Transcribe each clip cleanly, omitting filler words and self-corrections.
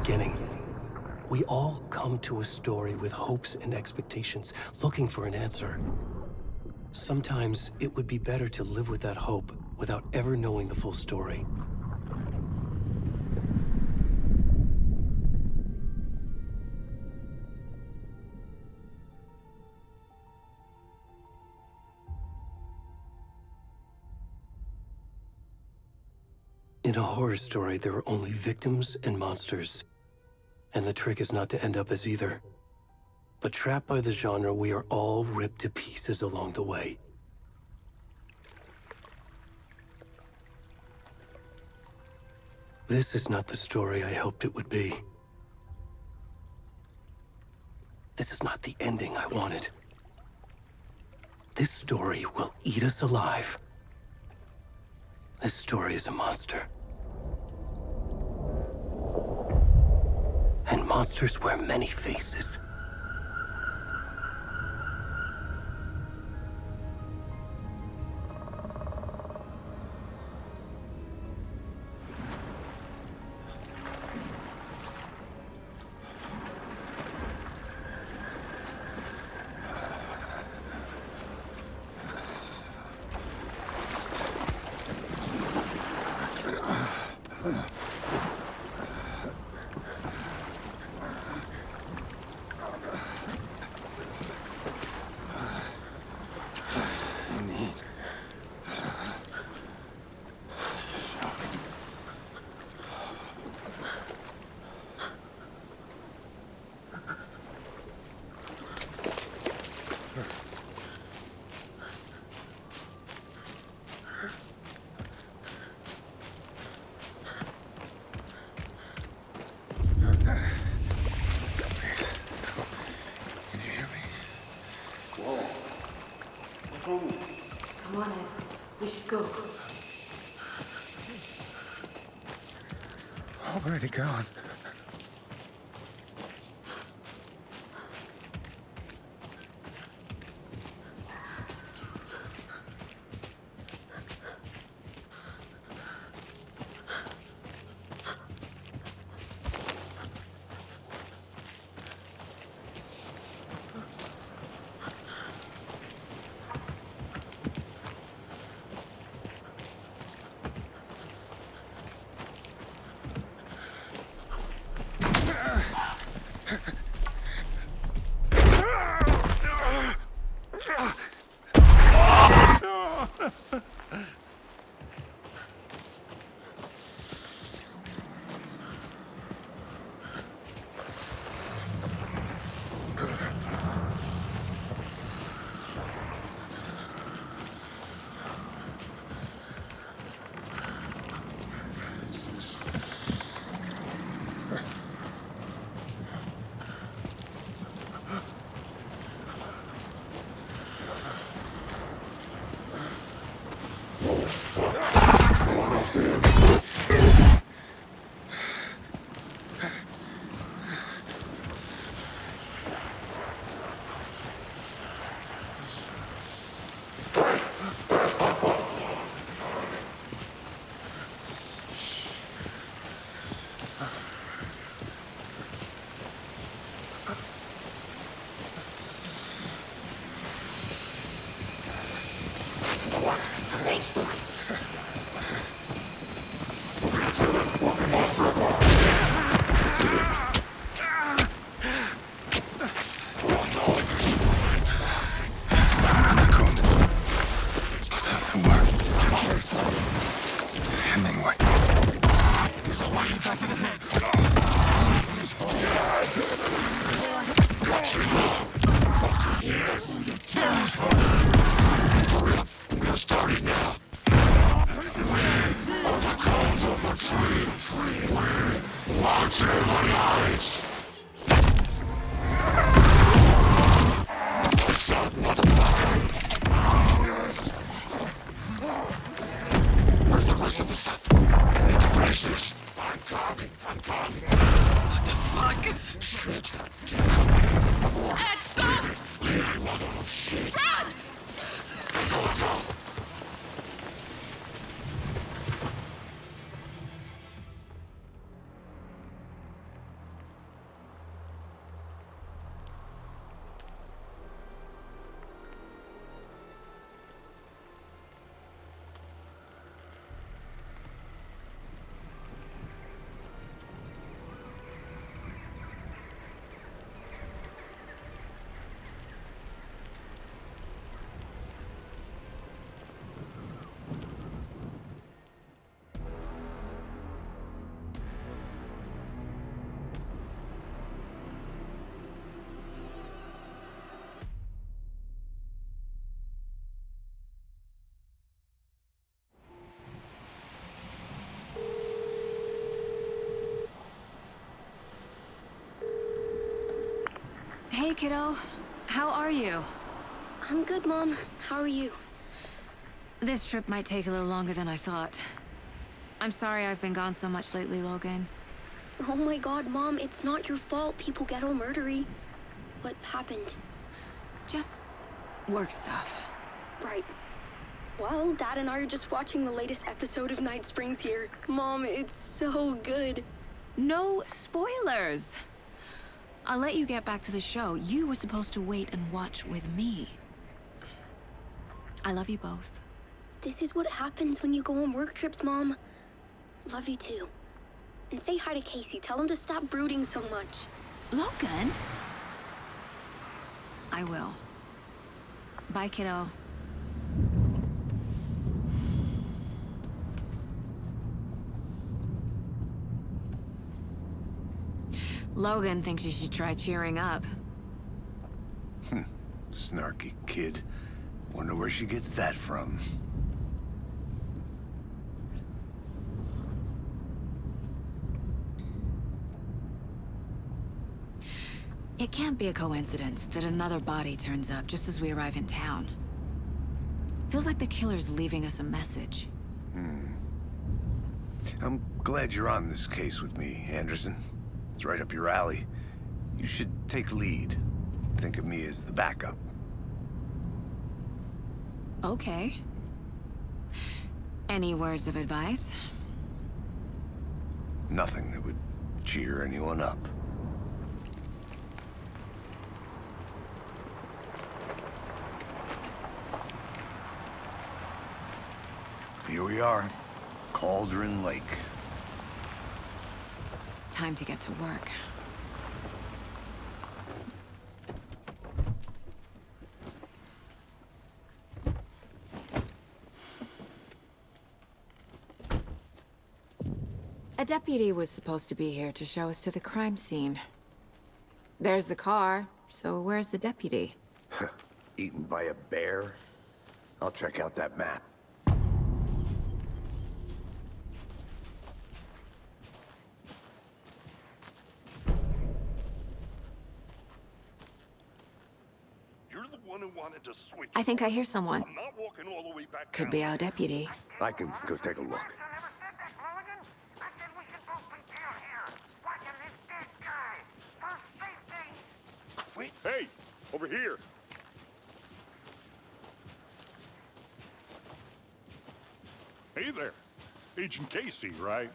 beginning. We all come to a story with hopes and expectations, looking for an answer. Sometimes it would be better to live with that hope without ever knowing the full story. In a horror story, there are only victims and monsters. And the trick is not to end up as either. But trapped by the genre, we are all ripped to pieces along the way. This is not the story I hoped it would be. This is not the ending I wanted. This story will eat us alive. This story is a monster. And monsters wear many faces. Come on, Ed. We should go. Already gone. Hey, kiddo. How are you? I'm good, Mom. How are you? This trip might take a little longer than I thought. I'm sorry I've been gone so much lately, Logan. Oh my god, Mom, it's not your fault people get all murdery. What happened? Just work stuff. Right. Well, Dad and I are just watching the latest episode of Night Springs here. Mom, it's so good. No spoilers! I'll let you get back to the show. You were supposed to wait and watch with me. I love you both. This is what happens when you go on work trips, Mom. Love you too. And say hi to Casey. Tell him to stop brooding so much. Logan? I will. Bye, kiddo. Logan thinks you should try cheering up. Snarky kid. Wonder where she gets that from. It can't be a coincidence that another body turns up just as we arrive in town. Feels like the killer's leaving us a message. I'm glad you're on this case with me, Anderson. It's right up your alley. You should take lead. Think of me as the backup. Okay. Any words of advice? Nothing that would cheer anyone up. Here we are, Cauldron Lake. Time to get to work. A deputy was supposed to be here to show us to the crime scene. There's the car, so where's the deputy? Eaten by a bear? I'll check out that map. To switch. I think I hear someone. I'm not walking all the way back Could down. be our deputy. I can go take a look. Wait. Hey, over here. Hey there. Agent Casey, right?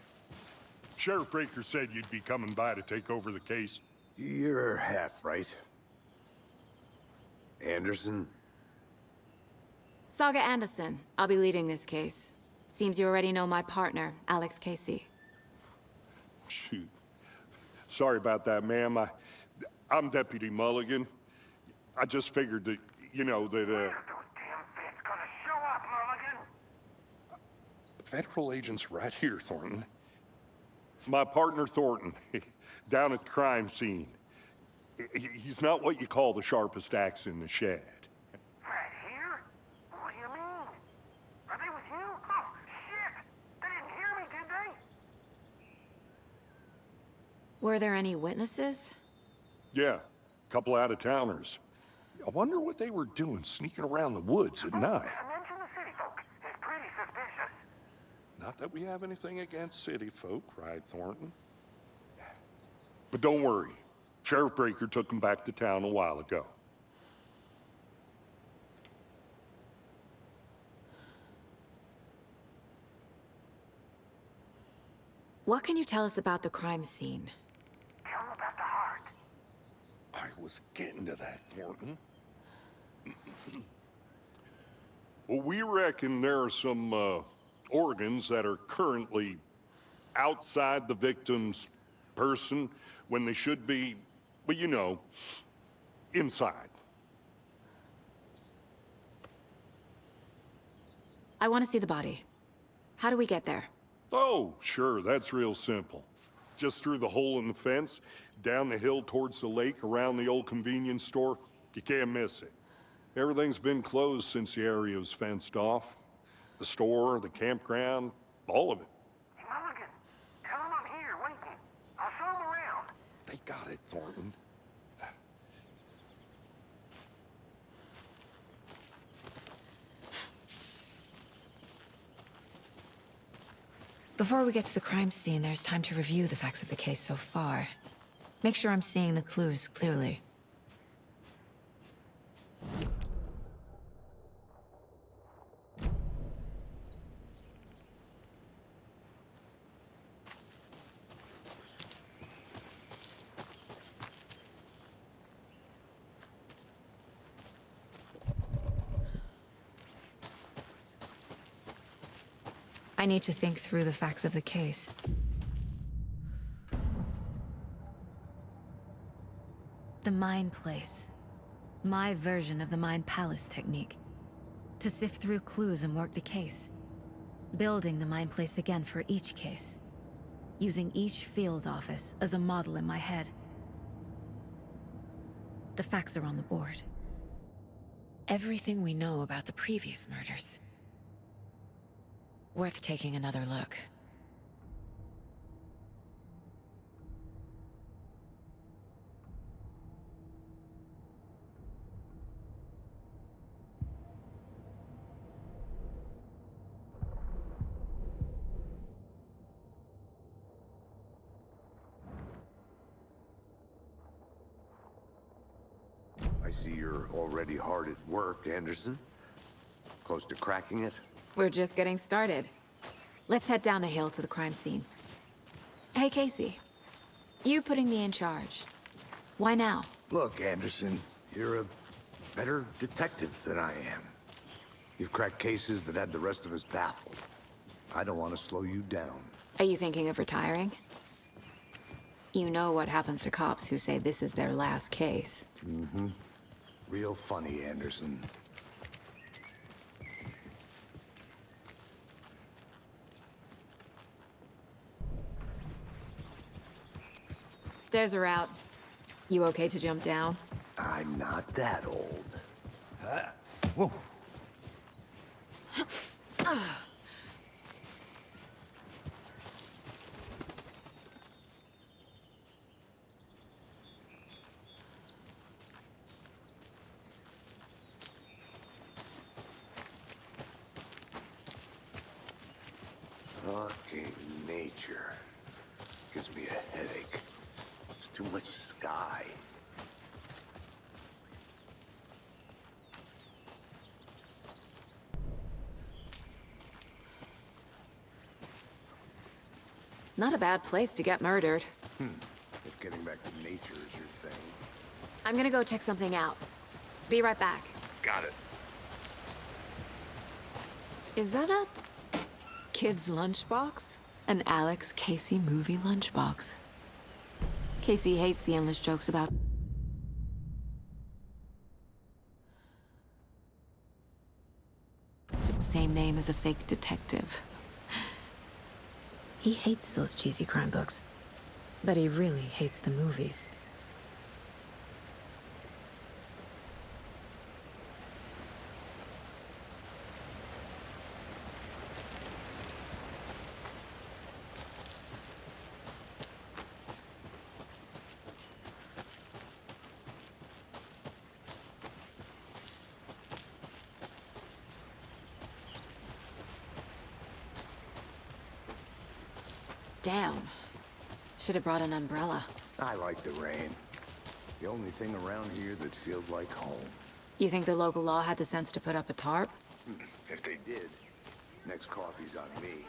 Sheriff Breaker said you'd be coming by to take over the case. You're half right. Anderson? Saga Anderson. I'll be leading this case. Seems you already know my partner, Alex Casey. Shoot. Sorry about that, ma'am. I'm Deputy Mulligan. I just figured that, you know, that, Those damn feds gonna show up, Mulligan. Federal agent's right here, Thornton. My partner, Thornton, down at the crime scene. He's not what you call the sharpest axe in the shed. Right here? What do you mean? Are they with you? Oh, shit! They didn't hear me, did they? Were there any witnesses? Yeah, a couple out-of-towners. I wonder what they were doing sneaking around the woods at night. Mention the city folk. It's pretty suspicious. Not that we have anything against city folk, right, Thornton? But don't worry. Sheriff Breaker took them back to town a while ago. What can you tell us about the crime scene? Tell them about the heart. I was getting to that, Thornton. Well, we reckon there are some organs that are currently outside the victim's person when they should be, well, you know, inside. I want to see the body. How do we get there? Oh, sure, that's real simple. Just through the hole in the fence, down the hill towards the lake, around the old convenience store. You can't miss it. Everything's been closed since the area was fenced off. The store, the campground, all of it. Hey, Mulligan, tell them I'm here waiting. I'll show them around. They got it, Thornton. Before we get to the crime scene, there's time to review the facts of the case so far. Make sure I'm seeing the clues clearly. I need to think through the facts of the case. The Mind Place. My version of the Mind Palace technique. To sift through clues and work the case. Building the Mind Place again for each case. Using each field office as a model in my head. The facts are on the board. Everything we know about the previous murders. Worth taking another look. I see you're already hard at work, Anderson. Close to cracking it? We're just getting started. Let's head down the hill to the crime scene. Hey, Casey. You putting me in charge. Why now? Look, Anderson, you're a better detective than I am. You've cracked cases that had the rest of us baffled. I don't want to slow you down. Are you thinking of retiring? You know what happens to cops who say this is their last case. Mm-hmm. Real funny, Anderson. Stairs are out. You okay to jump down? I'm not that old. Whoa. Fucking nature. Gives me a headache. There's too much sky. Not a bad place to get murdered. If getting back to nature is your thing. I'm gonna go check something out. Be right back. Got it. Is that a kid's lunchbox? An Alex Casey movie lunchbox. Casey hates the endless jokes about... Same name as a fake detective. He hates those cheesy crime books, but he really hates the movies. Damn. Should have brought an umbrella. I like the rain. The only thing around here that feels like home. You think the local law had the sense to put up a tarp? If they did, next coffee's on me.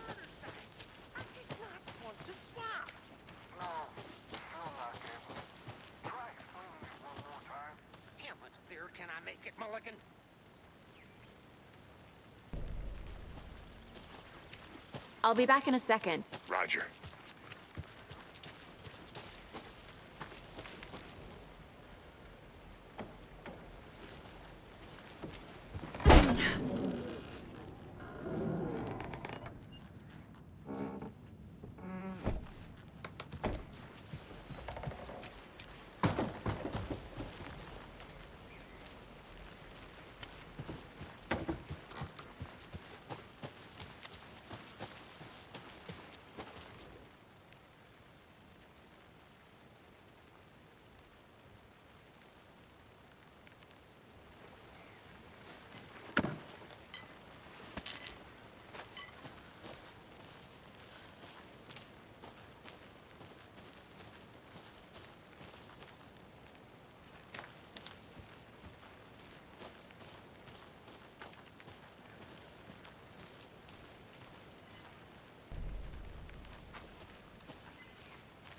I did not want to swap. No, still not able. Try explaining this one more time. How much clearer can I make it, Mulligan? I'll be back in a second. Roger.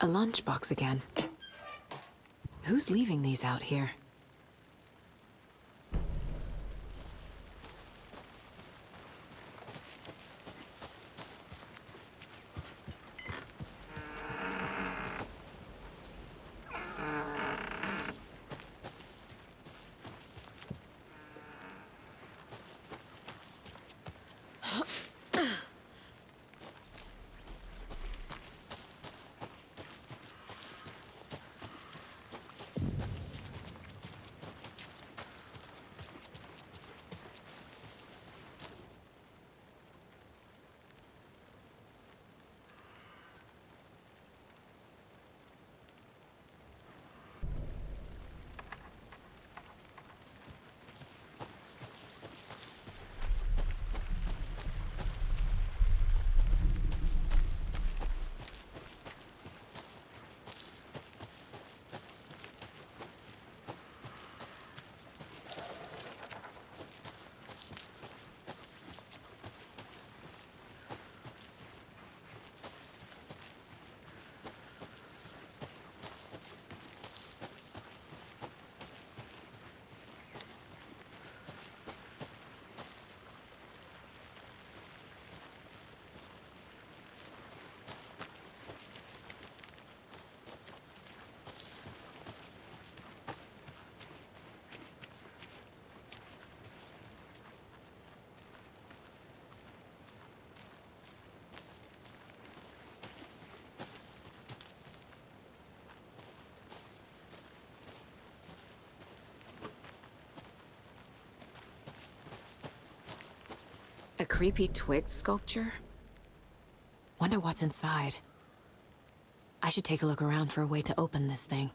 A lunchbox again. Who's leaving these out here? A creepy twig sculpture? Wonder what's inside. I should take a look around for a way to open this thing.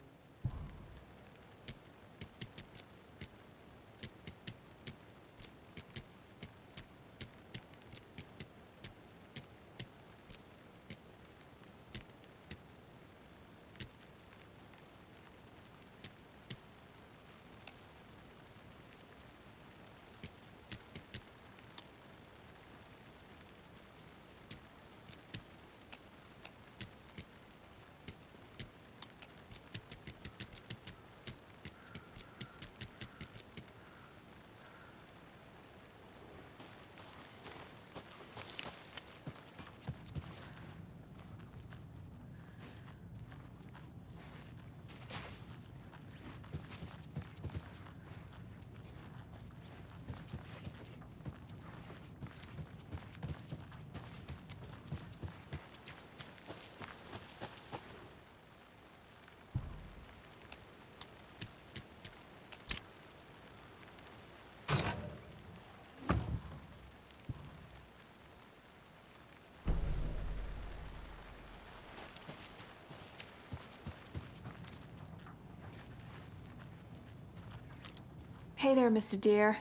Hey there, Mr. Deer.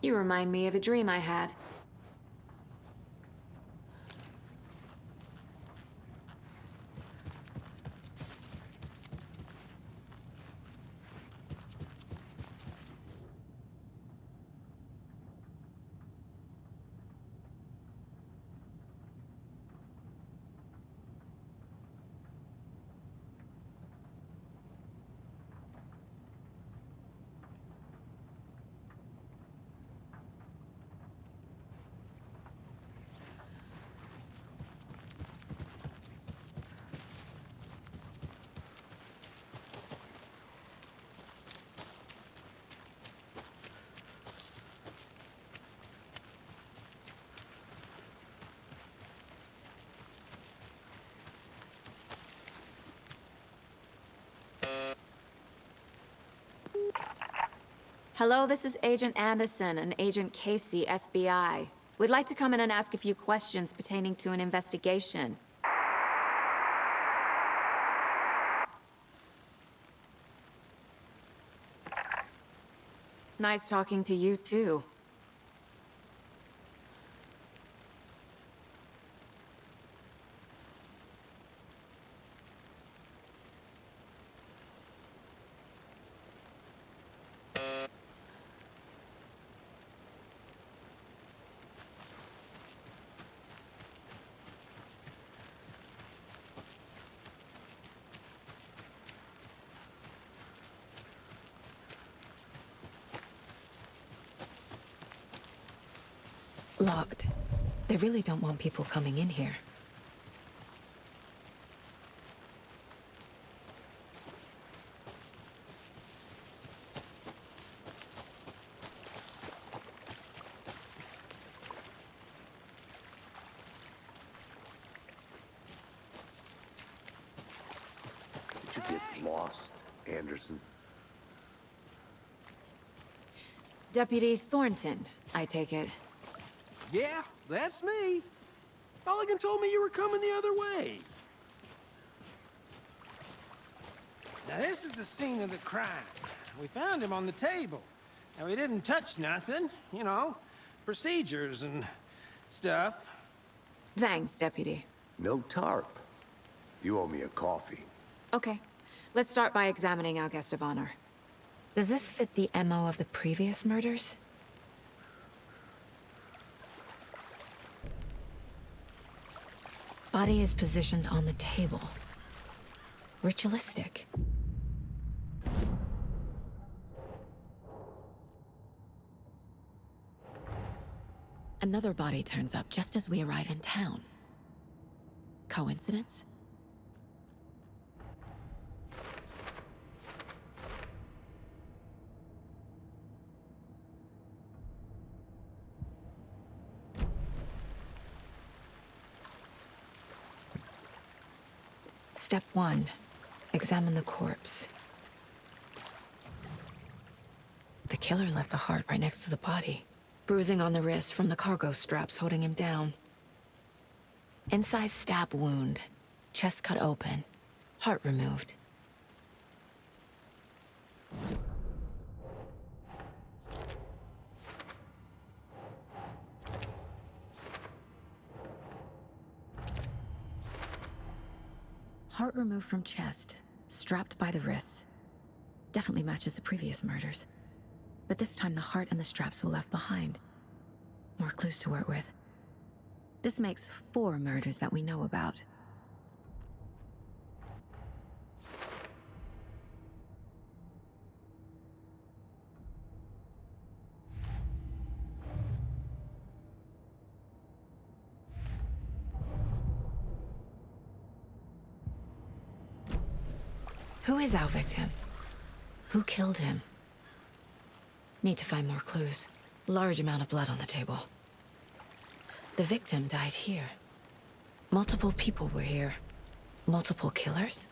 You remind me of a dream I had. Hello, this is Agent Anderson and Agent Casey, FBI. We'd like to come in and ask a few questions pertaining to an investigation. Nice talking to you, too. Locked. They really don't want people coming in here. Did you get lost, Anderson? Deputy Thornton, I take it. Yeah, that's me. Mulligan told me you were coming the other way. Now, this is the scene of the crime. We found him on the table. And we didn't touch nothing, you know, procedures and stuff. Thanks, Deputy. No tarp. You owe me a coffee. Okay, let's start by examining our guest of honor. Does this fit the MO of the previous murders? Body is positioned on the table. Ritualistic. Another body turns up just as we arrive in town. Coincidence? Step 1. Examine the corpse. The killer left the heart right next to the body. Bruising on the wrist from the cargo straps holding him down. Incised stab wound. Chest cut open. Heart removed. Heart removed from chest, strapped by the wrists. Definitely matches the previous murders. But this time the heart and the straps were left behind. More clues to work with. This makes 4 murders that we know about. Who is our victim? Who killed him? Need to find more clues. Large amount of blood on the table. The victim died here. Multiple people were here. Multiple killers?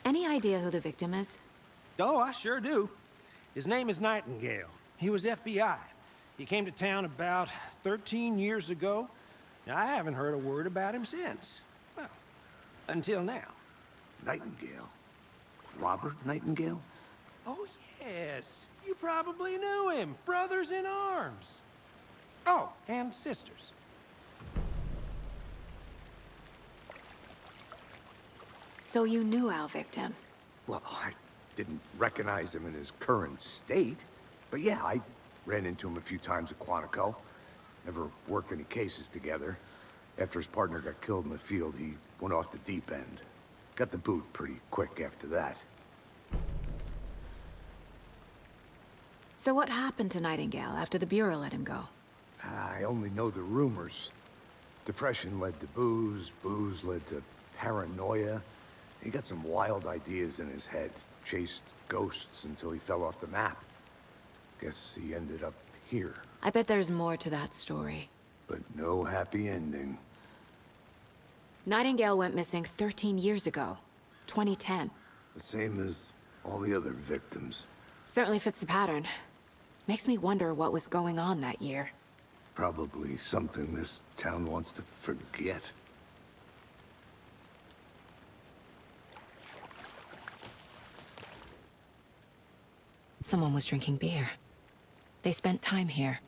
Any idea who the victim is? Oh, I sure do. His name is Nightingale. He was FBI. He came to town about 13 years ago. I haven't heard a word about him since. Well, until now. Nightingale? Robert Nightingale? Oh, yes. You probably knew him. Brothers in arms. Oh, and sisters. So you knew our victim? Well, I didn't recognize him in his current state. But yeah, I ran into him a few times at Quantico. Never worked any cases together. After his partner got killed in the field, he went off the deep end. Got the boot pretty quick after that. So what happened to Nightingale after the Bureau let him go? I only know the rumors. Depression led to booze, booze led to paranoia. He got some wild ideas in his head, chased ghosts until he fell off the map. Guess he ended up here. I bet there's more to that story. But no happy ending. Nightingale went missing 13 years ago. 2010. The same as all the other victims. Certainly fits the pattern. Makes me wonder what was going on that year. Probably something this town wants to forget. Someone was drinking beer. They spent time here,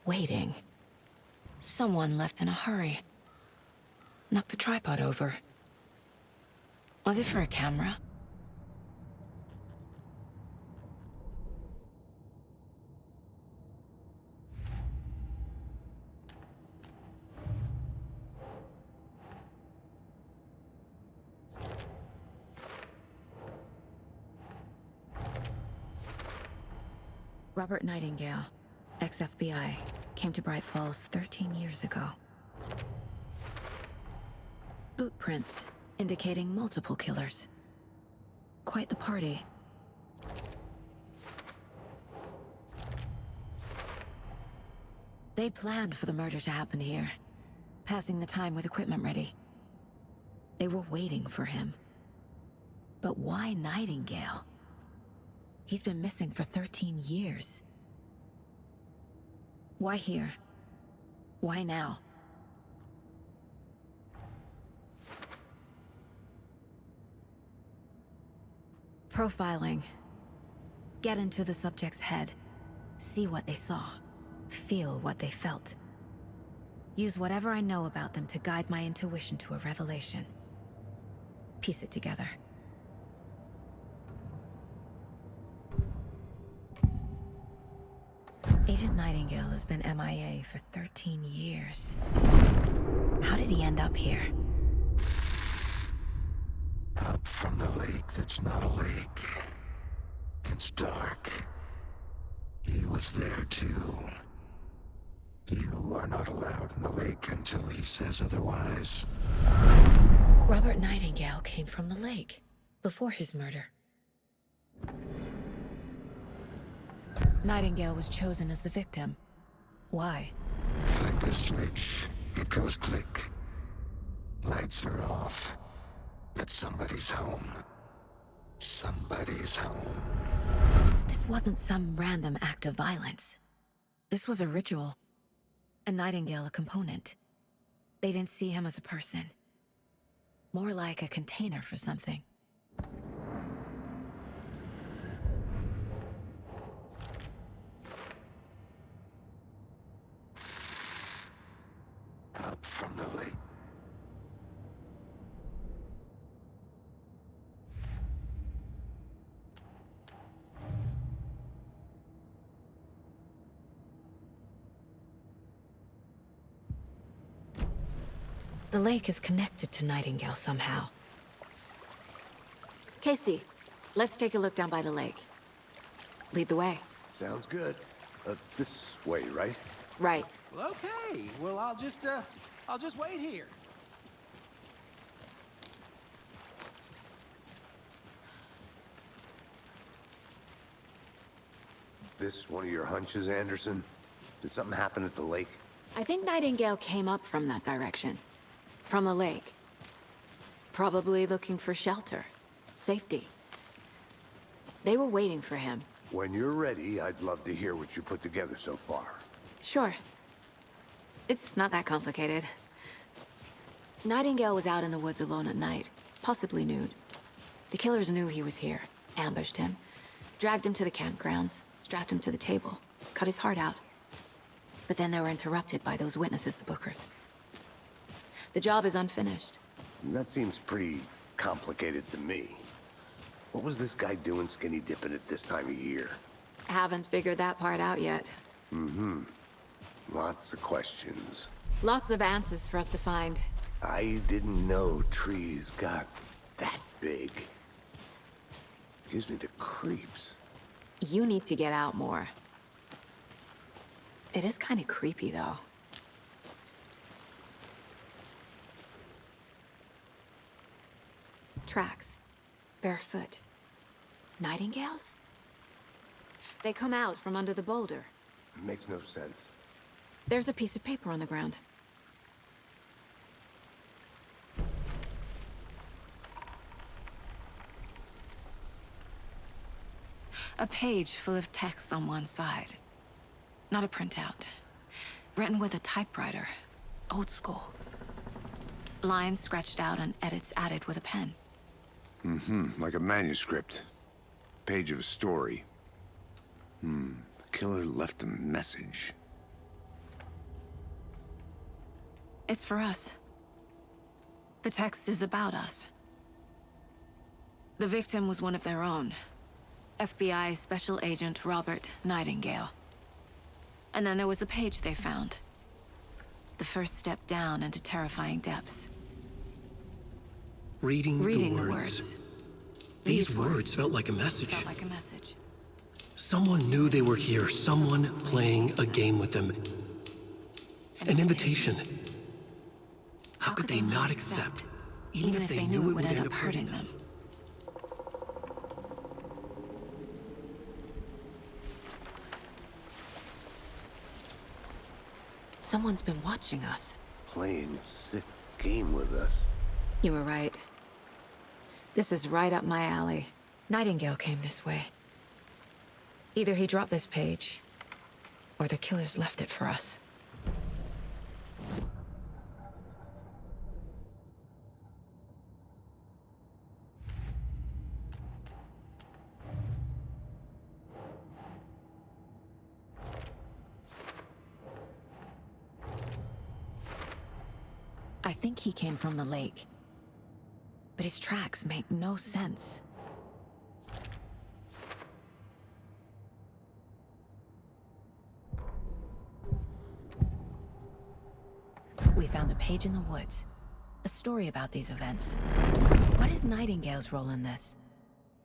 waiting. Someone left in a hurry. Knocked the tripod over. Was it for a camera? Robert Nightingale, ex-FBI, came to Bright Falls 13 years ago. Boot prints indicating multiple killers. Quite the party. They planned for the murder to happen here, passing the time with equipment ready. They were waiting for him. But why Nightingale? He's been missing for 13 years. Why here? Why now? Profiling. Get into the subject's head. See what they saw. Feel what they felt. Use whatever I know about them to guide my intuition to a revelation. Piece it together. Agent Nightingale has been MIA for 13 years. How did he end up here? Up from the lake that's not a lake. It's dark. He was there too. You are not allowed in the lake until he says otherwise. Robert Nightingale came from the lake, before his murder. Nightingale was chosen as the victim. Why? Flick the switch, it goes click. Lights are off. But somebody's home. Somebody's home. This wasn't some random act of violence. This was a ritual. And Nightingale a component. They didn't see him as a person. More like a container for something. Up from the lake. The lake is connected to Nightingale somehow. Casey, let's take a look down by the lake. Lead the way. Sounds good. This way, right? Right. Well, okay. Well, I'll just wait here. This one of your hunches, Anderson? Did something happen at the lake? I think Nightingale came up from that direction. From the lake. Probably looking for shelter. Safety. They were waiting for him. When you're ready, I'd love to hear what you put together so far. Sure. It's not that complicated. Nightingale was out in the woods alone at night, possibly nude. The killers knew he was here, ambushed him, dragged him to the campgrounds, strapped him to the table, cut his heart out. But then they were interrupted by those witnesses, the Bookers. The job is unfinished. That seems pretty complicated to me. What was this guy doing skinny dipping at this time of year? Haven't figured that part out yet. Mm-hmm. Lots of questions. Lots of answers for us to find. I didn't know trees got that big. Gives me the creeps. You need to get out more. It is kind of creepy, though. Tracks. Barefoot. Nightingales? They come out from under the boulder. Makes no sense. There's a piece of paper on the ground. A page full of text on one side. Not a printout. Written with a typewriter. Old school. Lines scratched out and edits added with a pen. Mm-hmm. Like a manuscript. Page of a story. The killer left a message. It's for us. The text is about us. The victim was one of their own. FBI Special Agent Robert Nightingale. And then there was the page they found. The first step down into terrifying depths. Reading the the words. words. These words felt like a message. Felt like a message. Someone knew they were here, someone playing a game with them. An invitation. How could they not accept, even if they knew it would end up hurting them? Someone's been watching us. Playing a sick game with us. You were right. This is right up my alley. Nightingale came this way. Either he dropped this page, or the killers left it for us. I think he came from the lake. But his tracks make no sense. We found a page in the woods. A story about these events. What is Nightingale's role in this?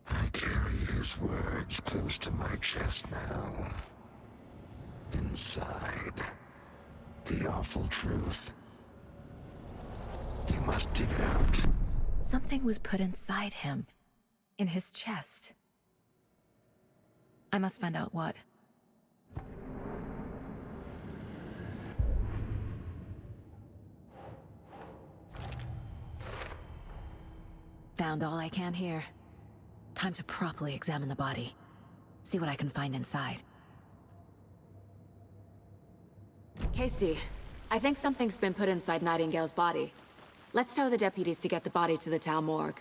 I carry his words close to my chest now. Inside, the awful truth. You must dig it out. Something was put inside him. In his chest. I must find out what. Found all I can here. Time to properly examine the body. See what I can find inside. Casey, I think something's been put inside Nightingale's body. Let's tell the deputies to get the body to the town morgue.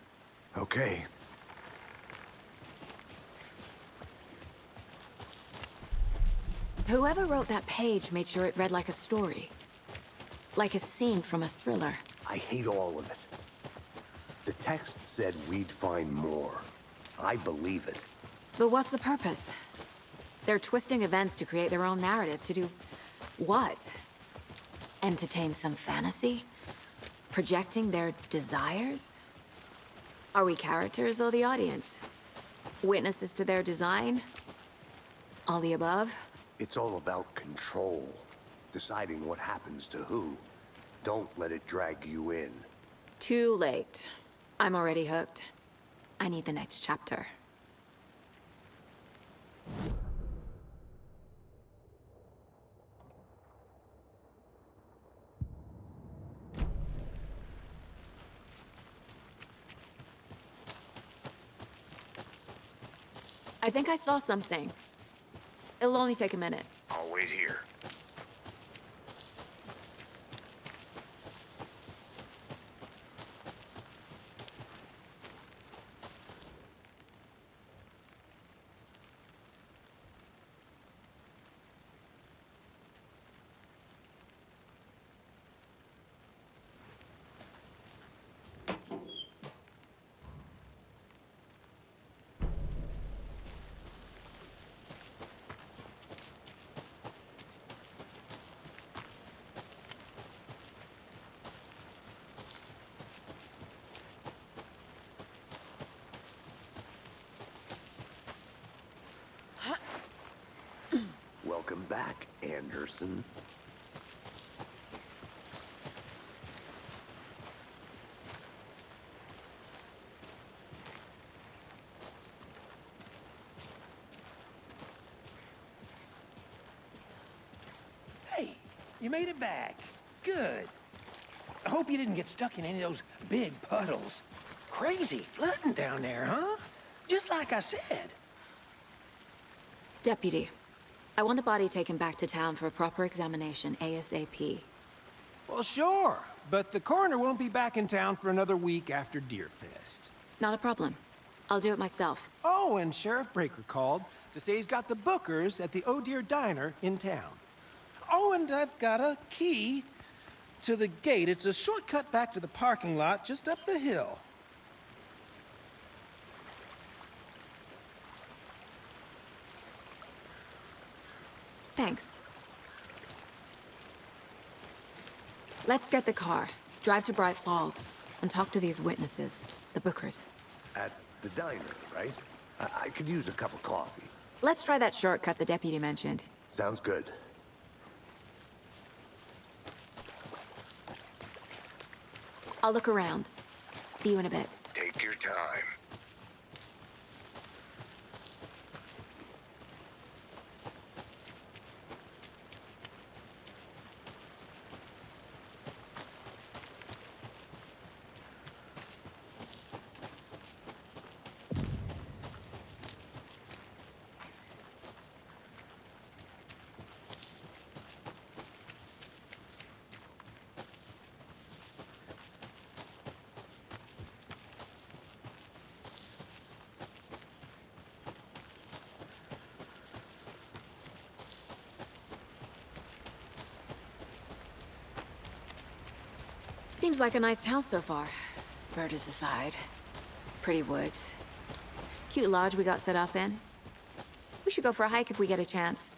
Okay. Whoever wrote that page made sure it read like a story. Like a scene from a thriller. I hate all of it. The text said we'd find more. I believe it. But what's the purpose? They're twisting events to create their own narrative. To do what? Entertain some fantasy? Projecting their desires? Are we characters or the audience? Witnesses to their design? All the above? It's all about control. Deciding what happens to who. Don't let it drag you in. Too late. I'm already hooked. I need the next chapter. I think I saw something. It'll only take a minute. I'll wait here. Welcome back, Anderson. Hey, you made it back. Good. I hope you didn't get stuck in any of those big puddles. Crazy flooding down there, huh? Just like I said. Deputy, I want the body taken back to town for a proper examination, ASAP. Well, sure. But the coroner won't be back in town for another week after Deerfest. Not a problem. I'll do it myself. Oh, and Sheriff Breaker called to say he's got the bookers at the Oh Dear Diner in town. Oh, and I've got a key to the gate. It's a shortcut back to the parking lot just up the hill. Thanks. Let's get the car, drive to Bright Falls, and talk to these witnesses, the bookers. At the diner, right? I could use a cup of coffee. Let's try that shortcut the deputy mentioned. Sounds good. I'll look around. See you in a bit. Take your time. Seems like a nice town so far. Murders aside. Pretty woods. Cute lodge we got set up in. We should go for a hike if we get a chance.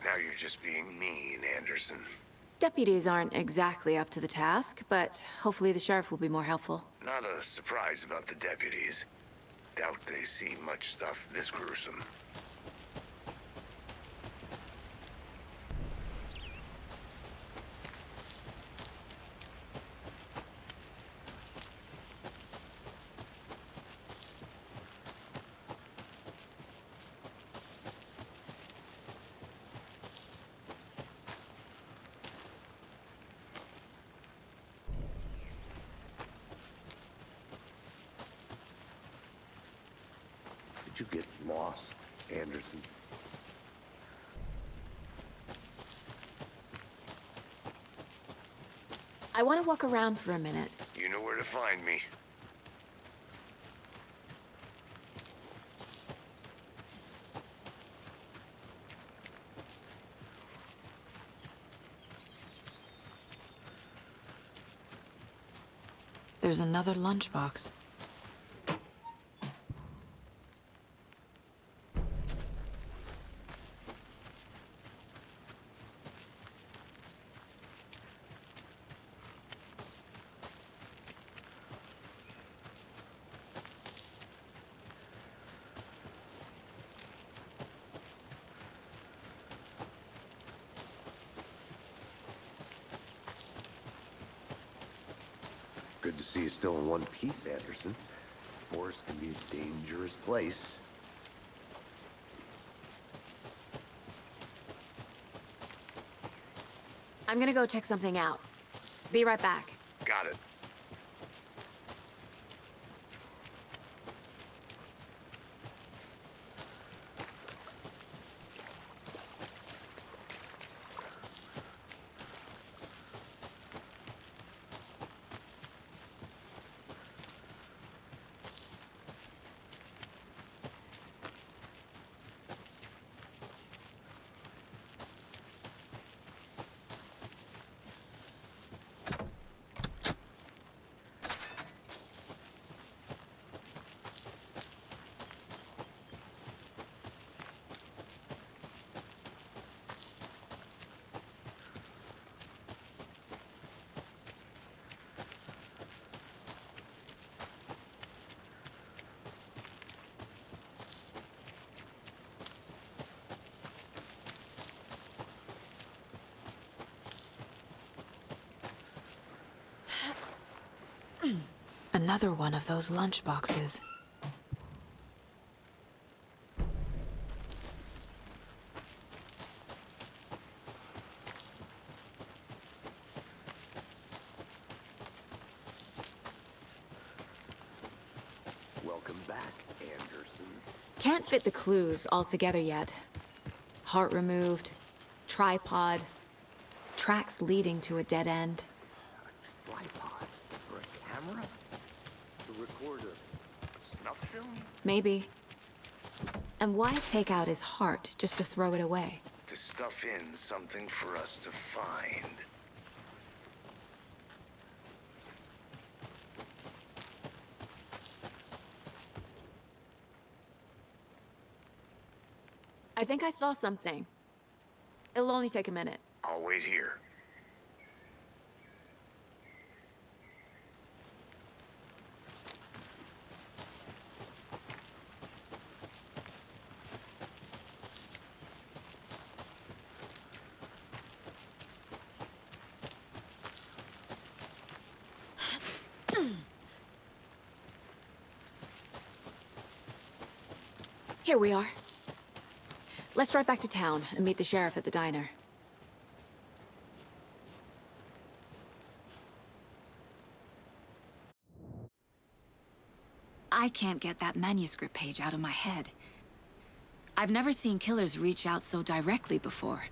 Now you're just being mean, Anderson. Deputies aren't exactly up to the task, but hopefully the sheriff will be more helpful. Not a surprise about the deputies. Doubt they see much stuff this gruesome. Did you get lost, Anderson? I want to walk around for a minute. You know where to find me. There's another lunchbox. Good to see you still in one piece, Anderson. Forest can be a dangerous place. I'm gonna go check something out. Be right back. Got it. Another one of those lunchboxes. Welcome back, Anderson. Can't fit the clues all together yet. Heart removed, tripod, tracks leading to a dead end. A tripod for a camera? To record a snuff film? Maybe. And why take out his heart just to throw it away? To stuff in something for us to find. I think I saw something. It'll only take a minute. I'll wait here. Here we are. Let's drive back to town and meet the sheriff at the diner. I can't get that manuscript page out of my head. I've never seen killers reach out so directly before.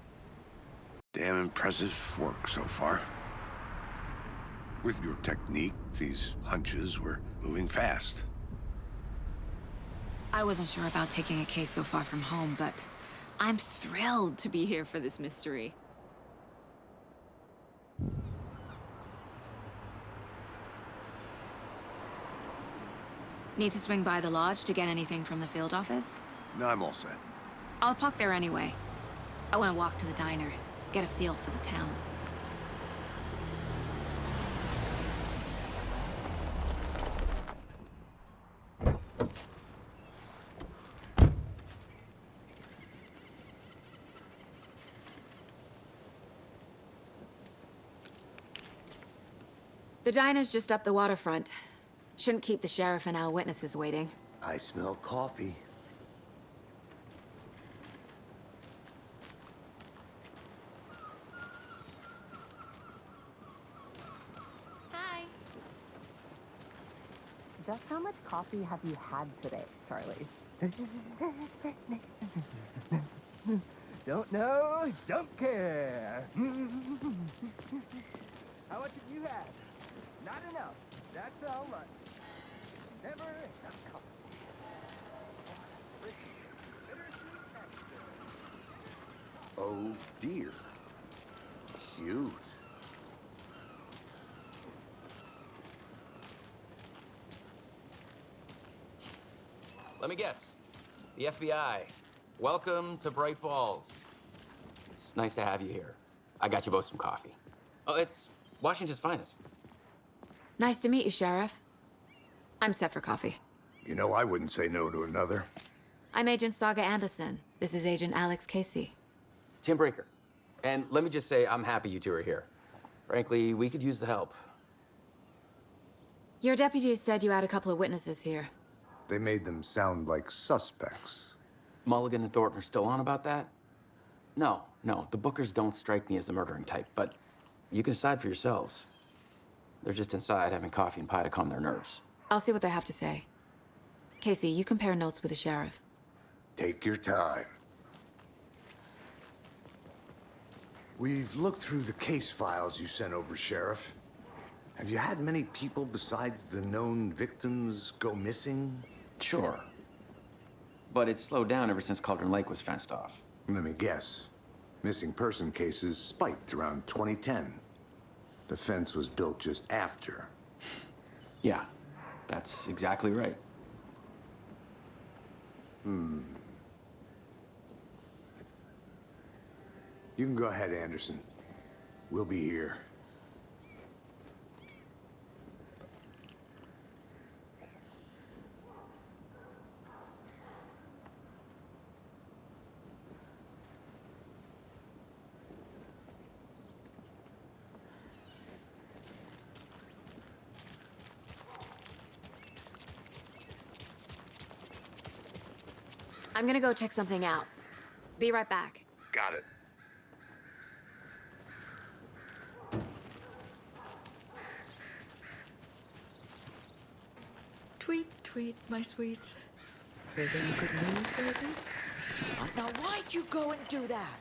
Damn impressive work so far. With your technique, these hunches were moving fast. I wasn't sure about taking a case so far from home, but I'm thrilled to be here for this mystery. Need to swing by the lodge to get anything from the field office? No, I'm all set. I'll park there anyway. I want to walk to the diner, get a feel for the town. The diner's just up the waterfront. Shouldn't keep the sheriff and our witnesses waiting. I smell coffee. Hi. Just how much coffee have you had today, Charlie? Don't know, don't care. How much have you had? Not enough. That's how much. Never enough coffee. Oh dear. Cute. Let me guess. The FBI. Welcome to Bright Falls. It's nice to have you here. I got you both some coffee. Oh, it's Washington's finest. Nice to meet you, Sheriff. I'm set for coffee. You know, I wouldn't say no to another. I'm Agent Saga Anderson. This is Agent Alex Casey. Tim Breaker. And let me just say, I'm happy you two are here. Frankly, we could use the help. Your deputies said you had a couple of witnesses here. They made them sound like suspects. Mulligan and Thornton are still on about that? No, the Bookers don't strike me as the murdering type, but you can decide for yourselves. They're just inside having coffee and pie to calm their nerves. I'll see what they have to say. Casey, you compare notes with the sheriff. Take your time. We've looked through the case files you sent over, Sheriff. Have you had many people besides the known victims go missing? Sure. But it's slowed down ever since Cauldron Lake was fenced off. Let me guess. Missing person cases spiked around 2010. The fence was built just after. Yeah, that's exactly right. You can go ahead, Anderson. We'll be here. I'm gonna go check something out. Be right back. Got it. Tweet, tweet, my sweets. Heard any good news lately? Now, why'd you go and do that?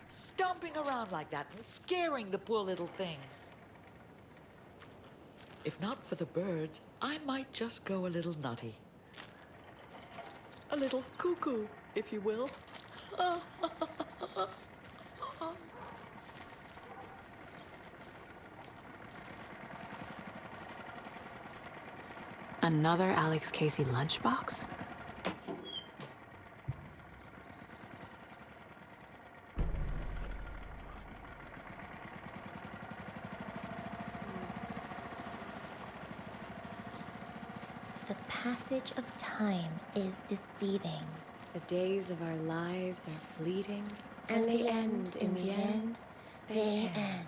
Stomping around like that and scaring the poor little things. If not for the birds, I might just go a little nutty. A little cuckoo, if you will. Another Alex Casey lunchbox? The passage of time is deceiving. The days of our lives are fleeting, And they end in the end. They end.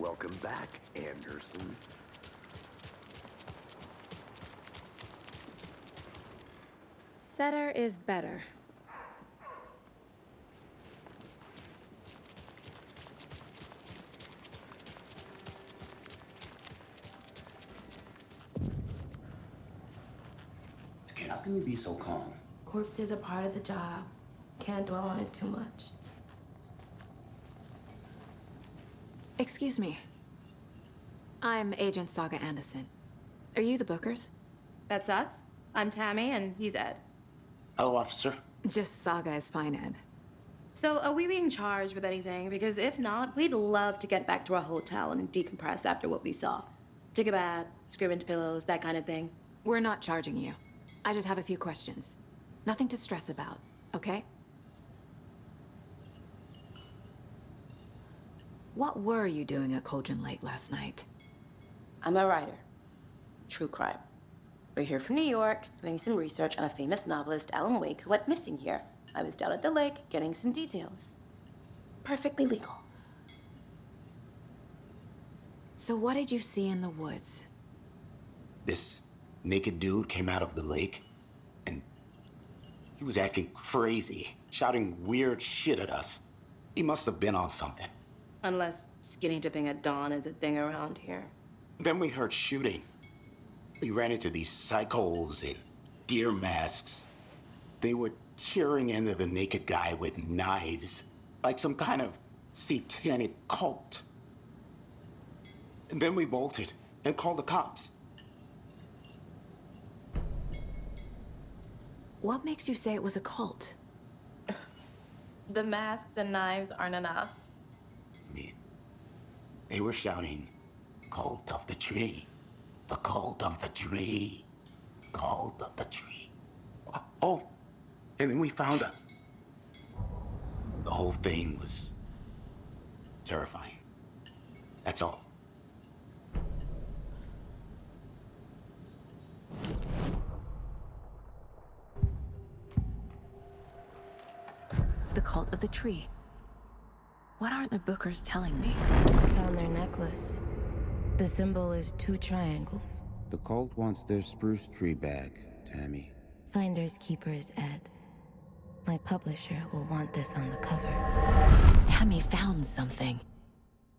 Welcome back, Anderson. Setter is better. How can you be so calm? Corpses are part of the job. Can't dwell on it too much. Excuse me. I'm Agent Saga Anderson. Are you the Bookers? That's us. I'm Tammy, and he's Ed. Hello, officer. Just Saga is fine, Ed. So, are we being charged with anything? Because if not, we'd love to get back to our hotel and decompress after what we saw. Take a bath, scream into pillows, that kind of thing. We're not charging you. I just have a few questions. Nothing to stress about, okay? What were you doing at Cauldron Lake last night? I'm a writer. True crime. We're here from New York, doing some research on a famous novelist, Alan Wake, who went missing here. I was down at the lake, getting some details. Perfectly legal. So what did you see in the woods? This naked dude came out of the lake, and he was acting crazy, shouting weird shit at us. He must have been on something. Unless skinny dipping at dawn is a thing around here. Then we heard shooting. We ran into these psychos in deer masks. They were tearing into the naked guy with knives, like some kind of satanic cult. And then we bolted and called the cops. What makes you say it was a cult? The masks and knives aren't enough. They were shouting, "Cult of the tree, the cult of the tree, cult of the tree." Oh, and then we found out. The whole thing was terrifying. That's all. The cult of the tree. What aren't the Bookers telling me? I found their necklace. The symbol is 2 triangles. The cult wants their spruce tree back, Tammy. Finders keepers, Ed. My publisher will want this on the cover. Tammy found something.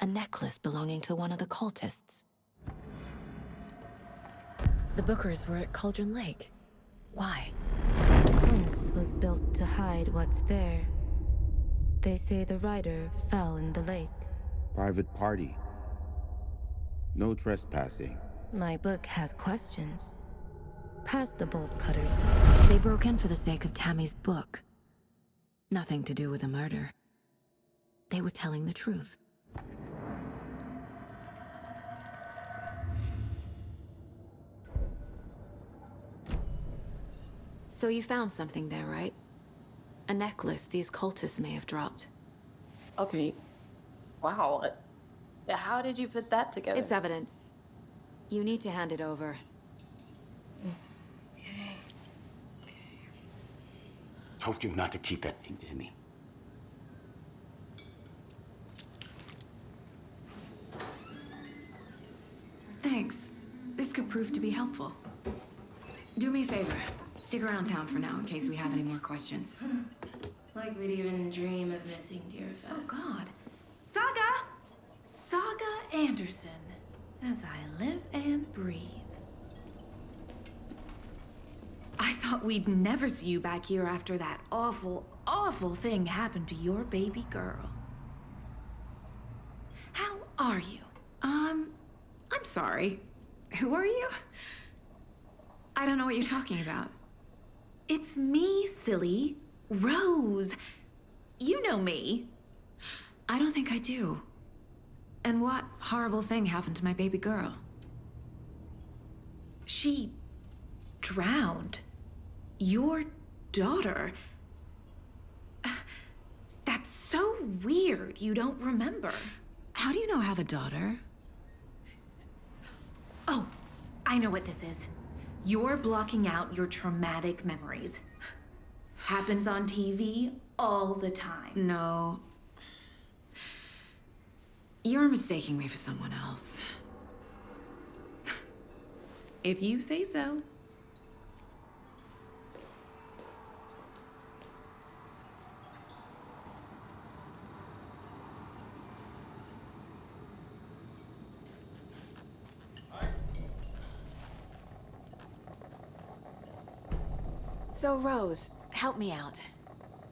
A necklace belonging to one of the cultists. The Bookers were at Cauldron Lake. Why? The fence was built to hide what's there. They say the writer fell in the lake. Private party. No trespassing. My book has questions. Past the bolt cutters. They broke in for the sake of Tammy's book. Nothing to do with a murder. They were telling the truth. So you found something there, right? A necklace these cultists may have dropped. Okay. Wow. How did you put that together? It's evidence. You need to hand it over. Okay. Told you not to keep that thing to me. Thanks. This could prove to be helpful. Do me a favor. Stick around town for now in case we have any more questions. Like we'd even dream of missing dear Fest. Oh, God. Saga! Saga Anderson. As I live and breathe. I thought we'd never see you back here after that awful, awful thing happened to your baby girl. How are you? I'm sorry. Who are you? I don't know what you're talking about. It's me, silly. Rose. You know me. I don't think I do. And what horrible thing happened to my baby girl? She drowned. Your daughter. That's so weird you don't remember. How do you know I have a daughter? Oh, I know what this is. You're blocking out your traumatic memories. Happens on TV all the time. No. You're mistaking me for someone else. If you say so. So, Rose, help me out.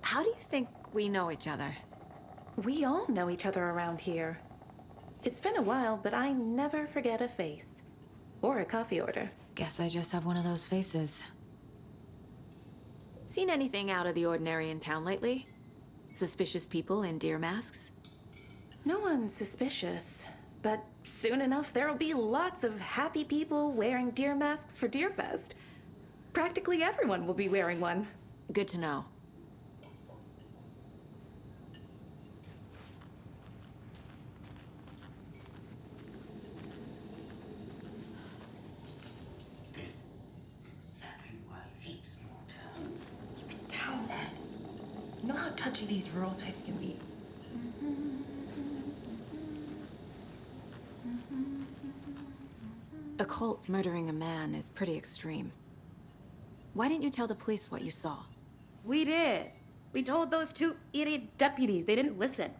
How do you think we know each other? We all know each other around here. It's been a while, but I never forget a face. Or a coffee order. Guess I just have one of those faces. Seen anything out of the ordinary in town lately? Suspicious people in deer masks? No one's suspicious. But soon enough, there'll be lots of happy people wearing deer masks for Deerfest. Practically everyone will be wearing one. Good to know. You know how touchy these rural types can be. A cult murdering a man is pretty extreme. Why didn't you tell the police what you saw? We did. We told those two idiot deputies. They didn't listen.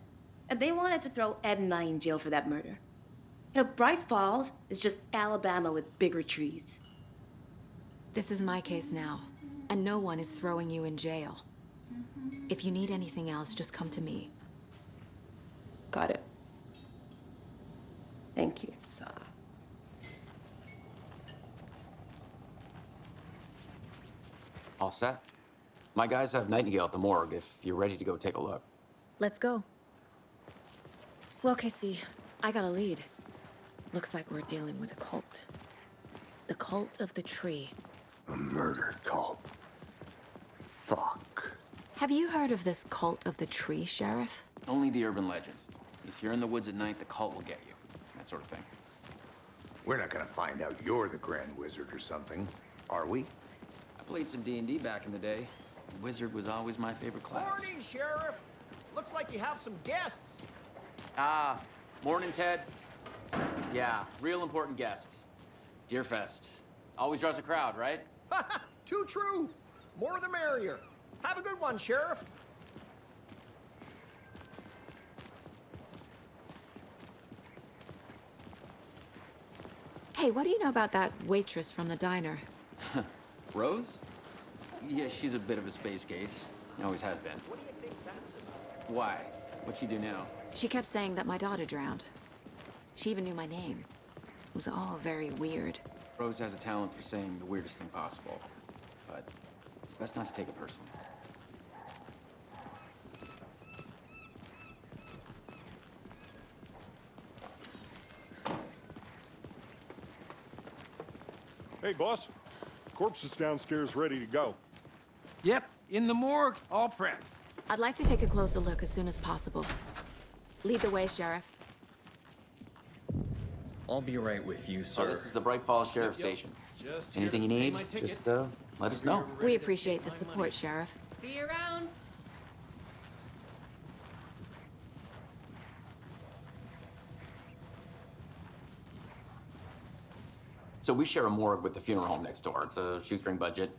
And they wanted to throw Ed and I in jail for that murder. You know, Bright Falls is just Alabama with bigger trees. This is my case now, and no one is throwing you in jail. If you need anything else, just come to me. Got it. Thank you, Saga. All set? My guys have Nightingale at the morgue if you're ready to go take a look. Let's go. Well, Casey, I got a lead. Looks like we're dealing with a cult. The cult of the tree. A murder cult. Fuck. Have you heard of this cult of the tree, Sheriff? Only the urban legend. If you're in the woods at night, the cult will get you. That sort of thing. We're not gonna find out you're the Grand Wizard or something, are we? I played some D&D back in the day. The wizard was always my favorite class. Morning, Sheriff. Looks like you have some guests. Ah, morning, Ted. Yeah, real important guests. Deerfest. Always draws a crowd, right? Too true. More the merrier. Have a good one, Sheriff. Hey, what do you know about that waitress from the diner? Rose? Yeah, she's a bit of a space case. Always has been. What do you think that's about? Why? What'd she do now? She kept saying that my daughter drowned. She even knew my name. It was all very weird. Rose has a talent for saying the weirdest thing possible. But it's best not to take it personally. Hey, boss. Corpse is downstairs ready to go. Yep, in the morgue, all prepped. I'd like to take a closer look as soon as possible. Lead the way, Sheriff. I'll be right with you, sir. So this is the Bright Falls Sheriff Station. Just Anything you need, just let us know. We appreciate the support, Sheriff. See you around. So we share a morgue with the funeral home next door. It's a shoestring budget.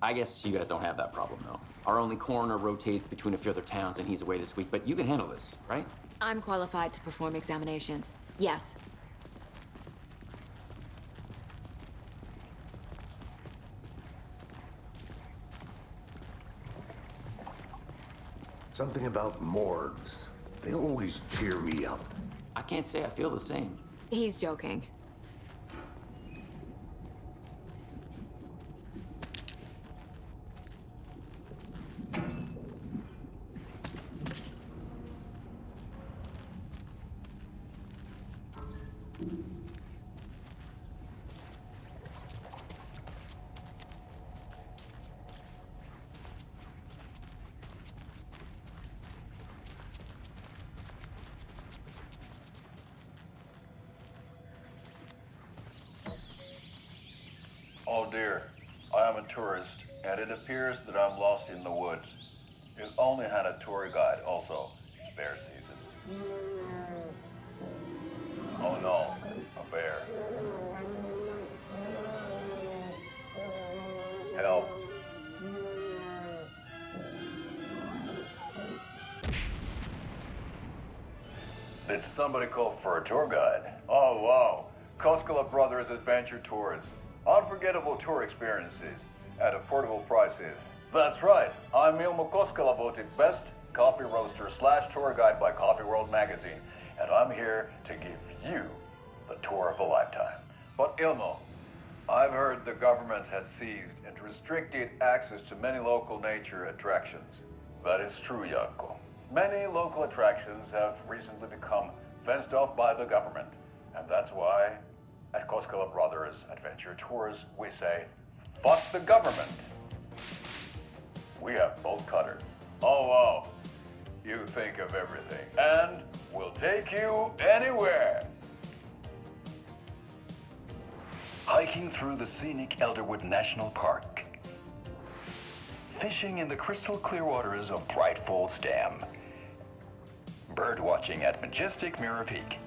I guess you guys don't have that problem, though. Our only coroner rotates between a few other towns, and he's away this week. But you can handle this, right? I'm qualified to perform examinations. Yes. Something about morgues. They always cheer me up. I can't say I feel the same. He's joking. Oh dear, I am a tourist, and it appears that I'm lost in the woods. You only had a tour guide also. It's bear season. Did somebody call for a tour guide? Oh, wow. Koskela Brothers Adventure Tours. Unforgettable tour experiences at affordable prices. That's right. I'm Ilmo Koskela, voted best coffee roaster / tour guide by Coffee World magazine. And I'm here to give you the tour of a lifetime. But Ilmo, I've heard the government has seized and restricted access to many local nature attractions. That is true, Janko. Many local attractions have recently become fenced off by the government. And that's why, at Koskela Brothers Adventure Tours, we say, fuck the government. We have bolt cutters. Oh, wow. You think of everything. And we'll take you anywhere. Hiking through the scenic Elderwood National Park. Fishing in the crystal clear waters of Bright Falls Dam. Bird watching at majestic Mirror Peak.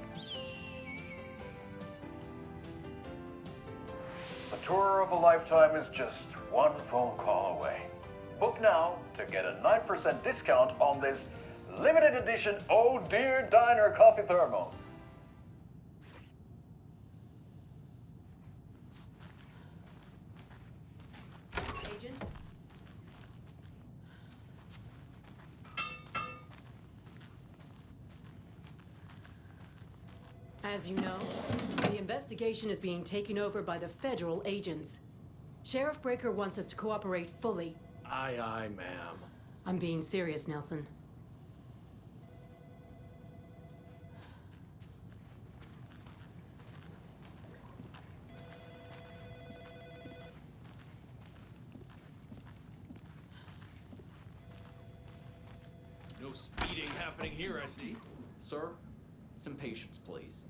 The tour of a lifetime is just one phone call away. Book now to get a 9% discount on this limited edition Oh Dear Diner coffee thermos. Agent? As you know, the investigation is being taken over by the federal agents. Sheriff Breaker wants us to cooperate fully. Aye, aye, ma'am. I'm being serious, Nelson. No speeding happening here, I see. Sir, some patience, please.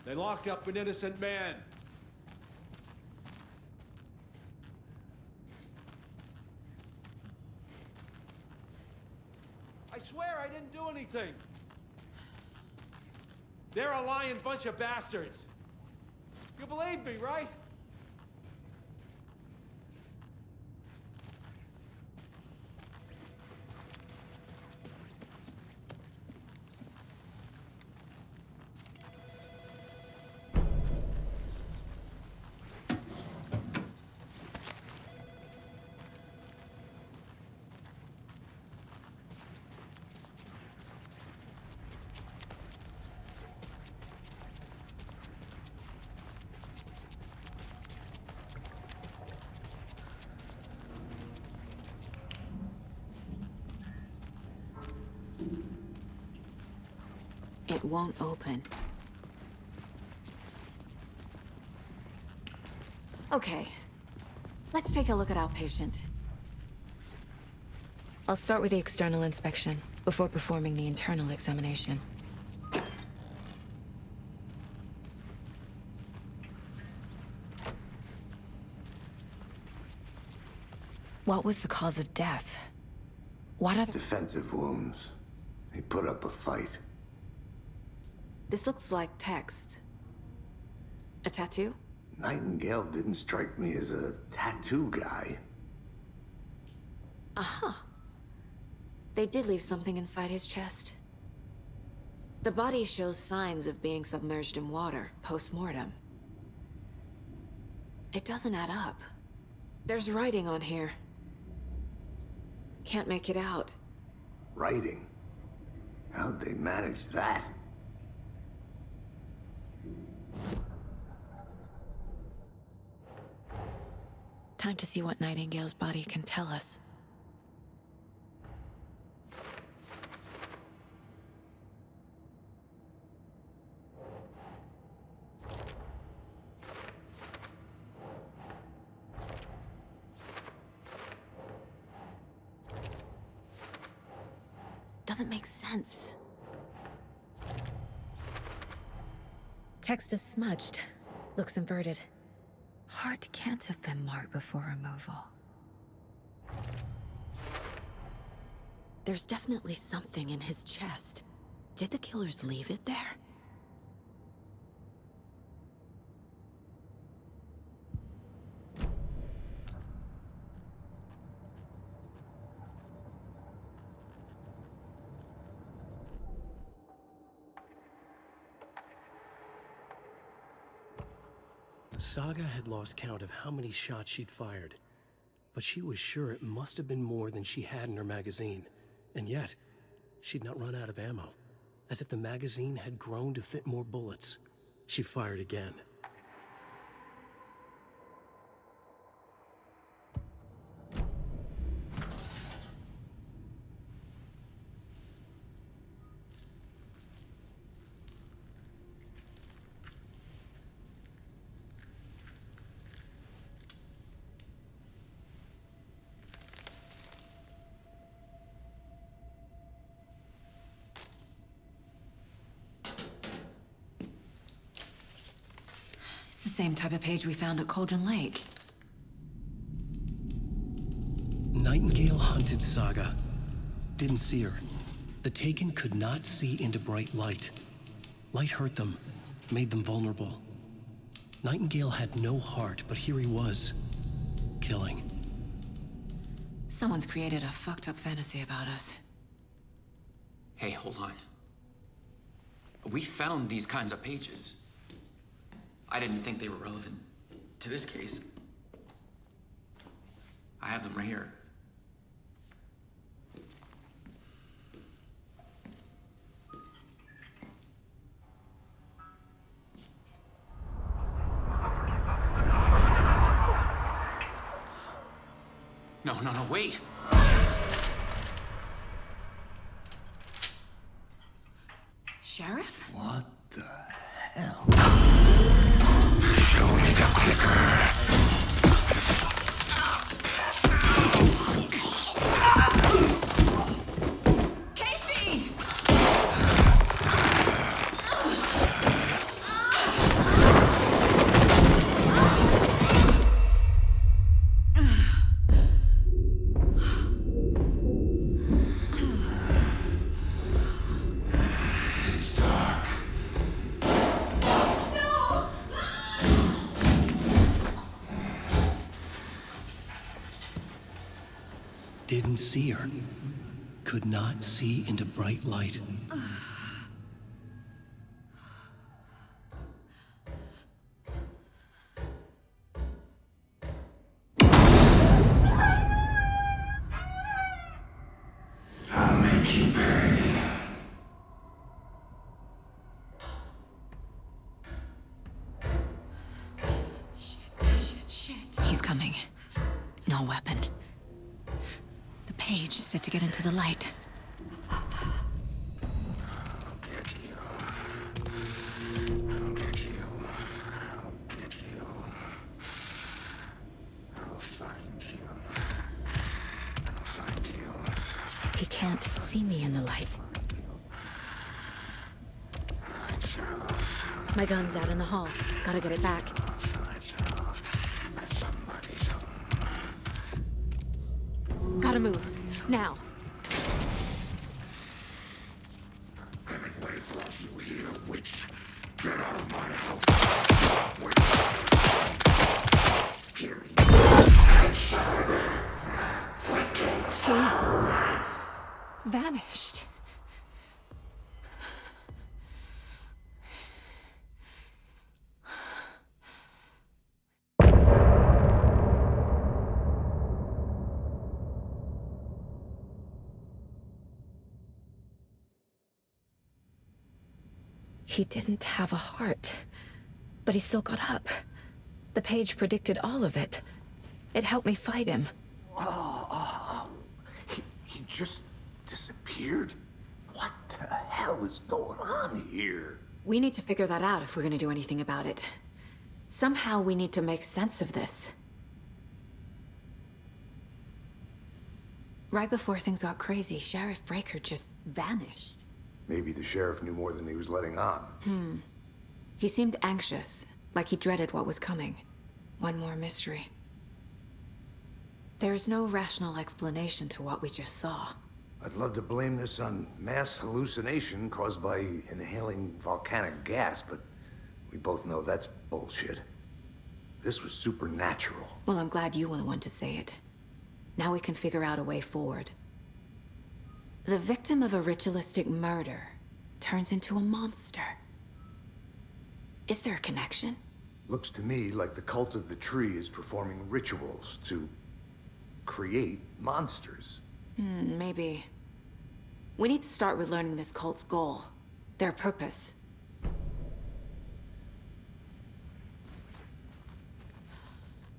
They locked up an innocent man. I swear I didn't do anything. They're a lying bunch of bastards. You believe me, right? It won't open. Okay. Let's take a look at outpatient. I'll start with the external inspection before performing the internal examination. What was the cause of death? What other— Defensive wounds. He put up a fight. This looks like text. A tattoo? Nightingale didn't strike me as a tattoo guy. Aha. They did leave something inside his chest. The body shows signs of being submerged in water, post-mortem. It doesn't add up. There's writing on here. Can't make it out. Writing? How'd they manage that? Time to see what Nightingale's body can tell us. Doesn't make sense. Text is smudged. Looks inverted. Heart can't have been marked before removal. There's definitely something in his chest. Did the killers leave it there? Saga had lost count of how many shots she'd fired, but she was sure it must have been more than she had in her magazine. And yet, she'd not run out of ammo. As if the magazine had grown to fit more bullets. She fired again. It's the same type of page we found at Cauldron Lake. Nightingale hunted Saga. Didn't see her. The Taken could not see into bright light. Light hurt them, made them vulnerable. Nightingale had no heart, but here he was, killing. Someone's created a fucked up fantasy about us. Hey, hold on. We found these kinds of pages. I didn't think they were relevant to this case. I have them right here. No, wait! Sheriff? What the hell? Show me the clicker. Didn't see her. Could not see into bright light. I'll make you pay. Shit. He's coming. No weapon. The page set to get into the light. I'll get you. I'll get you. I'll get you. I'll find you. I'll find you. He can't see me in the light. Lights are off. My gun's out in the hall. Gotta get it back. Lights are off. Somebody's home. Gotta move. Now. Hemingway brought you here, witch. Get out of my house. Hear me. He vanished. He didn't have a heart, but he still got up. The page predicted all of it. It helped me fight him. He just disappeared? What the hell is going on here? We need to figure that out if we're gonna do anything about it. Somehow we need to make sense of this. Right before things got crazy, Sheriff Breaker just vanished. Maybe the sheriff knew more than he was letting on. He seemed anxious, like he dreaded what was coming. One more mystery. There's no rational explanation to what we just saw. I'd love to blame this on mass hallucination caused by inhaling volcanic gas, but we both know that's bullshit. This was supernatural. Well, I'm glad you were the one to say it. Now we can figure out a way forward. The victim of a ritualistic murder turns into a monster. Is there a connection? Looks to me like the cult of the tree is performing rituals to create monsters. Maybe. We need to start with learning this cult's goal, their purpose.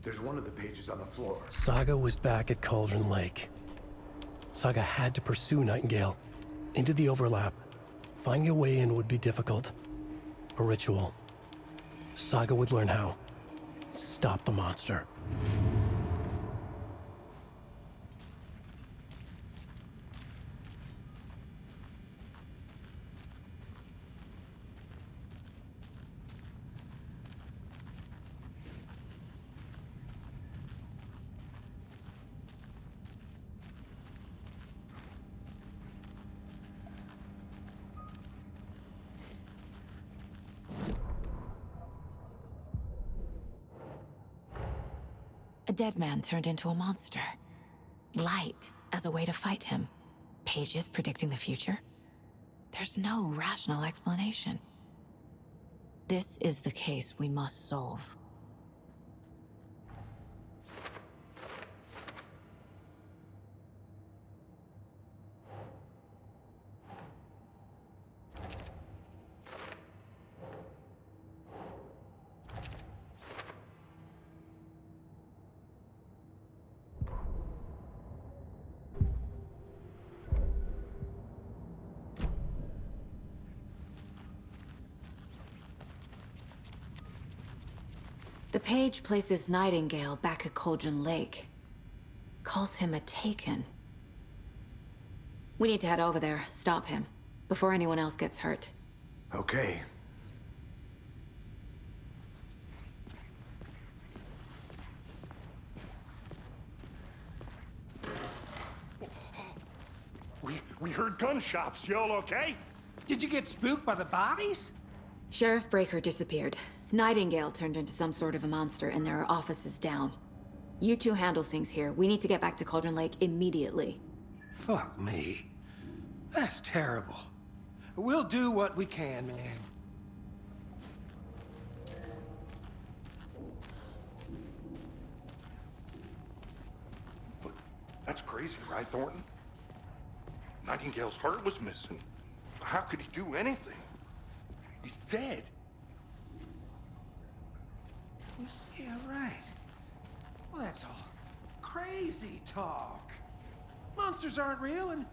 There's one of the pages on the floor. Saga was back at Cauldron Lake. Saga had to pursue Nightingale into the overlap. Finding a way in would be difficult. A ritual. Saga would learn how. Stop the monster. A dead man turned into a monster. Light as a way to fight him. Pages predicting the future. There's no rational explanation. This is the case we must solve. The page places Nightingale back at Cauldron Lake. Calls him a Taken. We need to head over there, stop him, before anyone else gets hurt. Okay. We heard gunshots. Y'all okay? Did you get spooked by the bodies? Sheriff Breaker disappeared. Nightingale turned into some sort of a monster, and there are offices down. You two handle things here. We need to get back to Cauldron Lake immediately. Fuck me. That's terrible. We'll do what we can, man. That's crazy, right, Thornton? Nightingale's heart was missing. How could he do anything? He's dead. Yeah, right. Well, that's all crazy talk. Monsters aren't real, and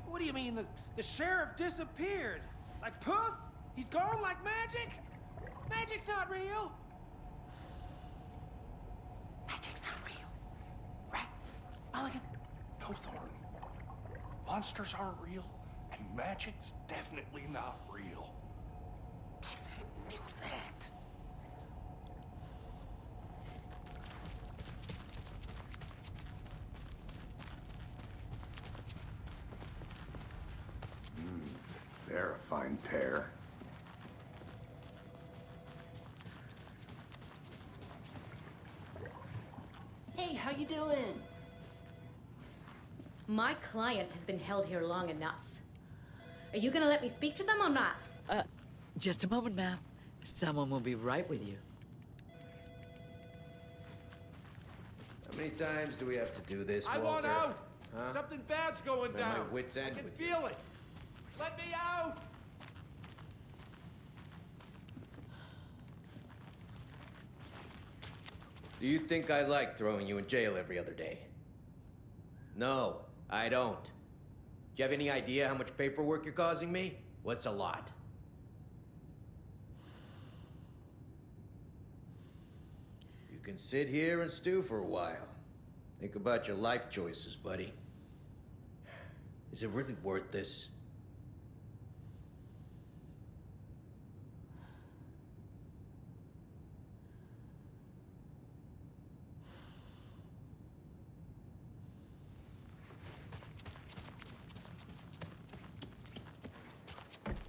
what do you mean the sheriff disappeared? Like poof? He's gone like magic? Magic's not real. Magic's not real. Right, Mulligan? No, Thornton. Monsters aren't real, and magic's definitely not real. I knew that. They're a fine pair. Hey, how you doing? My client has been held here long enough. Are you gonna let me speak to them or not? Just a moment, ma'am. Someone will be right with you. How many times do we have to do this, I Walter? want out! Huh? Something bad's going I'm at down. my wit's end I can with you. feel it. Let me out! Do you think I like throwing you in jail every other day? No, I don't. Do you have any idea how much paperwork you're causing me? What's a lot? You can sit here and stew for a while. Think about your life choices, buddy. Is it really worth this?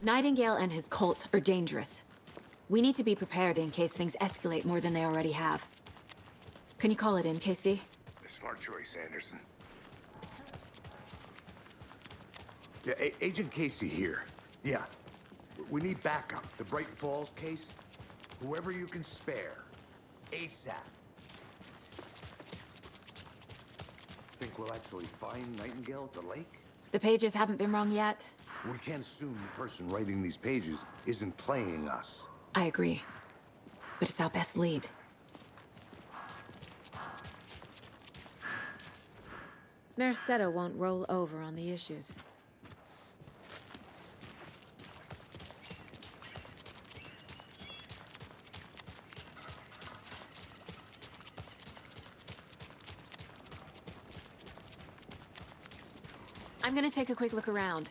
Nightingale and his cult are dangerous. We need to be prepared in case things escalate more than they already have. Can you call it in, KC? Smart choice, Anderson. Yeah, Agent Casey here. Yeah. We need backup. The Bright Falls case? Whoever you can spare. ASAP. Think we'll actually find Nightingale at the lake? The pages haven't been wrong yet. We can't assume the person writing these pages isn't playing us. I agree. But it's our best lead. Mercado won't roll over on the issues. I'm gonna take a quick look around.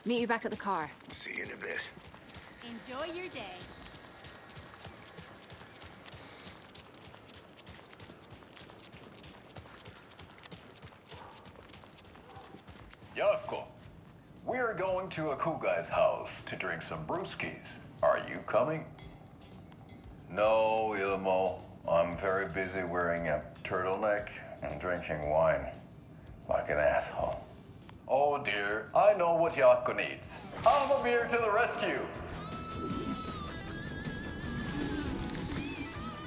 Meet you back at the car. See you in a bit. Enjoy your day. Yako, we're going to a cool guy's house to drink some brewskis. Are you coming? No, Ilmo. I'm very busy wearing a turtleneck and drinking wine. Like an asshole. Oh dear, I know what Yako needs. I'm a beer to the rescue.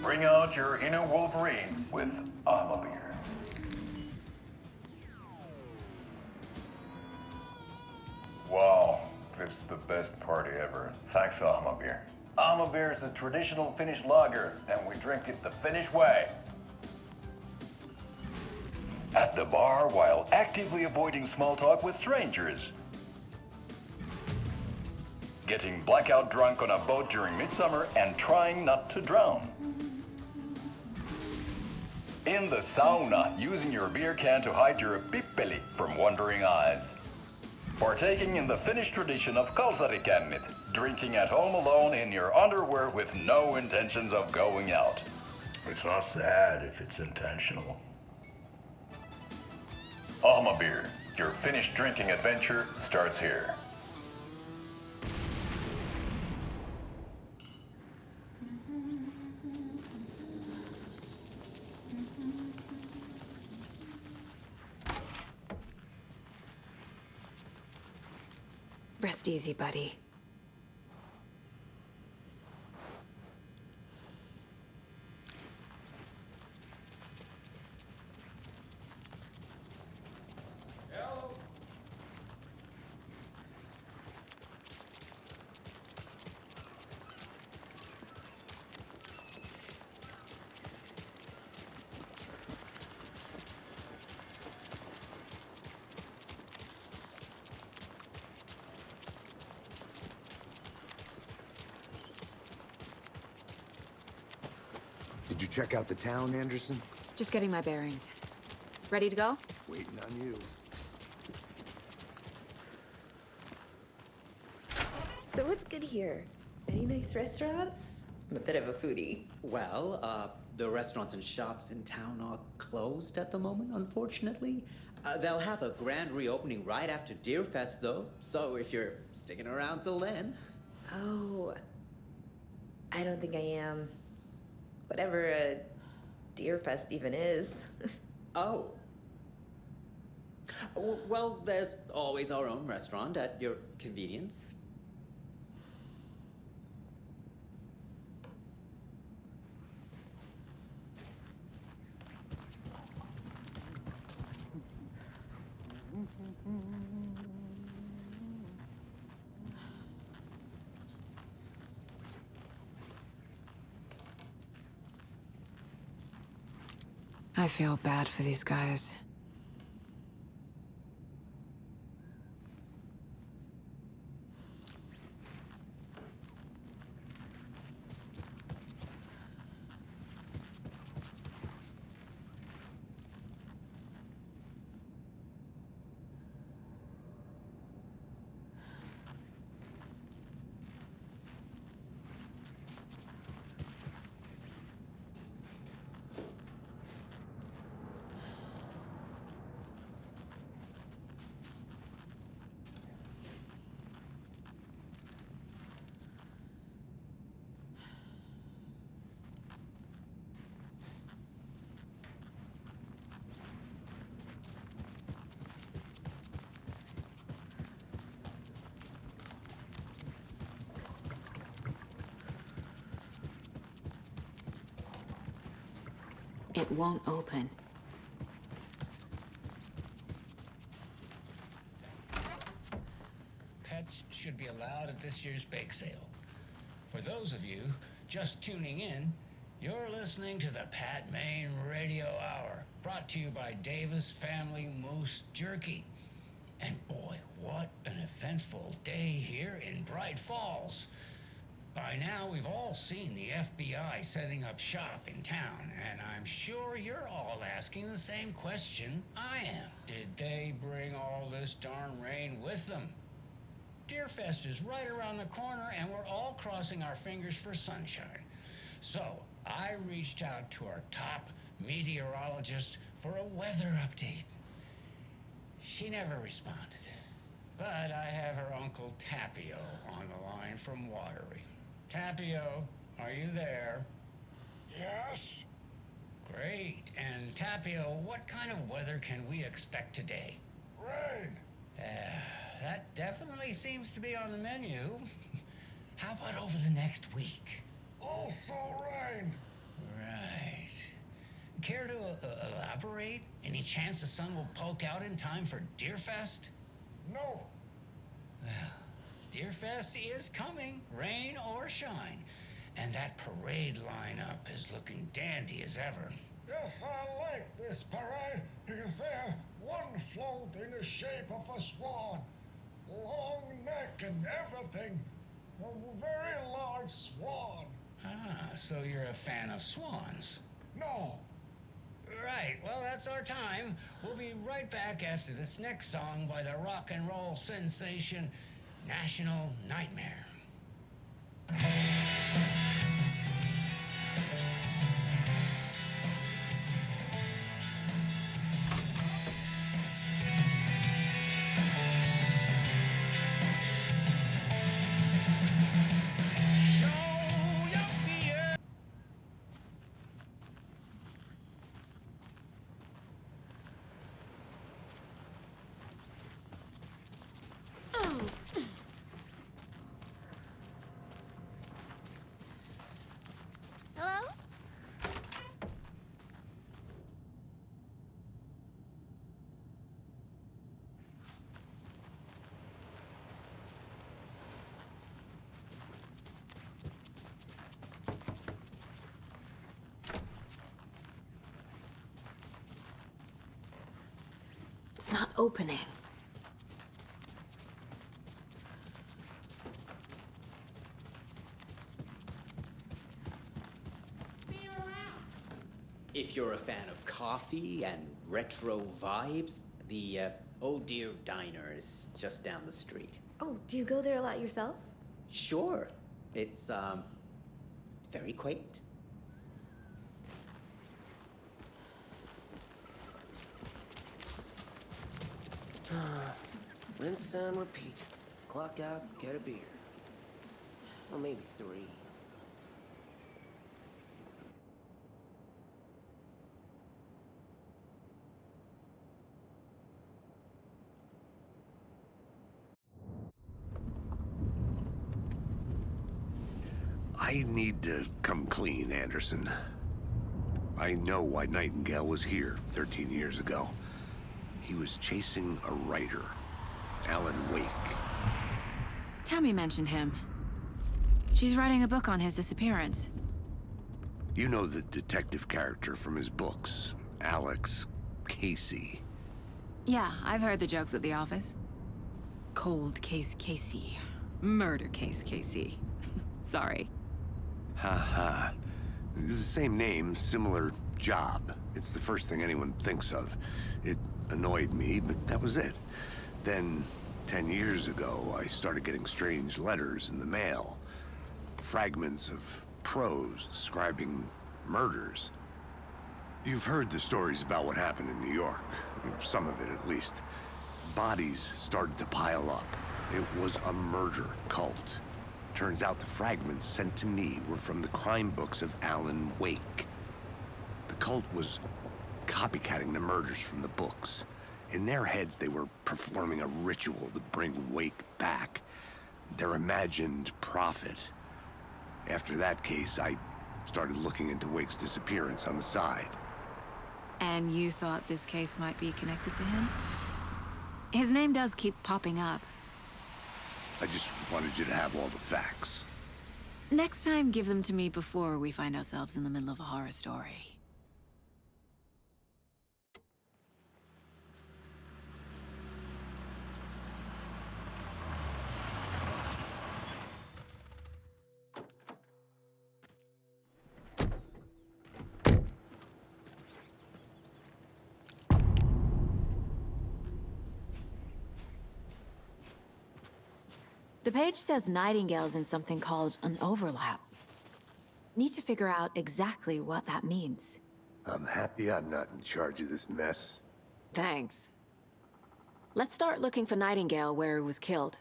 Bring out your inner Wolverine with I'm a beer. Wow, this is the best party ever. Thanks, Almabeer. Almabeer is a traditional Finnish lager, and we drink it the Finnish way. At the bar while actively avoiding small talk with strangers. Getting blackout drunk on a boat during midsummer and trying not to drown. In the sauna, using your beer can to hide your pippeli from wandering eyes. Partaking in the Finnish tradition of kalsarikännit, drinking at home alone in your underwear with no intentions of going out. It's not sad if it's intentional. Alma beer, your Finnish drinking adventure starts here. Rest easy, buddy. Did you check out the town, Anderson? Just getting my bearings. Ready to go? Waiting on you. So what's good here? Any nice restaurants? I'm a bit of a foodie. Well, the restaurants and shops in town are closed at the moment, unfortunately. They'll have a grand reopening right after Deerfest, though. So if you're sticking around till then. Oh, I don't think I am. Whatever a Deerfest even is. Oh. Well, there's always our own restaurant at your convenience. I feel bad for these guys. It won't open. Pets should be allowed at this year's bake sale. For those of you just tuning in, you're listening to the Pat Maine Radio Hour, brought to you by Davis Family Moose Jerky. And boy, what an eventful day here in Bright Falls. By now, we've all seen the FBI setting up shop in town, and I'm sure you're all asking the same question I am. Did they bring all this darn rain with them? Deerfest is right around the corner, and we're all crossing our fingers for sunshine. So, I reached out to our top meteorologist for a weather update. She never responded, but I have her Uncle Tapio on the line from Watery. Tapio, are you there? Yes? Great. And Tapio, what kind of weather can we expect today? Rain. That definitely seems to be on the menu. How about over the next week? Also rain. Right. Care to elaborate? Any chance the sun will poke out in time for Deerfest? No. Well, Deerfest is coming, rain or shine. And that parade lineup is looking dandy as ever. Yes, I like this parade because they have one float in the shape of a swan. Long neck and everything. A very large swan. Ah, so you're a fan of swans? No. Right, well, that's our time. We'll be right back after this next song by the rock and roll sensation, National Nightmare. Hello? It's not opening. If you're a fan of coffee and retro vibes, the Oh Dear Diner is just down the street. Oh, do you go there a lot yourself? Sure. It's, very quaint. Rinse and repeat. Clock out, get a beer. Well, maybe 3. I need to come clean, Anderson. I know why Nightingale was here 13 years ago. He was chasing a writer, Alan Wake. Tammy mentioned him. She's writing a book on his disappearance. You know the detective character from his books, Alex Casey. Yeah, I've heard the jokes at the office. Cold case Casey. Murder case Casey. Sorry. Ha. It's the same name, similar job. It's the first thing anyone thinks of. It annoyed me, but that was it. Then, 10 years ago, I started getting strange letters in the mail. Fragments of prose describing murders. You've heard the stories about what happened in New York. Some of it, at least. Bodies started to pile up. It was a murder cult. Turns out the fragments sent to me were from the crime books of Alan Wake. The cult was copycatting the murders from the books. In their heads, they were performing a ritual to bring Wake back. Their imagined prophet. After that case, I started looking into Wake's disappearance on the side. And you thought this case might be connected to him? His name does keep popping up. I just wanted you to have all the facts. Next time, give them to me before we find ourselves in the middle of a horror story. The page says Nightingale's in something called an overlap. Need to figure out exactly what that means. I'm happy I'm not in charge of this mess. Thanks. Let's start looking for Nightingale where he was killed.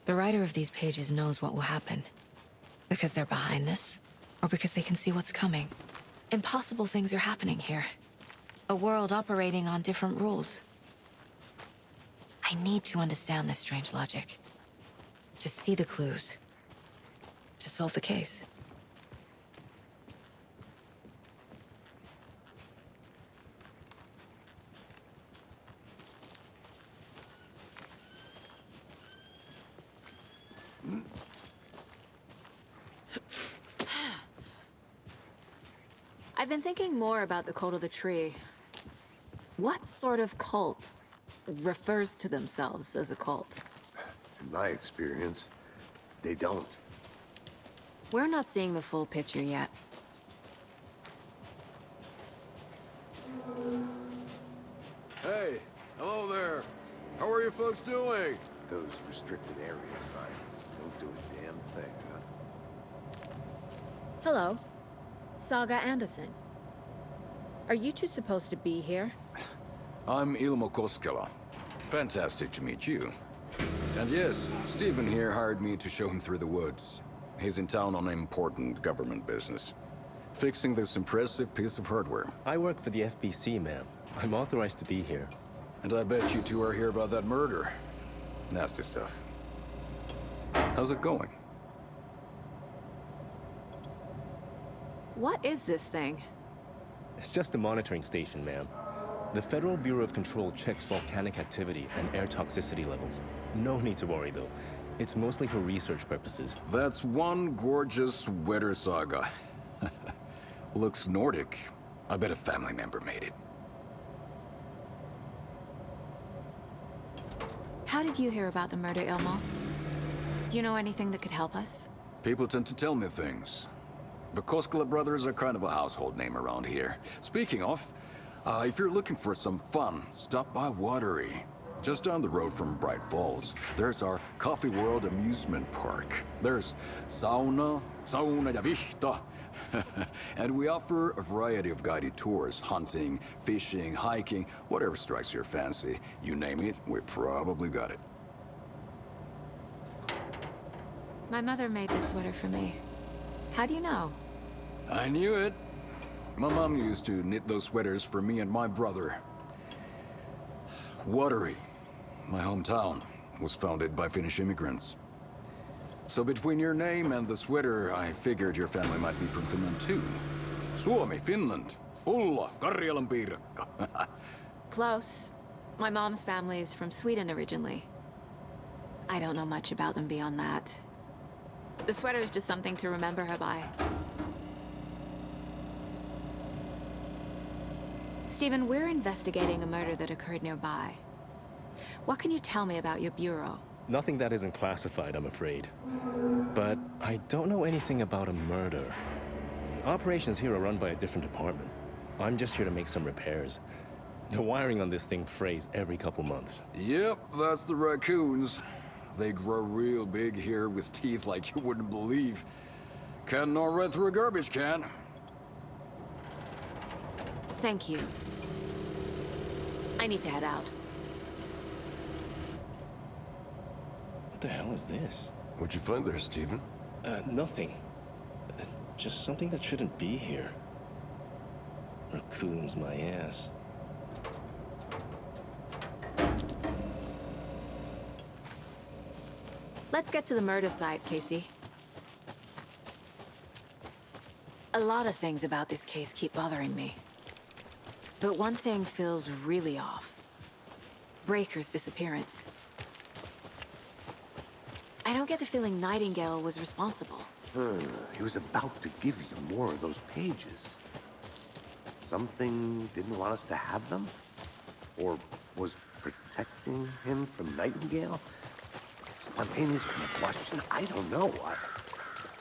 The writer of these pages knows what will happen. Because they're behind this, or because they can see what's coming. Impossible things are happening here. A world operating on different rules. I need to understand this strange logic. To see the clues. To solve the case. I've been thinking more about the cult of the tree. What sort of cult refers to themselves as a cult? In my experience, they don't. We're not seeing the full picture yet. Hey, hello there. How are you folks doing? Those restricted area signs don't do a damn thing, huh? Hello. Saga Anderson. Are you two supposed to be here? I'm Koskela. Fantastic to meet you. And yes, Stephen here hired me to show him through the woods. He's in town on important government business. Fixing this impressive piece of hardware. I work for the FBC, ma'am. I'm authorized to be here. And I bet you two are here about that murder. Nasty stuff. How's it going? What is this thing? It's just a monitoring station, ma'am. The Federal Bureau of Control checks volcanic activity and air toxicity levels. No need to worry, though. It's mostly for research purposes. That's one gorgeous sweater, Saga. Looks Nordic. I bet a family member made it. How did you hear about the murder, Ilmo? Do you know anything that could help us? People tend to tell me things. The Koskela brothers are kind of a household name around here. Speaking of, if you're looking for some fun, stop by Watery. Just down the road from Bright Falls, there's our Coffee World amusement park. There's sauna ja vihta. And we offer a variety of guided tours, hunting, fishing, hiking, whatever strikes your fancy. You name it, we probably got it. My mother made this sweater for me. How do you know? I knew it. My mom used to knit those sweaters for me and my brother. Watery, my hometown, was founded by Finnish immigrants. So between your name and the sweater, I figured your family might be from Finland too. Suomi, Finland. Ulla, Karjalan piirakka. Close. My mom's family is from Sweden originally. I don't know much about them beyond that. The sweater is just something to remember her by. Stephen, we're investigating a murder that occurred nearby. What can you tell me about your bureau? Nothing that isn't classified, I'm afraid. But I don't know anything about a murder. Operations here are run by a different department. I'm just here to make some repairs. The wiring on this thing frays every couple months. Yep, that's the raccoons. They grow real big here with teeth like you wouldn't believe. Can't gnaw right through a garbage can. Thank you. I need to head out. What the hell is this? What'd you find there, Stephen? Nothing. Just something that shouldn't be here. Raccoons, my ass. Let's get to the murder site, Casey. A lot of things about this case keep bothering me. But one thing feels really off. Breaker's disappearance. I don't get the feeling Nightingale was responsible. He was about to give you more of those pages. Something didn't want us to have them? Or was protecting him from Nightingale? Spontaneous combustion? I don't know.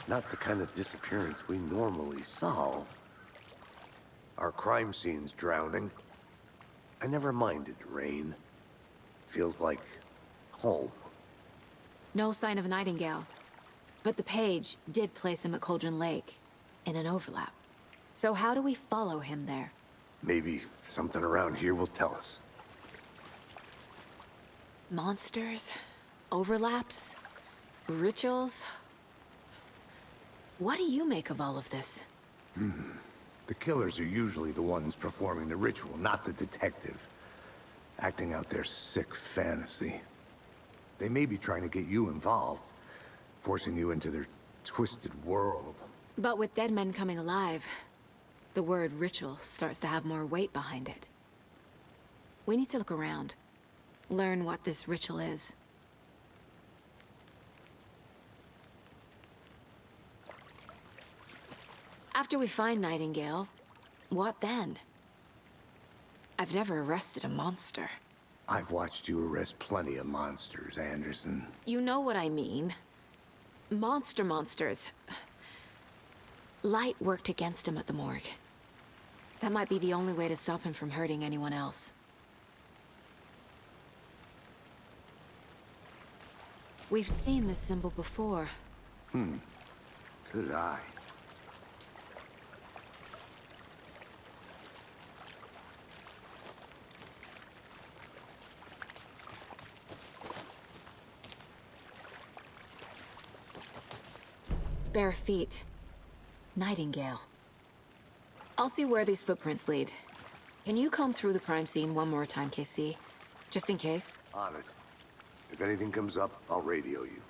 Not the kind of disappearance we normally solve. Our crime scene's drowning. I never minded rain. Feels like home. No sign of Nightingale. But the page did place him at Cauldron Lake, in an overlap. So how do we follow him there? Maybe something around here will tell us. Monsters? Overlaps? Rituals? What do you make of all of this? The killers are usually the ones performing the ritual, not the detective. Acting out their sick fantasy. They may be trying to get you involved, forcing you into their twisted world. But with dead men coming alive, the word ritual starts to have more weight behind it. We need to look around. Learn what this ritual is. After we find Nightingale, what then? I've never arrested a monster. I've watched you arrest plenty of monsters, Anderson. You know what I mean. Monsters. Light worked against him at the morgue. That might be the only way to stop him from hurting anyone else. We've seen this symbol before. Good eye. Bare feet. Nightingale. I'll see where these footprints lead. Can you comb through the crime scene one more time, KC? Just in case? On it. If anything comes up, I'll radio you.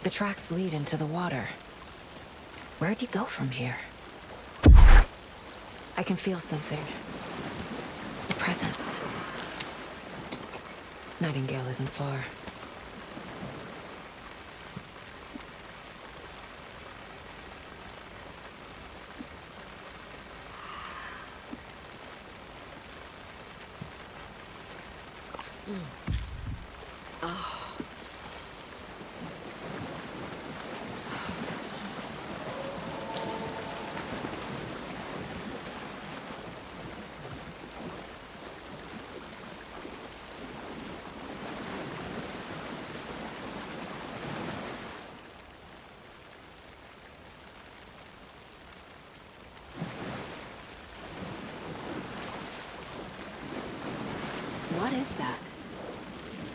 The tracks lead into the water. Where'd he go from here? I can feel something. A presence. Nightingale isn't far. What is that?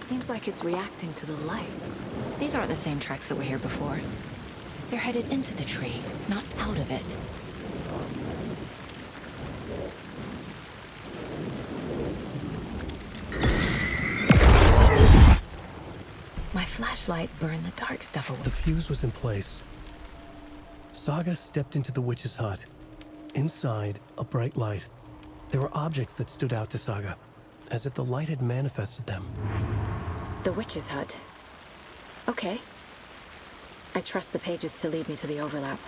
Seems like it's reacting to the light. These aren't the same tracks that were here before. They're headed into the tree, not out of it. My flashlight burned the dark stuff away. The fuse was in place. Saga stepped into the witch's hut. Inside, a bright light. There were objects that stood out to Saga, as if the light had manifested them. The witch's hut. Okay. I trust the pages to lead me to the overlap.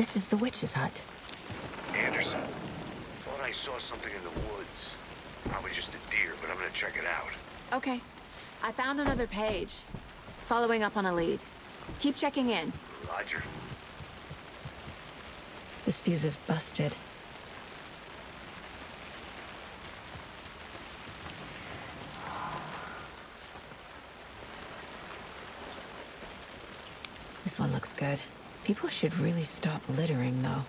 This is the witch's hut. Anderson, thought I saw something in the woods. Probably just a deer, but I'm gonna check it out. Okay. I found another page. Following up on a lead. Keep checking in. Roger. This fuse is busted. This one looks good. People should really stop littering, though.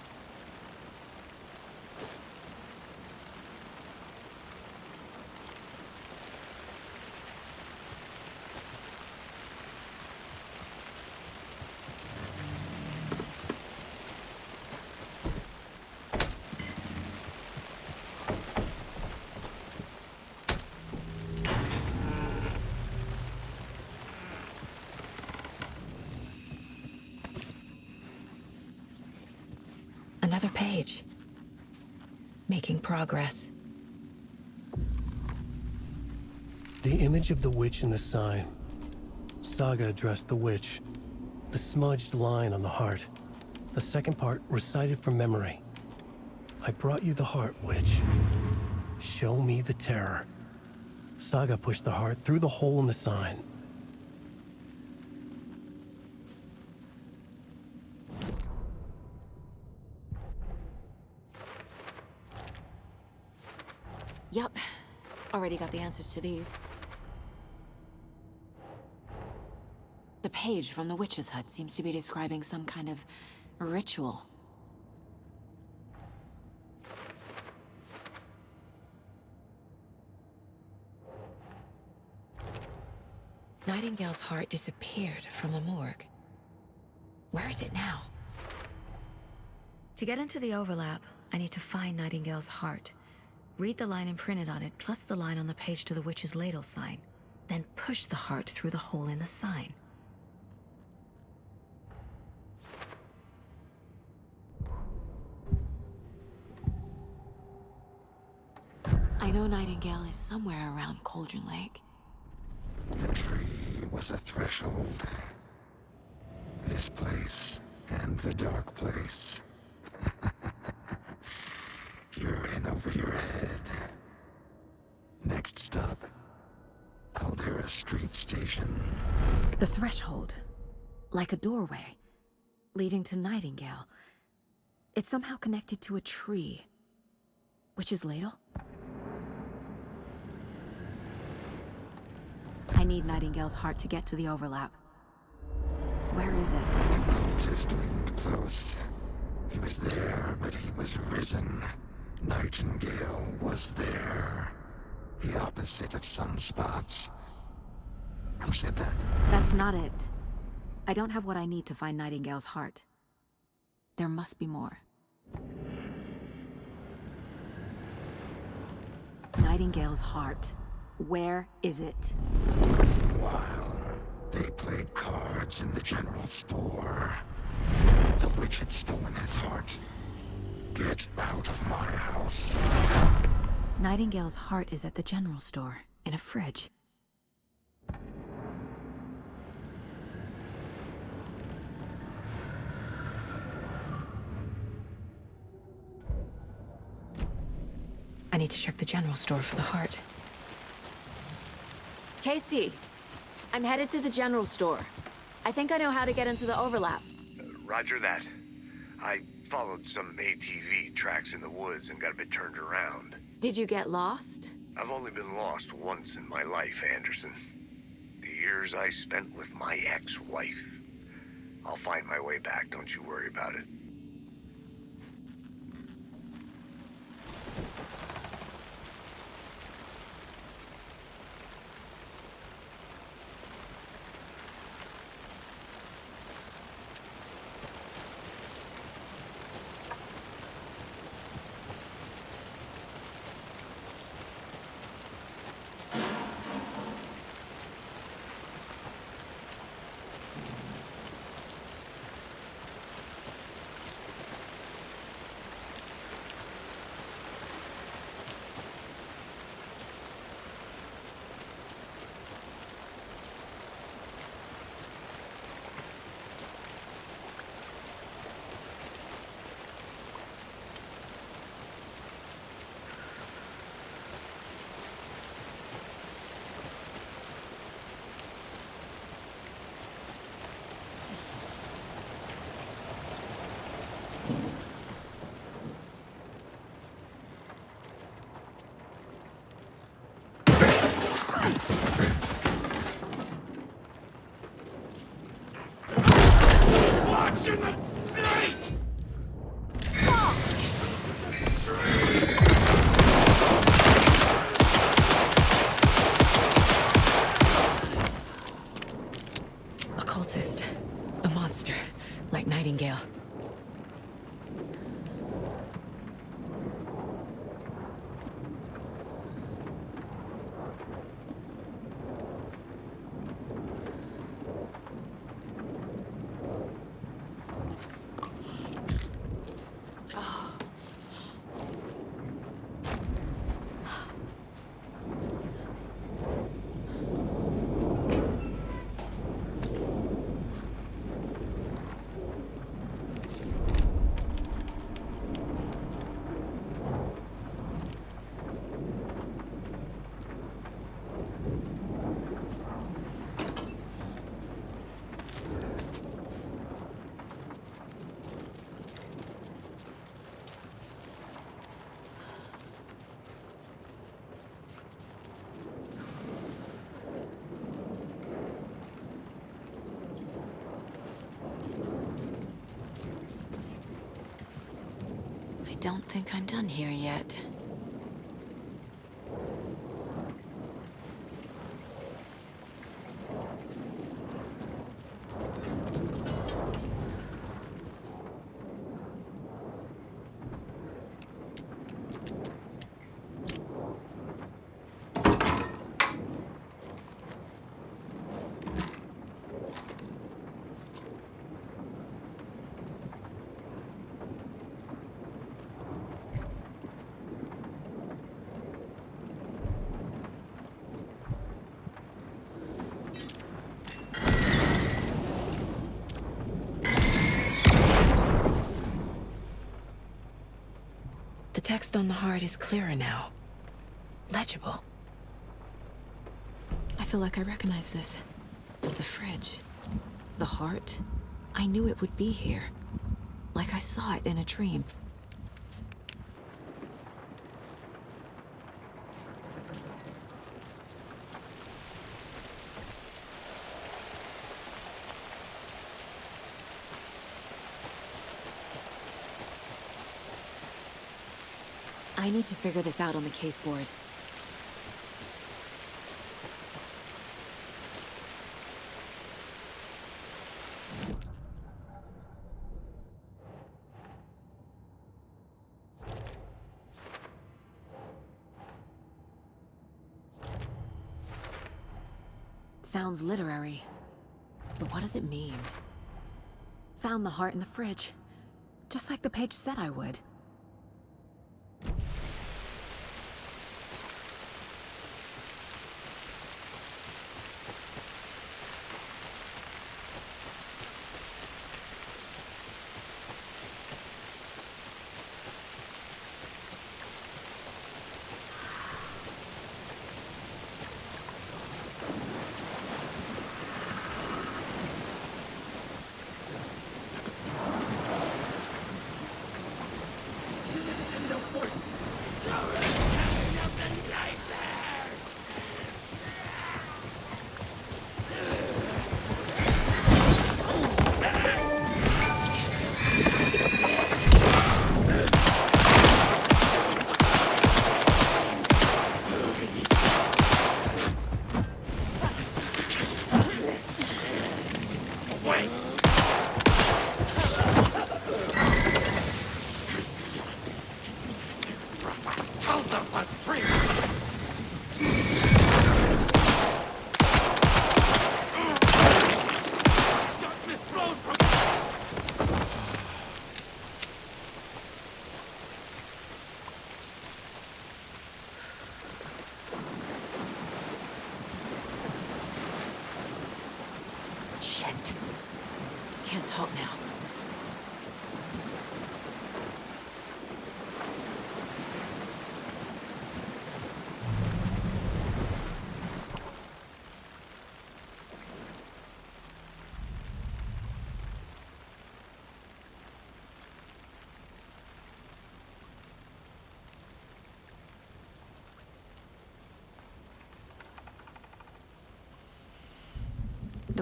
Another page. Making progress. The image of the witch in the sign. Saga addressed the witch. The smudged line on the heart. The second part recited from memory. I brought you the heart, witch. Show me the terror. Saga pushed the heart through the hole in the sign. Yup. Already got the answers to these. The page from the witch's hut seems to be describing some kind of ritual. Nightingale's heart disappeared from the morgue. Where is it now? To get into the overlap, I need to find Nightingale's heart. Read the line imprinted on it, plus the line on the page to the witch's ladle sign. Then push the heart through the hole in the sign. I know Nightingale is somewhere around Cauldron Lake. The tree was a threshold. This place and the dark place. You're in over your head. Next stop, Caldera Street Station. The threshold. Like a doorway. Leading to Nightingale. It's somehow connected to a tree. Witch's ladle? I need Nightingale's heart to get to the overlap. Where is it? The cultist leaned close. He was there, but he was risen. Nightingale was there. The opposite of sunspots. Who said that? That's not it. I don't have what I need to find Nightingale's heart. There must be more. Nightingale's heart. Where is it? While they played cards in the general store, the witch had stolen his heart. Get out of my house. Nightingale's heart is at the general store, in a fridge. I need to check the general store for the heart. Casey, I'm headed to the general store. I think I know how to get into the overlap. Roger that. I followed some ATV tracks in the woods and got a bit turned around. Did you get lost? I've only been lost once in my life, Anderson. The years I spent with my ex-wife. I'll find my way back, don't you worry about it. must. Watch in the night! A cultist. A monster. Like Nightingale. I don't think I'm done here yet. The text on the heart is clearer now. Legible. I feel like I recognize this. The fridge. The heart. I knew it would be here. Like I saw it in a dream. I need to figure this out on the case board. Sounds literary, but what does it mean? Found the heart in the fridge, just like the page said I would. Can't talk now.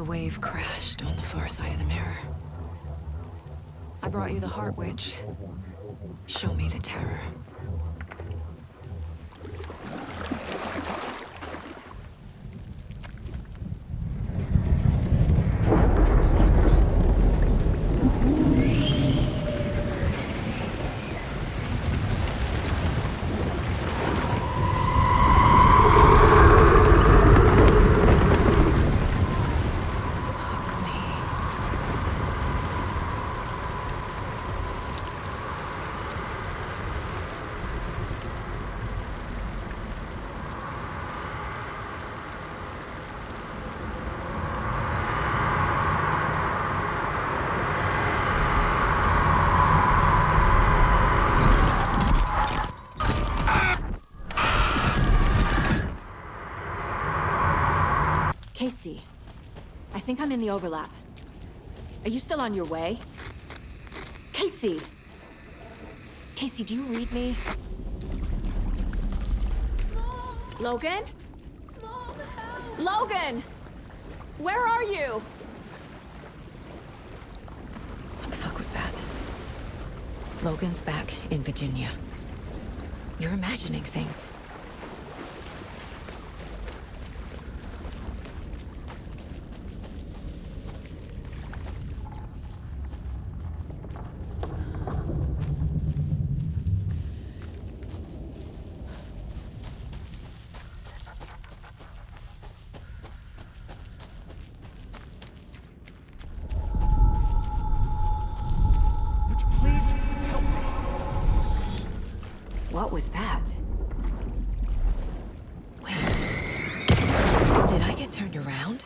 The wave crashed on the far side of the mirror. I brought you the Heart Witch. Show me the terror. Casey, I think I'm in the overlap. Are you still on your way? Casey! Casey, do you read me? Mom. Logan? Mom, help. Logan! Where are you? What the fuck was that? Logan's back in Virginia. You're imagining things. What was that? Wait. Did I get turned around?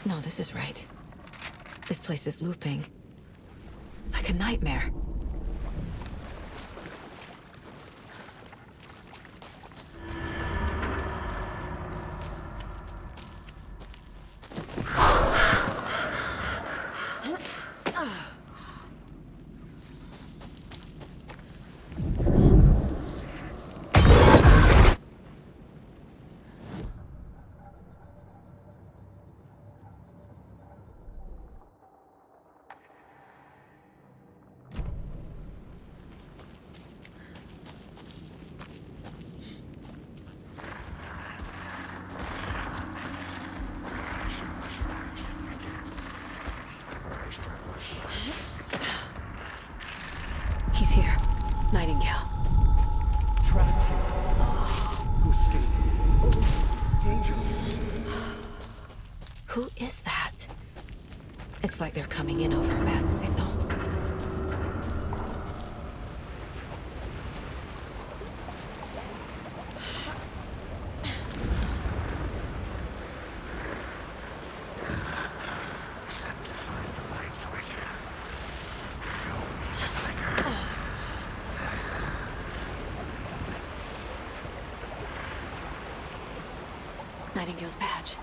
No, this is right. This place is looping. Like a nightmare. He's here. Nightingale. Trapped here. To escape. Danger. Who is that? It's like they're coming in over a bad signal. Nightingale's badge.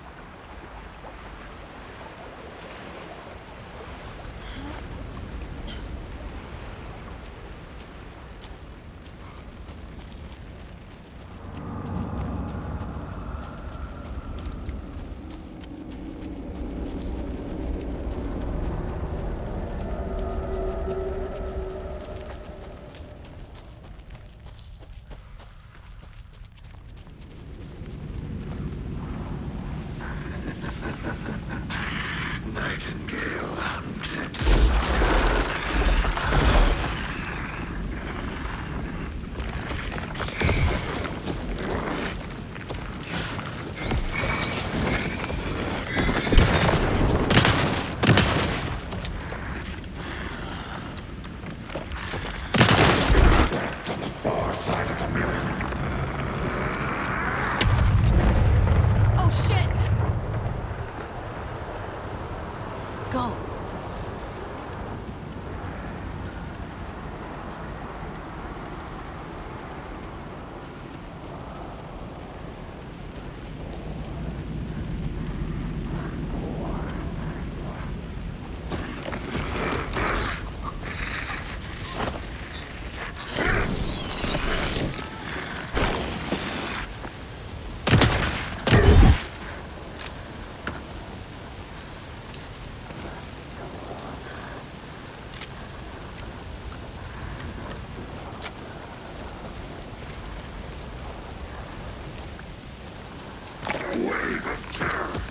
wave of terror.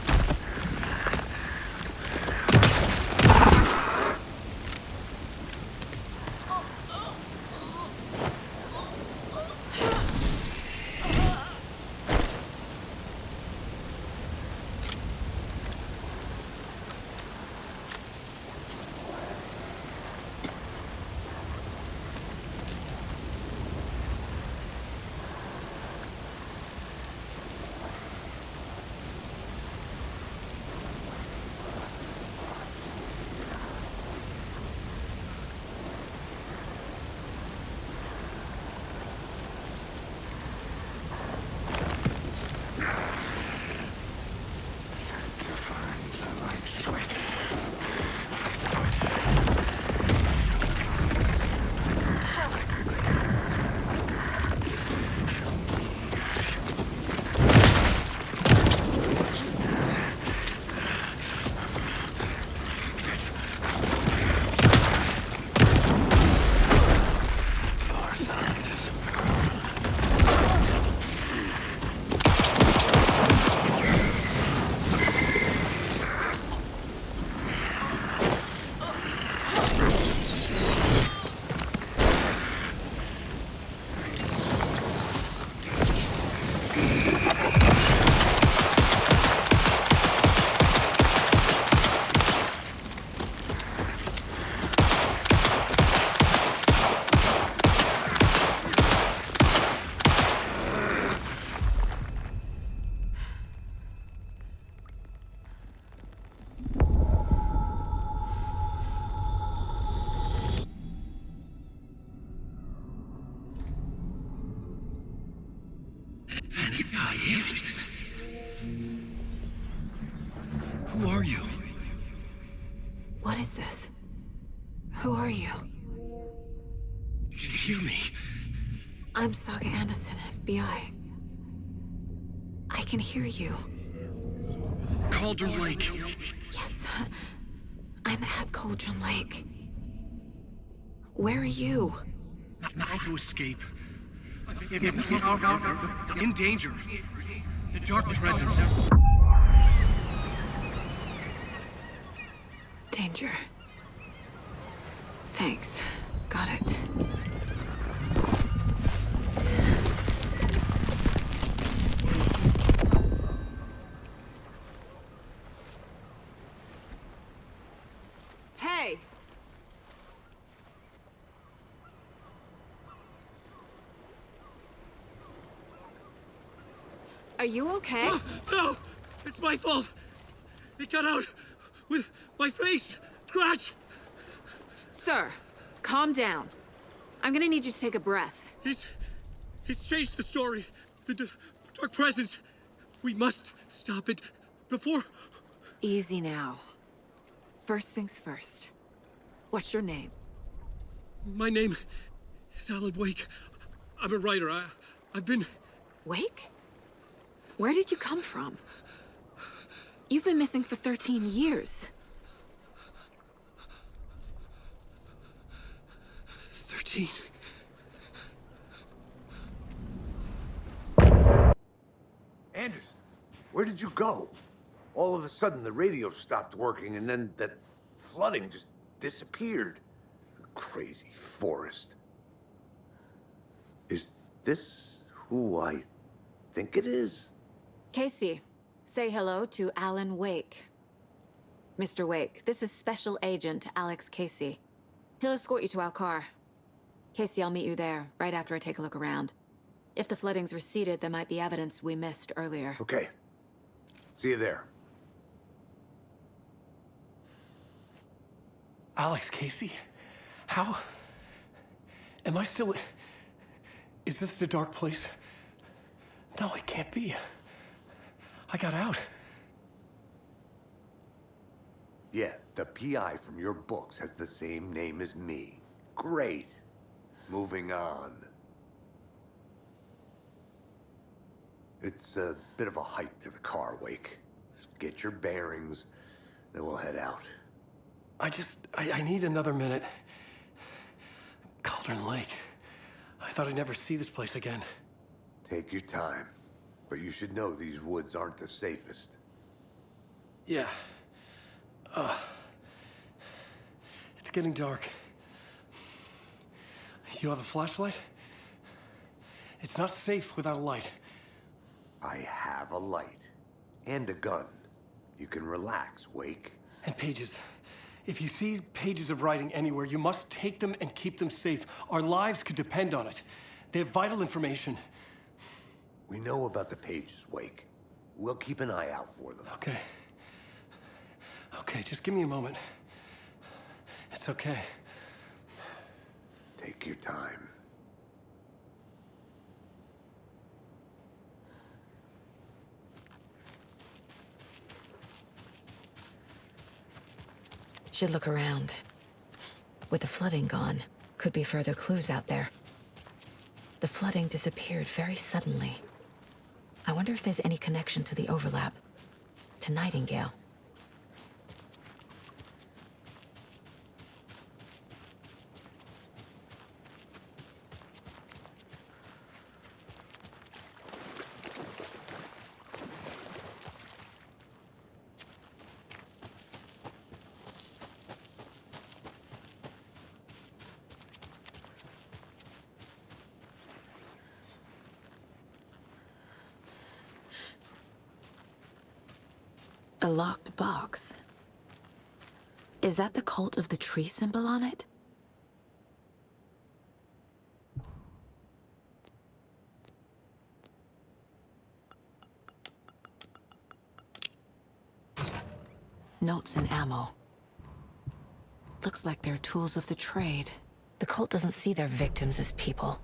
Who are you? What is this? Who are you? Hear me. I'm Saga Anderson, FBI. I can hear you. Cauldron Lake. Yes, I'm at Cauldron Lake. Where are you? How to escape. In danger. The dark presence. Danger. Thanks. Got it. Hey! Are you okay? No! It's my fault! It got out with my face! Scratch! Sir, calm down. I'm gonna need you to take a breath. He's changed the story. The dark presence. We must stop it before... Easy now. First things first. What's your name? My name is Alan Wake. I'm a writer. I've been... Wake? Where did you come from? You've been missing for 13 years. 13? Anderson, where did you go? All of a sudden, the radio stopped working, and then that flooding just disappeared. Crazy forest. Is this who I think it is? Casey, say hello to Alan Wake. Mr. Wake, this is Special Agent Alex Casey. He'll escort you to our car. Casey, I'll meet you there, right after I take a look around. If the flooding's receded, there might be evidence we missed earlier. Okay. See you there. Alex Casey? How? Am I still... Is this the dark place? No, it can't be. I got out. Yeah, the PI from your books has the same name as me. Great. Moving on. It's a bit of a hike to the car, Wake. Just get your bearings, then we'll head out. I need another minute. Cauldron Lake. I thought I'd never see this place again. Take your time. But you should know these woods aren't the safest. Yeah. It's getting dark. You have a flashlight? It's not safe without a light. I have a light. And a gun. You can relax, Wake. And pages. If you see pages of writing anywhere, you must take them and keep them safe. Our lives could depend on it. They have vital information. We know about the pages, Wake. We'll keep an eye out for them. Okay. Okay, just give me a moment. It's okay. Take your time. Should look around. With the flooding gone, could be further clues out there. The flooding disappeared very suddenly. I wonder if there's any connection to the overlap. To Nightingale. A locked box. Is that the cult of the tree symbol on it? Notes and ammo. Looks like they're tools of the trade. The cult doesn't see their victims as people.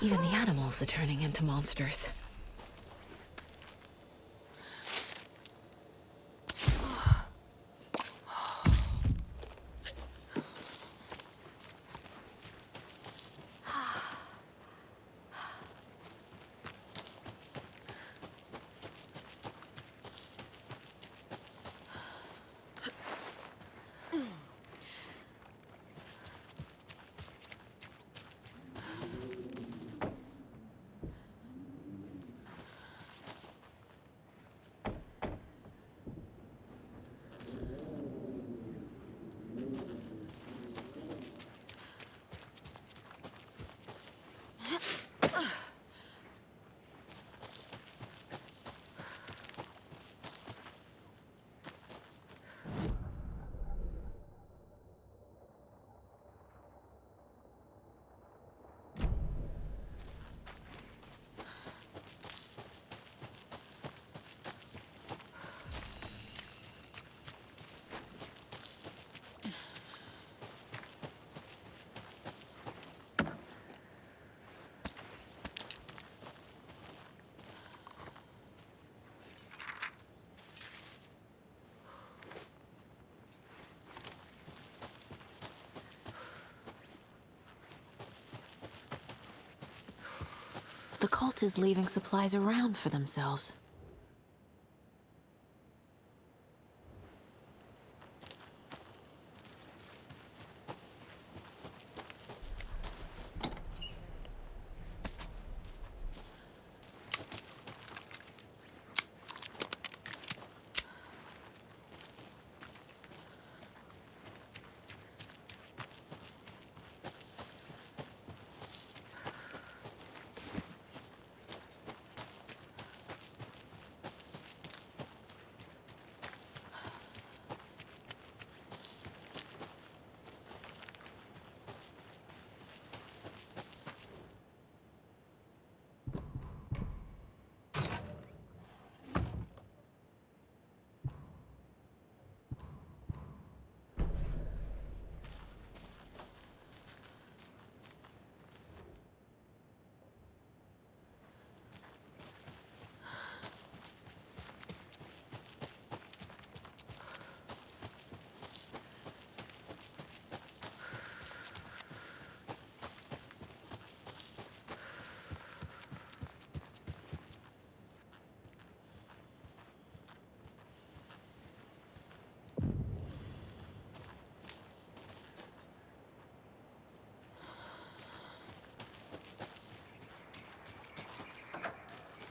Even the animals are turning into monsters. The cult is leaving supplies around for themselves.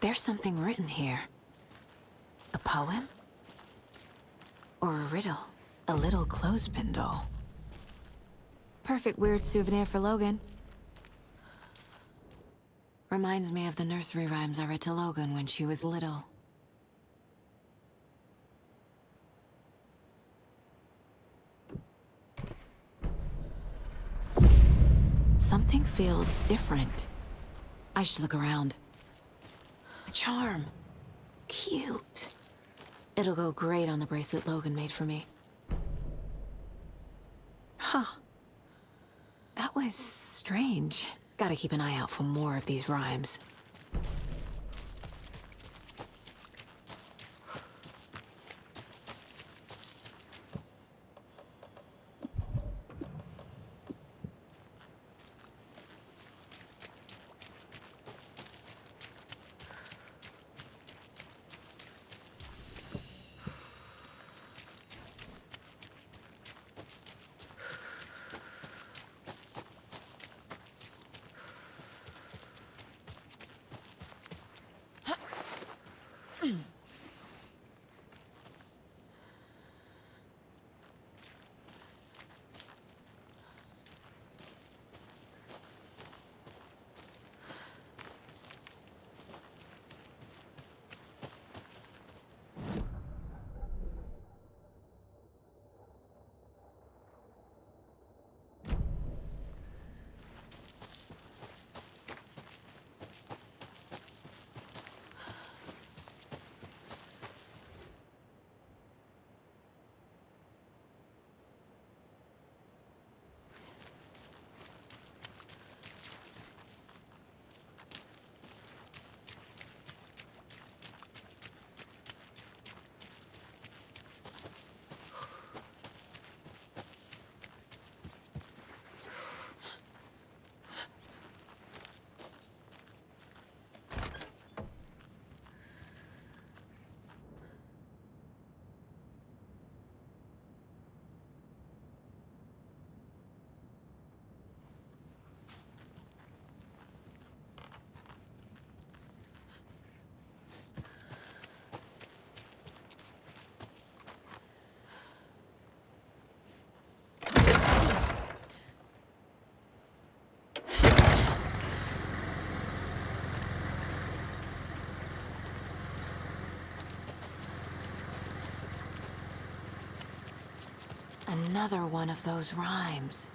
There's something written here. A poem? Or a riddle? A little clothespin doll. Perfect weird souvenir for Logan. Reminds me of the nursery rhymes I read to Logan when she was little. Something feels different. I should look around. A charm. Cute. It'll go great on the bracelet Logan made for me. Huh. That was strange. Gotta keep an eye out for more of these rhymes. Another one of those rhymes.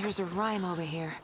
There's a rhyme over here.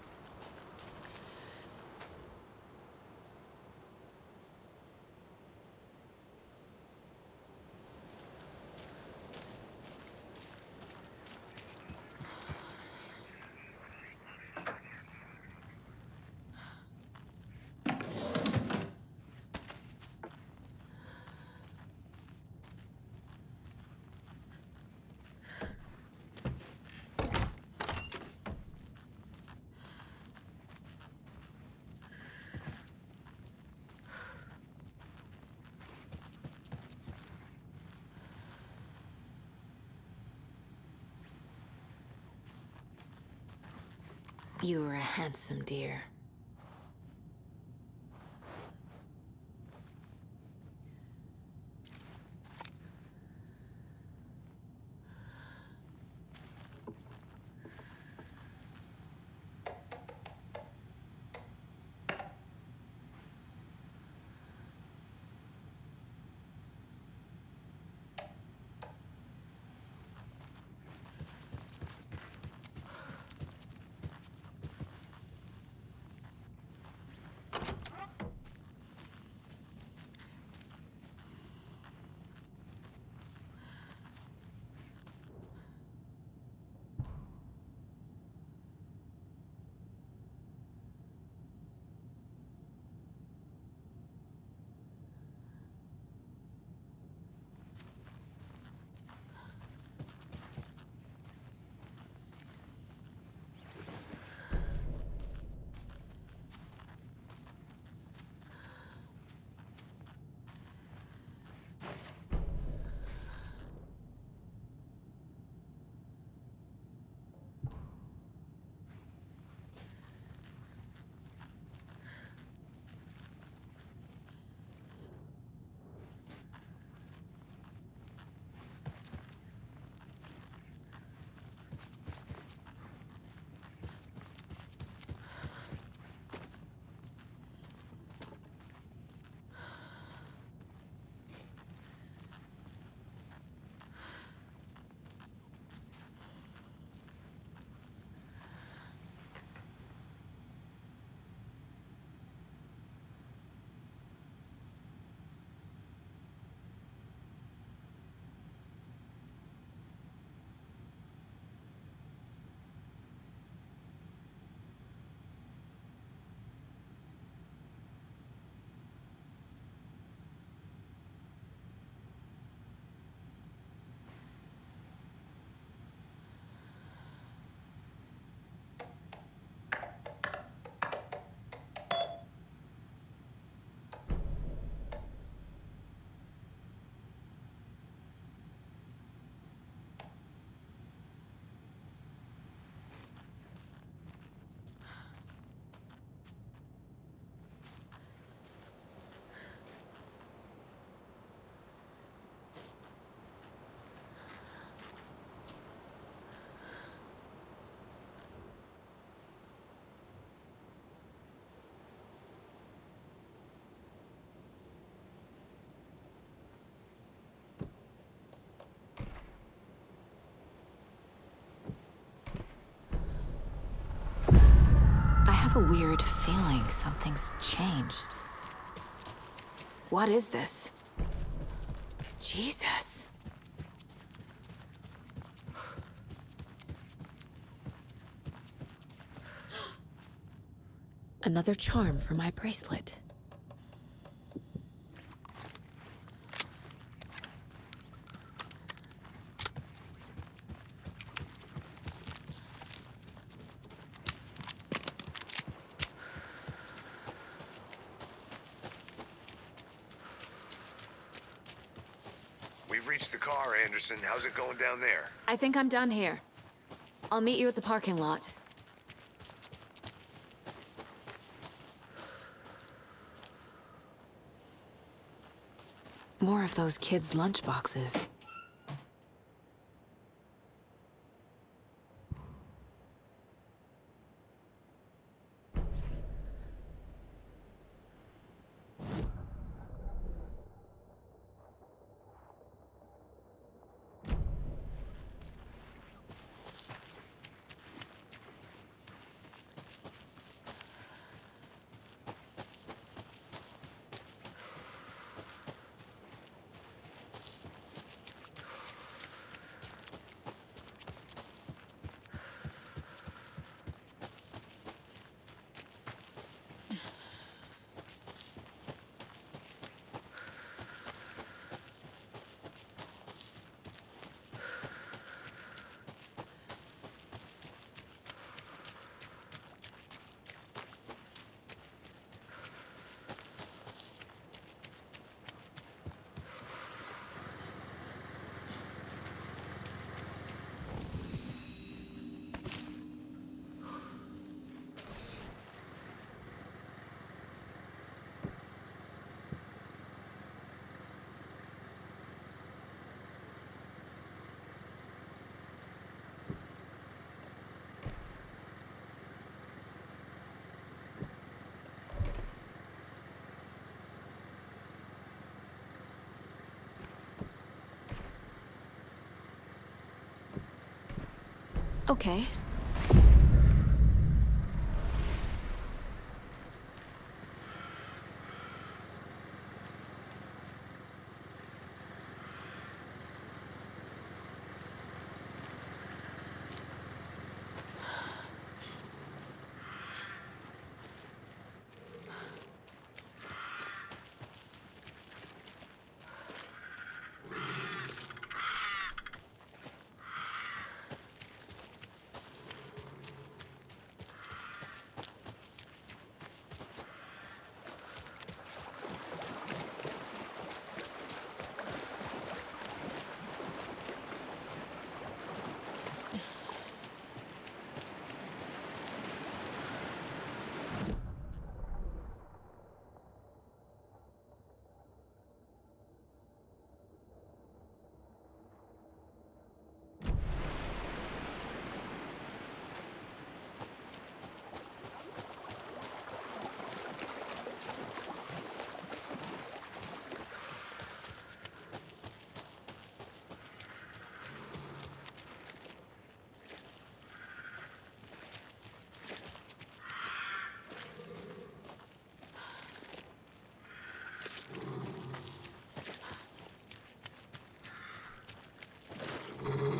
You were a handsome deer. I have a weird feeling something's changed. What is this? Jesus. Another charm for my bracelet. We've reached the car, Anderson. How's it going down there? I think I'm done here. I'll meet you at the parking lot. More of those kids' lunchboxes. Okay.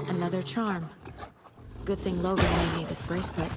Another charm. Good thing Logan made me this bracelet.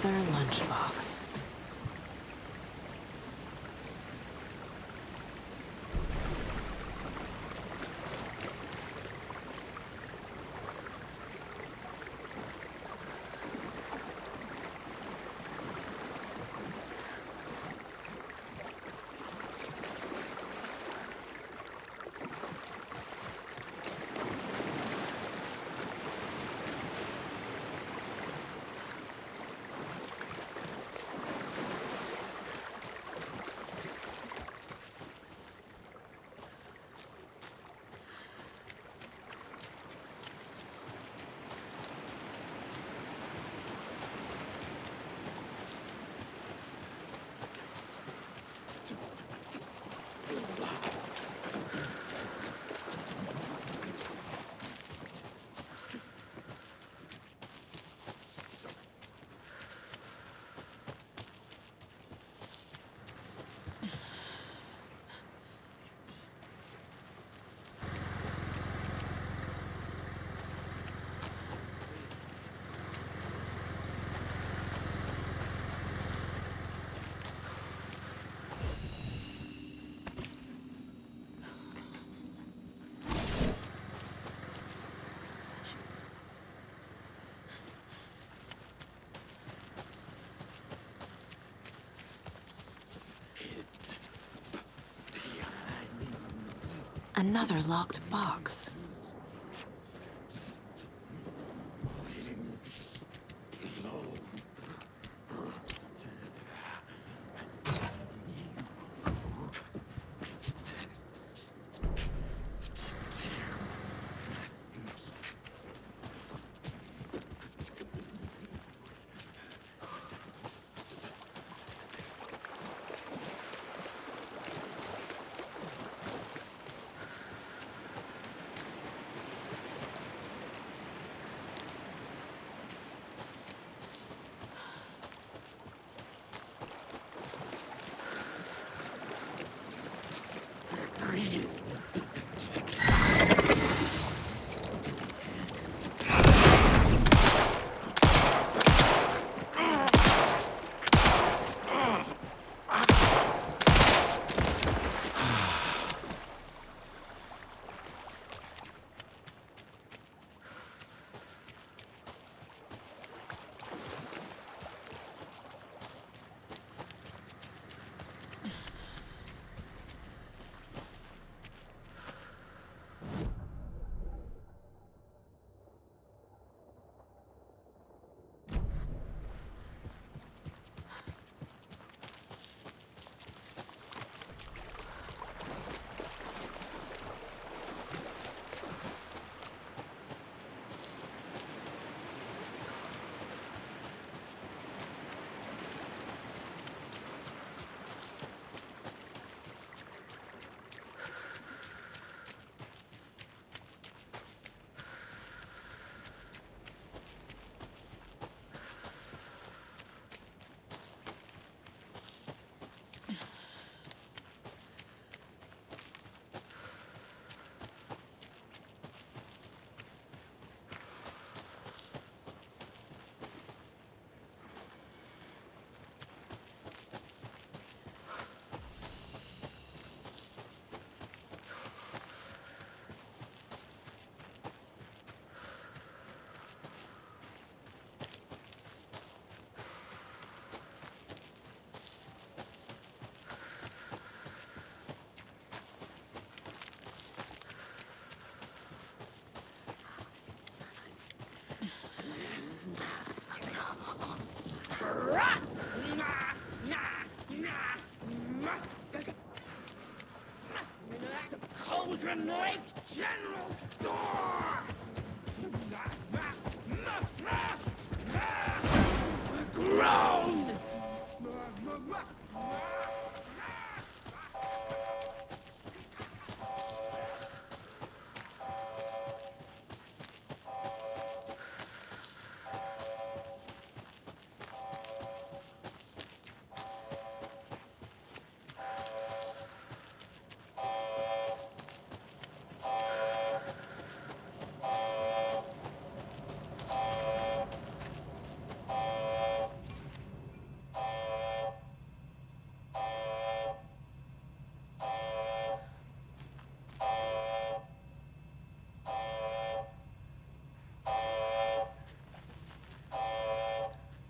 Another lunchbox. Another locked box.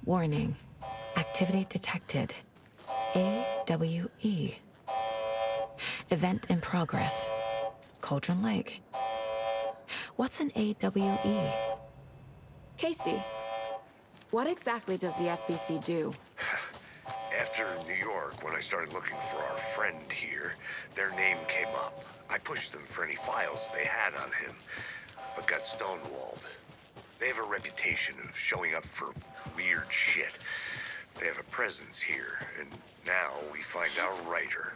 Warning. Activity detected. AWE. Event in progress. Cauldron Lake. What's an AWE? Casey, what exactly does the FBC do? After New York, when I started looking for our friend here, their name came up. I pushed them for any files they had on him, but got stonewalled. They have a reputation of showing up for weird shit. They have a presence here, and now we find our writer.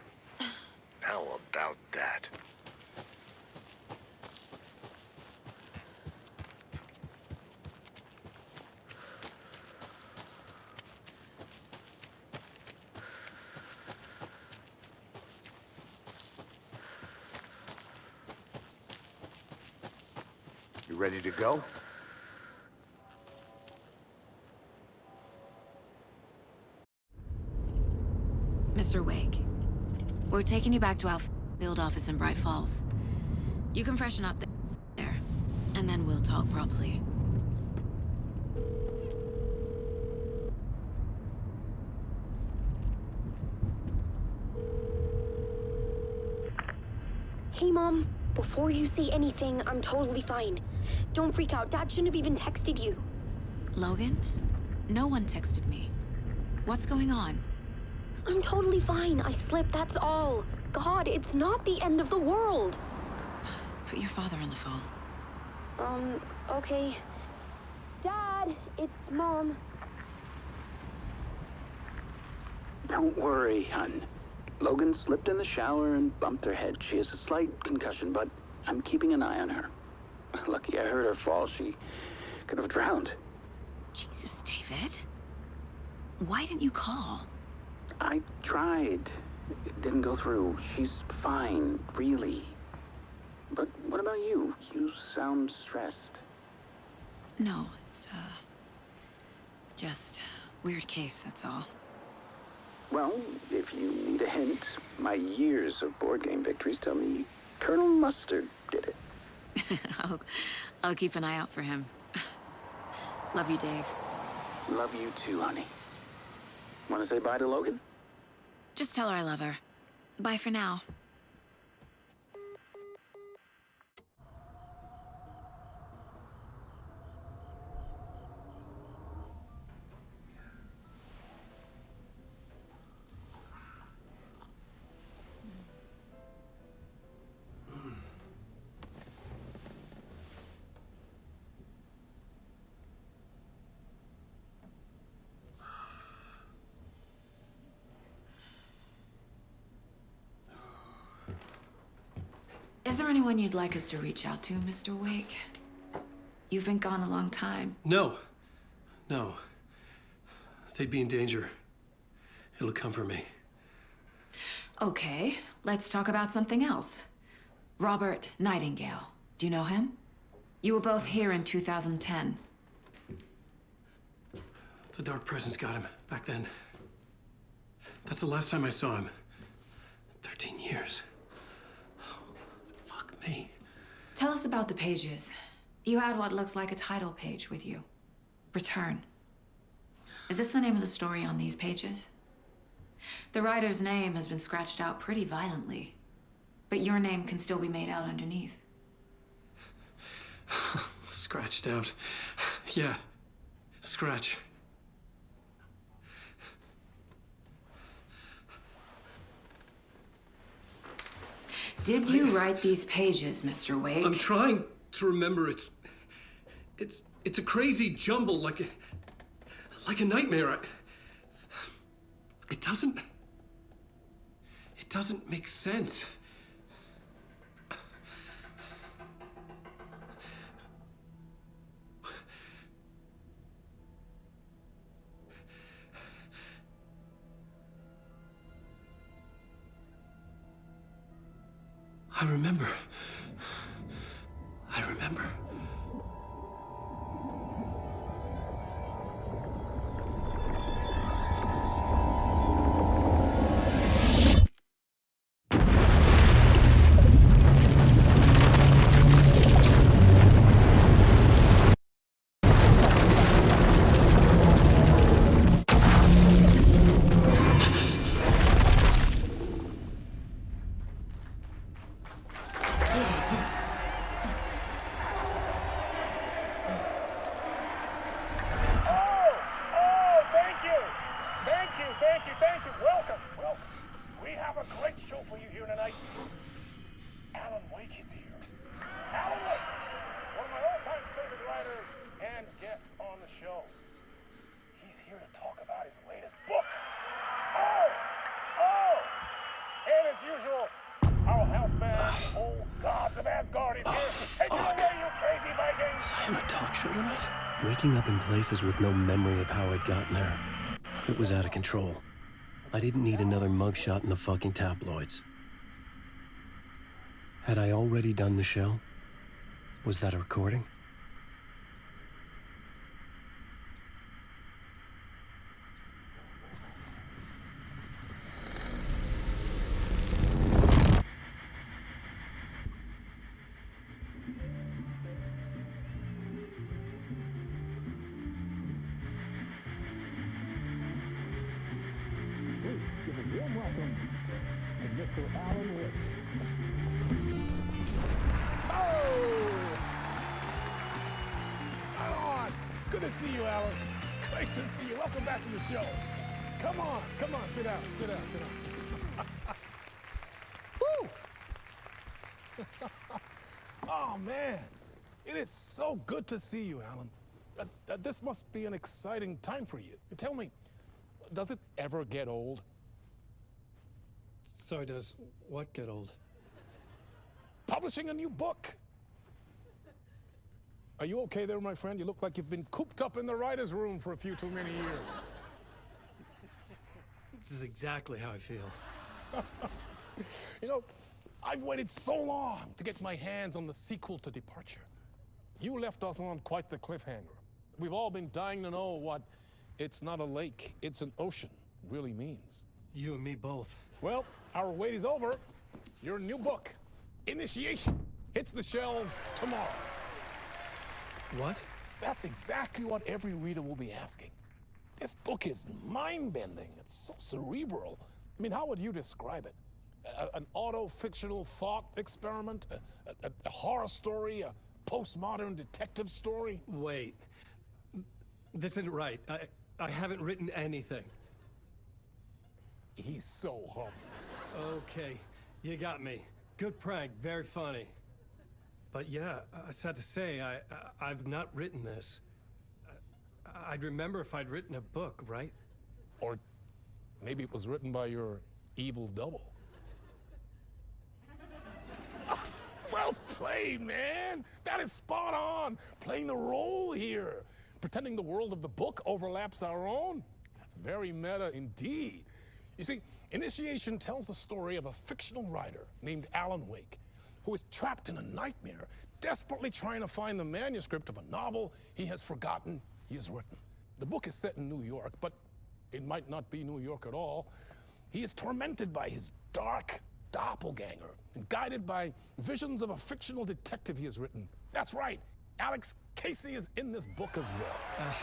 How about that? You ready to go? Mr. Wake, we're taking you back to our field office in Bright Falls. You can freshen up there, and then we'll talk properly. Hey, Mom. Before you say anything, I'm totally fine. Don't freak out. Dad shouldn't have even texted you. Logan? No one texted me. What's going on? I'm totally fine. I slipped, that's all. God, it's not the end of the world. Put your father on the phone. Okay. Dad, it's Mom. Don't worry, hon. Logan slipped in the shower and bumped her head. She has a slight concussion, but I'm keeping an eye on her. Lucky I heard her fall. She could have drowned. Jesus, David. Why didn't you call? I tried. It didn't go through. She's fine, really. But what about you? You sound stressed. No, it's, just weird case, that's all. Well, if you need a hint, my years of board game victories tell me Colonel Mustard did it. I'll keep an eye out for him. Love you, Dave. Love you too, honey. Want to say bye to Logan? Just tell her I love her. Bye for now. Is there anyone you'd like us to reach out to, Mr. Wake? You've been gone a long time. No. No. They'd be in danger. It'll come for me. Okay, let's talk about something else. Robert Nightingale. Do you know him? You were both here in 2010. The Dark Presence got him back then. That's the last time I saw him. 13 years. Fuck me. Tell us about the pages. You had what looks like a title page with you. Return. Is this the name of the story on these pages? The writer's name has been scratched out pretty violently, but your name can still be made out underneath. Scratched out. Yeah. Scratch. Did you write these pages, Mr. Wake? I'm trying to remember. It's a crazy jumble, like a nightmare. It doesn't make sense. I remember. Thank you. Welcome. We have a great show for you here tonight. Alan Wake is here. Alan Wake, one of my all-time favorite writers and guests on the show. He's here to talk about his latest book. And as usual, our house band, Old Gods of Asgard, is here. Take it away, you crazy Vikings! Was I on a talk show tonight? Waking up in places with no memory of how I'd gotten there. It was out of control. I didn't need another mugshot in the fucking tabloids. Had I already done the show? Was that a recording? Good to see you, Alan. Great to see you. Welcome back to the show. Come on. Sit down. Woo! Oh, man. It is so good to see you, Alan. This must be an exciting time for you. Tell me, does it ever get old? So does what get old? Publishing a new book. Are you okay there, my friend? You look like you've been cooped up in the writer's room for a few too many years. This is exactly how I feel. You know, I've waited so long to get my hands on the sequel to Departure. You left us on quite the cliffhanger. We've all been dying to know what "it's not a lake, it's an ocean" really means. You and me both. Well, our wait is over. Your new book, Initiation, hits the shelves tomorrow. What? That's exactly what every reader will be asking. This book is mind-bending. It's so cerebral. I mean, how would you describe it? An auto-fictional thought experiment? A horror story? A postmodern detective story? Wait. This isn't right. I haven't written anything. He's so humble. Okay, you got me. Good prank, very funny. But yeah, sad to say, I've not written this. I'd remember if I'd written a book, right? Or maybe it was written by your evil double. Well played, man! That is spot on! Playing the role here. Pretending the world of the book overlaps our own. That's very meta indeed. You see, Initiation tells the story of a fictional writer named Alan Wake, who is trapped in a nightmare, desperately trying to find the manuscript of a novel he has forgotten he has written. The book is set in New York, but it might not be New York at all. He is tormented by his dark doppelganger and guided by visions of a fictional detective he has written. That's right, Alex Casey is in this book as well.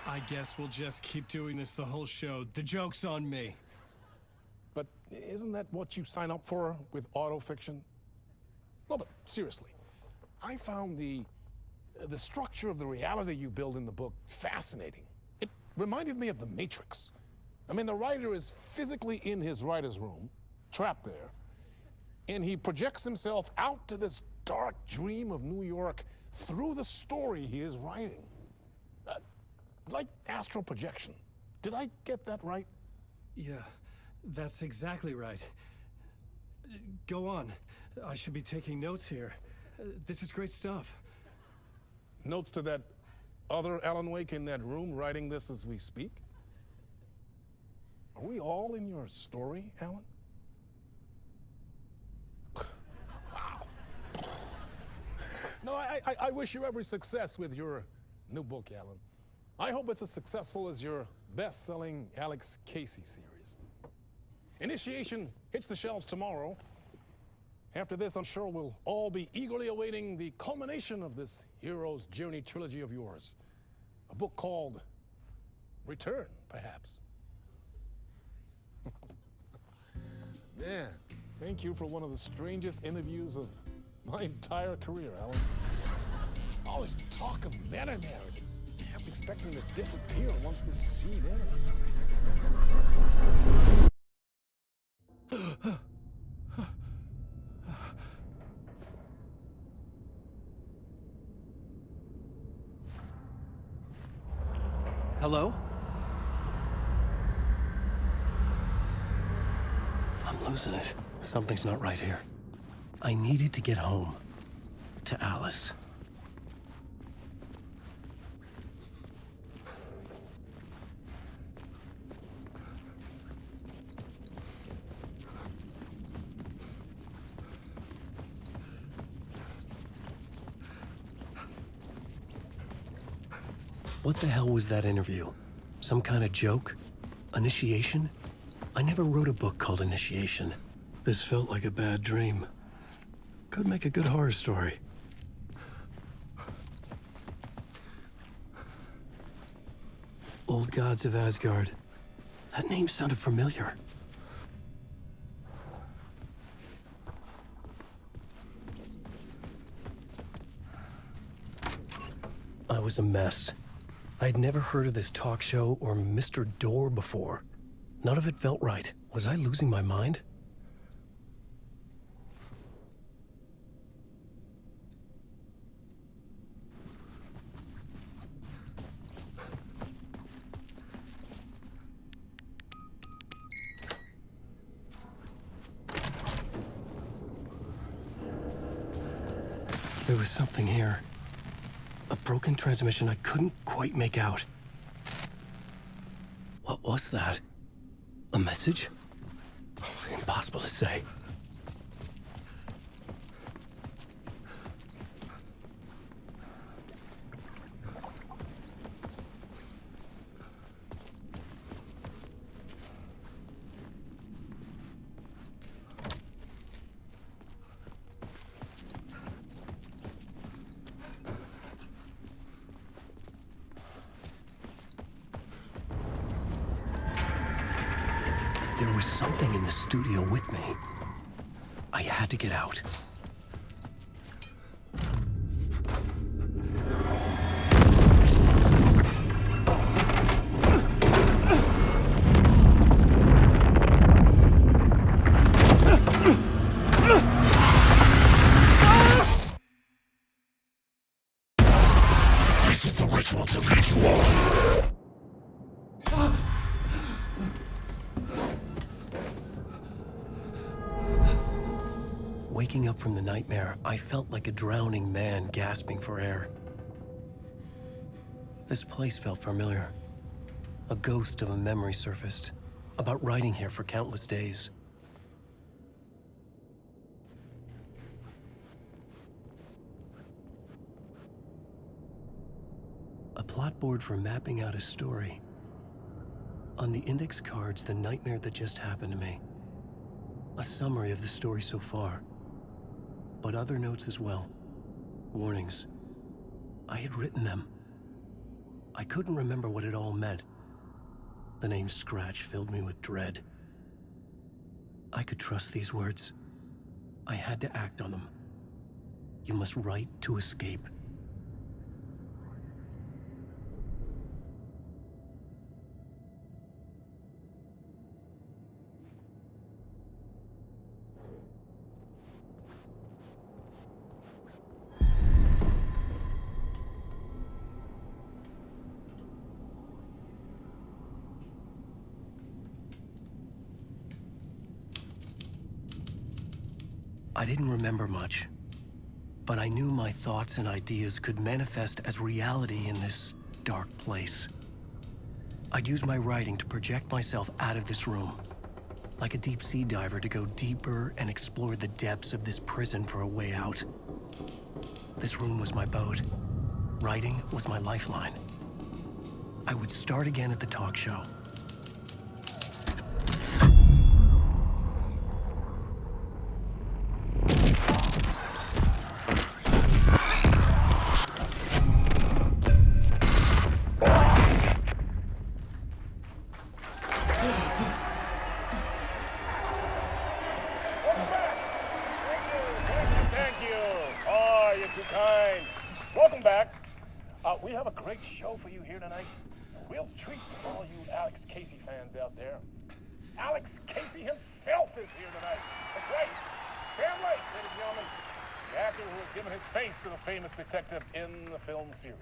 I guess we'll just keep doing this the whole show. The joke's on me. But isn't that what you sign up for with autofiction? No, but seriously, I found the structure of the reality you build in the book fascinating. It reminded me of The Matrix. I mean, the writer is physically in his writer's room, trapped there, and he projects himself out to this dark dream of New York through the story he is writing. Like astral projection. Did I get that right? Yeah, that's exactly right. Go on. I should be taking notes here. This is great stuff. Notes to that other Alan Wake in that room writing this as we speak? Are we all in your story, Alan? Wow. No, I wish you every success with your new book, Alan. I hope it's as successful as your best-selling Alex Casey series. Initiation hits the shelves tomorrow. After this, I'm sure we'll all be eagerly awaiting the culmination of this hero's journey trilogy of yours. A book called Return, perhaps. Man, thank you for one of the strangest interviews of my entire career, Alan. All this talk of meta narratives. I'm expecting to disappear once this scene ends. Hello? I'm losing it. Something's not right here. I needed to get home. To Alice. What the hell was that interview? Some kind of joke? Initiation? I never wrote a book called Initiation. This felt like a bad dream. Could make a good horror story. Old Gods of Asgard. That name sounded familiar. I was a mess. I'd never heard of this talk show or Mr. Door before. None of it felt right. Was I losing my mind? There was something here. A broken transmission I couldn't quite make out. What was that? A message? Impossible to say. There was something in the studio with me. I had to get out. This is the ritual to lead you all. Waking up from the nightmare, I felt like a drowning man gasping for air. This place felt familiar. A ghost of a memory surfaced, about riding here for countless days. A plot board for mapping out a story. On the index cards, the nightmare that just happened to me. A summary of the story so far. But other notes as well. Warnings. I had written them. I couldn't remember what it all meant. The name Scratch filled me with dread. I could trust these words. I had to act on them. You must write to escape. I didn't remember much, but I knew my thoughts and ideas could manifest as reality in this dark place. I'd use my writing to project myself out of this room, like a deep sea diver to go deeper and explore the depths of this prison for a way out. This room was my boat. Writing was my lifeline. I would start again at the talk show. We have a great show for you here tonight. A real treat for all you Alex Casey fans out there. Alex Casey himself is here tonight. That's right. Sam Lake, ladies and gentlemen, the actor who has given his face to the famous detective in the film series.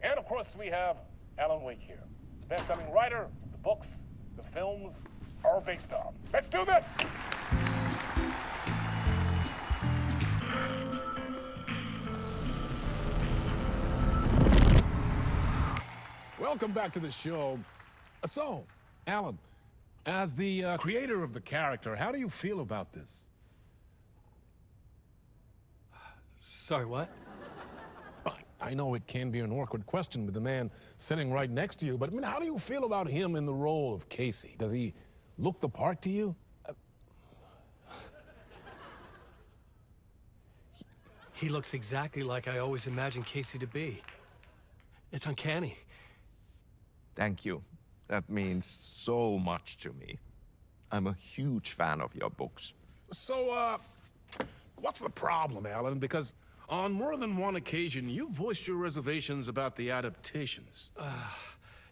And of course, we have Alan Wake here, the best-selling writer the books the films are based on. Let's do this! Welcome back to the show. So, Alan, as the creator of the character, how do you feel about this? Sorry, what? I know it can be an awkward question with the man sitting right next to you, but I mean, how do you feel about him in the role of Casey? Does he look the part to you? He looks exactly like I always imagined Casey to be. It's uncanny. Thank you. That means so much to me. I'm a huge fan of your books. So, what's the problem, Alan? Because on more than one occasion, you voiced your reservations about the adaptations.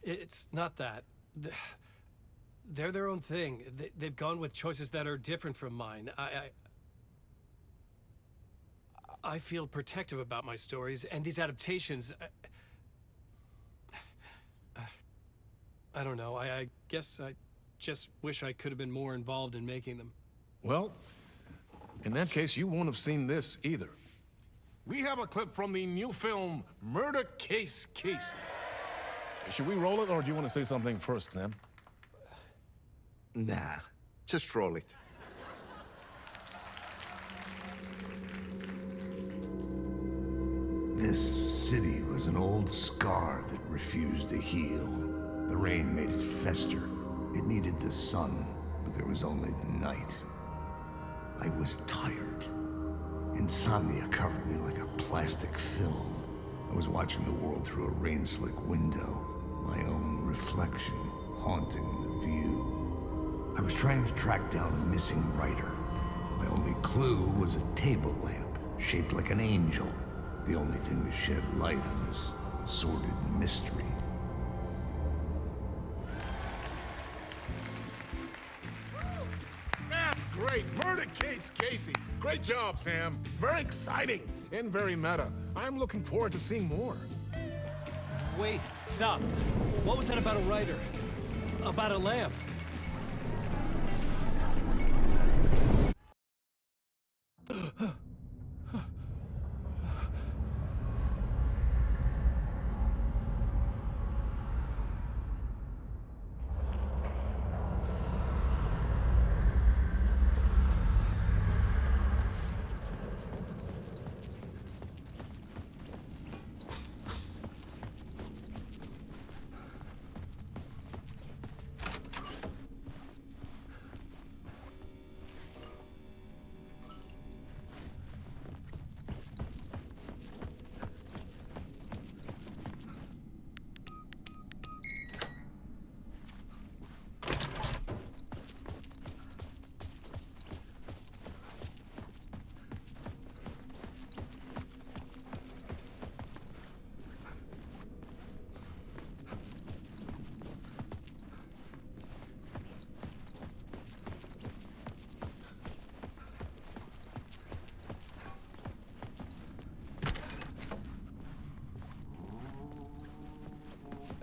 It's not that. They're their own thing. They've gone with choices that are different from mine. I feel protective about my stories, and these adaptations... I don't know. I guess I just wish I could have been more involved in making them. Well, in that case, you won't have seen this either. We have a clip from the new film, Murder Case Casey. Should we roll it, or do you want to say something first, Sam? Nah, just roll it. This city was an old scar that refused to heal. The rain made it fester. It needed the sun, but there was only the night. I was tired. Insomnia covered me like a plastic film. I was watching the world through a rain-slick window, my own reflection haunting the view. I was trying to track down a missing writer. My only clue was a table lamp, shaped like an angel, the only thing that shed light on this sordid mystery. That's great! Murder Case Casey! Great job, Sam. Very exciting and very meta. I'm looking forward to seeing more. Wait, stop. What was that about a writer? About a lamp?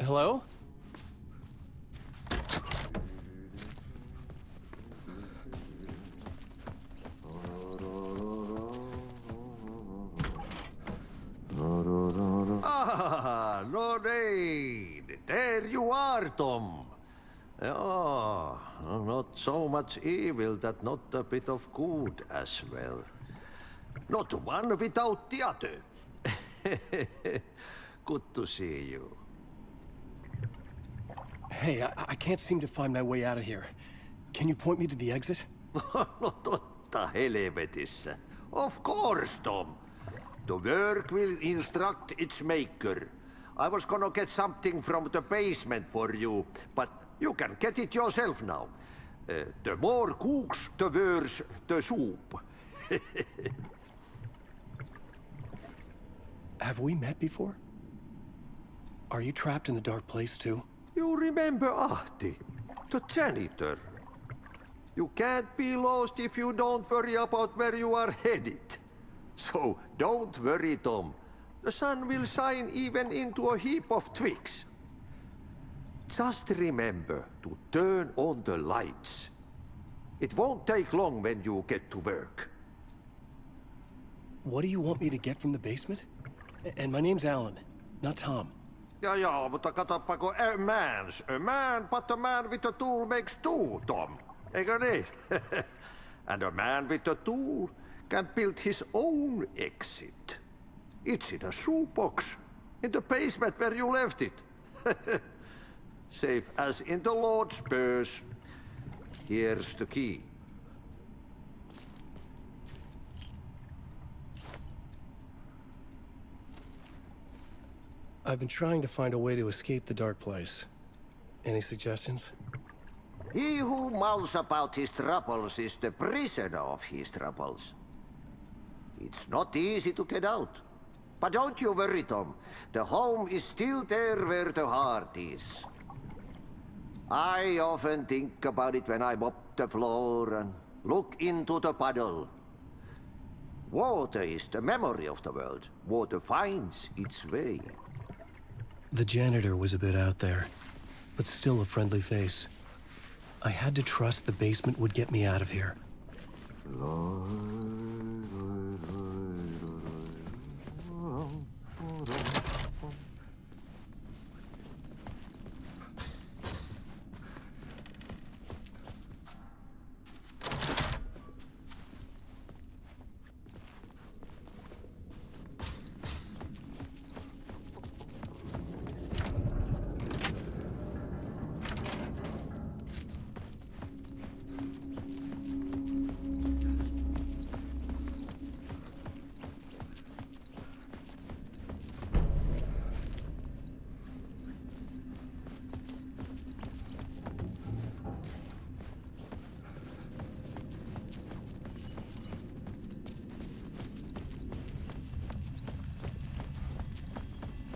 Hello? you are, Tom. Oh, not so much evil that not a bit of good as well. Not one without the other. Good to see you. Hey, I can't seem to find my way out of here. Can you point me to the exit? No totta helvetissä. Of course, Tom. The work will instruct its maker. I was gonna get something from the basement for you, but you can get it yourself now. The more cooks, the worse the soup. Have we met before? Are you trapped in the dark place too? You remember Ahti, the janitor. You can't be lost if you don't worry about where you are headed. So don't worry, Tom. The sun will shine even into a heap of twigs. Just remember to turn on the lights. It won't take long when you get to work. What do you want me to get from the basement? And my name's Alan, not Tom. Ja, mutta katsoppa, a man, but a man with a tool makes two, Tom. Eikö niin? And a man with a tool can build his own exit. It's in a shoebox, in the basement where you left it. Safe as in the Lord's purse. Here's the key. I've been trying to find a way to escape the dark place. Any suggestions? He who mouths about his troubles is the prisoner of his troubles. It's not easy to get out. But don't you worry, Tom. The home is still there where the heart is. I often think about it when I mop the floor and look into the puddle. Water is the memory of the world. Water finds its way. The janitor was a bit out there, but still a friendly face. I had to trust the basement would get me out of here.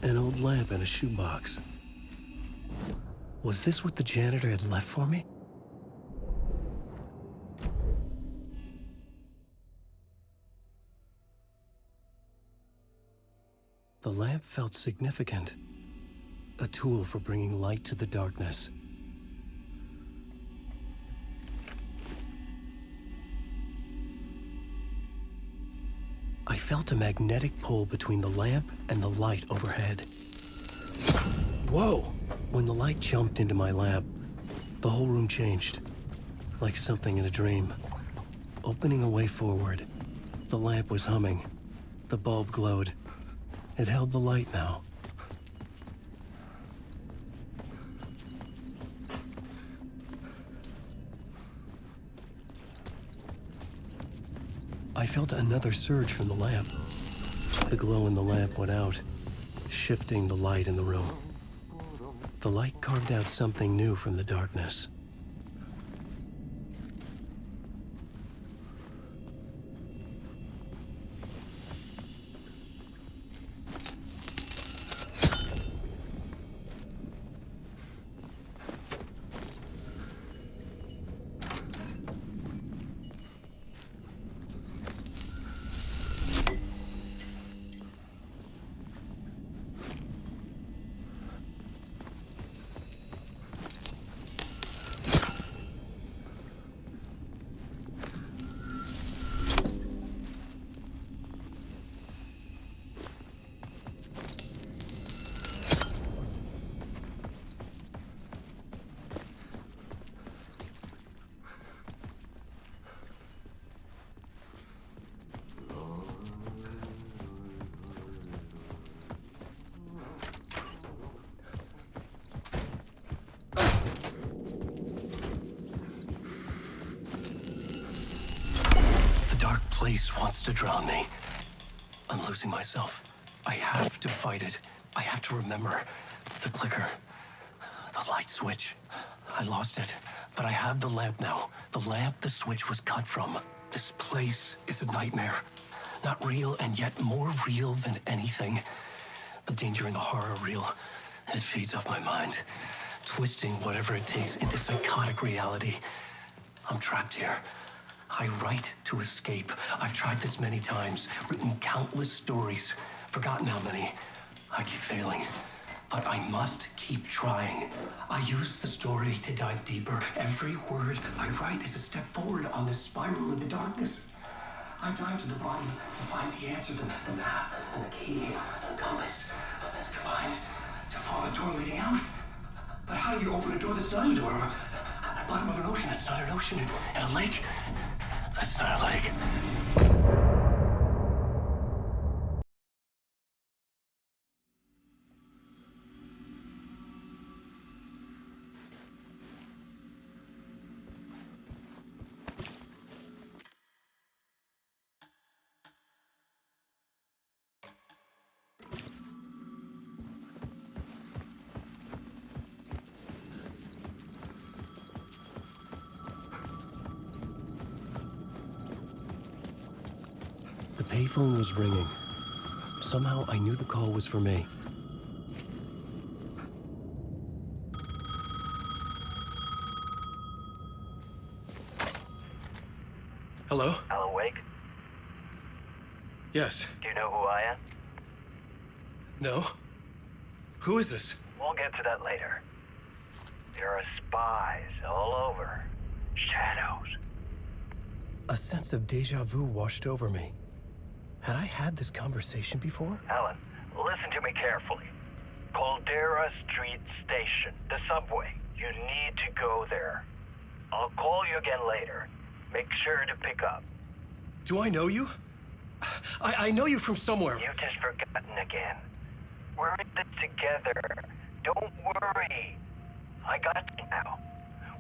An old lamp in a shoebox. Was this what the janitor had left for me? The lamp felt significant. A tool for bringing light to the darkness. I felt a magnetic pull between the lamp and the light overhead. Whoa! When the light jumped into my lamp, the whole room changed, like something in a dream. Opening a way forward, the lamp was humming. The bulb glowed. It held the light now. I felt another surge from the lamp. The glow in the lamp went out, shifting the light in the room. The light carved out something new from the darkness. place wants to drown me. I'm losing myself. I have to fight it. I have to remember. The clicker. The light switch. I lost it, but I have the lamp now. The lamp the switch was cut from. This place is a nightmare. Not real, and yet more real than anything. The danger and the horror are real. It feeds off my mind, twisting whatever it takes into psychotic reality. I'm trapped here. I write to escape. I've tried this many times, written countless stories, forgotten how many. I keep failing, but I must keep trying. I use the story to dive deeper. Every word I write is a step forward on this spiral in the darkness. I dive to the bottom to find the answer, the map, and the key, and the compass. It's combined to form a door leading out. But how do you open a door that's not a door? At the bottom of an ocean that's not an ocean, and a lake that's not a lake. The payphone was ringing. Somehow I knew the call was for me. Hello? Alan Wake? Yes. Do you know who I am? No? Who is this? We'll get to that later. There are spies all over. Shadows. A sense of déjà vu washed over me. Had I had this conversation before? Alan, listen to me carefully. Caldera Street Station, the subway. You need to go there. I'll call you again later. Make sure to pick up. Do I know you? I know you from somewhere. You've just forgotten again. We're in this together. Don't worry. I got you now.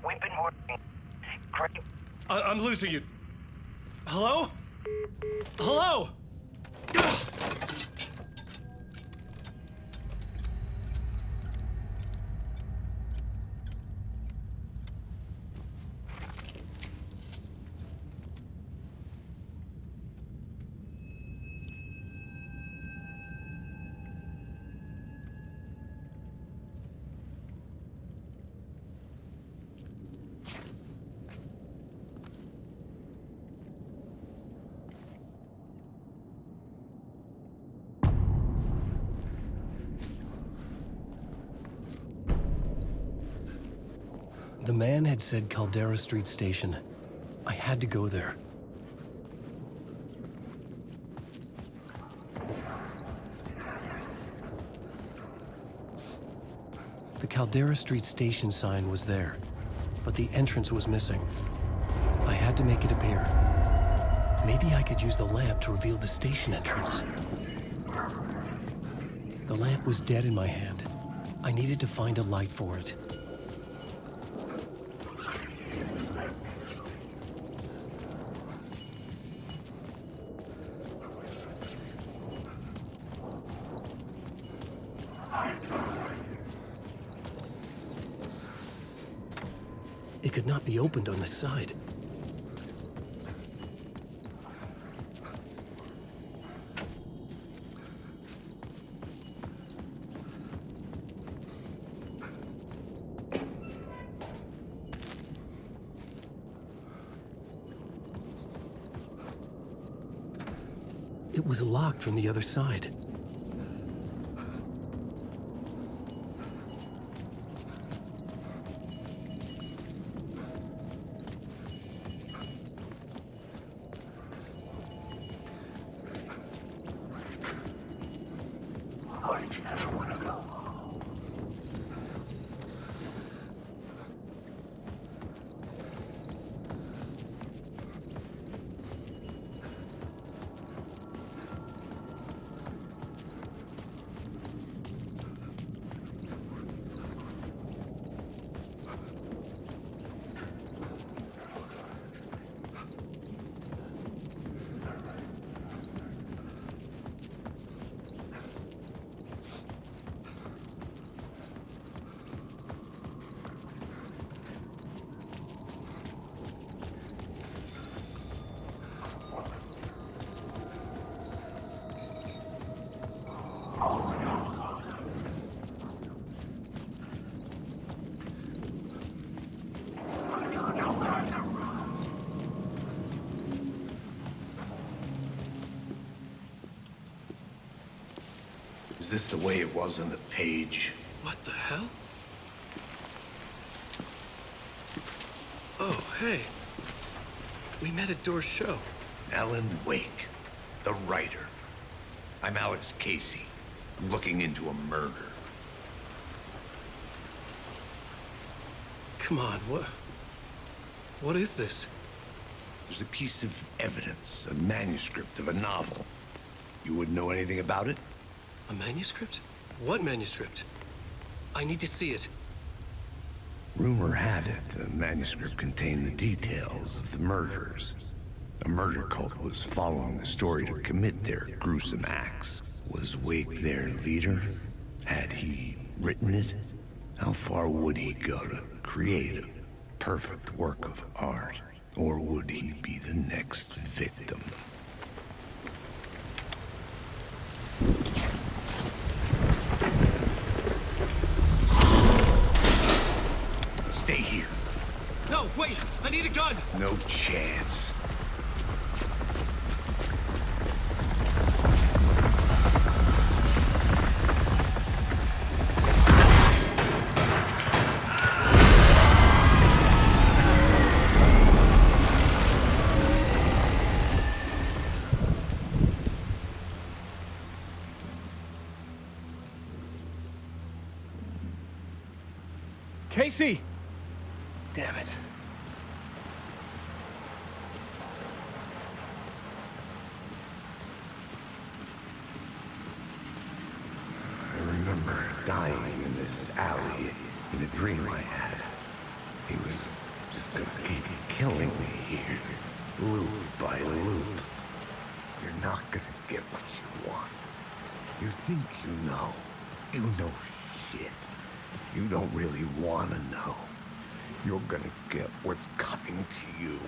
We've been working great. I'm losing you. Hello? Hello? The man had said Caldera Street Station. I had to go there. The Caldera Street Station sign was there, but the entrance was missing. I had to make it appear. Maybe I could use the lamp to reveal the station entrance. The lamp was dead in my hand. I needed to find a light for it. It could not be opened on this side. It was locked from the other side. Is this the way it was on the page? What the hell? Oh, hey. We met at Door's show. Alan Wake, the writer. I'm Alex Casey. I'm looking into a murder. Come on, what is this? There's a piece of evidence, a manuscript of a novel. You wouldn't know anything about it? A manuscript? What manuscript? I need to see it. Rumor had it the manuscript contained the details of the murders. A murder cult was following the story to commit their gruesome acts. Was Wake their leader? Had he written it? How far would he go to create a perfect work of art? Or would he be the next victim? Stay here. No, wait! I need a gun! No chance. Casey! Damn it. I remember dying in this alley in a dream I had. He was just gonna keep killing me here, loop by loop. You're not gonna get what you want. You think you know. You know shit. You don't really want to know. You're gonna get what's coming to you.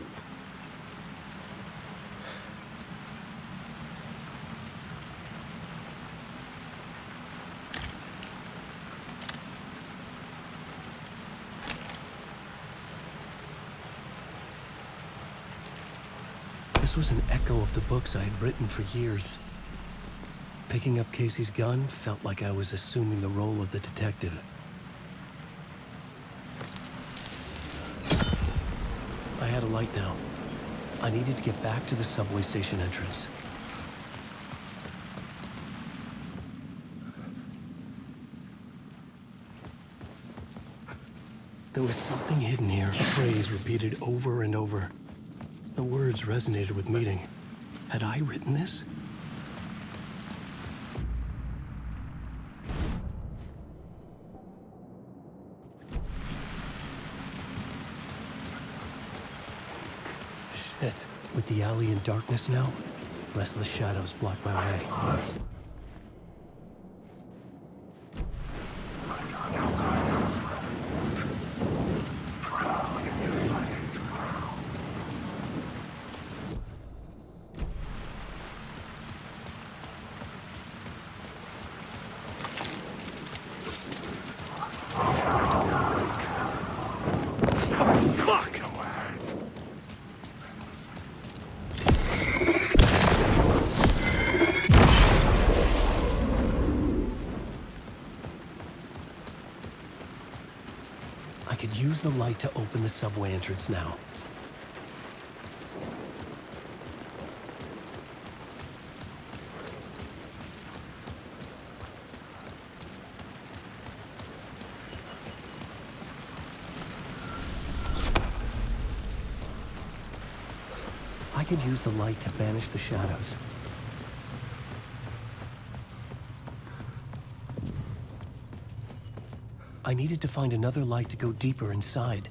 This was an echo of the books I had written for years. Picking up Casey's gun felt like I was assuming the role of the detective. I had a light now. I needed to get back to the subway station entrance. There was something hidden here, a phrase repeated over and over. The words resonated with meaning. Had I written this? Shit. With the alley in darkness now, restless shadows block my way. Use the light to open the subway entrance now. I could use the light to banish the shadows. I needed to find another light to go deeper inside.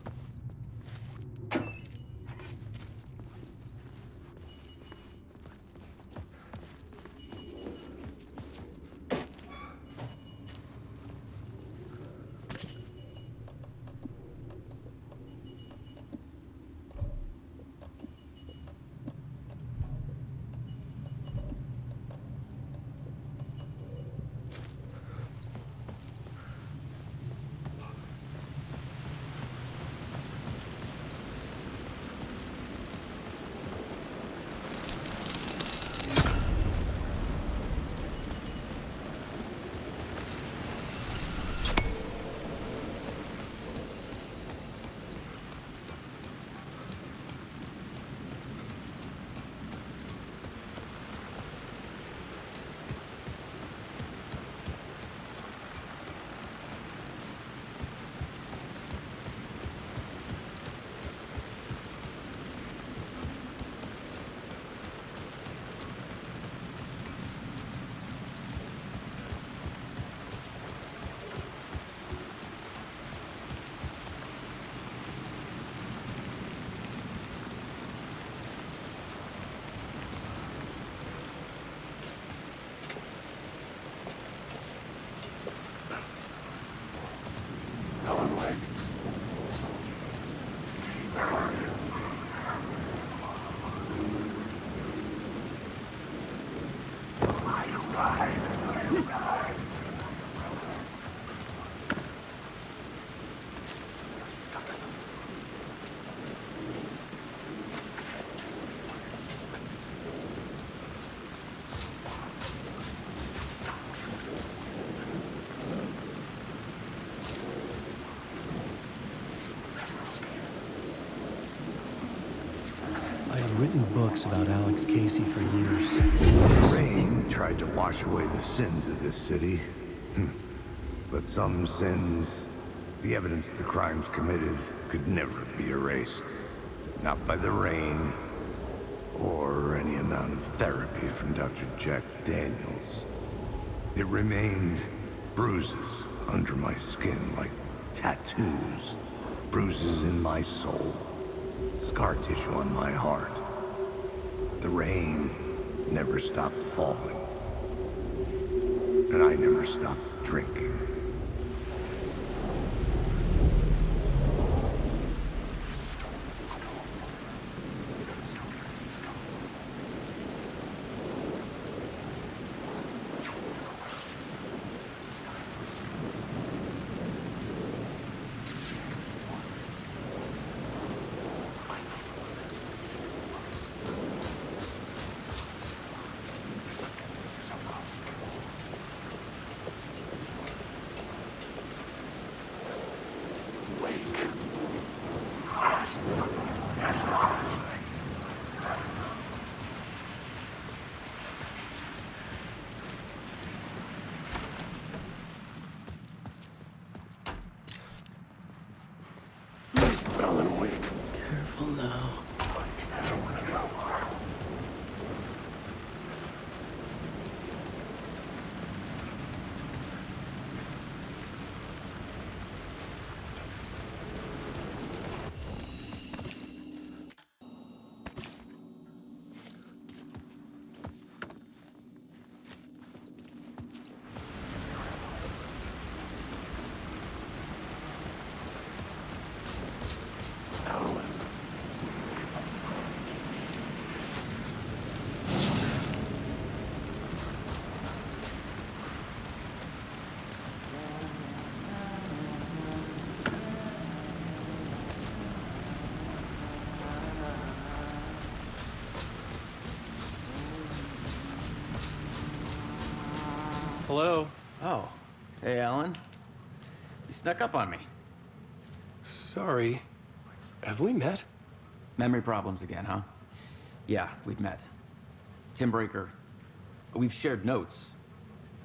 written books about Alex Casey for years. Rain tried to wash away the sins of this city. But some sins, the evidence of the crimes committed, could never be erased. Not by the rain, or any amount of therapy from Dr. Jack Daniels. It remained bruises under my skin, like tattoos. Bruises in my soul. Scar tissue on my heart. The rain never stopped falling. And I never stopped drinking. Careful now. Hello? Oh. Hey, Alan. You snuck up on me. Sorry. Have we met? Memory problems again, huh? Yeah, we've met. Tim Breaker. We've shared notes.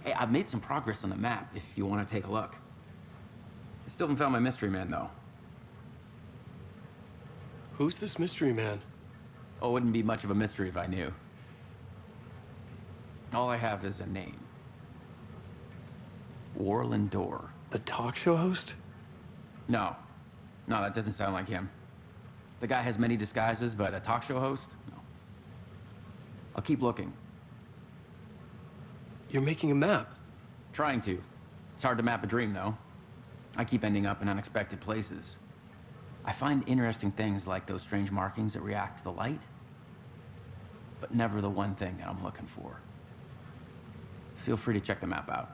Hey, I've made some progress on the map if you want to take a look. I still haven't found my mystery man, though. Who's this mystery man? Oh, it wouldn't be much of a mystery if I knew. All I have is a name. Warland Dorr. The talk show host? No. No, that doesn't sound like him. The guy has many disguises, but a talk show host? No. I'll keep looking. You're making a map? Trying to. It's hard to map a dream, though. I keep ending up in unexpected places. I find interesting things like those strange markings that react to the light, but never the one thing that I'm looking for. Feel free to check the map out.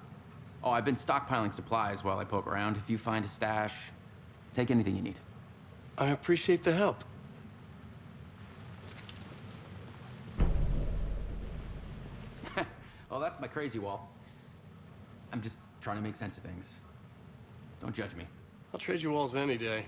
Oh, I've been stockpiling supplies while I poke around. If you find a stash, take anything you need. I appreciate the help. Oh, that's my crazy wall. I'm just trying to make sense of things. Don't judge me. I'll trade you walls any day.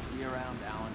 See you around, Alan.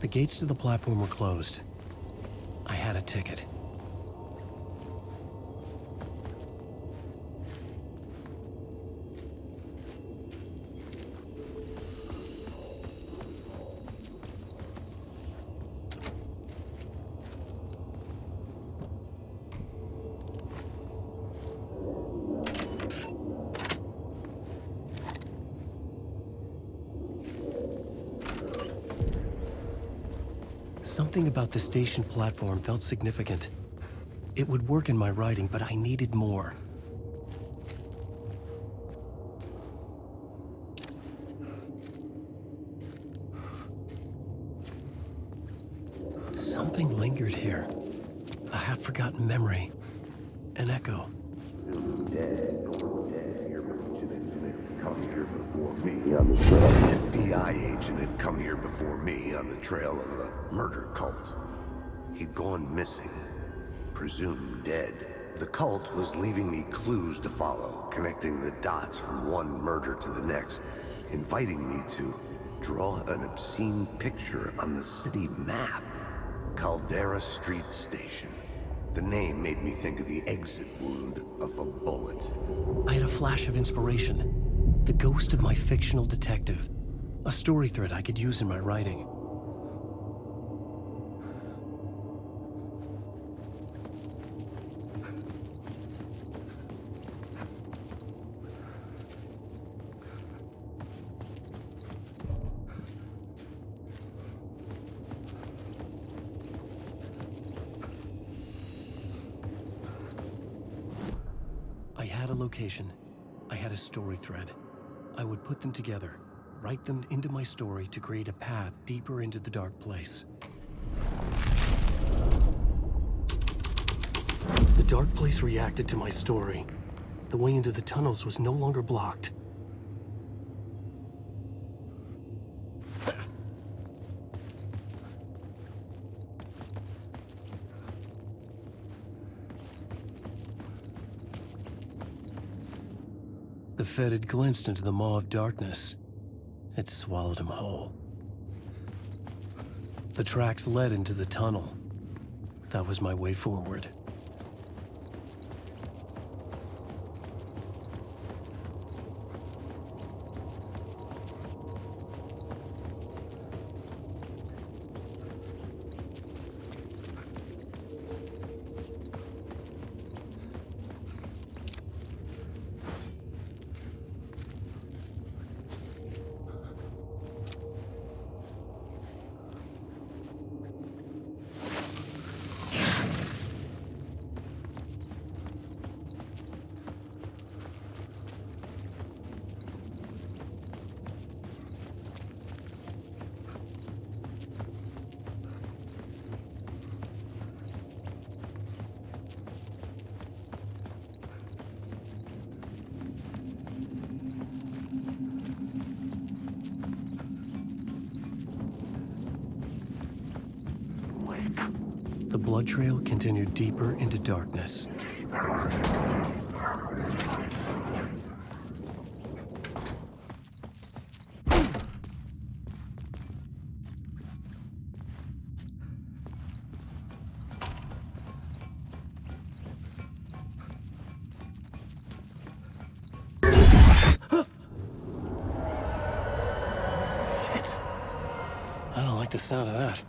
The gates to the platform were closed. I had a ticket. Something about the station platform felt significant. It would work in my writing, but I needed more. Something lingered here. A half-forgotten memory. An echo. FBI agent had come here before me on the trail of a murder cult. He'd gone missing, presumed dead. The cult was leaving me clues to follow, connecting the dots from one murder to the next, inviting me to draw an obscene picture on the city map. Caldera Street Station. The name made me think of the exit wound of a bullet. I had a flash of inspiration. The ghost of my fictional detective. A story thread I could use in my writing. I had a location. I had a story thread. I would put them together, write them into my story to create a path deeper into the dark place. The dark place reacted to my story. The way into the tunnels was no longer blocked. The Fed had glimpsed into the maw of darkness. It swallowed him whole. The tracks led into the tunnel. That was my way forward. The blood trail continued deeper into darkness. Shit. I don't like the sound of that.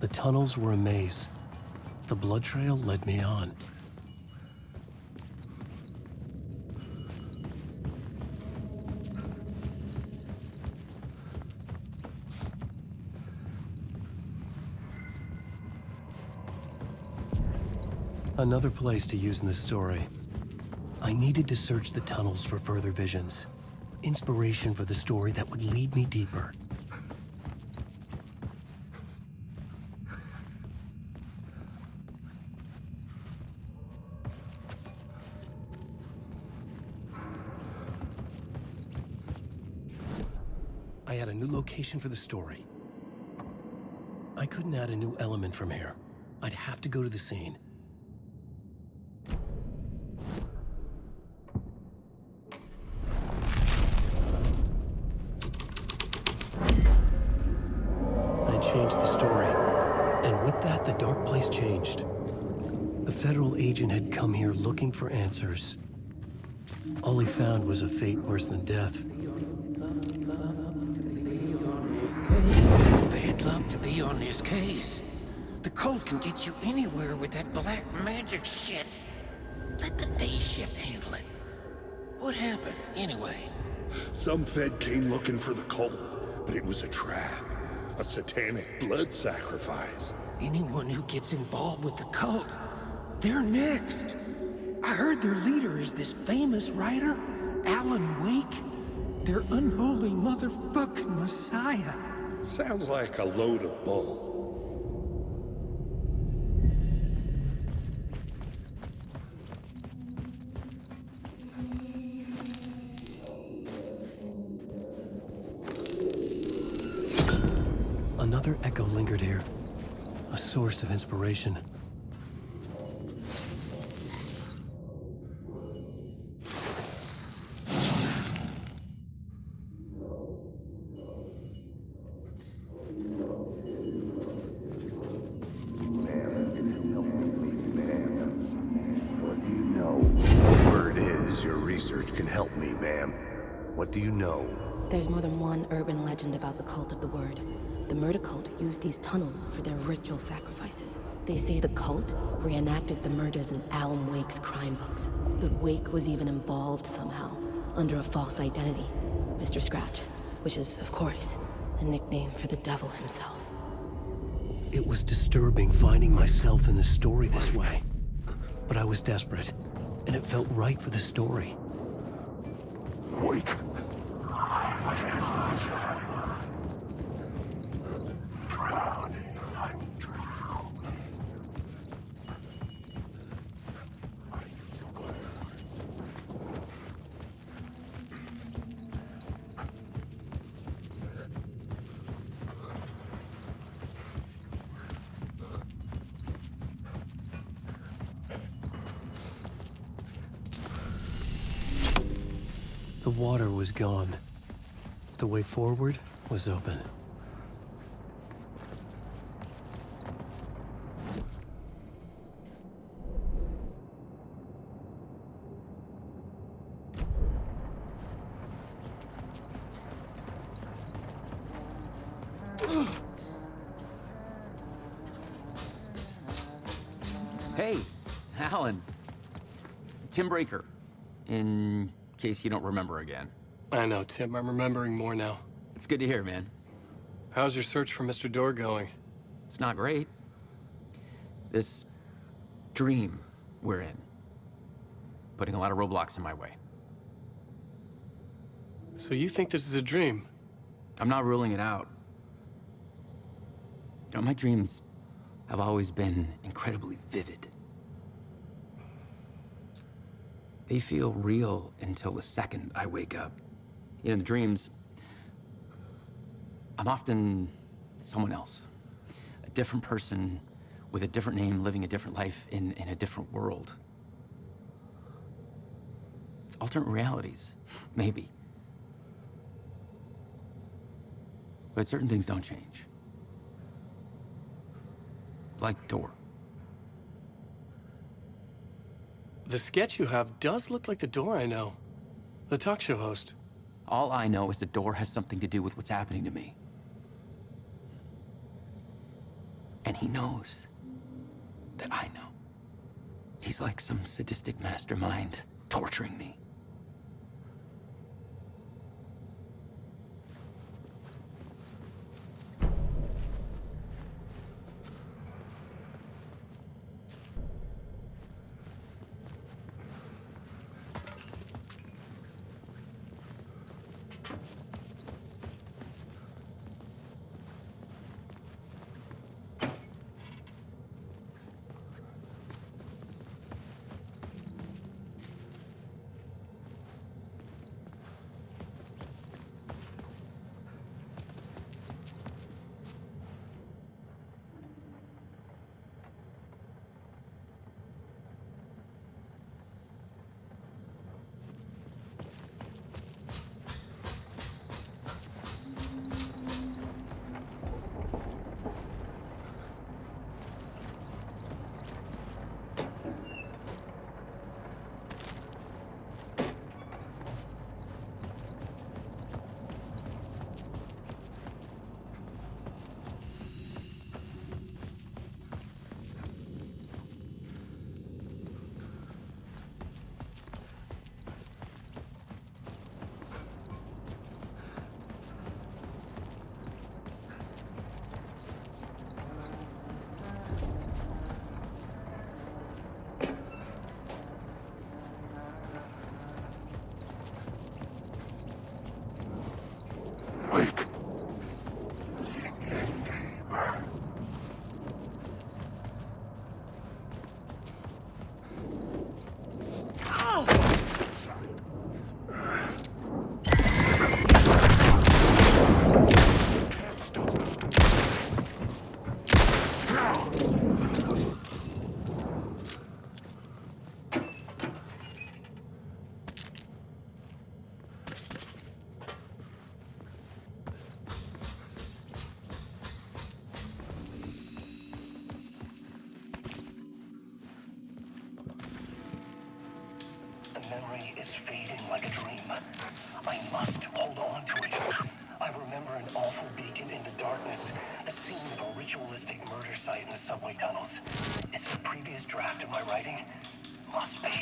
The tunnels were a maze. The blood trail led me on. Another place to use in the story. I needed to search the tunnels for further visions. Inspiration for the story that would lead me deeper. I had a new location for the story. I couldn't add a new element from here. I'd have to go to the scene. I changed the story, and with that, the dark place changed. The federal agent had come here looking for answers. All he found was a fate worse than death. It's bad luck to be on this case. The cult can get you anywhere with that black magic shit. Let the day shift handle it. What happened, anyway? Some Fed came looking for the cult, but it was a trap. A satanic blood sacrifice. Anyone who gets involved with the cult, they're next. I heard their leader is this famous writer, Alan Wake. Their unholy motherfucking messiah. Sounds like a load of bull. Another echo lingered here, a source of inspiration. Word is, your research can help me, ma'am. What do you know? There's more than one urban legend about the Cult of the Word. The murder cult used these tunnels for their ritual sacrifices. They say the cult reenacted the murders in Alan Wake's crime books. But Wake was even involved somehow, under a false identity, Mr. Scratch, which is, of course, a nickname for the devil himself. It was disturbing finding myself in the story this way. But I was desperate, and it felt right for the story. Wake. The water was gone. The way forward was open. Hey, Alan. Tim Breaker, in case you don't remember again. I know, Tim. I'm remembering more now. It's good to hear, man. How's your search for Mr. Door going? It's not great. This dream we're in, putting a lot of roadblocks in my way. So you think this is a dream? I'm not ruling it out. You know, my dreams have always been incredibly vivid. They feel real until the second I wake up. In the dreams, I'm often someone else. A different person with a different name, living a different life in a different world. It's alternate realities, maybe. But certain things don't change. Like Door. The sketch you have does look like the Door I know. The talk show host. All I know is the Door has something to do with what's happening to me. And he knows that I know. He's like some sadistic mastermind torturing me. Memory is fading like a dream. I must hold on to it. I remember an awful beacon in the darkness, the scene of a ritualistic murder site in the subway tunnels. Is it a previous draft of my writing? Must be.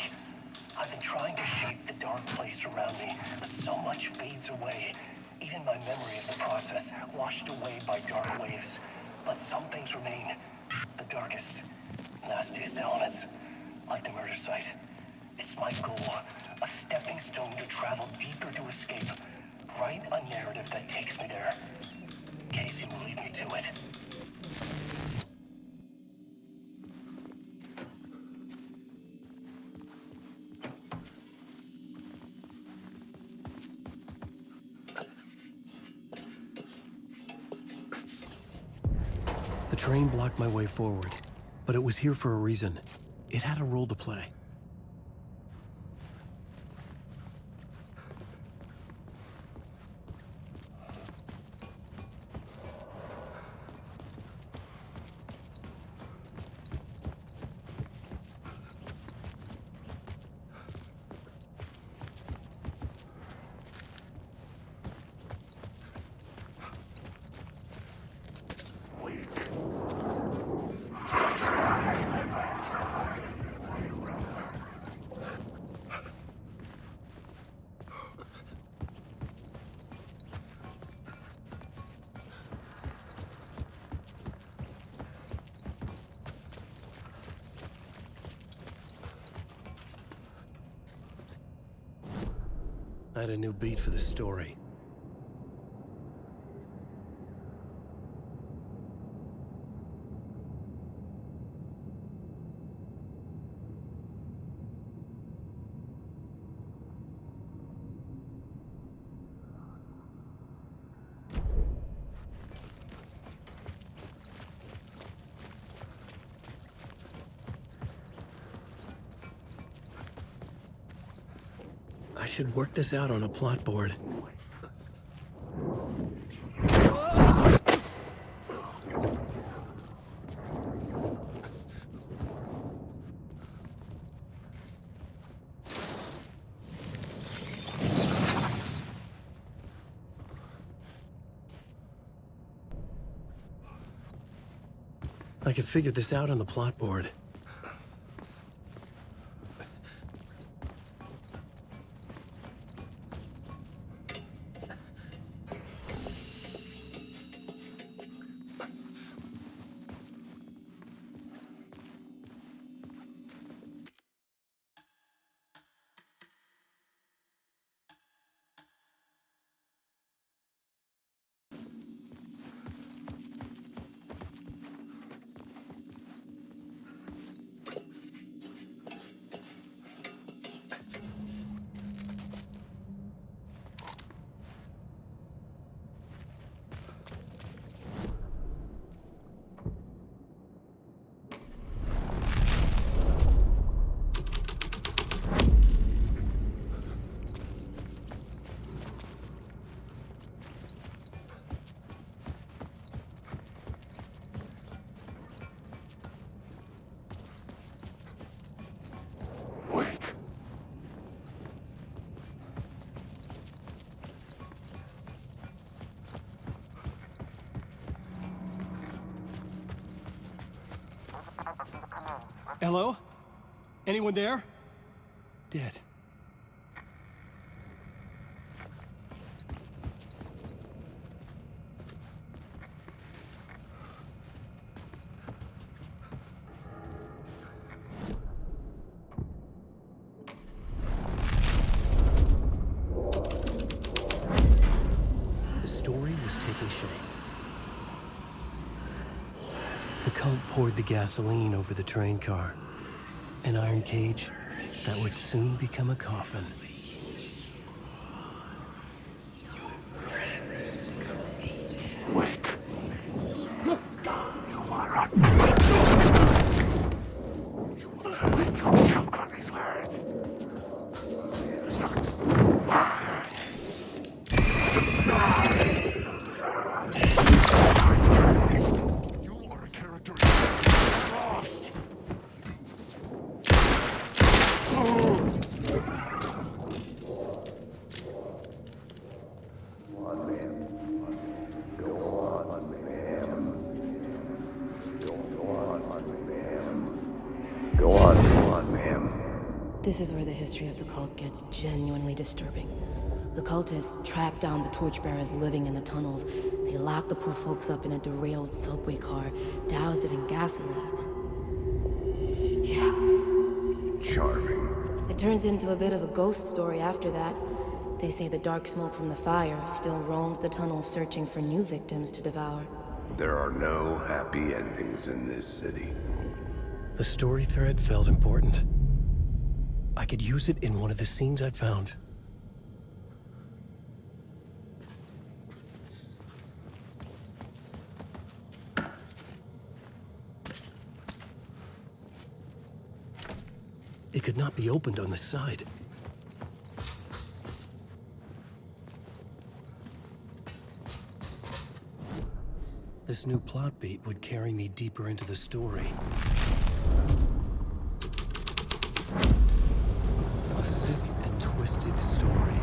I've been trying to shape the dark place around me, but so much fades away. Even my memory of the process, washed away by dark waves. But some things remain. The darkest, nastiest elements, like the murder site. It's my goal, a stepping stone to travel deeper to escape. Write a narrative that takes me there. Casey will lead me to it. The train blocked my way forward, but it was here for a reason. It had a role to play. I had a new beat for the story. I should work this out on a plot board. I could figure this out on the plot board. Hello? Anyone there? Dead. The story was taking shape. The cult poured the gasoline over the train car. An iron cage that would soon become a coffin. This is where the history of the cult gets genuinely disturbing. The cultists track down the torchbearers living in the tunnels. They lock the poor folks up in a derailed subway car, douse it in gasoline. Yeah. Charming. It turns into a bit of a ghost story after that. They say the dark smoke from the fire still roams the tunnels searching for new victims to devour. There are no happy endings in this city. The story thread felt important. I could use it in one of the scenes I'd found. It could not be opened on the side. This new plot beat would carry me deeper into the story. A sick and twisted story.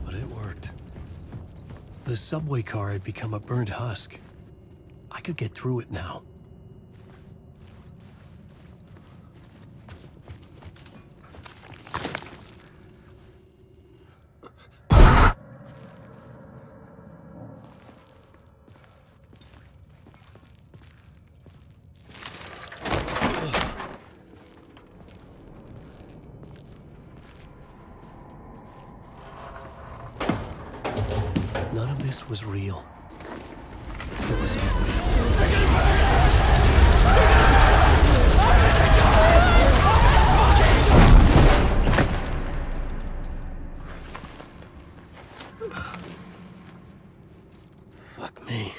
But it worked. The subway car had become a burnt husk. I could get through it now. None of this was real. It was Fuck me.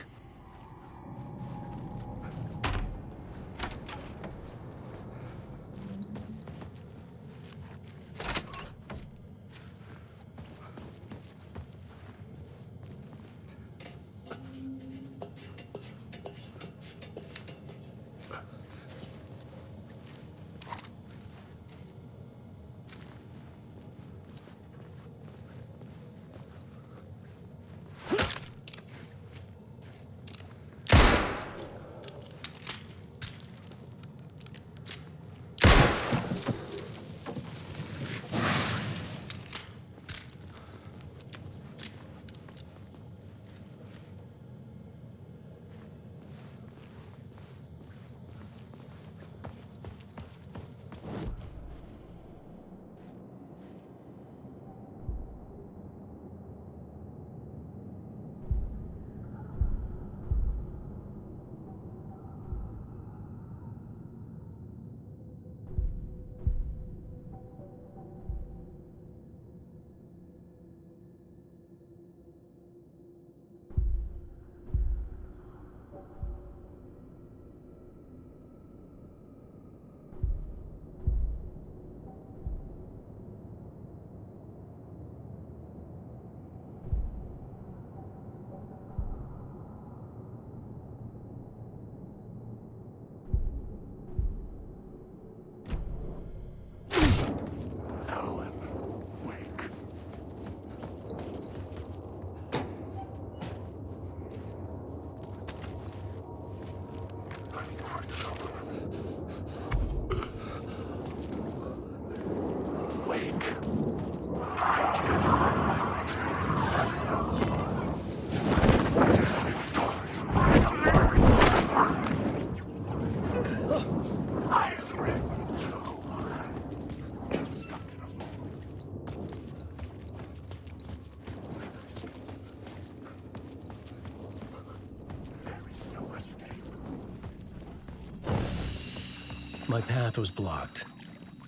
My path was blocked.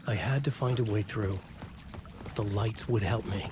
I had to find a way through. The lights would help me.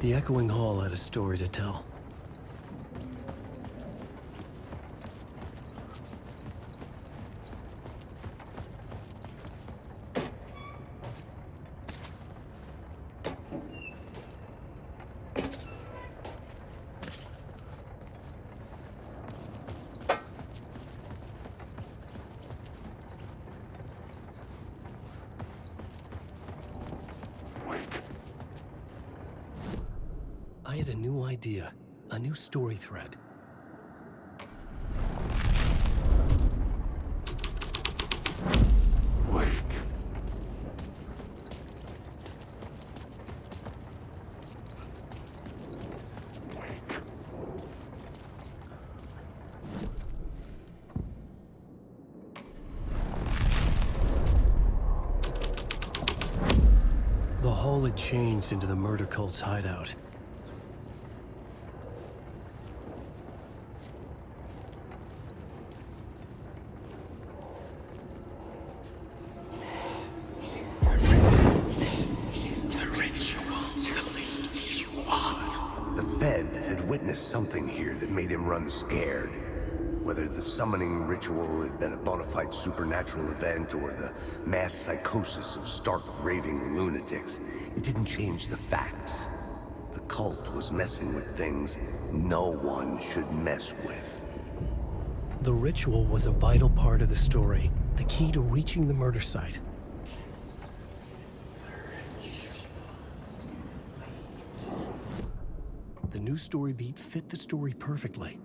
The echoing hall had a story to tell. I had a new idea, a new story thread. The hall had changed into the murder cult's hideout. Something here that made him run scared. Whether the summoning ritual had been a bona fide supernatural event or the mass psychosis of stark raving lunatics, it didn't change the facts. The cult was messing with things no one should mess with. The ritual was a vital part of the story, the key to reaching the murder site. The new story beat fit the story perfectly.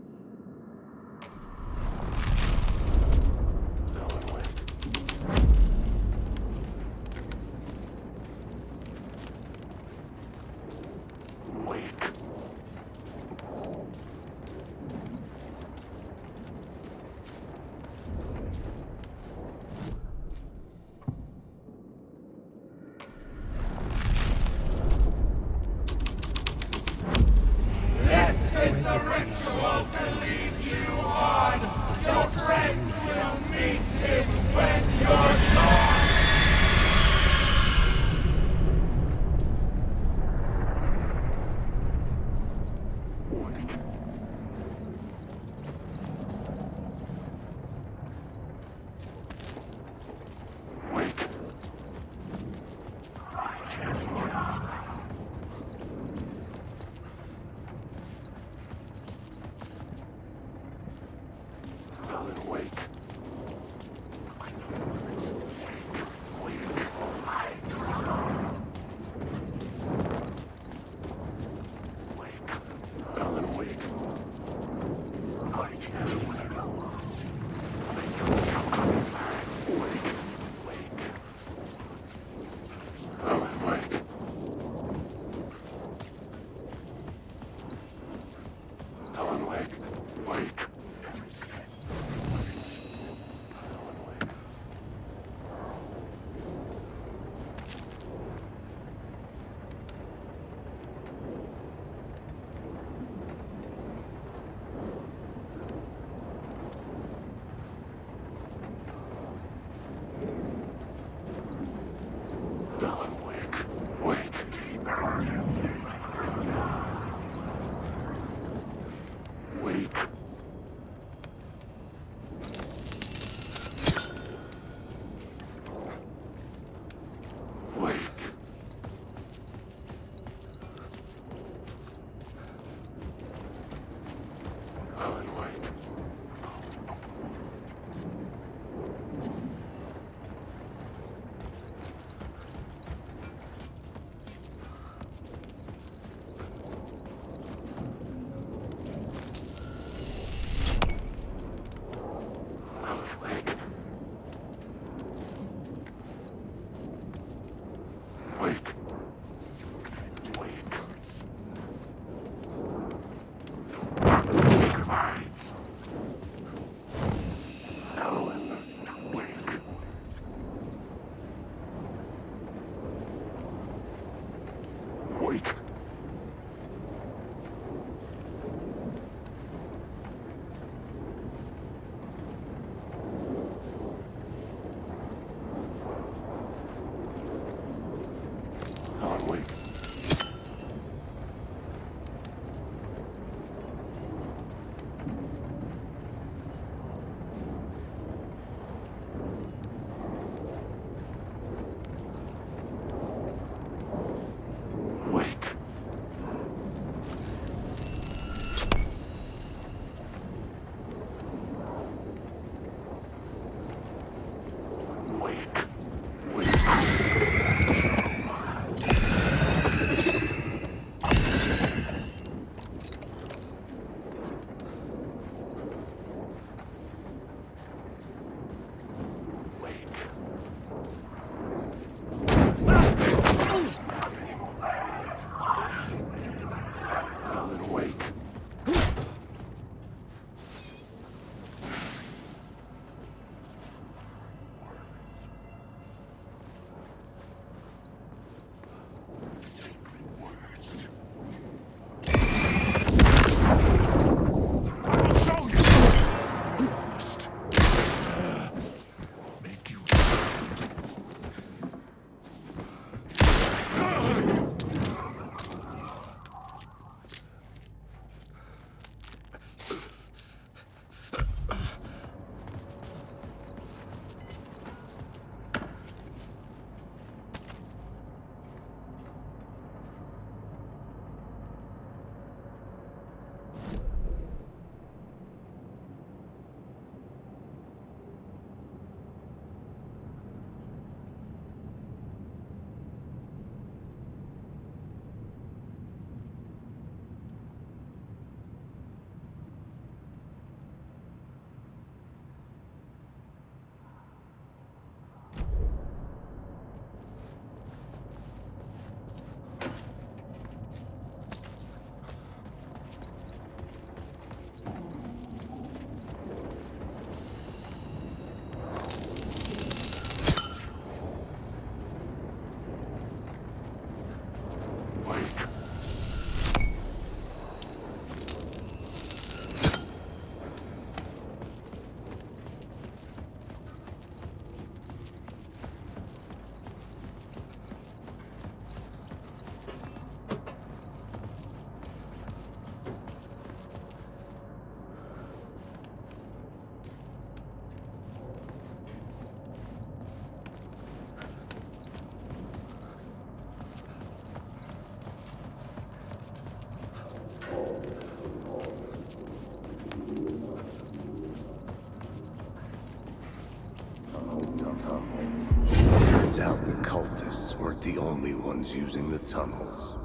only ones using the tunnels.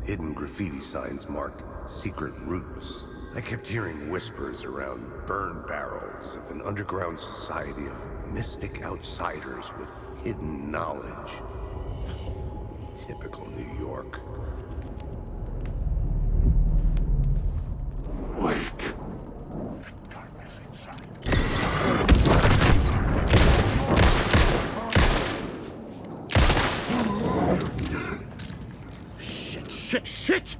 Hidden graffiti signs marked secret routes. I kept hearing whispers around burn barrels of an underground society of mystic outsiders with hidden knowledge. Typical New York. Wake! Shit!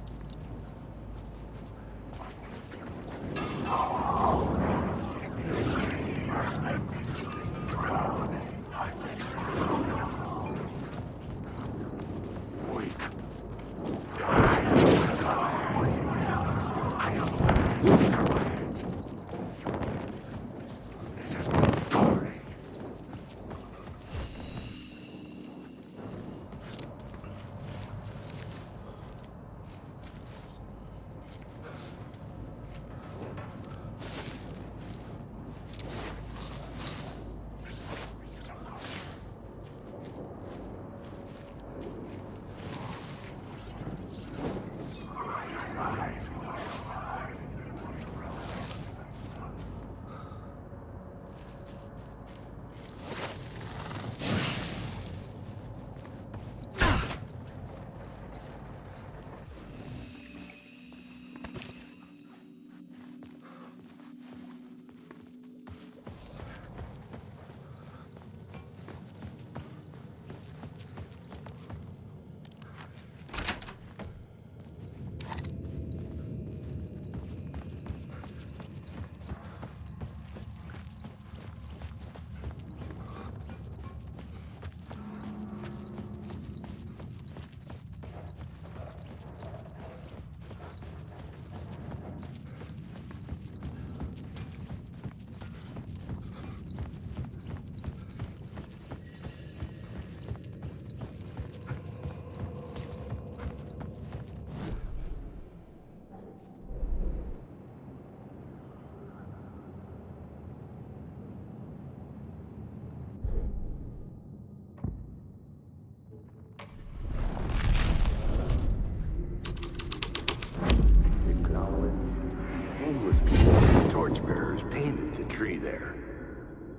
Torchbearers painted the tree there.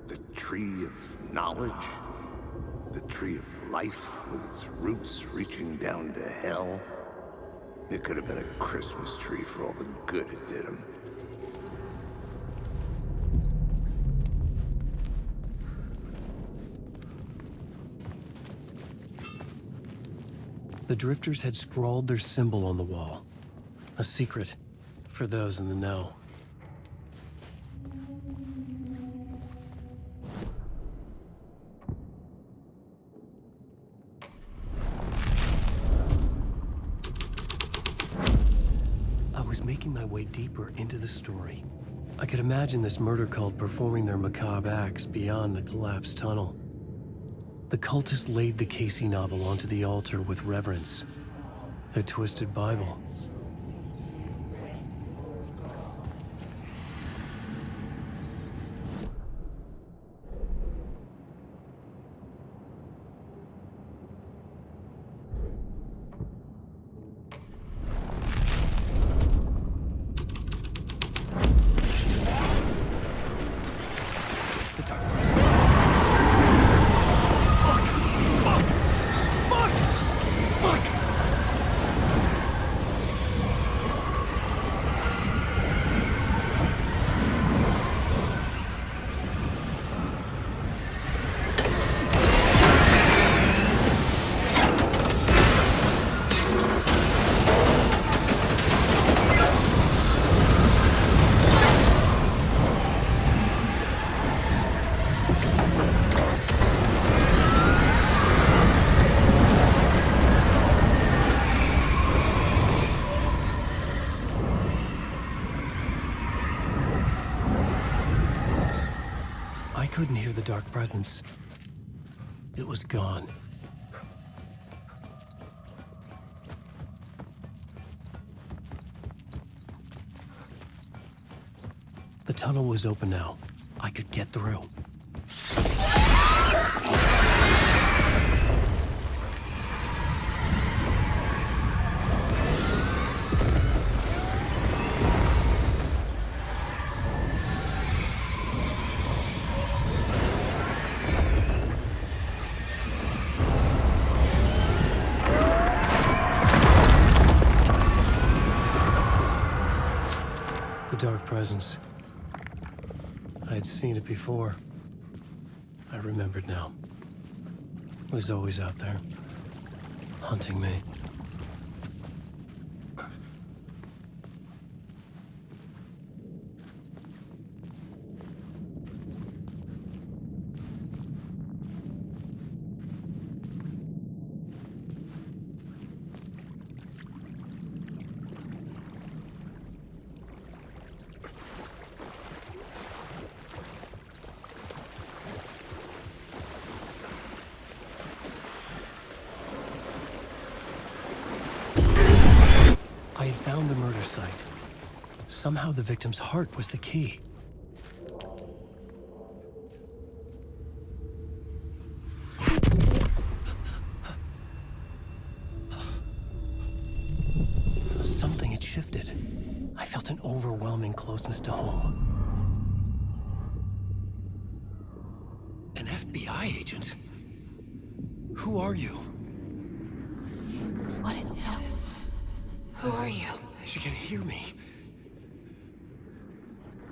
The tree of knowledge? The tree of life with its roots reaching down to hell? It could have been a Christmas tree for all the good it did him. The drifters had scrawled their symbol on the wall. A secret for those in the know. I was making my way deeper into the story. I could imagine this murder cult performing their macabre acts beyond the collapsed tunnel. The cultists laid the Casey novel onto the altar with reverence. Their twisted Bible. I couldn't hear the dark presence. It was gone. The tunnel was open now. I could get through. presence. I had seen it before. I remembered now. It was always out there, hunting me. I had found the murder site. Somehow the victim's heart was the key. Something had shifted. I felt an overwhelming closeness to home. An FBI agent? Who are you? What is this? Who are you? She can hear me.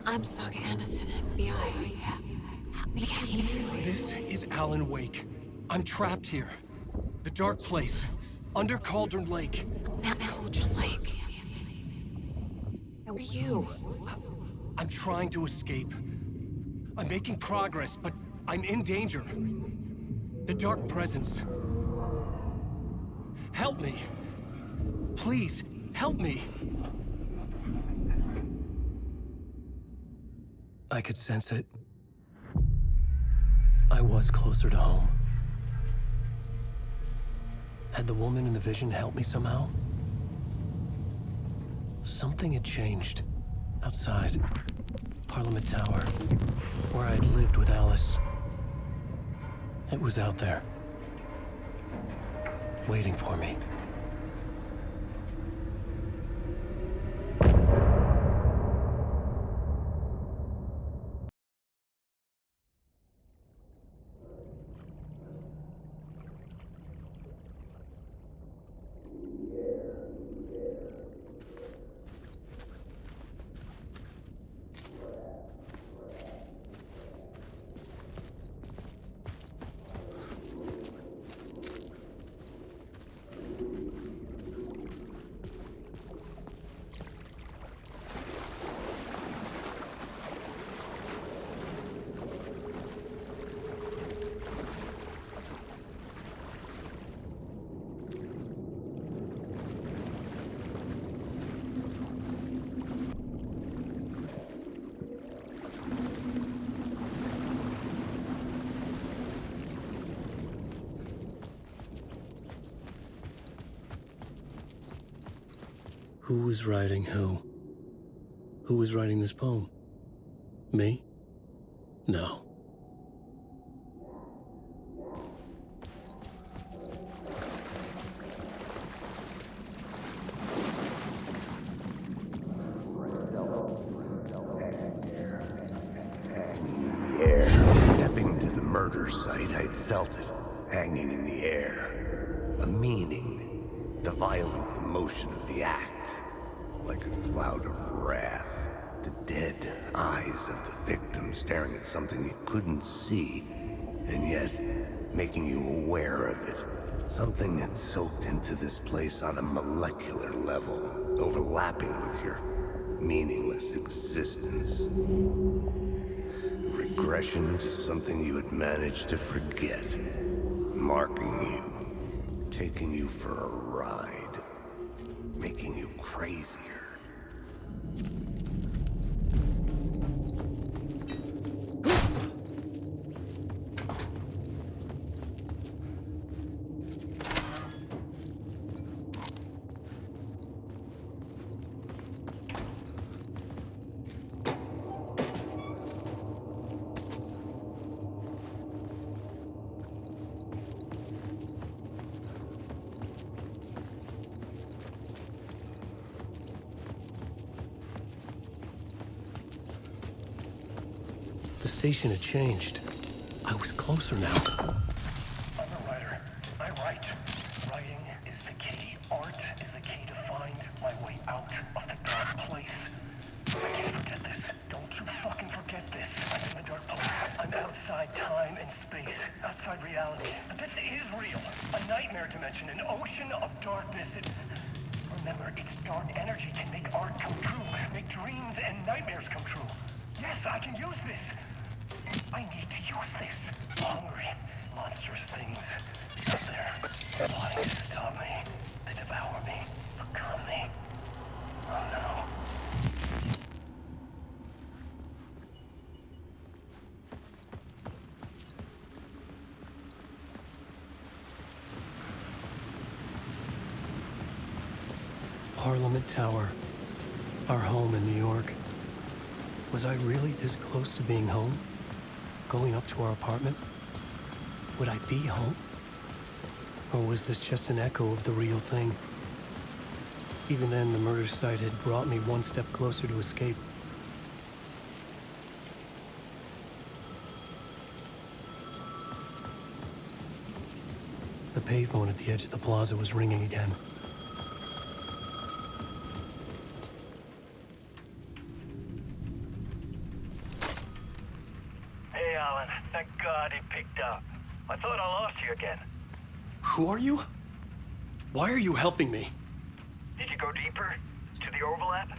I'm Saga Anderson, FBI. This is Alan Wake. I'm trapped here. The dark place. Under Cauldron Lake. Cauldron Lake. Where are you? I'm trying to escape. I'm making progress, but I'm in danger. The dark presence. Help me. Please, help me. I could sense it. I was closer to home. Had the woman in the vision helped me somehow? Something had changed. Outside. Parliament Tower. Where I'd lived with Alice. It was out there. Waiting for me. Who was writing who? Who was writing this poem? Me? No. Stepping to the murder site, I'd felt it, hanging in the air. A meaning, the violent emotion of the act. Like a cloud of wrath. The dead eyes of the victim staring at something you couldn't see, and yet making you aware of it. Something had soaked into this place on a molecular level, overlapping with your meaningless existence. Regression to something you had managed to forget. Marking you, taking you for a ride, making you crazier. The station had changed. I was closer now. I'm a writer. I write. Writing is the key. Art is the key to find my way out of the dark place. I can't forget this. I'm outside time and space, outside reality. But this is real. A nightmare dimension, an ocean of darkness. Remember, its dark energy can make art come true, make dreams and nightmares come true. Yes, I can use this. I need to use this. Hungry, monstrous things out there, wanting to stop me, to devour me, become me. Oh no. Parliament Tower, our home in New York. Was I really this close to being home? Going up to our apartment? Would I be home? Or was this just an echo of the real thing? Even then, the murder site had brought me one step closer to escape. The payphone at the edge of the plaza was ringing again. Hey, Alan. Thank God it picked up. I thought I lost you again. Who are you? Why are you helping me? Did you go deeper? To the overlap?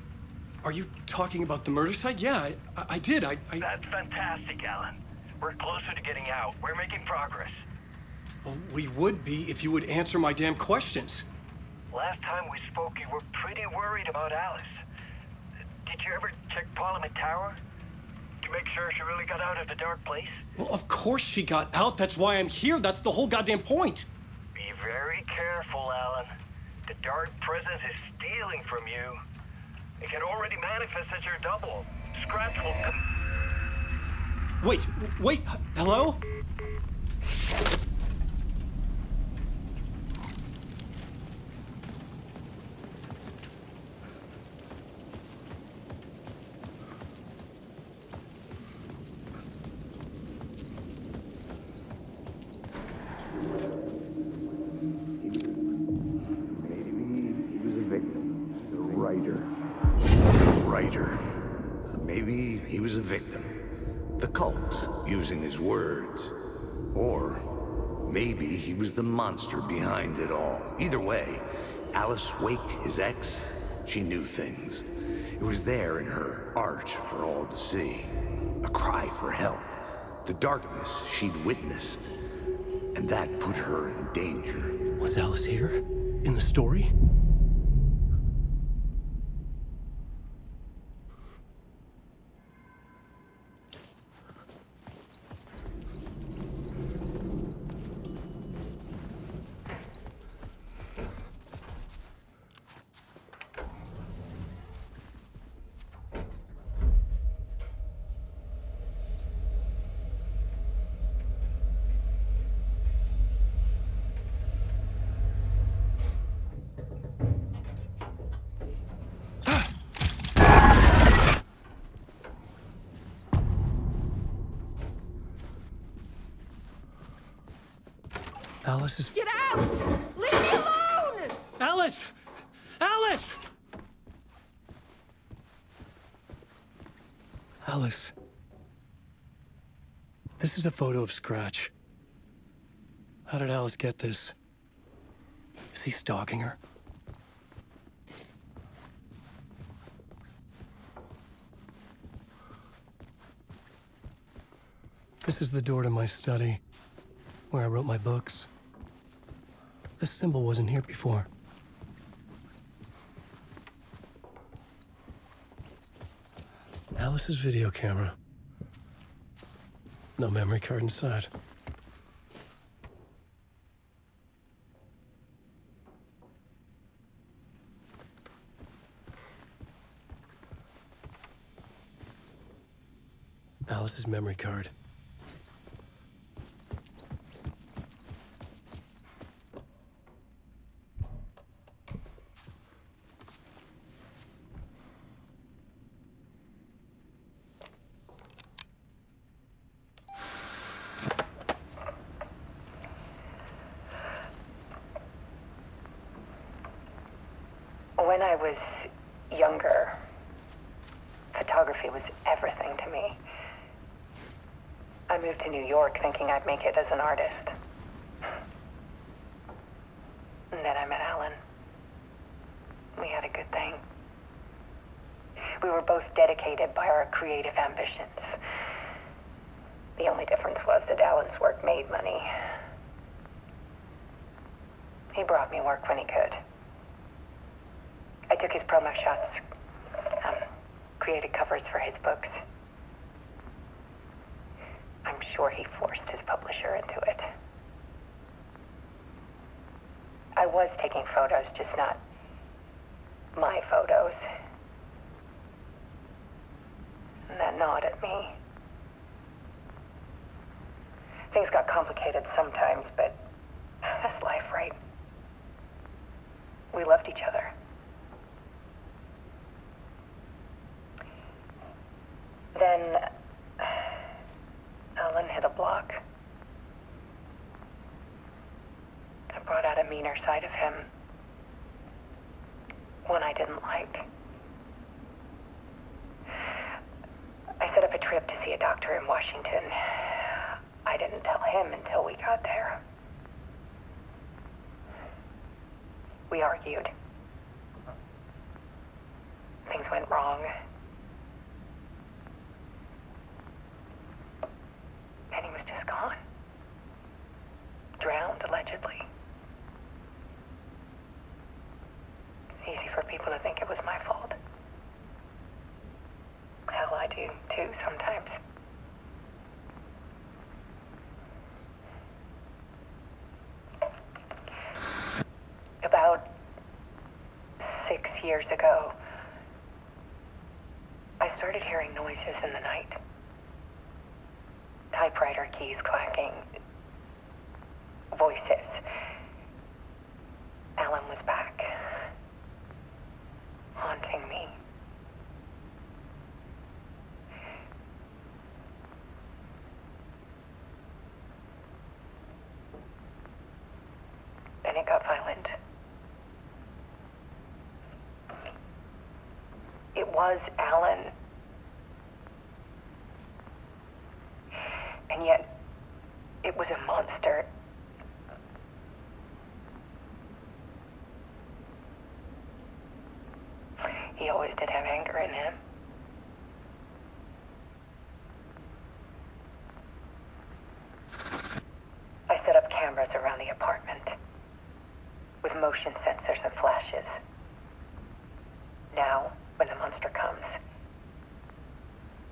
Are you talking about the murder site? Yeah, I did. That's fantastic, Alan. We're closer to getting out. We're making progress. Well, we would be if you would answer my damn questions. Last time we spoke, you were pretty worried about Alice. Did you ever check Parliament Tower? To make sure she really got out of the dark place? Well, of course she got out. That's why I'm here. That's the whole goddamn point. Be very careful, Alan. The dark presence is stealing from you. It can already manifest as your double. Scratch will come. Wait, hello? Maybe he was a victim. The cult, using his words. Or maybe he was the monster behind it all. Either way, Alice Wake, his ex, she knew things. It was there in her art for all to see. A cry for help. The darkness she'd witnessed. And that put her in danger. Was Alice here? In the story? Alice is... Get out! Leave me alone! Alice! Alice! Alice. This is a photo of Scratch. How did Alice get this? Is he stalking her? This is the door to my study, where I wrote my books. This symbol wasn't here before. Alice's video camera. No memory card inside. Alice's memory card. When I was younger, photography was everything to me. I moved to New York thinking I'd make it as an artist. And then I met Alan. We had a good thing. We were both dedicated by our creative ambitions. The only difference was that Alan's work made money. He brought me work when he could. I took his promo shots, created covers for his books. I'm sure he forced his publisher into it. I was taking photos, just not my photos. And that gnawed at me. Things got complicated sometimes, but that's life, right? We loved each other. Then Alan hit a block. I brought out a meaner side of him. One I didn't like. I set up a trip to see a doctor in Washington. I didn't tell him until we got there. We argued. Things went wrong. And he was just gone. Drowned, allegedly. It's easy for people to think it was my fault. Hell, I do too sometimes. About 6 years ago, I started hearing noises in the night. Typewriter keys clacking. Voices. Alan was back. Haunting me. Then it got violent. It was Alan. And yet, it was a monster. He always did have anger in him. I set up cameras around the apartment with motion sensors and flashes. Now, when the monster comes,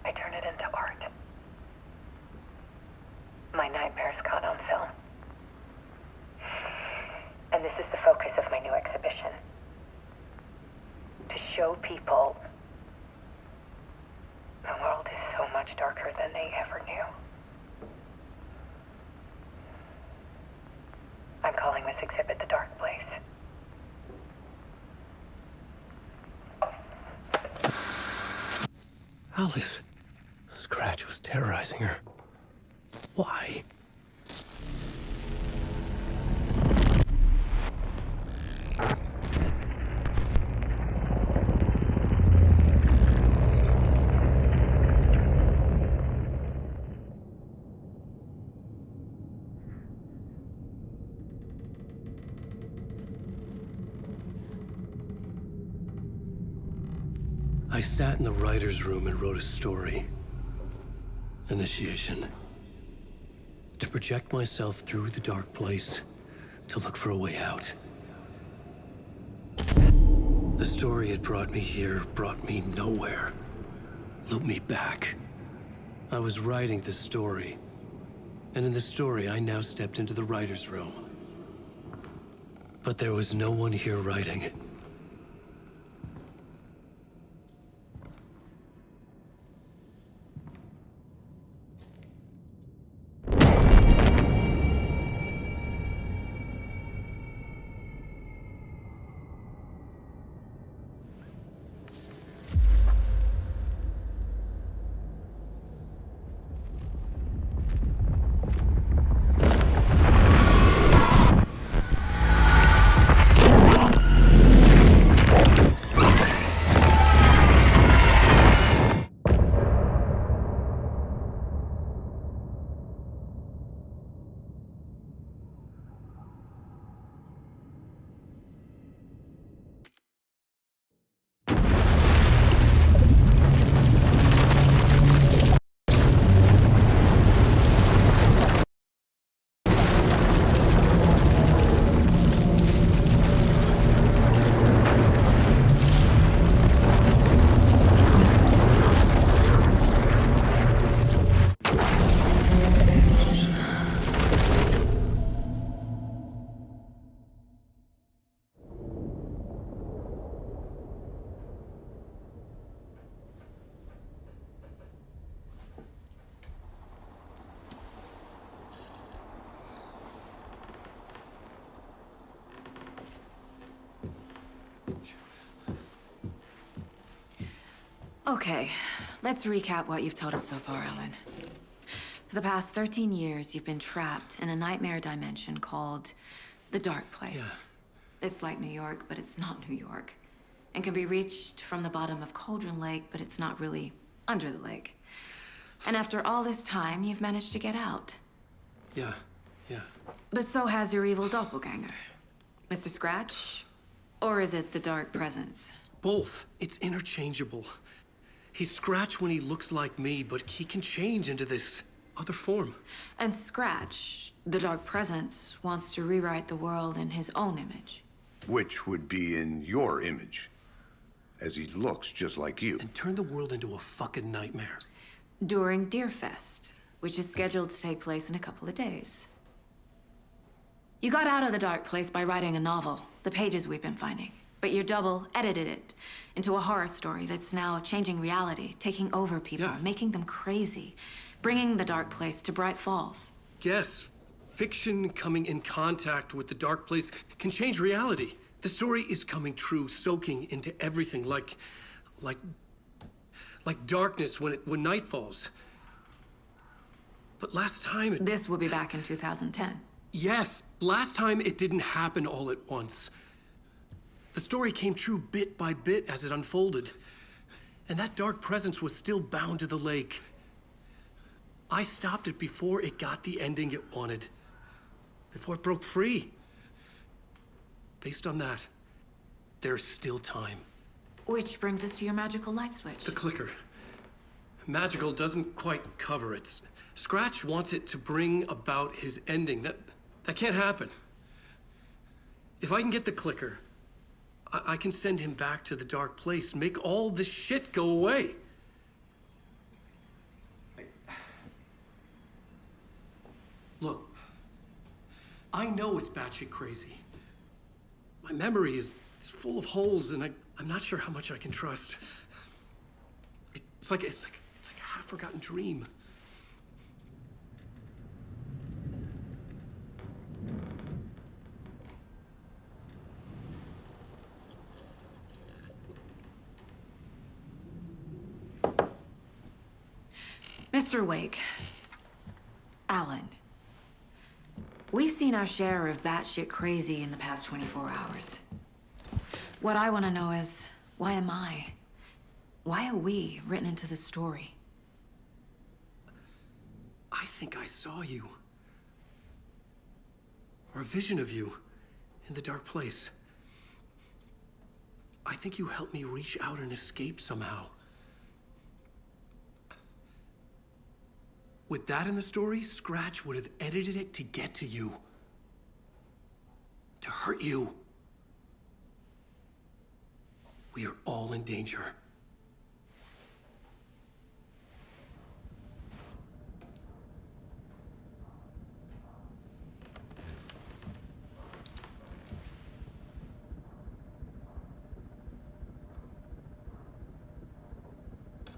I turn it into art. My nightmares caught on film. And this is the focus of my new exhibition. To show people the world is so much darker than they ever knew. I'm calling this exhibit The Dark Place. Alice. Scratch was terrorizing her. Why? I sat in the writer's room and wrote a story. Initiation. To project myself through the dark place, to look for a way out. The story had brought me here, brought me nowhere. Looped me back. I was writing the story. And in the story, I now stepped into the writer's room. But there was no one here writing it. Okay, let's recap what you've told us so far, Alan. For the past 13 years, you've been trapped in a nightmare dimension called the Dark Place. Yeah. It's like New York, but it's not New York. And can be reached from the bottom of Cauldron Lake, but it's not really under the lake. And after all this time, you've managed to get out. Yeah. But so has your evil doppelganger. Mr. Scratch? Or is it the Dark Presence? Both. It's interchangeable. He's Scratch when he looks like me, but he can change into this other form. And Scratch, the Dark Presence, wants to rewrite the world in his own image. Which would be in your image, as he looks just like you. And turn the world into a fucking nightmare. During Deerfest, which is scheduled to take place in a couple of days. You got out of the Dark Place by writing a novel, the pages we've been finding. But your double edited it into a horror story that's now changing reality, taking over people, making them crazy, bringing the Dark Place to Bright Falls. Yes, fiction coming in contact with the Dark Place can change reality. The story is coming true, soaking into everything, like darkness when night falls. But last time This will be back in 2010. Yes, last time it didn't happen all at once. The story came true bit by bit as it unfolded. And that dark presence was still bound to the lake. I stopped it before it got the ending it wanted. Before it broke free. Based on that, there's still time. Which brings us to your magical light switch. The clicker. Magical doesn't quite cover it. Scratch wants it to bring about his ending. That can't happen. If I can get the clicker, I can send him back to the Dark Place, make all this shit go away. Look, I know it's batshit crazy. My memory is full of holes, and I'm not sure how much I can trust. It's like a half-forgotten dream. Mr. Wake, Alan, we've seen our share of batshit crazy in the past 24 hours. What I want to know is, why am I? Why are we written into the story? I think I saw you. Or a vision of you in the Dark Place. I think you helped me reach out and escape somehow. With that in the story, Scratch would have edited it to get to you. To hurt you. We are all in danger.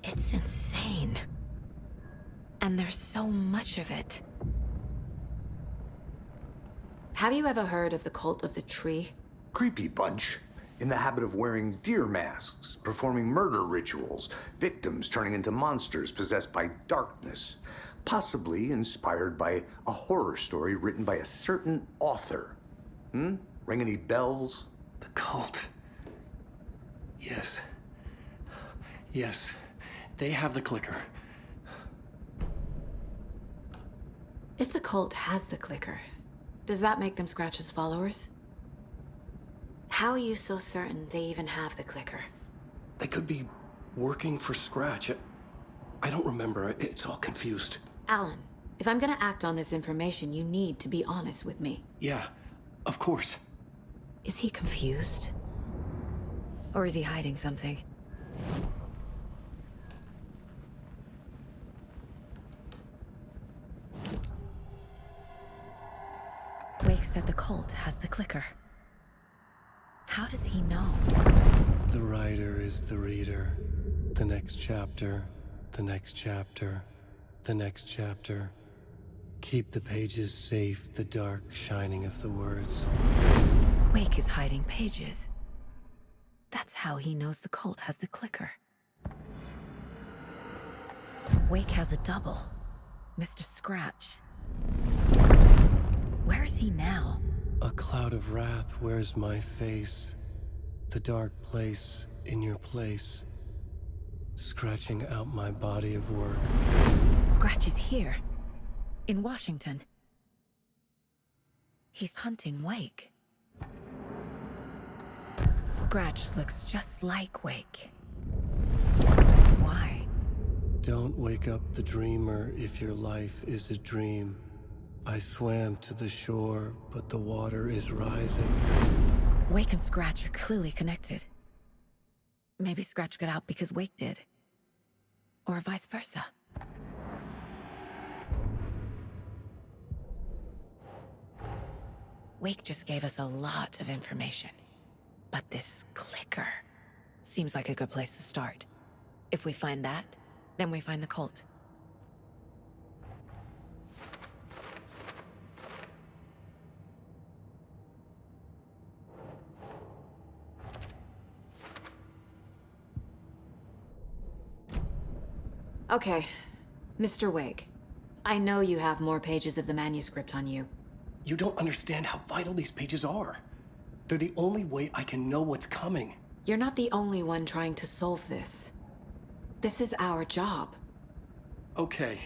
It's insane. And there's so much of it. Have you ever heard of the Cult of the Tree? Creepy bunch. In the habit of wearing deer masks, performing murder rituals, victims turning into monsters possessed by darkness, possibly inspired by a horror story written by a certain author. Ring any bells? The cult. Yes. Yes. They have the clicker. If the cult has the clicker, does that make them Scratch's followers? How are you so certain they even have the clicker? They could be working for Scratch. I don't remember. It's all confused. Alan, if I'm gonna act on this information, you need to be honest with me. Yeah, of course. Is he confused? Or is he hiding something? Wake said the cult has the clicker. How does he know? The writer is the reader. The next chapter, the next chapter, the next chapter. Keep the pages safe, the dark shining of the words. Wake is hiding pages. That's how he knows the cult has the clicker. Wake has a double. Mr. Scratch. Where is he now? A cloud of wrath wears my face. The dark place in your place. Scratching out my body of work. Scratch is here. In Washington. He's hunting Wake. Scratch looks just like Wake. Why? Don't wake up the dreamer if your life is a dream. I swam to the shore, but the water is rising. Wake and Scratch are clearly connected. Maybe Scratch got out because Wake did. Or vice versa. Wake just gave us a lot of information. But this clicker seems like a good place to start. If we find that, then we find the cult. Okay, Mr. Wake. I know you have more pages of the manuscript on you. You don't understand how vital these pages are. They're the only way I can know what's coming. You're not the only one trying to solve this. This is our job. Okay.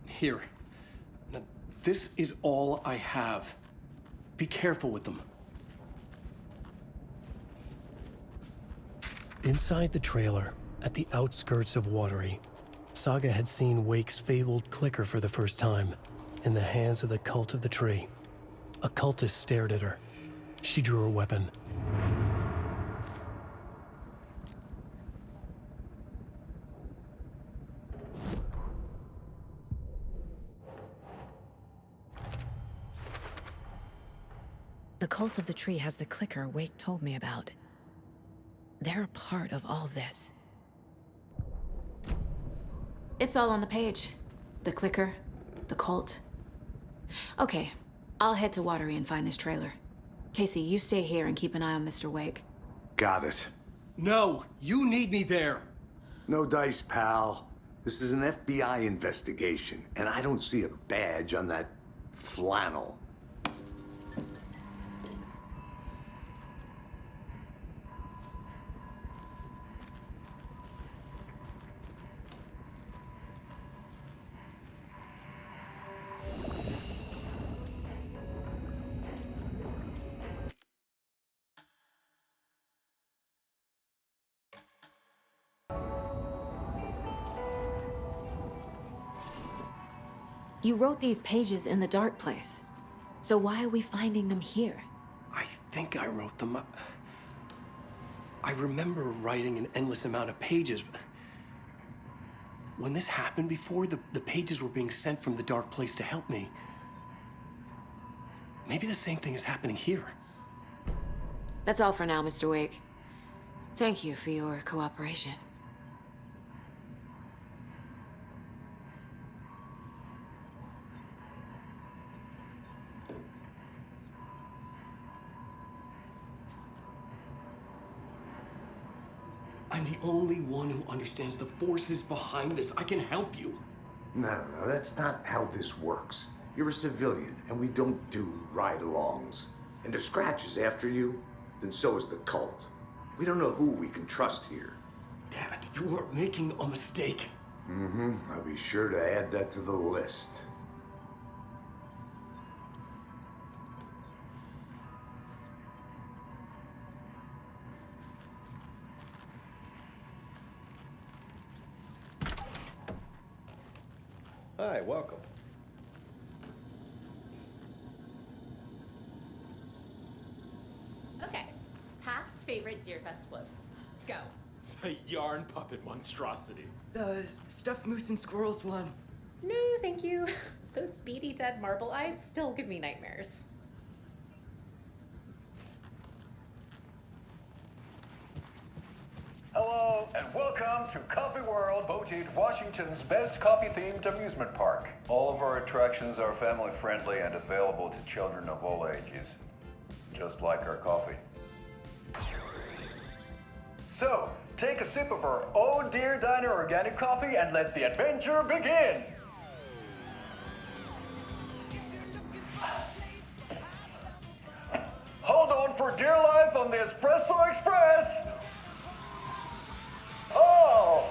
Here. Now, this is all I have. Be careful with them. Inside the trailer, at the outskirts of Watery, Saga had seen Wake's fabled clicker for the first time, in the hands of the Cult of the Tree. A cultist stared at her. She drew her weapon. The Cult of the Tree has the clicker Wake told me about. They're a part of all this. It's all on the page. The clicker, the cult. Okay, I'll head to Watery and find this trailer. Casey, you stay here and keep an eye on Mr. Wake. Got it. No, you need me there. No dice, pal. This is an FBI investigation, and I don't see a badge on that flannel. You wrote these pages in the dark place. So why are we finding them here? I think I wrote them up. I remember writing an endless amount of pages, but when this happened before, the pages were being sent from the dark place to help me. Maybe the same thing is happening here. That's all for now, Mr. Wake. Thank you for your cooperation. I'm the only one who understands the forces behind this. I can help you. No, that's not how this works. You're a civilian, and we don't do ride-alongs. And if Scratch is after you, then so is the cult. We don't know who we can trust here. Damn it, you are making a mistake. Mm-hmm. I'll be sure to add that to the list. Hi, welcome. Okay, past favorite Deerfest floats. Go. The yarn puppet monstrosity. The stuffed moose and squirrels one. No, thank you. Those beady dead marble eyes still give me nightmares. Hello, and welcome to Coffee World, voted Washington's best coffee-themed amusement park. All of our attractions are family-friendly and available to children of all ages, just like our coffee. So, Take a sip of our Oh Dear Diner organic coffee and let the adventure begin. Hold on for dear life on the Espresso Express. Oh!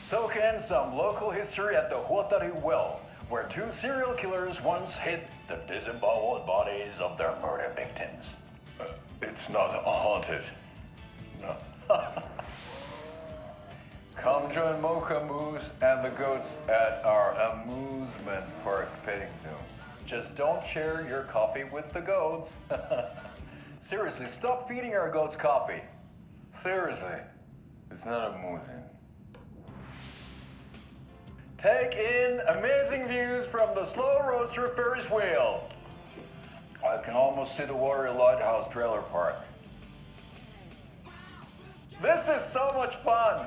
Soak in some local history at the Huatari Well, where 2 serial killers once hid the disemboweled bodies of their murder victims. It's not haunted. No. Come join Mocha Moose and the goats at our amusement park petting zoo. Just don't share your coffee with the goats. Seriously, stop feeding our goats coffee. Seriously, it's not amusing. Take in amazing views from the Slow Roaster Ferris wheel. I can almost see the Warrior Lighthouse trailer park. This is so much fun.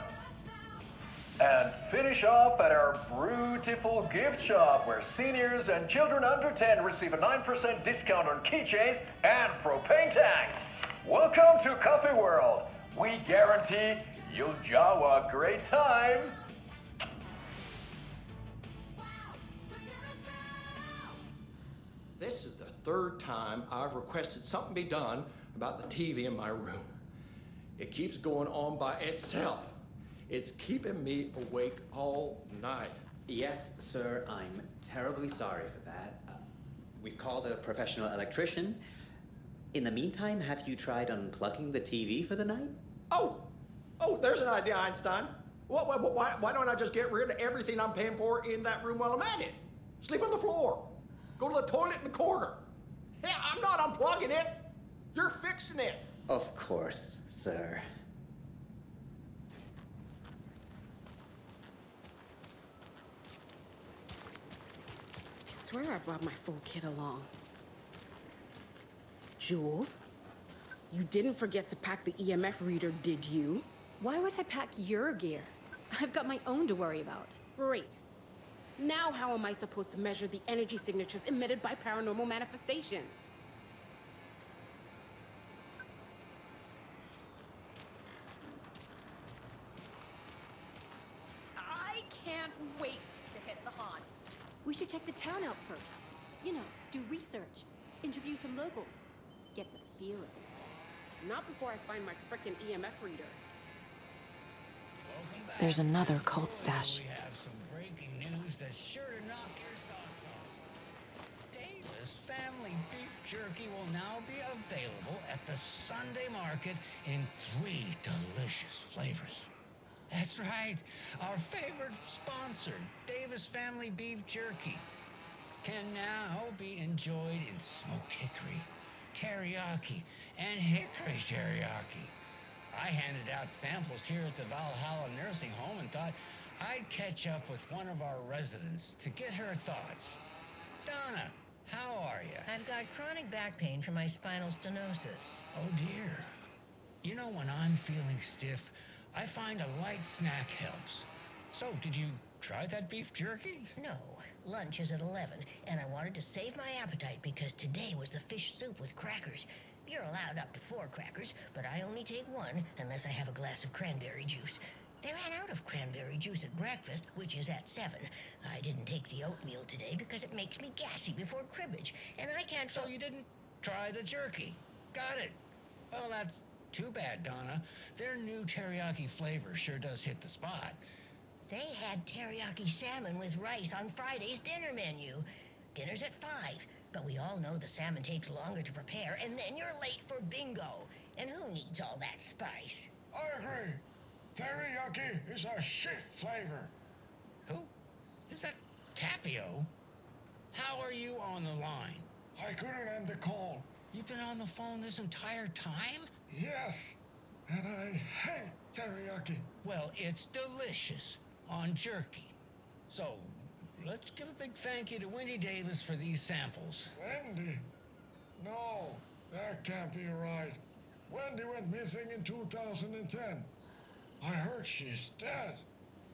And finish off at our beautiful gift shop where seniors and children under 10 receive a 9% discount on keychains and propane tanks. Welcome to Coffee World. We guarantee you'll have a great time. This is the 3rd time I've requested something be done about the TV in my room. It keeps going on by itself. It's keeping me awake all night. Yes, sir, I'm terribly sorry for that. We've called a professional electrician. In the meantime, have you tried unplugging the TV for the night? Oh, there's an idea, Einstein. Why don't I just get rid of everything I'm paying for in that room while I'm at it? Sleep on the floor. Go to the toilet in the corner. Hey, I'm not unplugging it. You're fixing it. Of course, sir. I swear I brought my full kit along. Jules, you didn't forget to pack the EMF reader, did you? Why would I pack your gear? I've got my own to worry about. Great. Now how am I supposed to measure the energy signatures emitted by paranormal manifestations? I can't wait to hit the haunts. We should check the town out first. You know, do research, interview some locals, get the feel of the place. Not before I find my frickin' EMF reader. There's another cult stash. We have some breaking news that's sure to knock your socks off. Davis Family Beef Jerky will now be available at the Sunday market in 3 delicious flavors. That's right, our favorite sponsor, Davis Family Beef Jerky, can now be enjoyed in smoked hickory, teriyaki, and hickory teriyaki. I handed out samples here at the Valhalla Nursing Home and thought I'd catch up with one of our residents to get her thoughts. Donna, how are you? I've got chronic back pain from my spinal stenosis. Oh dear. You know, when I'm feeling stiff, I find a light snack helps. So, did you try that beef jerky? No. Lunch is at 11, and I wanted to save my appetite because today was the fish soup with crackers. You're allowed up to 4 crackers, but I only take 1 unless I have a glass of cranberry juice. They ran out of cranberry juice at breakfast, which is at 7. I didn't take the oatmeal today because it makes me gassy before cribbage, and I can't... So you didn't try the jerky? Got it. Well, that's too bad, Donna. Their new teriyaki flavor sure does hit the spot. They had teriyaki salmon with rice on Friday's dinner menu. Dinner's at 5. But we all know the salmon takes longer to prepare, and then you're late for bingo. And who needs all that spice? I agree. Teriyaki is a shit flavor. Who? Is that Tapio? How are you on the line? I couldn't end the call. You've been on the phone this entire time? Yes, and I hate teriyaki. Well, it's delicious on jerky. So, let's give a big thank you to Wendy Davis for these samples. Wendy? No, that can't be right. Wendy went missing in 2010. I heard she's dead.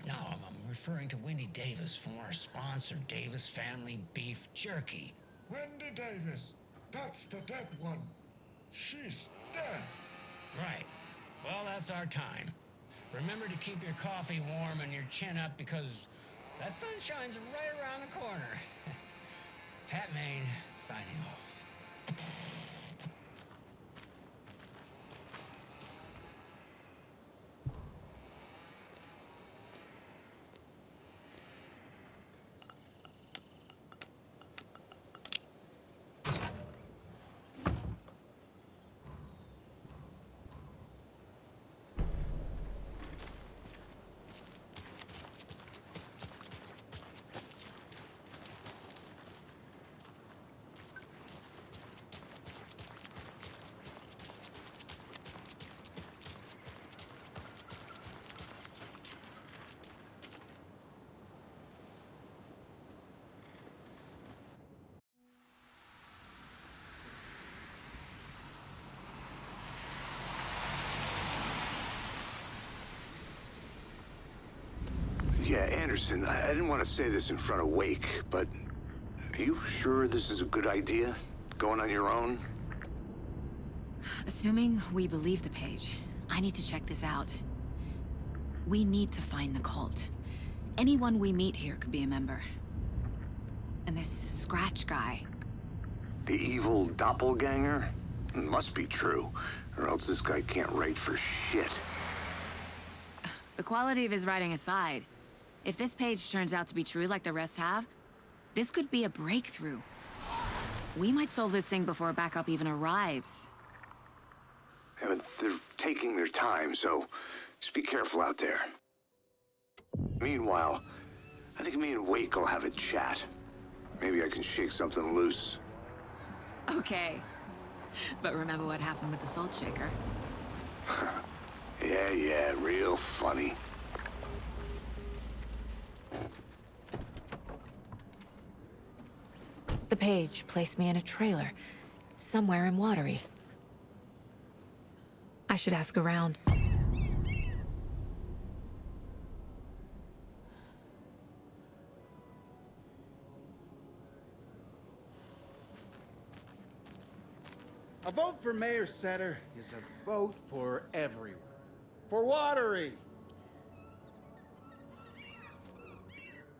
No, I'm referring to Wendy Davis from our sponsor, Davis Family Beef Jerky. Wendy Davis. That's the dead one. She's dead. Right. Well, that's our time. Remember to keep your coffee warm and your chin up because that sun shines right around the corner. Pat Maine, signing off. Yeah, Anderson, I didn't want to say this in front of Wake, but are you sure this is a good idea? Going on your own? Assuming we believe the page, I need to check this out. We need to find the cult. Anyone we meet here could be a member. And this Scratch guy. The evil doppelganger? Must be true, or else this guy can't write for shit. The quality of his writing aside, if this page turns out to be true like the rest have, this could be a breakthrough. We might solve this thing before backup even arrives. Yeah, but they're taking their time, so just be careful out there. Meanwhile, I think me and Wake will have a chat. Maybe I can shake something loose. Okay. But remember what happened with the salt shaker? Yeah, real funny. The page placed me in a trailer, somewhere in Watery. I should ask around. A vote for Mayor Setter is a vote for everyone. For Watery!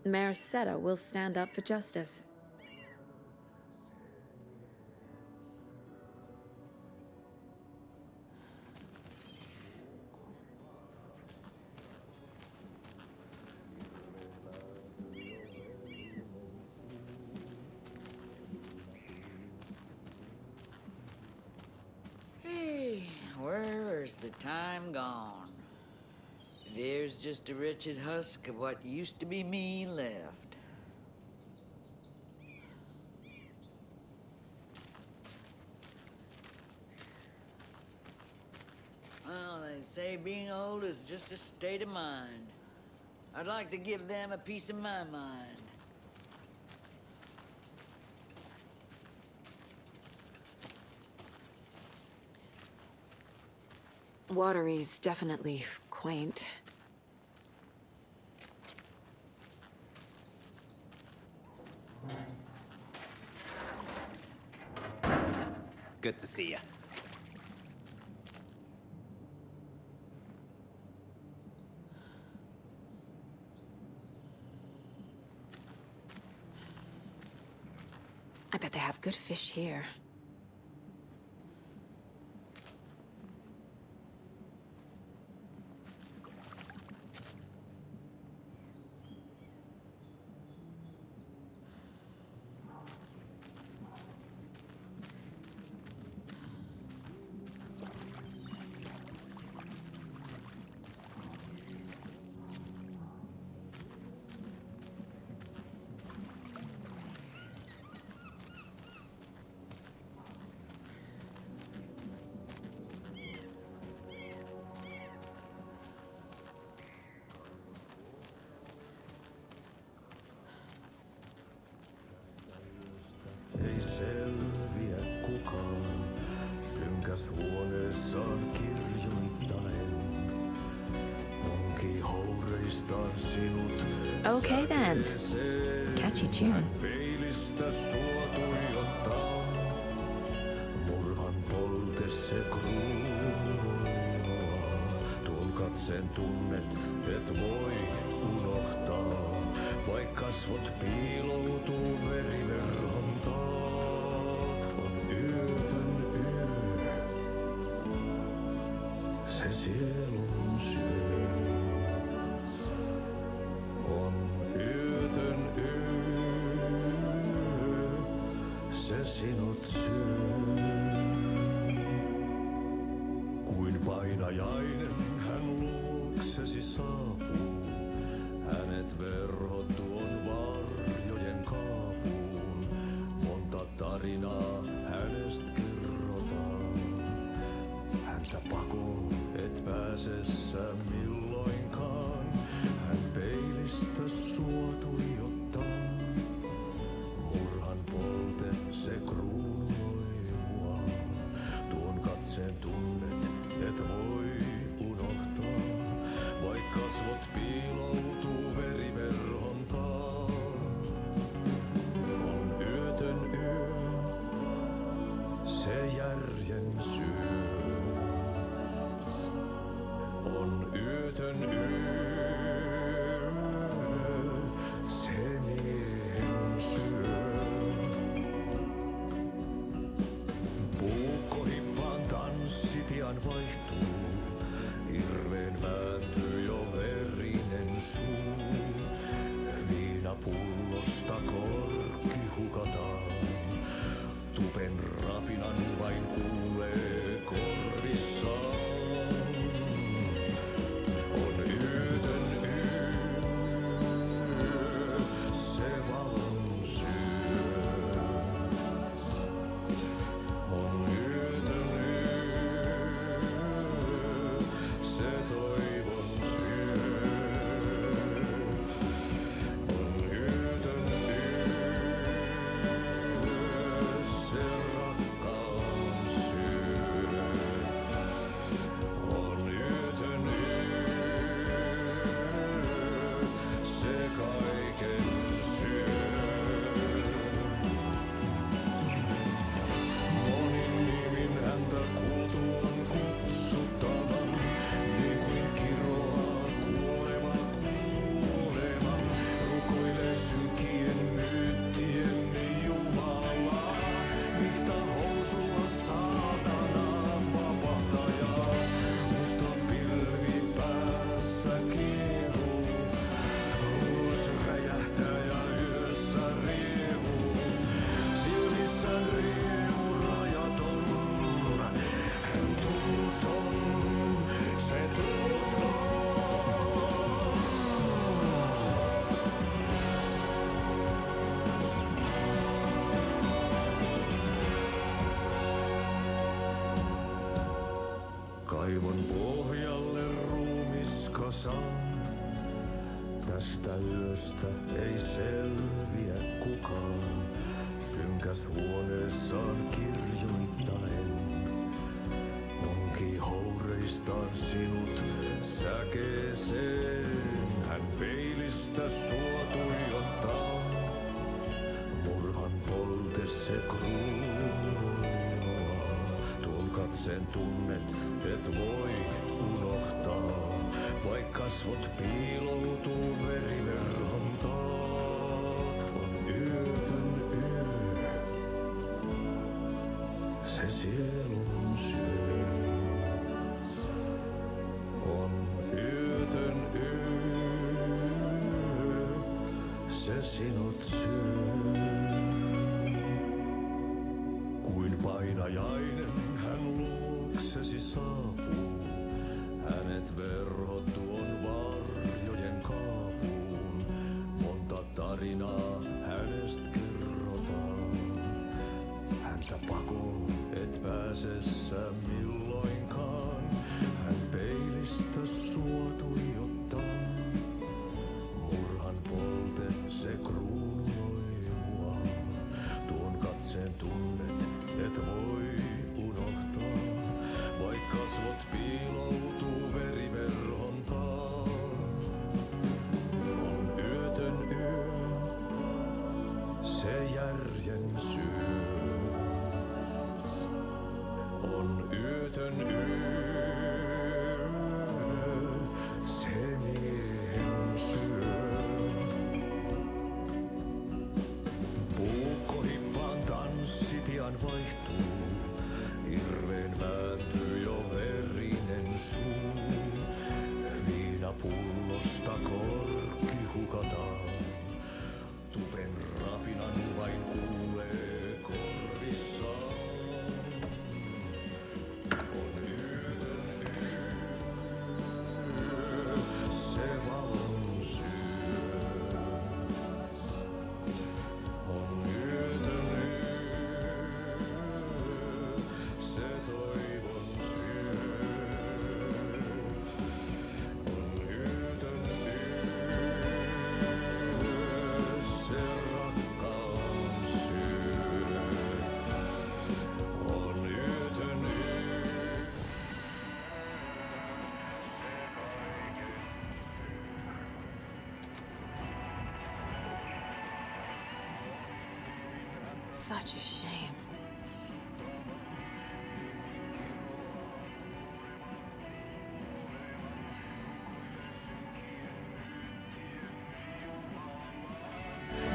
Mayor Seta will stand up for justice. Hey, where's the time gone? There's just a wretched husk of what used to be me left. Well, they say being old is just a state of mind. I'd like to give them a piece of my mind. Watery's definitely quaint. Good to see you. I bet they have good fish here. Ei selviä kukaan, synkäs huoneessaan kirjoittain. Onki houreistaan sinut. Okay then. Catchy tune. Peilistä sua tuijottaa, murhan polte se kruunua. katsen tunnet, et voi unohtaa. Vaik kasvot piiloutuu veriverhon taa. On yötön yö, se sielun syö. On yötön yö, se sinut syö. Kuin painajainen hän luoksesi saapuu. Hänet verhot tuon varjojen kaapuun. Monta tarinaa hänestä kerrotaan. Häntä pakoon et pääsessä milloinkaan. Hän peilistä sua tuijottaa. Murhan polte se kruunoi mua. Tuon katseen tunnet et voi unohtaa. Vaik kasvot piiloutuu veriverhon taa. On yötön yö, se järjen syö. On yötön yö, se miehen syö. Puukkohippaan tanssi pian vaihtuu. Hirveen vääntyy jo verinen suu. Viinapullosta korkki hukataan. Tupen rapinan vain kuulee korvissaan. On yötön yö, se valon syö. On yötön yö, se toivon syö. On yötön yö, se rakkaus syö. On yötön yö, se kaiken syö. Monin nimin häntä kuultu on kutsuttavan, niin kuin kiroaa kuolema kuoleman. Rukoilee synkien myyttien Jumalaa, vihta housulla saatanaa vapahtajaa. Musta pilvi päässä kiehuu, ulos räjähtää ja yössä riehuu. Silmissään riemu rajaton, hän tuuton, se tuuton. Kaivon pohjalle ruumiskasaan. Tästä yöstä ei selviä kukaan. Synkäs huoneessaan kirjoittain. Onki houreistaan sinut säkeeseen. Hän peilistä sua tuijottaa. Murhan polte se kruunoi mua. Tuon katseen tunnet et voi unohtaa. Vaik kasvot piiloutuu veriverhon taa. On yötön yö, se sielun syö. On yötön yö, se sinut syö. Kuin painajainen hän luoksesi saapuu. Hänet verhot tuon varjojen kaapuun. Monta tarinaa hänestä kerrotaan. Häntä pakoon et pääsessä milloinkaan. Hän peilistä sua tuijottaa. Murhan polte se kruunoi mua. Tuon katseen tunnet et voi unohtaa. Vaik kasvot piiloutuu veriverhon taa. On yötön yö, se järjen syö. On yötön yö, vaihtuu. Irreen vääntyy jo verinen suu. Viinapullosta korkki hukataan. Tupen rapinan vain kuulee korvissaan. On yötön yö, se valon syö. On yötön yö, se toivon syö. On yötön yö, se rakkaus syö. On yötön yö. Such a shame.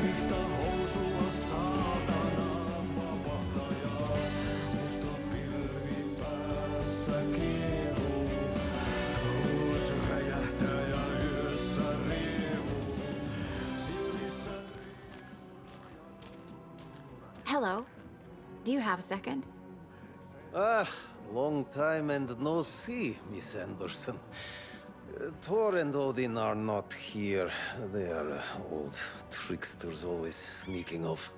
Yhtä housulla saatana vapahtajaa. Musta pilvi päässä kiehuu. Kuusi räjähtää ja yössä riehuu. Silmissä Hello. Do you have a second? Long time and no see, Miss Anderson. Thor and Odin are not here. They are old tricksters always sneaking off.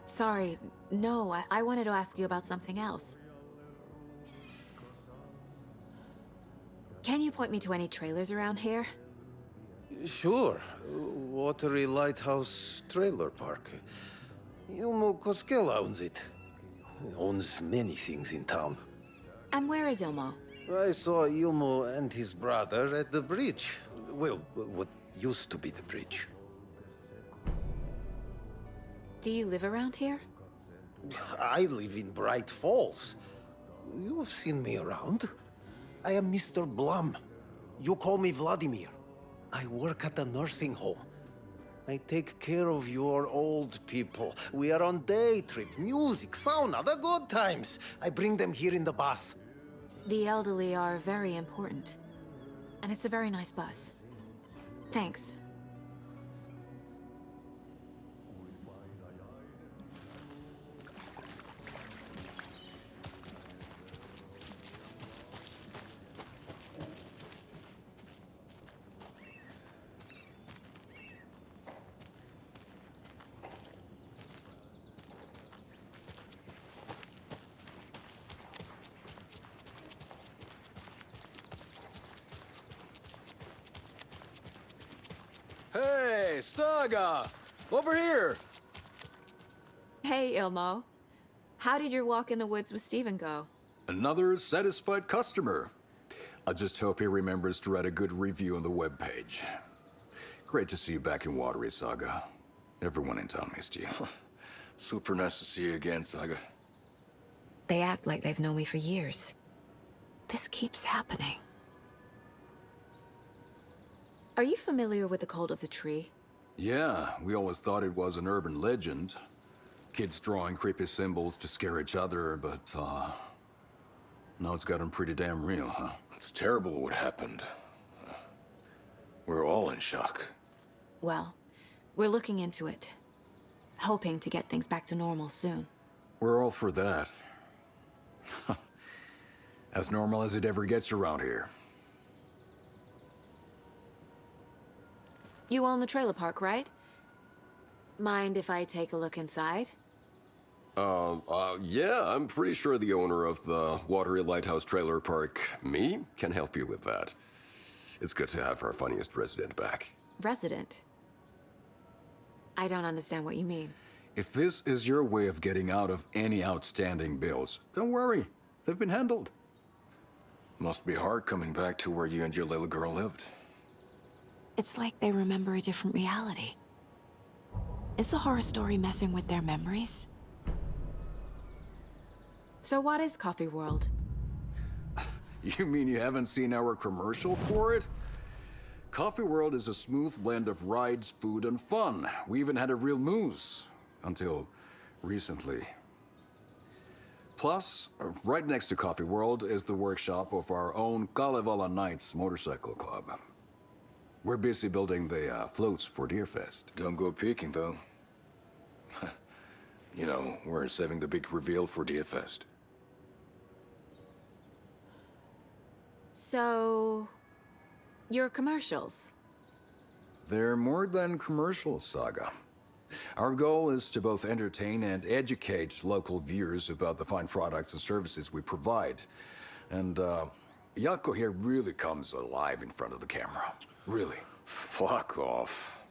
Sorry. No, I wanted to ask you about something else. Can you point me to any trailers around here? Sure. Watery Lighthouse Trailer Park. Ilmo Koskela owns it. He owns many things in town. And where is Ilmo? I saw Ilmo and his brother at the bridge. Well, what used to be the bridge. Do you live around here? I live in Bright Falls. You've seen me around. I am Mr. Blum. You call me Vladimir. I work at a nursing home. I take care of your old people. We are on day trip, music, sauna, the good times. I bring them here in the bus. The elderly are very important. And it's a very nice bus. Thanks. Hey, Saga! Over here! Hey, Ilmo. How did your walk in the woods with Steven go? Another satisfied customer. I just hope he remembers to write a good review on the webpage. Great to see you back in Watery, Saga. Everyone in town missed you. Super nice to see you again, Saga. They act like they've known me for years. This keeps happening. Are you familiar with the Cult of the Tree? Yeah, we always thought it was an urban legend. Kids drawing creepy symbols to scare each other, but, now it's gotten pretty damn real, huh? It's terrible what happened. We're all in shock. Well, we're looking into it. Hoping to get things back to normal soon. We're all for that. As normal as it ever gets around here. You own the trailer park, right? Mind if I take a look inside? Yeah, I'm pretty sure the owner of the Watery Lighthouse Trailer Park, me, can help you with that. It's good to have our funniest resident back. Resident? I don't understand what you mean. If this is your way of getting out of any outstanding bills, don't worry. They've been handled. Must be hard coming back to where you and your little girl lived. It's like they remember a different reality. Is the horror story messing with their memories? So what is Coffee World? You mean you haven't seen our commercial for it? Coffee World is a smooth blend of rides, food, and fun. We even had a real moose. Until recently. Plus, right next to Coffee World is the workshop of our own Kalevala Knights Motorcycle Club. We're busy building the floats for Deerfest. Don't go peeking, though. You know, we're saving the big reveal for Deerfest. So, your commercials? They're more than commercials, Saga. Our goal is to both entertain and educate local viewers about the fine products and services we provide. And, Jaakko here really comes alive in front of the camera. Really. Fuck off.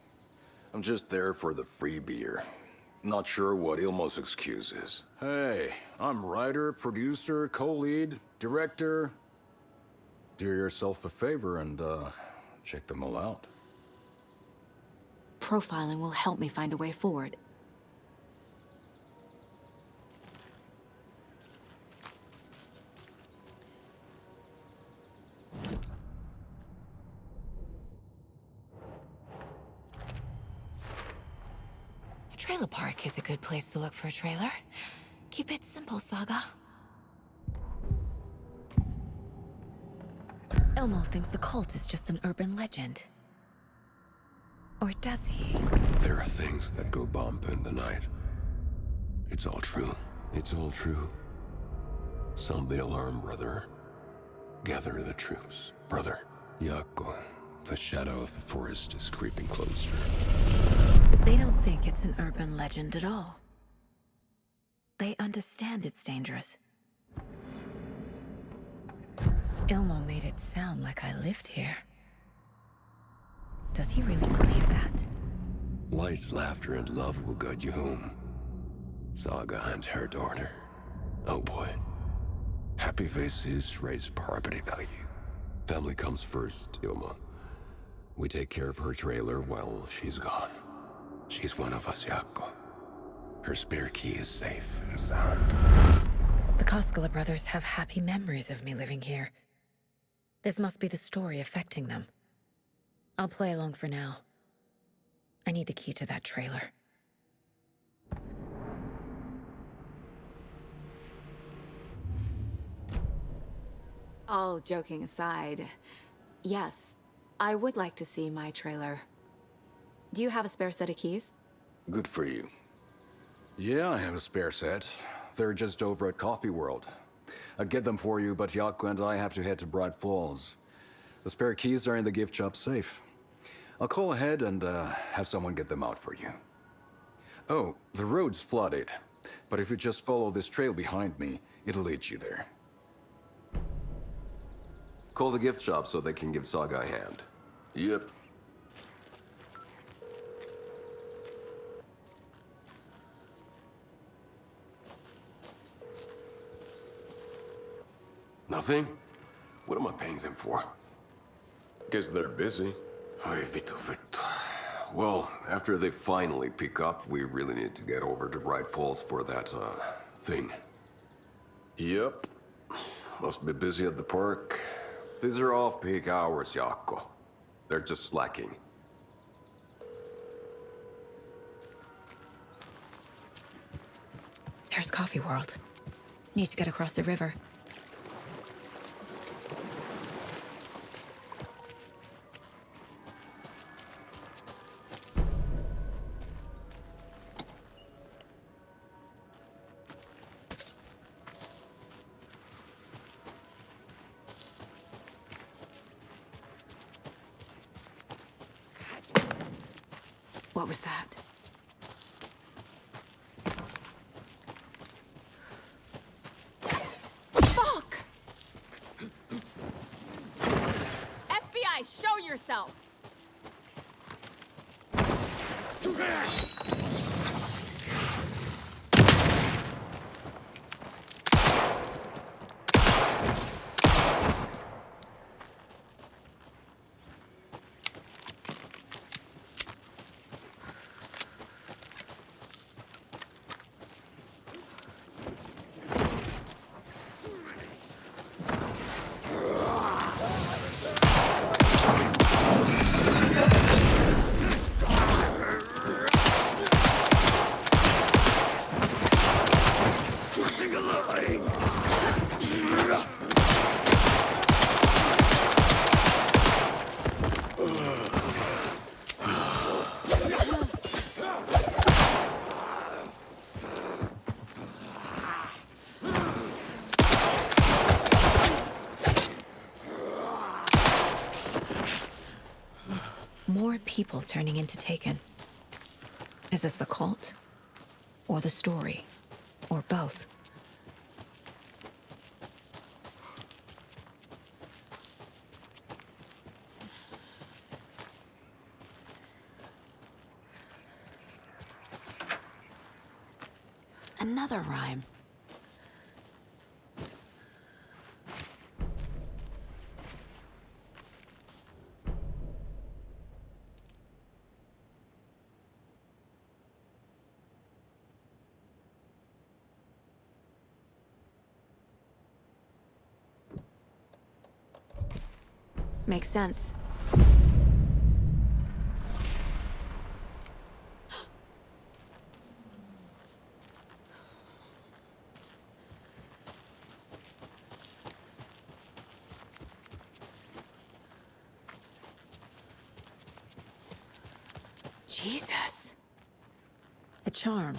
I'm just there for the free beer. Not sure what Ilmo's excuse is. Hey, I'm writer, producer, co-lead, director. Do yourself a favor and, check them all out. Profiling will help me find a way forward. A trailer park is a good place to look for a trailer. Keep it simple, Saga. Ilmo thinks the cult is just an urban legend. Or does he? There are things that go bump in the night. It's all true. It's all true. Sound the alarm, brother. Gather the troops, brother. Jaakko, the shadow of the forest is creeping closer. They don't think it's an urban legend at all. They understand it's dangerous. Ilmo made it sound like I lived here. Does he really believe that? Light, laughter, and love will guide you home. Saga and her daughter. Oh boy. Happy faces raise property value. Family comes first, Ilma. We take care of her trailer while she's gone. She's one of us, Jaakko. Her spare key is safe and sound. The Koskela brothers have happy memories of me living here. This must be the story affecting them. I'll play along for now. I need the key to that trailer. All joking aside, yes, I would like to see my trailer. Do you have a spare set of keys? Good for you. Yeah, I have a spare set. They're just over at Coffee World. I'd get them for you, but Jaakko and I have to head to Bright Falls. The spare keys are in the gift shop safe. I'll call ahead and have someone get them out for you. Oh, the road's flooded, but if you just follow this trail behind me, it'll lead you there. Call the gift shop so they can give Saga a hand. Yep. Nothing? What am I paying them for? Guess they're busy. Ay, vittu. Well, after they finally pick up, we really need to get over to Bright Falls for that, thing. Yep. Must be busy at the park. These are off-peak hours, Jaakko. They're just slacking. There's Coffee World. Need to get across the river. What was that? Fuck! FBI, show yourself! people turning into Taken. Is this the cult? Or the story? Or both? Another rhyme. Makes sense. Jesus. A charm.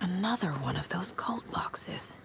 Another one of those cult boxes.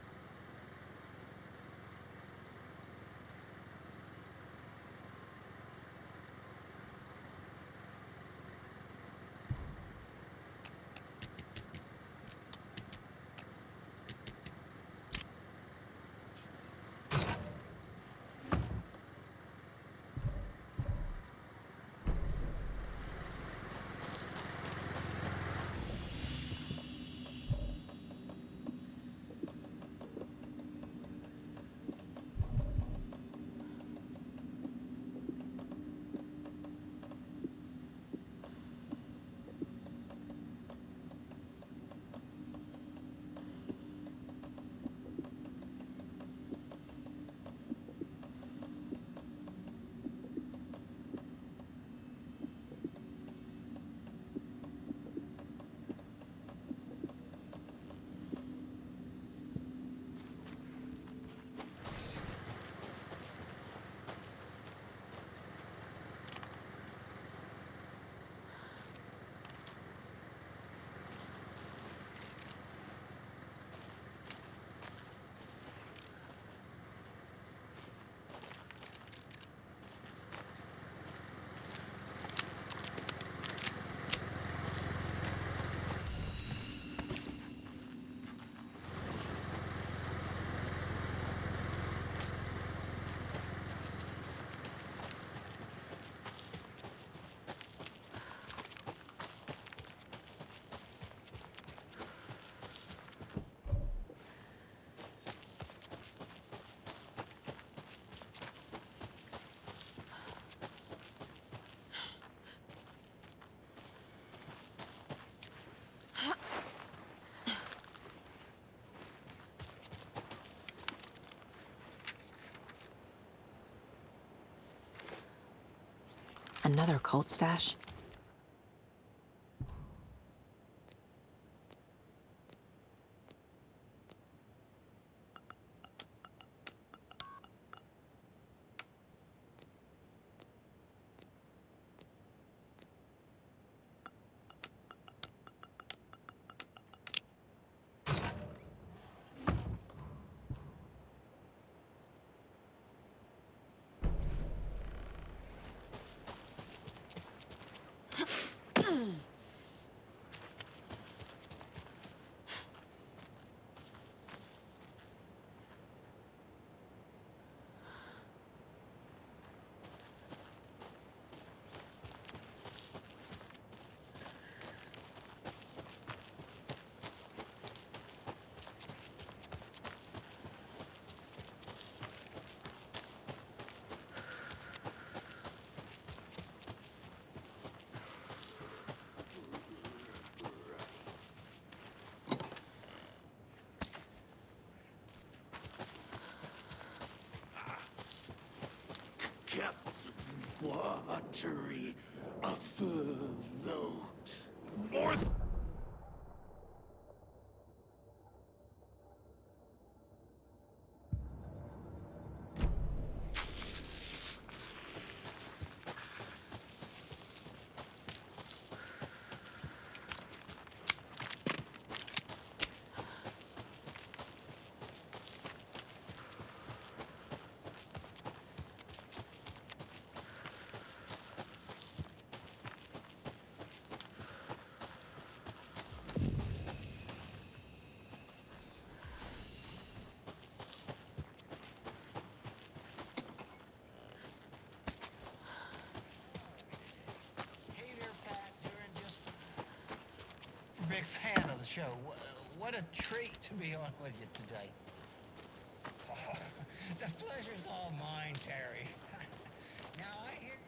Another cult stash? Kept watery afloat. More big fan of the show. What a treat to be on with you today. Oh, the pleasure's all mine, Terry. Now I hear...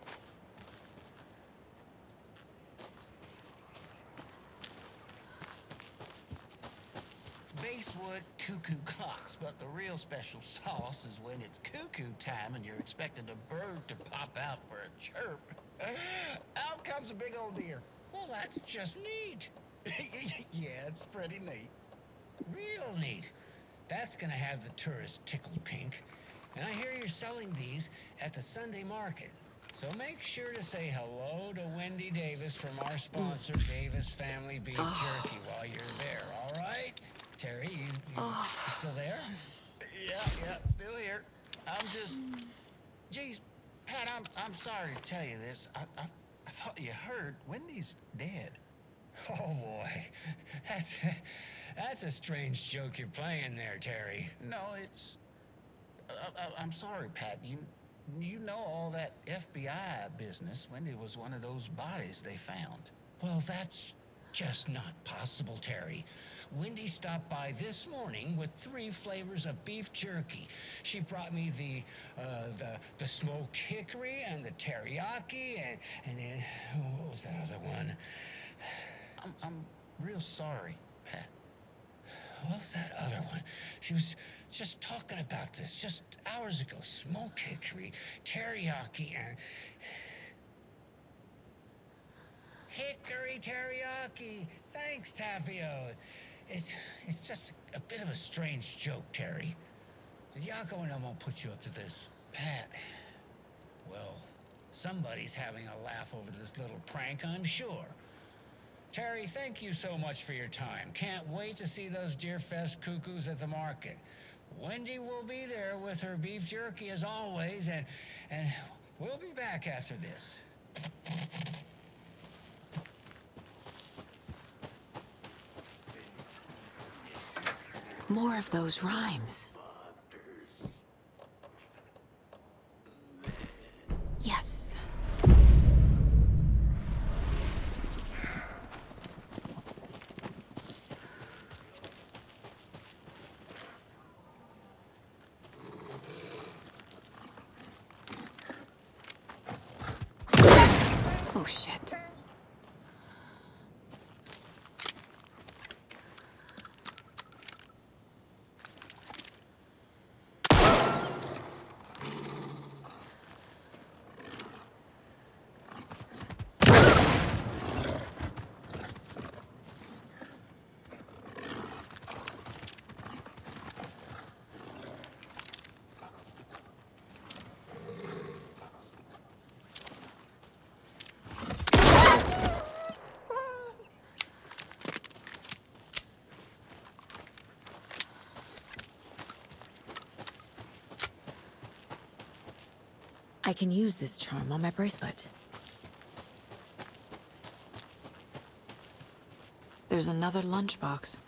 Basewood cuckoo clocks, but the real special sauce is when it's cuckoo time and you're expecting a bird to pop out for a chirp. Out comes a big old deer. Well, that's just neat. Yeah, it's pretty neat. Real neat. That's gonna have the tourists tickled pink. And I hear you're selling these at the Sunday market. So make sure to say hello to Wendy Davis from our sponsor, Davis Family Beef Jerky, while you're there, all right? Terry, you still there? Yeah, still here. I'm just... Geez, Pat, I'm sorry to tell you this. I thought you heard Wendy's dead. Oh, boy. That's a strange joke you're playing there, Terry. No, it's... I'm sorry, Pat. You know all that FBI business. Wendy was one of those bodies they found. Well, that's just not possible, Terry. Wendy stopped by this morning with 3 flavors of beef jerky. She brought me the smoked hickory and the teriyaki and then what was that other one? I'm real sorry, Pat. What was that other one? She was just talking about this just hours ago. Smoked hickory, teriyaki, and... Hickory teriyaki! Thanks, Tapio. It's just a bit of a strange joke, Terry. Yako and I won't put you up to this. Pat. Well, somebody's having a laugh over this little prank, I'm sure. Terry, thank you so much for your time. Can't wait to see those Deerfest cuckoos at the market. Wendy will be there with her beef jerky as always, and we'll be back after this. More of those rhymes. Yes. Oh, shit. I can use this charm on my bracelet. There's another lunchbox.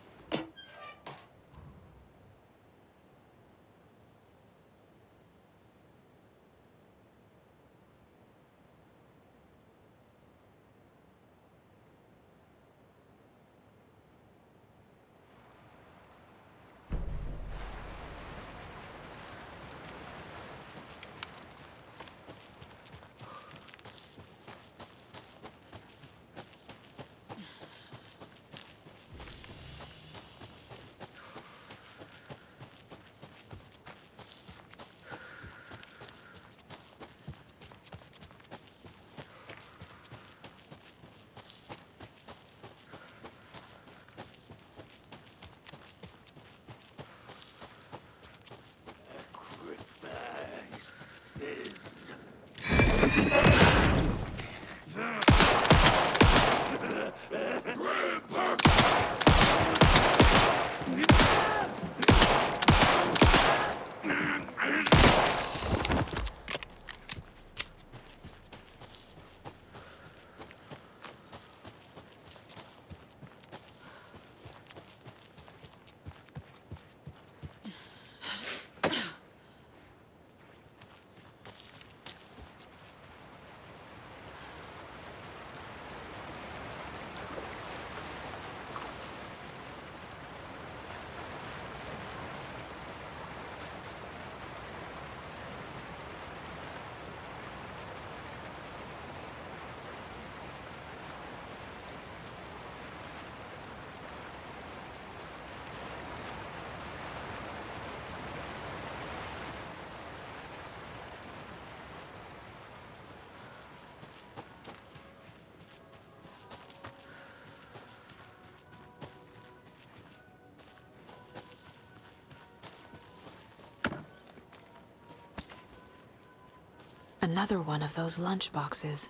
Another one of those lunchboxes.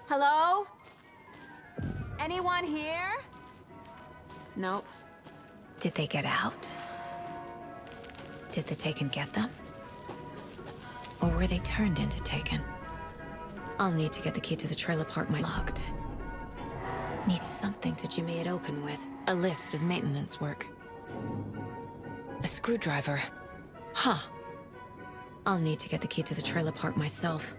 Hello? Anyone here? Nope. Did they get out? Did the Taken get them? Or were they turned into Taken? I'll need to get the key to the trailer park locked. Need something to jimmy it open with. A list of maintenance work. A screwdriver. Huh. I'll need to get the key to the trailer park myself.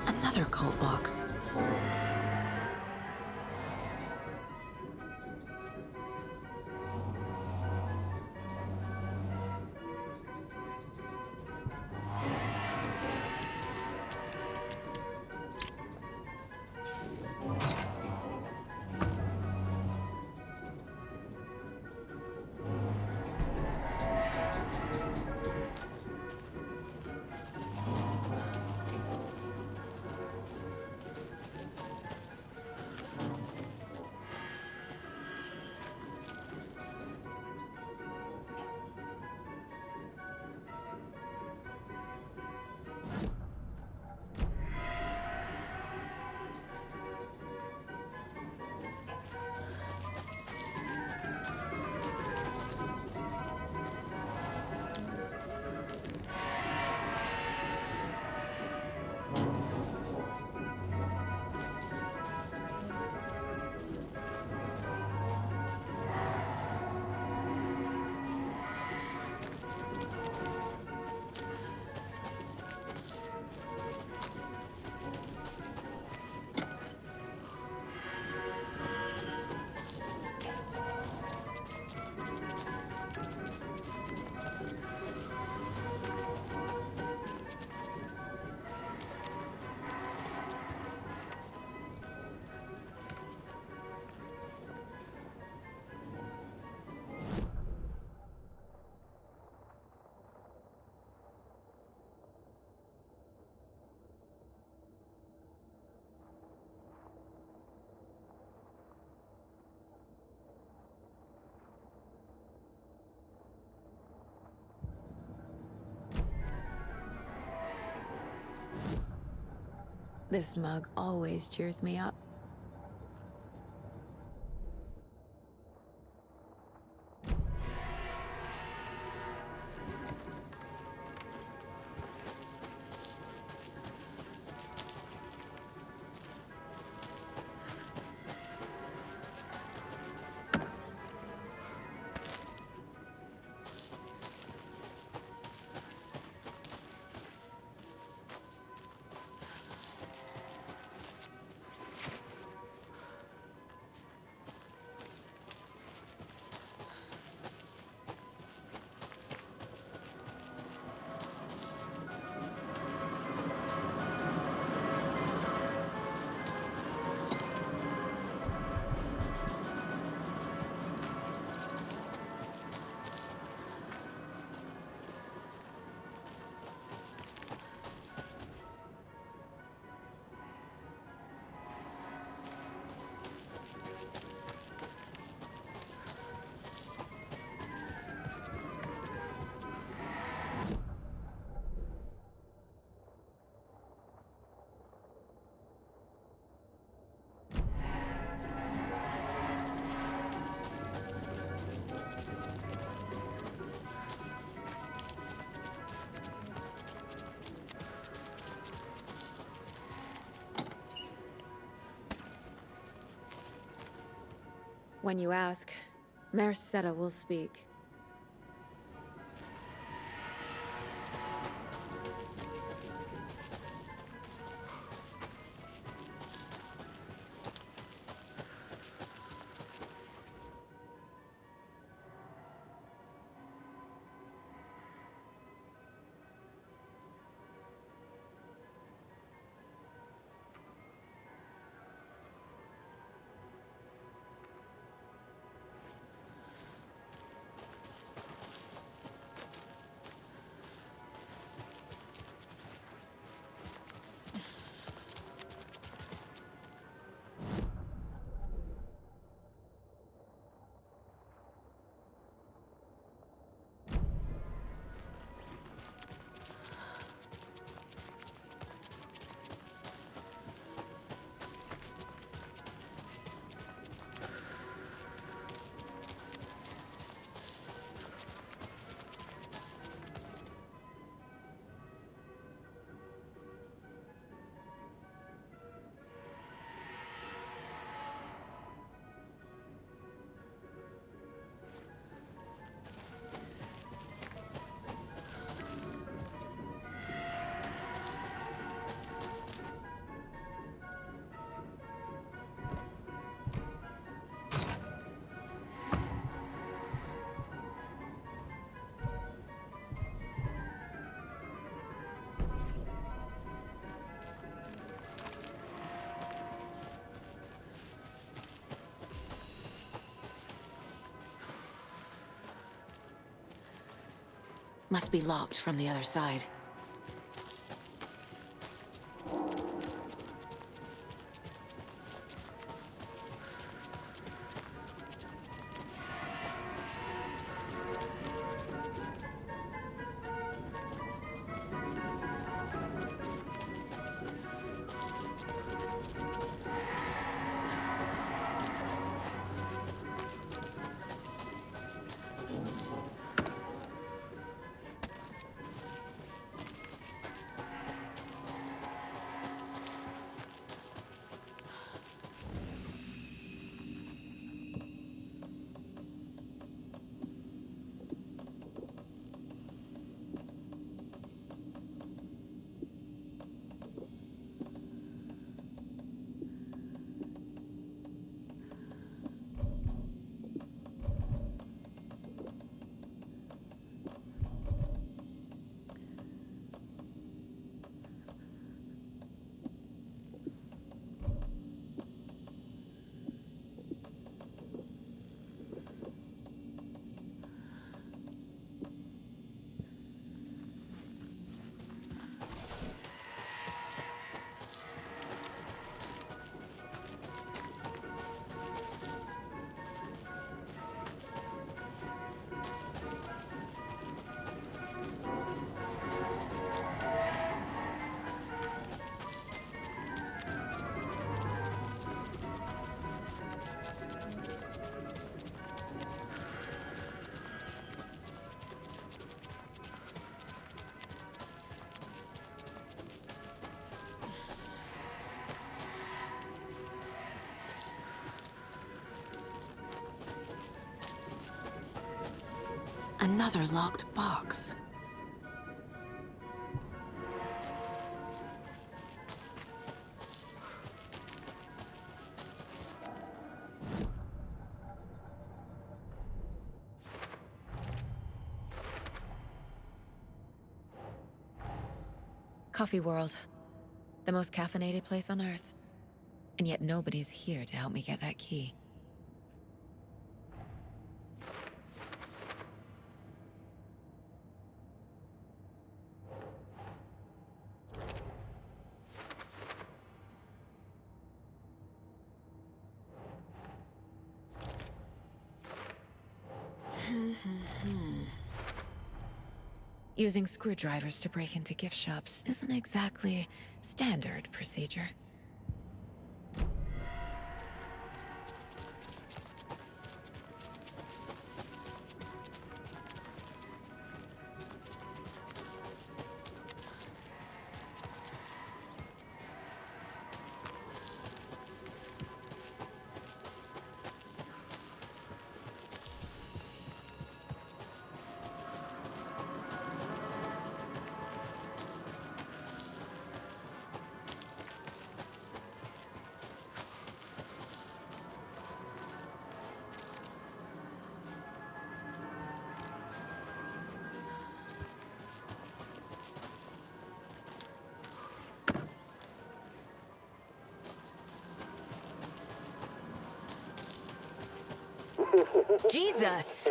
Another cult box. This mug always cheers me up. When you ask, Merceda will speak. Must be locked from the other side. Another locked box. Coffee World. The most caffeinated place on Earth. And yet nobody's here to help me get that key. Using screwdrivers to break into gift shops isn't exactly standard procedure. Jesus!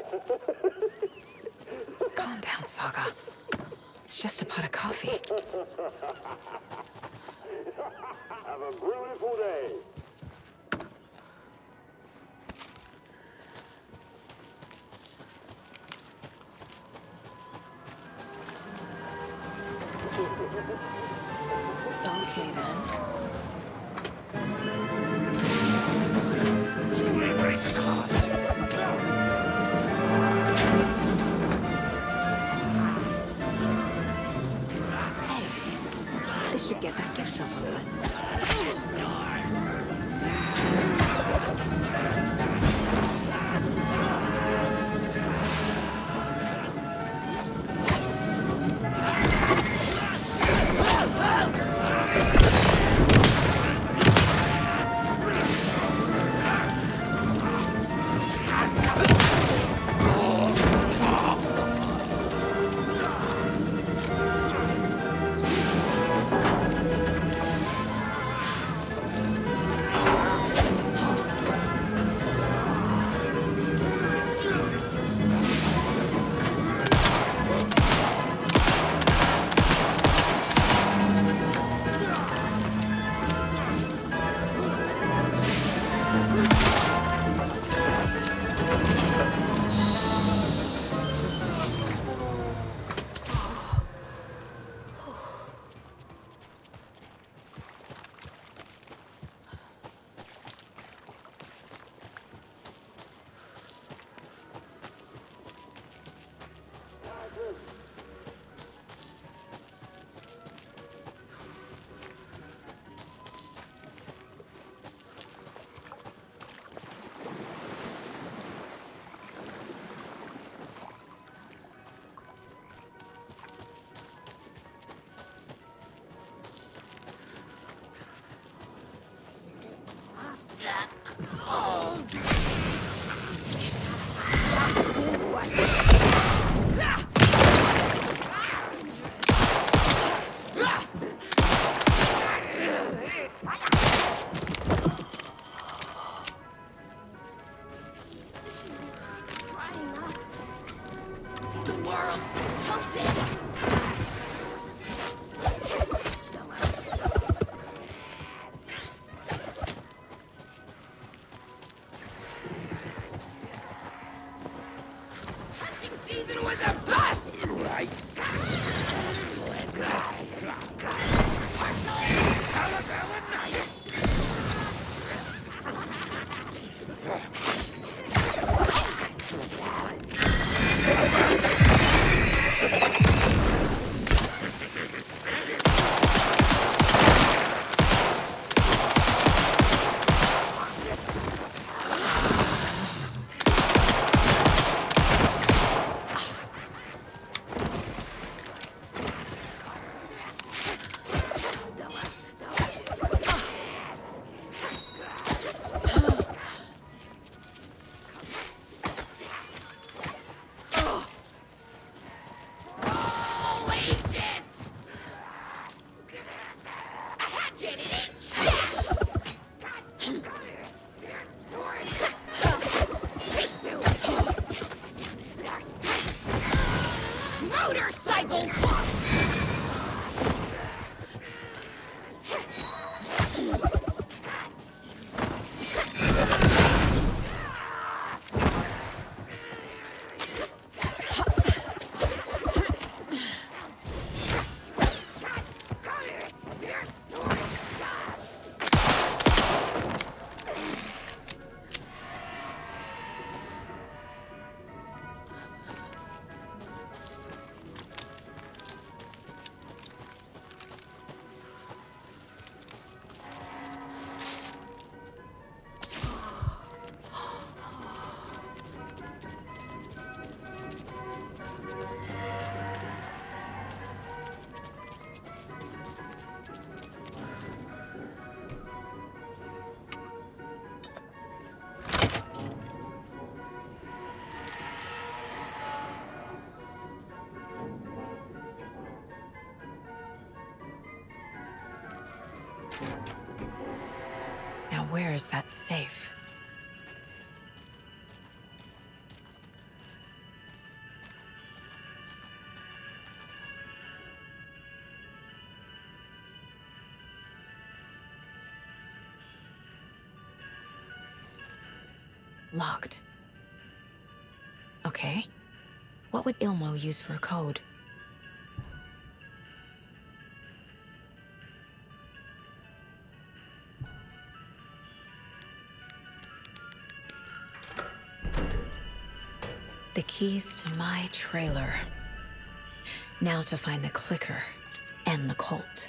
Calm down, Saga. It's just a pot of coffee. Have a beautiful day. Okay, then. Hey, this should get that gift shop open. Motorcycle club! Now where is that safe? Locked. Okay. What would Ilmo use for a code? The keys to my trailer. Now to find the clicker and the cult.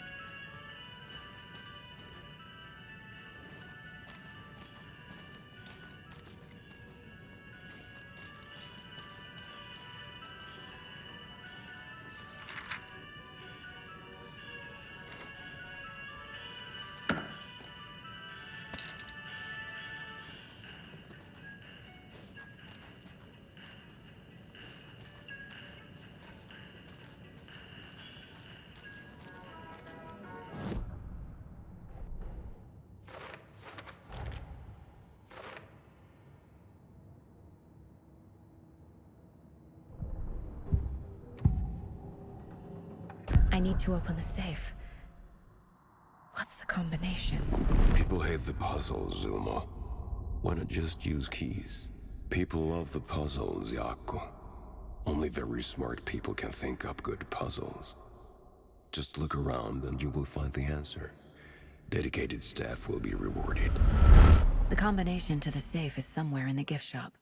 I need to open the safe. What's the combination? People hate the puzzles, Ilmo. Why not just use keys? People love the puzzles, Jaakko. Only very smart people can think up good puzzles. Just look around and you will find the answer. Dedicated staff will be rewarded. The combination to the safe is somewhere in the gift shop.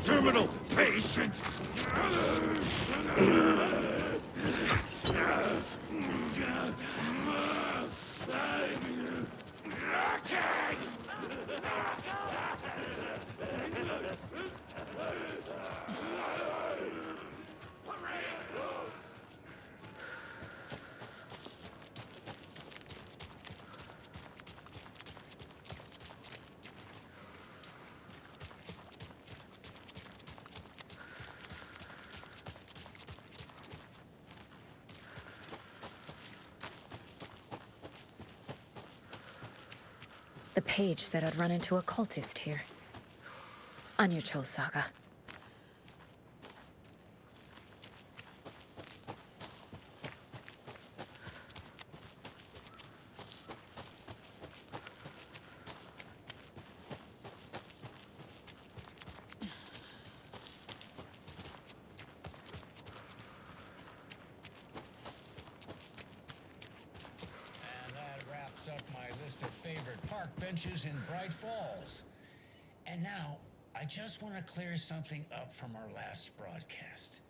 Terminal patient. The page said I'd run into a cultist here. On your toes, Saga. wraps up my list of favorite park benches in Bright Falls. And now, I just want to clear something up from our last broadcast.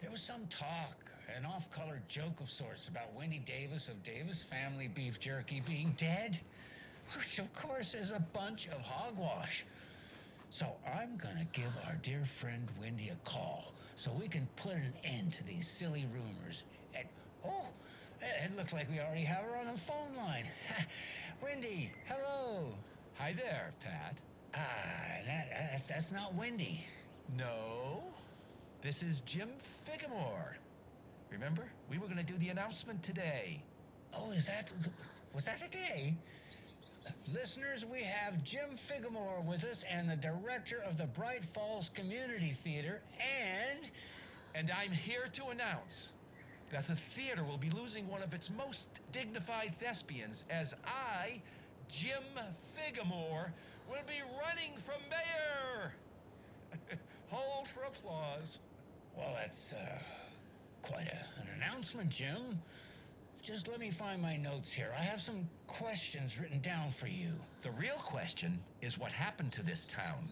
There was some talk, an off-color joke of sorts about Wendy Davis of Davis Family Beef Jerky being dead, which of course is a bunch of hogwash. So I'm gonna give our dear friend Wendy a call so we can put an end to these silly rumors. And, oh, it looks like we already have her on the phone line. Wendy, hello. Hi there, Pat. That's not Wendy. No, this is Jim Figamore. Remember, we were going to do the announcement today. Oh, was that today? Listeners, we have Jim Figamore with us and the director of the Bright Falls Community Theater And I'm here to announce that the theater will be losing one of its most dignified thespians as I, Jim Figamore, will be running for mayor. Hold for applause. Well, that's quite an announcement, Jim. Just let me find my notes here. I have some questions written down for you. The real question is what happened to this town.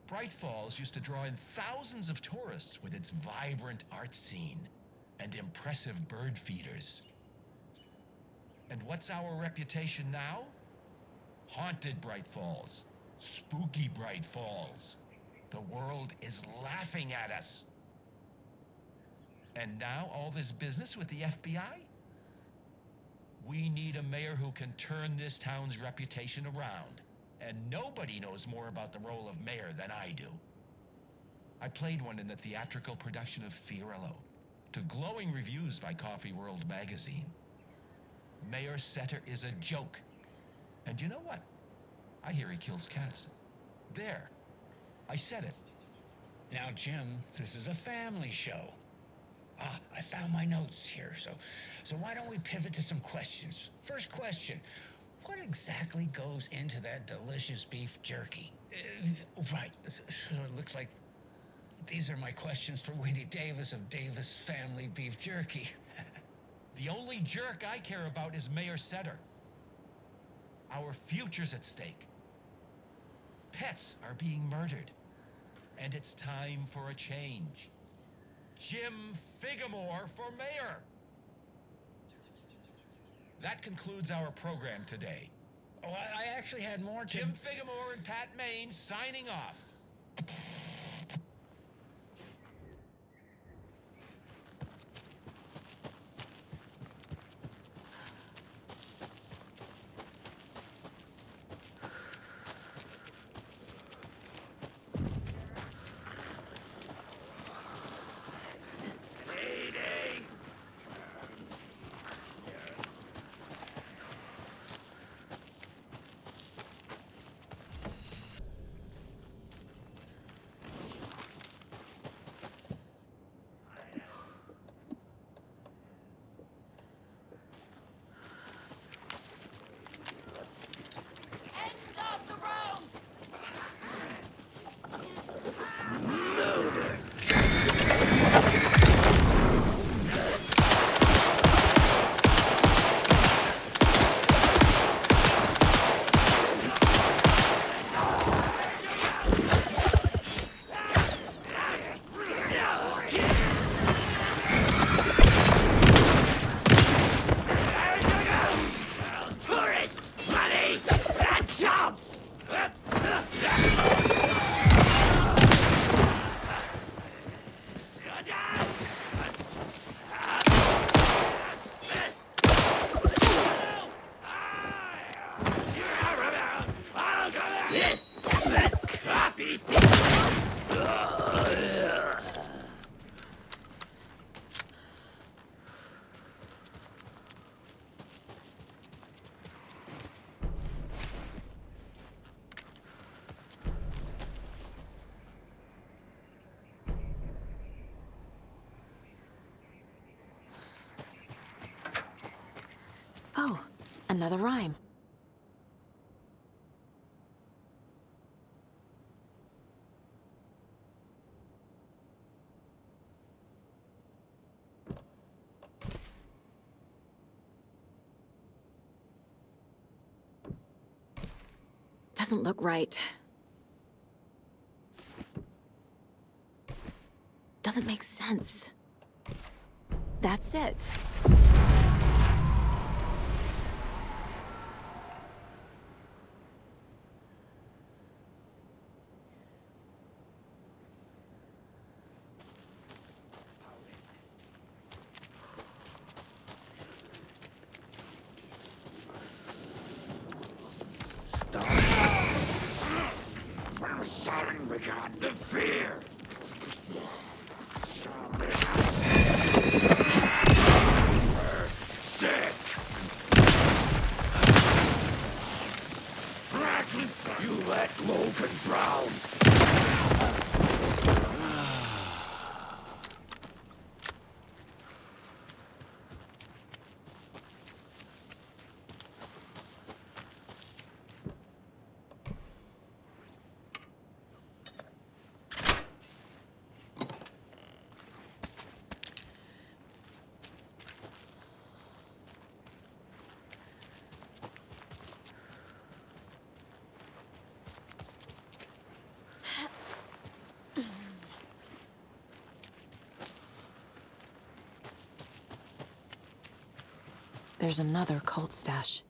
Bright Falls used to draw in thousands of tourists with its vibrant art scene and impressive bird feeders. And what's our reputation now? Haunted Bright Falls. Spooky Bright Falls. The world is laughing at us. And now all this business with the FBI? We need a mayor who can turn this town's reputation around. And nobody knows more about the role of mayor than I do. I played one in the theatrical production of Fiorillo, to glowing reviews by Coffee World magazine. Mayor Setter is a joke. And you know what? I hear he kills cats. There. I said it. Now, Jim, this is a family show. I found my notes here, so why don't we pivot to some questions? First question, what exactly goes into that delicious beef jerky? Right, so it looks like these are my questions for Wendy Davis of Davis Family Beef Jerky. The only jerk I care about is Mayor Setter. Our future's at stake. Pets are being murdered. And it's time for a change. Jim Figamore for mayor. That concludes our program today. Oh, I actually had more to... Jim Figamore and Pat Maines signing off. Oh, another rhyme. doesn't look right. Doesn't make sense. That's it. From sun began the fear. Sick. You let Logan drown. There's another cult stash.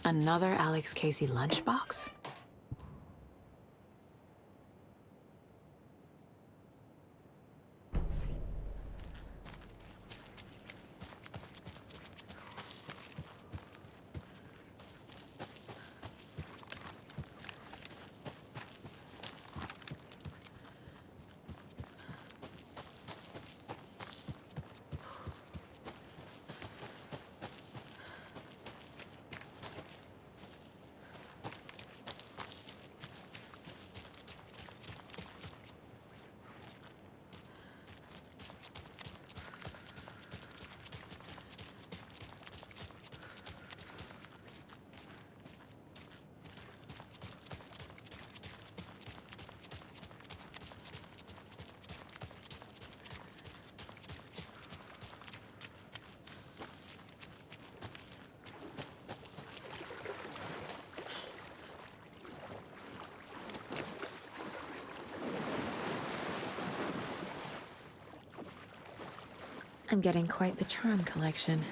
Another Alex Casey lunchbox? I'm getting quite the charm collection.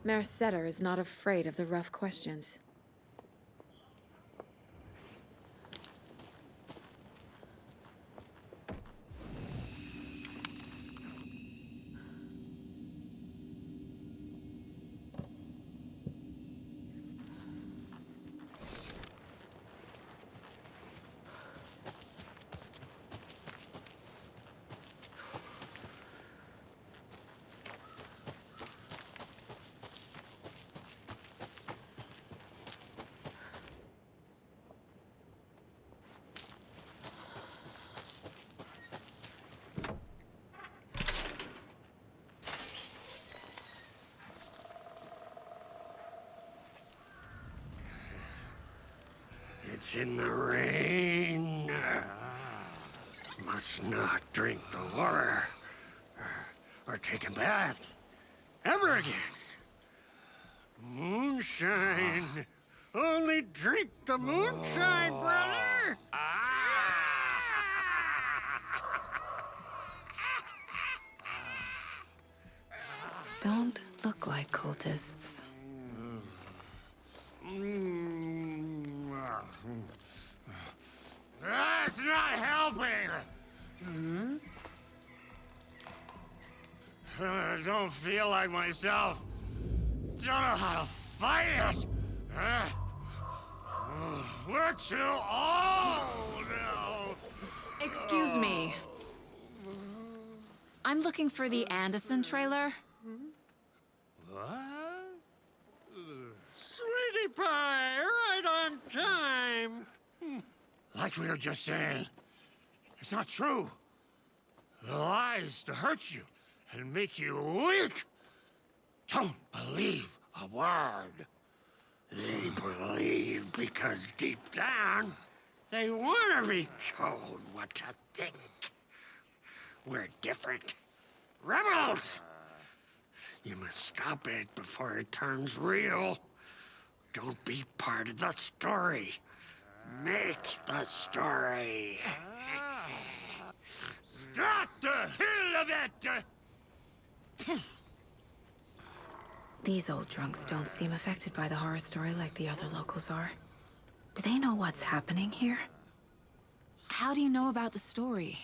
Mercetter is not afraid of the rough questions. in the rain. Must not drink the water or take a bath ever again. Moonshine. Only drink the moonshine, brother. Don't look like cultists. That's not helping. I don't feel like myself. Don't know how to fight it. We're too old now. Excuse me. I'm looking for the Anderson trailer. What? Sweetie pie, right on time. Like we were just saying, it's not true. The lies to hurt you and make you weak. Don't believe a word. They believe because deep down, they want to be told what to think. We're different. Rebels! You must stop it before it turns real. Don't be part of the story. Make the story. Start the hell of it! These old drunks don't seem affected by the horror story like the other locals are. Do they know what's happening here? How do you know about the story?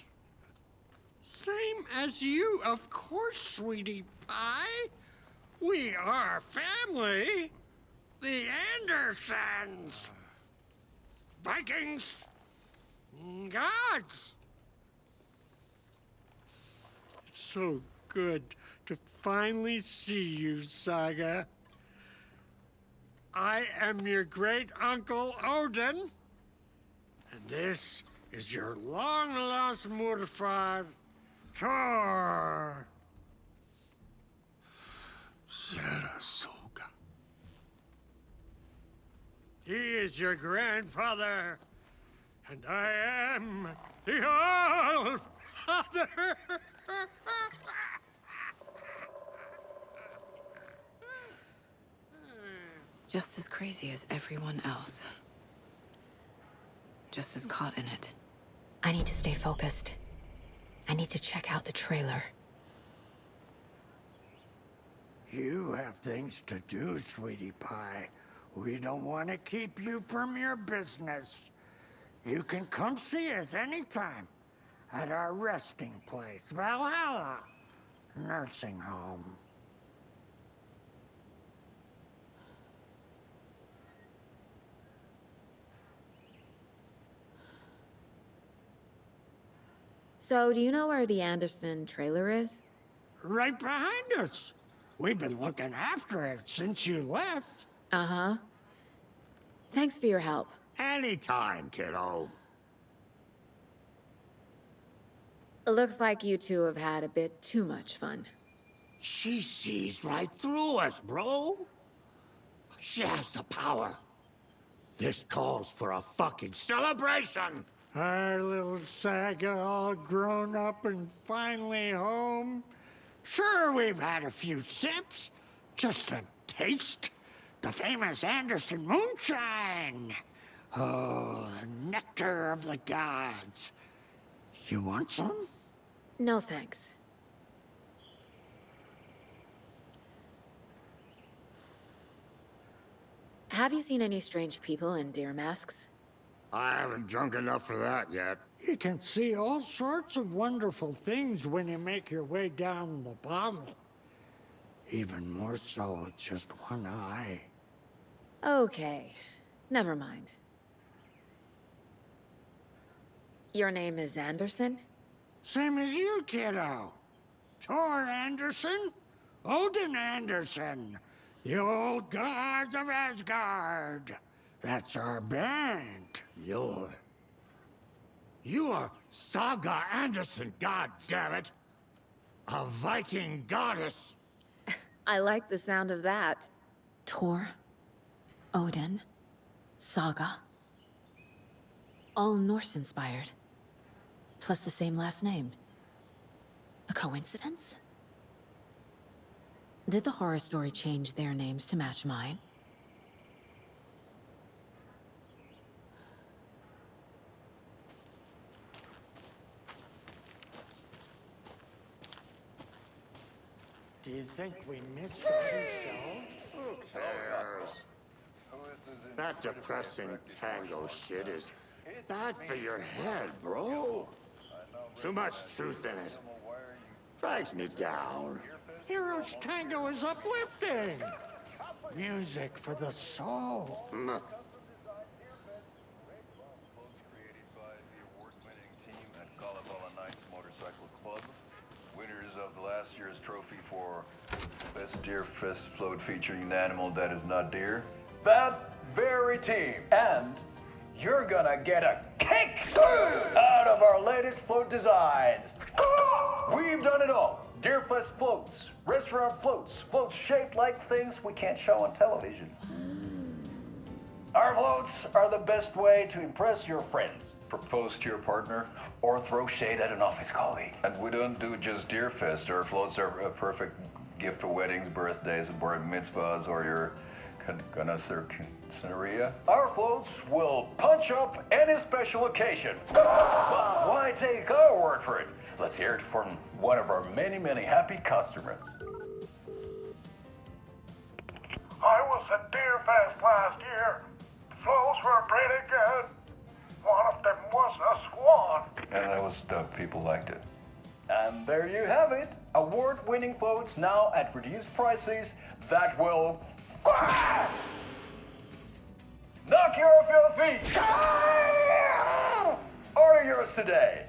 Same as you, of course, sweetie pie. We are family. The Andersons. Vikings. Gods. It's so good to finally see you, Saga. I am your great-uncle Odin, and this is your long-lost mortified Thor. Sarasota. He is your grandfather, and I am the All-Father. Just as crazy as everyone else. Just as caught in it. I need to stay focused. I need to check out the trailer. You have things to do, sweetie pie. We don't want to keep you from your business. You can come see us anytime at our resting place, Valhalla Nursing Home. So, do you know where the Anderson trailer is? Right behind us. We've been looking after it since you left. Uh-huh. Thanks for your help. Anytime, kiddo. It looks like you two have had a bit too much fun. She sees right through us, bro. She has the power. This calls for a fucking celebration. Our little Saga all grown up and finally home. Sure, we've had a few sips. Just a taste. The famous Anderson moonshine. Oh, the nectar of the gods. You want some? No, thanks. Have you seen any strange people in deer masks? I haven't drunk enough for that yet. You can see all sorts of wonderful things when you make your way down the bottle. Even more so with just one eye. Okay, never mind. Your name is Anderson? Same as you, kiddo. Thor Anderson, Odin Anderson, the old gods of Asgard. That's our band. You are Saga Anderson, goddammit. A Viking goddess. I like the sound of that. Thor, Odin, Saga. All Norse-inspired. Plus the same last name. A coincidence? Did the horror story change their names to match mine? Do you think we missed our show? Who cares? That depressing tango shit is bad for your head, bro. Too much truth in it. Drags me down. Hero's Tango is uplifting. Music for the soul. Of last year's trophy for Best Deer Fest float featuring an animal that is not deer. That very team. And you're gonna get a kick out of our latest float designs. We've done it all. Deer Fest floats, restaurant floats, floats shaped like things we can't show on television. Our floats are the best way to impress your friends, propose to your partner, or throw shade at an office colleague. And we don't do just Deer Fest. Our floats are a perfect gift for weddings, birthdays, bar mitzvahs, or your quinceañera. Our floats will punch up any special occasion. But why take our word for it? Let's hear it from one of our many, many happy customers. I was at Deer Fest last year. The flows were pretty good. One of them was a swan. And that was the people liked it. And there you have it. Award-winning floats now at reduced prices that will knock you off your feet. Order yours today.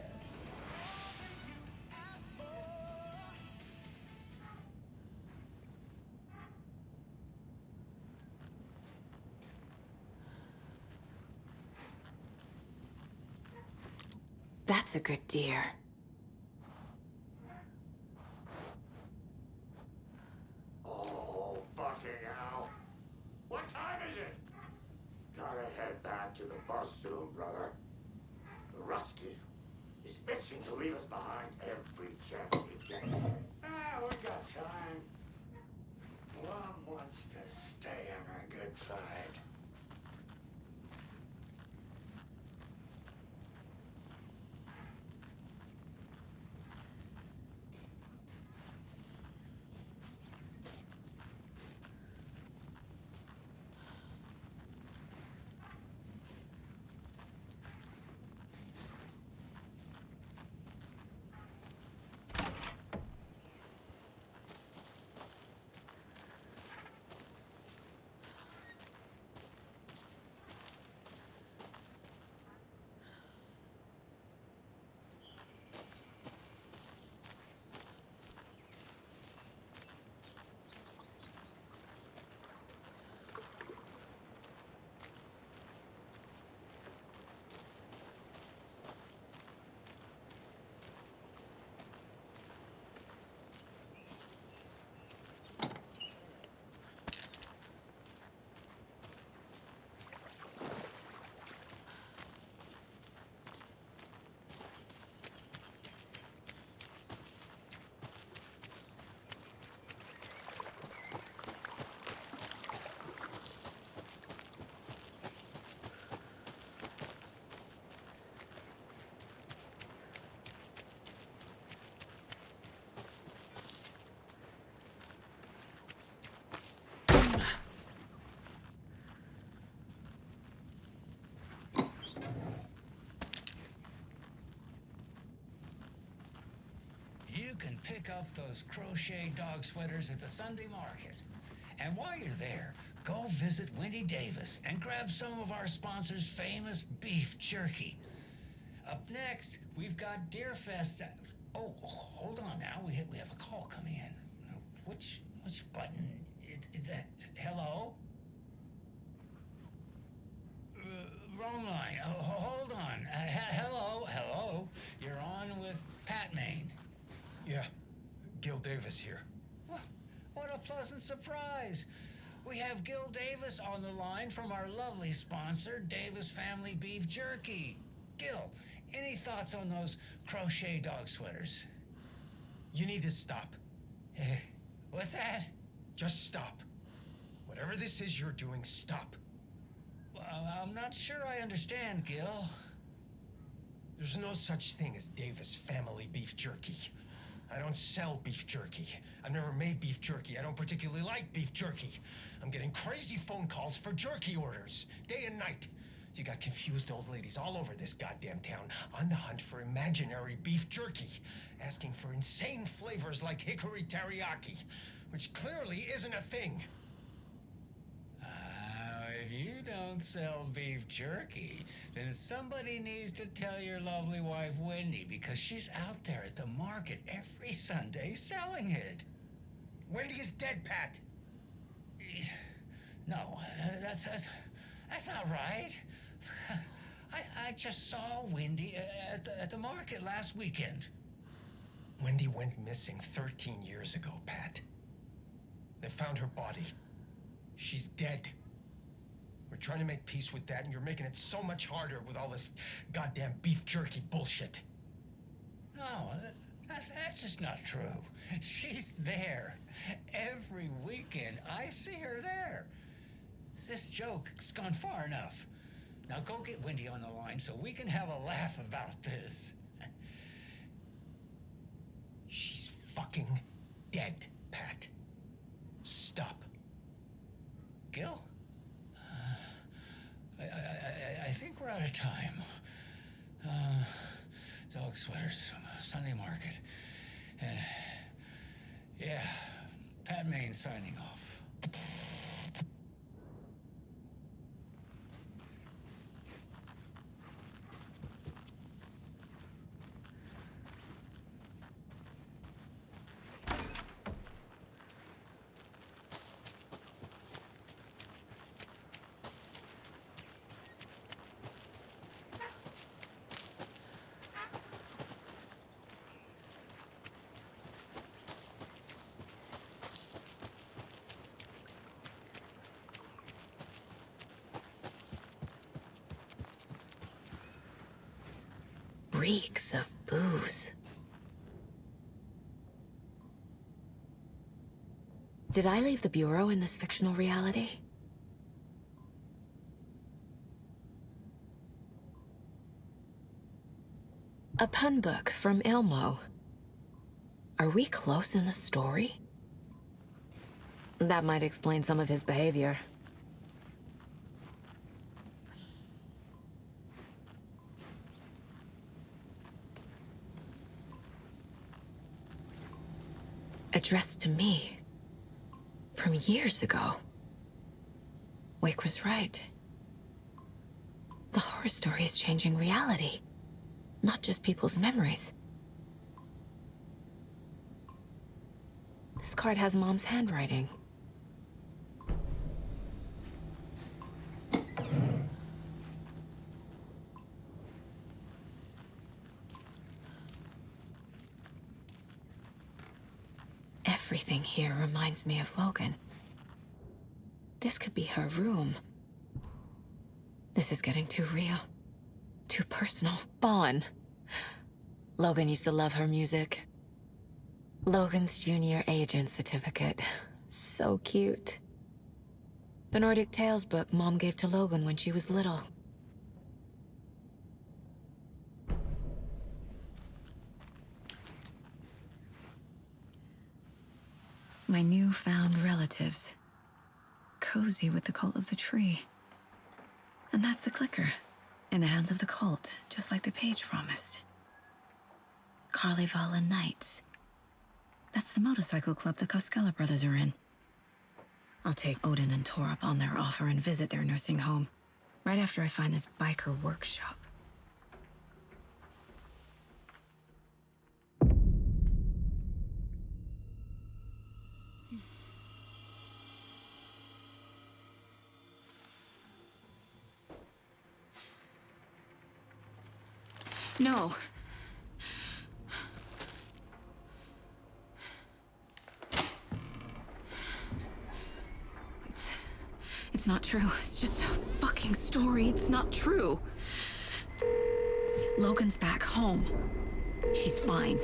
That's a good deer. Oh, fucking hell. What time is it? Gotta head back to the bus soon, brother. The Rusky is itching to leave us behind every chance we get. We got time. One wants to stay on our good side. You can pick up those crochet dog sweaters at the Sunday market. And while you're there, go visit Wendy Davis and grab some of our sponsor's famous beef jerky. Up next, we've got Deer Fest. Oh, hold on now. We have a call coming in. Which button is that? Hello? Wrong line. Oh, hold on. Hello. You're on with Pat Maine. Yeah, Gil Davis here. What a pleasant surprise. We have Gil Davis on the line from our lovely sponsor, Davis Family Beef Jerky. Gil, any thoughts on those crochet dog sweaters? You need to stop. What's that? Just stop. Whatever this is you're doing, stop. Well, I'm not sure I understand, Gil. There's no such thing as Davis family beef jerky. I don't sell beef jerky. I've never made beef jerky. I don't particularly like beef jerky. I'm getting crazy phone calls for jerky orders, day and night. You got confused old ladies all over this goddamn town on the hunt for imaginary beef jerky, asking for insane flavors like hickory teriyaki, which clearly isn't a thing. If you don't sell beef jerky, then somebody needs to tell your lovely wife, Wendy, because she's out there at the market every Sunday selling it. Wendy is dead, Pat. No, that's not right. I just saw Wendy at the market last weekend. Wendy went missing 13 years ago, Pat. They found her body. She's dead. We're trying to make peace with that, and you're making it so much harder with all this goddamn beef jerky bullshit. No, that's just not true. She's there. Every weekend, I see her there. This joke's gone far enough. Now go get Wendy on the line so we can have a laugh about this. She's fucking dead, Pat. Stop. Gil? I think we're out of time. Dog sweaters, Sunday market. And yeah, Pat Main signing off. Reeks of booze. Did I leave the Bureau in this fictional reality? A pun book from Ilmo. Are we close in the story? That might explain some of his behavior. Addressed to me. From years ago. Wake was right. The horror story is changing reality. Not just people's memories. This card has Mom's handwriting. Everything here reminds me of Logan. This could be her room. This is getting too real. Too personal. Bon. Logan used to love her music. Logan's junior agent certificate. So cute. The Nordic Tales book Mom gave to Logan when she was little. My newfound relatives. Cozy with the cult of the tree. And that's the clicker. In the hands of the cult, just like the page promised. Carnival Knights. That's the motorcycle club the Koskela brothers are in. I'll take Odin and Tor up on their offer and visit their nursing home. Right after I find this biker workshop. No. It's not true. It's just a fucking story. It's not true. Logan's back home. She's fine.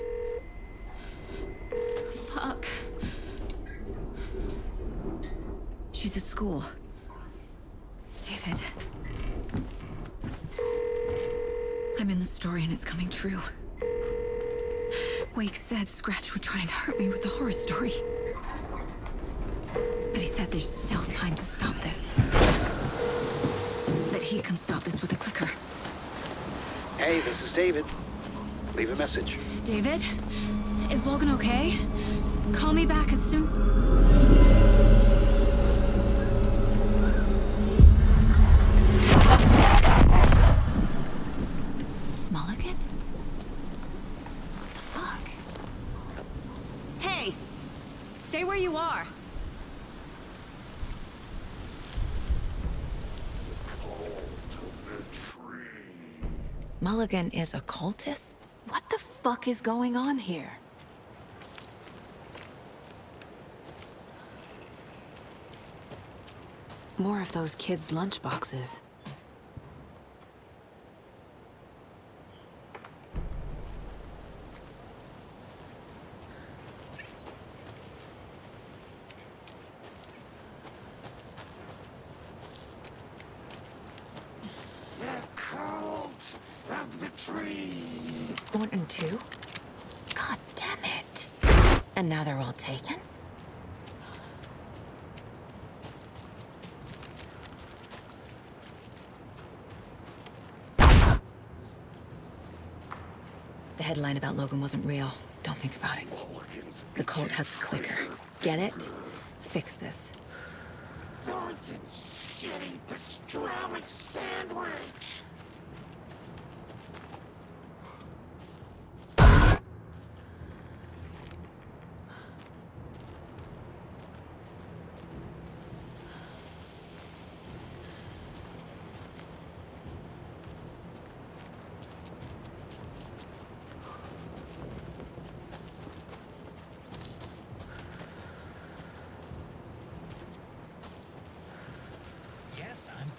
Fuck. She's at school. David. I'm in the story and it's coming true. Wake said Scratch would try and hurt me with the horror story. But he said there's still time to stop this. That he can stop this with a clicker. Hey, this is David. Leave a message. David? Is Logan okay? Call me back as soon... Mulligan? What the fuck? Hey! Stay where you are! Mulligan is a cultist? What the fuck is going on here? More of those kids' lunchboxes. Thornton too? God damn it. And now they're all taken? The headline about Logan wasn't real. Don't think about it. The cult has the clicker. Get it? Fix this. Thornton's shitty pastrami sandwich!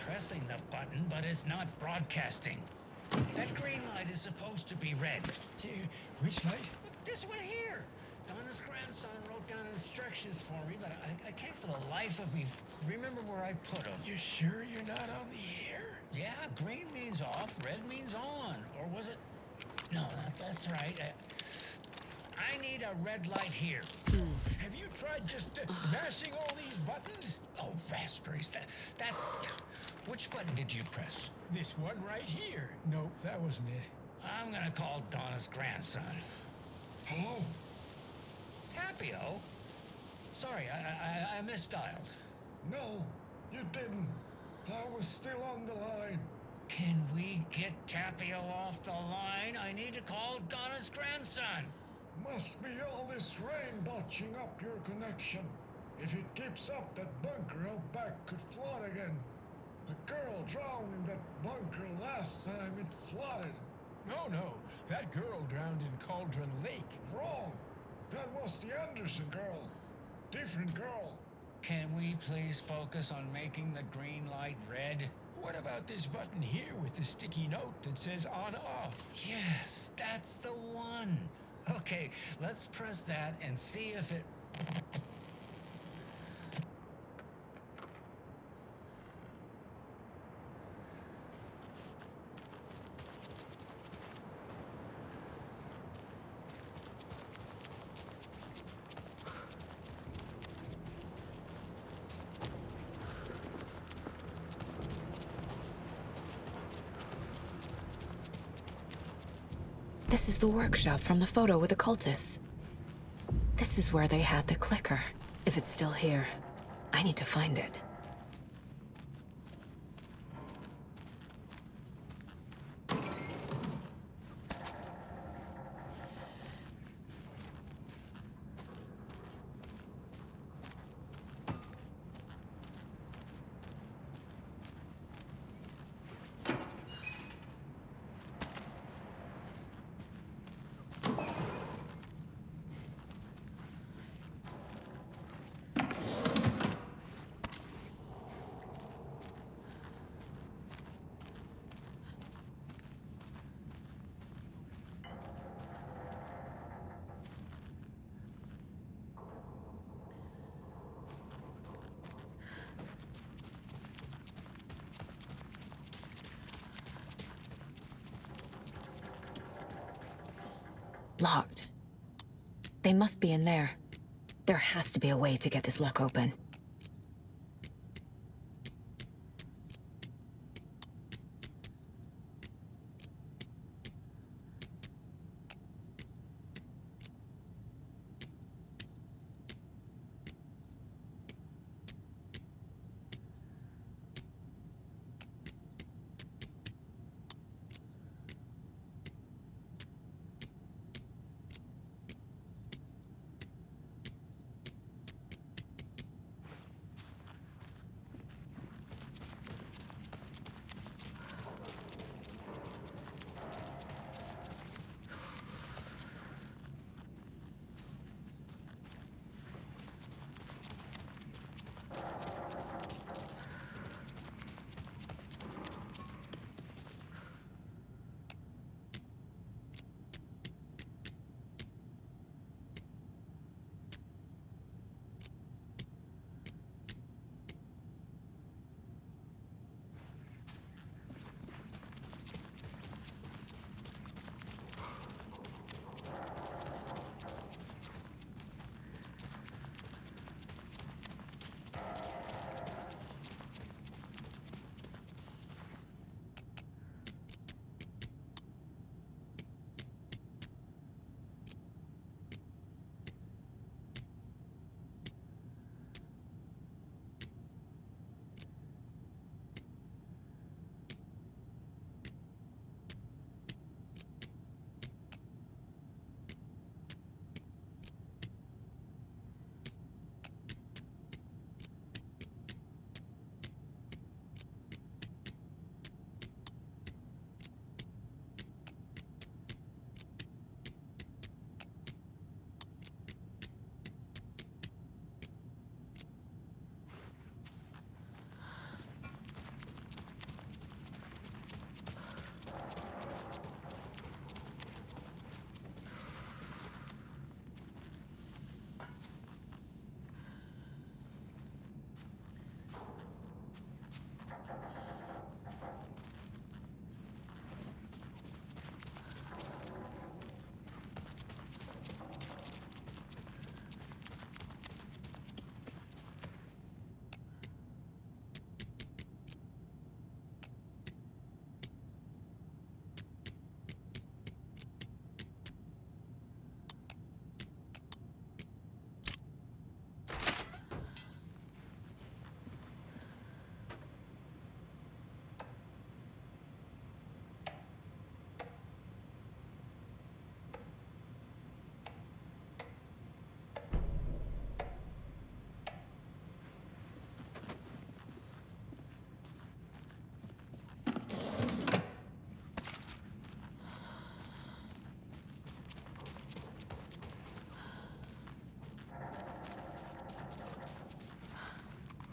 Pressing the button, but it's not broadcasting. That green light is supposed to be red. Which light? This one here. Donna's grandson wrote down instructions for me, but I can't for the life of me remember where I put them. You sure you're not on the air? Yeah, green means off, red means on. Or was it? No, that's right. I need a red light here. Have you tried just mashing all these buttons? Oh, raspberries. That's... Which button did you press? This one right here. Nope, that wasn't it. I'm gonna call Donna's grandson. Hello? Tapio? Sorry, I misdialed. No, you didn't. I was still on the line. Can we get Tapio off the line? I need to call Donna's grandson. Must be all this rain botching up your connection. If it keeps up, that bunker out back could flood again. A girl drowned in that bunker last time it flooded. No, that girl drowned in Cauldron Lake. Wrong. That was the Anderson girl. Different girl. Can we please focus on making the green light red? What about this button here with the sticky note that says on/off? Yes, that's the one. Okay, let's press that and see if it... This is the workshop from the photo with the cultists. This is where they had the clicker. If it's still here, I need to find it. Locked. They must be in there. There has to be a way to get this lock open.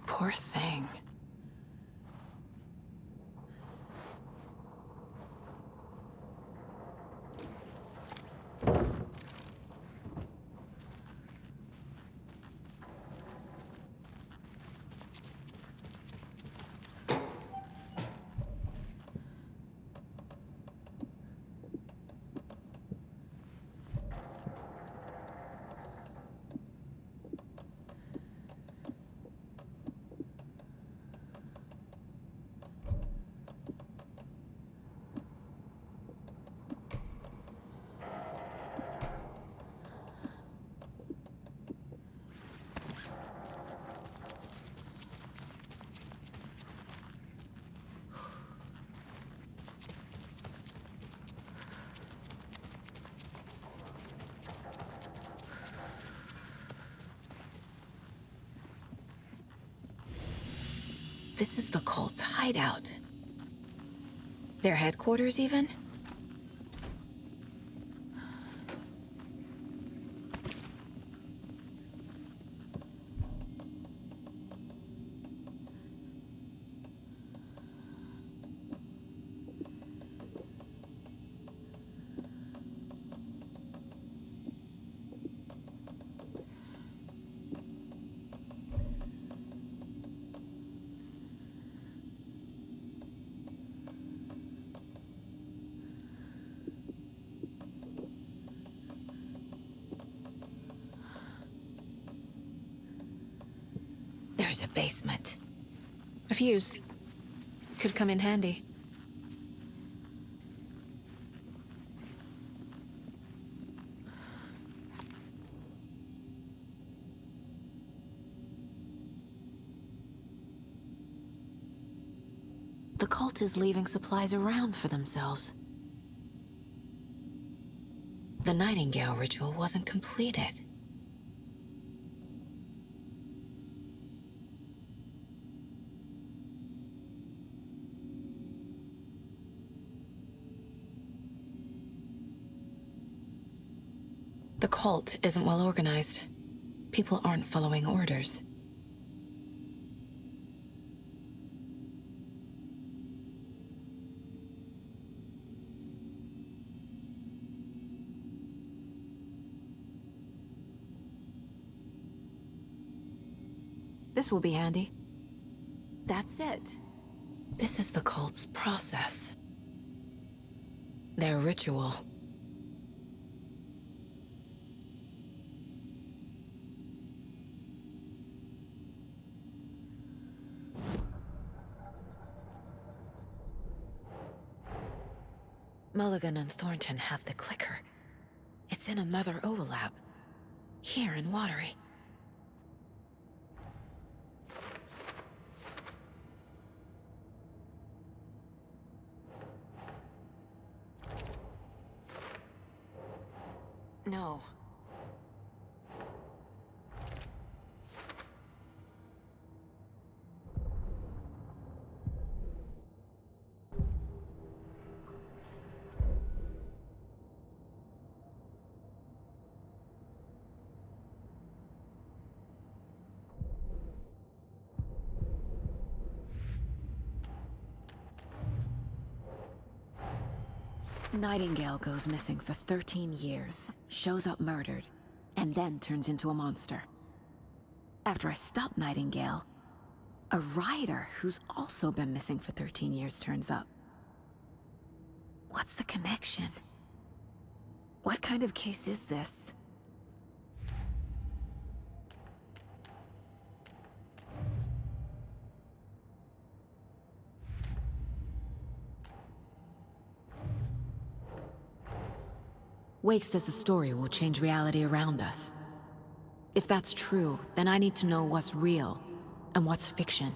Poor thing. This is the cult's hideout. Their headquarters, even? There's a basement. A fuse. Could come in handy. The cult is leaving supplies around for themselves. The Nightingale ritual wasn't completed. The cult isn't well organized. People aren't following orders. This will be handy. That's it. This is the cult's process. Their ritual. Mulligan and Thornton have the clicker. It's in another overlap. Here in Watery. No. Nightingale goes missing for 13 years, shows up murdered, and then turns into a monster. After I stop Nightingale, a rider who's also been missing for 13 years turns up. What's the connection? What kind of case is this? Wake says the story will change reality around us. If that's true, then I need to know what's real and what's fiction.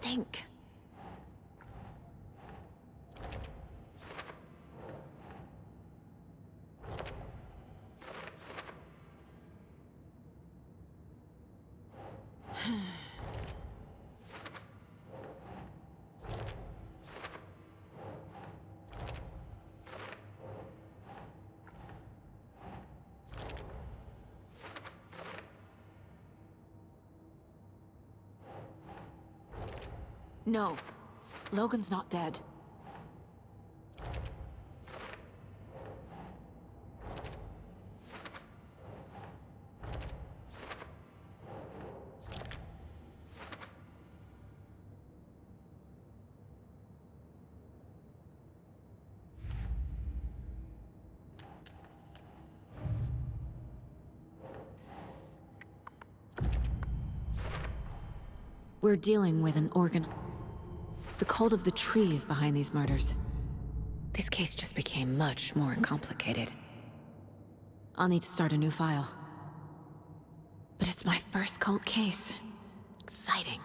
Think. No. Logan's not dead. We're dealing with an organ... The cult of the tree is behind these murders. This case just became much more complicated. I'll need to start a new file. But it's my first cult case. Exciting.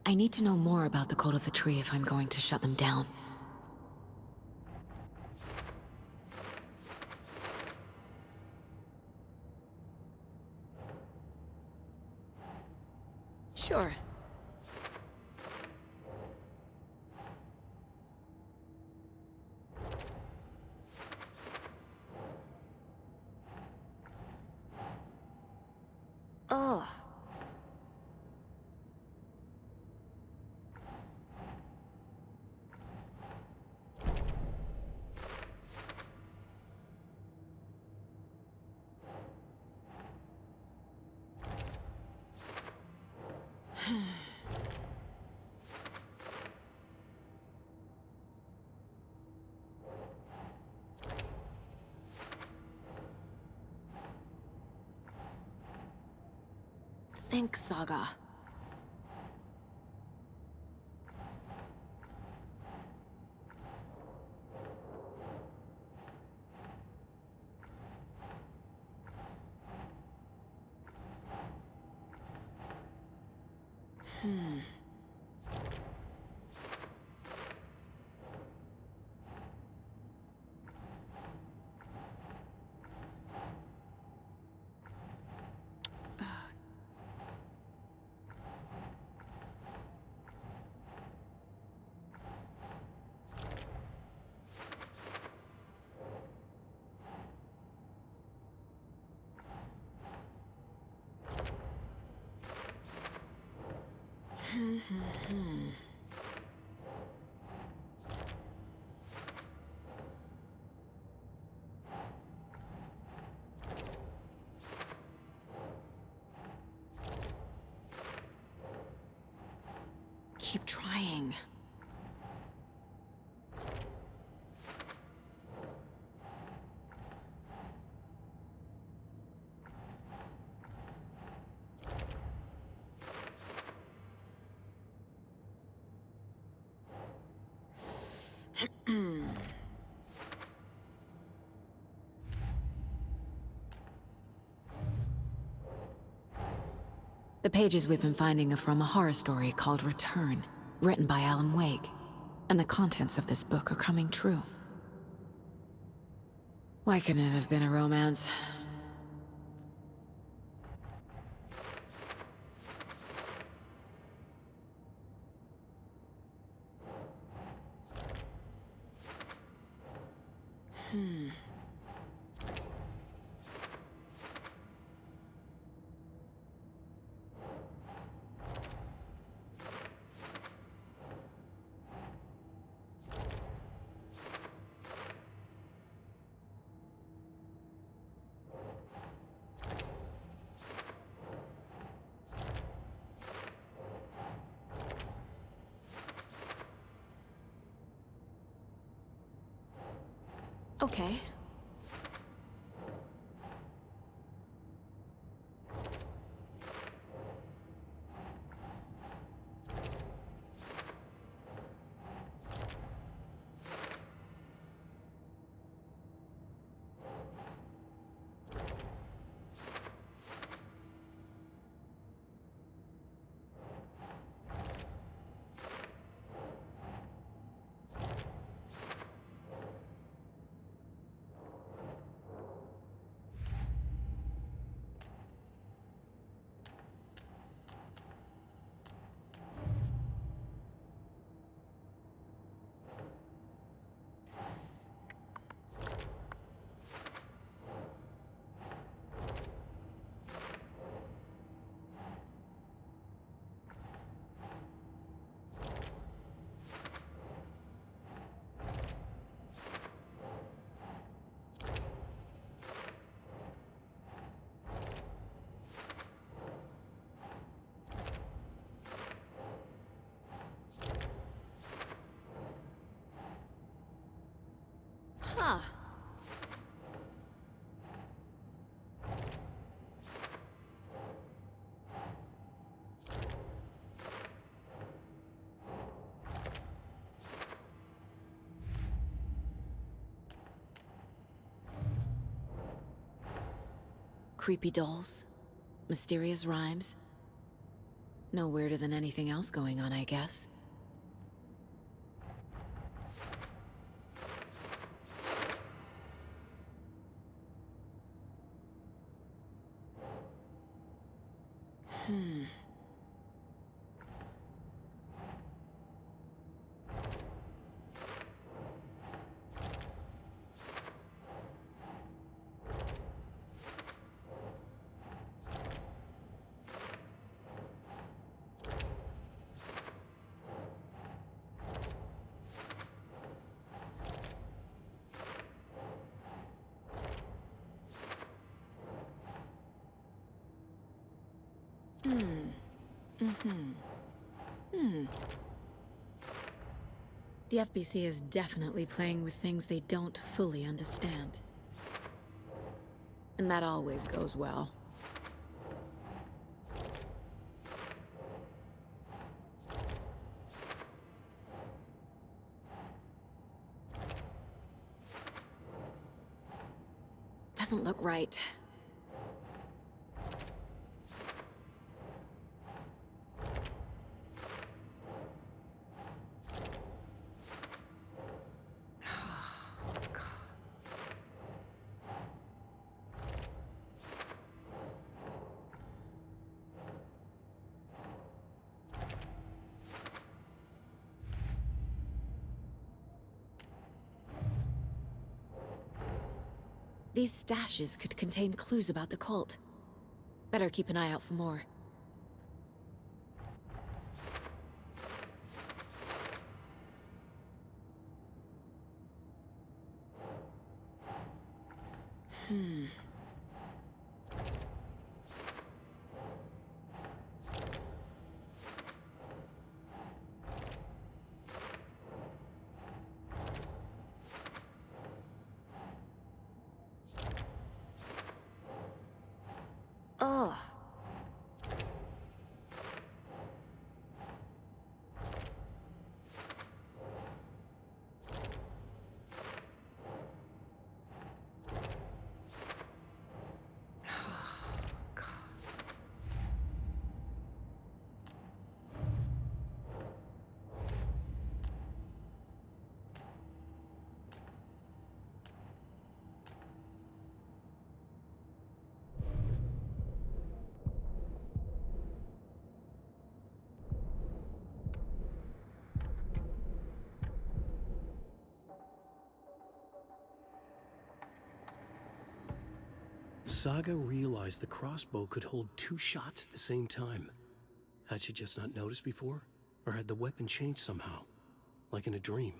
I need to know more about the cult of the tree if I'm going to shut them down. Sure. Ugh. think, Saga? Keep trying. The pages we've been finding are from a horror story called Return, written by Alan Wake, and the contents of this book are coming true. Why couldn't it have been a romance? Okay. Huh. Creepy dolls, mysterious rhymes. No weirder than anything else going on, I guess. The FBC is definitely playing with things they don't fully understand. And that always goes well. doesn't look right. These stashes could contain clues about the cult. Better keep an eye out for more. Ugh. Saga realized the crossbow could hold 2 shots at the same time. Had she just not noticed before? Or had the weapon changed somehow? Like in a dream?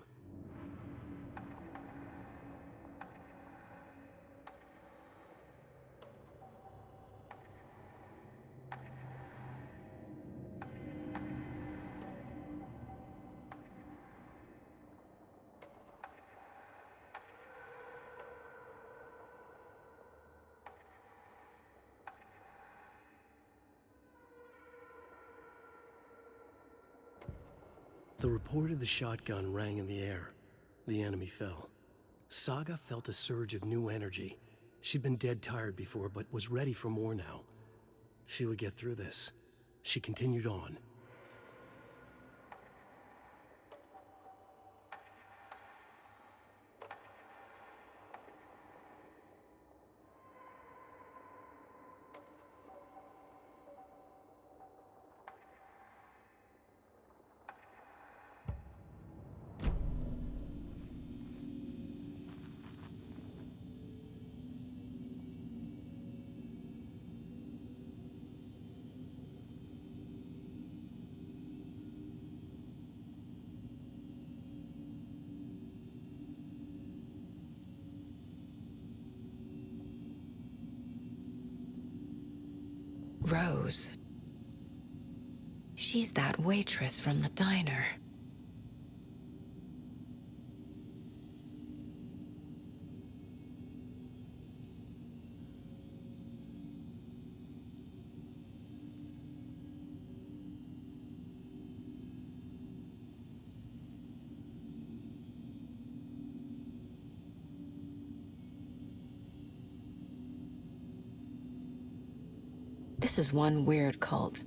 The report of the shotgun rang in the air. The enemy fell. Saga felt a surge of new energy. She'd been dead tired before, but was ready for more now. She would get through this. She continued on. Rose. She's that waitress from the diner. This is one weird cult.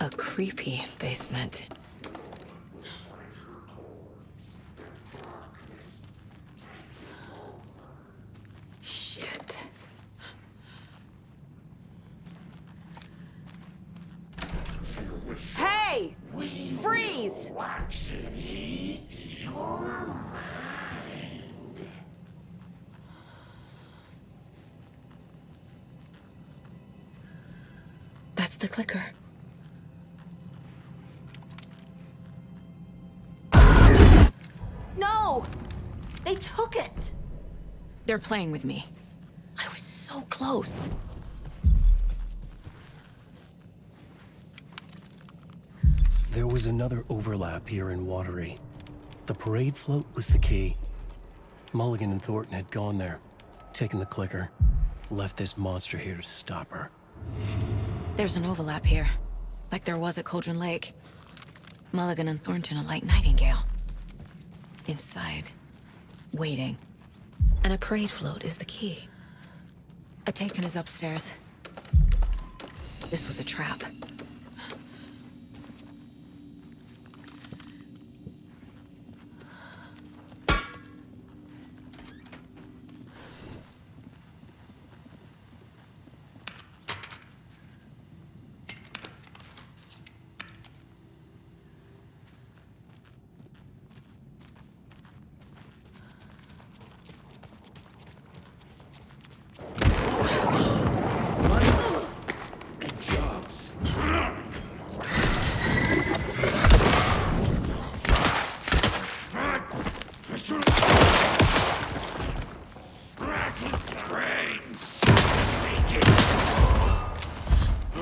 A creepy basement. Shit. Hey! Freeze! That's the clicker. No! They took it! They're playing with me. I was so close. There was another overlap here in Watery. The parade float was the key. Mulligan and Thornton had gone there, taken the clicker, left this monster here to stop her. There's an overlap here, like there was at Cauldron Lake. Mulligan and Thornton are like Nightingale. Inside, waiting. And a parade float is the key. Atakan is upstairs. This was a trap.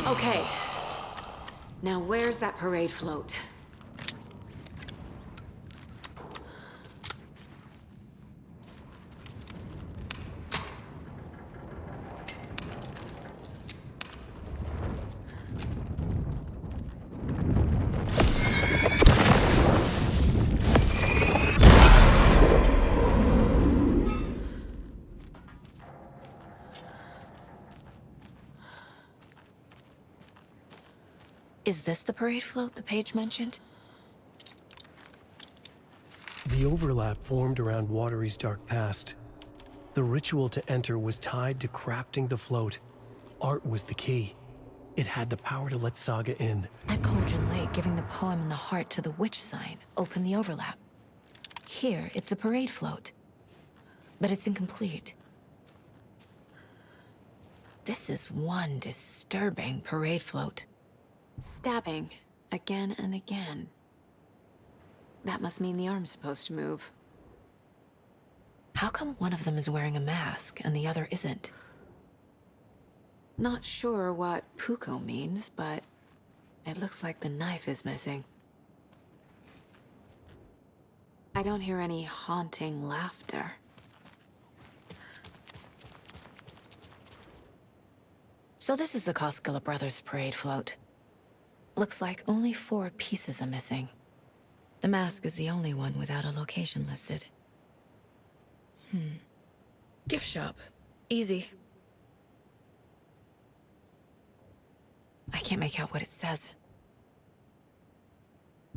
Okay. Now where's that parade float? Is this the parade float the page mentioned? The overlap formed around Watery's dark past. The ritual to enter was tied to crafting the float. Art was the key. It had the power to let Saga in. At Cauldron Lake, giving the poem and the heart to the witch sign opened the overlap. Here, it's the parade float. But it's incomplete. This is one disturbing parade float. Stabbing, again and again. That must mean the arm's supposed to move. How come one of them is wearing a mask and the other isn't? Not sure what Puko means, but it looks like the knife is missing. I don't hear any haunting laughter. So this is the Koskela brothers' parade float. Looks like only 4 pieces are missing. The mask is the only one without a location listed. Gift shop. Easy. I can't make out what it says.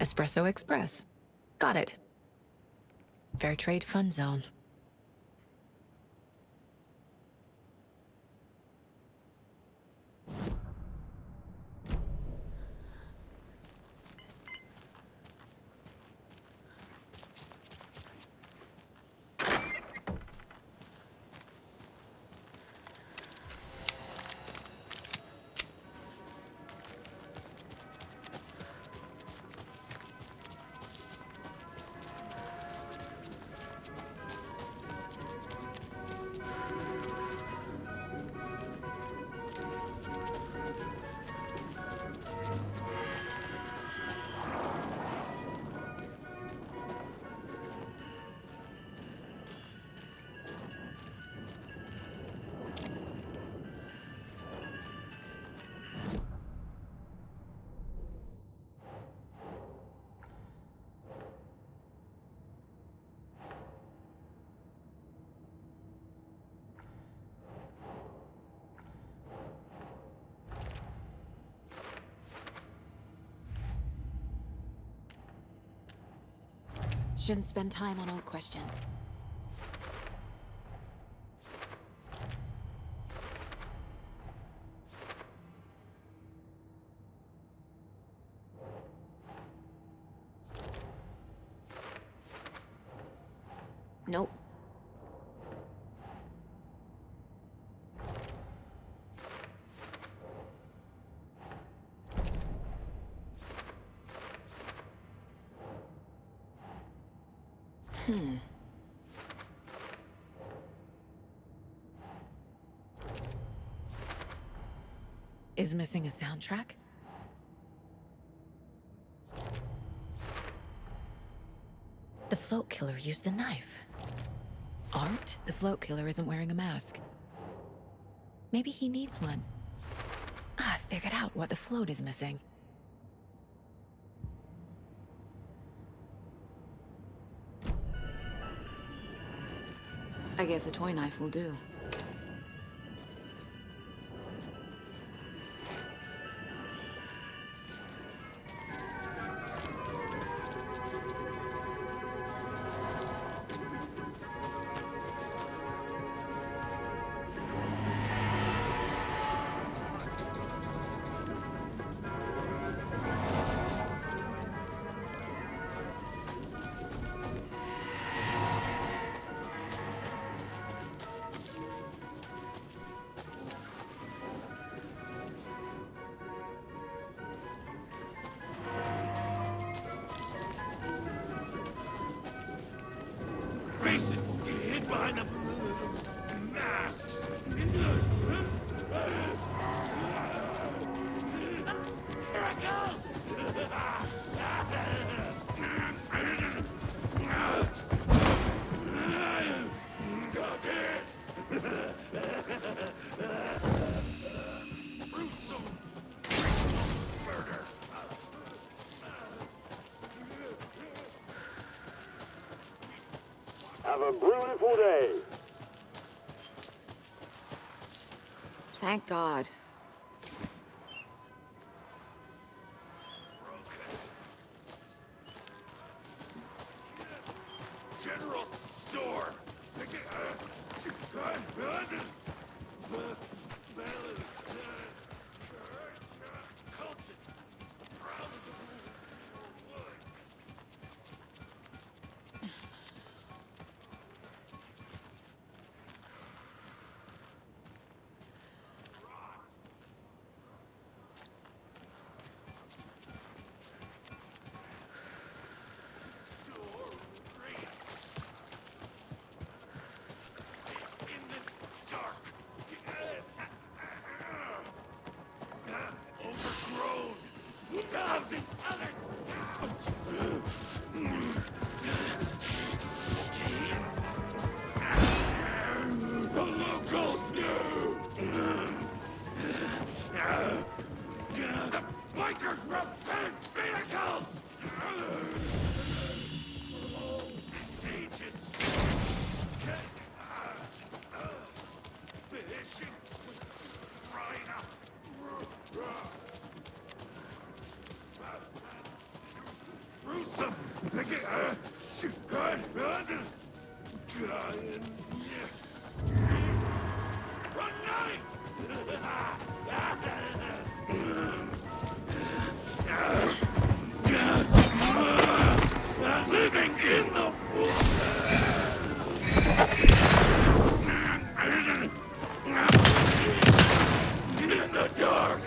Espresso Express. Got it. Fair Trade Fun Zone. Shouldn't spend time on old questions. Nope. Is missing a soundtrack? The float killer used a knife. Art? The float killer isn't wearing a mask. Maybe he needs one. I figured out what the float is missing. I guess a toy knife will do. Faces hid behind the masks. Have a beautiful day. Thank God. General store. The locals knew! The bikers repent vehicles! Stages! Fishing with Rhino! Gruesome! Run night! Living in the in the dark!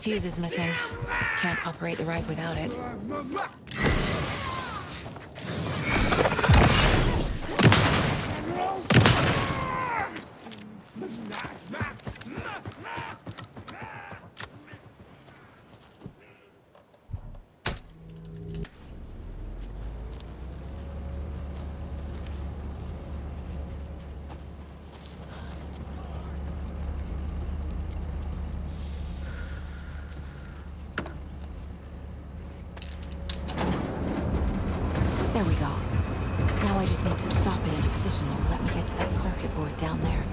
Fuse is missing. Can't operate the ride without it. There we go. Now I just need to stop it in a position that will let me get to that circuit board down there.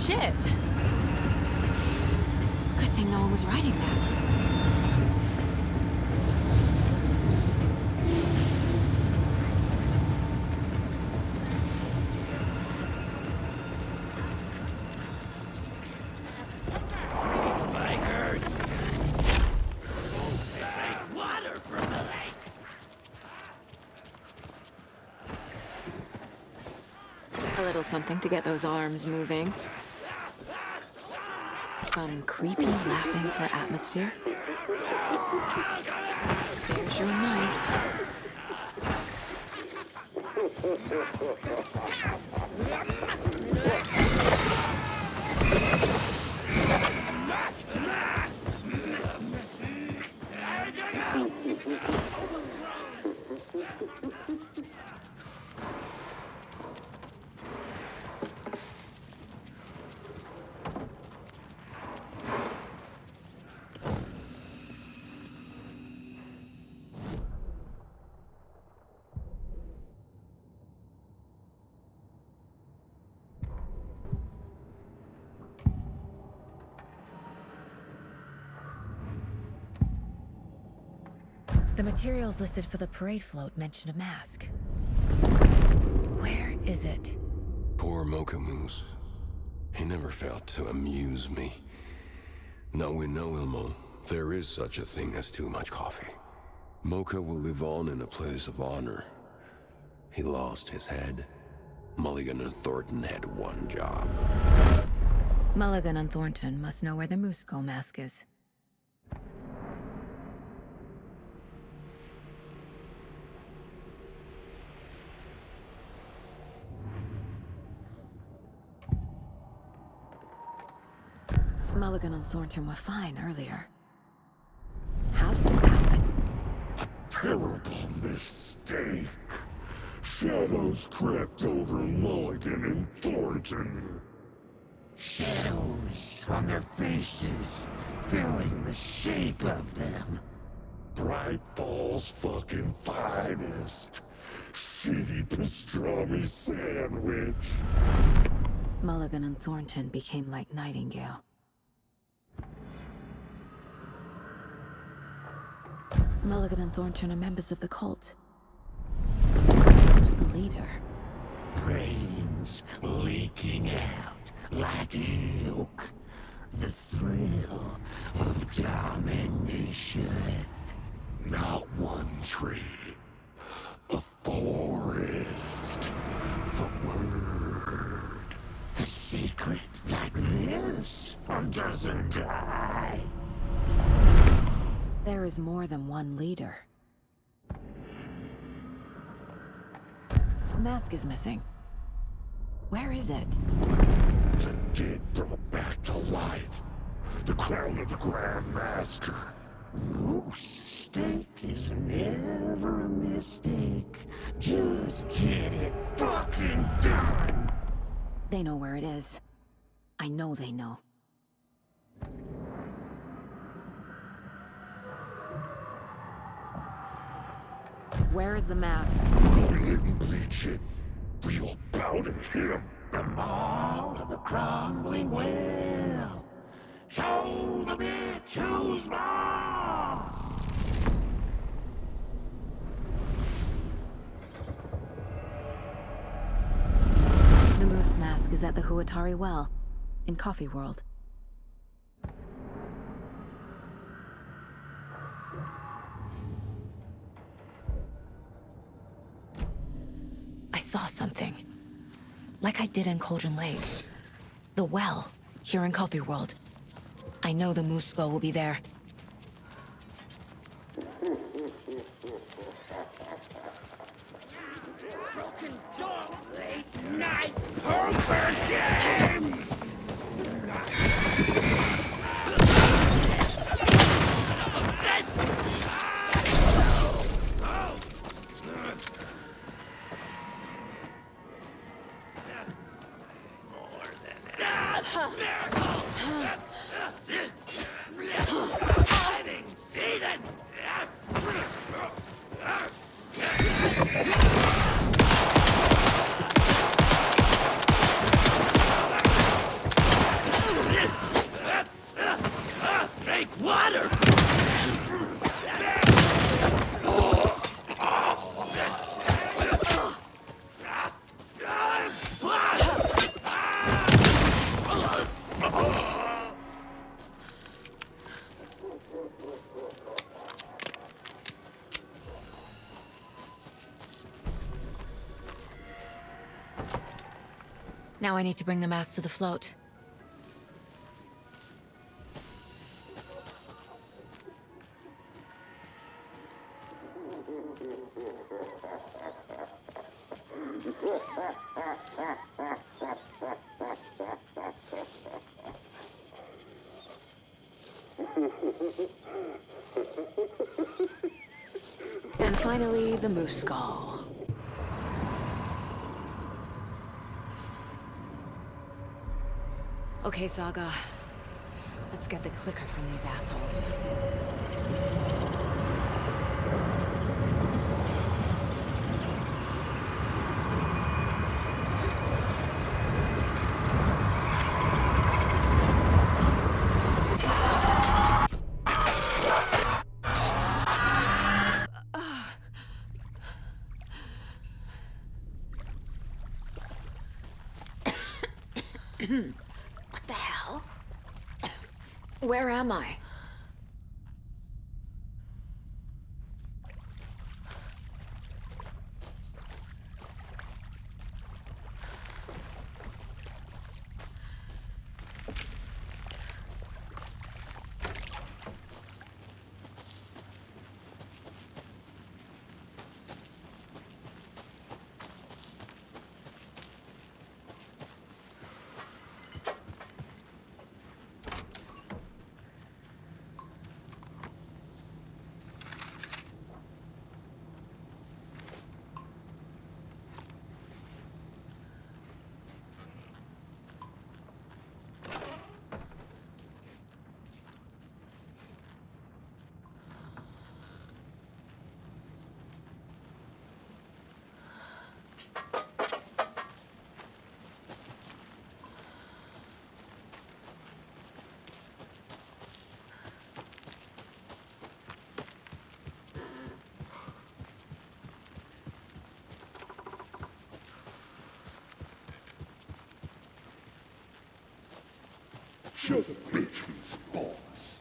Shit! Good thing no one was riding that. Bikers! Take water from the lake! A little something to get those arms moving. Some creepy laughing for atmosphere. There's your knife. The materials listed for the parade float mention a mask. Where is it? Poor Mocha Moose. He never failed to amuse me. Now we know, Ilmo, there is such a thing as too much coffee. Mocha will live on in a place of honor. He lost his head. Mulligan and Thornton had one job. Mulligan and Thornton must know where the Musco mask is. Mulligan and Thornton were fine earlier. How did this happen? Terrible mistake. Shadows crept over Mulligan and Thornton. Shadows on their faces, filling the shape of them. Bright Falls fucking finest. Shitty pastrami sandwich. Mulligan and Thornton became like Nightingale. Mulligan and Thornton are members of the cult. Who's the leader? Brains leaking out like ilk. The thrill of domination. Not one tree. A forest. The word. A secret like this doesn't die. There is more than one leader. The mask is missing. Where is it? The dead brought back to life. The crown of the Grand Master. Moose steak is never a mistake. Just get it fucking done. They know where it is. I know they know. Where is the mask? We didn't bleach it. We'll powder him. The maw of the crumbling well. Show the bitch who's more. is at the Huatari Well, in Coffee World. I saw something. Like I did in Cauldron Lake. The well, here in Coffee World. I know the moose skull will be there. Broken dog late night poker game! Fighting season! Drink water! Now I need to bring the mask to the float. And finally, the moose skull. Okay, Saga. Let's get the clicker from these assholes. What the hell? Where am I? Show the bitch who's boss.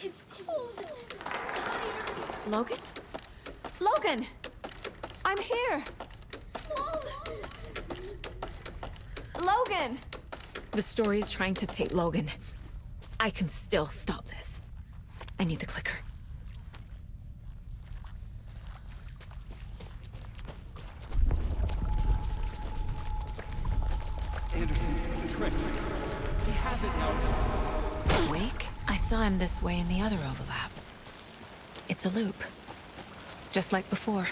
It's cold. Logan? Logan! I'm here! Logan! The story is trying to take Logan. I can still stop this. I need the clicker. Anderson's tricked. He has it now. Wake? I saw him this way in the other overlap. It's a loop. Just like before.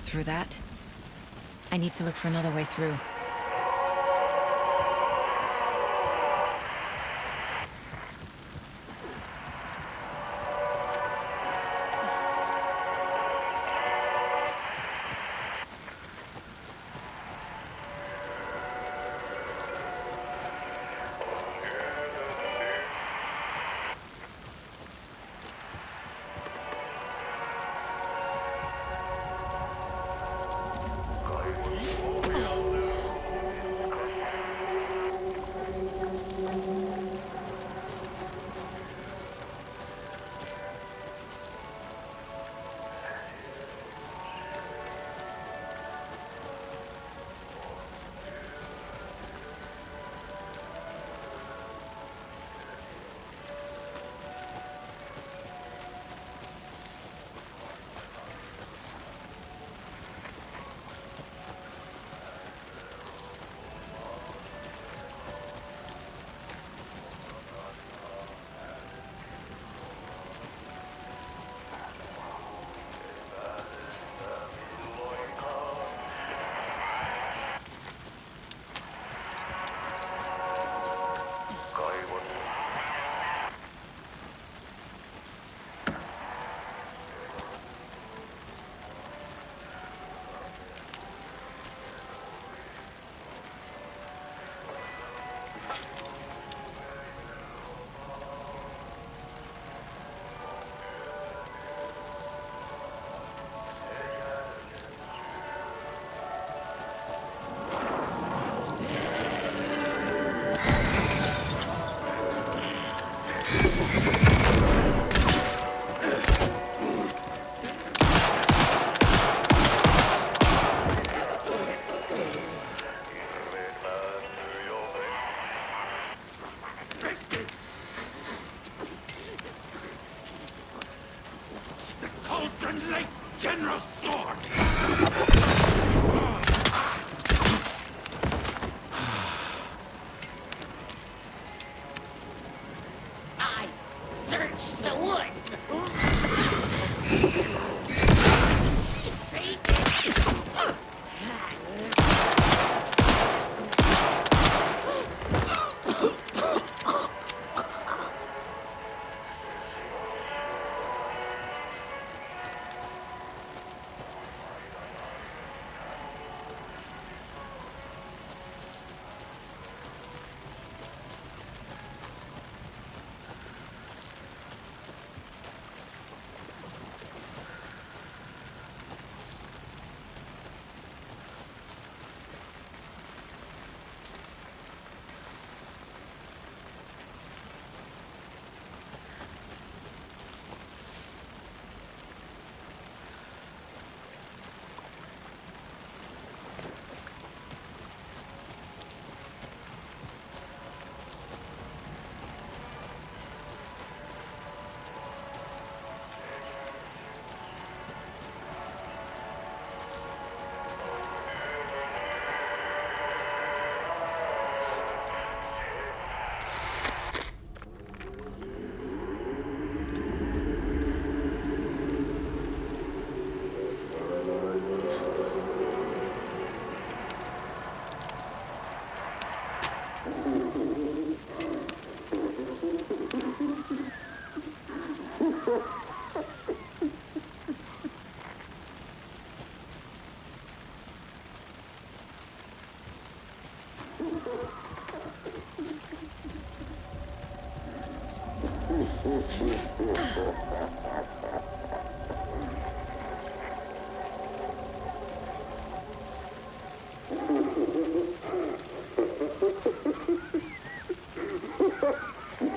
through that. I need to look for another way through. Cauldron Lake General Store! I searched the woods! Face it!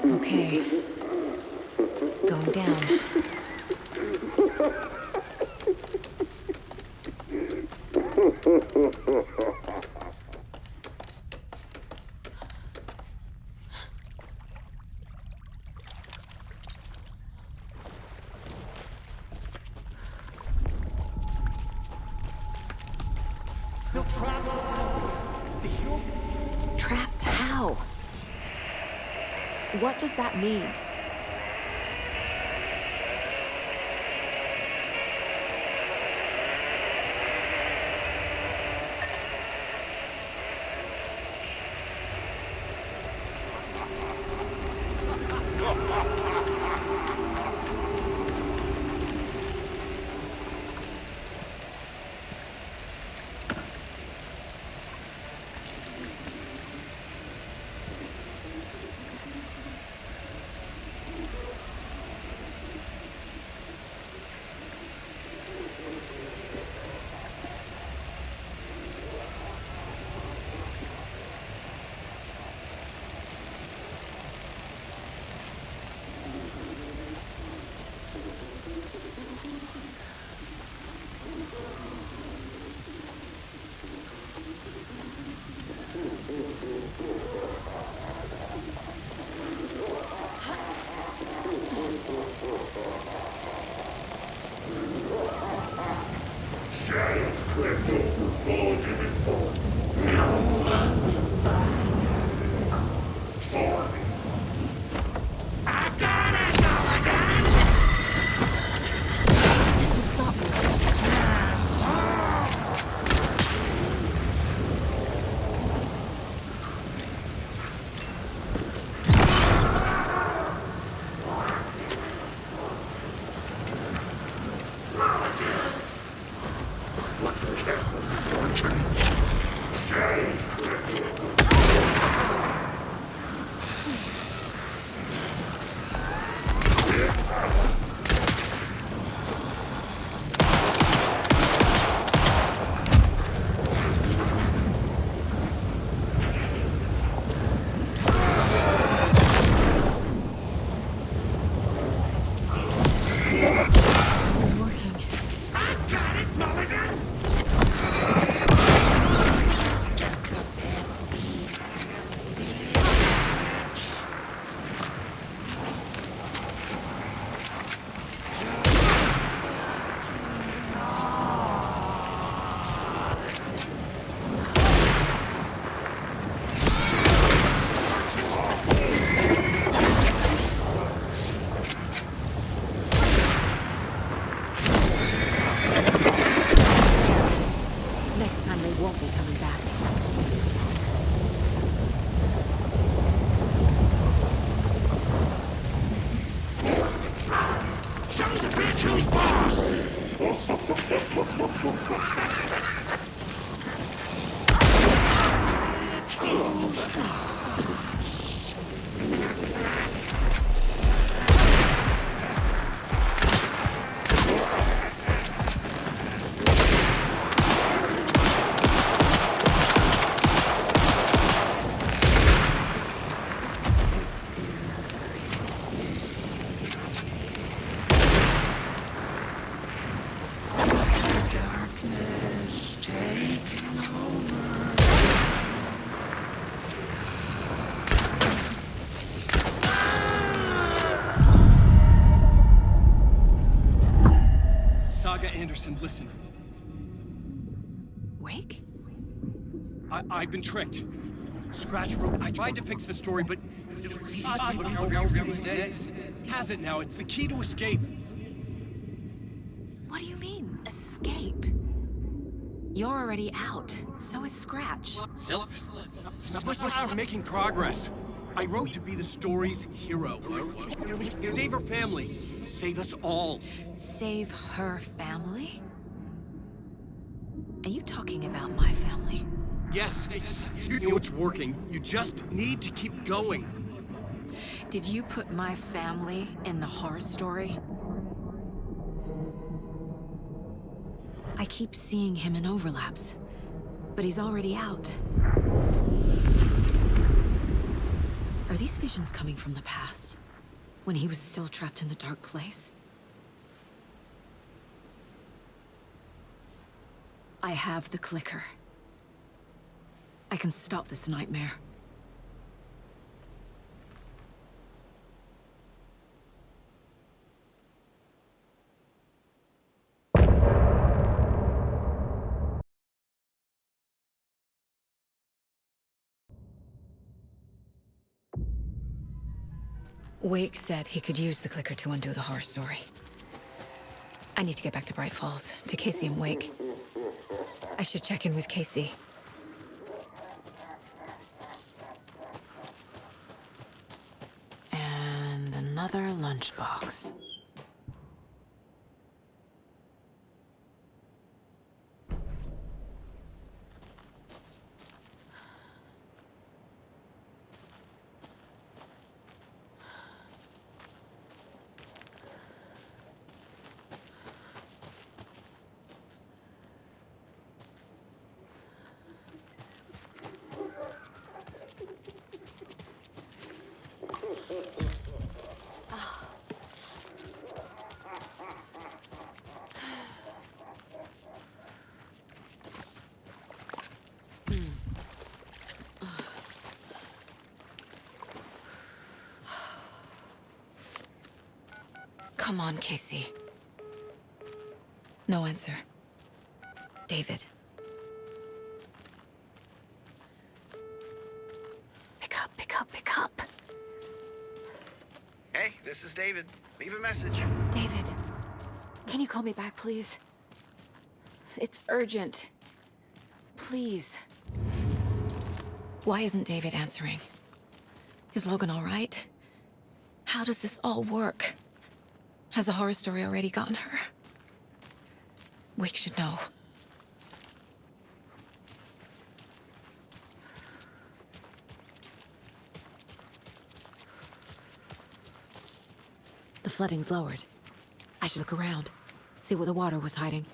Okay. Going down. Still trapped? The human? Trapped how? What does that mean? Saga Anderson, listen. Wake? I've been tricked. Scratch Road. I tried to fix the story, but he has it now. It's the key to escape. What do you mean, escape? You're already out. So is Scratch. I'm making progress. I wrote to be the story's hero. Save her family. Save us all. Save her family? Are you talking about my family? Yes, you know it's working. You just need to keep going. Did you put my family in the horror story? I keep seeing him in overlaps, but he's already out. Are these visions coming from the past? When he was still trapped in the dark place? I have the clicker. I can stop this nightmare. Wake said he could use the clicker to undo the horror story. I need to get back to Bright Falls, to Casey and Wake. I should check in with Casey. And another lunchbox. Come on, Casey. No answer. David. Pick up, pick up, pick up. Hey, this is David. Leave a message. David, can you call me back, please? It's urgent. Please. Why isn't David answering? Is Logan all right? How does this all work? Has the horror story already gotten her? Wake should know. The flooding's lowered. I should look around, see where the water was hiding.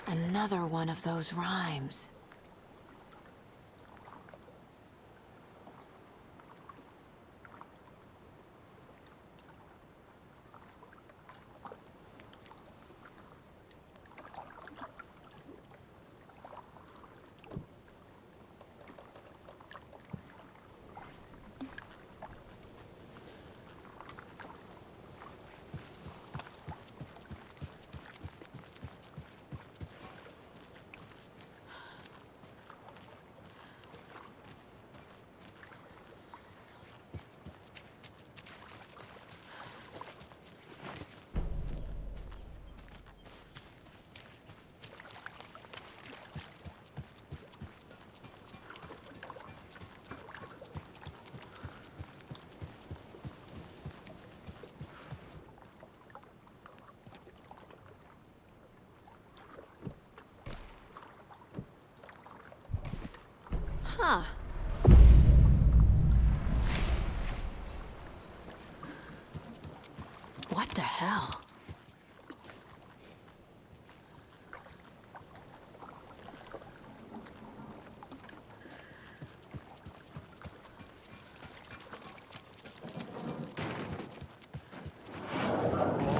Another one of those rhymes. Huh. What the hell?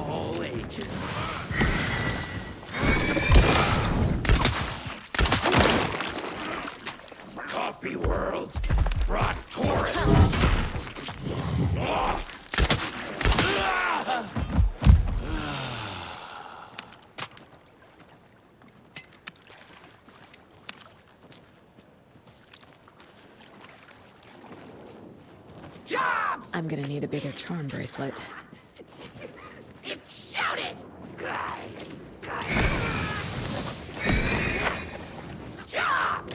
All ages. Coffee world brought tourists. I'm gonna need a bigger charm bracelet. It shouted! Job!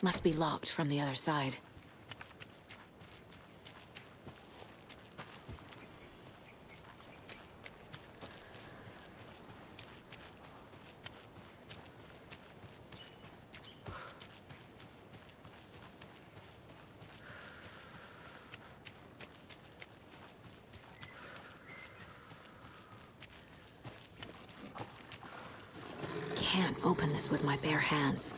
Must be locked from the other side. Can't open this with my bare hands.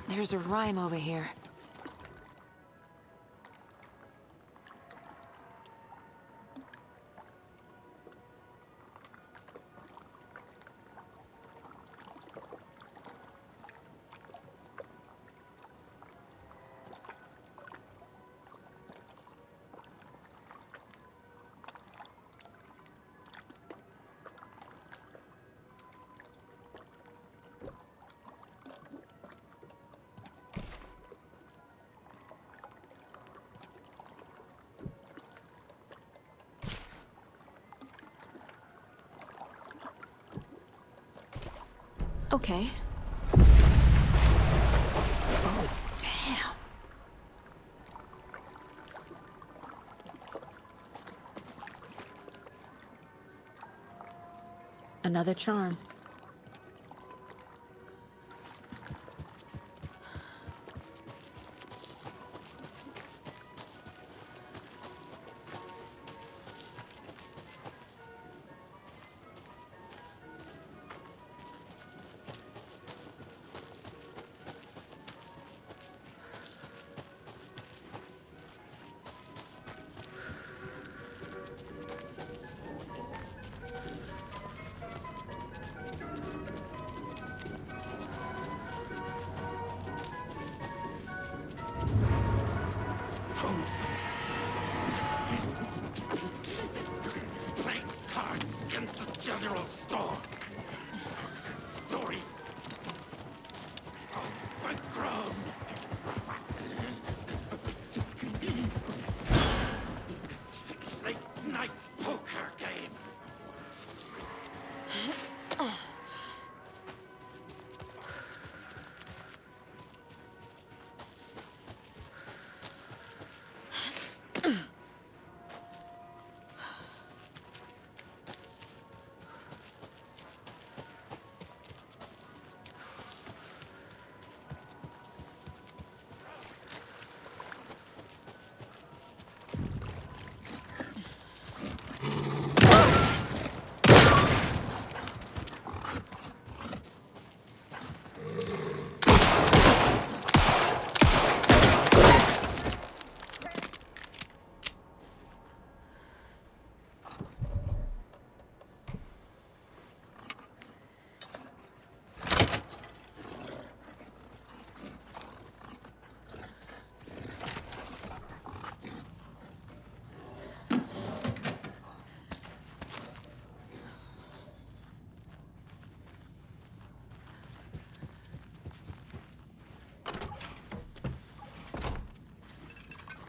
There's a rhyme over here. Okay. Oh, damn. Another charm. Play cards in the general store. Stories. Background. Late night poker game.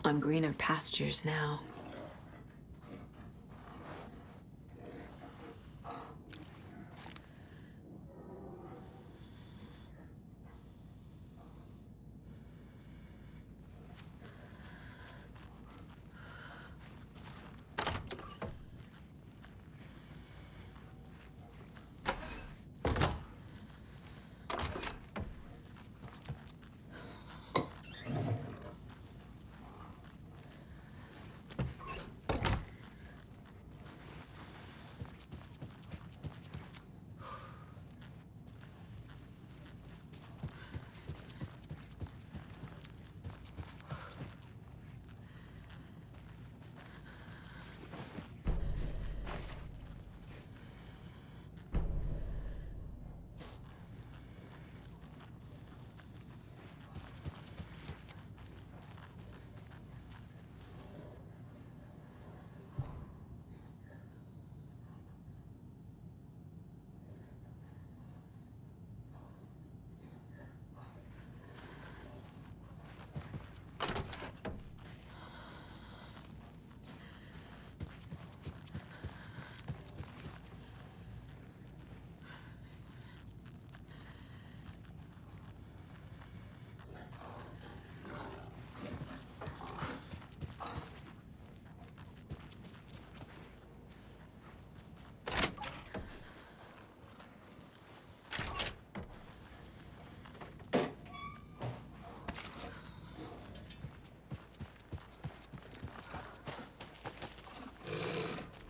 On greener pastures now.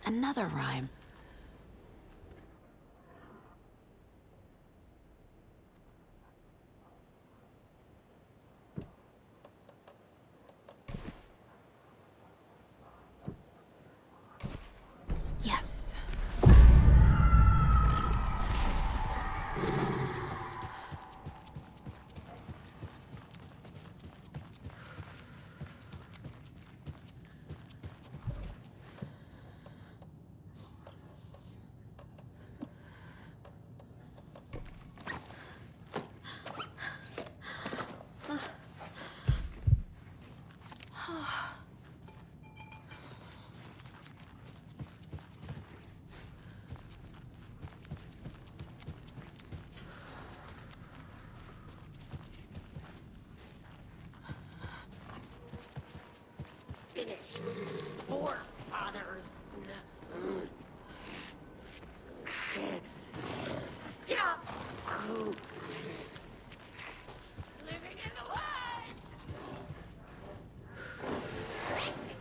Another rhyme. foolish forefathers. Living in the woods.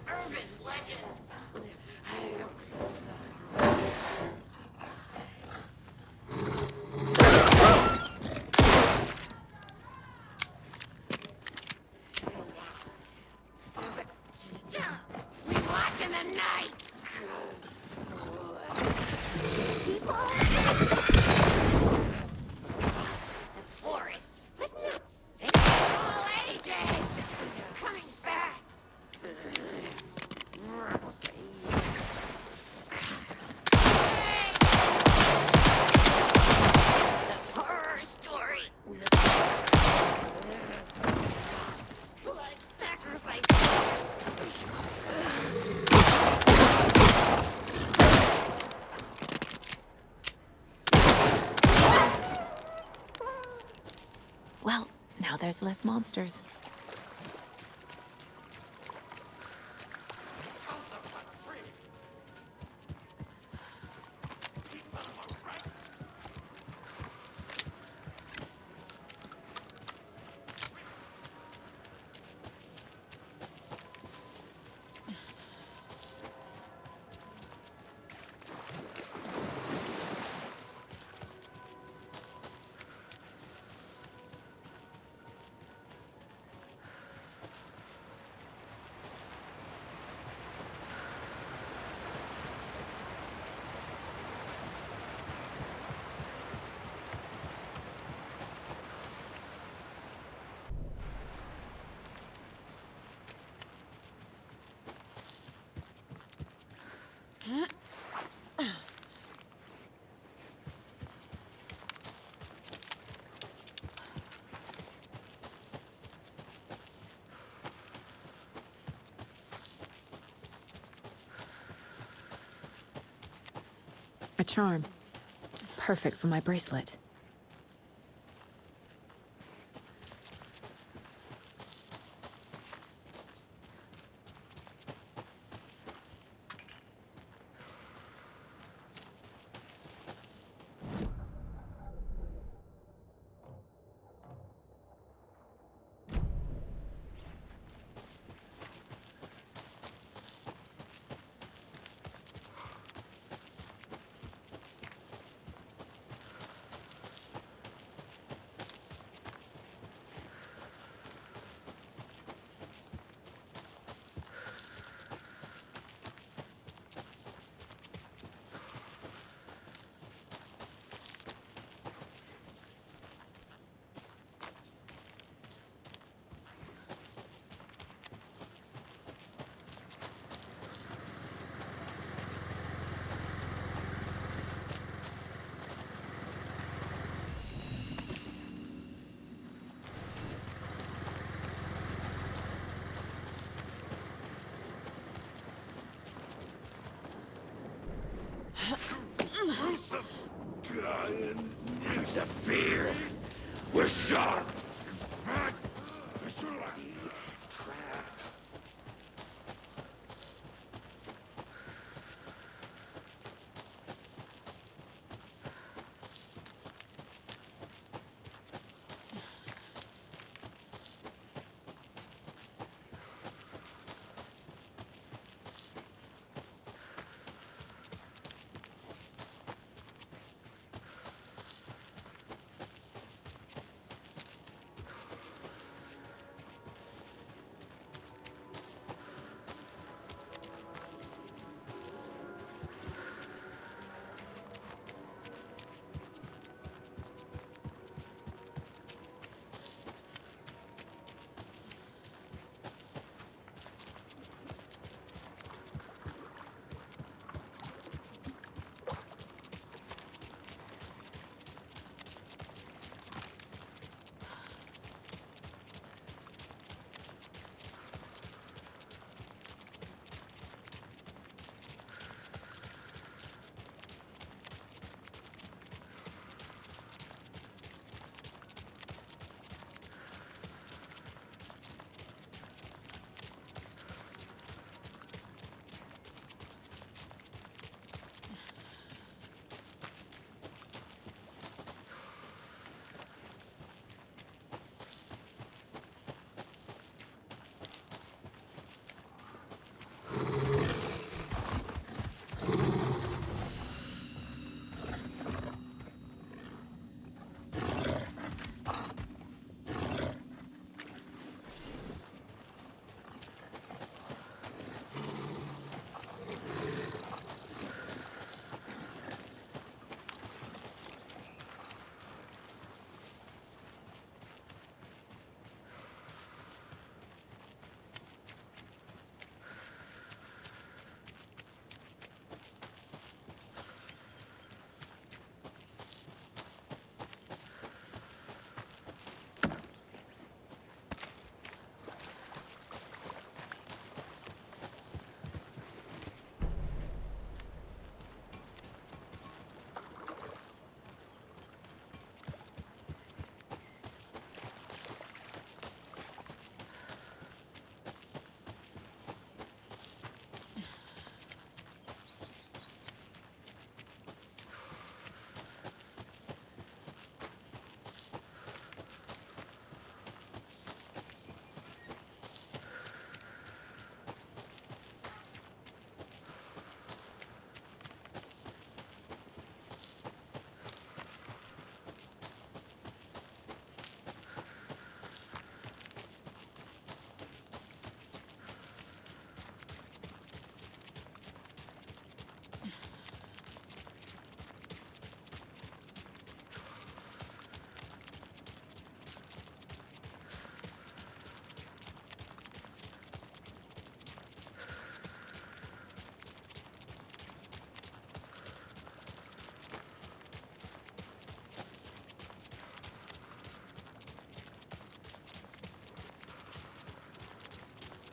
Urban legends. We watch in the night. People. The forest was nuts. In all ages. Coming fast. The horror story. Blood sacrifice. Well, now there's less monsters. A charm. Perfect for my bracelet. Gruesome. The fear was sharp. Trapped.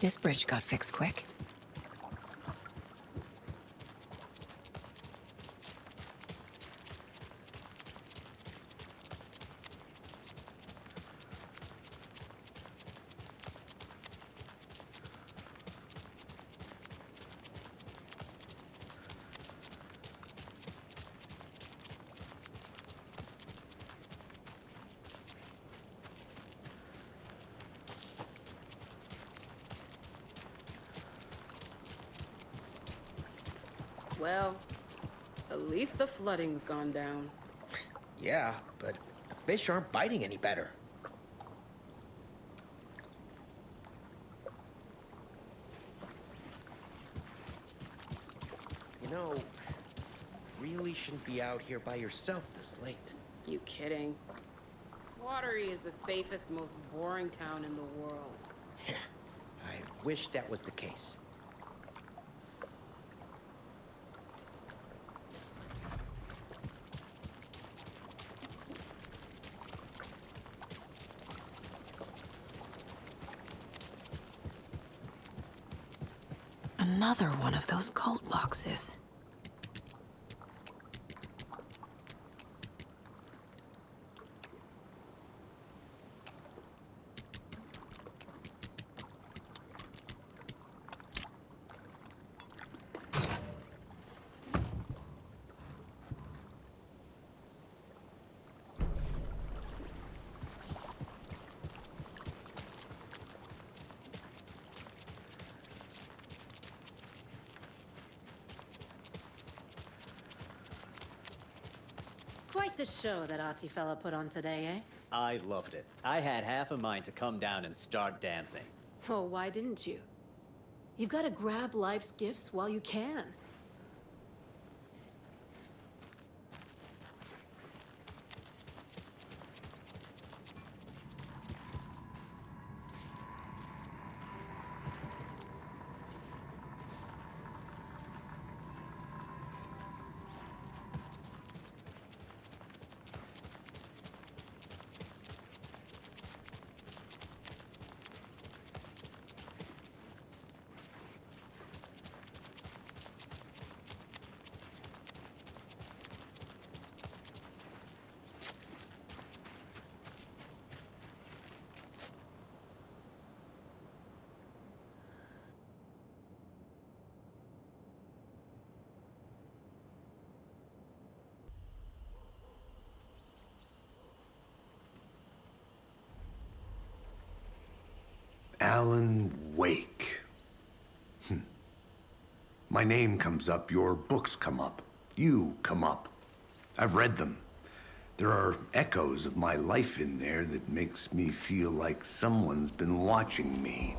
This bridge got fixed quick. Well, at least the flooding's gone down. Yeah, but the fish aren't biting any better. You know, really shouldn't be out here by yourself this late. You kidding? Watery is the safest, most boring town in the world. Yeah, I wish that was the case. Another one of those cult boxes. Quite the show that artsy fella put on today, eh? I loved it. I had half a mind to come down and start dancing. Oh, why didn't you? You've got to grab life's gifts while you can. Alan Wake. My name comes up, your books come up, you come up. I've read them. There are echoes of my life in there that makes me feel like someone's been watching me.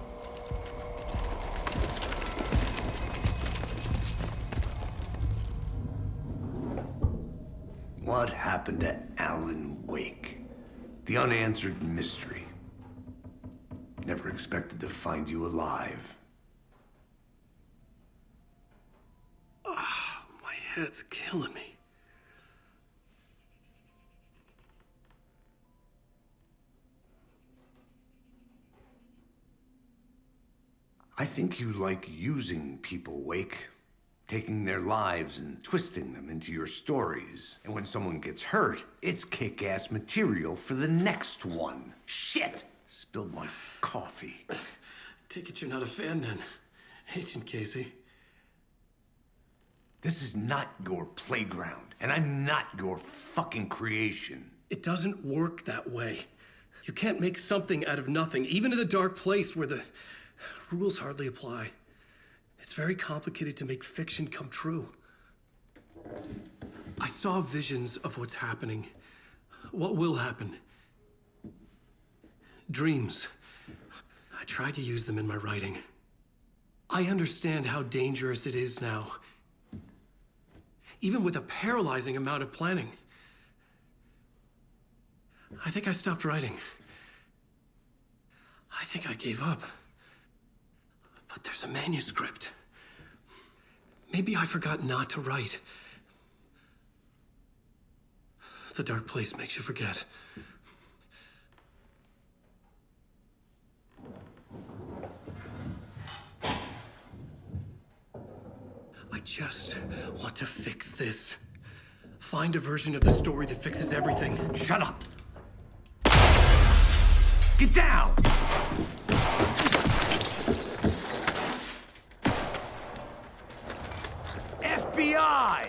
What happened to Alan Wake? The unanswered mystery. Never expected to find you alive. Ah, my head's killing me. I think you like using people, Wake. Taking their lives and twisting them into your stories. And when someone gets hurt, it's kick-ass material for the next one. Shit! Spilled my coffee. Take it you're not a fan then, Agent Casey. This is not your playground, and I'm not your fucking creation. It doesn't work that way. You can't make something out of nothing, even in the dark place where the rules hardly apply. It's very complicated to make fiction come true. I saw visions of what's happening, what will happen. Dreams. I tried to use them in my writing. I understand how dangerous it is now, even with a paralyzing amount of planning. I think I stopped writing. I think I gave up. But there's a manuscript. Maybe I forgot not to write. The dark place makes you forget. just want to fix this. Find a version of the story that fixes everything. Shut up! Get down! FBI!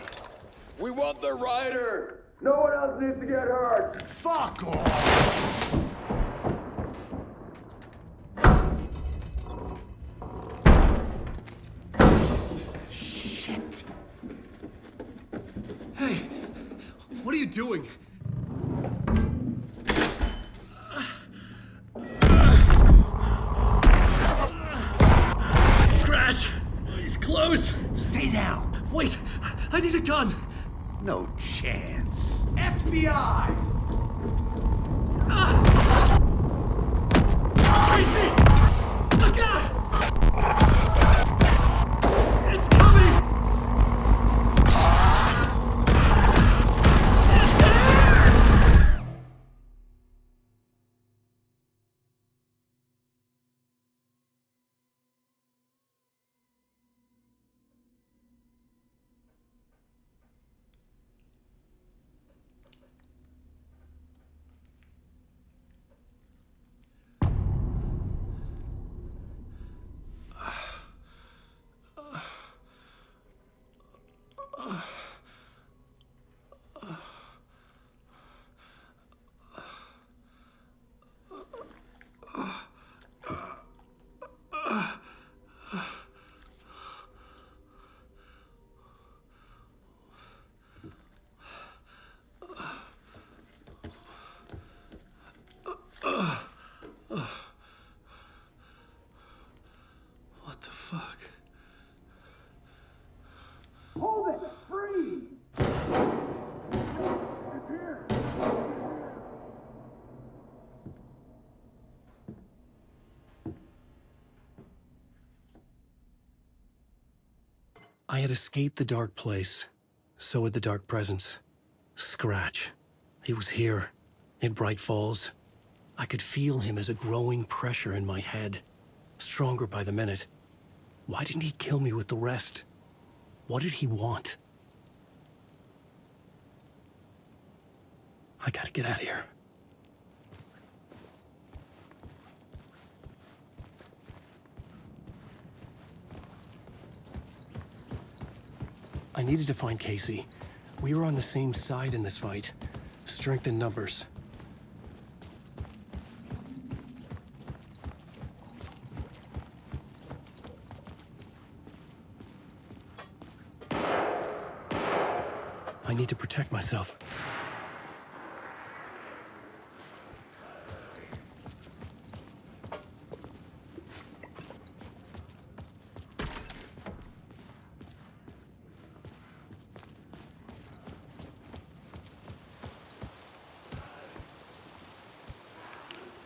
We want the rider! No one else needs to get hurt! Fuck off! Shit! Hey, what are you doing? Scratch! He's close! Stay down! Wait, I need a gun! No chance. FBI! Crazy! It's coming! What the fuck? Hold it! Freeze! I had escaped the dark place. So had the dark presence. Scratch. He was here, in Bright Falls. I could feel him as a growing pressure in my head. Stronger by the minute. Why didn't he kill me with the rest? What did he want? I gotta get out of here. I needed to find Casey. We were on the same side in this fight. Strength in numbers. I need to protect myself.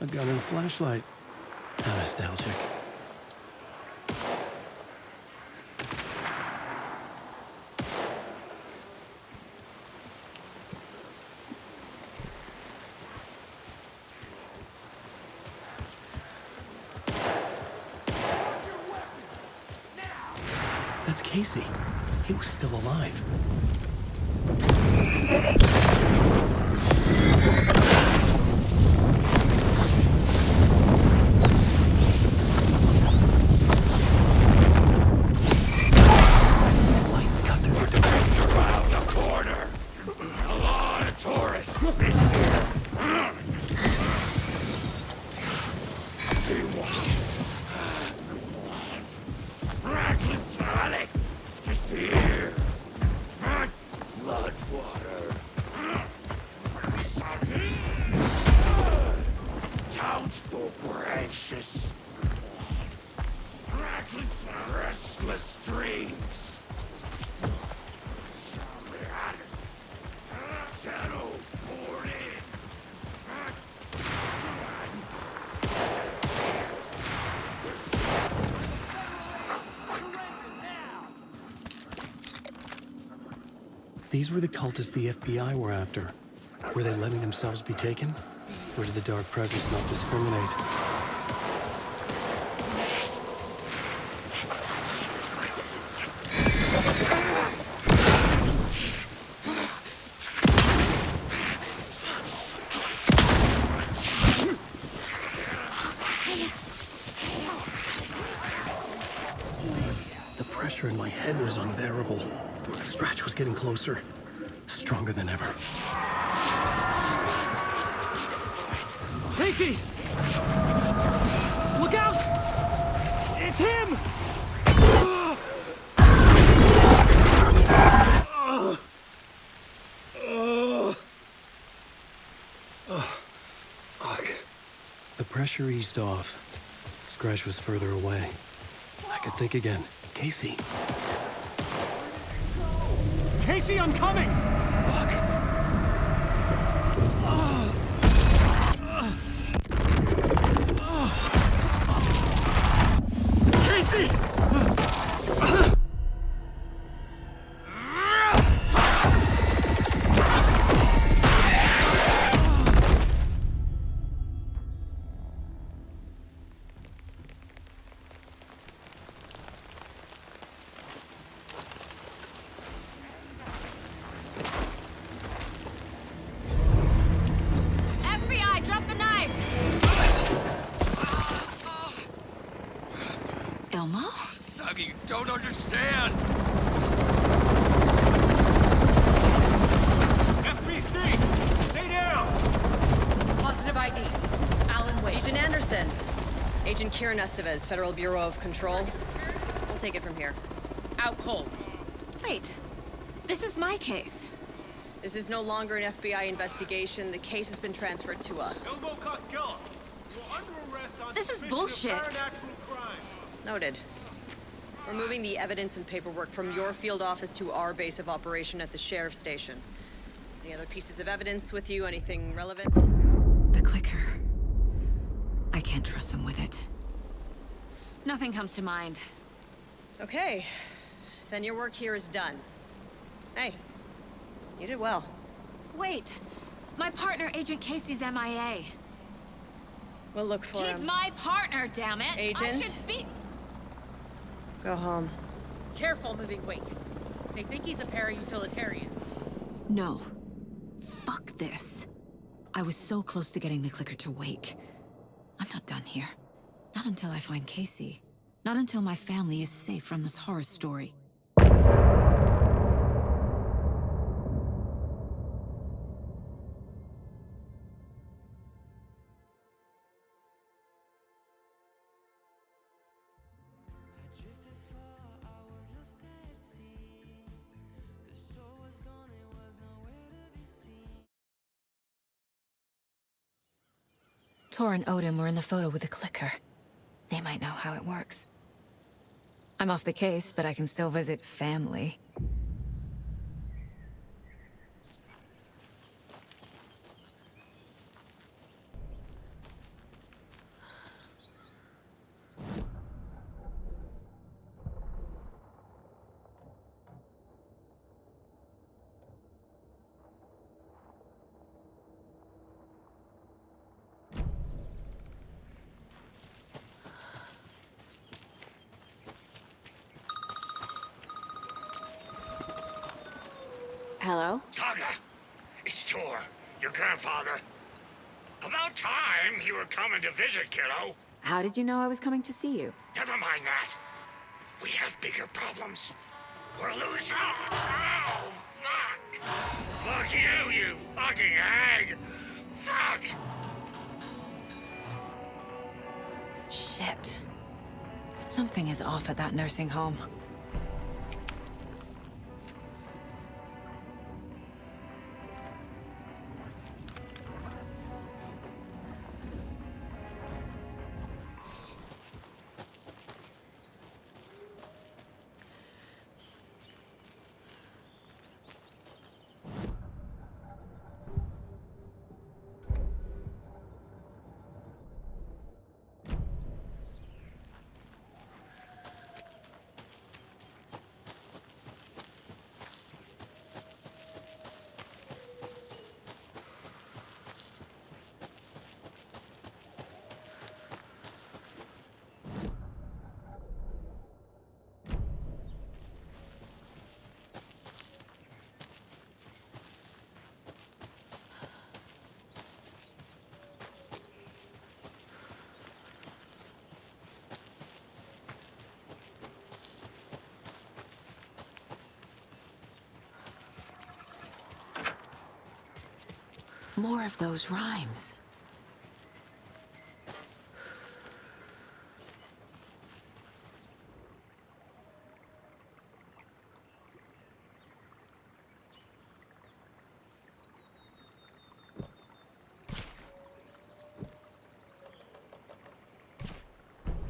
A gun and a flashlight. How nostalgic. That's Casey. He was still alive. These were the cultists the FBI were after. Were they letting themselves be taken? Or did the dark presence not discriminate? getting closer. Stronger than ever. Casey! Look out! It's him! The pressure eased off. Scratch was further away. I could think again. Casey. Casey, I'm coming! Casey! FBI, drop the knife! Elmo? Saga, you don't understand! FBC! Stay down! Positive ID. Alan Wade. Agent Anderson. Agent Kieran Estevez, Federal Bureau of Control. We'll take it from here. Out cold. Wait. This is my case. This is no longer an FBI investigation. The case has been transferred to us. Elmo Koskela, you're under arrest on This is suspicion of bullshit. paranatural crime. Noted. We're moving the evidence and paperwork from your field office to our base of operation at the sheriff's station. Any other pieces of evidence with you? Anything relevant? The clicker. I can't trust them with it. Nothing comes to mind. Okay. Then your work here is done. Hey, you did well. Wait! My partner, Agent Casey's MIA. We'll look for him. He's my partner, damn it! Agent? I should be... Go home. Careful moving weight. They think he's a para-utilitarian. No. Fuck this. I was so close to getting the clicker to wake. I'm not done here. Not until I find Casey. Not until my family is safe from this horror story. Tor and Odin were in the photo with the clicker. They might know how it works. I'm off the case, but I can still visit family. Hello? Saga! It's Tor, your grandfather. About time you were coming to visit, kiddo. How did you know I was coming to see you? Never mind that. We have bigger problems. We're losing. Oh, fuck! Fuck you, you fucking hag! Fuck! Shit. Something is off at that nursing home. More of those rhymes.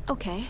Okay.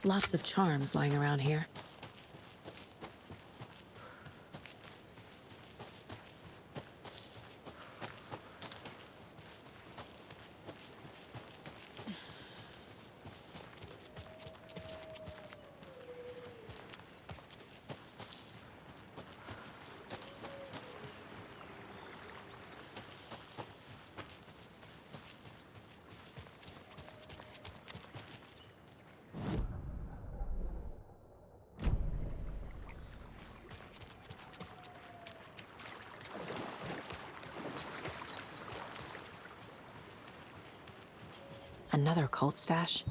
Lots of charms lying around here. Another cult stash?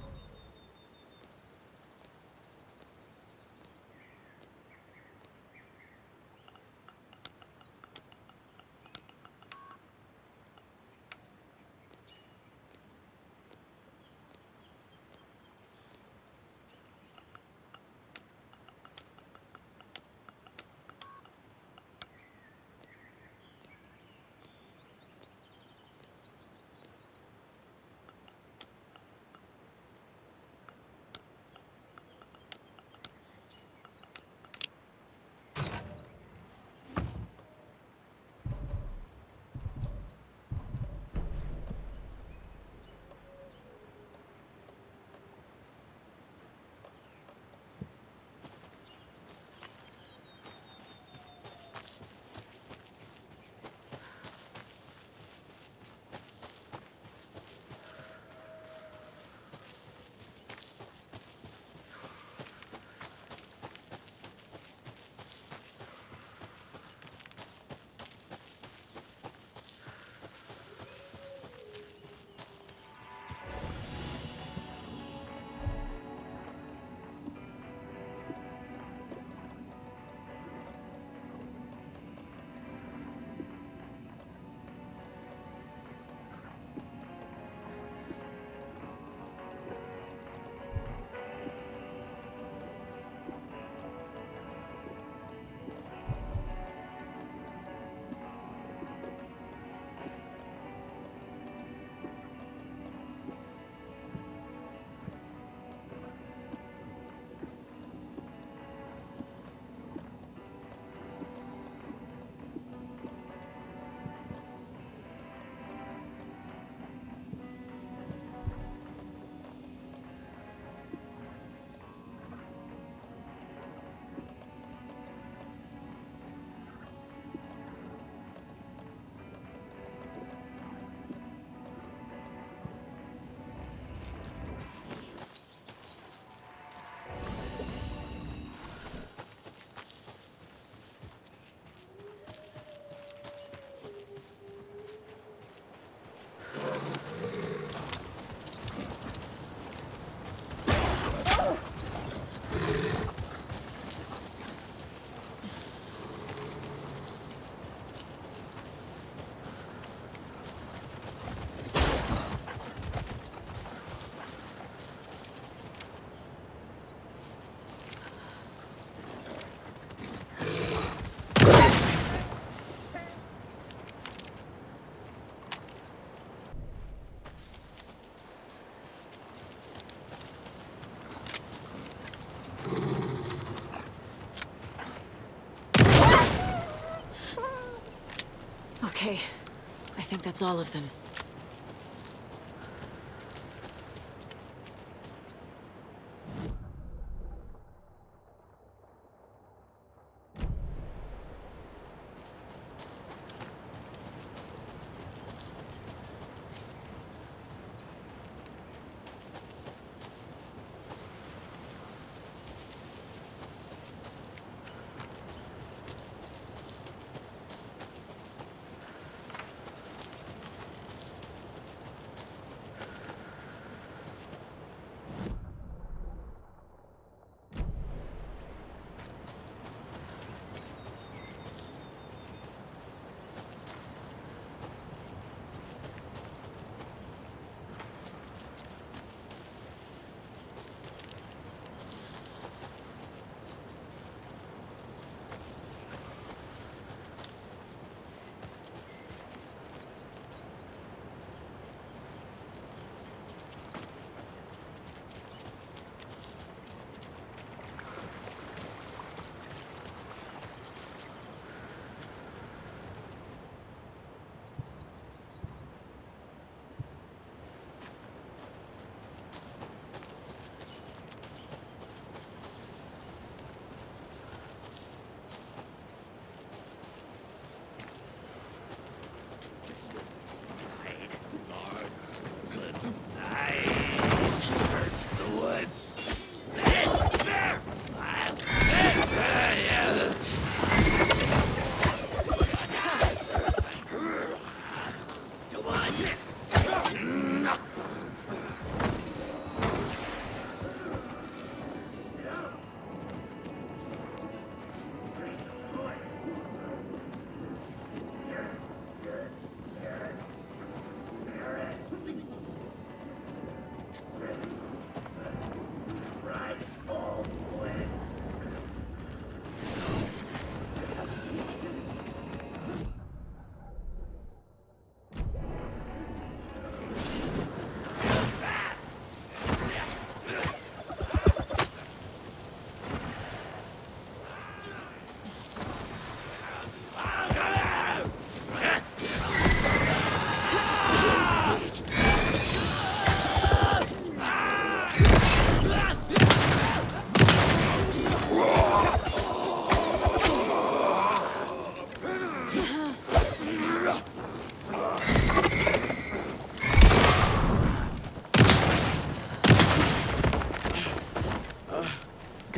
think that's all of them.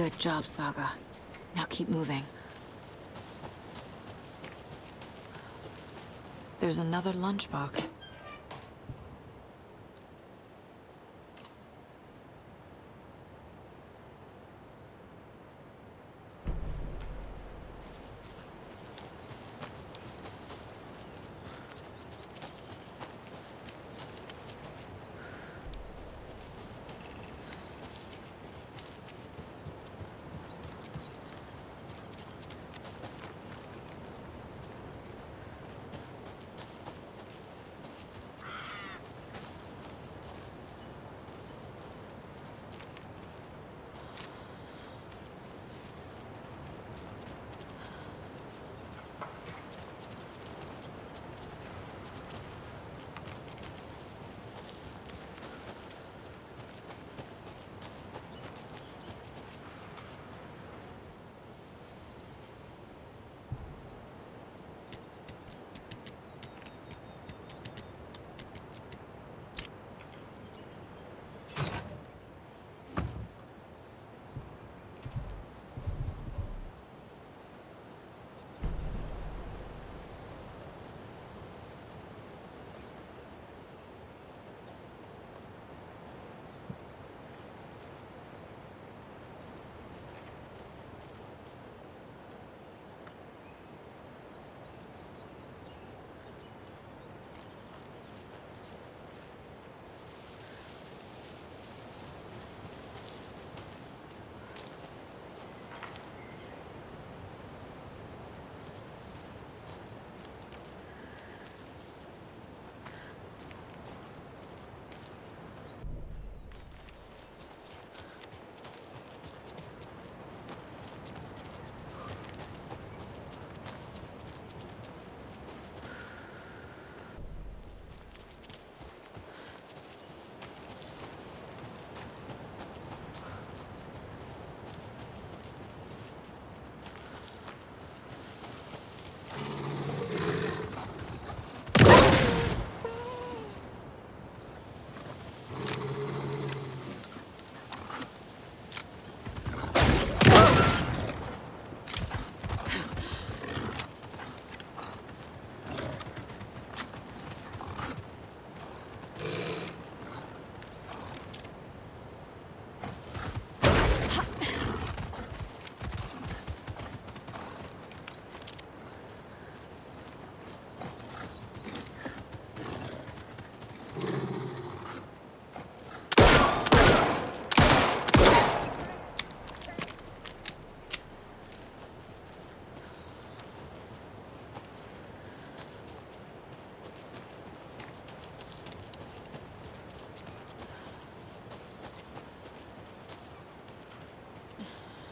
Good job, Saga. Now keep moving. There's another lunchbox.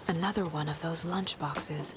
Another one of those lunchboxes.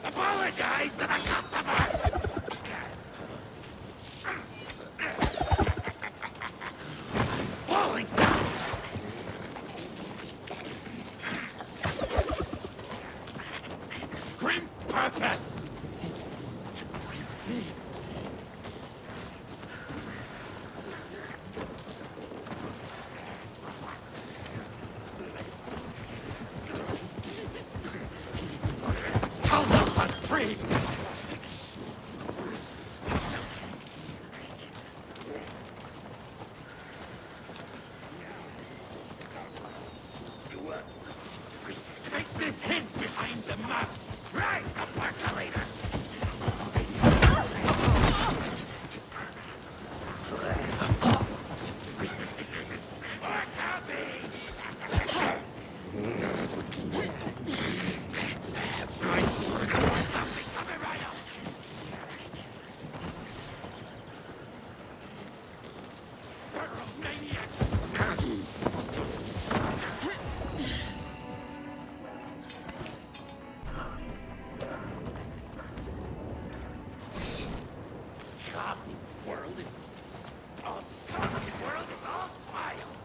Apologize to the customer! Falling down! Grim purpose! Hold up a tree! Take this hint behind the mask! Right, the percolator! More copies! That's right! Something coming right up! Coffee world is all coffee world is all smiles.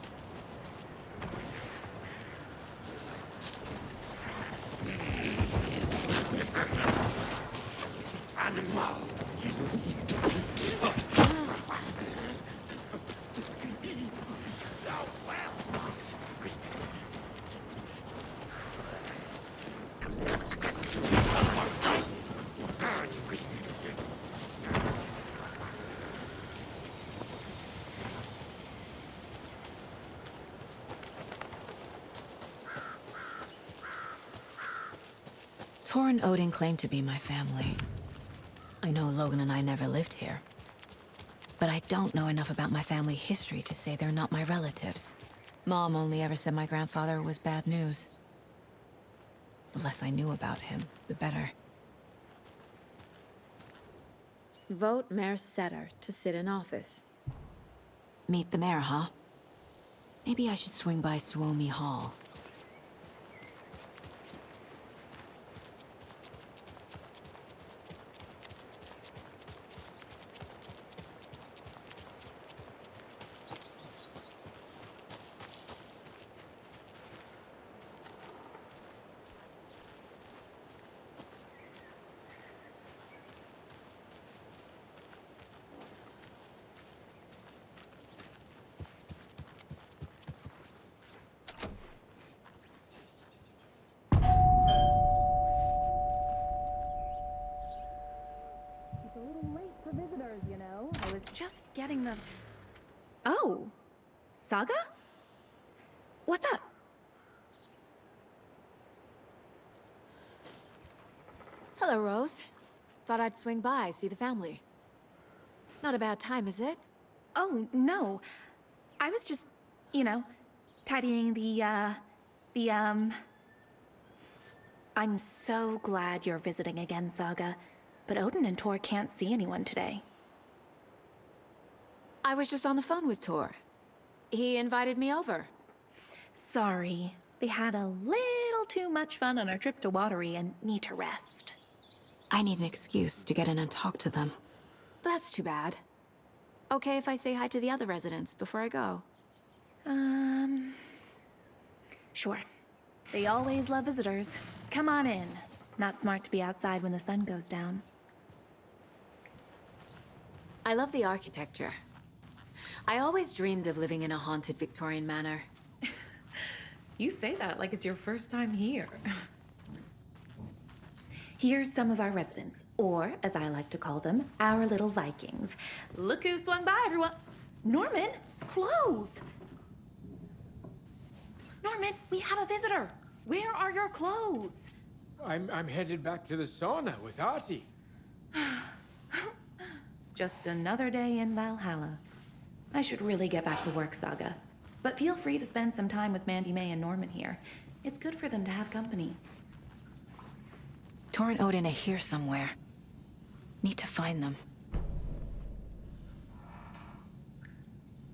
Animal. Oh, well. Torrin Odin claimed to be my family. I know Logan and I never lived here. But I don't know enough about my family history to say they're not my relatives. Mom only ever said my grandfather was bad news. The less I knew about him, the better. Vote Mayor Setter to sit in office. Meet the mayor, huh? Maybe I should swing by Suomi Hall. It's a little late for visitors, you know. I was just getting the... Oh, Saga? What's up? Hello, Rose. Thought I'd swing by, see the family. Not a bad time, is it? Oh, no. I was just, you know, tidying I'm so glad you're visiting again, Saga. But Odin and Tor can't see anyone today. I was just on the phone with Tor. He invited me over. Sorry. They had a little too much fun on our trip to Watery and need to rest. I need an excuse to get in and talk to them. That's too bad. Okay if I say hi to the other residents before I go? Sure. They always love visitors. Come on in. Not smart to be outside when the sun goes down. I love the architecture. I always dreamed of living in a haunted Victorian manor. You say that like it's your first time here. Here's some of our residents, or as I like to call them, our little Vikings. Look who swung by, everyone. Norman, clothes. Norman, we have a visitor. Where are your clothes? I'm headed back to the sauna with Ahti. Just another day in Valhalla. I should really get back to work, Saga. But feel free to spend some time with Mandy May and Norman here. It's good for them to have company. Tor and Odin are here somewhere. Need to find them.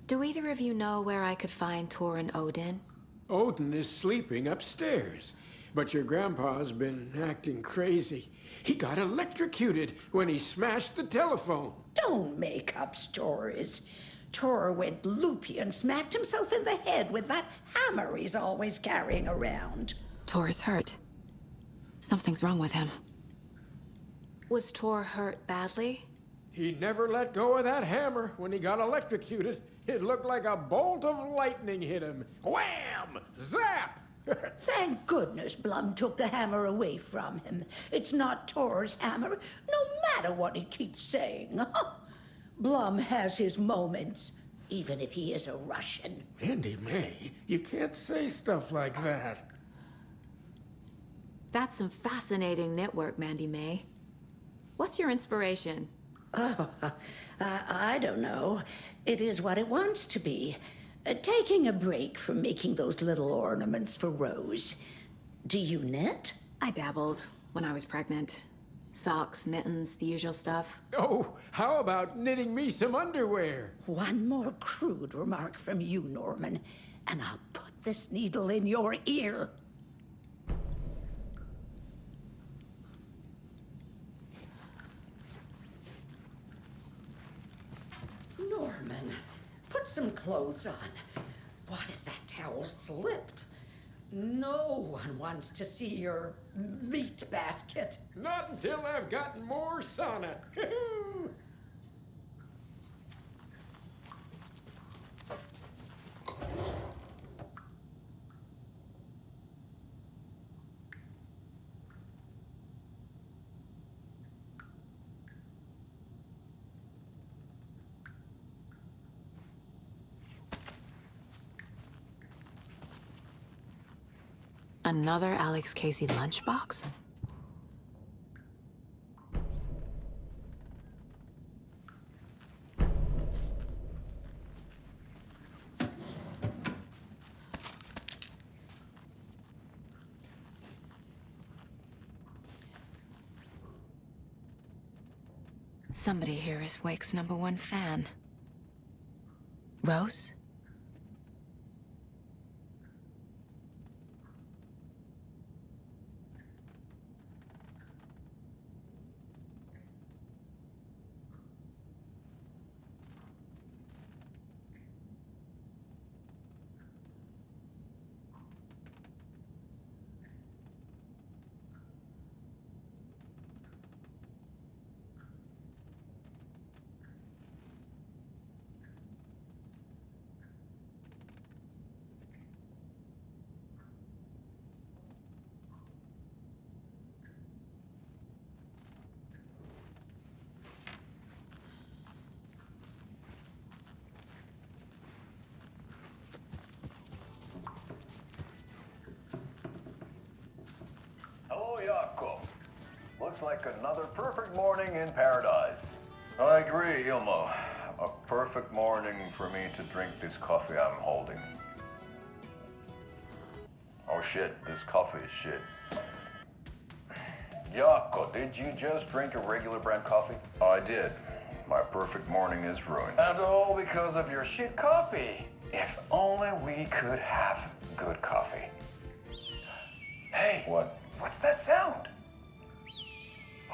Do either of you know where I could find Tor and Odin? Odin is sleeping upstairs, but your grandpa's been acting crazy. He got electrocuted when he smashed the telephone. Don't make up stories. Tor went loopy and smacked himself in the head with that hammer he's always carrying around. Tor is hurt. Something's wrong with him. Was Tor hurt badly? He never let go of that hammer when he got electrocuted. It looked like a bolt of lightning hit him. Wham! Zap! Thank goodness Blum took the hammer away from him. It's not Tor's hammer, no matter what he keeps saying. Blum has his moments, even if he is a Russian. Mandy May, you can't say stuff like that. That's some fascinating network, Mandy May. What's your inspiration? Oh, I don't know. It is what it wants to be. Taking a break from making those little ornaments for Rose. Do you knit? I dabbled when I was pregnant. Socks, mittens, the usual stuff. Oh, how about knitting me some underwear? One more crude remark from you, Norman, and I'll put this needle in your ear. Norman, put some clothes on. What if that towel slipped? No one wants to see your meat basket. Not until I've gotten more sauna. Another Alex Casey lunchbox? Somebody here is Wake's #1 fan. Rose? looks like another perfect morning in paradise. I agree, Ilmo. A perfect morning for me to drink this coffee I'm holding. Oh shit, this coffee is shit. Jaakko, did you just drink a regular brand coffee? I did. My perfect morning is ruined. And all because of your shit coffee. If only we could have good coffee. Hey, what? What's that sound?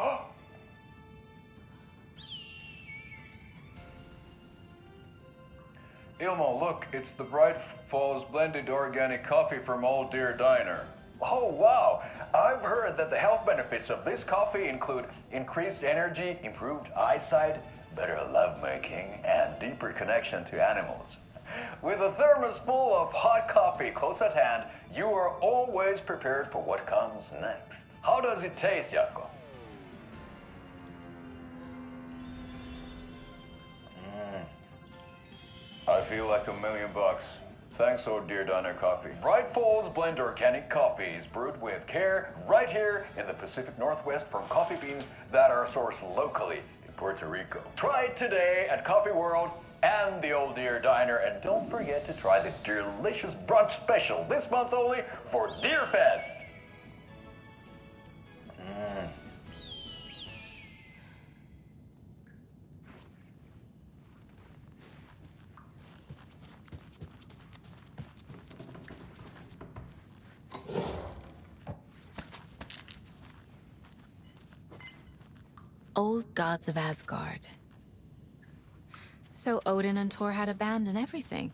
Oh. Ilmo, look, it's the Bright Falls blended organic coffee from Old Deer Diner. Oh, wow. I've heard that the health benefits of this coffee include increased energy, improved eyesight, better lovemaking, and deeper connection to animals. With a thermos full of hot coffee close at hand, you are always prepared for what comes next. How does it taste, Jaakko? I feel like $1 million. Thanks, Old Deer Diner Coffee. Bright Falls Blend Organic Coffee is brewed with care right here in the Pacific Northwest from coffee beans that are sourced locally in Puerto Rico. Try it today at Coffee World and the Old Deer Diner, and don't forget to try the delicious brunch special this month only for Deer Fest. Old gods of Asgard. So Odin and Thor had abandoned everything.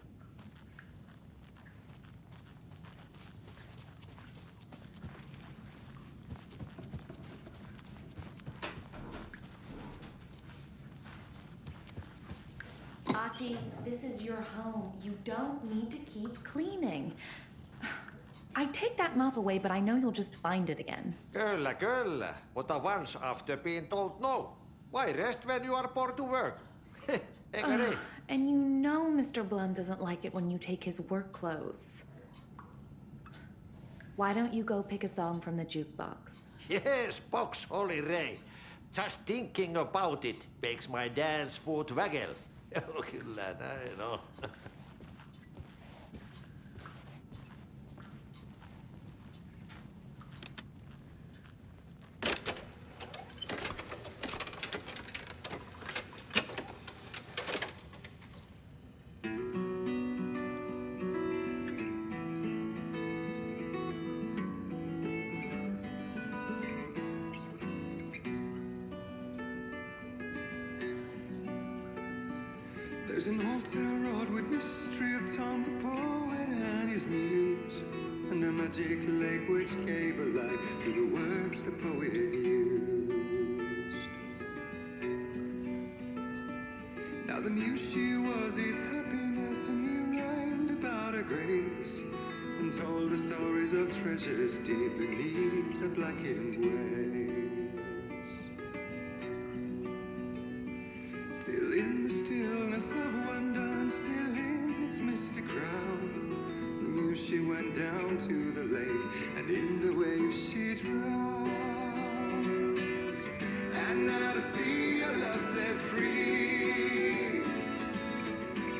Ahti, this is your home. You don't need to keep cleaning. I take that mop away, but I know you'll just find it again. Kyllä, kyllä. Mutta once after being told no. Why rest when you are bored to work? Eikö niin? And you know Mr. Blum doesn't like it when you take his work clothes. Why don't you go pick a song from the jukebox? Yes, box Holy Ray. Just thinking about it makes my dance foot waggle. Kyllä näin on. There's an altar wrought with mystery of Tom the poet and his muse, and a magic lake which gave a life to the words the poet used. Now the muse she was his happiness, and he rhymed about her grace, and told the stories of treasures deep beneath the blackened waves. Till in the stillness of wonder, and still in its misty crown, the muse she went down to the lake, and in the waves she drowned. And now to see her love set free,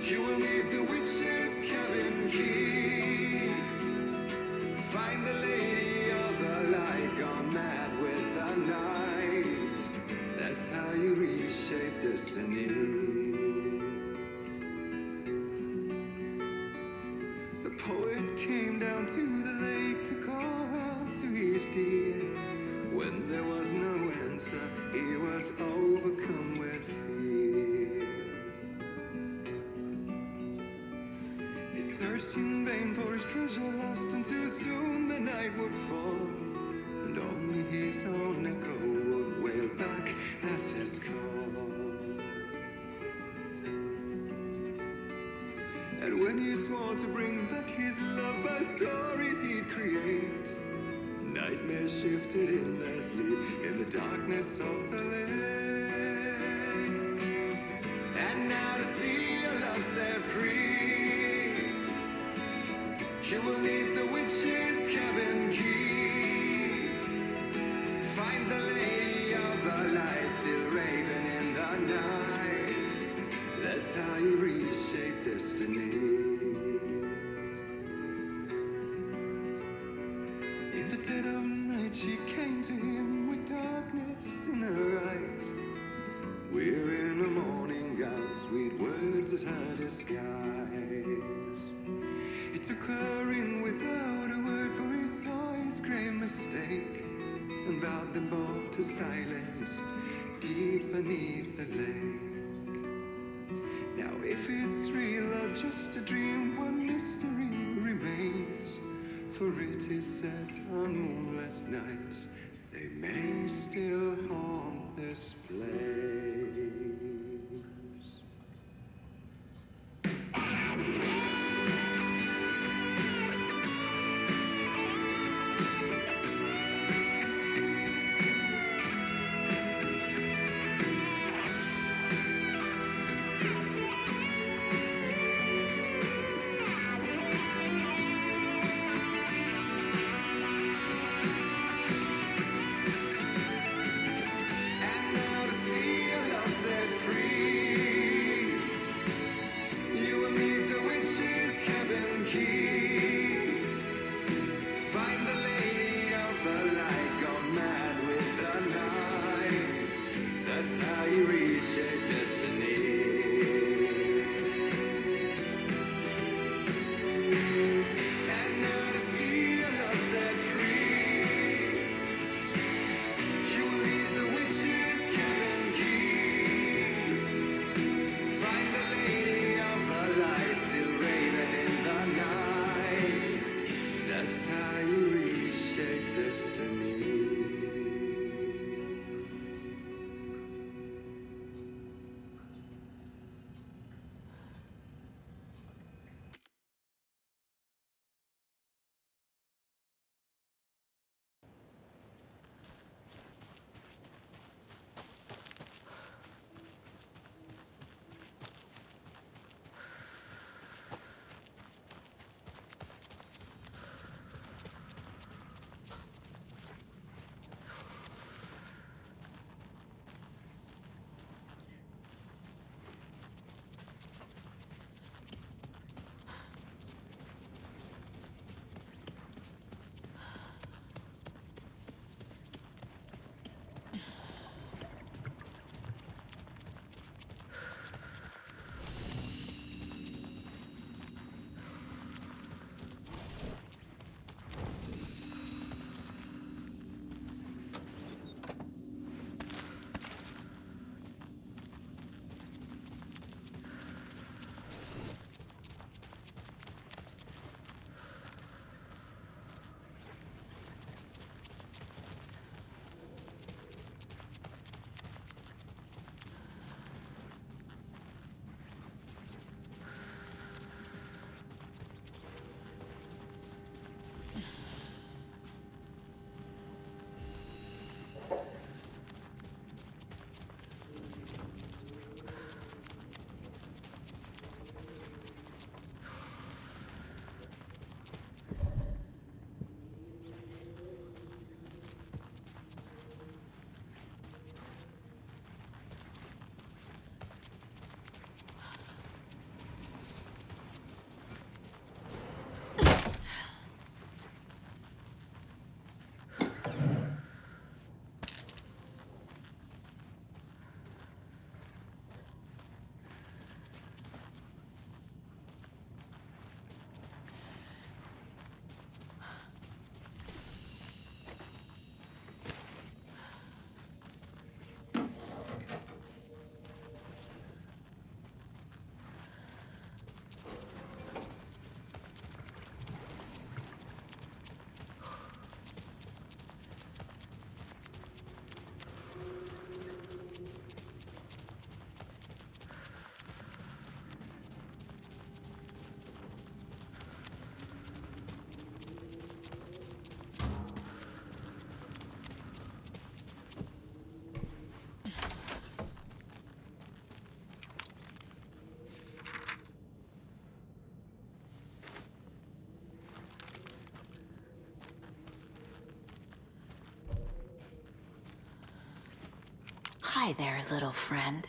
she will need the witch's cabin key, find the lady of the light, gone mad with the night. That's how you reshape destiny. The poet came down to the lake to call out to his dear. When there was no answer, he was overcome with fear. He searched in vain for his treasure lost, and too soon the night would fall, and only his own echo would wail back as his call. And when he swore to bring back his love by stories he'd create, nightmares shifted in their sleep in the darkness of the lake. And now to see her love set free, she will need the witch's cabin key, find the lady you reshape destiny. In the dead of night, she came to him with darkness in her eyes. We're in the morning, gown, sweet words as her disguise. It took her in without a word, for he saw his grave mistake and bowed them both to silence deep beneath the lake. Now if it's real or just a dream, what mystery remains? For it is set on moonless nights, they may still haunt this place. Hi there, little friend.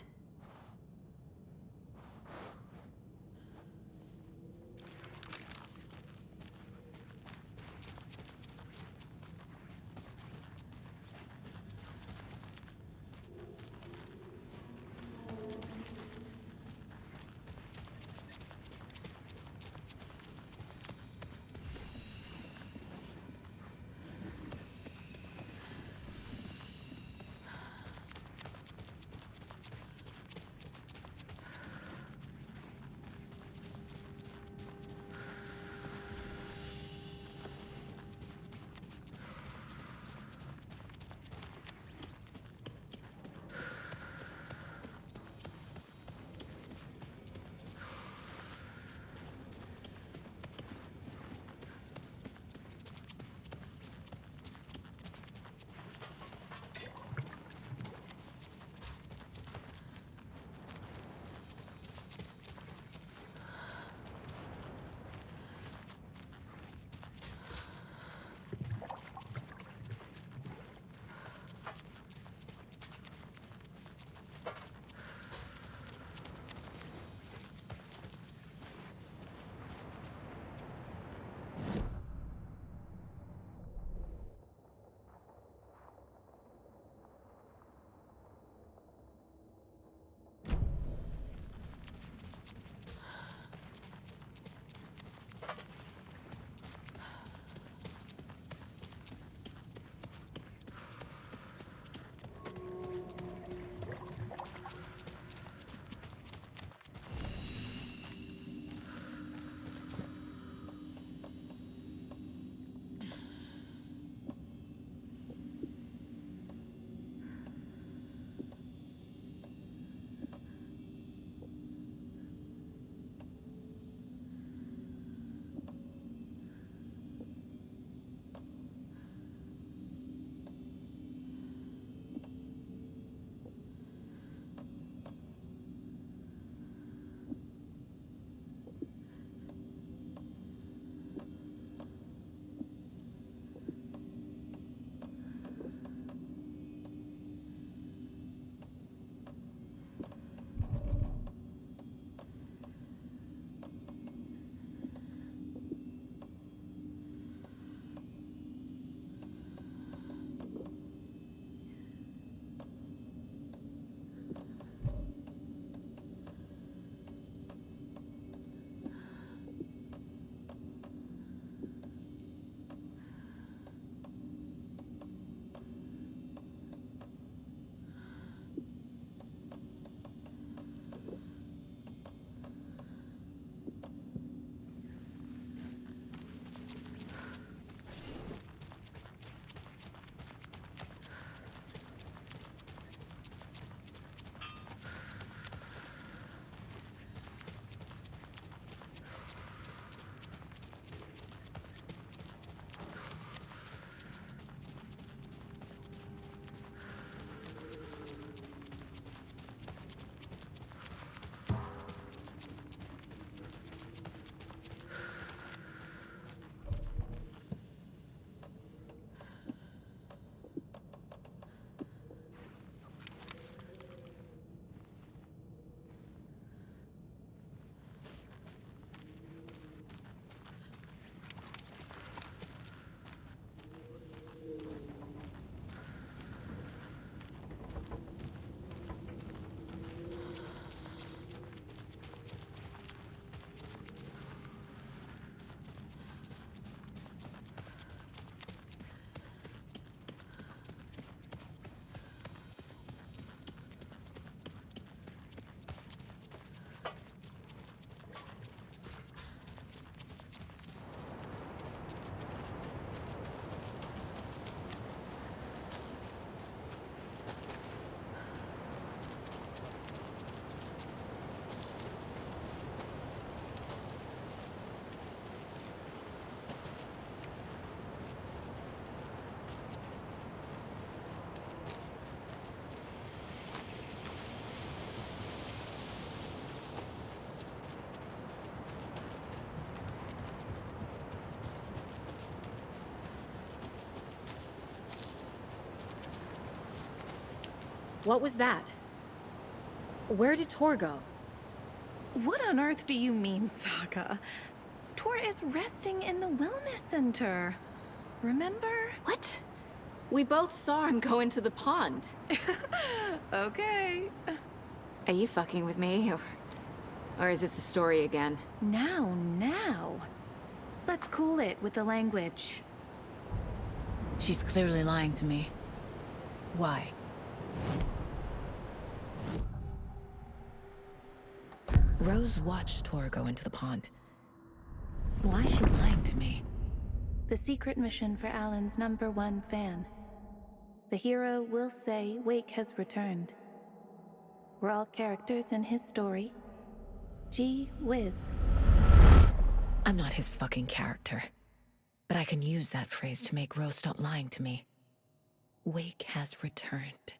What was that? Where did Tor go? What on earth do you mean, Saga? Tor is resting in the wellness center. Remember? What? We both saw him go into the pond. Okay. Are you fucking with me, or is this a story again? Now. Let's cool it with the language. She's clearly lying to me. Why? Rose watched Tor go into the pond. Why is she lying to me? The secret mission for Alan's #1 fan. The hero will say Wake has returned. We're all characters in his story. Gee whiz. I'm not his fucking character. But I can use that phrase to make Rose stop lying to me. Wake has returned.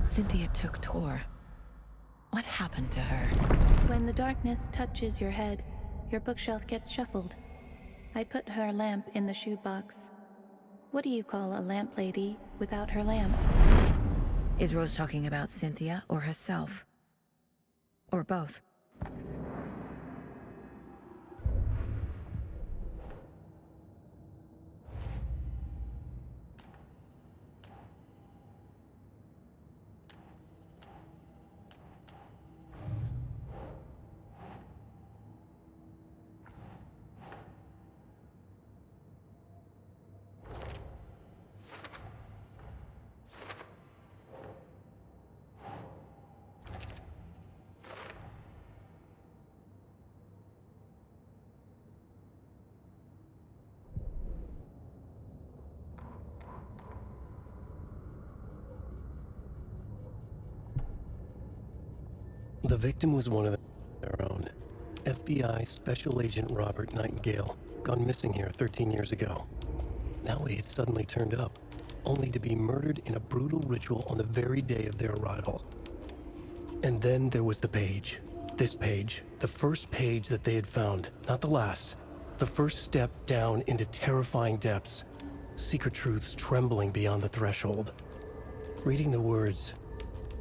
Cynthia took Tor. What happened to her? When the darkness touches your head, your bookshelf gets shuffled. I put her lamp in the shoebox. What do you call a lamp lady without her lamp? Is Rose talking about Cynthia or herself? Or both? The victim was one of their own. FBI Special Agent Robert Nightingale, gone missing here 13 years ago. Now he had suddenly turned up, only to be murdered in a brutal ritual on the very day of their arrival. And then there was the page. This page, the first page that they had found, not the last. The first step down into terrifying depths, secret truths trembling beyond the threshold. Reading the words,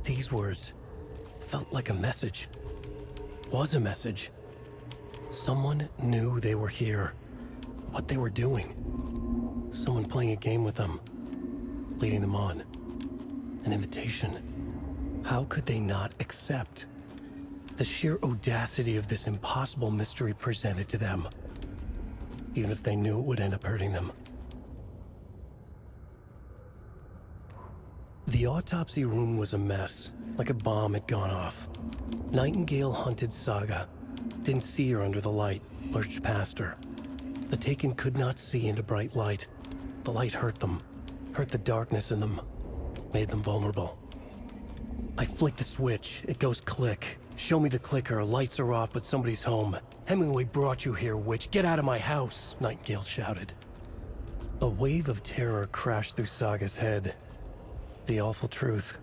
these words, felt like a message. Was a message. Someone knew they were here, what they were doing. Someone playing a game with them, leading them on. An invitation. How could they not accept? The sheer audacity of this impossible mystery presented to them, even if they knew it would end up hurting them. The autopsy room was a mess, like a bomb had gone off. Nightingale hunted Saga, didn't see her under the light, lurched past her. The Taken could not see into bright light. The light hurt them, hurt the darkness in them, made them vulnerable. I flick the switch, it goes click. Show me the clicker, lights are off, but somebody's home. Hemingway brought you here, witch. Get out of my house, Nightingale shouted. A wave of terror crashed through Saga's head. The awful truth.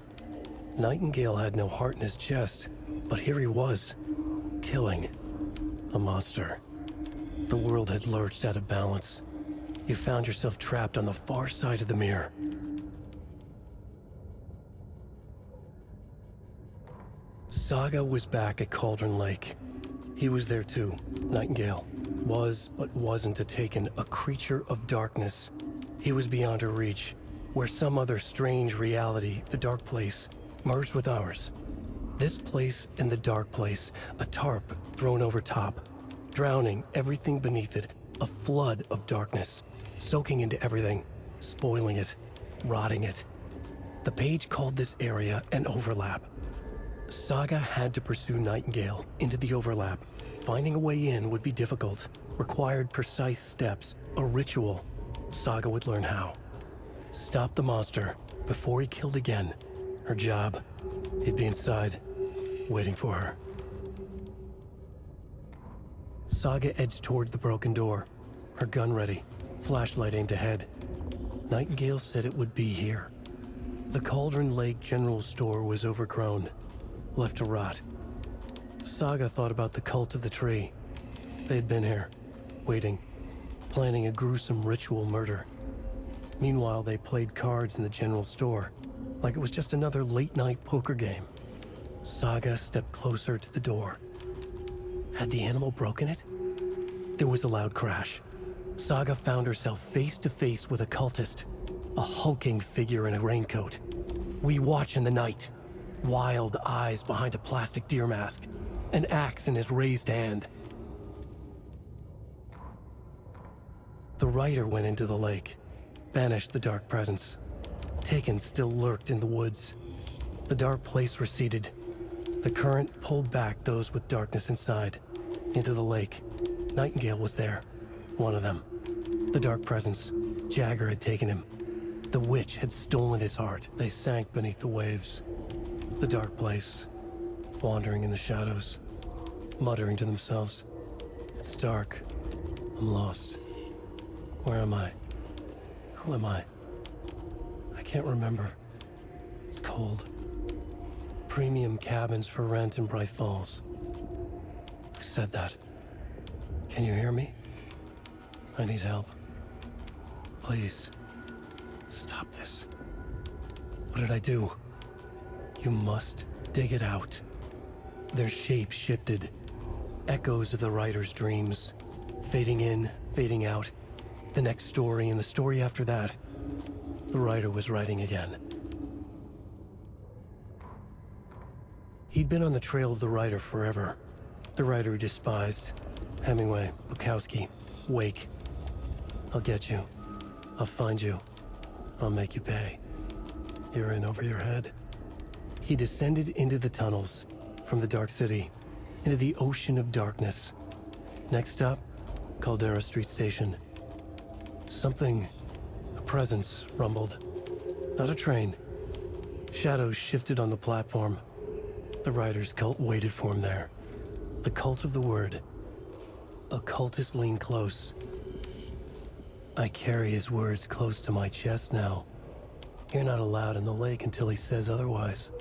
Nightingale had no heart in his chest, but here he was, killing a monster. The world had lurched out of balance. You found yourself trapped on the far side of the mirror. Saga was back at Cauldron Lake. He was there too, Nightingale. Was, but wasn't a Taken, a creature of darkness. He was beyond her reach, where some other strange reality, the dark place, merged with ours. This place and the dark place, a tarp thrown over top, drowning everything beneath it, a flood of darkness, soaking into everything, spoiling it, rotting it. The page called this area an overlap. Saga had to pursue Nightingale into the overlap. Finding a way in would be difficult, required precise steps, a ritual. Saga would learn how. Stop the monster before he killed again. Her job. He'd be inside, waiting for her. Saga edged toward the broken door, her gun ready, flashlight aimed ahead. Nightingale said it would be here. The Cauldron Lake General Store was overgrown, left to rot. Saga thought about the cult of the tree. They had been here, waiting, planning a gruesome ritual murder. Meanwhile, they played cards in the general store, like it was just another late-night poker game. Saga stepped closer to the door. Had the animal broken it? There was a loud crash. Saga found herself face to face with a cultist, a hulking figure in a raincoat. We watch in the night, wild eyes behind a plastic deer mask, an axe in his raised hand. The rider went into the lake, banished the dark presence. Taken still lurked in the woods. The dark place receded. The current pulled back those with darkness inside, into the lake. Nightingale was there, one of them. The dark presence, Jagger had taken him. The witch had stolen his heart. They sank beneath the waves. The dark place, wandering in the shadows, muttering to themselves. It's dark. I'm lost. Where am I? Who am I? I can't remember. It's cold. Premium cabins for rent in Bright Falls. Who said that? Can you hear me? I need help. Please. Stop this. What did I do? You must dig it out. Their shape shifted. Echoes of the writer's dreams. Fading in, fading out. The next story and the story after that. The writer was writing again. He'd been on the trail of the writer forever. The writer he despised. Hemingway, Bukowski, Wake. I'll get you. I'll find you. I'll make you pay. You're in over your head. He descended into the tunnels, from the dark city, into the ocean of darkness. Next stop, Caldera Street Station. Something, a presence, rumbled. Not a train. Shadows shifted on the platform. The writer's cult waited for him there. The cult of the word. A cultist leaned close. I carry his words close to my chest now. You're not allowed in the lake until he says otherwise.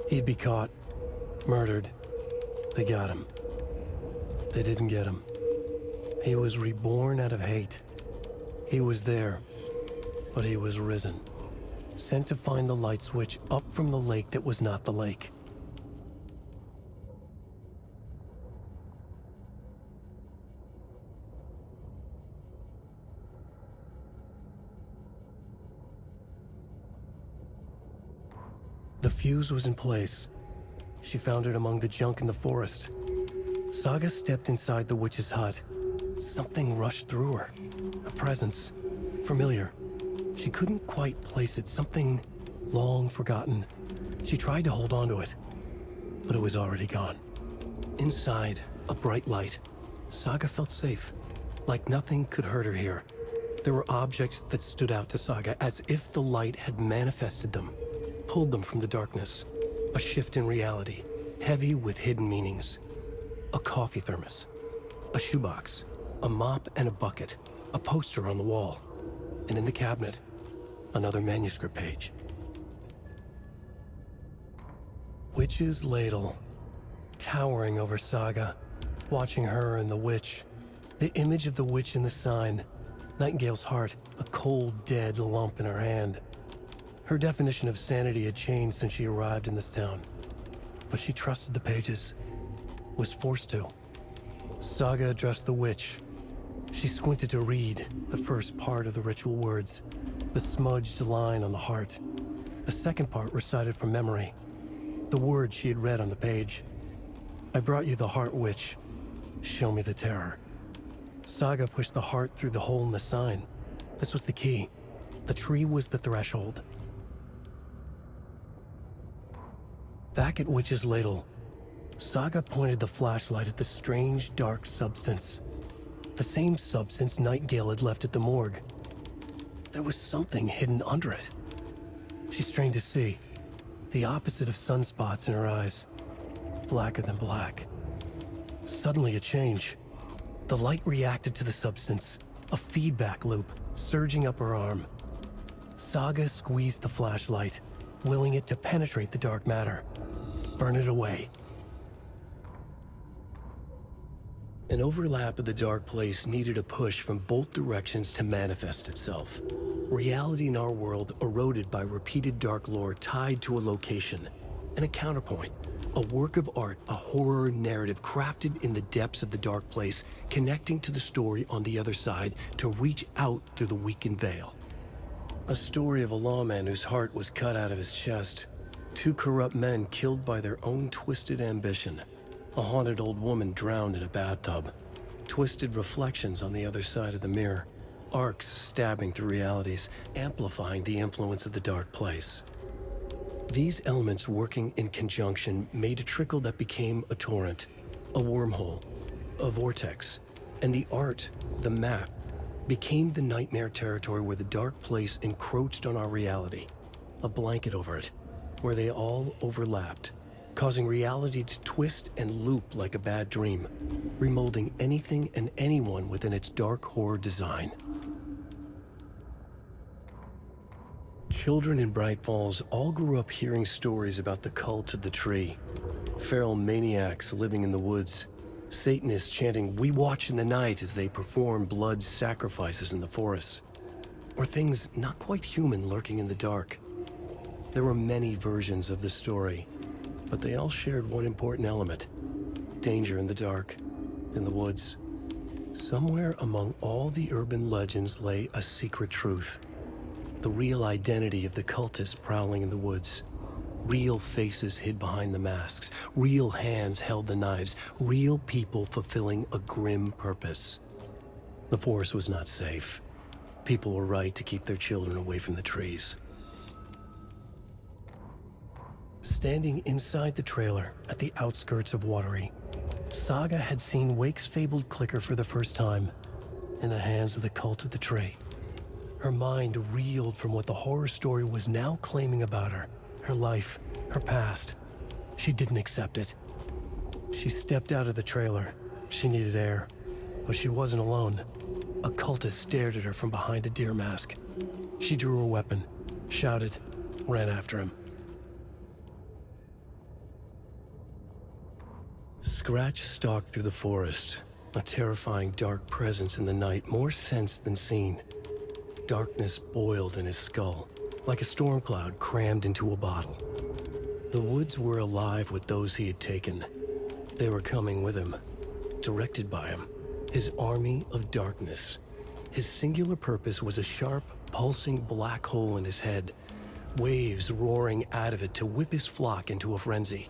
He'd be caught, murdered. They got him. They didn't get him. He was reborn out of hate. He was there, but he was risen. Sent to find the light switch up from the lake that was not the lake. The fuse was in place. She found it among the junk in the forest. Saga stepped inside the witch's hut. Something rushed through her. A presence. Familiar. She couldn't quite place it. Something long forgotten. She tried to hold on to it, but it was already gone. Inside, a bright light. Saga felt safe. Like nothing could hurt her here. There were objects that stood out to Saga as if the light had manifested them. Pulled them from the darkness. A shift in reality, heavy with hidden meanings. A coffee thermos, a shoebox, a mop and a bucket, a poster on the wall, and in the cabinet, another manuscript page. Witch's ladle, towering over Saga, watching her and the witch. The image of the witch in the sign, Nightingale's heart, a cold, dead lump in her hand. Her definition of sanity had changed since she arrived in this town, but she trusted the pages, was forced to. Saga addressed the witch. She squinted to read the first part of the ritual words, the smudged line on the heart. The second part recited from memory, the words she had read on the page. I brought you the heart, witch. Show me the terror. Saga pushed the heart through the hole in the sign. This was the key. The tree was the threshold. Back at Witch's ladle, Saga pointed the flashlight at the strange, dark substance. The same substance Nightingale had left at the morgue. There was something hidden under it. She strained to see. The opposite of sunspots in her eyes. Blacker than black. Suddenly a change. The light reacted to the substance. A feedback loop, surging up her arm. Saga squeezed the flashlight, willing it to penetrate the dark matter. Burn it away. An overlap of the dark place needed a push from both directions to manifest itself. Reality in our world eroded by repeated dark lore tied to a location, and a counterpoint. A work of art, a horror narrative crafted in the depths of the dark place, connecting to the story on the other side to reach out through the weakened veil. A story of a lawman whose heart was cut out of his chest. 2 corrupt men killed by their own twisted ambition. A haunted old woman drowned in a bathtub. Twisted reflections on the other side of the mirror. Arcs stabbing through realities, amplifying the influence of the dark place. These elements working in conjunction made a trickle that became a torrent, a wormhole, a vortex, and the art, the map, became the nightmare territory where the dark place encroached on our reality, a blanket over it, where they all overlapped, causing reality to twist and loop like a bad dream, remolding anything and anyone within its dark horror design. Children in Bright Falls all grew up hearing stories about the cult of the tree. Feral maniacs living in the woods. Satanists chanting, "We watch in the night," as they perform blood sacrifices in the forests. Or things not quite human lurking in the dark. There were many versions of the story, but they all shared one important element. Danger in the dark, in the woods. Somewhere among all the urban legends lay a secret truth. The real identity of the cultists prowling in the woods. Real faces hid behind the masks. Real hands held the knives. Real people fulfilling a grim purpose. The forest was not safe. People were right to keep their children away from the trees. Standing inside the trailer at the outskirts of Watery, Saga had seen Wake's fabled clicker for the first time, in the hands of the cult of the tree. Her mind reeled from what the horror story was now claiming about her, her life, her past. She didn't accept it. She stepped out of the trailer. She needed air, but she wasn't alone. A cultist stared at her from behind a deer mask. She drew her weapon, shouted, ran after him. Scratch stalked through the forest, a terrifying dark presence in the night, more sensed than seen. Darkness boiled in his skull, like a storm cloud crammed into a bottle. The woods were alive with those he had taken. They were coming with him, directed by him, his army of darkness. His singular purpose was a sharp, pulsing black hole in his head, waves roaring out of it to whip his flock into a frenzy,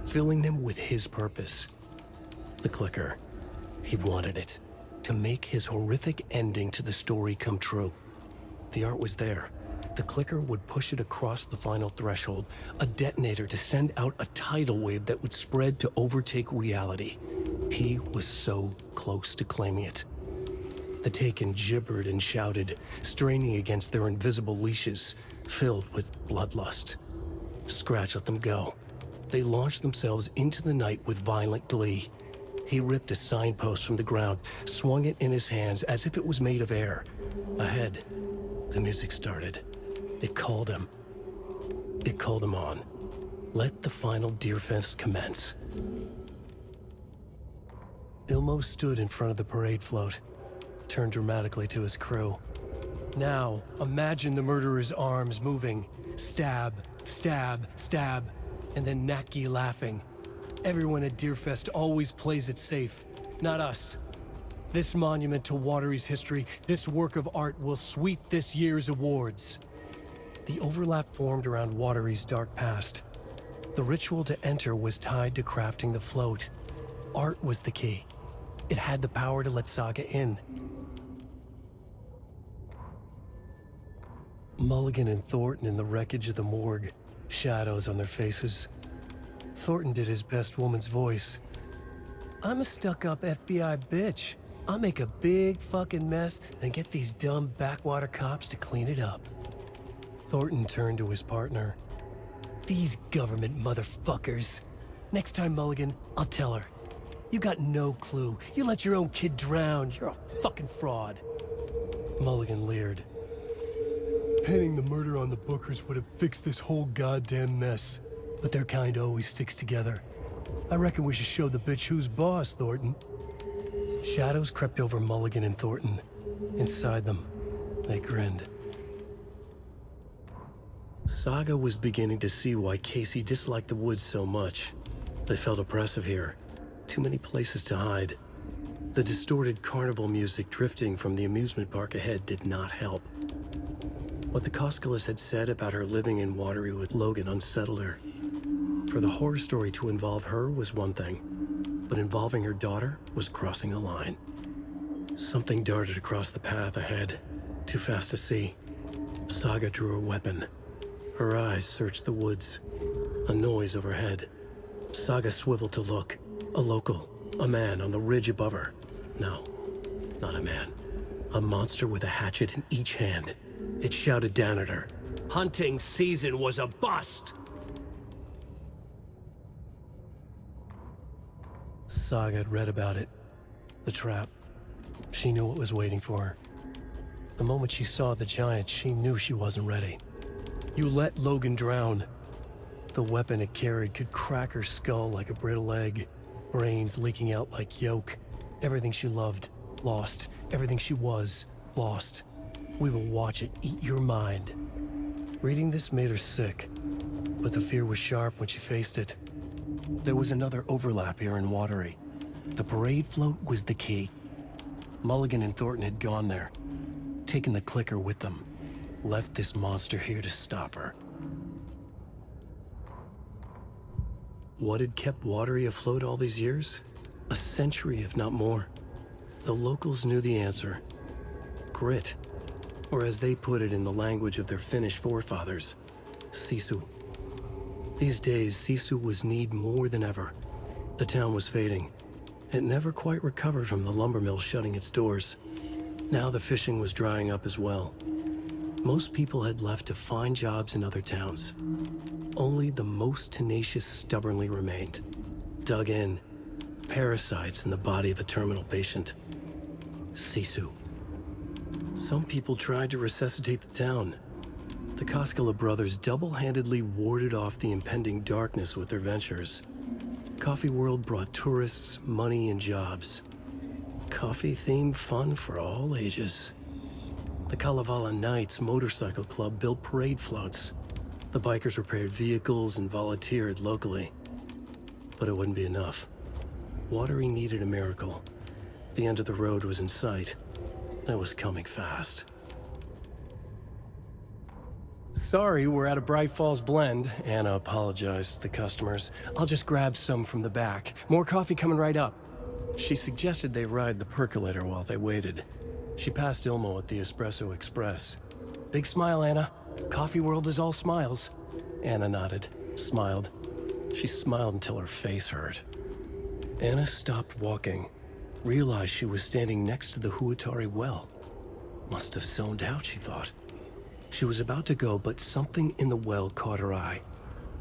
filling them with his purpose. The clicker. He wanted it, to make his horrific ending to the story come true. The art was there. The clicker would push it across the final threshold, a detonator to send out a tidal wave that would spread to overtake reality. He was so close to claiming it. The Taken gibbered and shouted, straining against their invisible leashes, filled with bloodlust. Scratch let them go. They launched themselves into the night with violent glee. He ripped a signpost from the ground, swung it in his hands as if it was made of air. Ahead, the music started. It called him. It called him on. Let the final deer fest commence. Ilmo stood in front of the parade float, turned dramatically to his crew. Now, imagine the murderer's arms moving. Stab, stab, stab, and then Naki laughing. Everyone at Deerfest always plays it safe, not us. This monument to Watery's history, this work of art will sweep this year's awards. The overlap formed around Watery's dark past. The ritual to enter was tied to crafting the float. Art was the key. It had the power to let Saga in. Mulligan and Thornton in the wreckage of the morgue, shadows on their faces. Thornton did his best woman's voice. I'm a stuck-up FBI bitch. I'll make a big fucking mess, then get these dumb backwater cops to clean it up. Thornton turned to his partner. These government motherfuckers. Next time, Mulligan, I'll tell her. You got no clue. You let your own kid drown. You're a fucking fraud. Mulligan leered. Pinning the murder on the Bookers would have fixed this whole goddamn mess. But their kind always sticks together. I reckon we should show the bitch who's boss, Thornton. Shadows crept over Mulligan and Thornton. Inside them, they grinned. Saga was beginning to see why Casey disliked the woods so much. They felt oppressive here. Too many places to hide. The distorted carnival music drifting from the amusement park ahead did not help. What the Koskelas had said about her living in Watery with Logan unsettled her. For the horror story to involve her was one thing, but involving her daughter was crossing a line. Something darted across the path ahead, too fast to see. Saga drew her weapon. Her eyes searched the woods. A noise overhead. Saga swiveled to look. A local. A man on the ridge above her. No, not a man. A monster with a hatchet in each hand. It shouted down at her. Hunting season was a bust! Saga had read about it. The trap. She knew what was waiting for her. The moment she saw the giant, she knew she wasn't ready. You let Logan drown. The weapon it carried could crack her skull like a brittle egg. Brains leaking out like yolk. Everything she loved, lost. Everything she was, lost. We will watch it eat your mind. Reading this made her sick, but the fear was sharp when she faced it. There was another overlap here in Watery. The parade float was the key. Mulligan and Thornton had gone there, taken the clicker with them, left this monster here to stop her. What had kept Watery afloat all these years? A century, if not more. The locals knew the answer. Grit. Or as they put it in the language of their Finnish forefathers, sisu. These days, sisu was needed more than ever. The town was fading. It never quite recovered from the lumber mill shutting its doors. Now the fishing was drying up as well. Most people had left to find jobs in other towns. Only the most tenacious stubbornly remained. Dug in. Parasites in the body of a terminal patient. Sisu. Some people tried to resuscitate the town. The Koskela brothers double-handedly warded off the impending darkness with their ventures. Coffee World brought tourists, money, and jobs. Coffee-themed fun for all ages. The Kalevala Knights Motorcycle Club built parade floats. The bikers repaired vehicles and volunteered locally. But it wouldn't be enough. Watery needed a miracle. The end of the road was in sight. And it was coming fast. Sorry, we're at a Bright Falls blend. Anna apologized to the customers. I'll just grab some from the back. More coffee coming right up. She suggested they ride the percolator while they waited. She passed Ilmo at the Espresso Express. Big smile, Anna. Coffee World is all smiles. Anna nodded, smiled. She smiled until her face hurt. Anna stopped walking, realized she was standing next to the Huatari well. Must have zoned out, she thought. She was about to go, but something in the well caught her eye.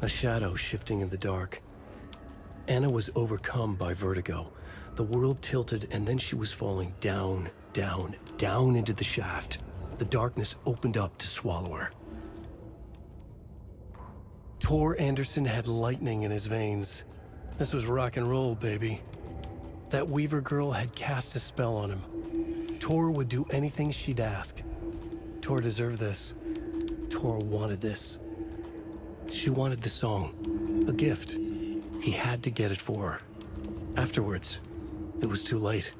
A shadow shifting in the dark. Anna was overcome by vertigo. The world tilted, and then she was falling down, down, down into the shaft. The darkness opened up to swallow her. Tor Anderson had lightning in his veins. This was rock and roll, baby. That Weaver girl had cast a spell on him. Tor would do anything she'd ask. Tor deserved this. Tor wanted this. She wanted the song. A gift. He had to get it for her. Afterwards, it was too late.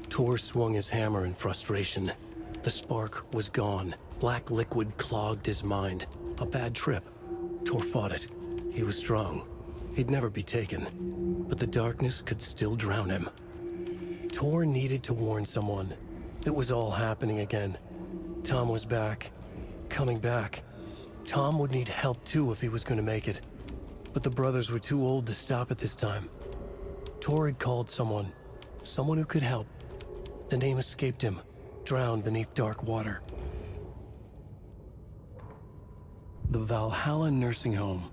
Tor swung his hammer in frustration. The spark was gone. Black liquid clogged his mind. A bad trip. Tor fought it. He was strong. He'd never be taken. But the darkness could still drown him. Tor needed to warn someone. It was all happening again. Tom was back. Coming back. Tom would need help too if he was going to make it. But the brothers were too old to stop at this time. Tor had called someone. Someone who could help. The name escaped him. Drowned beneath dark water. The Valhalla Nursing Home.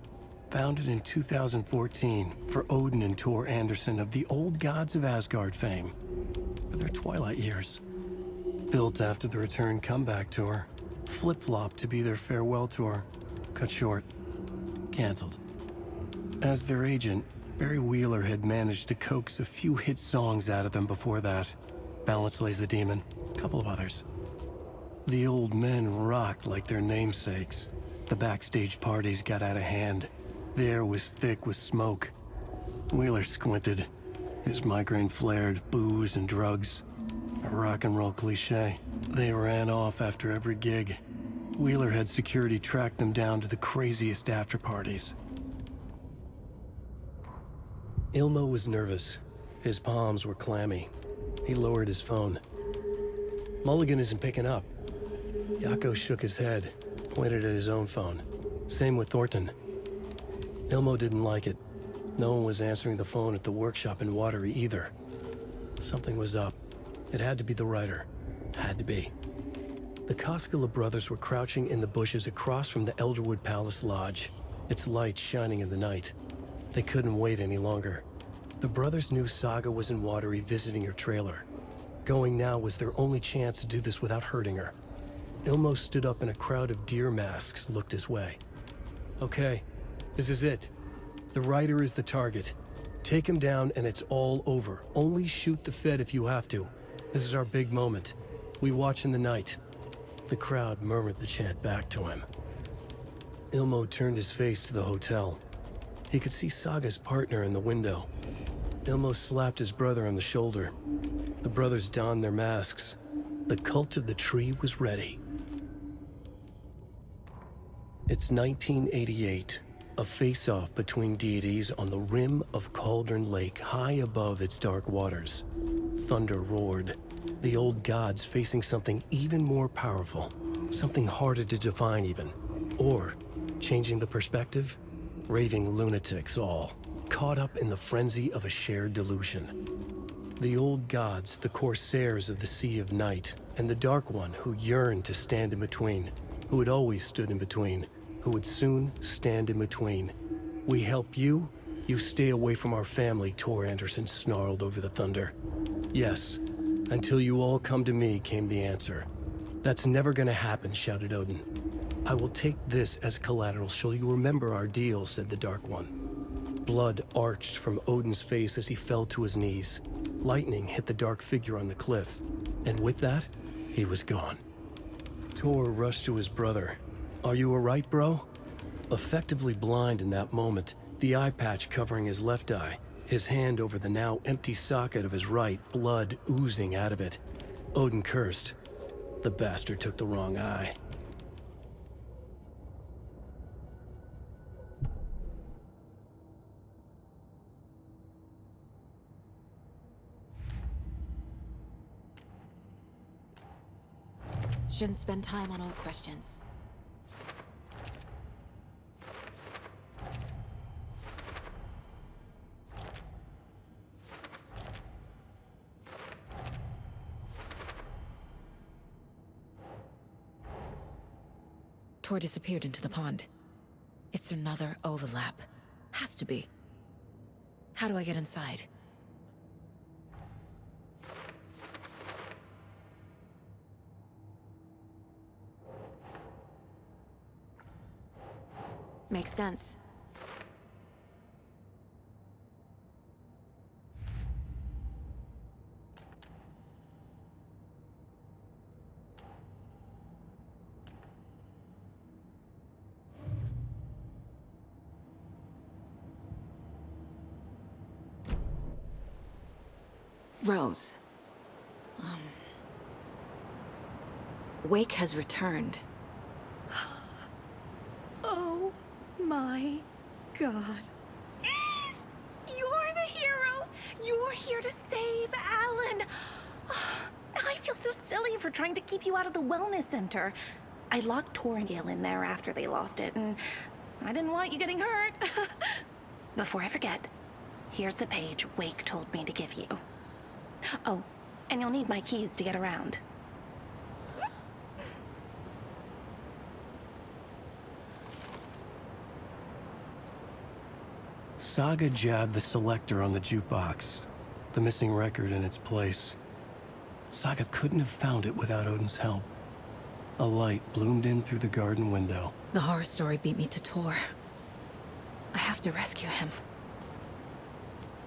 Founded in 2014 for Odin and Tor Anderson of the old gods of Asgard fame. For their twilight years. Built after the return comeback tour. Flip-flopped to be their farewell tour. Cut short. Cancelled. As their agent, Barry Wheeler had managed to coax a few hit songs out of them before that. Balance Lays the Demon, a couple of others. The old men rocked like their namesakes. The backstage parties got out of hand. The air was thick with smoke. Wheeler squinted. His migraine flared, booze and drugs. A rock and roll cliche. They ran off after every gig. Wheeler had security track them down to the craziest after parties. Ilmo was nervous. His palms were clammy. He lowered his phone. Mulligan isn't picking up. Yako shook his head, pointed at his own phone. Same with Thornton. Ilmo didn't like it. No one was answering the phone at the workshop in Watery either. Something was up. It had to be the writer. Had to be. The Koskela brothers were crouching in the bushes across from the Elderwood Palace Lodge, its lights shining in the night. They couldn't wait any longer. The brothers knew Saga was in Watery visiting her trailer. Going now was their only chance to do this without hurting her. Ilmo stood up and a crowd of deer masks looked his way. Okay, this is it. The writer is the target. Take him down and it's all over. Only shoot the Fed if you have to. This is our big moment. We watch in the night. The crowd murmured the chant back to him. Ilmo turned his face to the hotel. He could see Saga's partner in the window. Ilmo slapped his brother on the shoulder. The brothers donned their masks. The cult of the tree was ready. It's 1988, a face-off between deities on the rim of Cauldron Lake, high above its dark waters. Thunder roared, the old gods facing something even more powerful, something harder to define even. Or, changing the perspective, raving lunatics all, caught up in the frenzy of a shared delusion. The old gods, the corsairs of the Sea of Night, and the Dark One who yearned to stand in between, who had always stood in between, who would soon stand in between. We help you, you stay away from our family, Tor Anderson snarled over the thunder. Yes, until you all come to me, came the answer. That's never gonna happen, shouted Odin. I will take this as collateral, shall you remember our deal, said the Dark One. Blood arched from Odin's face as he fell to his knees. Lightning hit the dark figure on the cliff, and with that, he was gone. Tor rushed to his brother. Are you alright, bro? Effectively blind in that moment, the eye patch covering his left eye, his hand over the now empty socket of his right, blood oozing out of it. Odin cursed. The bastard took the wrong eye. Shouldn't spend time on old questions. Tor disappeared into the pond. It's another overlap. Has to be. How do I get inside? Makes sense. Rose. Wake has returned. Oh my God. You're the hero! You're here to save Alan! I feel so silly for trying to keep you out of the wellness center. I locked Torringale in there after they lost it, and I didn't want you getting hurt. Before I forget, here's the page Wake told me to give you. Oh, and you'll need my keys to get around. Saga jabbed the selector on the jukebox, the missing record in its place. Saga couldn't have found it without Odin's help. A light bloomed in through the garden window. The horror story beat me to Tor. I have to rescue him.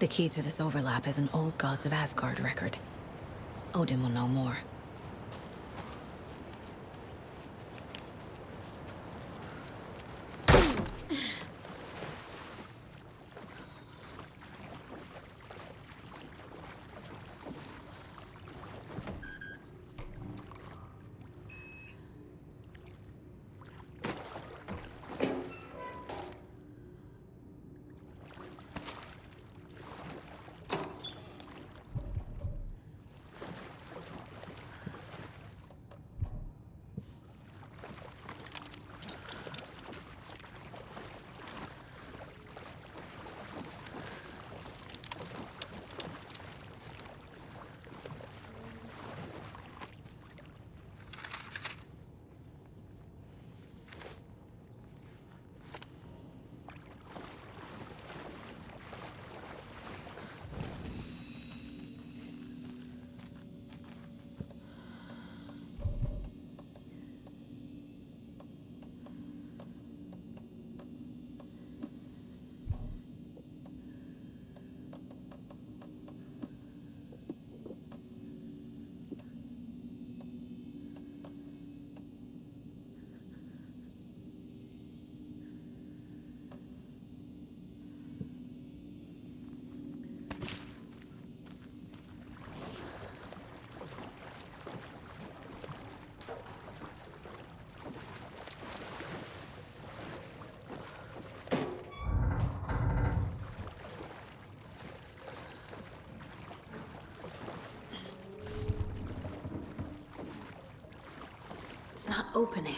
The key to this overlap is an old Gods of Asgard record. Odin will know more. It's not opening.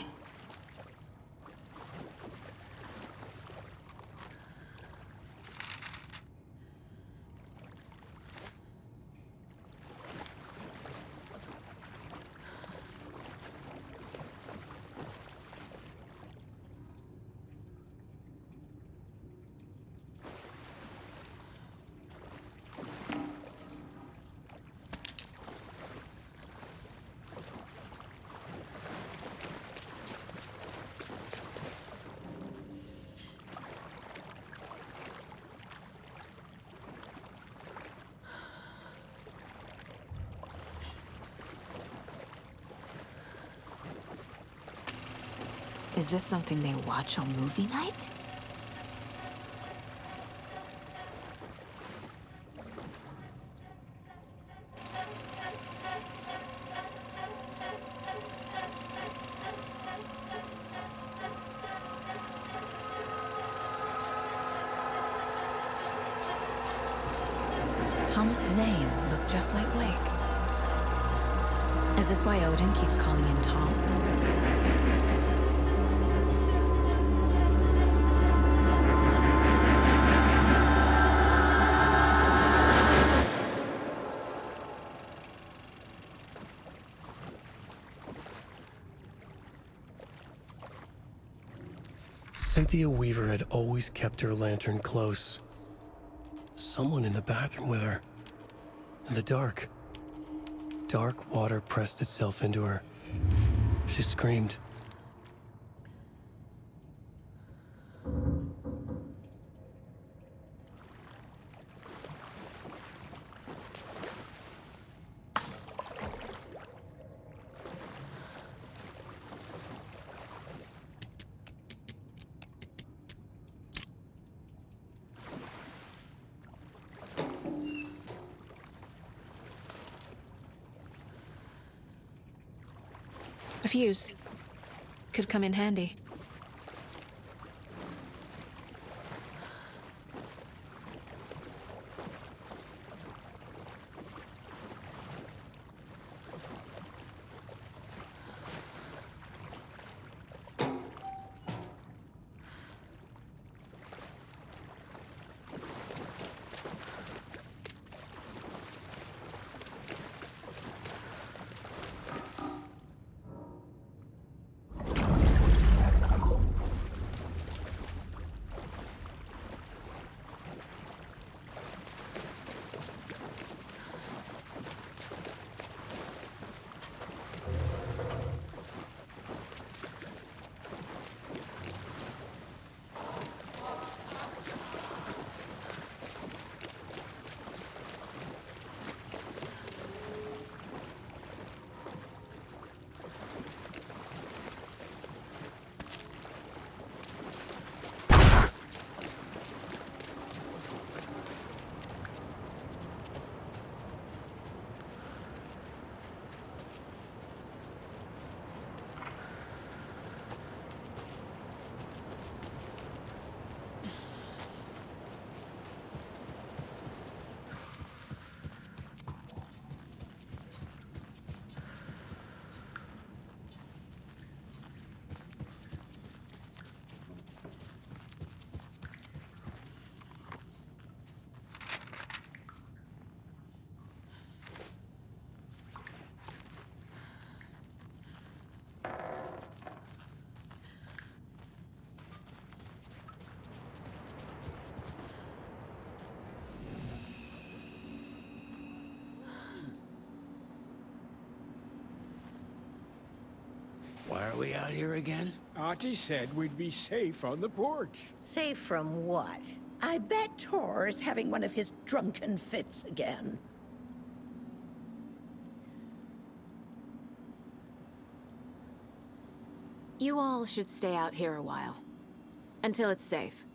Is this something they watch on movie night? Thomas Zane looked just like Wake. Is this why Odin keeps calling him Tom? Cynthia Weaver had always kept her lantern close. Someone in the bathroom with her. In the dark. Dark water pressed itself into her. She screamed. A fuse. Could come in handy. Why are we out here again? Auntie said we'd be safe on the porch. Safe from what? I bet Tor is having one of his drunken fits again. You all should stay out here a while. Until it's safe.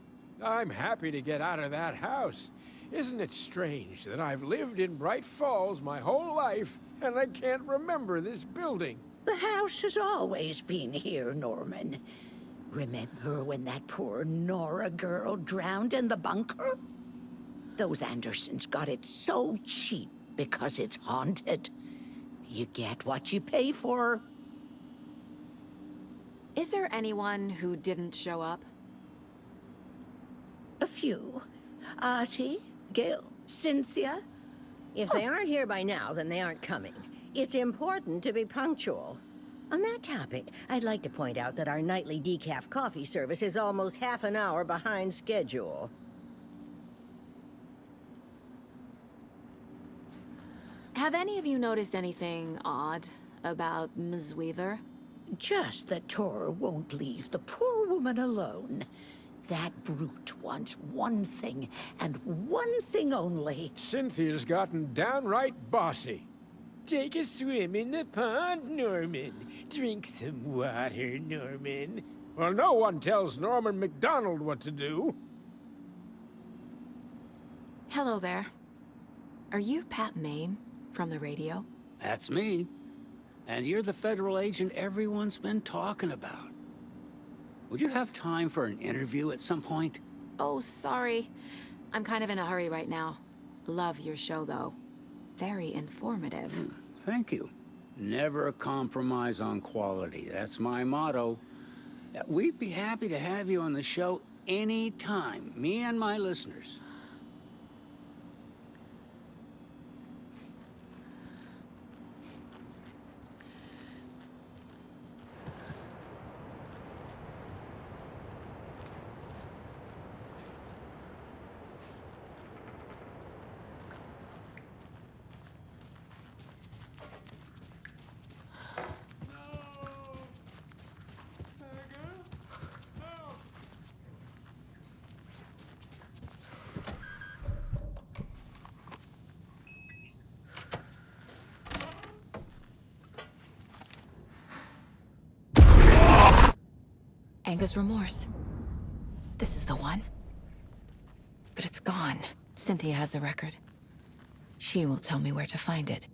I'm happy to get out of that house. Isn't it strange that I've lived in Bright Falls my whole life and I can't remember this building? The house has always been here, Norman. Remember when that poor Nora girl drowned in the bunker? Those Andersons got it so cheap because it's haunted. You get what you pay for. Is there anyone who didn't show up? A few. Artie, Gail, Cynthia. If they aren't here by now, then they aren't coming. It's important to be punctual. On that topic, I'd like to point out that our nightly decaf coffee service is almost half an hour behind schedule. Have any of you noticed anything odd about Ms. Weaver? Just that Tor won't leave the poor woman alone. That brute wants one thing, and one thing only. Cynthia's gotten downright bossy. Take a swim in the pond, Norman. Drink some water, Norman. Well, no one tells Norman MacDonald what to do. Hello there. Are you Pat Maine from the radio? That's me. And you're the federal agent everyone's been talking about. Would you have time for an interview at some point? Oh, sorry. I'm kind of in a hurry right now. Love your show, though. Very informative. Thank you. Never compromise on quality. That's my motto. We'd be happy to have you on the show anytime, me and my listeners. Anger's remorse. This is the one. But it's gone. Cynthia has the record. She will tell me where to find it.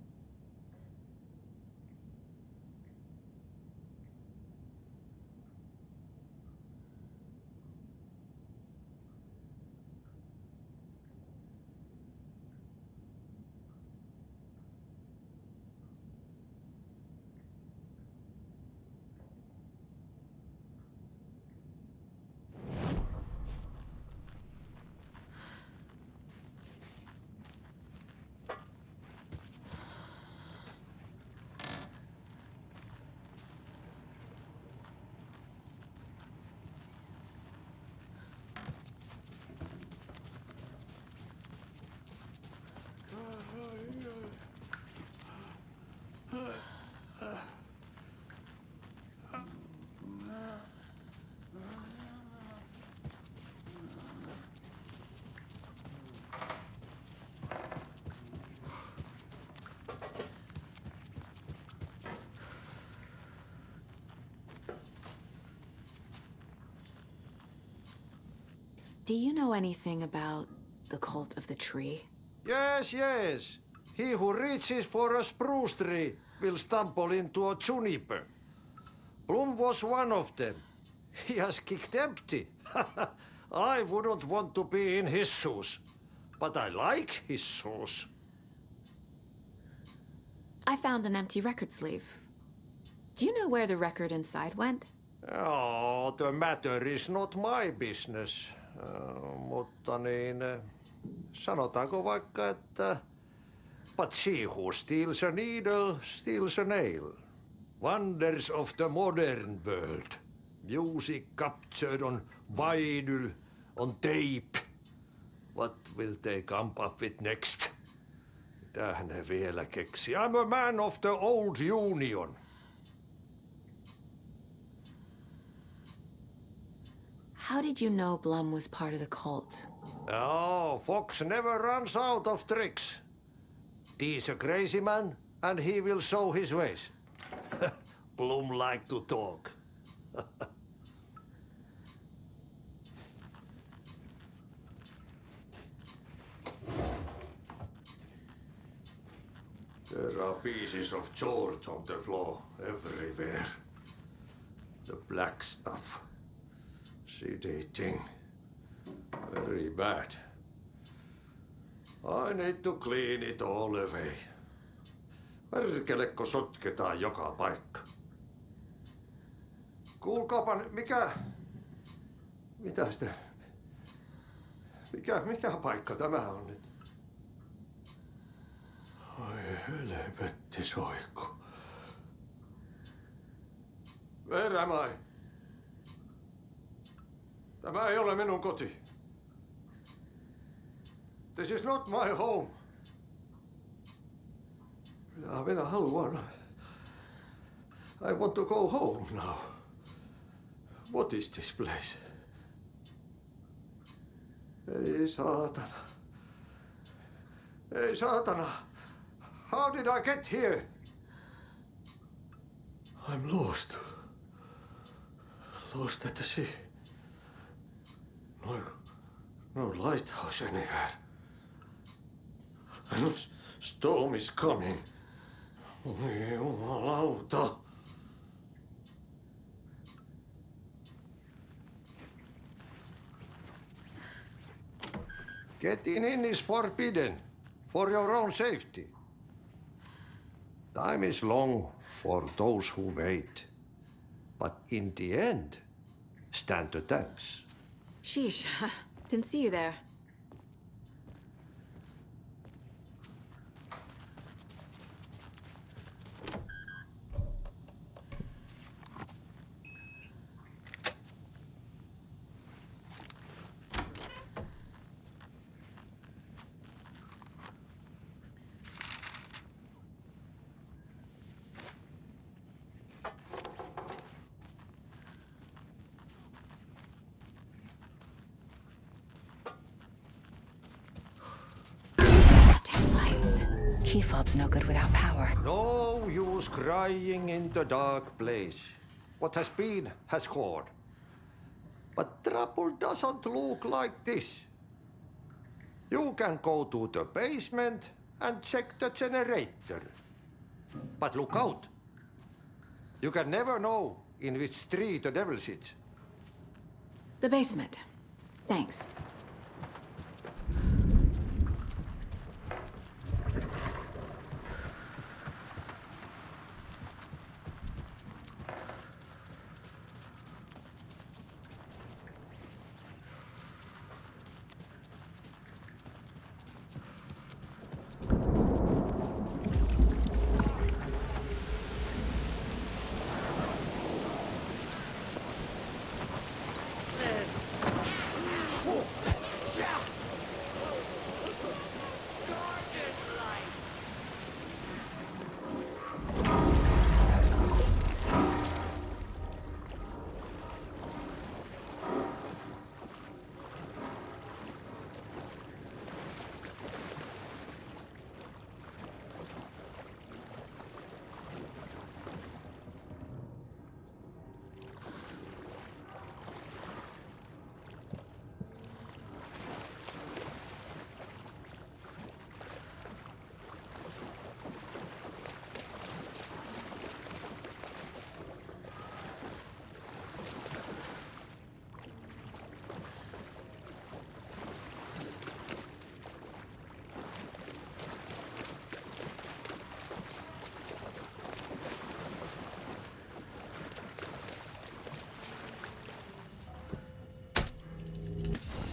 Do you know anything about the cult of the tree? Yes, yes. He who reaches for a spruce tree will stumble into a juniper. Bloom was one of them. He has kicked empty. I wouldn't want to be in his shoes. But I like his shoes. I found an empty record sleeve. Do you know where the record inside went? Oh, the matter is not my business. Mutta sanotaanko vaikka, että but she who steals a needle steals a nail. Wonders of the modern world. Music captured on vinyl, on tape. What will they come up with next? Mitähän ne vielä keksi? I'm a man of the old union. How did you know Blum was part of the cult? Oh, Fox never runs out of tricks. He's a crazy man, and he will show his ways. Blum like to talk. There are pieces of George on the floor everywhere. The black stuff. Sedating. Very bad. I need to clean it all away. Perkelekko sotketaan joka paikka. Kuulkaapa, mitä sitä... Mikä paikka tämä on nyt? Ai helvetti soikku. Where am I? Tämä ei ole minun koti. This is not my home. Minä haluan... I want to go home now. What is this place? Ei saatana. Ei saatana. How did I get here? I'm lost. Lost at the sea. No lighthouse anywhere. And storm is coming. Oi jumalauta. Getting in is forbidden, for your own safety. Time is long for those who wait. But in the end, stand the thanks. Sheesh, didn't see you there. Key fob's no good without power. No use crying in the dark place. What has been has gone. But trouble doesn't look like this. You can go to the basement and check the generator. But look out. You can never know in which tree the devil sits. The basement. Thanks.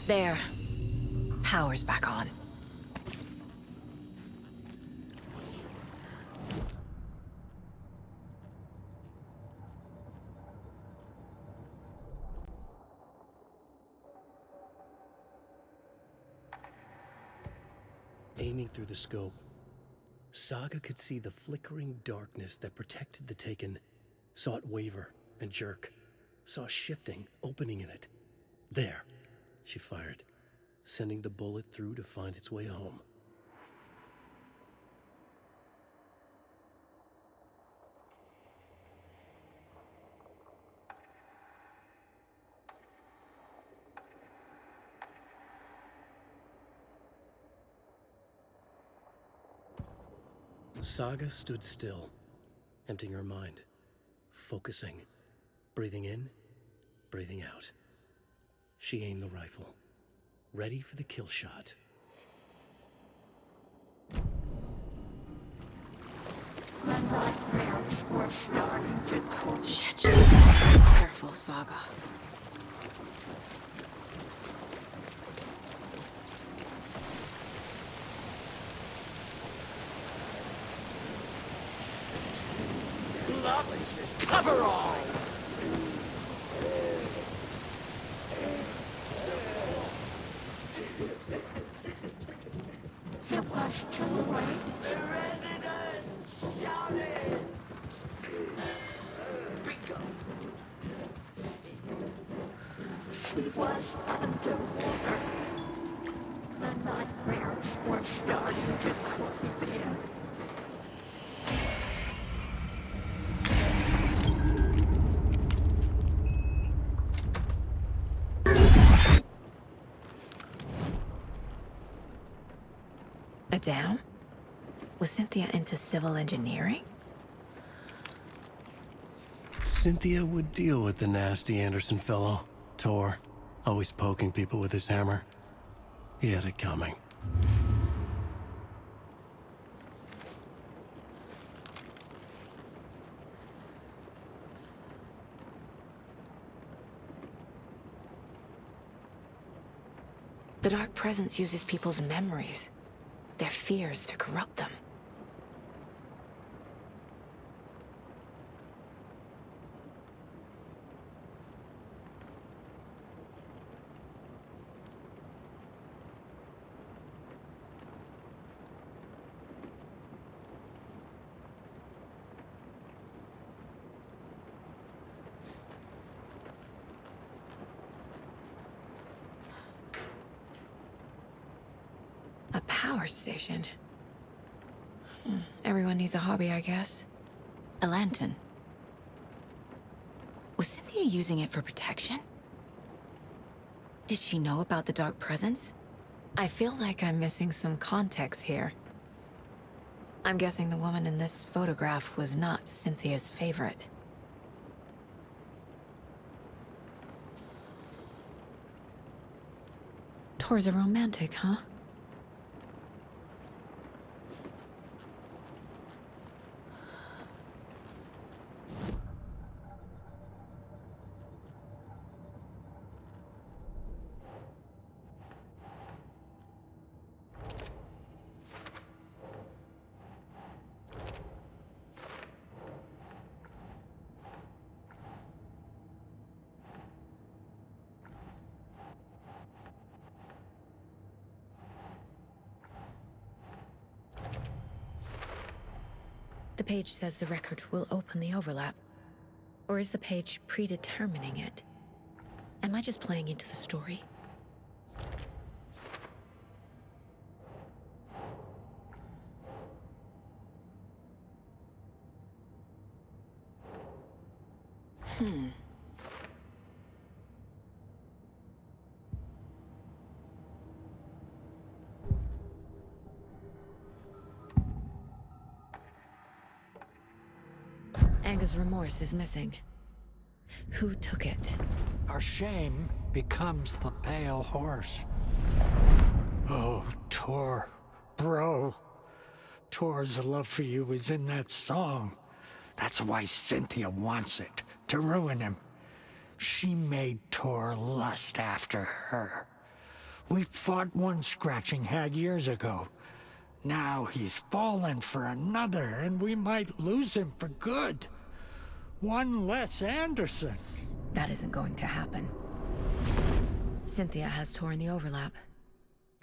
There. Power's back on. Aiming through the scope, Saga could see the flickering darkness that protected the Taken, saw it waver and jerk, saw a shifting opening in it. There, she fired, sending the bullet through to find its way home. Saga stood still, emptying her mind, focusing, breathing in, breathing out. She aimed the rifle, ready for the kill shot. Shit, beautiful, Saga. Love is his coverall! It was too late. The residents shouted! Bingo! She was underwater. The nightmares were starting to creep in. A dam? Was Cynthia into civil engineering? Cynthia would deal with the nasty Anderson fellow, Tor, always poking people with his hammer. He had it coming. The Dark Presence uses people's memories, their fears to corrupt them. A power station. Everyone needs a hobby, I guess. A lantern. Was Cynthia using it for protection? Did she know about the Dark Presence? I feel like I'm missing some context here. I'm guessing the woman in this photograph was not Cynthia's favorite. Tor's a romantic, huh? The page says the record will open the overlap. Or is the page predetermining it? Am I just playing into the story? Anga's remorse is missing. Who took it? Our shame becomes the pale horse. Oh, Tor. Bro. Tor's love for you is in that song. That's why Cynthia wants it, to ruin him. She made Tor lust after her. We fought one scratching hag years ago. Now he's fallen for another, and we might lose him for good. One less Anderson. That isn't going to happen. Cynthia has Tor in the overlap.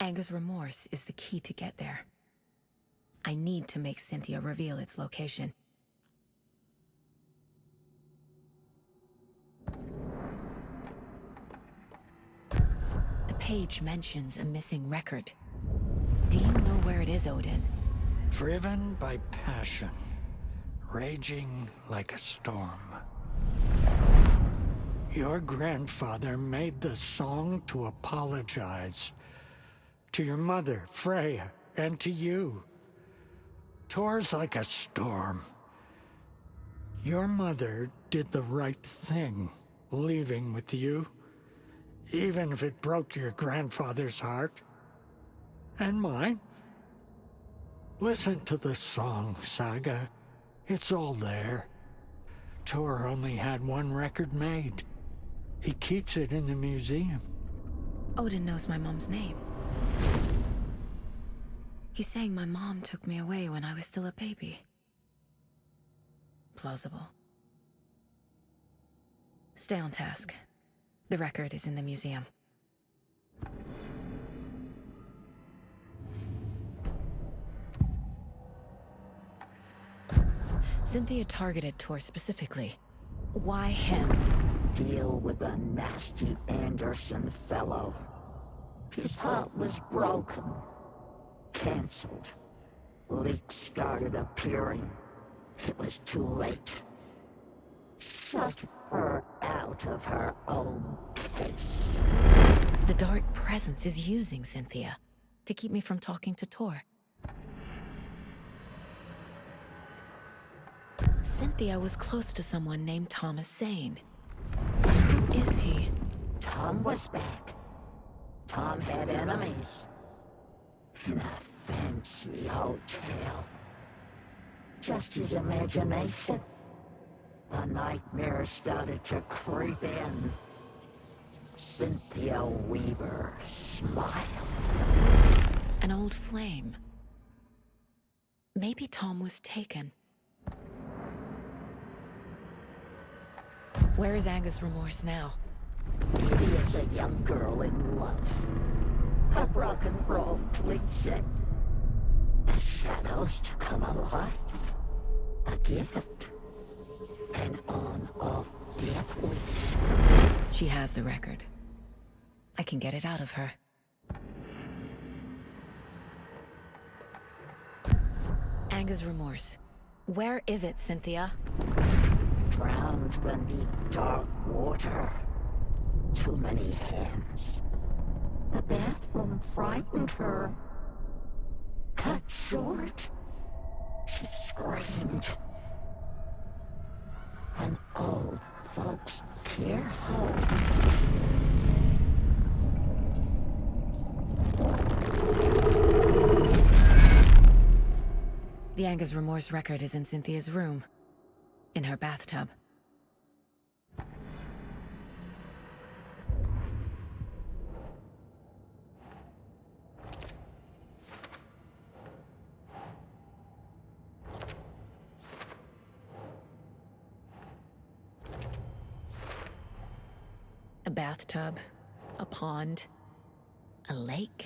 Anga's remorse is the key to get there. I need to make Cynthia reveal its location. The page mentions a missing record. Do you know where it is, Odin? Driven by passion. Raging like a storm. Your grandfather made the song to apologize. To your mother, Freya, and to you. Tor's like a storm. Your mother did the right thing, leaving with you. Even if it broke your grandfather's heart. And mine. Listen to the song, Saga. It's all there. Tor only had one record made. He keeps it in the museum. Odin knows my mom's name. He's saying my mom took me away when I was still a baby. Plausible. Stay on task. The record is in the museum. Cynthia targeted Tor specifically. Why him? Deal with the nasty Anderson fellow. His heart was broken. Cancelled. Leaks started appearing. It was too late. Shut her out of her own case. The Dark Presence is using Cynthia to keep me from talking to Tor. Cynthia was close to someone named Thomas Zane. Who is he? Tom was back. Tom had enemies. In a fancy hotel. Just his imagination. The nightmare started to creep in. Cynthia Weaver smiled. An old flame. Maybe Tom was taken. Where is Angus Remorse now? Kitty is a young girl in love. A rock and roll cliche. The shadows to come alive. A gift. An on-off death wish. She has the record. I can get it out of her. Angus Remorse. Where is it, Cynthia? Drowned beneath dark water. Too many hands. The bathroom frightened her. Cut short. She screamed. An old folks' care home. The Angus Remorse record is in Cynthia's room. In her bathtub. A bathtub, a pond, a lake.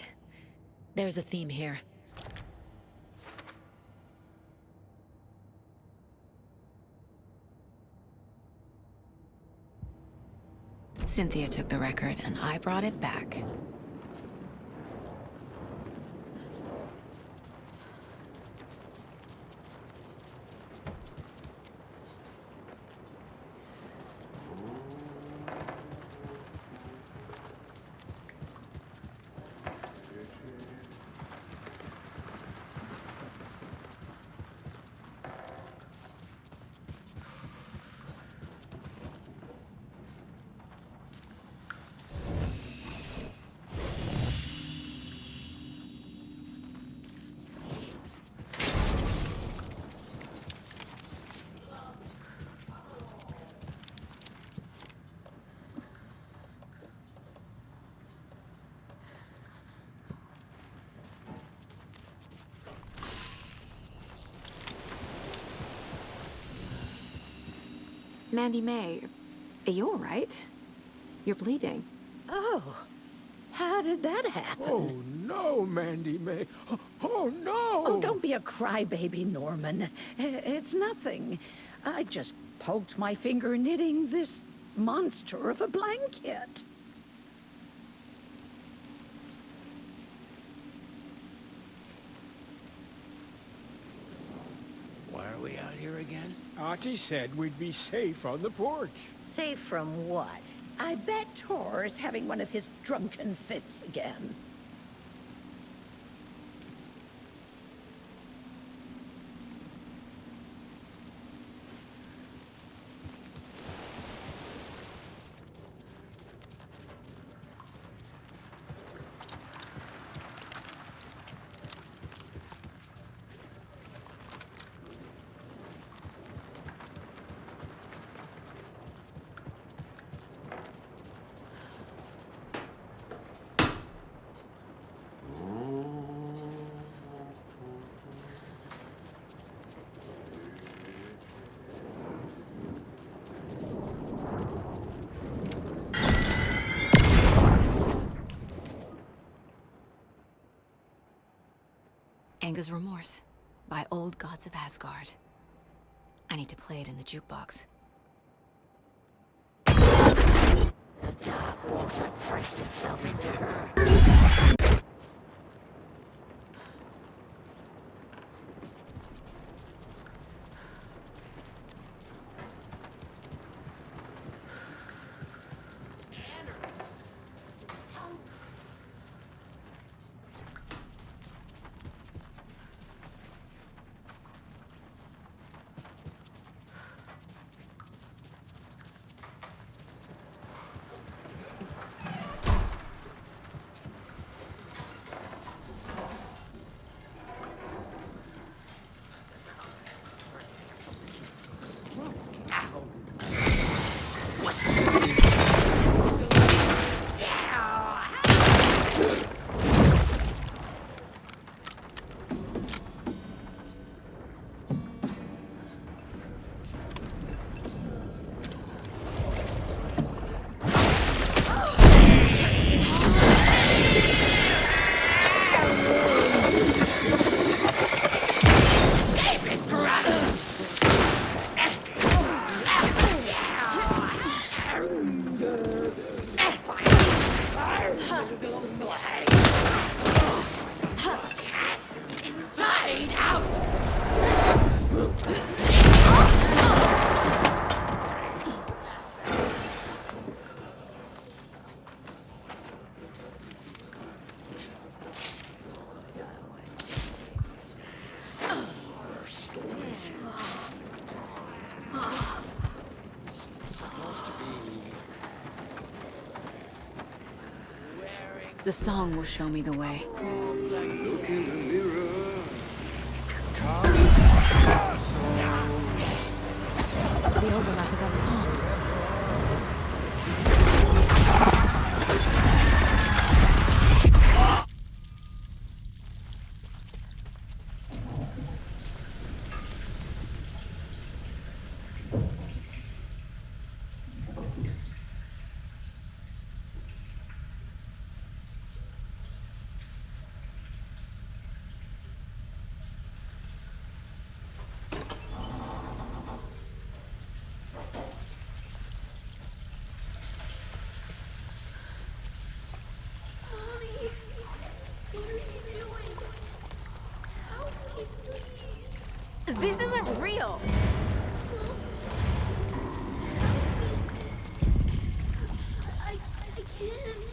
There's a theme here. Cynthia took the record, and I brought it back. Mandy May, are you all right? You're bleeding. Oh, how did that happen? Oh, no, Mandy May. Oh, no! Oh, don't be a crybaby, Norman. It's nothing. I just poked my finger knitting this monster of a blanket. Why are we out here again? Auntie said we'd be safe on the porch. Safe from what? I bet Tor is having one of his drunken fits again. Anger's Remorse by Old Gods of Asgard. I need to play it in the jukebox. The dark water pressed itself into her. Inside out! The song will show me the way. Look in the mirror. The overlap is on the pond. This isn't real! I can't.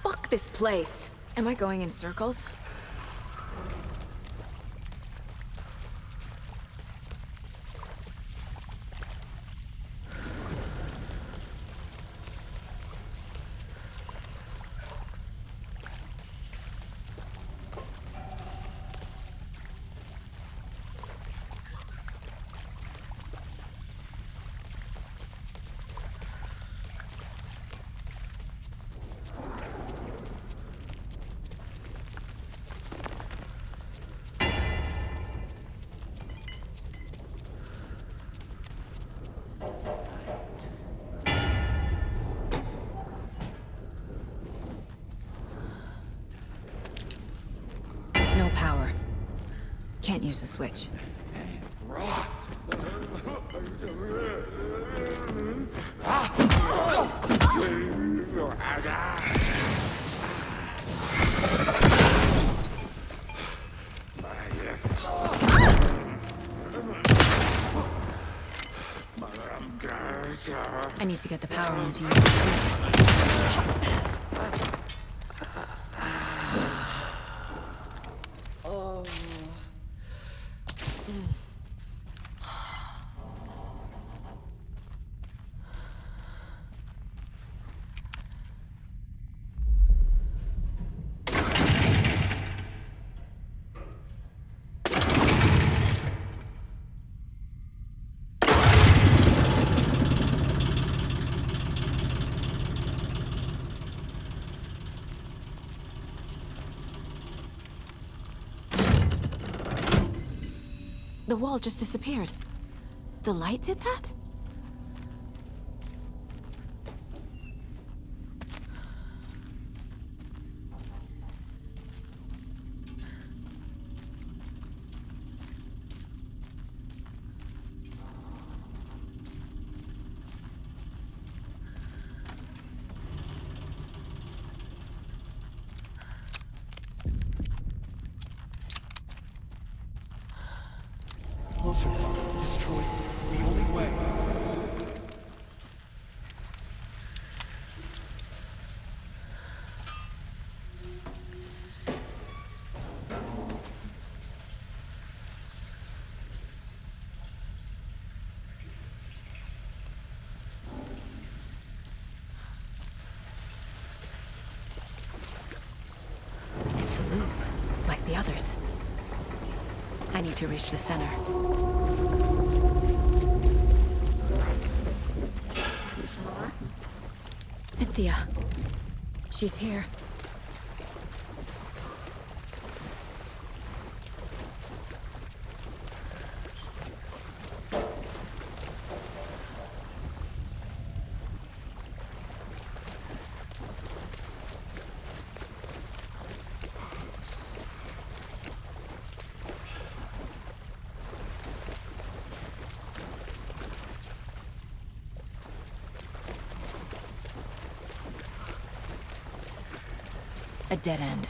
Fuck this place! Am I going in circles? No power. Can't use the switch. I need to get the power on to use the switch. The wall just disappeared. The light did that? closer. Destroy it. The only way. It's a loop, like the others. I need to reach the center. Cynthia. She's here. A dead end.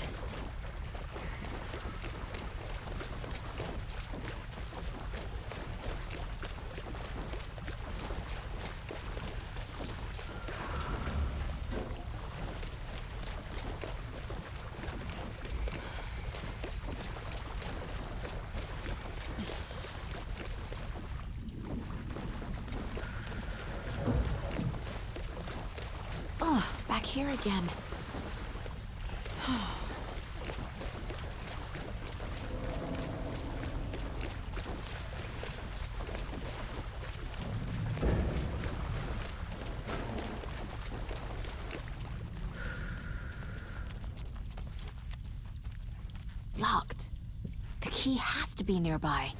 Oh, back here again. Locked. The key has to be nearby.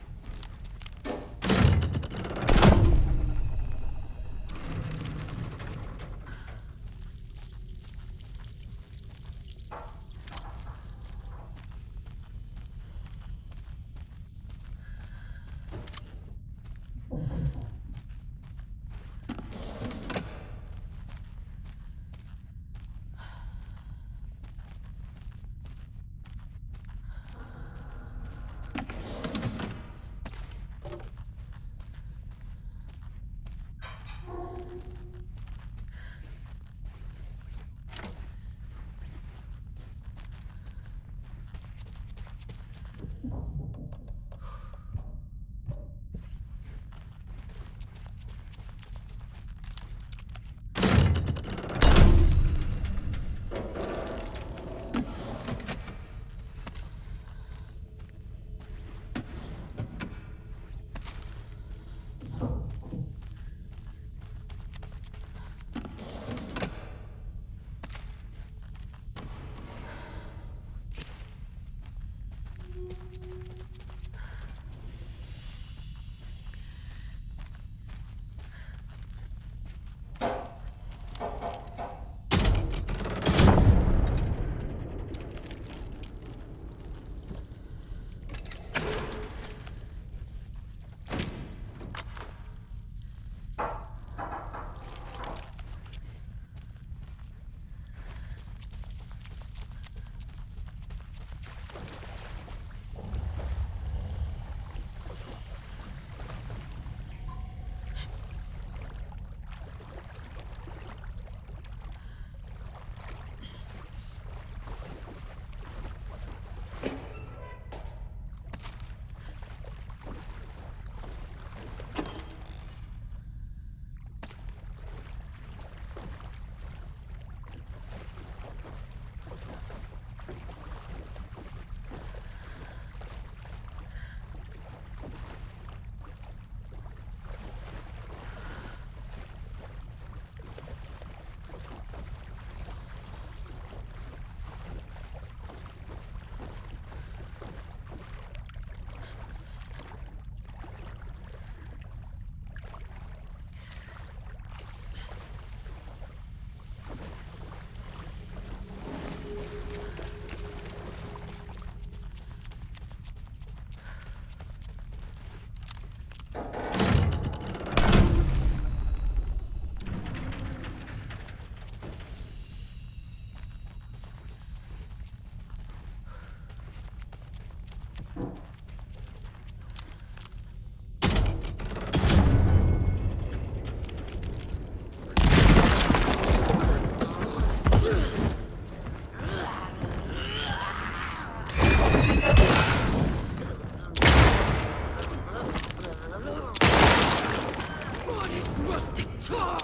ritualistic tar!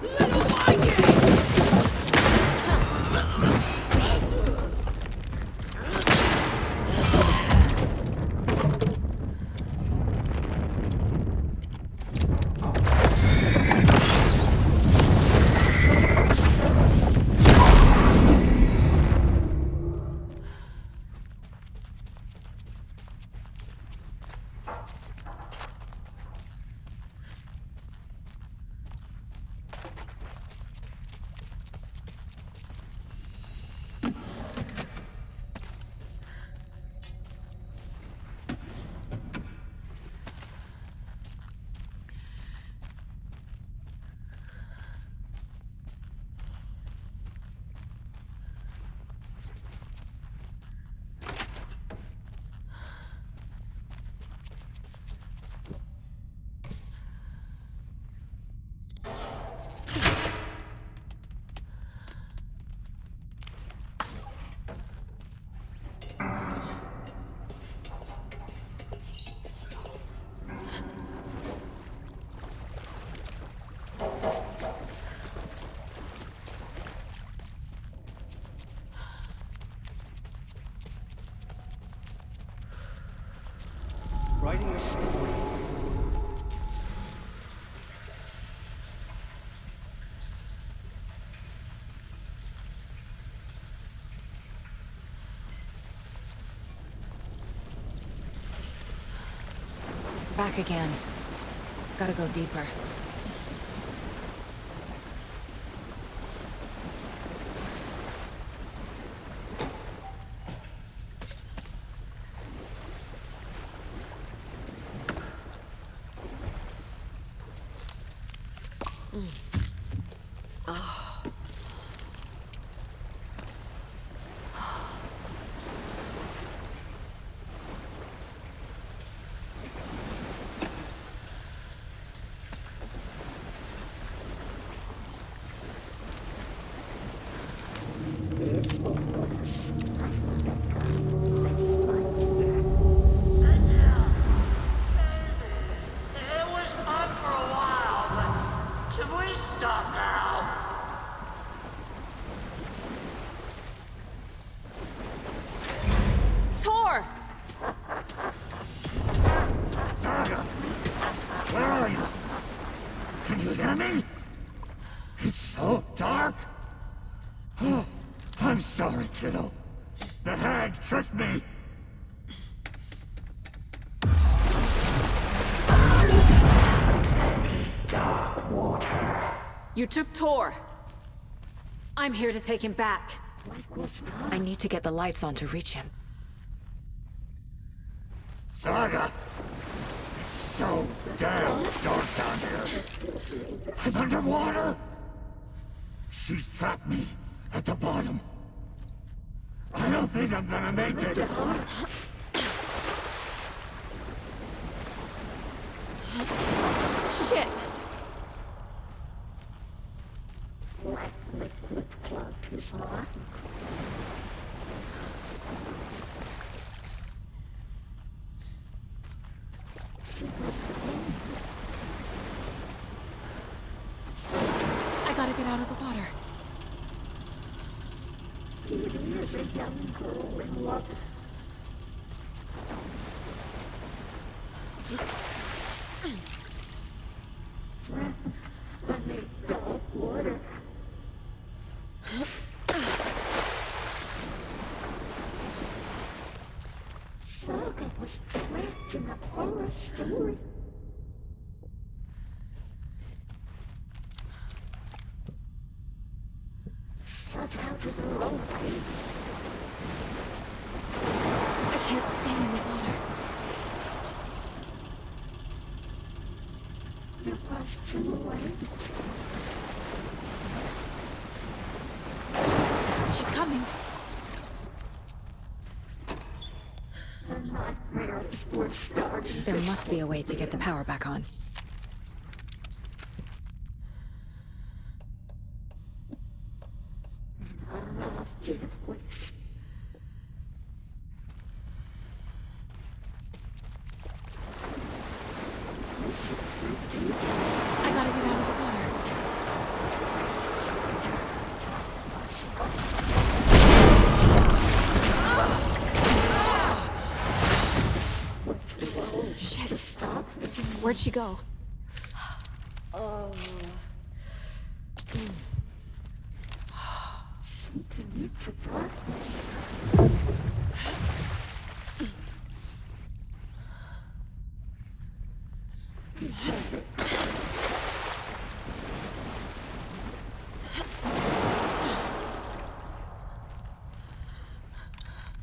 Little Viking! Writing a story. Back again. Gotta go deeper. I'm sorry, kiddo. The hag tricked me. Dark water. You took Tor. I'm here to take him back. I need to get the lights on to reach him. Saga! It's so damn dark down here. I'm underwater. She's trapped me at the bottom. I don't think I'm gonna make it. Shit! I gotta get out of the water. Is a young girl in love. I need dark water. Saga was trapped in a horror story. Shut out of her own place. I can't stay in the water. It was too late. She's coming. The nightmares were starting. There must be a way to get the power back on. I Where'd she go? Oh. Sinking into darkness.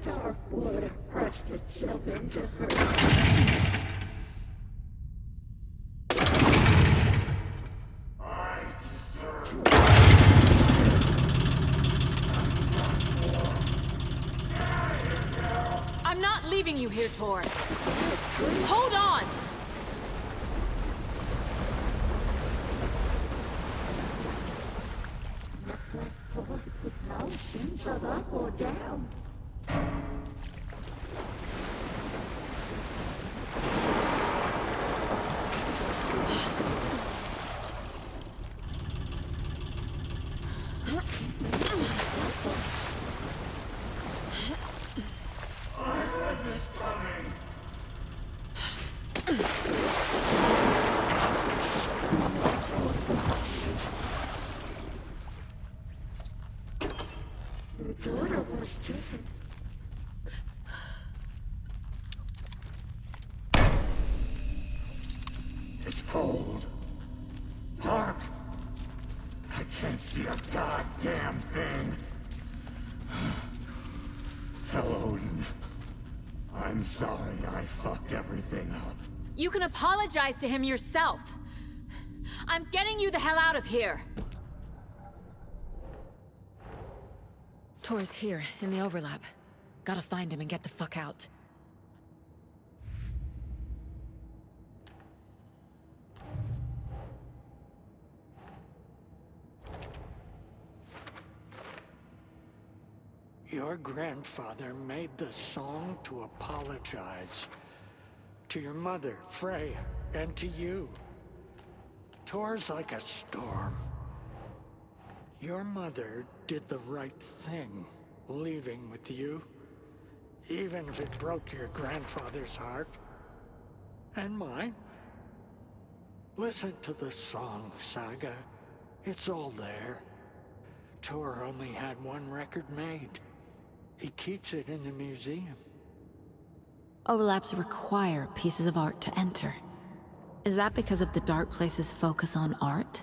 Dark water pressed itself into her. I deserve. I'm not leaving you here, Tor. Hold on! No sense of up or down. It's cold. Dark. I can't see a goddamn thing. Tell Odin. I'm sorry I fucked everything up. You can apologize to him yourself. I'm getting you the hell out of here. Tor's here, in the overlap. Gotta find him and get the fuck out. Your grandfather made the song to apologize. To your mother, Freya, and to you. Tor's like a storm. Your mother did the right thing, leaving with you. Even if it broke your grandfather's heart. And mine. Listen to the song, Saga. It's all there. Tor only had one record made. He keeps it in the museum. Overlaps require pieces of art to enter. Is that because of the Dark Place's focus on art?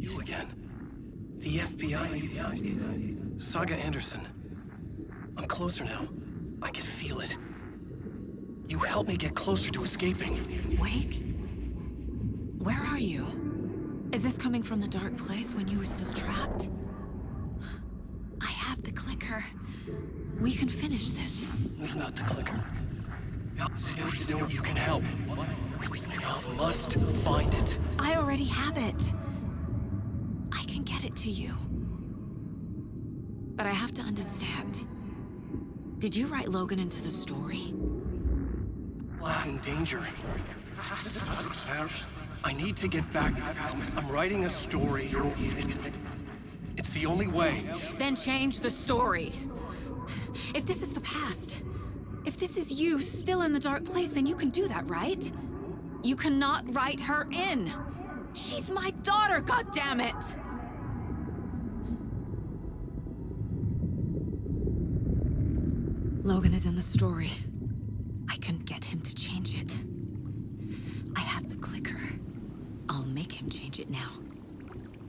You again. The FBI. Saga Anderson. I'm closer now. I can feel it. You helped me get closer to escaping. Wake? Where are you? Is this coming from the dark place when you were still trapped? I have the clicker. We can finish this. Not the clicker. You can help. I must find it. I already have it. I can get it to you. But I have to understand. Did you write Logan into the story? In danger. I need to get back. I'm writing a story. It's the only way. Then change the story. If this is the past, if this is you still in the dark place, then you can do that, right? You cannot write her in. She's my daughter, goddammit! Logan is in the story. I can get him to change it. I have the clicker. I'll make him change it now.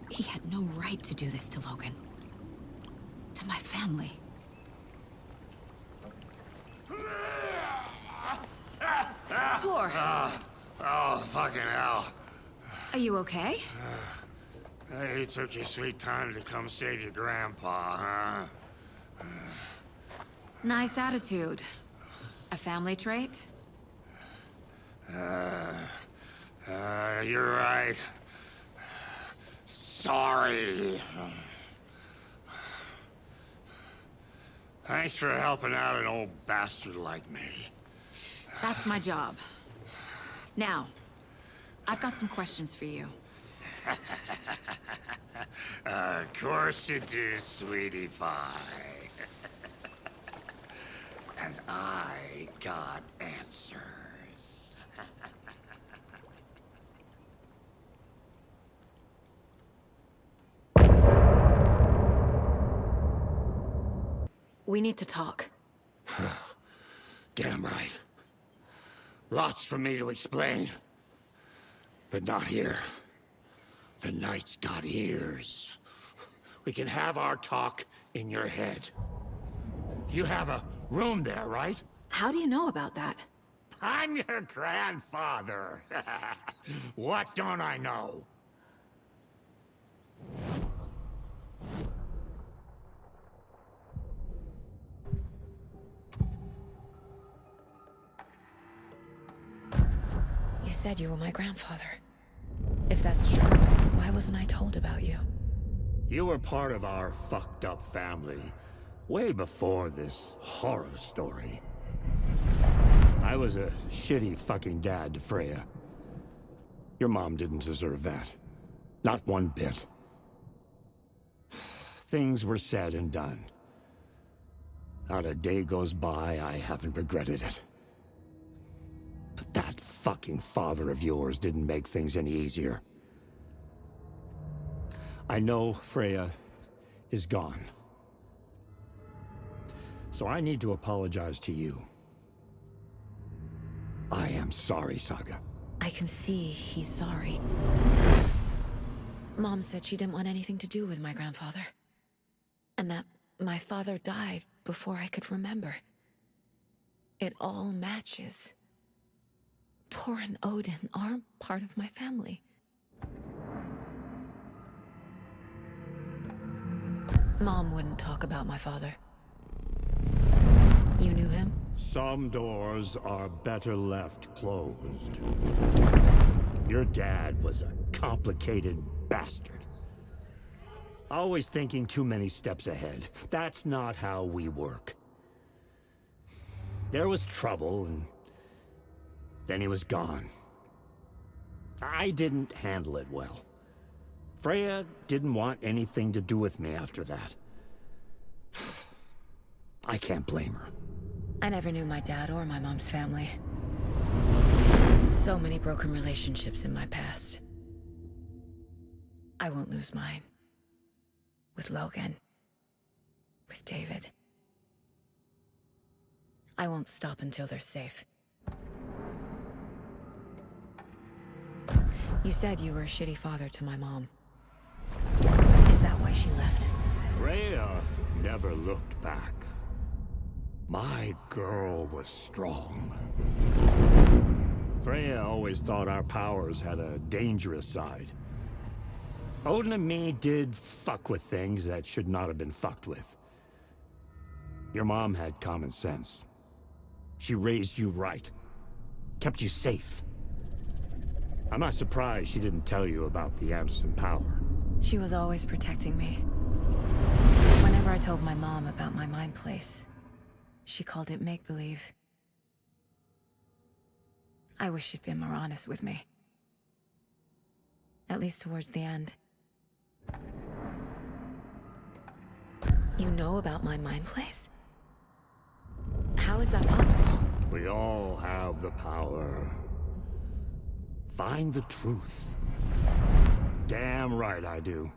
He had no right to do this to Logan. To my family. Tor! Oh, fucking hell. Are you okay? Hey, you took your sweet time to come save your grandpa, huh? Nice attitude. A family trait? You're right. Sorry. Thanks for helping out an old bastard like me. That's my job. Now, I've got some questions for you. Of course you do, sweetie pie. And I got answers. We need to talk. Damn right. Lots for me to explain. But not here. The night's got ears. We can have our talk in your head. You have a room there, right? How do you know about that? I'm your grandfather. What don't I know? You said you were my grandfather. If that's true, why wasn't I told about you? You were part of our fucked up family, way before this horror story. I was a shitty fucking dad to Freya. Your mom didn't deserve that. Not one bit. Things were said and done. Not a day goes by I haven't regretted it. But that fucking father of yours didn't make things any easier. I know Freya is gone. So I need to apologize to you. I am sorry, Saga. I can see he's sorry. Mom said she didn't want anything to do with my grandfather. And that my father died before I could remember. It all matches. Tor and Odin aren't part of my family. Mom wouldn't talk about my father. You knew him? Some doors are better left closed. Your dad was a complicated bastard. Always thinking too many steps ahead. That's not how we work. There was trouble, and then he was gone. I didn't handle it well. Freya didn't want anything to do with me after that. I can't blame her. I never knew my dad or my mom's family. So many broken relationships in my past. I won't lose mine. With Logan. With David. I won't stop until they're safe. You said you were a shitty father to my mom. Is that why she left? Freya never looked back. My girl was strong. Freya always thought our powers had a dangerous side. Odin and me did fuck with things that should not have been fucked with. Your mom had common sense. She raised you right. Kept you safe. I'm not surprised she didn't tell you about the Anderson power. She was always protecting me. Whenever I told my mom about my mind place, she called it make-believe. I wish she'd been more honest with me. At least towards the end. You know about my mind place? How is that possible? We all have the power. Find the truth. Damn right I do.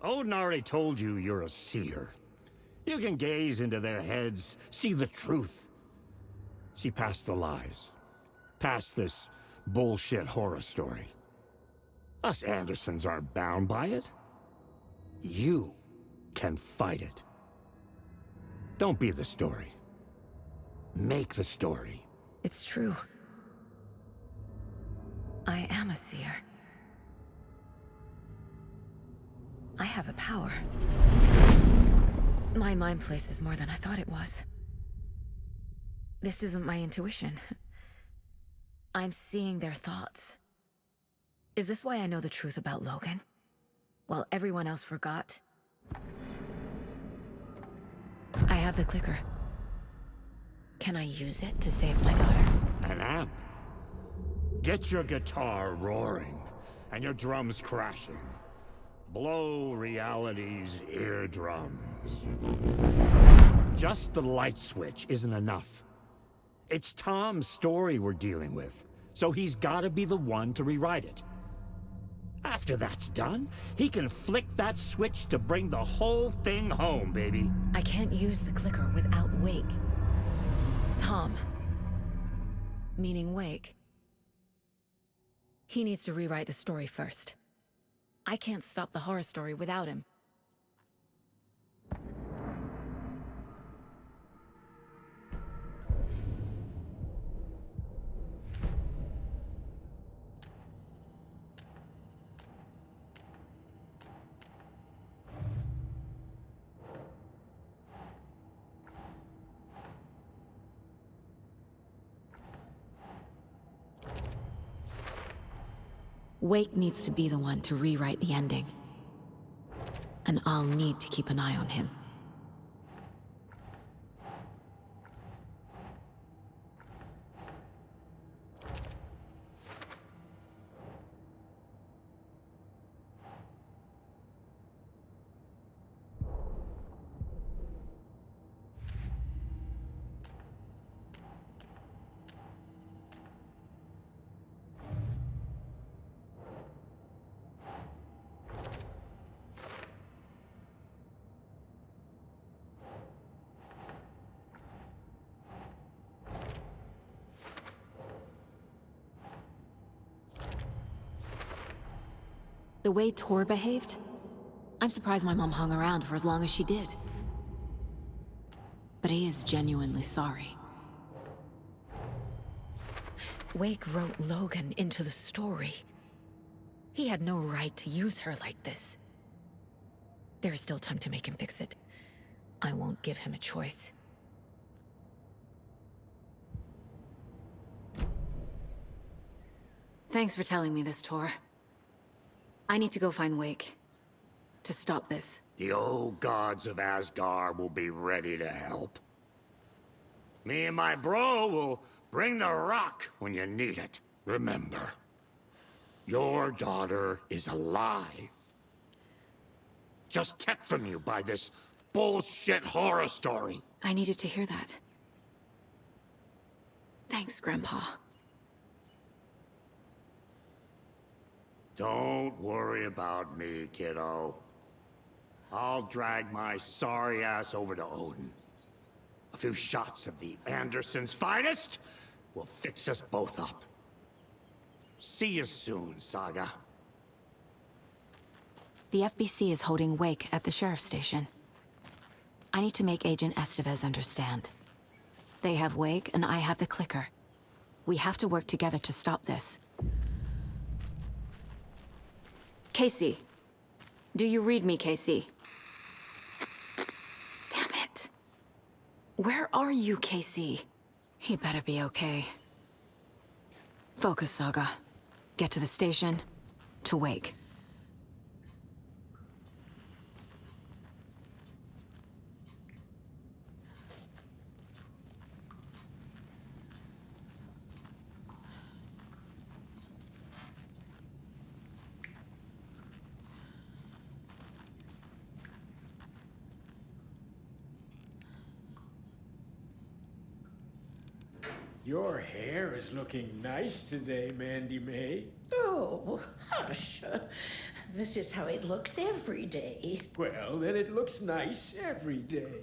Odin already told you you're a seer. You can gaze into their heads, see the truth. See past the lies. Past this bullshit horror story. Us Andersons aren't bound by it. You can fight it. Don't be the story. Make the story. It's true. I am a seer. I have a power. My mind place is more than I thought it was. This isn't my intuition. I'm seeing their thoughts. Is this why I know the truth about Logan? While everyone else forgot? I have the clicker. Can I use it to save my daughter? An amp. Get your guitar roaring and your drums crashing. Blow reality's eardrums. Just the light switch isn't enough. It's Tom's story we're dealing with, so he's gotta be the one to rewrite it. After that's done, he can flick that switch to bring the whole thing home, baby. I can't use the clicker without Wake. Tom. Meaning Wake. He needs to rewrite the story first. I can't stop the horror story without him. Wake needs to be the one to rewrite the ending. And I'll need to keep an eye on him. The way Tor behaved, I'm surprised my mom hung around for as long as she did. But he is genuinely sorry. Wake wrote Logan into the story. He had no right to use her like this. There is still time to make him fix it. I won't give him a choice. Thanks for telling me this, Tor. I need to go find Wake. To stop this. The old gods of Asgard will be ready to help. Me and my bro will bring the rock when you need it. Remember, your daughter is alive. Just kept from you by this bullshit horror story. I needed to hear that. Thanks, Grandpa. Don't worry about me, kiddo. I'll drag my sorry ass over to Odin. A few shots of the Andersons' finest will fix us both up. See you soon, Saga. The FBC is holding Wake at the sheriff's station. I need to make Agent Estevez understand. They have Wake, and I have the clicker. We have to work together to stop this. Casey. Do you read me, Casey? Damn it. Where are you, Casey? He better be okay. Focus, Saga. Get to the station, to Wake. Your hair is looking nice today, Mandy May. Oh, hush. This is how it looks every day. Well, then it looks nice every day.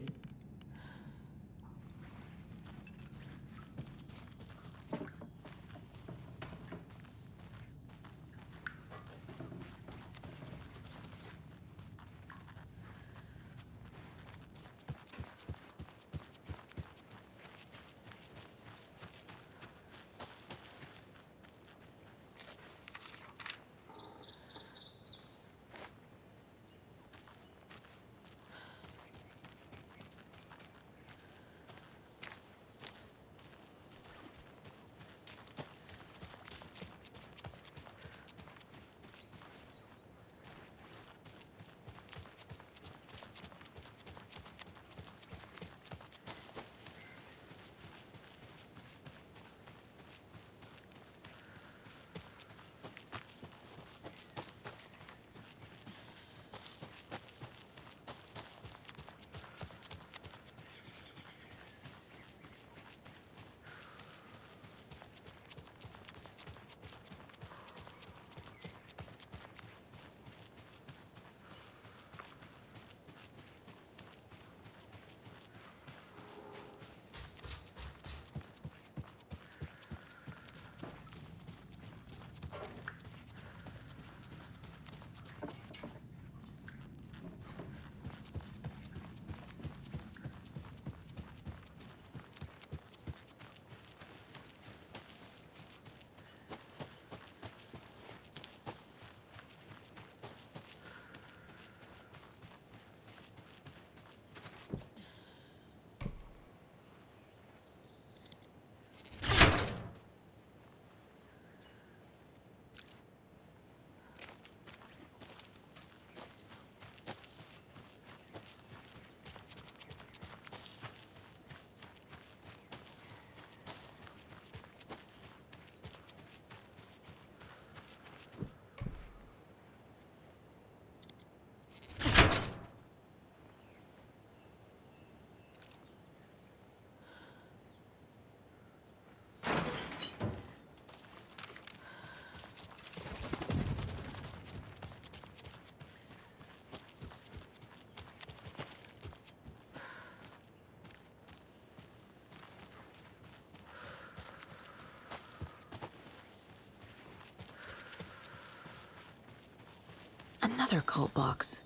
Another cult box.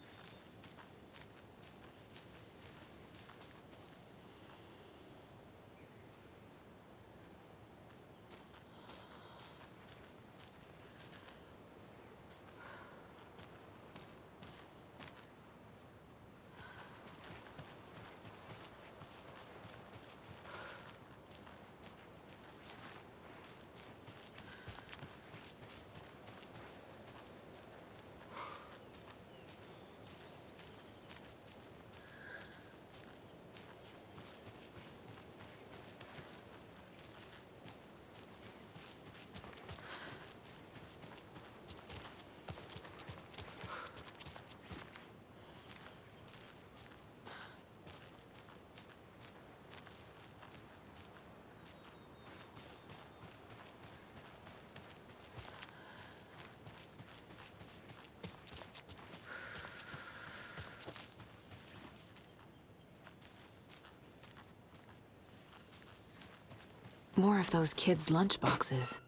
More of those kids' lunchboxes.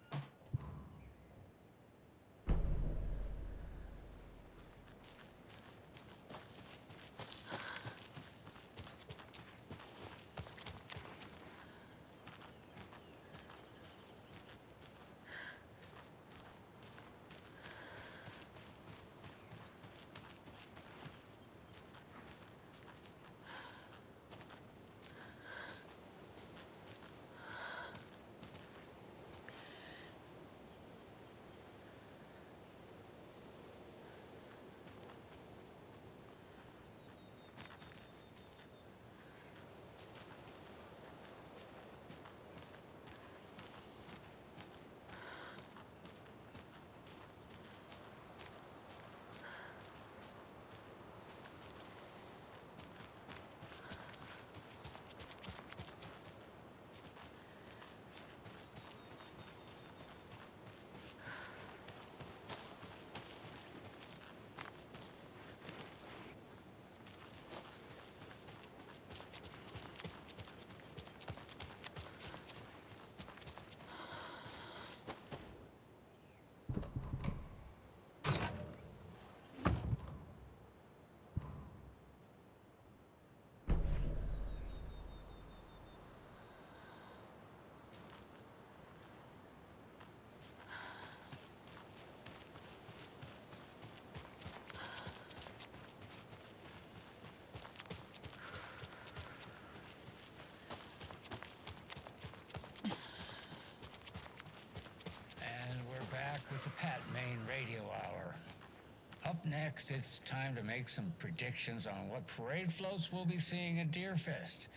Up next, it's time to make some predictions on what parade floats we'll be seeing at Deerfest.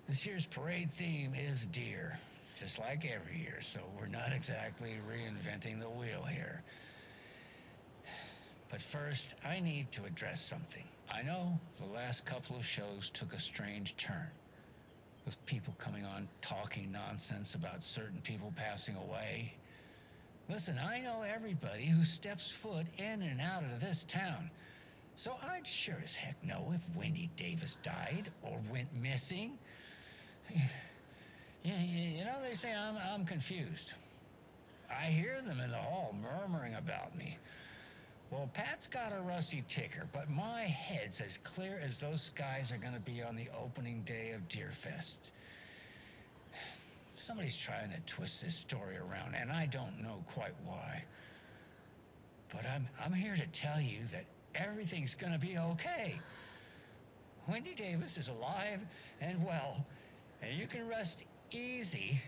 This year's parade theme is deer, just like every year, so we're not exactly reinventing the wheel here. But first, I need to address something. I know the last couple of shows took a strange turn, with people coming on talking nonsense about certain people passing away. Listen, I know everybody who steps foot in and out of this town, so I'd sure as heck know if Wendy Davis died or went missing. Yeah, you know, they say I'm confused. I hear them in the hall murmuring about me. Well, Pat's got a rusty ticker, but my head's as clear as those skies are gonna be on the opening day of Deerfest. Somebody's trying to twist this story around, and I don't know quite why. But I'm here to tell you that everything's gonna be okay. Wendy Davis is alive and well, and you can rest easy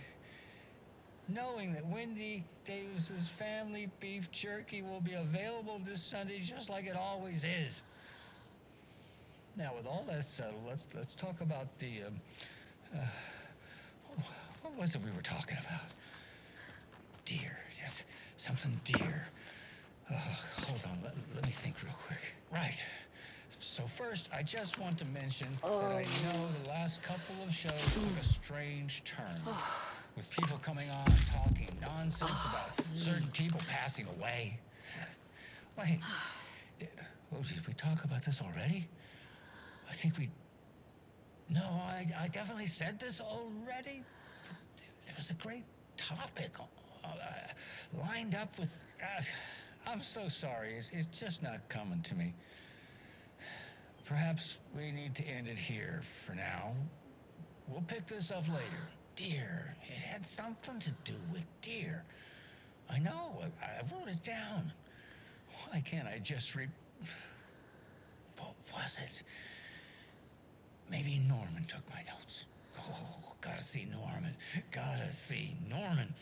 knowing that Wendy Davis's family beef jerky will be available this Sunday just like it always is. Now, with all that settled, let's talk about the what was it we were talking about? Deer, yes, something deer. Hold on, let me think real quick. Right. So first, I just want to mention that I know the last couple of shows took a strange turn, with people coming on talking nonsense about certain people passing away. Wait, did we talk about this already? I think we... No, I definitely said this already. It was a great topic lined up with... I'm so sorry, it's just not coming to me. Perhaps we need to end it here for now. We'll pick this up later. Deer. It had something to do with deer. I know. I wrote it down. Why can't I just What was it? Maybe Norman took my notes. Oh, gotta see Norman. Gotta see Norman.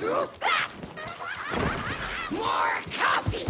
More coffee!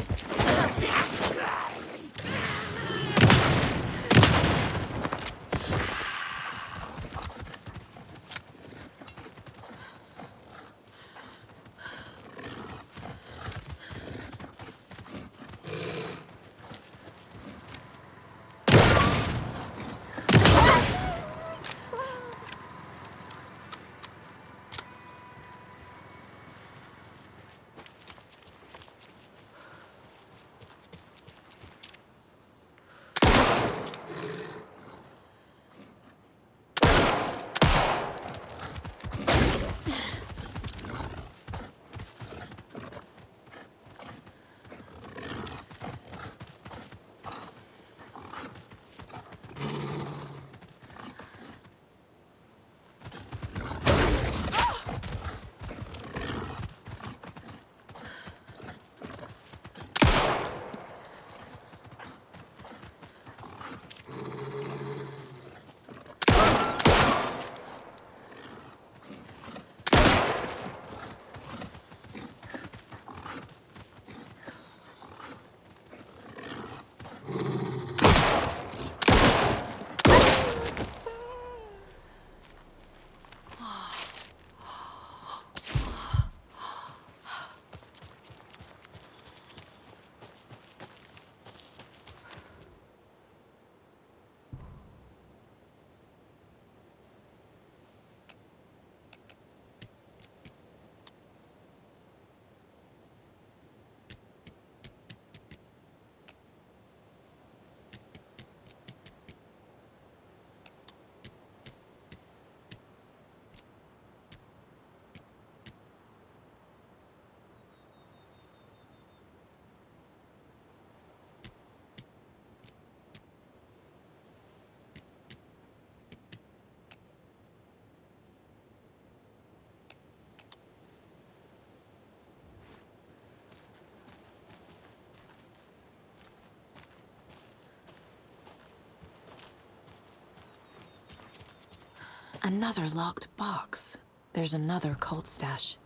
Another locked box. There's another cult stash.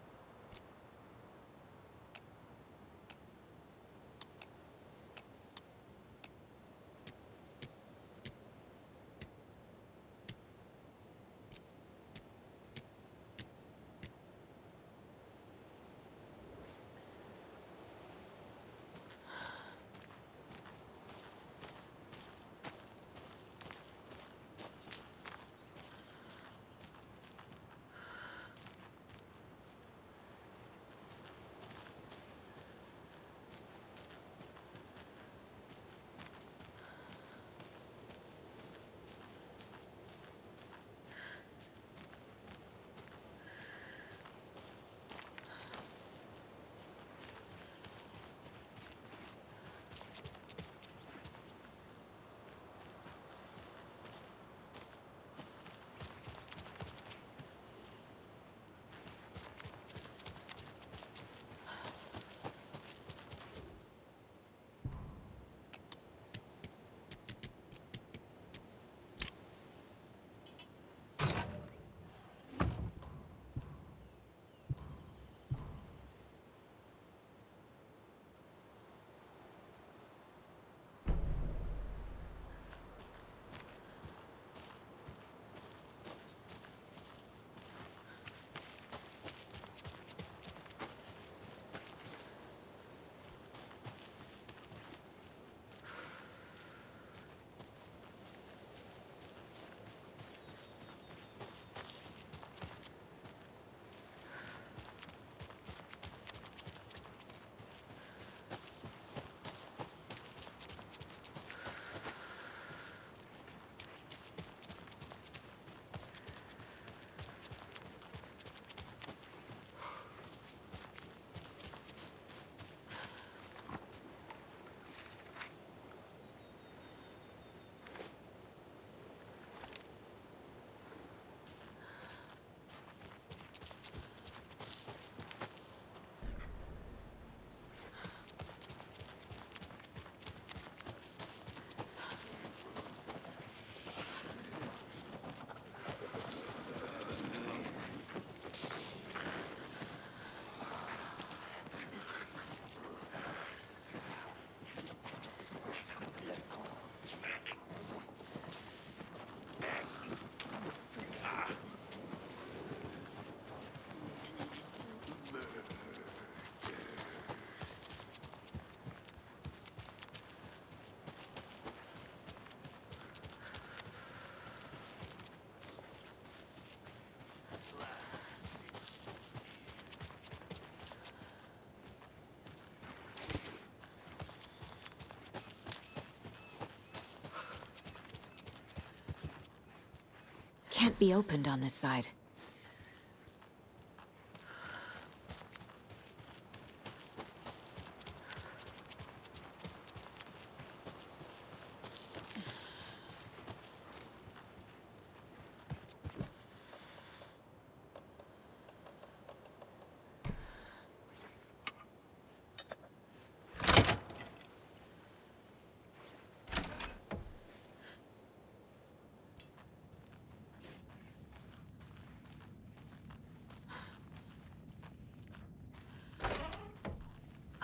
can't be opened on this side.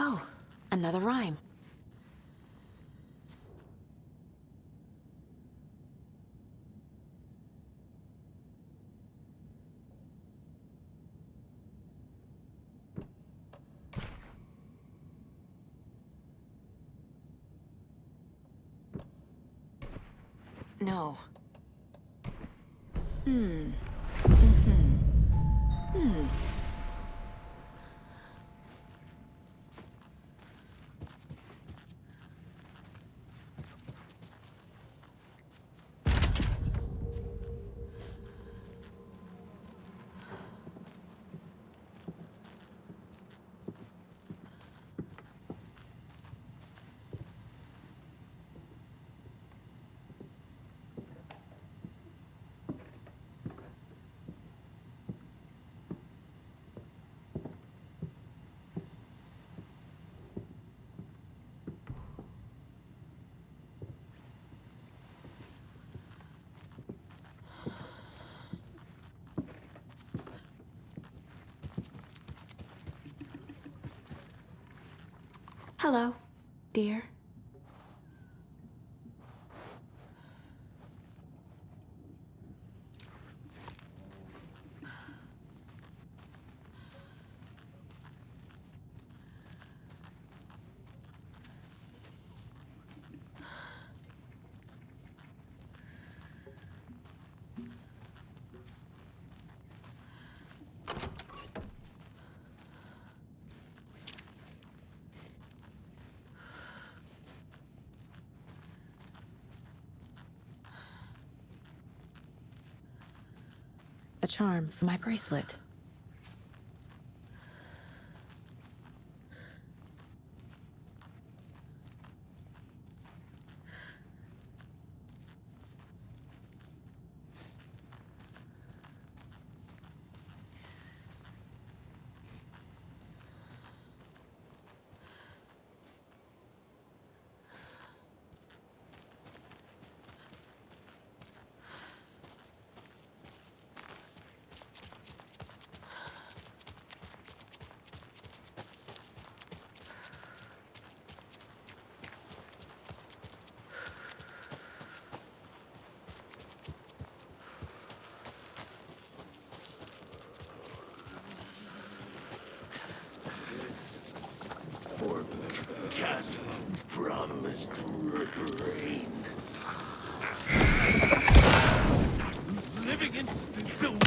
Oh, another rhyme. No. Hello, dear. A charm for my bracelet. Forecast promised rain. Living in the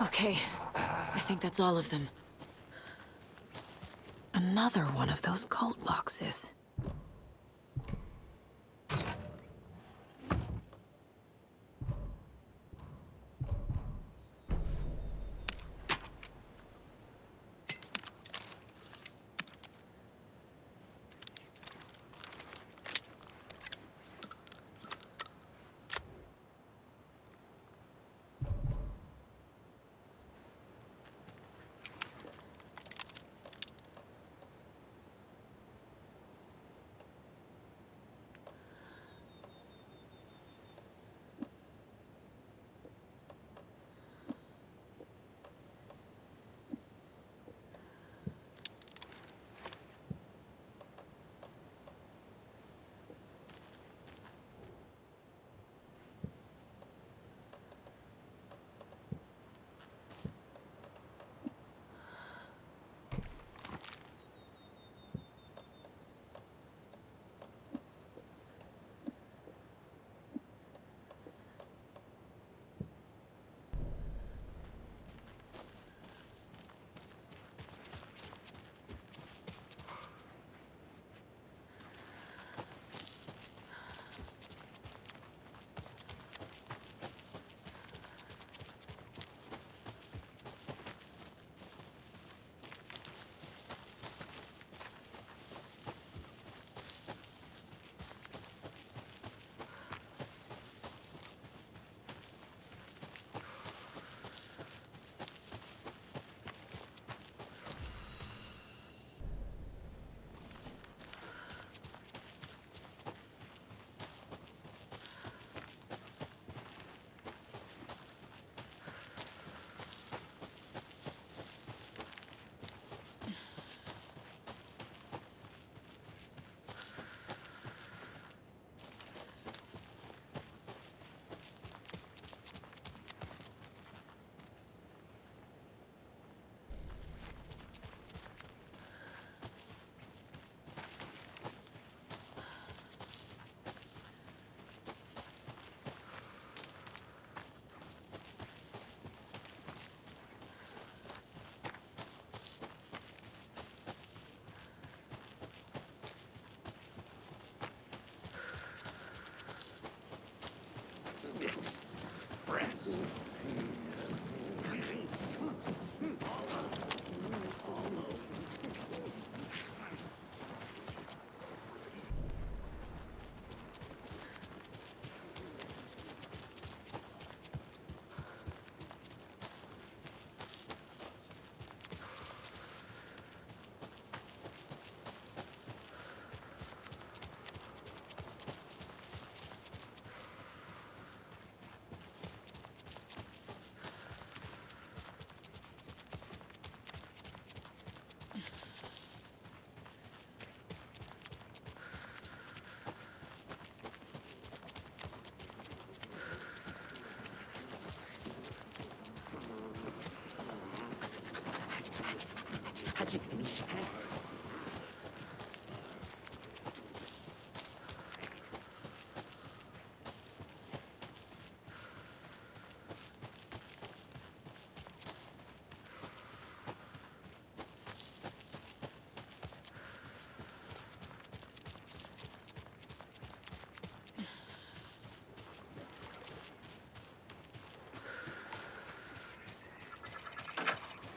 Okay, I think that's all of them. Another one of those cult boxes.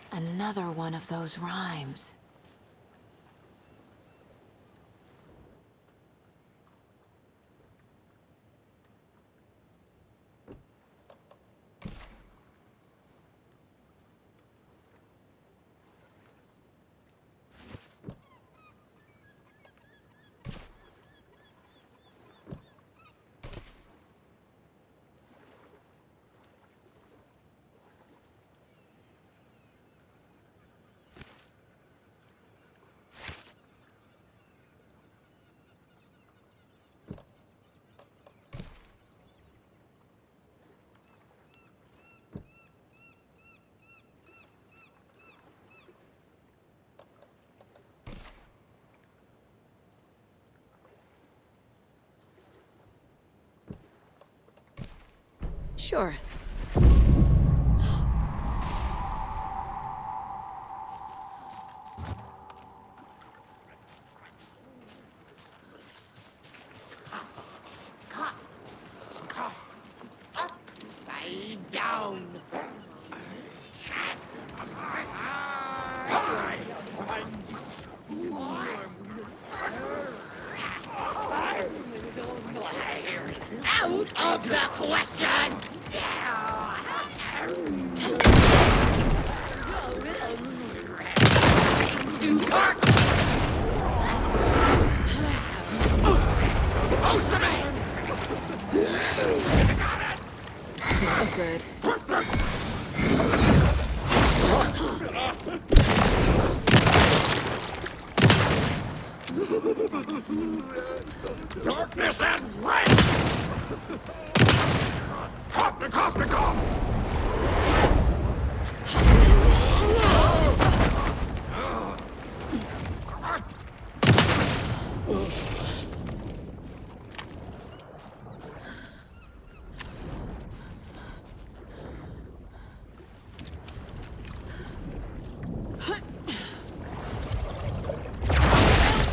Another one of those rhymes. Sure. Upside down. Out of the question! Too dark! Close to me! Not good. Darkness and rain! Cough!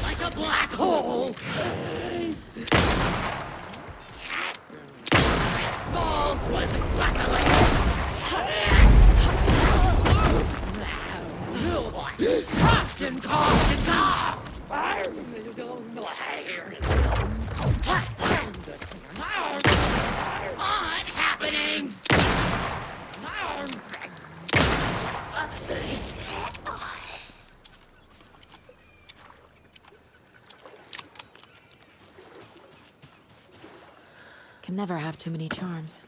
Like a black hole! Balls was bustling! Coughed and coughed and coughed! Odd happenings! Can never have too many charms.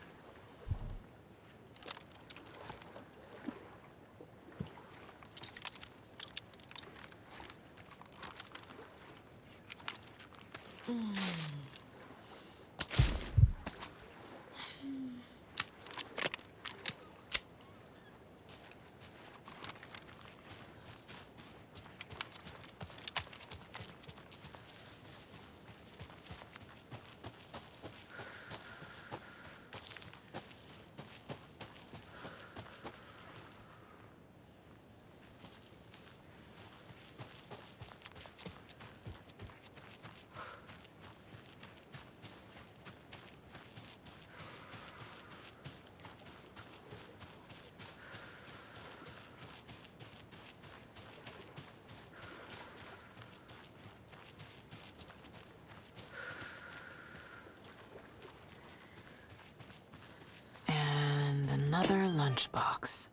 Another lunchbox.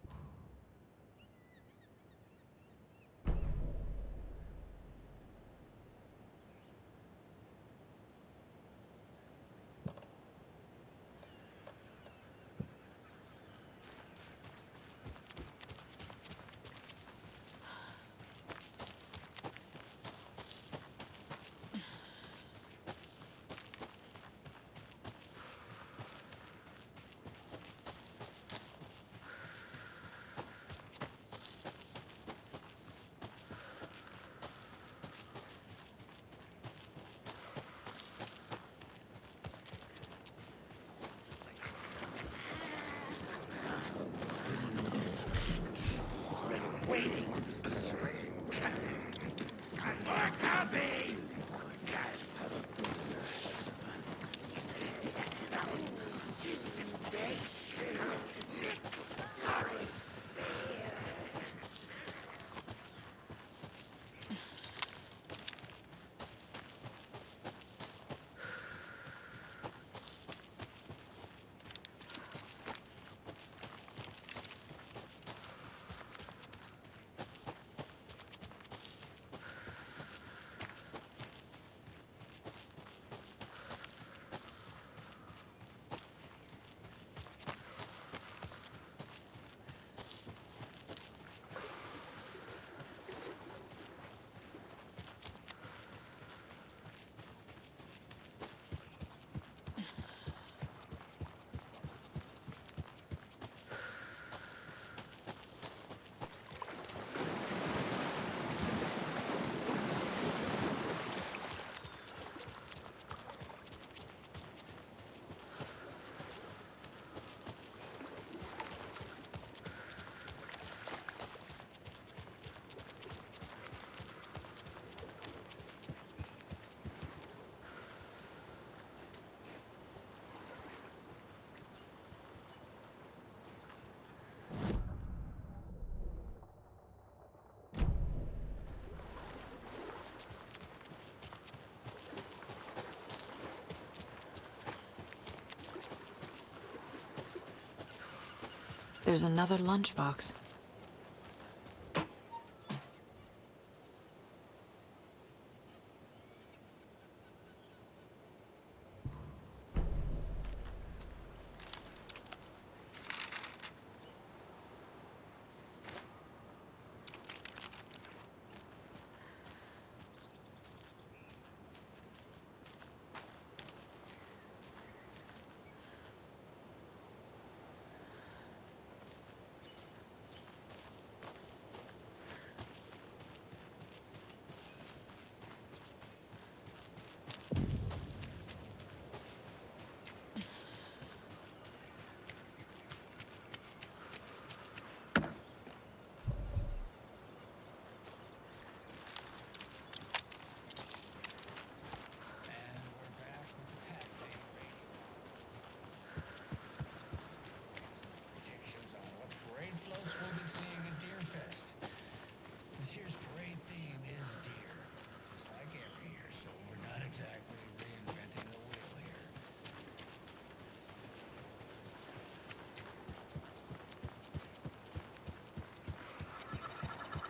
There's another lunchbox.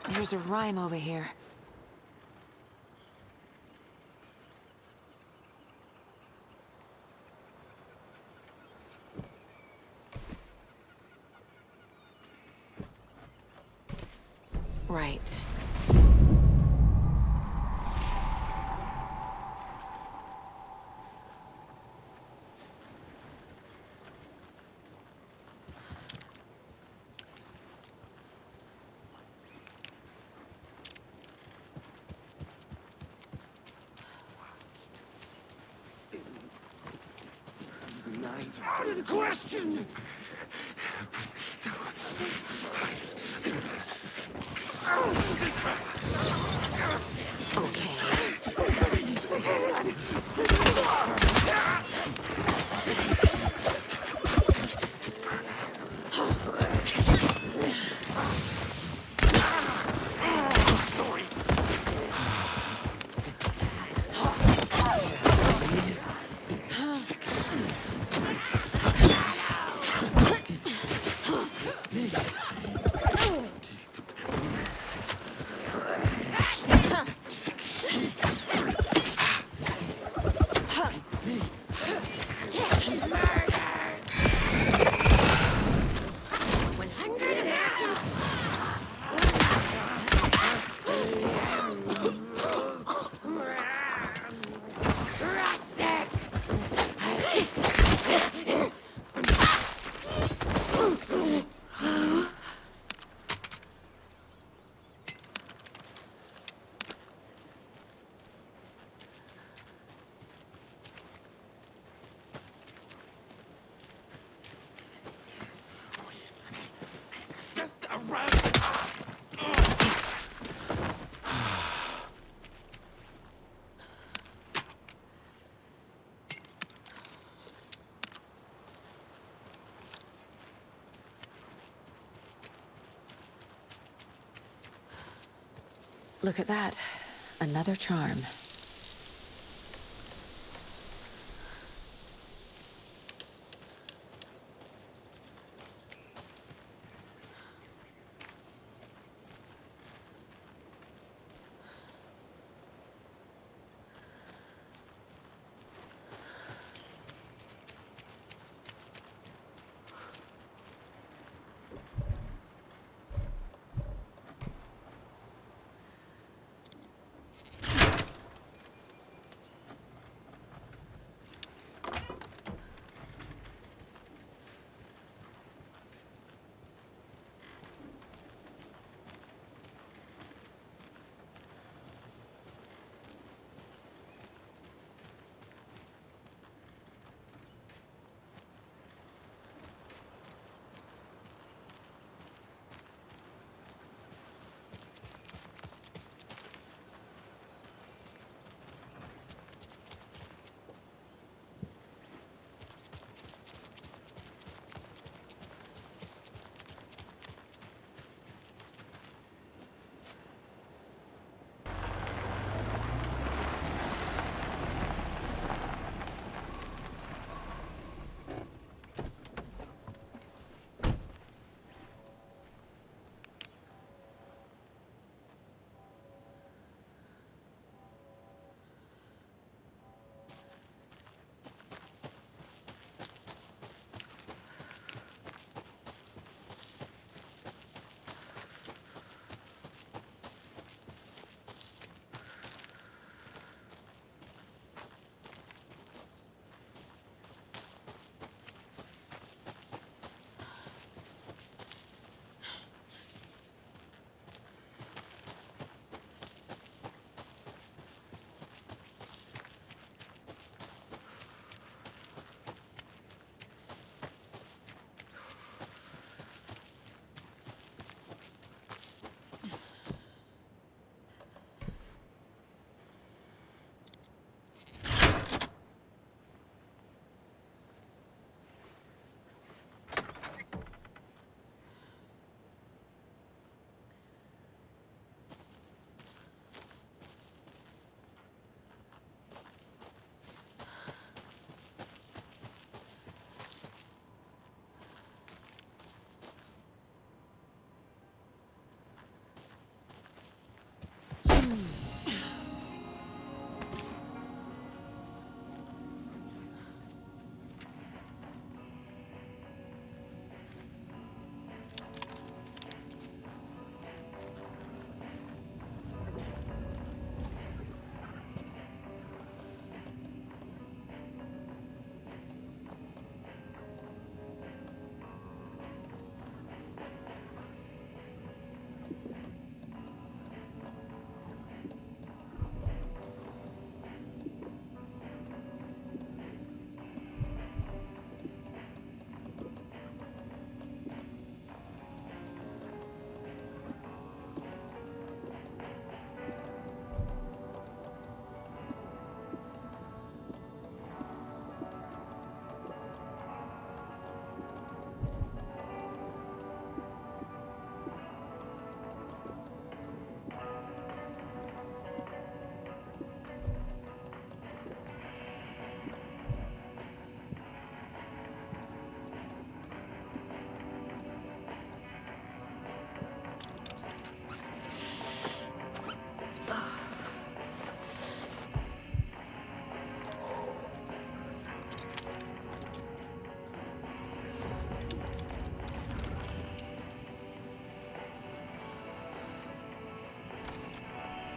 There's a rhyme over here. Right. Out of the question! Look at that. Another charm.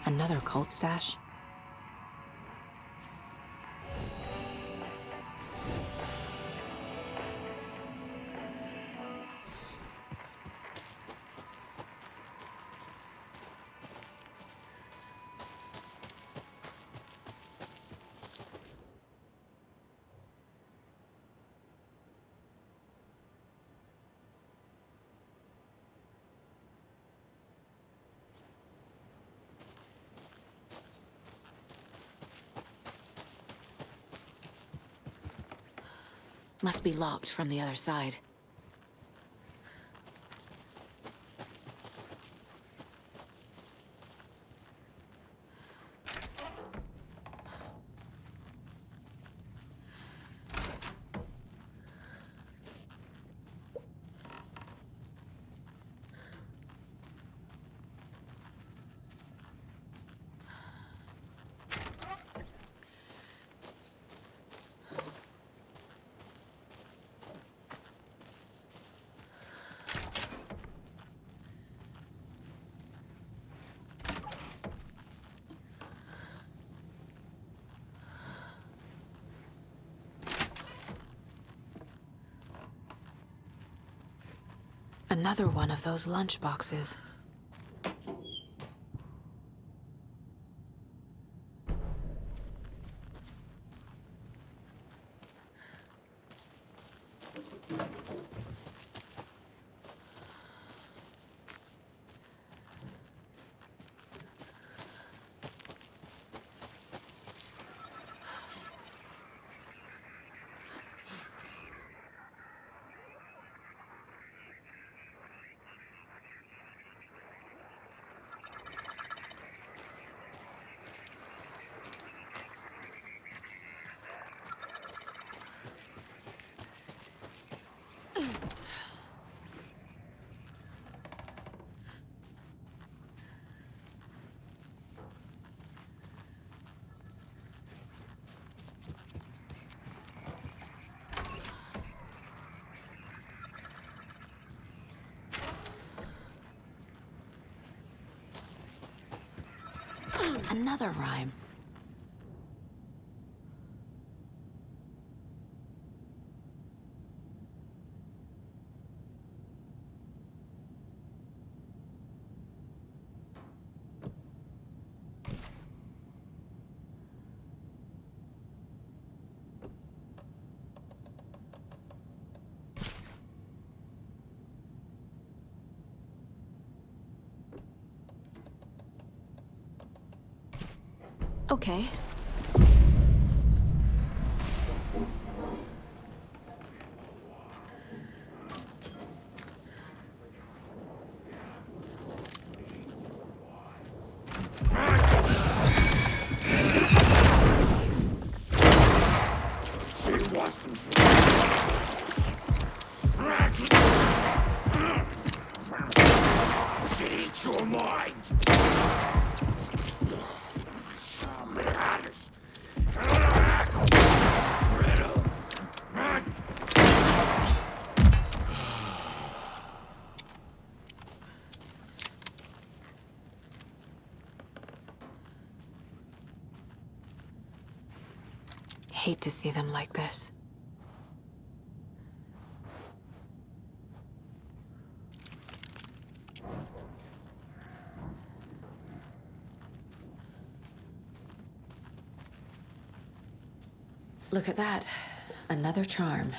Another cult stash? Must be locked from the other side. Another one of those lunch boxes. Another rhyme. Okay. Hate to see them like this. Look at that. Another charm.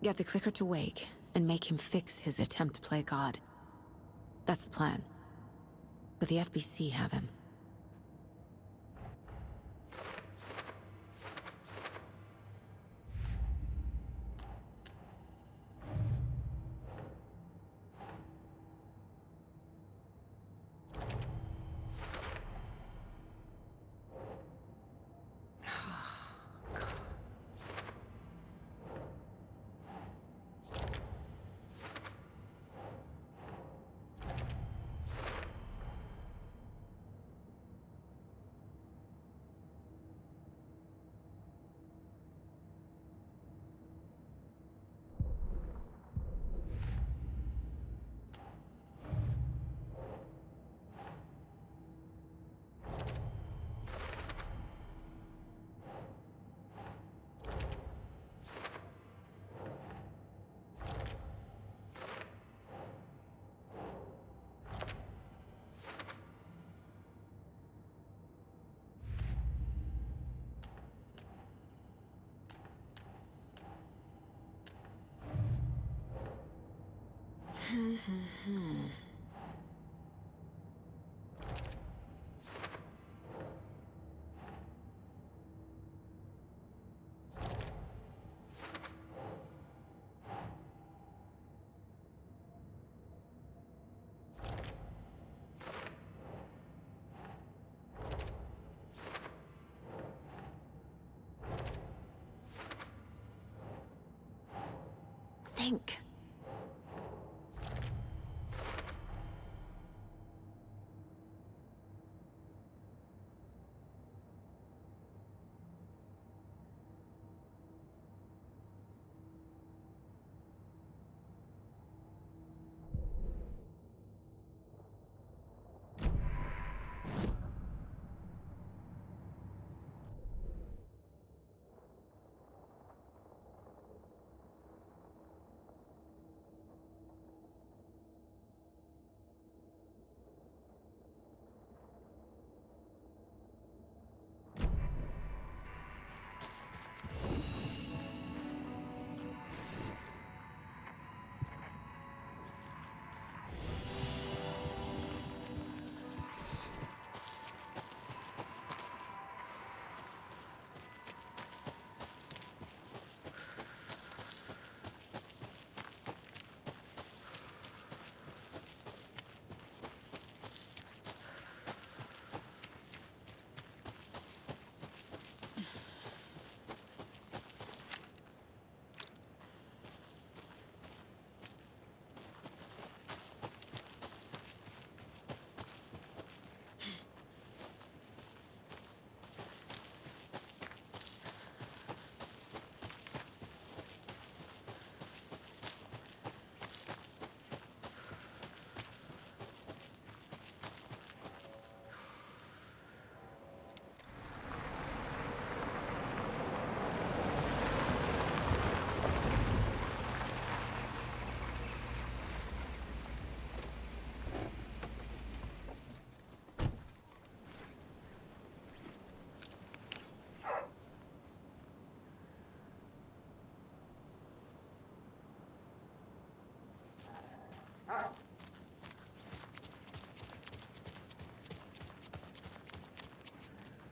Get the clicker to Wake, and make him fix his attempt to play God. That's the plan. But the FBC have him. Think.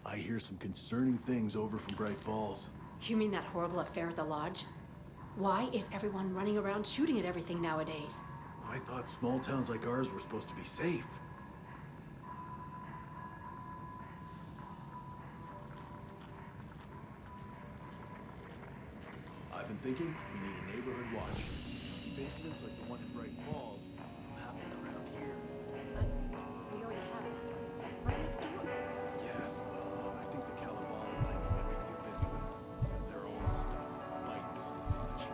I hear some concerning things over from Bright Falls. You mean that horrible affair at the lodge? Why is everyone running around shooting at everything nowadays? I thought small towns like ours were supposed to be safe. I've been thinking we need a neighborhood watch. Basements like the one in Bright Falls happen around here. We already have it. Right next door. Yes, I think the Caliban place might be too busy with their own stuff, lights and such.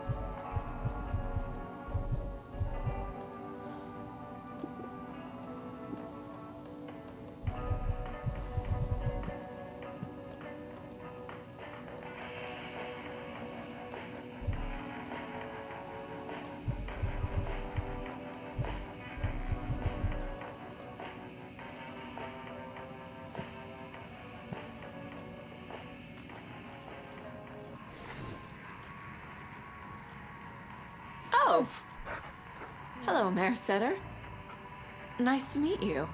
Hello, Mare Setter. Nice to meet you.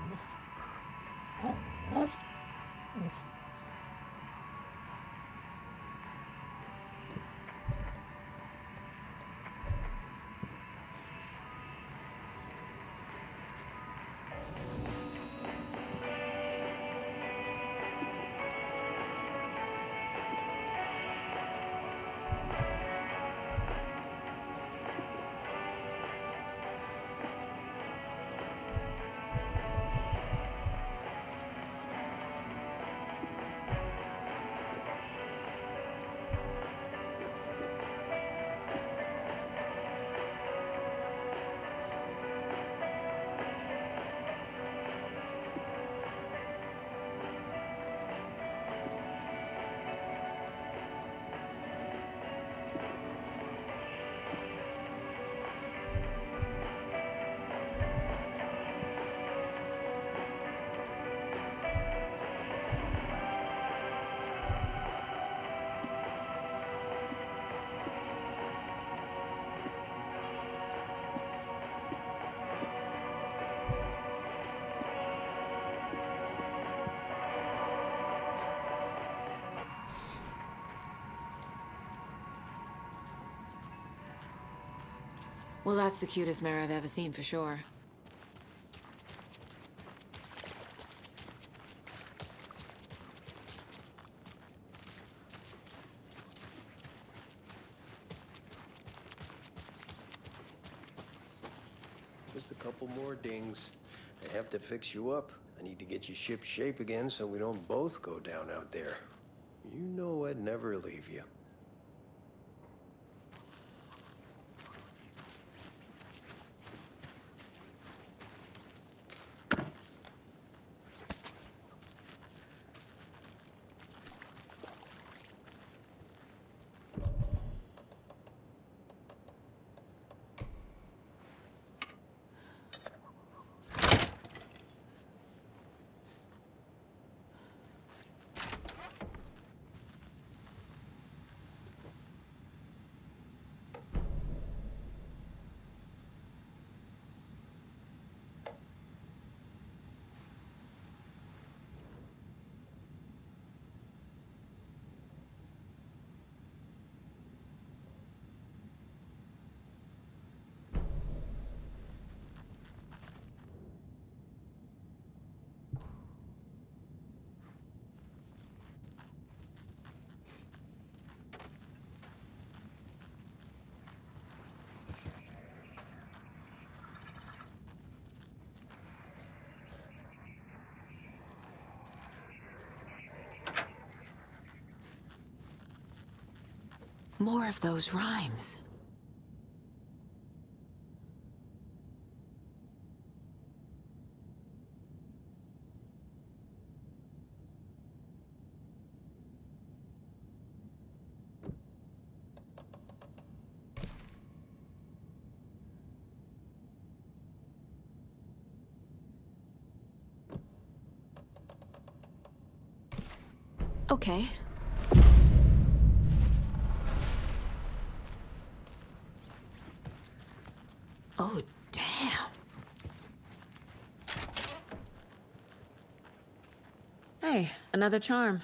Well, that's the cutest mare I've ever seen, for sure. Just a couple more dings. I have to fix you up. I need to get you ship shape again so we don't both go down out there. You know I'd never leave you. More of those rhymes. Okay. Oh, damn. Hey, another charm.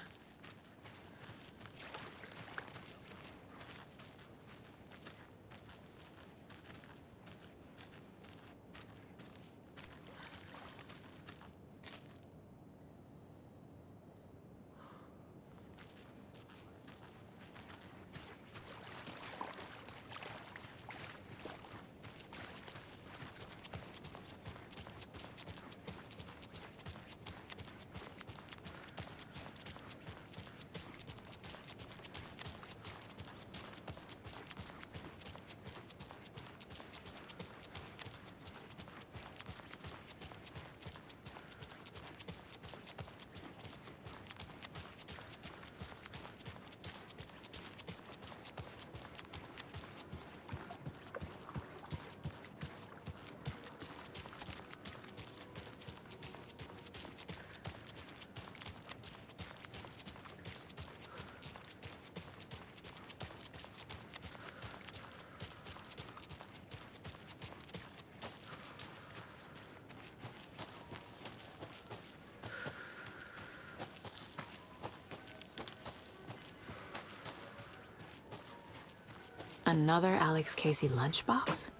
Another Alex Casey lunchbox?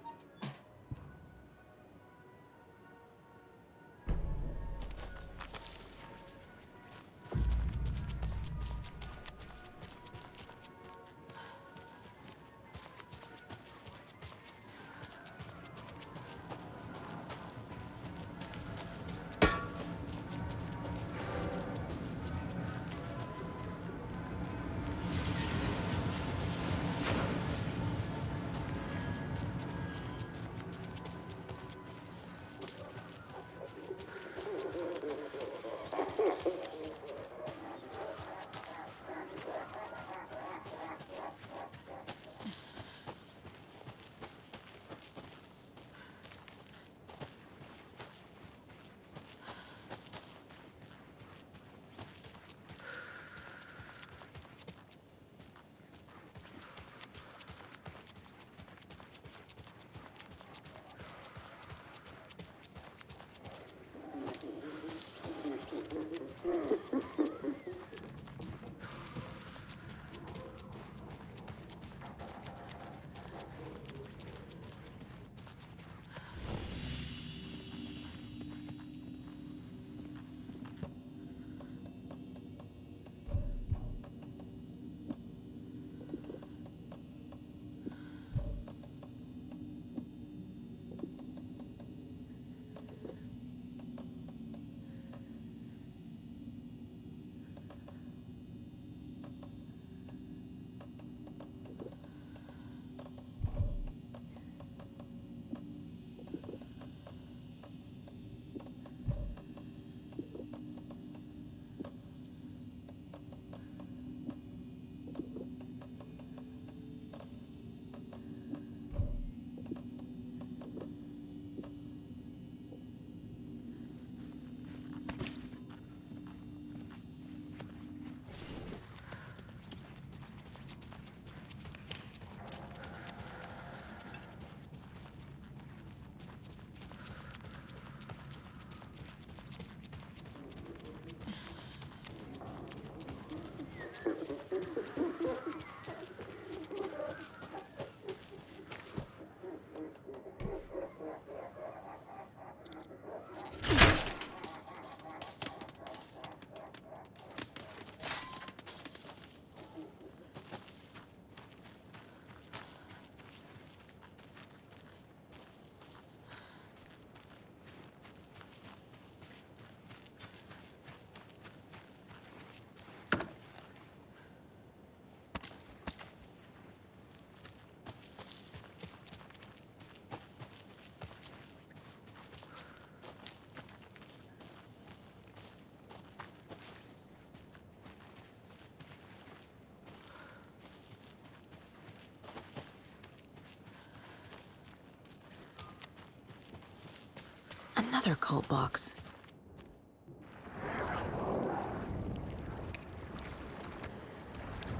Another cult box.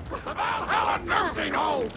Valhalla nursing home!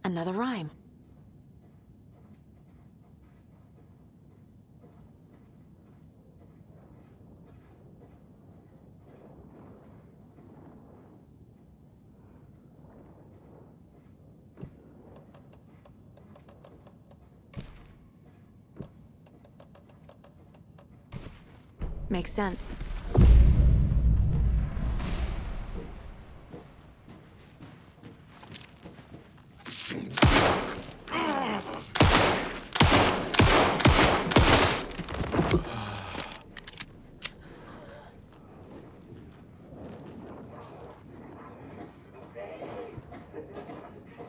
Another rhyme. Makes sense.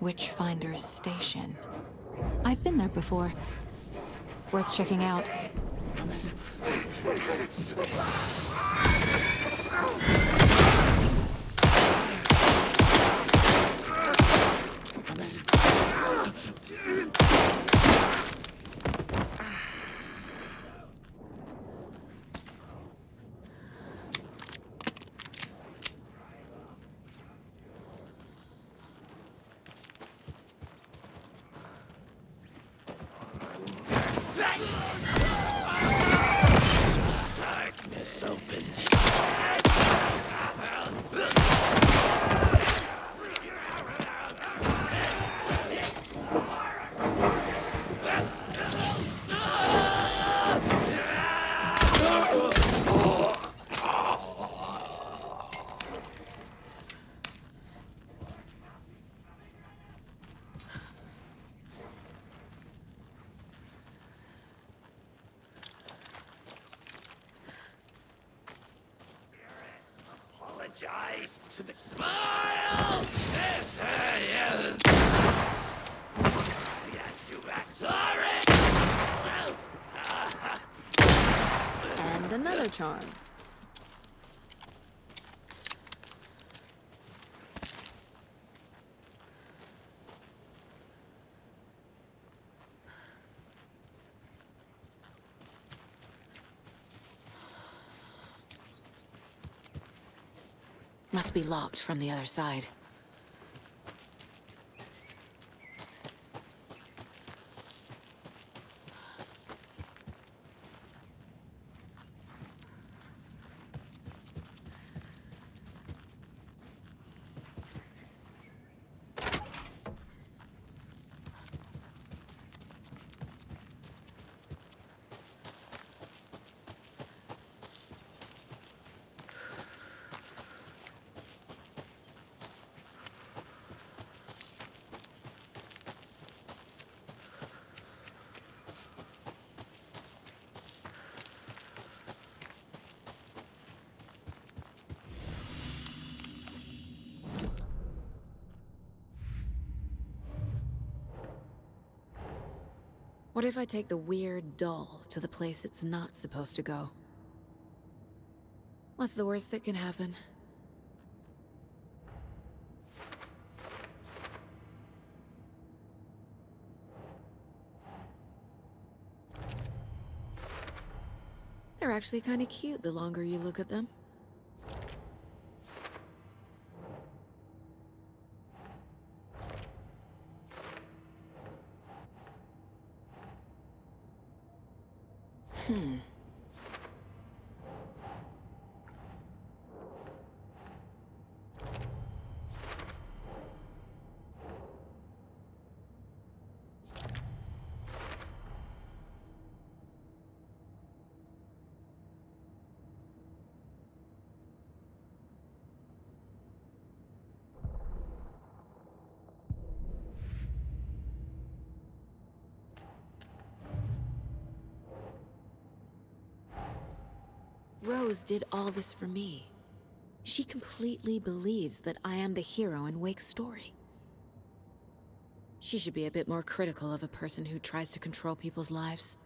Witchfinder's Station. I've been there before. Worth checking out. Darkness opened. Apologize to the smile. Yes, yes. Yes, you back. Sorry. And another charm. Must be locked from the other side. What if I take the weird doll to the place it's not supposed to go? What's the worst that can happen? They're actually kind of cute the longer you look at them. Rose did all this for me. She completely believes that I am the hero in Wake's story. She should be a bit more critical of a person who tries to control people's lives.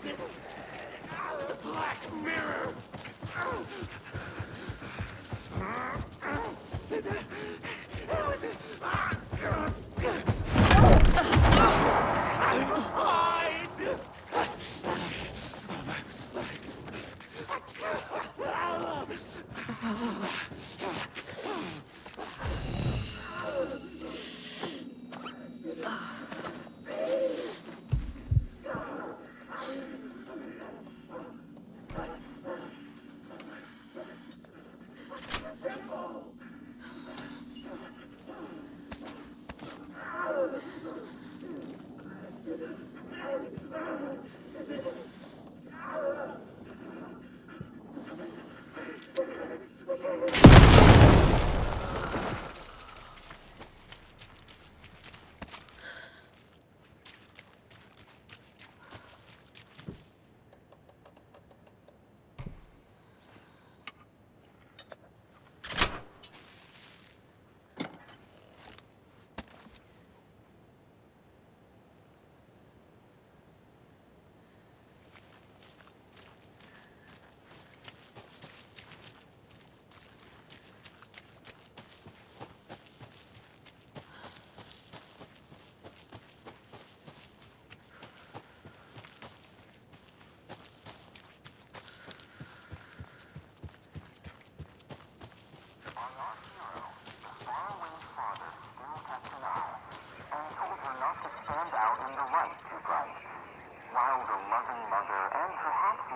The Black Mirror! When a tricky witch opened the way into the dark lake, our hero, against all caution, did a bold step away from the sun which would make her blind to all that she could see. On our hero, the faraway father still kept an eye, and told her not to stand out in the light too bright, while the loving mother and her hatchlings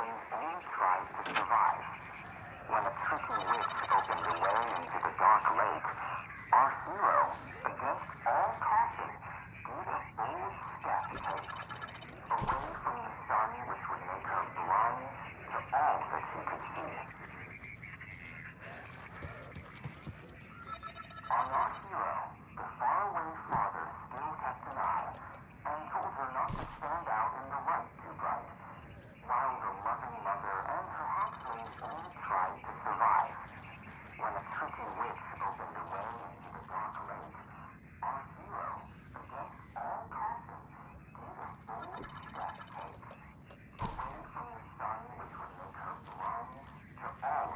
only tried to survive. When a tricky witch opened the way into the dark lake, our hero, against all caution, did a bold step away from the sun which would make her blind to all that she could see. On our hero, the faraway father still kept an eye, and told her not to stand out in the light too bright, while her loving mother and her husband only tried to survive. When a tricky witch opened the way into the dark lake, our hero, against all caution, did a bold step away from the sun which would make her blind to all.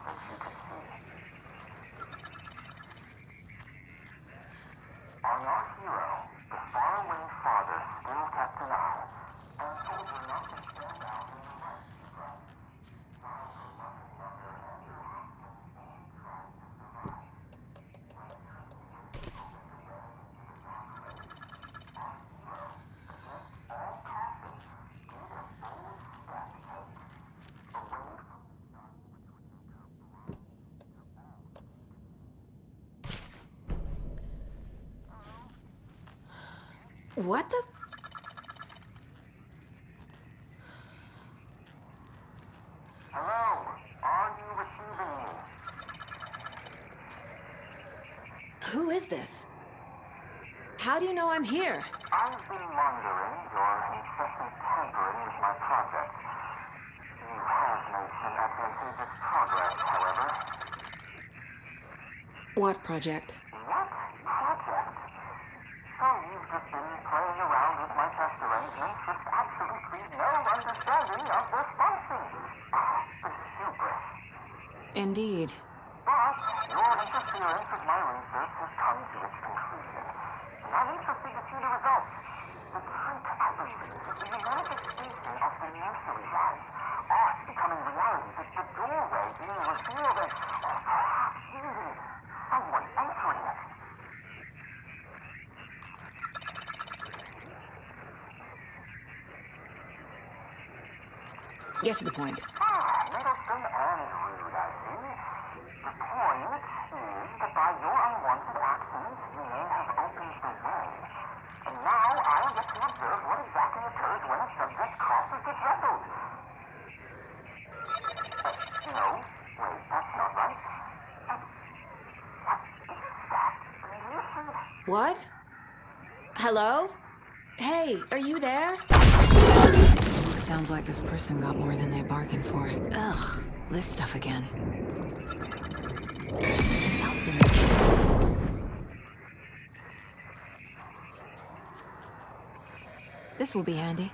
What the? Hello, are you receiving me? Who is this? How do you know I'm here? I've been monitoring your incessant tampering with my project. You have made some advantageous progress, however. What project? What project? So you've just been playing around with my test arrangements with absolutely no understanding of their function. The hubris. Indeed. But your interference with my research has come to its conclusion, and I'm interested to see the results. The trick, I believe, is the manifestation of the nursery rise. Art becoming reality, the doorway being revealed, and perhaps even someone entering it. Get to the point. Middleton and rude, I see. The point is that by your unwanted actions, you may have opened the way. And now I'll get to observe what exactly occurs when a subject crosses the threshold. No, wait, that's not right. What is that? Listen. What? Hello? Hey, are you there? Sounds like this person got more than they bargained for. Ugh, this stuff again. There's something else in there. This will be handy.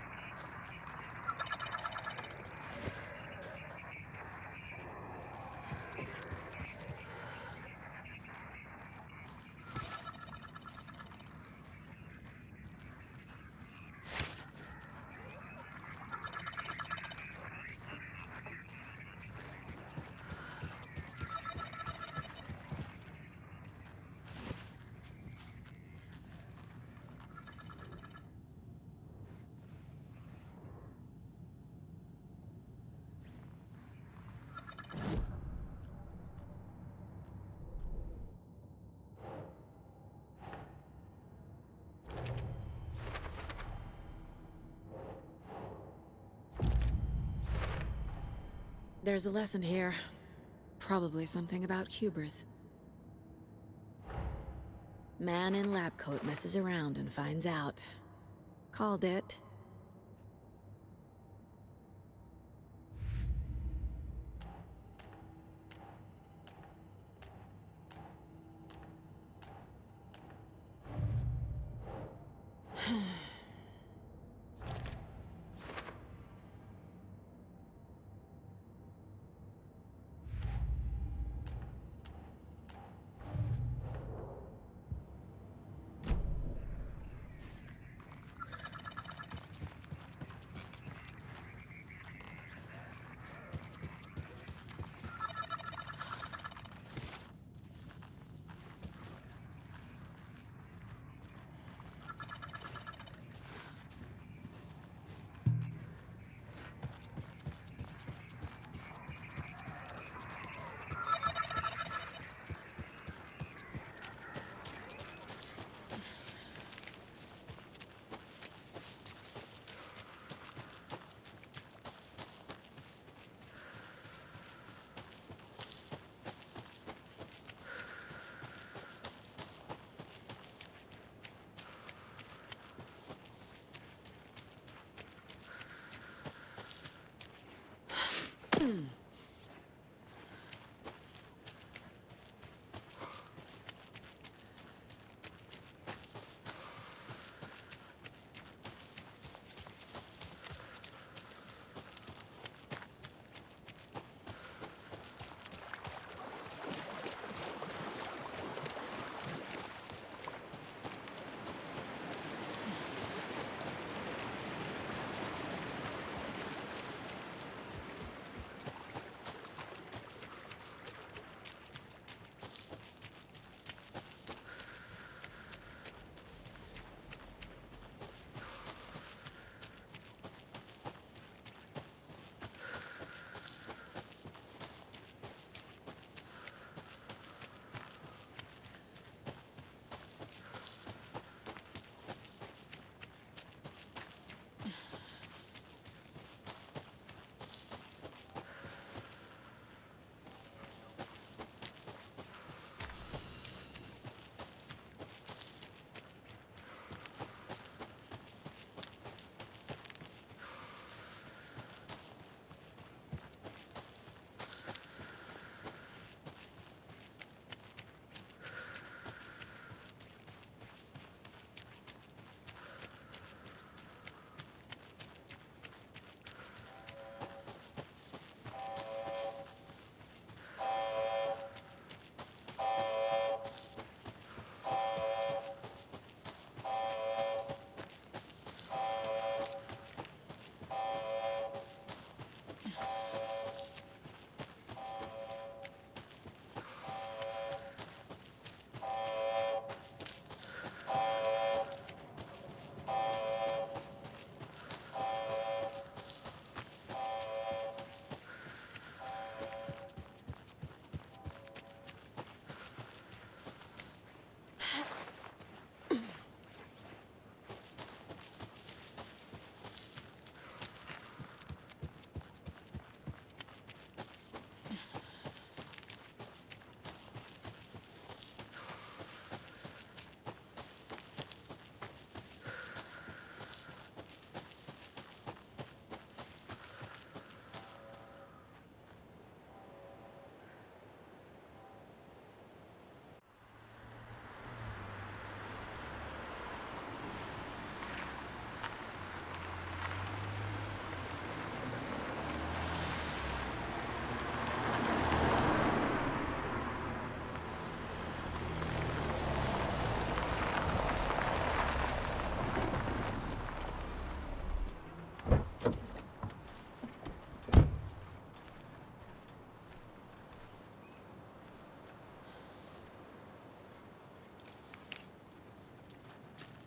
There's a lesson here. Probably something about hubris. Man in lab coat messes around and finds out. Called it.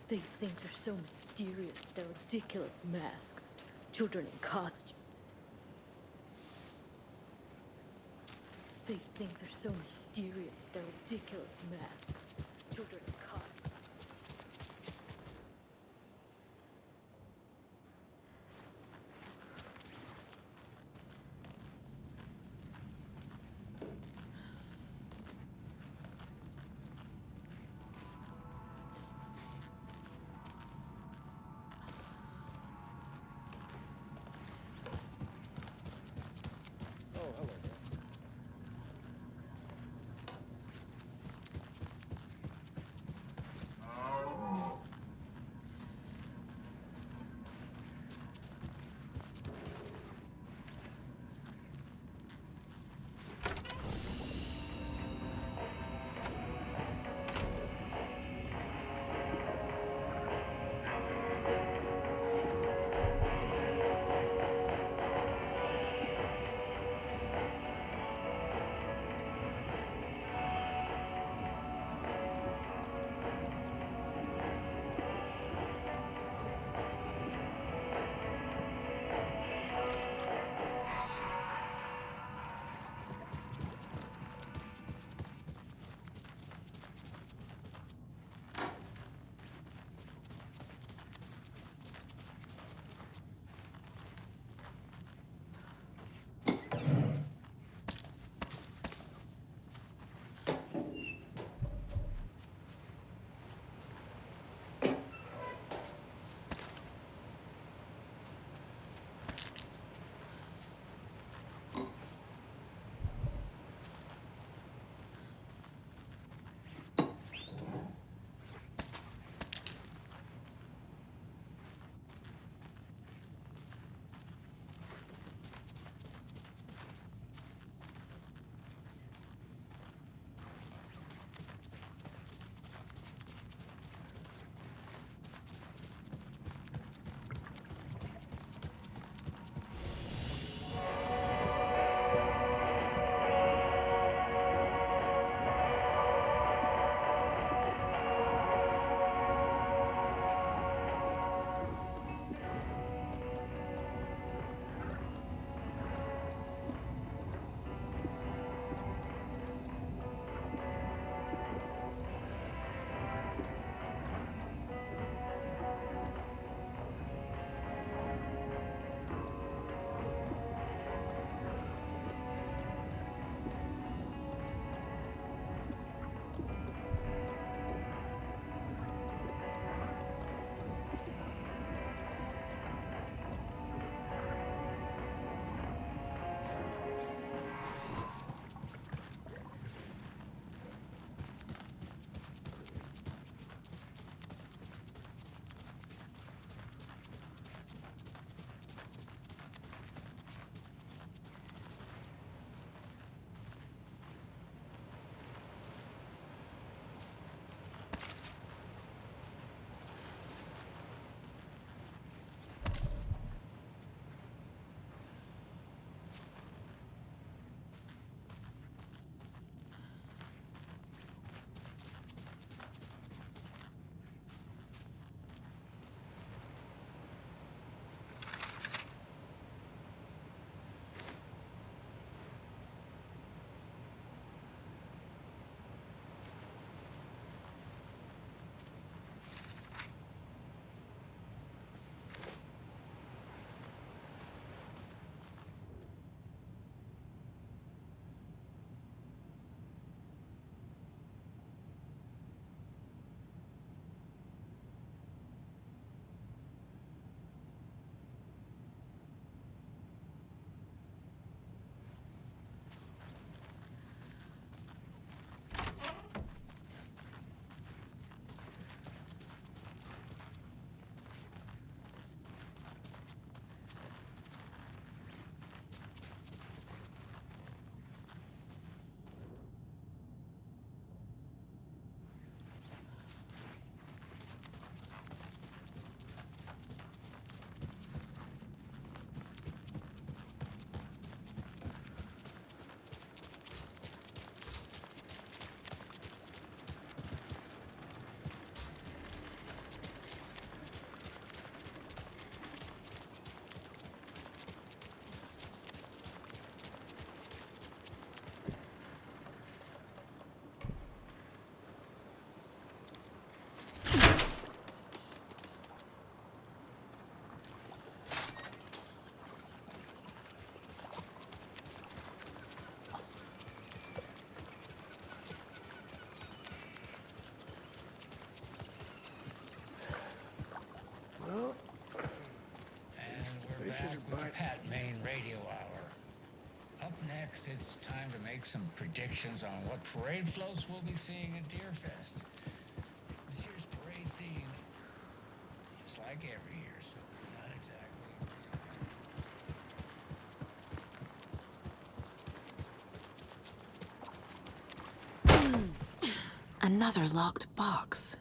They think they're so mysterious with their ridiculous masks. Children in costumes. They think they're so mysterious with their ridiculous masks. Children in costumes. main radio hour. Up next, it's time to make some predictions on what parade floats we'll be seeing at Deerfest. This year's parade theme is like every year, so not exactly. Another locked box.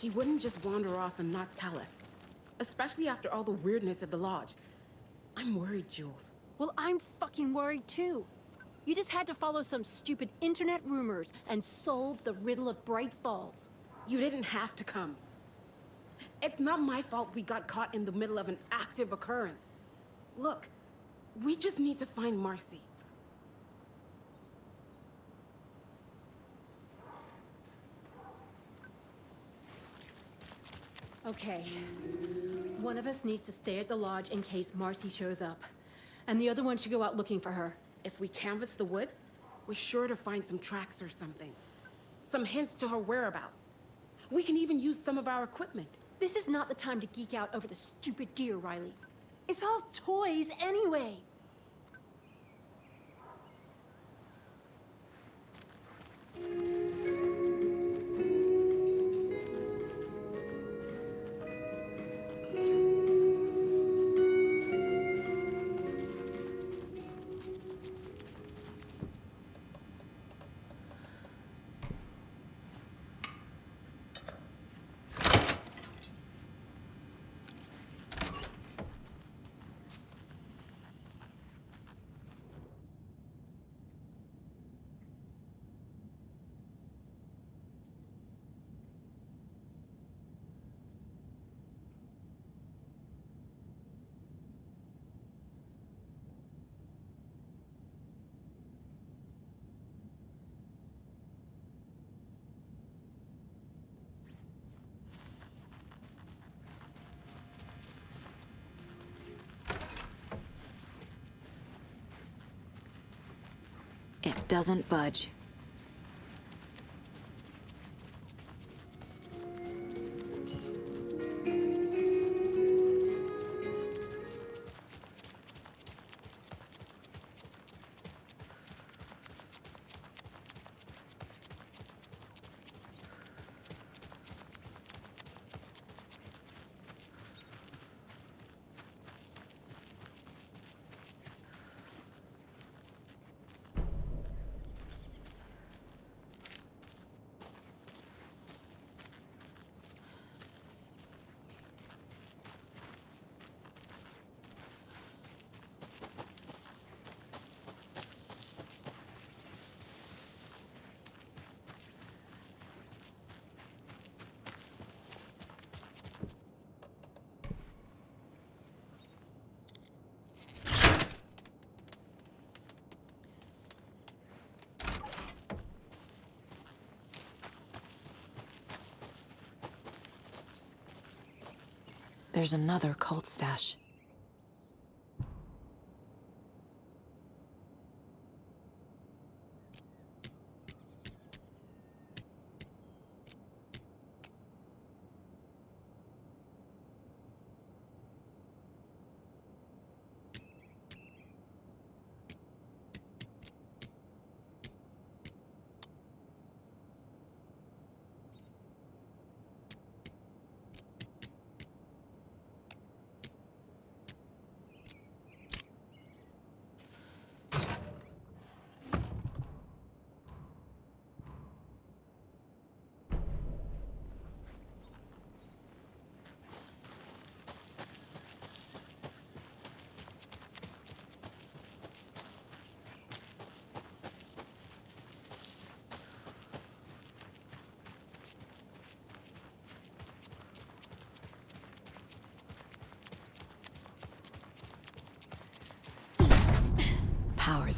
He wouldn't just wander off and not tell us. Especially after all the weirdness at the lodge. I'm worried, Jules. Well, I'm fucking worried too. You just had to follow some stupid internet rumors and solve the riddle of Bright Falls. You didn't have to come. It's not my fault we got caught in the middle of an active occurrence. Look, we just need to find Marcy. Okay. One of us needs to stay at the lodge in case Marcy shows up. And the other one should go out looking for her. If we canvass the woods, we're sure to find some tracks or something. Some hints to her whereabouts. We can even use some of our equipment. This is not the time to geek out over the stupid gear, Riley. It's all toys anyway. It doesn't budge. There's another cult stash.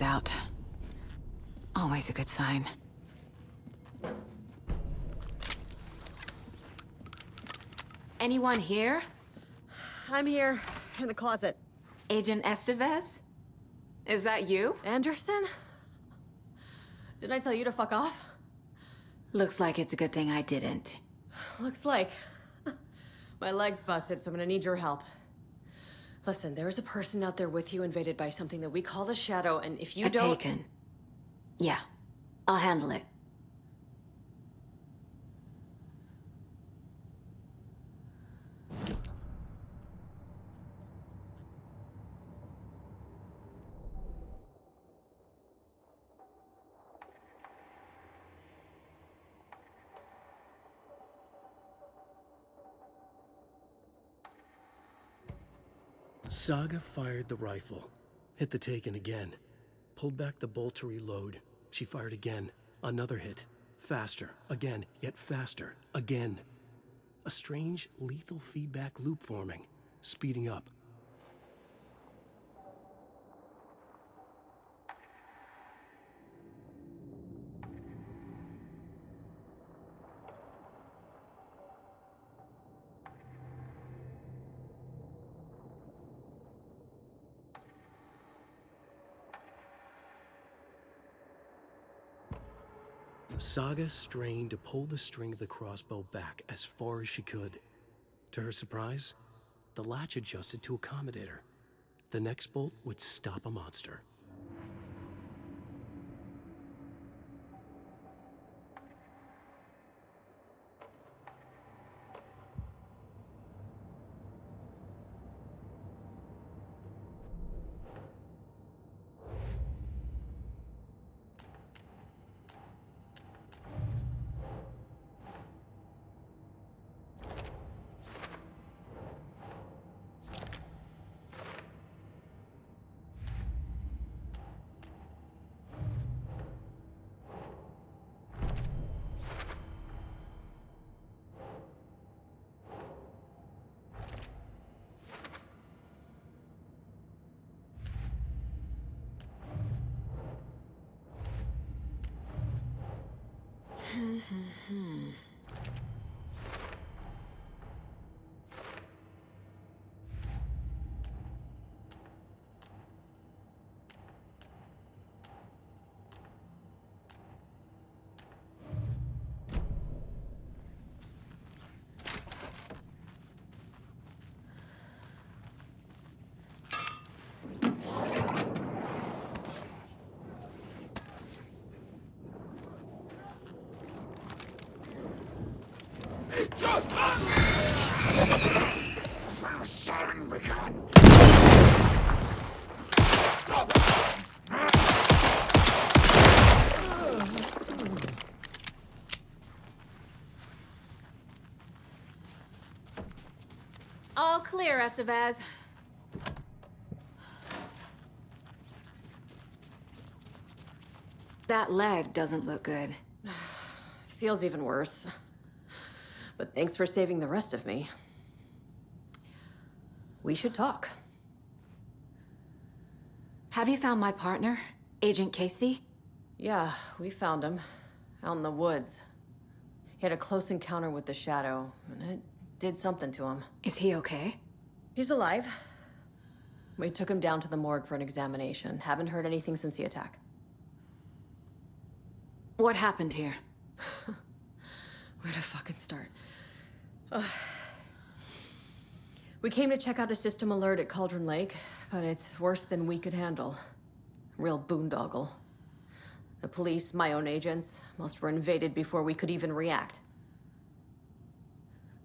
power's out. Always a good sign. Anyone here? I'm here, in the closet. Agent Estevez? Is that you? Anderson? Didn't I tell you to fuck off? Looks like it's a good thing I didn't. Looks like. My leg's busted, so I'm gonna need your help. Listen, there is a person out there with you invaded by something that we call the Shadow, and if you don't... Taken. Yeah, I'll handle it. Saga fired the rifle, hit the Taken again, pulled back the bolt to reload. She fired again, another hit, faster, again, yet faster, again. A strange, lethal feedback loop forming, speeding up. Saga strained to pull the string of the crossbow back as far as she could. To her surprise, the latch adjusted to accommodate her. The next bolt would stop a monster. All clear, Estevez. That leg doesn't look good. Feels even worse. But thanks for saving the rest of me. We should talk. Have you found my partner, Agent Casey? Yeah, we found him. Out in the woods. He had a close encounter with the Shadow, and it did something to him. Is he okay? He's alive. We took him down to the morgue for an examination. Haven't heard anything since the attack. What happened here? Where to fucking start? We came to check out a system alert at Cauldron Lake, but it's worse than we could handle. Real boondoggle. The police, my own agents, most were invaded before we could even react.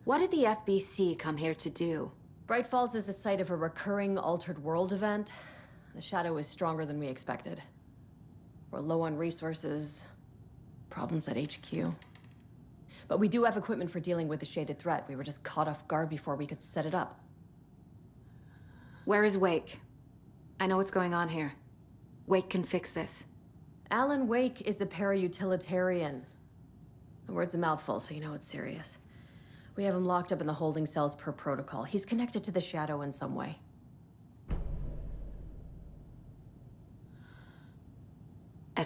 What did the FBC come here to do? Bright Falls is the site of a recurring altered world event. The Shadow is stronger than we expected. We're low on resources, problems at HQ. But we do have equipment for dealing with the shaded threat. We were just caught off guard before we could set it up. Where is Wake? I know what's going on here. Wake can fix this. Alan Wake is a para-utilitarian. The word's a mouthful, so you know it's serious. We have him locked up in the holding cells per protocol. He's connected to the Shadow in some way.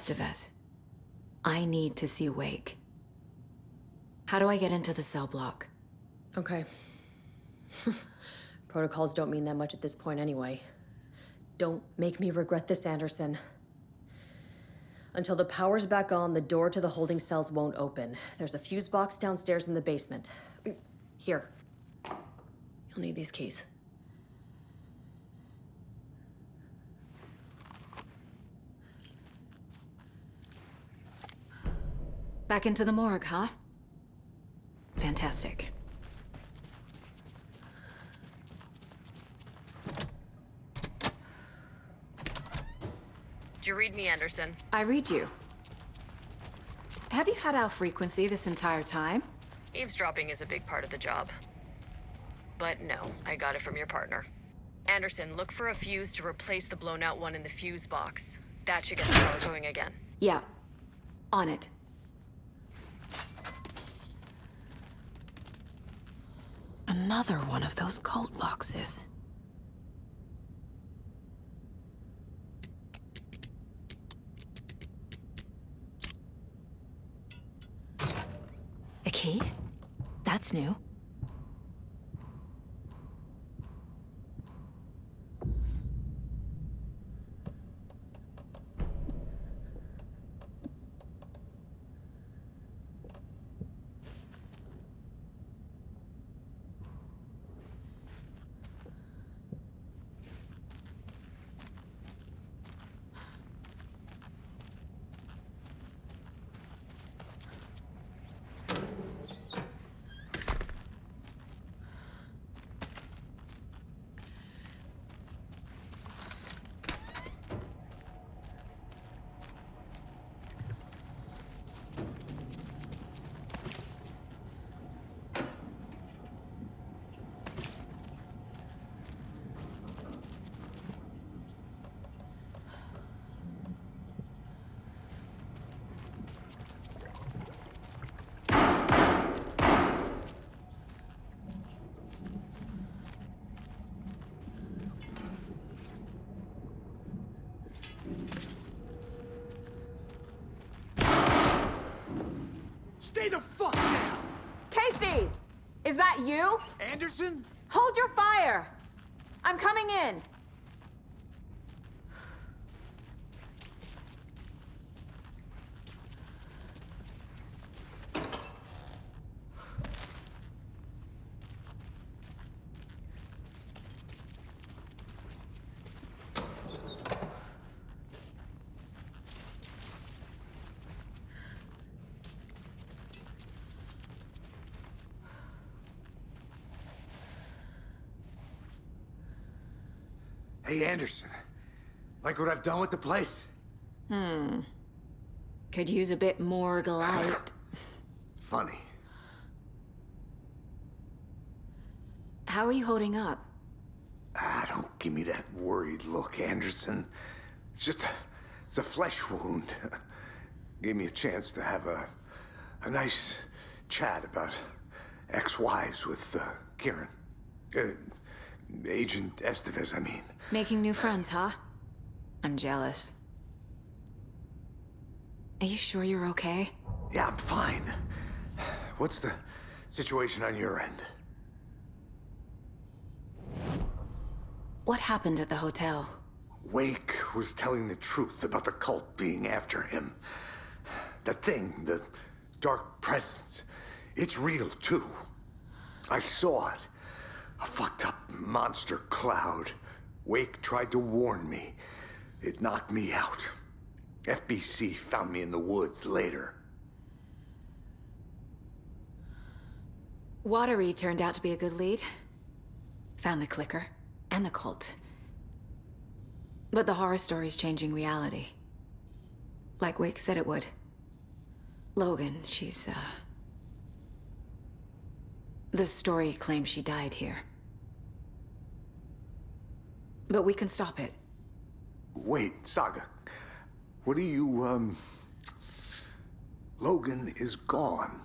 Estevez, I need to see Wake. How do I get into the cell block? Okay. Protocols don't mean that much at this point anyway. Don't make me regret this, Anderson. Until the power's back on, the door to the holding cells won't open. There's a fuse box downstairs in the basement. Here. You'll need these keys. Back into the morgue, huh? Fantastic. Do you read me, Anderson? I read you. Have you had our frequency this entire time? Eavesdropping is a big part of the job. But no, I got it from your partner. Anderson, look for a fuse to replace the blown out one in the fuse box. That should get the power going again. Yeah. On it. Another one of those cult boxes. A key? That's new. Stay the fuck down! Casey! Is that you? Anderson? Hold your fire! I'm coming in! Hey, Anderson. Like what I've done with the place? Could use a bit more light. Funny. How are you holding up? Don't give me that worried look, Anderson. It's a flesh wound. Gave me a chance to have a nice chat about ex-wives with Kieran. Agent Estevez, I mean. Making new friends, huh? I'm jealous. Are you sure you're okay? Yeah, I'm fine. What's the situation on your end? What happened at the hotel? Wake was telling the truth about the cult being after him. That thing, the dark presence, it's real too. I saw it. A fucked up monster cloud. Wake tried to warn me. It knocked me out. FBC found me in the woods later. Watery turned out to be a good lead. Found the clicker and the cult. But the horror story's changing reality. Like Wake said it would. Logan, she's, the story claims she died here. But we can stop it. Wait, Saga. What do you, Logan is gone.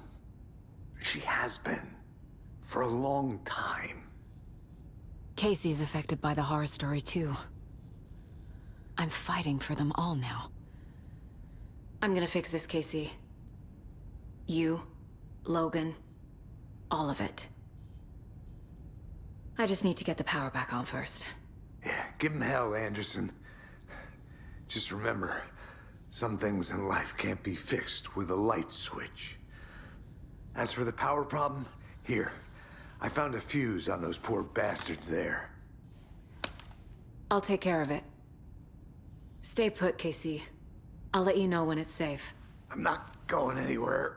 She has been. For a long time. Casey's affected by the horror story, too. I'm fighting for them all now. I'm gonna fix this, Casey. You, Logan, all of it. I just need to get the power back on first. Yeah, give him hell, Anderson. Just remember, some things in life can't be fixed with a light switch. As for the power problem, here. I found a fuse on those poor bastards there. I'll take care of it. Stay put, Casey. I'll let you know when it's safe. I'm not going anywhere.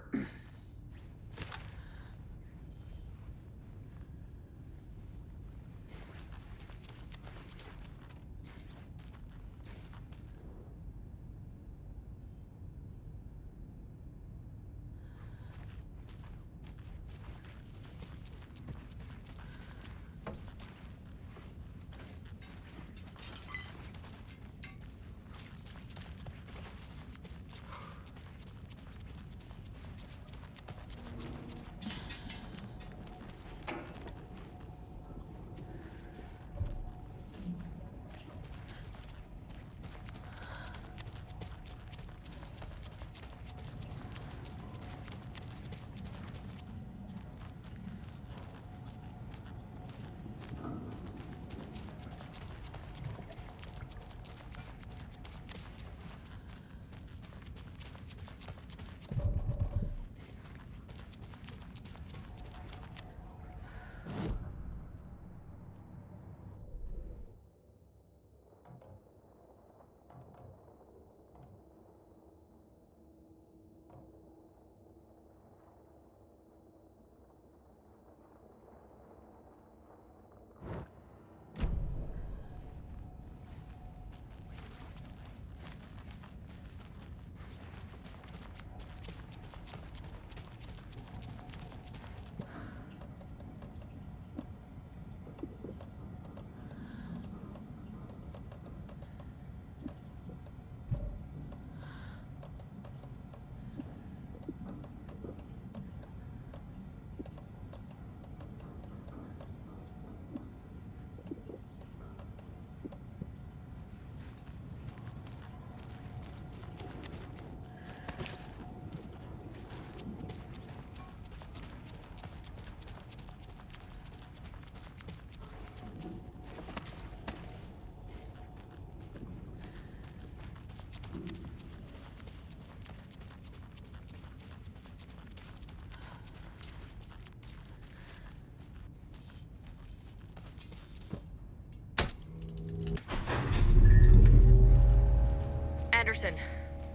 Anderson,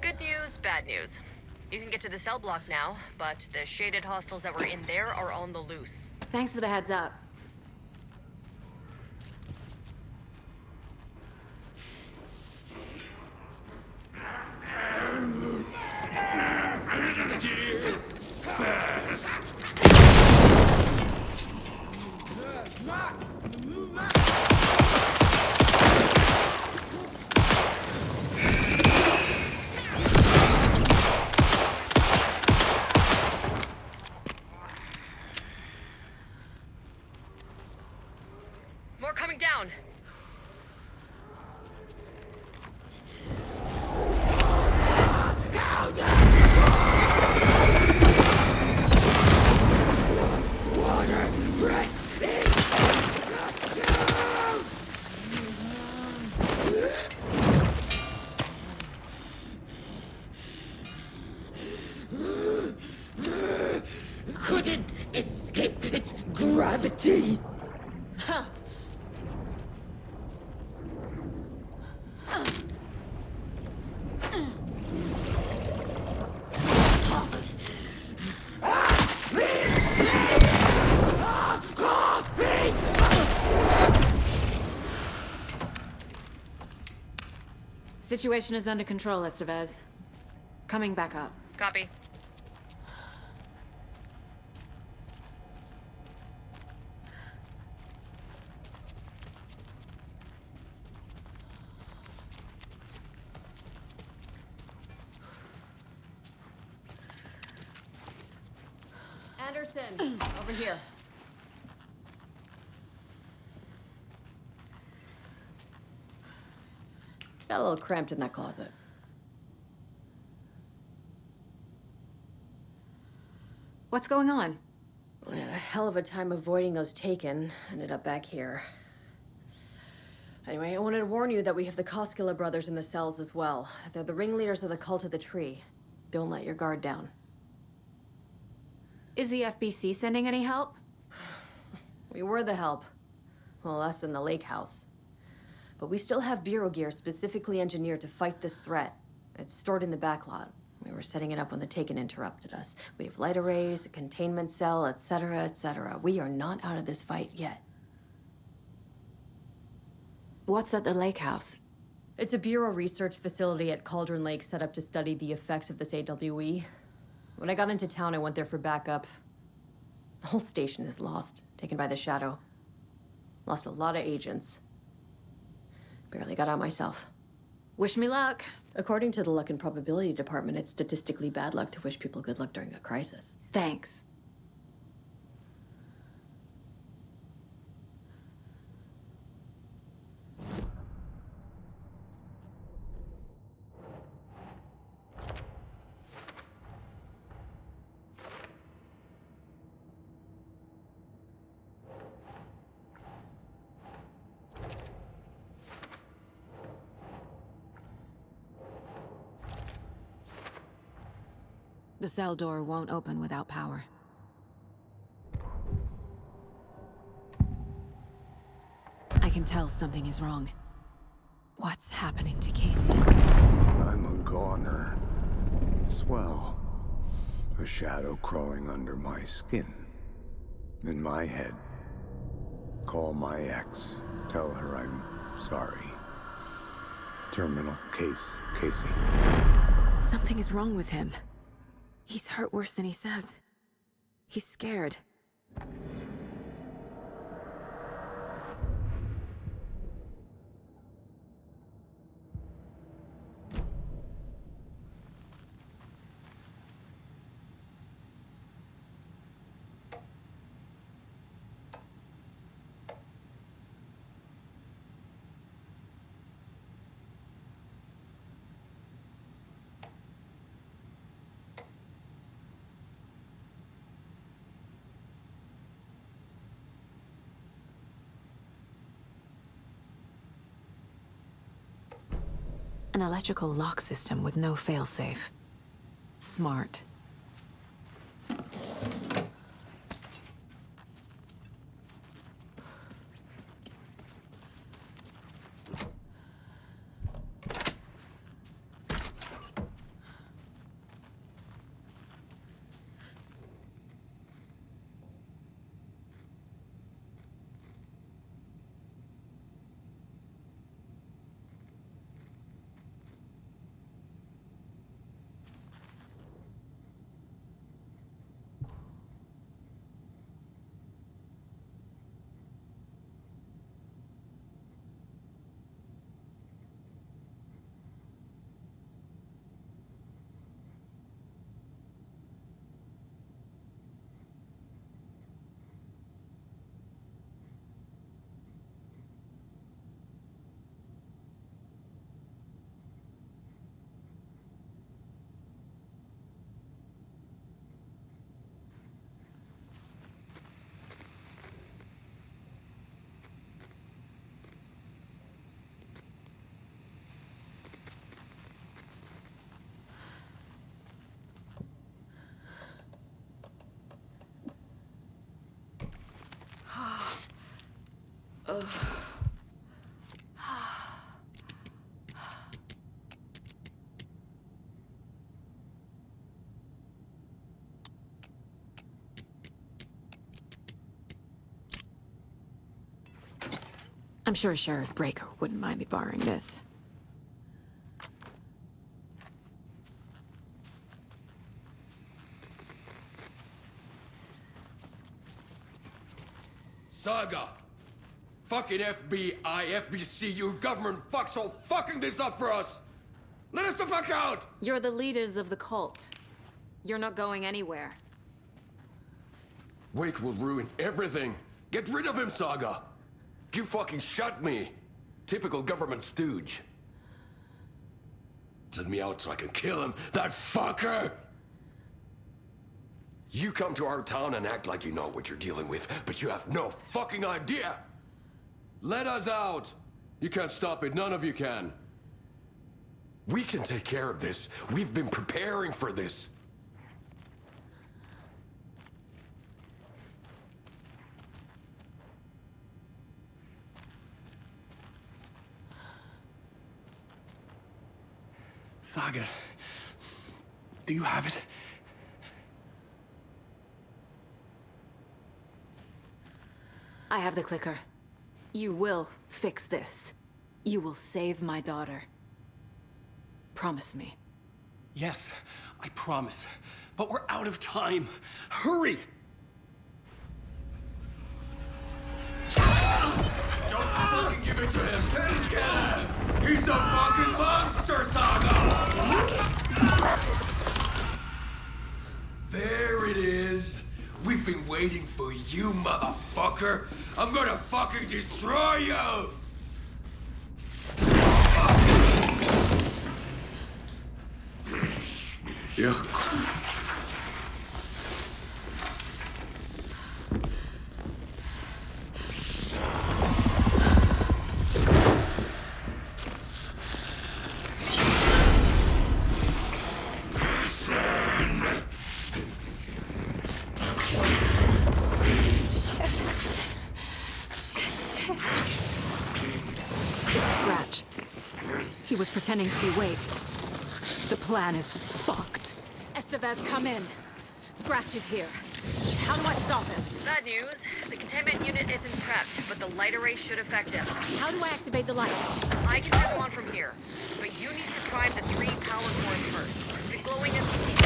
good news, bad news. You can get to the cell block now, but the shaded hostiles that were in there are on the loose. Thanks for the heads up. Fast. More coming down. Couldn't escape its gravity. Huh. Situation is under control, Estevez. Coming back up. Copy. Anderson, over here. Got a little cramped in that closet. What's going on? We had a hell of a time avoiding those taken. Ended up back here. Anyway, I wanted to warn you that we have the Koskela brothers in the cells as well. They're the ringleaders of the Cult of the Tree. Don't let your guard down. Is the FBC sending any help? We were the help. Well, us in the lake house. But we still have Bureau gear specifically engineered to fight this threat. It's stored in the backlot. We were setting it up when the Taken interrupted us. We have light arrays, a containment cell, etc., etc. We are not out of this fight yet. What's at the lake house? It's a Bureau research facility at Cauldron Lake set up to study the effects of this AWE. When I got into town, I went there for backup. The whole station is lost, taken by the Shadow. Lost a lot of agents. Barely got out myself. Wish me luck. According to the Luck and Probability Department, it's statistically bad luck to wish people good luck during a crisis. Thanks. The cell door won't open without power. I can tell something is wrong. What's happening to Casey? I'm a goner. Swell. A shadow crawling under my skin. In my head. Call my ex. Tell her I'm sorry. Terminal case, Casey. Something is wrong with him. He's hurt worse than he says. He's scared. An electrical lock system with no failsafe. Smart. I'm sure Sheriff Breaker wouldn't mind me borrowing this. Saga! Fucking FBI, FBC, you government fucks all fucking this up for us! Let us the fuck out! You're the leaders of the cult. You're not going anywhere. Wake will ruin everything! Get rid of him, Saga! You fucking shot me! Typical government stooge. Let me out so I can kill him, that fucker! You come to our town and act like you know what you're dealing with, but you have no fucking idea! Let us out! You can't stop it, none of you can. We can take care of this. We've been preparing for this. Saga, do you have it? I have the clicker. You will fix this. You will save my daughter. Promise me. Yes, I promise. But we're out of time. Hurry! Don't fucking give it to him! Didn't get him! He's a fucking monster, Saga! There it is! We've been waiting for you, motherfucker! I'm gonna fucking destroy you! Yeah. Scratch. He was pretending to be Wade. The plan is fucked. Estevez, come in. Scratch is here. How do I stop him? Bad news. The containment unit isn't prepped, but the light array should affect him. How do I activate the lights? I can turn them on from here, but you need to prime the 3 power cores first. The glowing SCP.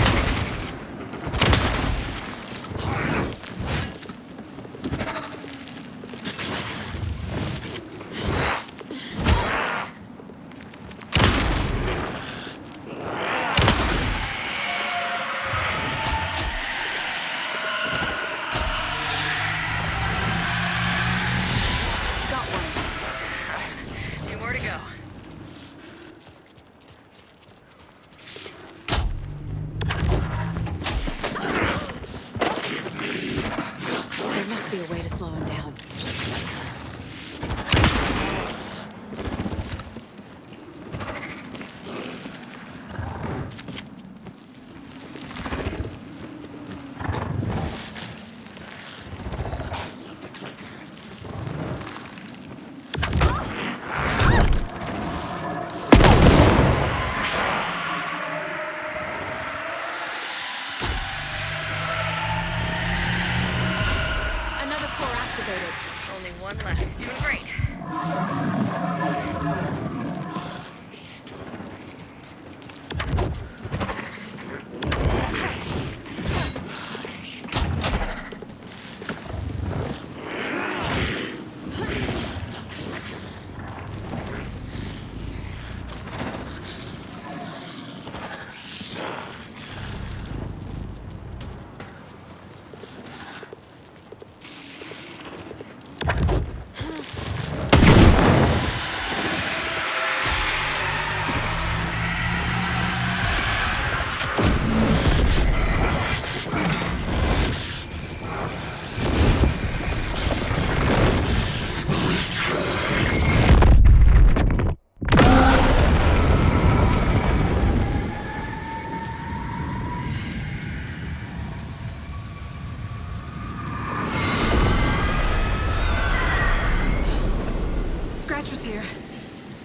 Only one left. Doing great.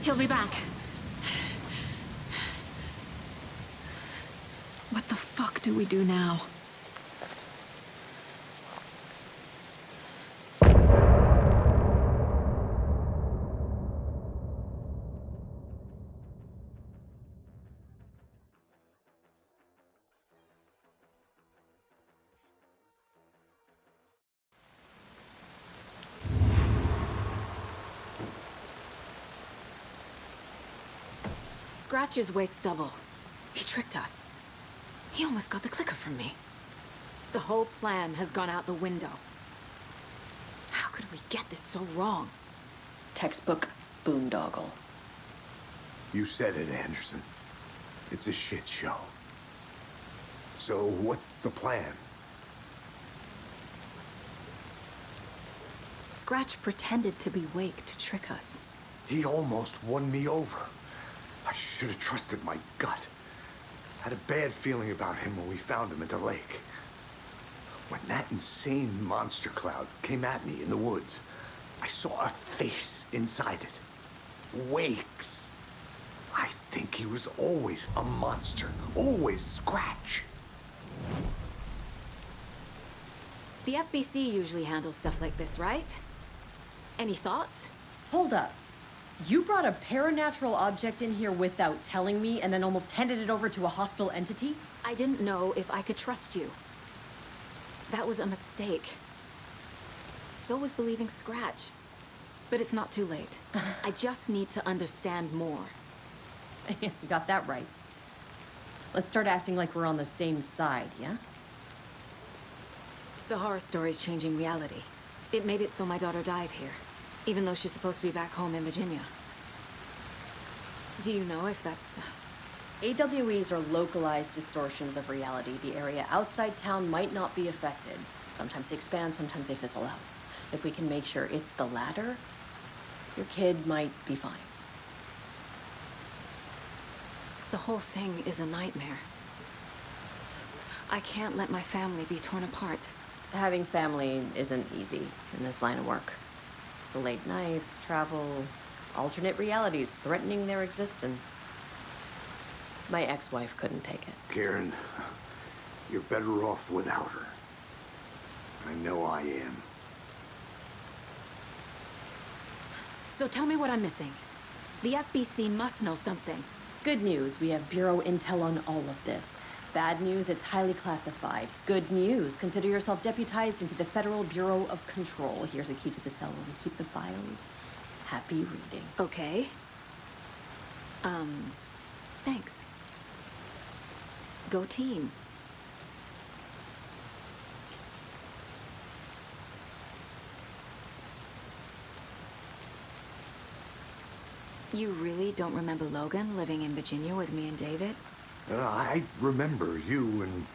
He'll be back. What the fuck do we do now? Scratch's wakes double. He tricked us. He almost got the clicker from me. The whole plan has gone out the window. How could we get this so wrong? Textbook boondoggle. You said it, Anderson. It's a shit show. So what's the plan? Scratch pretended to be Wake to trick us. He almost won me over. I should have trusted my gut. Had a bad feeling about him when we found him at the lake. When that insane monster cloud came at me in the woods, I saw a face inside it. Wake's. I think he was always a monster. Always Scratch. The FBC usually handles stuff like this, right? Any thoughts? Hold up. You brought a paranatural object in here without telling me and then almost handed it over to a hostile entity? I didn't know if I could trust you. That was a mistake. So was believing Scratch. But it's not too late. I just need to understand more. You got that right. Let's start acting like we're on the same side, yeah? The horror story's changing reality. It made it so my daughter died here, even though she's supposed to be back home in Virginia. Do you know if that's... AWEs are localized distortions of reality. The area outside town might not be affected. Sometimes they expand, sometimes they fizzle out. If we can make sure it's the latter, your kid might be fine. The whole thing is a nightmare. I can't let my family be torn apart. Having family isn't easy in this line of work. The late nights, travel, alternate realities threatening their existence. My ex-wife couldn't take it. Karen, you're better off without her. I know I am. So tell me what I'm missing. The FBC must know something. Good news, we have Bureau intel on all of this. Bad news, it's highly classified. Good news, consider yourself deputized into the Federal Bureau of Control. Here's a key to the cell where we keep the files. Happy reading. Okay. Thanks. Go team. You really don't remember Logan living in Virginia with me and David? I remember you and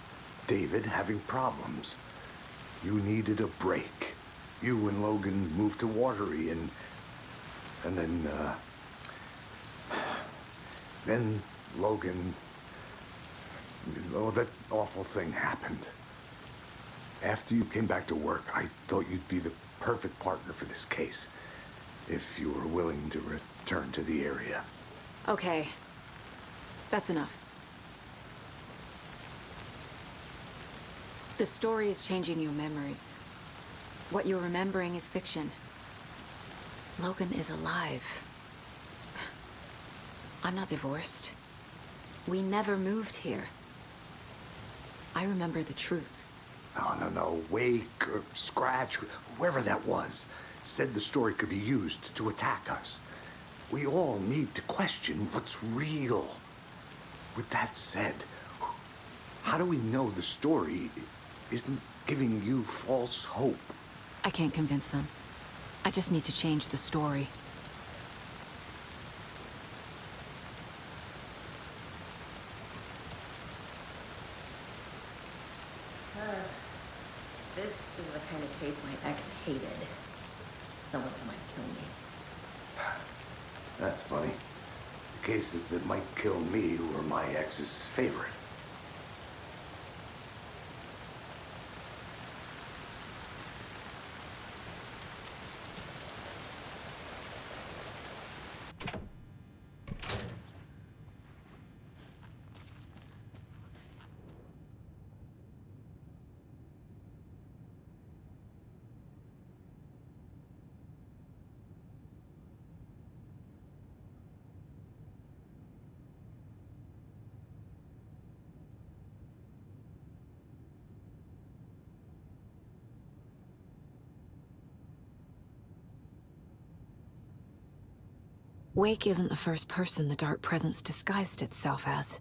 David having problems. You needed a break. You and Logan moved to Watery and then Logan, oh, that awful thing happened. After you came back to work, I thought you'd be the perfect partner for this case, if you were willing to return to the area. Okay. That's enough. The story is changing your memories. What you're remembering is fiction. Logan is alive. I'm not divorced. We never moved here. I remember the truth. No. Wake or Scratch, whoever that was, said the story could be used to attack us. We all need to question what's real. With that said, how do we know the story isn't giving you false hope? I can't convince them. I just need to change the story. This is the kind of case my ex hated. I want somebody to kill me. That's funny. The cases that might kill me were my ex's favorite. Wake isn't the first person the Dark Presence disguised itself as.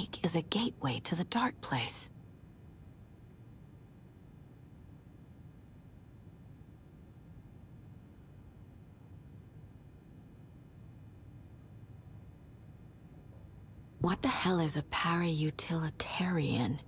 Wake is a gateway to the dark place. What the hell is a para-utilitarian?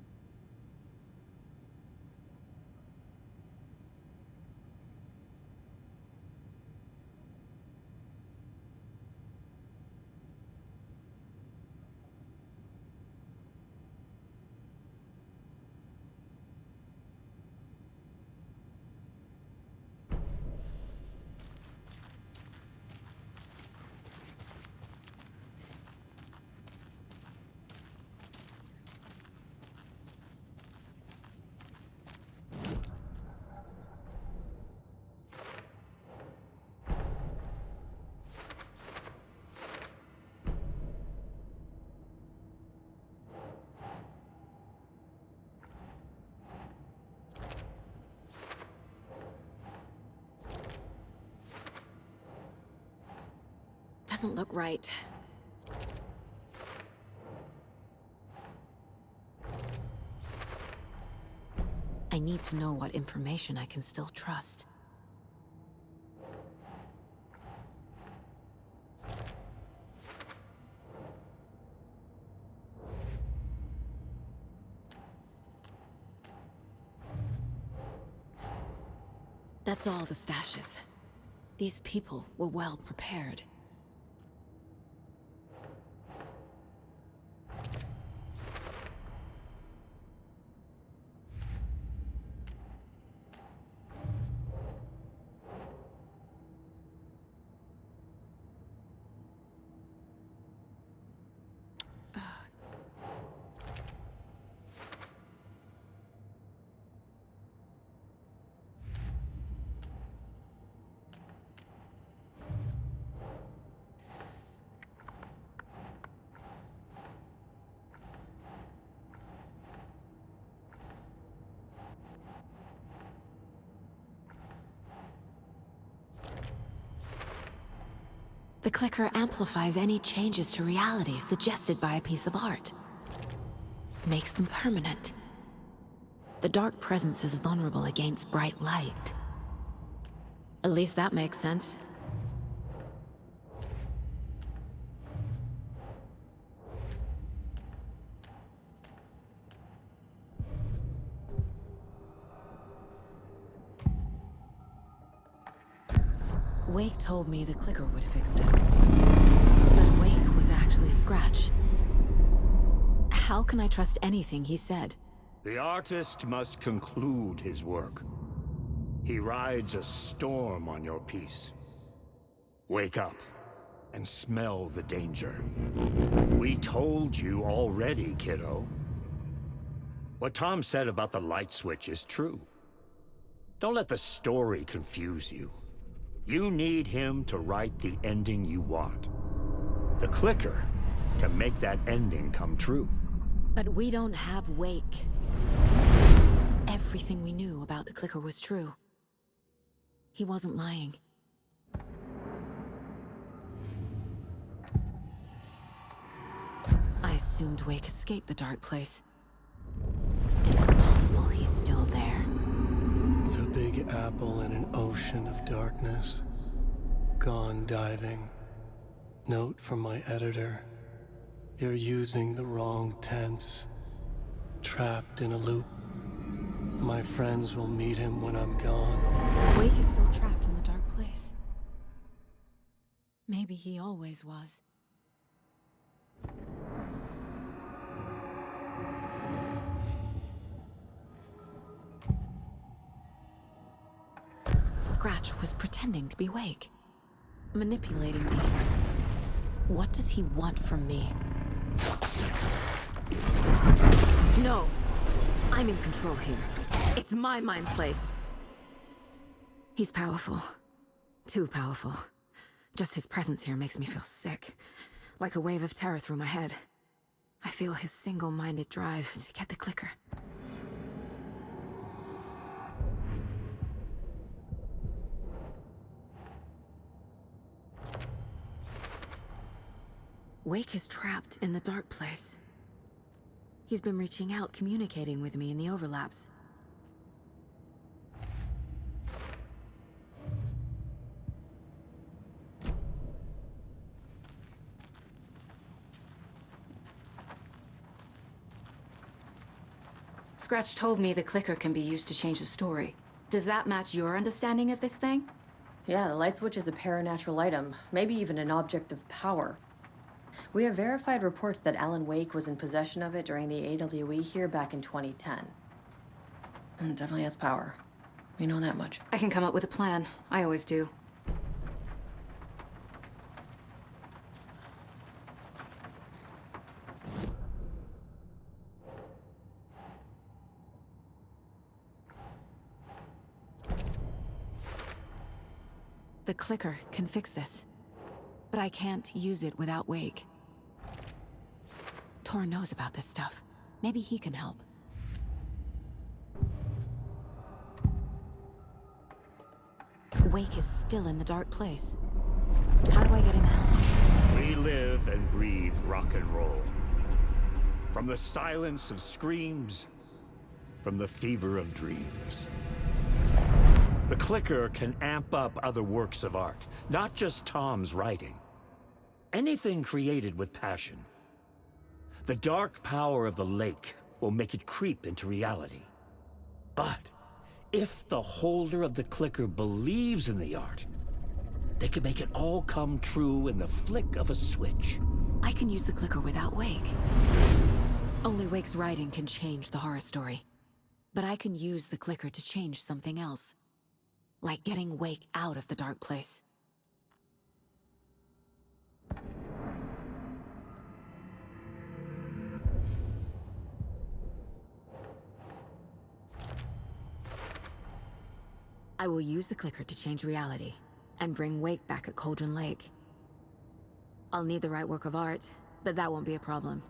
Doesn't look right. I need to know what information I can still trust. That's all the Staches. These people were well prepared. The clicker amplifies any changes to reality suggested by a piece of art. Makes them permanent. The dark presence is vulnerable against bright light. At least that makes sense. Wake told me the clicker would fix this. But Wake was actually Scratch. How can I trust anything he said? The artist must conclude his work. He rides a storm on your piece. Wake up and smell the danger. We told you already, kiddo. What Tom said about the light switch is true. Don't let the story confuse you. You need him to write the ending you want. The clicker can make that ending come true. But we don't have Wake. Everything we knew about the clicker was true. He wasn't lying. I assumed Wake escaped the dark place. Is it possible he's still there? The Big Apple in an ocean of darkness. Gone diving. Note from my editor. You're using the wrong tense. Trapped in a loop. My friends will meet him when I'm gone. Wake is still trapped in the dark place. Maybe he always was. Scratch was pretending to be Wake. Manipulating me. What does he want from me? No! I'm in control here. It's my mind place. He's powerful. Too powerful. Just his presence here makes me feel sick. Like a wave of terror through my head. I feel his single-minded drive to get the clicker. Wake is trapped in the dark place. He's been reaching out, communicating with me in the overlaps. Scratch told me the clicker can be used to change the story. Does that match your understanding of this thing? Yeah, the light switch is a paranatural item, maybe even an object of power. We have verified reports that Alan Wake was in possession of it during the AWE here back in 2010. It definitely has power. We know that much. I can come up with a plan. I always do. The clicker can fix this, but I can't use it without Wake. Tor knows about this stuff. Maybe he can help. Wake is still in the dark place. How do I get him out? We live and breathe rock and roll. From the silence of screams, from the fever of dreams. The clicker can amp up other works of art, not just Tom's writing. Anything created with passion. The dark power of the lake will make it creep into reality. But if the holder of the clicker believes in the art, they can make it all come true in the flick of a switch. I can use the clicker without Wake. Only Wake's writing can change the horror story. But I can use the clicker to change something else. Like getting Wake out of the dark place. I will use the clicker to change reality, and bring Wake back at Cauldron Lake. I'll need the right work of art, but that won't be a problem.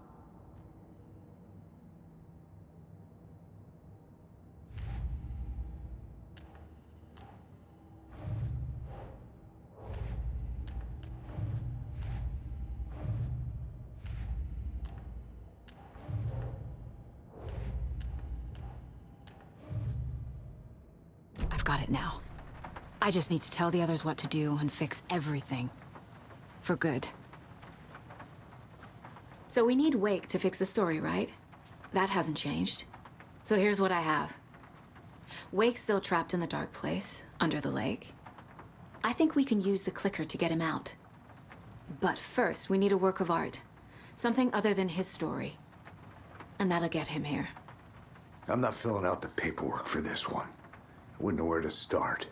I've got it now. I just need to tell the others what to do and fix everything. For good. So we need Wake to fix the story, right? That hasn't changed. So here's what I have. Wake's still trapped in the dark place, under the lake. I think we can use the clicker to get him out. But first, we need a work of art. Something other than his story. And that'll get him here. I'm not filling out the paperwork for this one. I wouldn't know where to start.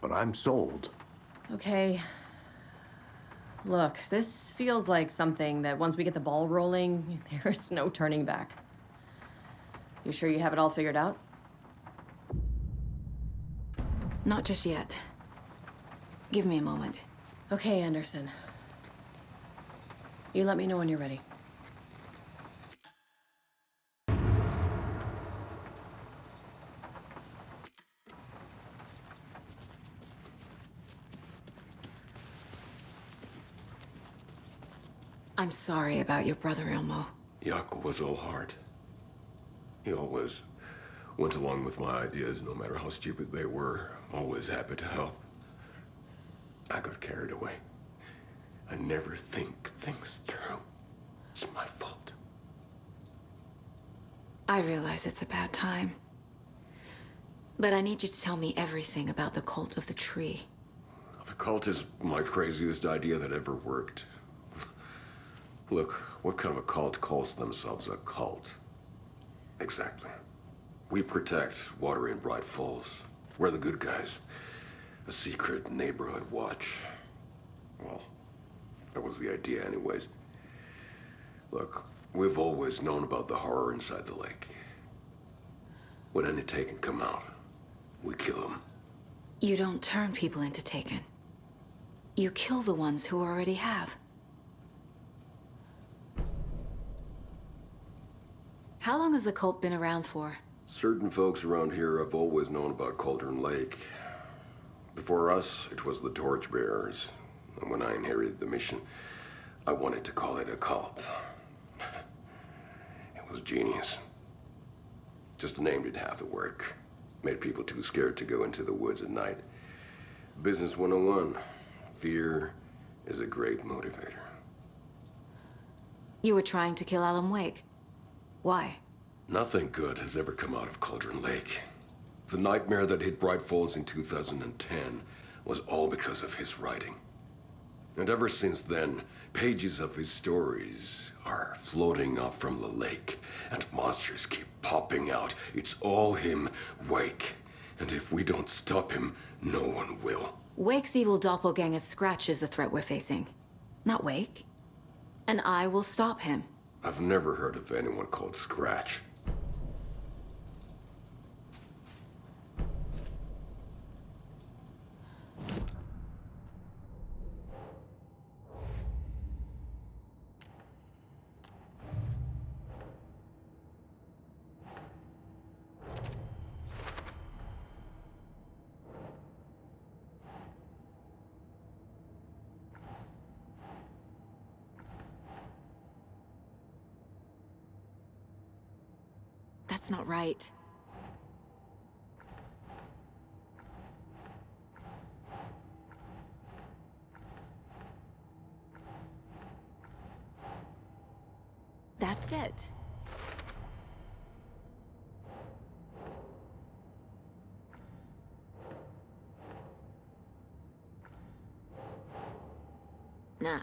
But I'm sold. Okay. Look, this feels like something that once we get the ball rolling, there's no turning back. You sure you have it all figured out? Not just yet. Give me a moment. Okay, Anderson. You let me know when you're ready. I'm sorry about your brother, Ilmo. Jaakko was all heart. He always went along with my ideas, no matter how stupid they were. Always happy to help. I got carried away. I never think things through. It's my fault. I realize it's a bad time. But I need you to tell me everything about the cult of the tree. The cult is my craziest idea that ever worked. Look, what kind of a cult calls themselves a cult? Exactly. We protect Water in Bright Falls. We're the good guys. A secret neighborhood watch. Well, that was the idea anyways. Look, we've always known about the horror inside the lake. When any Taken come out, we kill them. You don't turn people into Taken. You kill the ones who already have. How long has the cult been around for? Certain folks around here have always known about Cauldron Lake. Before us, it was the Torchbearers. And when I inherited the mission, I wanted to call it a cult. It was genius. Just a name did half the work. Made people too scared to go into the woods at night. Business 101. Fear is a great motivator. You were trying to kill Alan Wake. Why? Nothing good has ever come out of Cauldron Lake. The nightmare that hit Bright Falls in 2010 was all because of his writing. And ever since then, pages of his stories are floating up from the lake, and monsters keep popping out. It's all him, Wake. And if we don't stop him, no one will. Wake's evil doppelganger Scratch is the threat we're facing, not Wake. And I will stop him. I've never heard of anyone called Scratch. That's not right. That's it. Nah.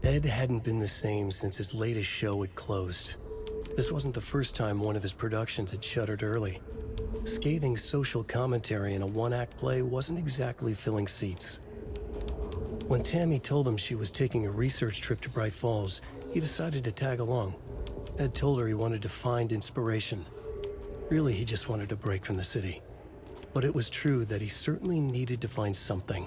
Ed hadn't been the same since his latest show had closed. This wasn't the first time one of his productions had shuttered early. Scathing social commentary in a one-act play wasn't exactly filling seats. When Tammy told him she was taking a research trip to Bright Falls, he decided to tag along. Ed told her he wanted to find inspiration. Really, he just wanted a break from the city. But it was true that he certainly needed to find something.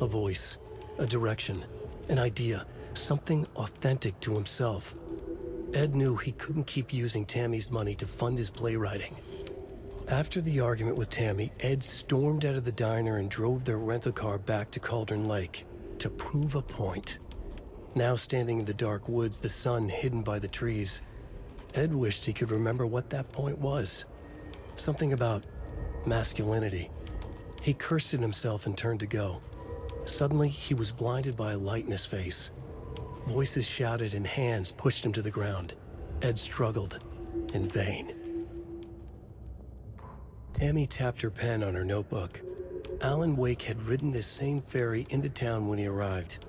A voice, a direction, an idea, something authentic to himself. Ed knew he couldn't keep using Tammy's money to fund his playwriting. After the argument with Tammy, Ed stormed out of the diner and drove their rental car back to Cauldron Lake to prove a point. Now standing in the dark woods, the sun hidden by the trees, Ed wished he could remember what that point was. Something about masculinity. He cursed at himself and turned to go. Suddenly, he was blinded by a light in his face. Voices shouted and hands pushed him to the ground. Ed struggled, in vain. Tammy tapped her pen on her notebook. Alan Wake had ridden this same ferry into town when he arrived.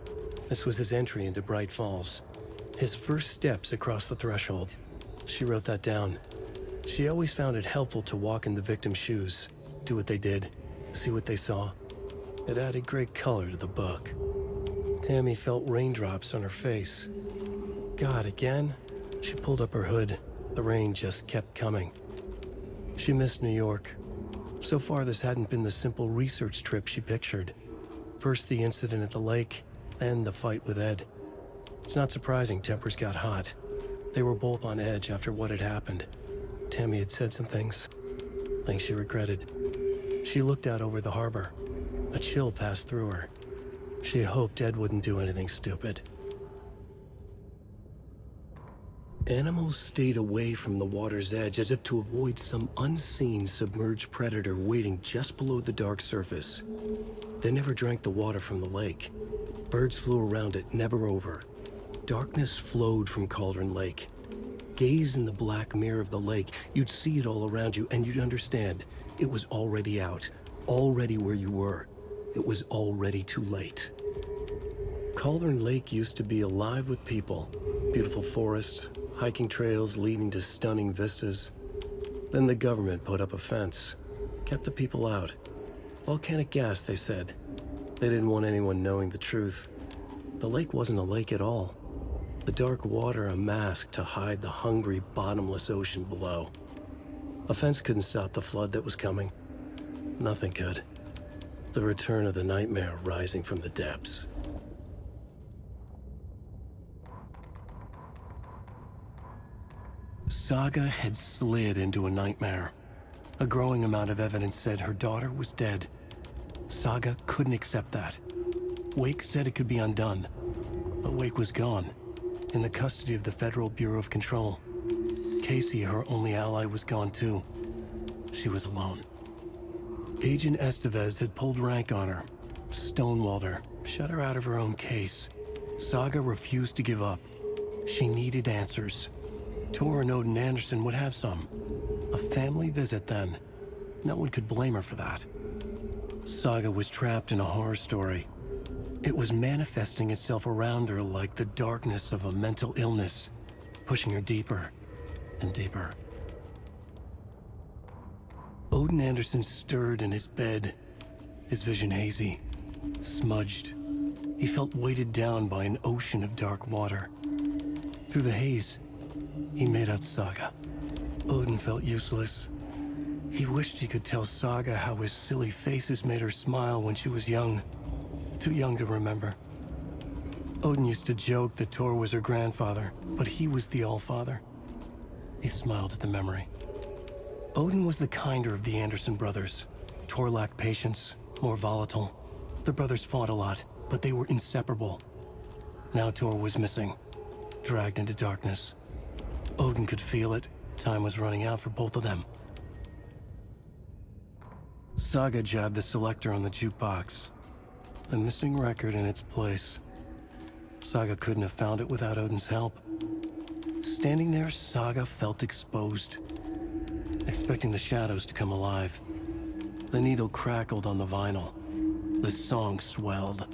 This was his entry into Bright Falls. His first steps across the threshold. She wrote that down. She always found it helpful to walk in the victim's shoes, do what they did, see what they saw. It added great color to the book. Tammy felt raindrops on her face. God, again? She pulled up her hood. The rain just kept coming. She missed New York. So far, this hadn't been the simple research trip she pictured. First the incident at the lake, then the fight with Ed. It's not surprising tempers got hot. They were both on edge after what had happened. Tammy had said some things she regretted. She looked out over the harbor. A chill passed through her. She hoped Ed wouldn't do anything stupid. Animals stayed away from the water's edge as if to avoid some unseen submerged predator waiting just below the dark surface. They never drank the water from the lake. Birds flew around it, never over. Darkness flowed from Cauldron Lake. Gaze in the black mirror of the lake, you'd see it all around you, and you'd understand. It was already out, already where you were. It was already too late. Cauldron Lake used to be alive with people. Beautiful forests, hiking trails leading to stunning vistas. Then the government put up a fence, kept the people out. Volcanic gas, they said. They didn't want anyone knowing the truth. The lake wasn't a lake at all. The dark water a mask to hide the hungry, bottomless ocean below. A fence couldn't stop the flood that was coming. Nothing could. The return of the nightmare rising from the depths. Saga had slid into a nightmare. A growing amount of evidence said her daughter was dead. Saga couldn't accept that. Wake said it could be undone. But Wake was gone, in the custody of the Federal Bureau of Control. Casey, her only ally, was gone too. She was alone. Agent Estevez had pulled rank on her, stonewalled her, shut her out of her own case. Saga refused to give up. She needed answers. Tor and Odin Anderson would have some. A family visit then. No one could blame her for that. Saga was trapped in a horror story. It was manifesting itself around her like the darkness of a mental illness, pushing her deeper and deeper. Odin Anderson stirred in his bed, his vision hazy, smudged. He felt weighted down by an ocean of dark water. Through the haze, he made out Saga. Odin felt useless. He wished he could tell Saga how his silly faces made her smile when she was young. Too young to remember. Odin used to joke that Tor was her grandfather, but he was the Allfather. He smiled at the memory. Odin was the kinder of the Anderson brothers. Tor lacked patience, more volatile. The brothers fought a lot, but they were inseparable. Now Tor was missing, dragged into darkness. Odin could feel it. Time was running out for both of them. Saga jabbed the selector on the jukebox. The missing record in its place. Saga couldn't have found it without Odin's help. Standing there, Saga felt exposed, expecting the shadows to come alive. The needle crackled on the vinyl. The song swelled.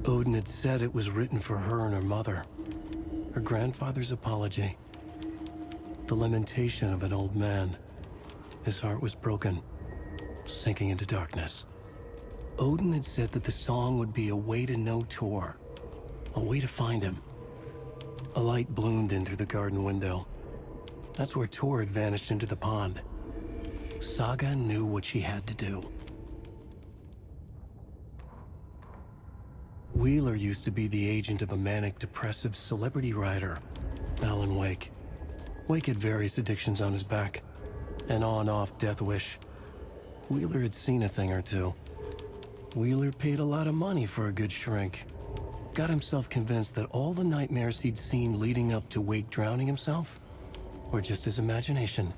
Odin had said it was written for her and her mother. Her grandfather's apology. The lamentation of an old man. His heart was broken, sinking into darkness. Odin had said that the song would be a way to know Tor, a way to find him. A light bloomed in through the garden window. That's where Tor had vanished into the pond. Saga knew what she had to do. Wheeler used to be the agent of a manic-depressive celebrity writer, Alan Wake. Wake had various addictions on his back, an on-off death wish. Wheeler had seen a thing or two. Wheeler paid a lot of money for a good shrink. Got himself convinced that all the nightmares he'd seen leading up to Wake drowning himself were just his imagination.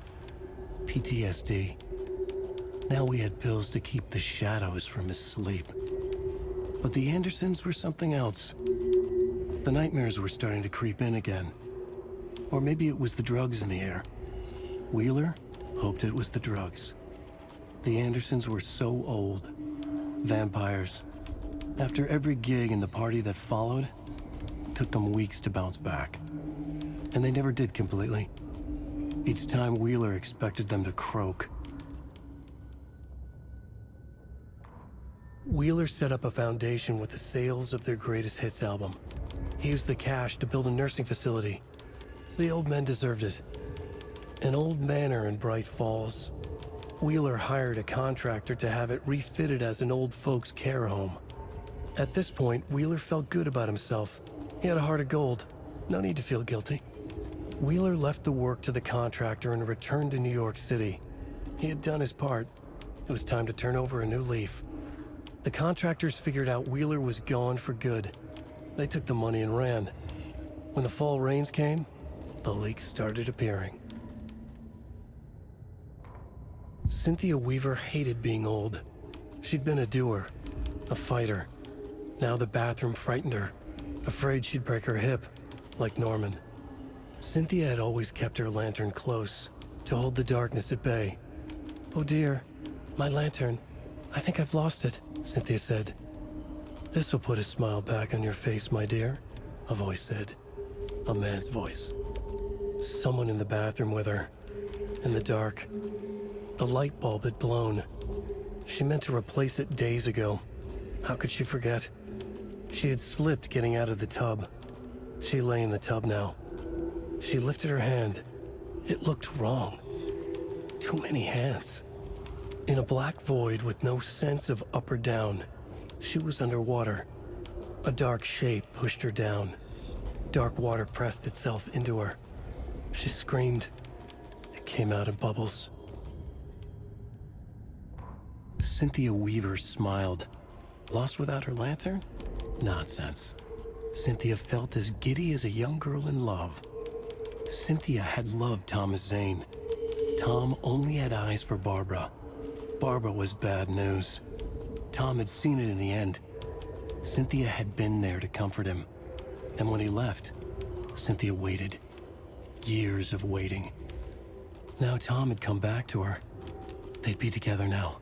PTSD. Now we had pills to keep the shadows from his sleep. But the Andersons were something else. The nightmares were starting to creep in again. Or maybe it was the drugs in the air. Wheeler hoped it was the drugs. The Andersons were so old. Vampires. After every gig and the party that followed, it took them weeks to bounce back. And they never did completely. Each time Wheeler expected them to croak. Wheeler set up a foundation with the sales of their greatest hits album. He used the cash to build a nursing facility. The old men deserved it. An old manor in Bright Falls. Wheeler hired a contractor to have it refitted as an old folks' care home. At this point, Wheeler felt good about himself. He had a heart of gold. No need to feel guilty. Wheeler left the work to the contractor and returned to New York City. He had done his part. It was time to turn over a new leaf. The contractors figured out Wheeler was gone for good. They took the money and ran. When the fall rains came, the leaks started appearing. Cynthia Weaver hated being old. She'd been a doer, a fighter. Now the bathroom frightened her, afraid she'd break her hip, like Norman. Cynthia had always kept her lantern close, to hold the darkness at bay. "Oh dear, my lantern. I think I've lost it," Cynthia said. "This will put a smile back on your face, my dear," a voice said. A man's voice. Someone in the bathroom with her. In the dark. The light bulb had blown. She meant to replace it days ago. How could she forget? She had slipped getting out of the tub. She lay in the tub now. She lifted her hand. It looked wrong. Too many hands. In a black void with no sense of up or down, she was underwater. A dark shape pushed her down. Dark water pressed itself into her. She screamed. It came out in bubbles. Cynthia Weaver smiled. Lost without her lantern? Nonsense. Cynthia felt as giddy as a young girl in love. Cynthia had loved Thomas Zane. Tom only had eyes for Barbara. Barbara was bad news. Tom had seen it in the end. Cynthia had been there to comfort him. And when he left, Cynthia waited. Years of waiting. Now Tom had come back to her. They'd be together now.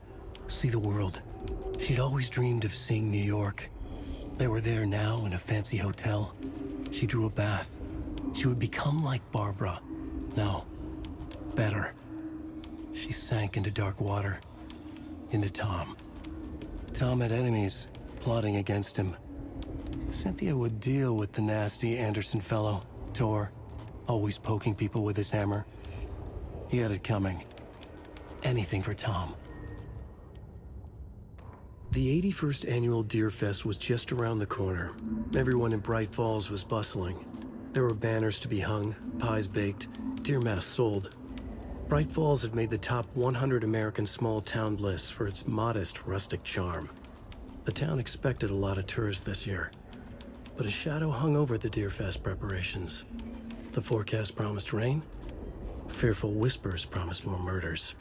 See the world. She'd always dreamed of seeing New York. They were there now in a fancy hotel. She drew a bath. She would become like Barbara. No, better. She sank into dark water. Into Tom. Tom had enemies plotting against him. Cynthia would deal with the nasty Anderson fellow, Tor, always poking people with his hammer. He had it coming. Anything for Tom. The 81st annual Deer Fest was just around the corner. Everyone in Bright Falls was bustling. There were banners to be hung, pies baked, deer masks sold. Bright Falls had made the top 100 American small town list for its modest rustic charm. The town expected a lot of tourists this year, but a shadow hung over the Deer Fest preparations. The forecast promised rain. Fearful whispers promised more murders.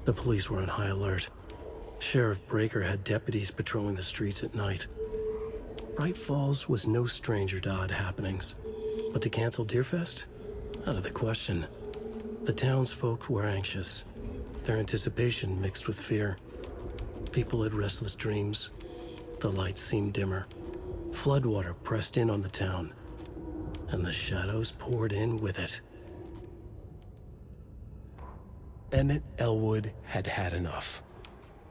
The police were on high alert. Sheriff Breaker had deputies patrolling the streets at night. Bright Falls was no stranger to odd happenings, but to cancel Deerfest? Out of the question. The townsfolk were anxious, their anticipation mixed with fear. People had restless dreams. The lights seemed dimmer. Floodwater pressed in on the town, and the shadows poured in with it. Emmett Elwood had had enough.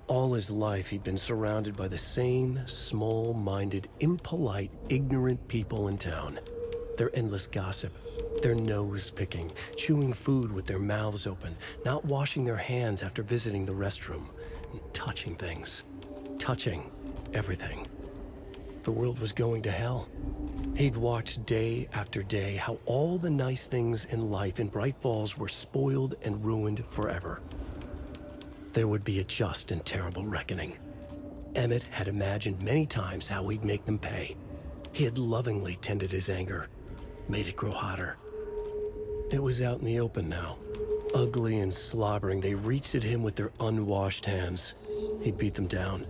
All his life, he'd been surrounded by the same small-minded, impolite, ignorant people in town. Their endless gossip, their nose-picking, chewing food with their mouths open, not washing their hands after visiting the restroom, and touching things. Touching everything. The world was going to hell. He'd watched day after day how all the nice things in life in Bright Falls were spoiled and ruined forever. There would be a just and terrible reckoning. Emmett had imagined many times how he'd make them pay. He had lovingly tended his anger, made it grow hotter. It was out in the open now. Ugly and slobbering, they reached at him with their unwashed hands. He'd beat them down,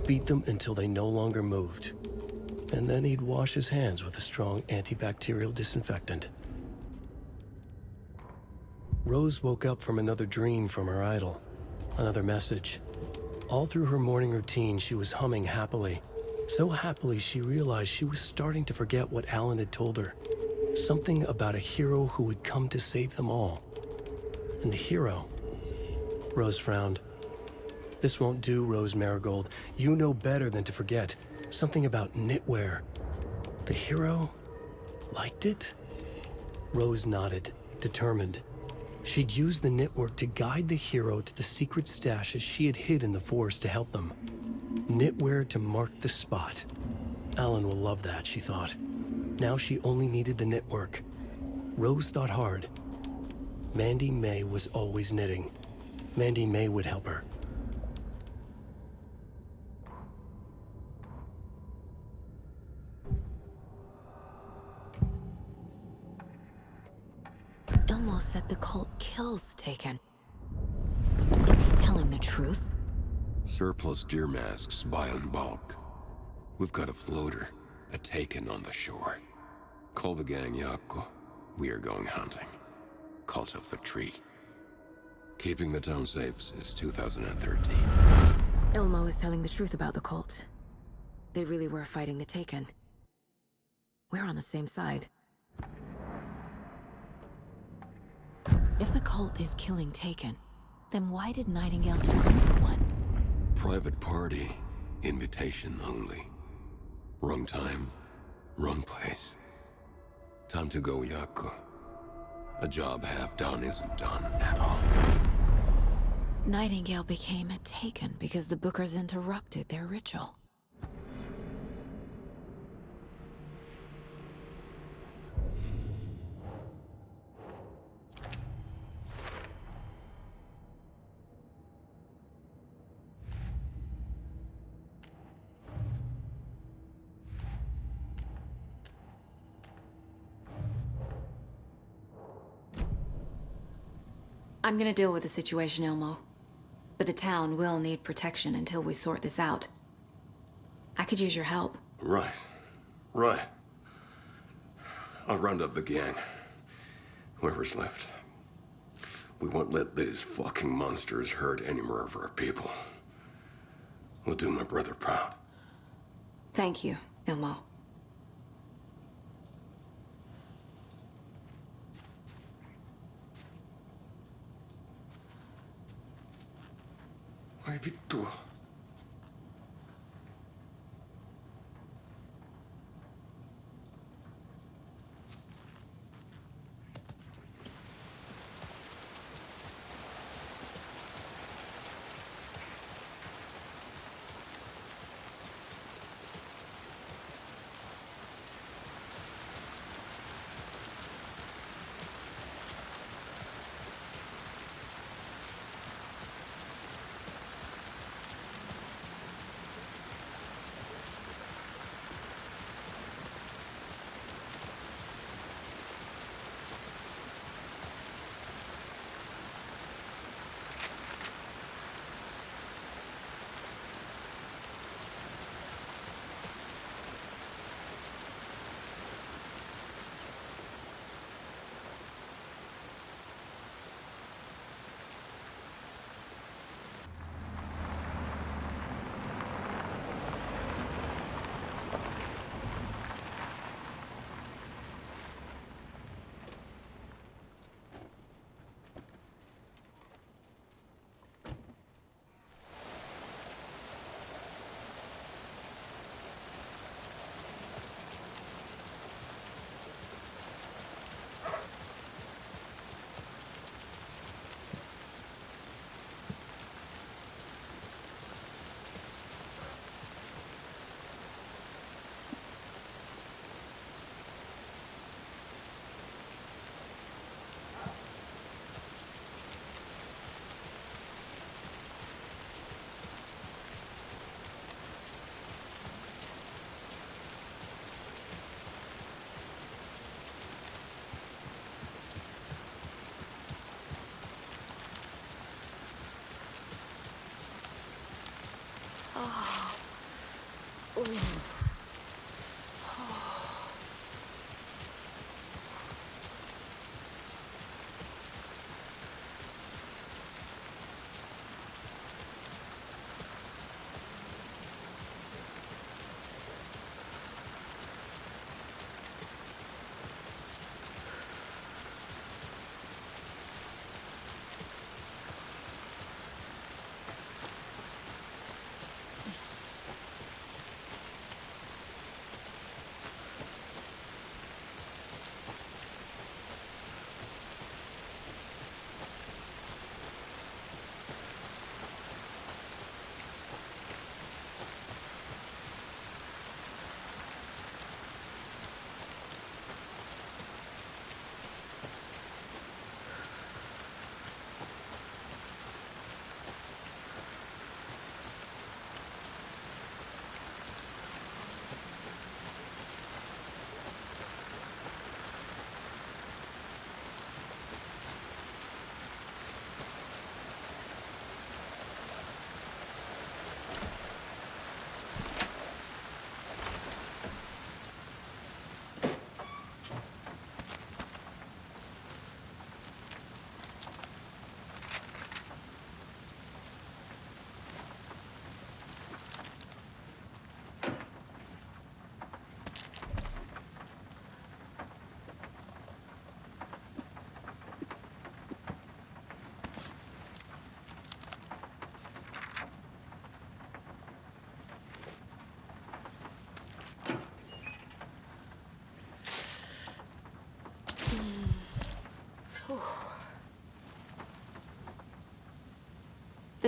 beat them until they no longer moved. And then he'd wash his hands with a strong antibacterial disinfectant. Rose woke up from another dream from her idol. Another message. All through her morning routine, she was humming happily. So happily, she realized she was starting to forget what Alan had told her. Something about a hero who would come to save them all. And the hero... Rose frowned. This won't do, Rose Marigold. You know better than to forget. Something about knitwear. The hero... liked it? Rose nodded, determined. She'd use the knitwork to guide the hero to the secret stashes she had hid in the forest to help them. Knitwear to mark the spot. Alan will love that, she thought. Now she only needed the knitwork. Rose thought hard. Mandy May was always knitting. Mandy May would help her. Ilmo said the cult kills Taken. Is he telling the truth? Surplus deer masks buy in bulk. We've got a floater, a Taken on the shore. Call the gang Yako. We are going hunting. Cult of the Tree. Keeping the town safe since 2013. Ilmo is telling the truth about the cult. They really were fighting the Taken. We're on the same side. If the cult is killing Taken, then why did Nightingale turn into one? Private party. Invitation only. Wrong time, wrong place. Time to go, Yaku. A job half done isn't done at all. Nightingale became a Taken because the Bookers interrupted their ritual. I'm gonna deal with the situation, Ilmo. But the town will need protection until we sort this out. I could use your help. Right. I'll round up the gang. Whoever's left. We won't let these fucking monsters hurt any more of our people. We'll do my brother proud. Thank you, Ilmo. Vai vittu.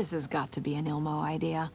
This has got to be an Ilmo idea.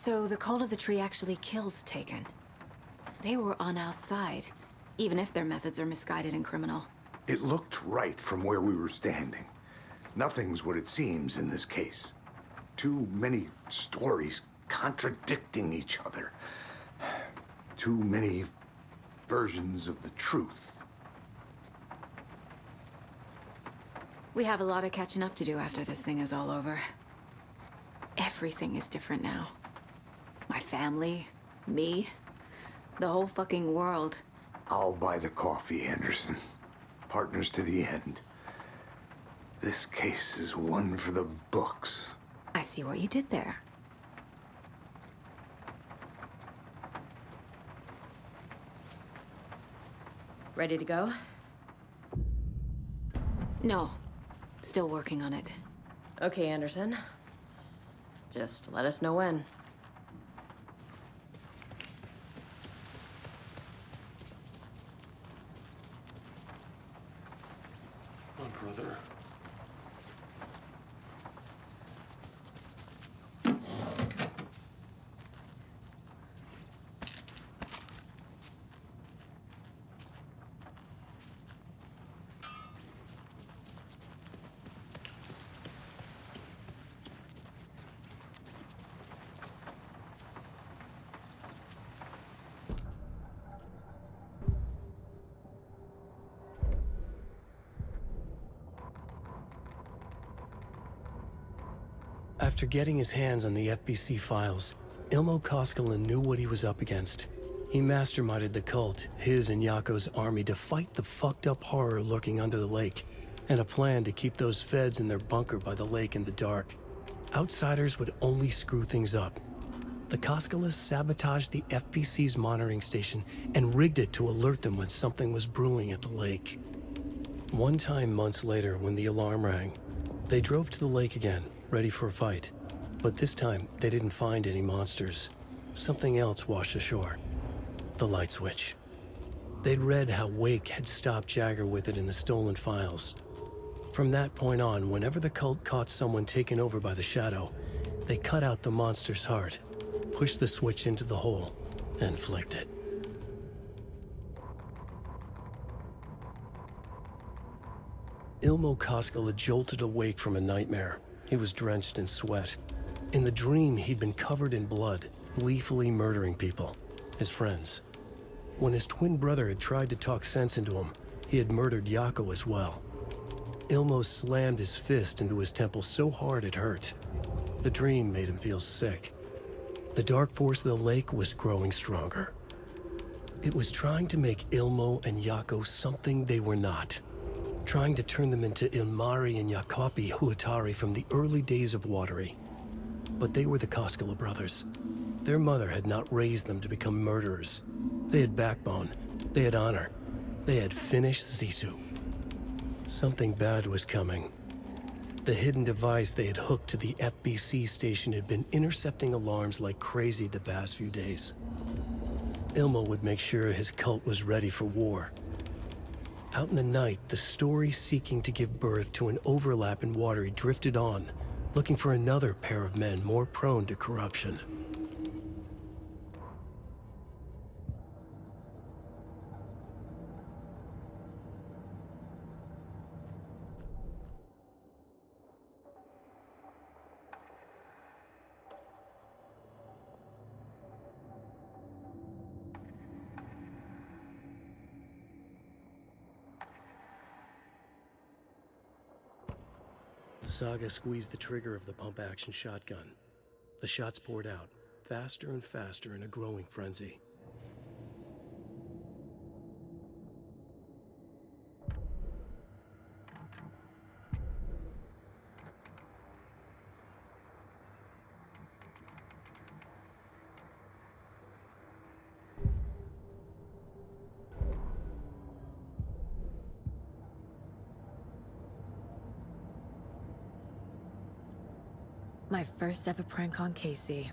So the cult of the tree actually kills Taken. They were on our side, even if their methods are misguided and criminal. It looked right from where we were standing. Nothing's what it seems in this case. Too many stories contradicting each other. too many versions of the truth. We have a lot of catching up to do after this thing is all over. Everything is different now. My family, me, the whole fucking world. I'll buy the coffee, Anderson. Partners to the end. This case is one for the books. I see what you did there. Ready to go? No. Still working on it. Okay, Anderson. Just let us know when. My brother. After getting his hands on the FBC files, Ilmo Koskela knew what he was up against. He masterminded the cult, his and Yako's army, to fight the fucked up horror lurking under the lake, and a plan to keep those feds in their bunker by the lake in the dark. Outsiders would only screw things up. The Koskelas sabotaged the FBC's monitoring station and rigged it to alert them when something was brewing at the lake. One time months later, when the alarm rang, they drove to the lake again, ready for a fight. But this time, they didn't find any monsters. Something else washed ashore. The light switch. They'd read how Wake had stopped Jagger with it in the stolen files. From that point on, whenever the cult caught someone taken over by the Shadow, they cut out the monster's heart, pushed the switch into the hole, and flicked it. Ilmo Koskela jolted awake from a nightmare. He was drenched in sweat. In the dream, he'd been covered in blood, gleefully murdering people, his friends. When his twin brother had tried to talk sense into him, he had murdered Yako as well. Ilmo slammed his fist into his temple so hard it hurt. The dream made him feel sick. The dark force of the lake was growing stronger. It was trying to make Ilmo and Yako something they were not. Trying to turn them into Ilmari and Jacopi Huatari from the early days of Watery. But they were the Koskela brothers. Their mother had not raised them to become murderers. They had backbone. They had honor. They had finished Zissou. Something bad was coming. The hidden device they had hooked to the FBC station had been intercepting alarms like crazy the past few days. Ilmo would make sure his cult was ready for war. Out in the night, the story seeking to give birth to an overlap in Watery drifted on, looking for another pair of men more prone to corruption. Saga squeezed the trigger of the pump-action shotgun. The shots poured out, faster and faster in a growing frenzy. My first ever prank on Casey.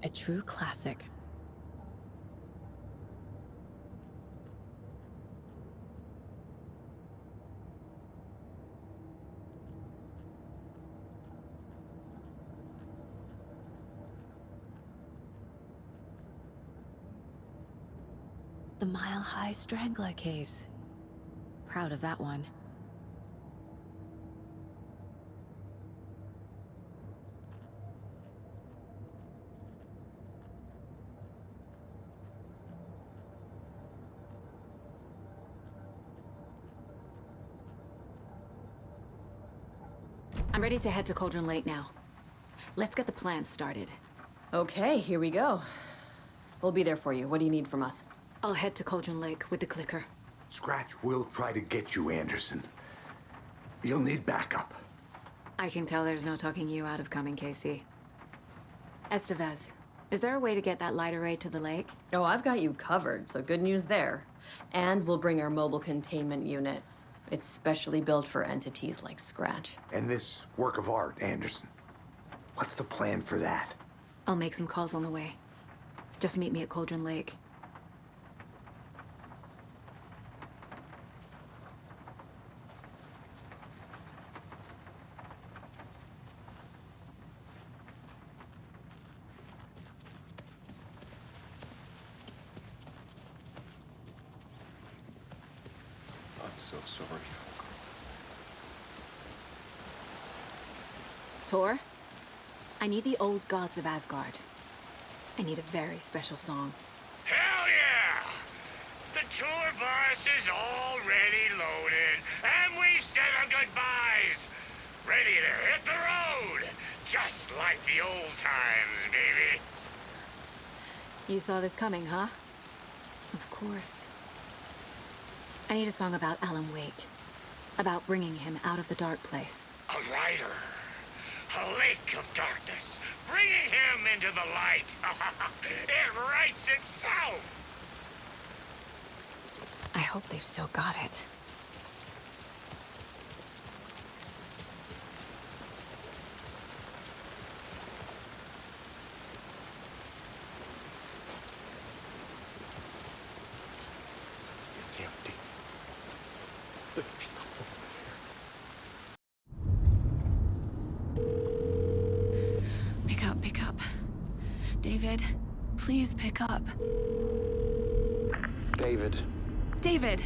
A true classic. The Mile High Strangler case. Proud of that one. I'm ready to head to Cauldron Lake now. Let's get the plan started. Okay, here we go. We'll be there for you. What do you need from us? I'll head to Cauldron Lake with the clicker. Scratch will try to get you, Anderson. You'll need backup. I can tell there's no talking you out of coming, Casey. Estevez, is there a way to get that light array to the lake? Oh, I've got you covered, so good news there. And we'll bring our mobile containment unit. It's specially built for entities like Scratch. And this work of art, Anderson. What's the plan for that? I'll make some calls on the way. Just meet me at Cauldron Lake. So sorry. Tor, I need the old gods of Asgard. I need a very special song. Hell yeah! The tour bus is already loaded, and we said our goodbyes. Ready to hit the road, just like the old times, baby. You saw this coming, huh? Of course. I need a song about Alan Wake. About bringing him out of the dark place. A rider. A lake of darkness. Bringing him into the light. It writes itself. I hope they've still got it. It's empty. There's nothing there. Pick up. David, please pick up. David. David!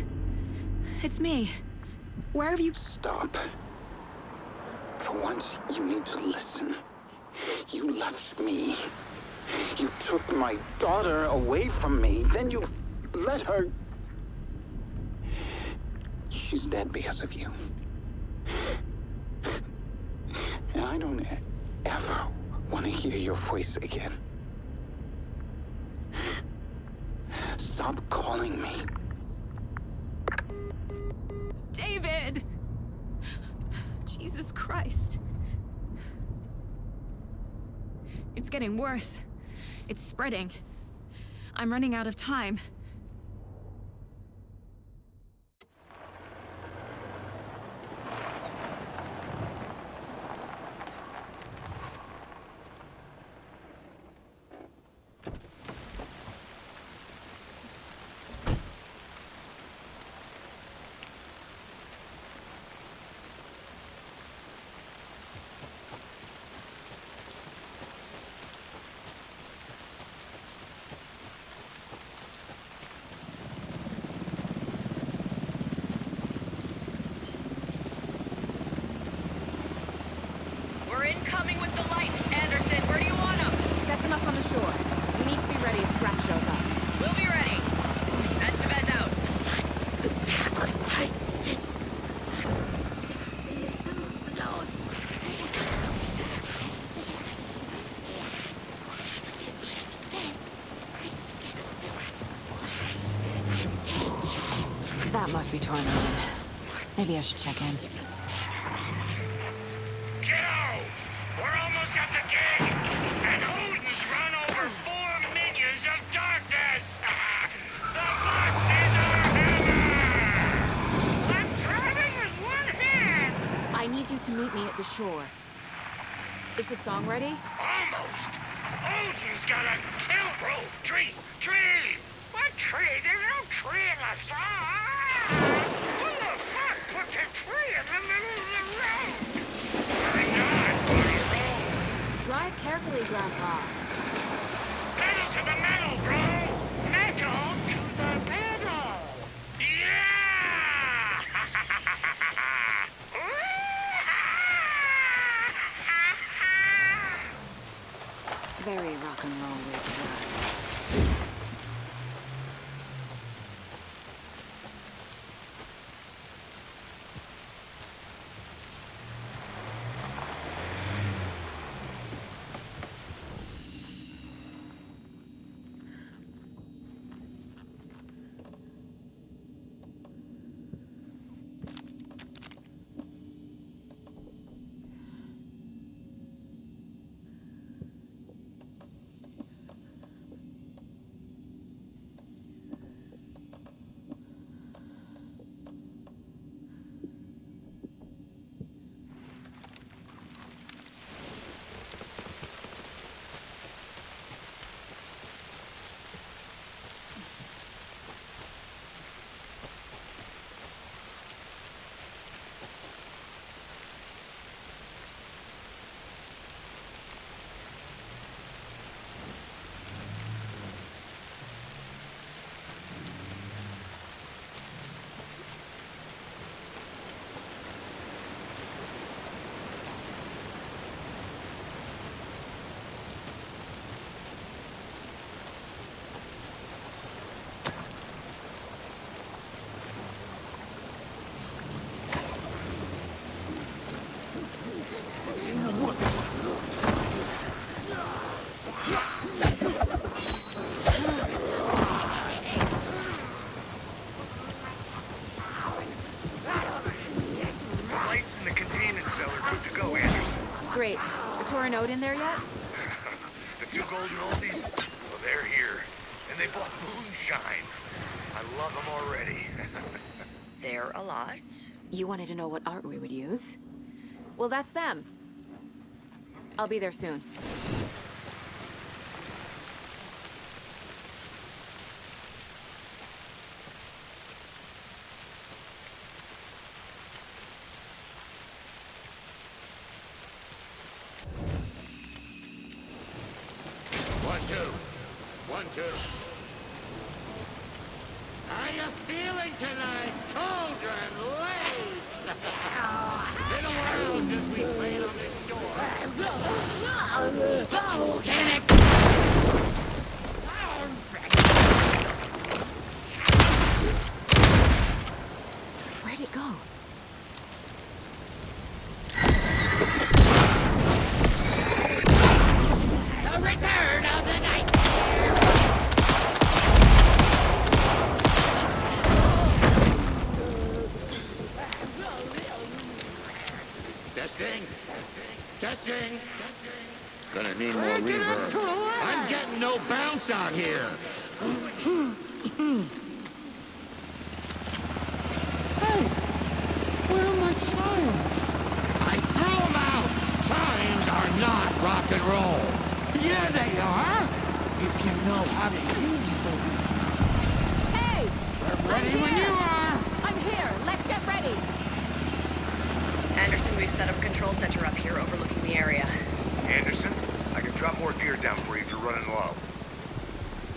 It's me. Where have you... Stop. For once, you need to listen. You left me. You took my daughter away from me. Then you let her... She's dead because of you. And I don't ever want to hear your voice again. Stop calling me. David! Jesus Christ. It's getting worse. It's spreading. I'm running out of time. We're incoming with the lights, Anderson. Where do you want them? Set them up on the shore. We need to be ready if Scratch shows up. We'll be ready. Estevez out. Sacrifices. That must be Tormented. Maybe I should check in. Kiddo! We're almost at the gate! And Odin's run over 4 minions of darkness! The bus is our hammer! I'm driving with one hand! I need you to meet me at the shore. Is the song ready? Almost! Odin's got a kill rope! Tree! What tree? There's no tree in the song! Who the fuck put the tree in the middle of the road? I'm not gonna roll! Drive carefully, Grandpa. Pedal to the metal, bro! Metal to the pedal! Yeah! Very rock and roll way to drive. Great. The Torin Ode in there yet? The two golden oldies? Well, they're here. And they bought moonshine. I love them already. They're a lot. You wanted to know what art we would use? Well, that's them. I'll be there soon. One, two. One, two. How you feeling tonight, Cauldron Lake? Been a while since we played on this shore. Get it! Where'd it go? The return of the night! Testing. Testing. Gonna need more reverb. I'm getting no bounce out here. Hey, where are my chimes? I threw them out. Chimes are not rock and roll. Yeah, they are. If you know how to use them. Hey! We're ready when you are. I'm here. Let's get ready. Anderson, we've set up a control center up here overlooking the area. Anderson, I can drop more gear down for you if you're running low.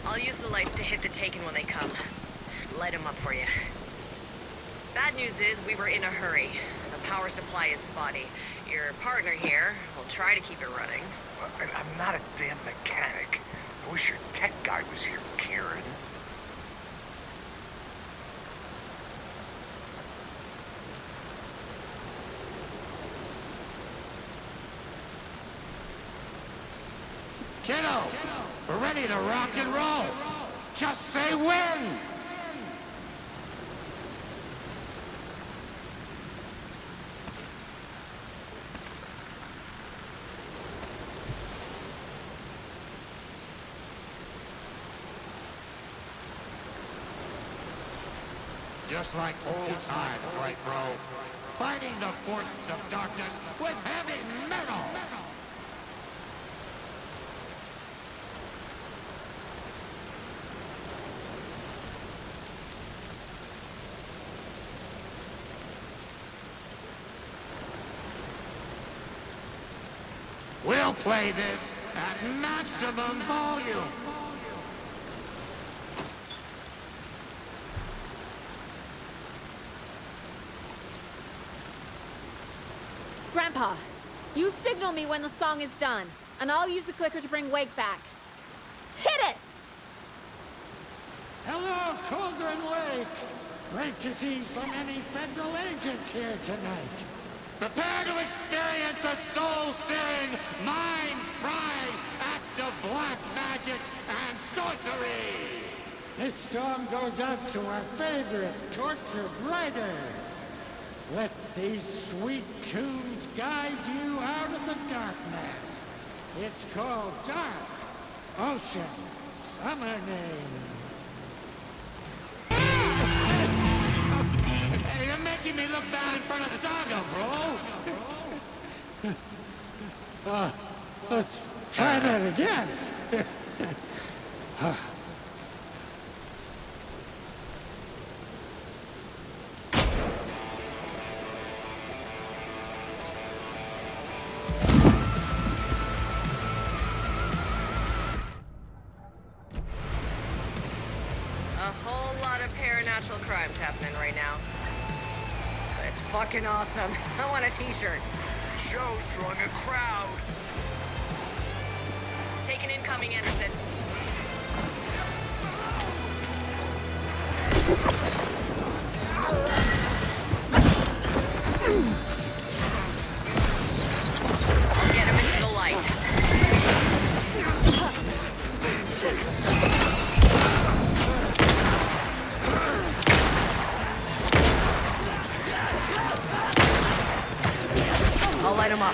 I'll use the lights to hit the Taken when they come. Light them up for you. Bad news is we were in a hurry. The power supply is spotty. Your partner here will try to keep it running. I'm not a damn mechanic. I wish your tech guy was here, Karen. Kiddo, we're ready to rock and roll. Just say when. Just like old times, right, bro? Fighting the forces of darkness with heavy metal. We'll play this at maximum volume. Grandpa, you signal me when the song is done, and I'll use the clicker to bring Wake back. Hit it! Hello, Cauldron Lake. Great to see so many federal agents here tonight. Prepare to experience a soul-searing, mind-frying act of black magic and sorcery. This song goes out to our favorite tortured writer. Let these sweet tunes guide you out of the darkness. It's called Dark Ocean Summoning. Hey, you're making me look bad in front of Saga, bro. Let's try that again. Supernatural crimes happening right now. It's fucking awesome. I want a t-shirt. The show's drawing a crowd. Taken incoming, Anderson. I'll get him into the light. I'll light him up.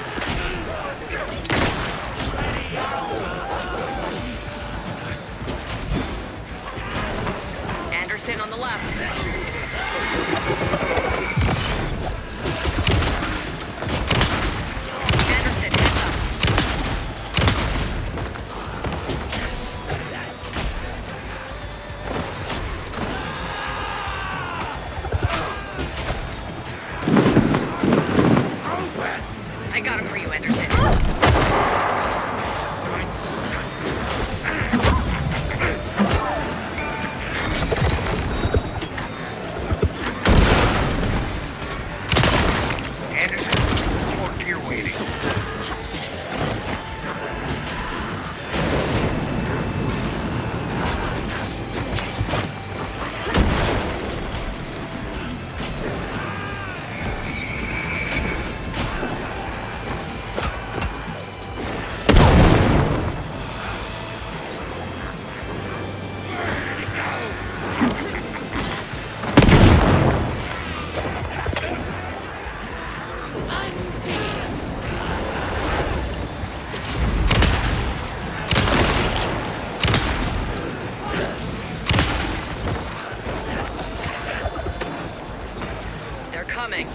coming.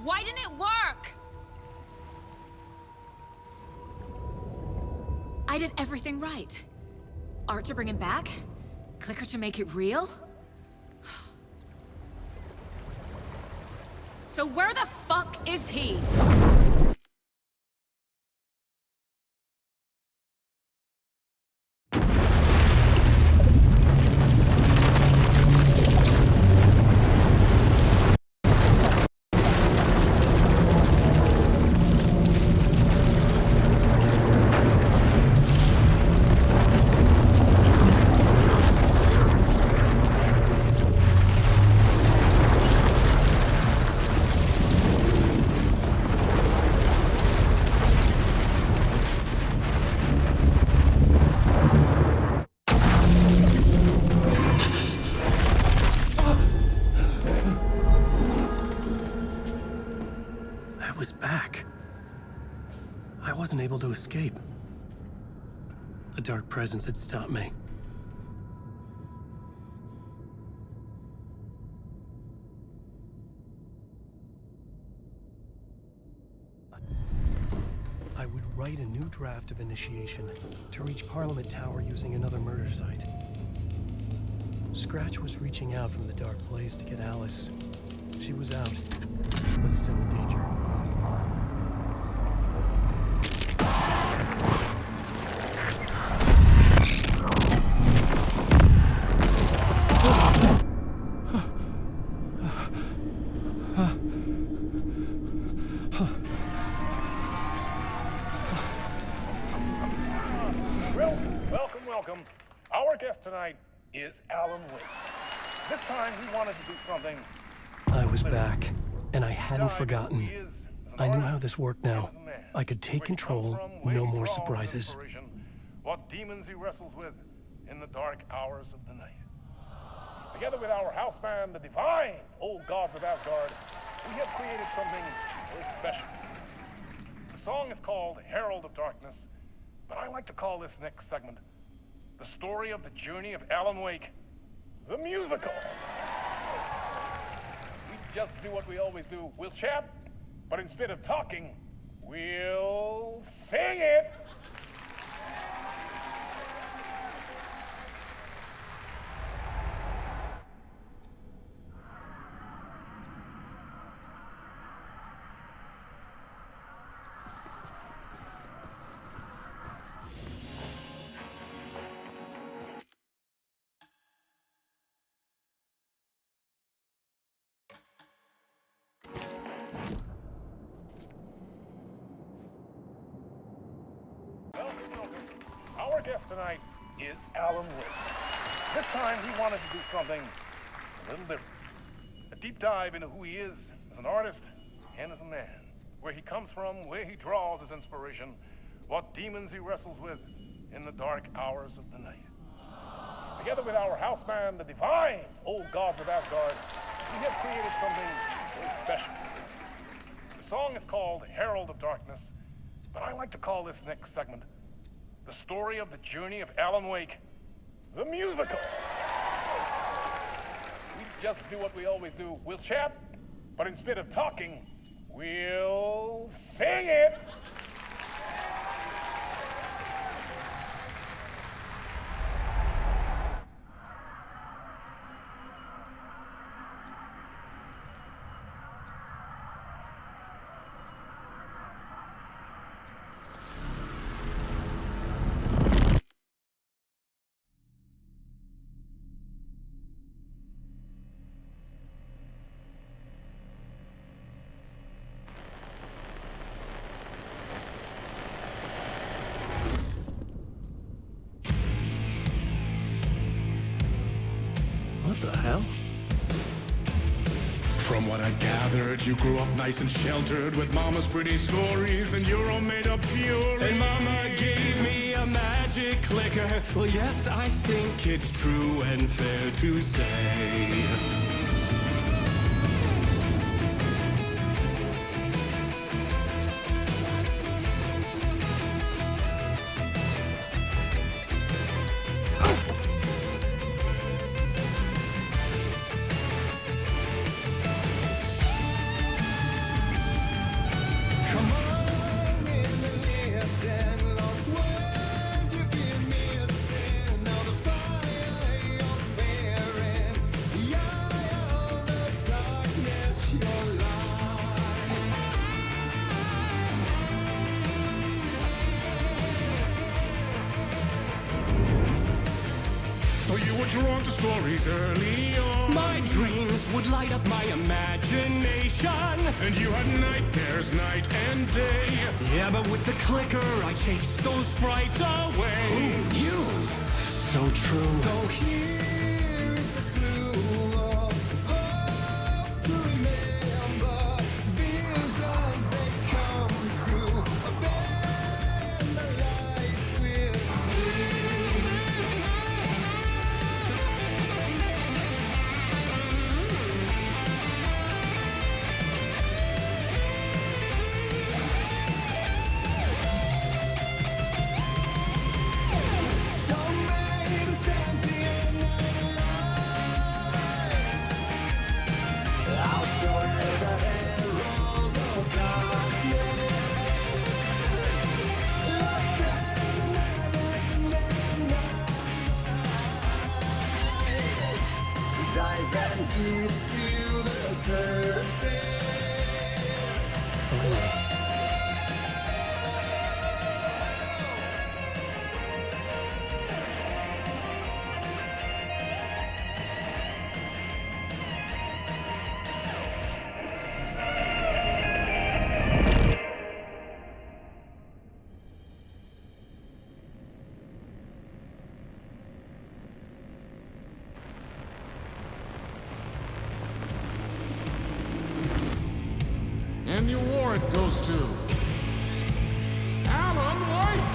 Why didn't it work? I did everything right. Art to bring him back? Clicker to make it real? So where the fuck is he? Able to escape. A dark presence had stopped me. I would write a new draft of initiation to reach Parliament Tower using another murder site. Scratch was reaching out from the dark place to get Alice. She was out, but still in danger. Welcome. Our guest tonight is Alan Wake. This time he wanted to do something was back, and I hadn't forgotten. I knew how this worked now. I could take control, no more surprises. What demons he wrestles with in the dark hours of the night. Together with our house band, the divine old gods of Asgard, we have created something very special. The song is called Herald of Darkness, but I like to call this next segment the story of the journey of Alan Wake, the musical. We just do what we always do. We'll chat, but instead of talking, we'll sing it. Our guest tonight is Alan Wake. This time he wanted to do something a little different. A deep dive into who he is as an artist and as a man. Where he comes from, where he draws his inspiration, what demons he wrestles with in the dark hours of the night. Together with our house band, the divine old gods of Asgard, we have created something very special. The song is called Herald of Darkness, but I like to call this next segment the story of the journey of Alan Wake, the musical. We just do what we always do. We'll chat, but instead of talking, we'll sing it. What the hell? From what I've gathered, you grew up nice and sheltered with mama's pretty stories and your own made-up fury. And mama gave me a magic clicker. Well, yes, I think it's true and fair to say. Drawn to stories early on. My dreams would light up my imagination. And you had nightmares night and day. Yeah, but with the clicker, I chased those frights away. Who you? So true. So here is a clue of hope to remember. Visions, they come true. Abandon the lights with steam. Deep to the surface. and the award goes to Alan White.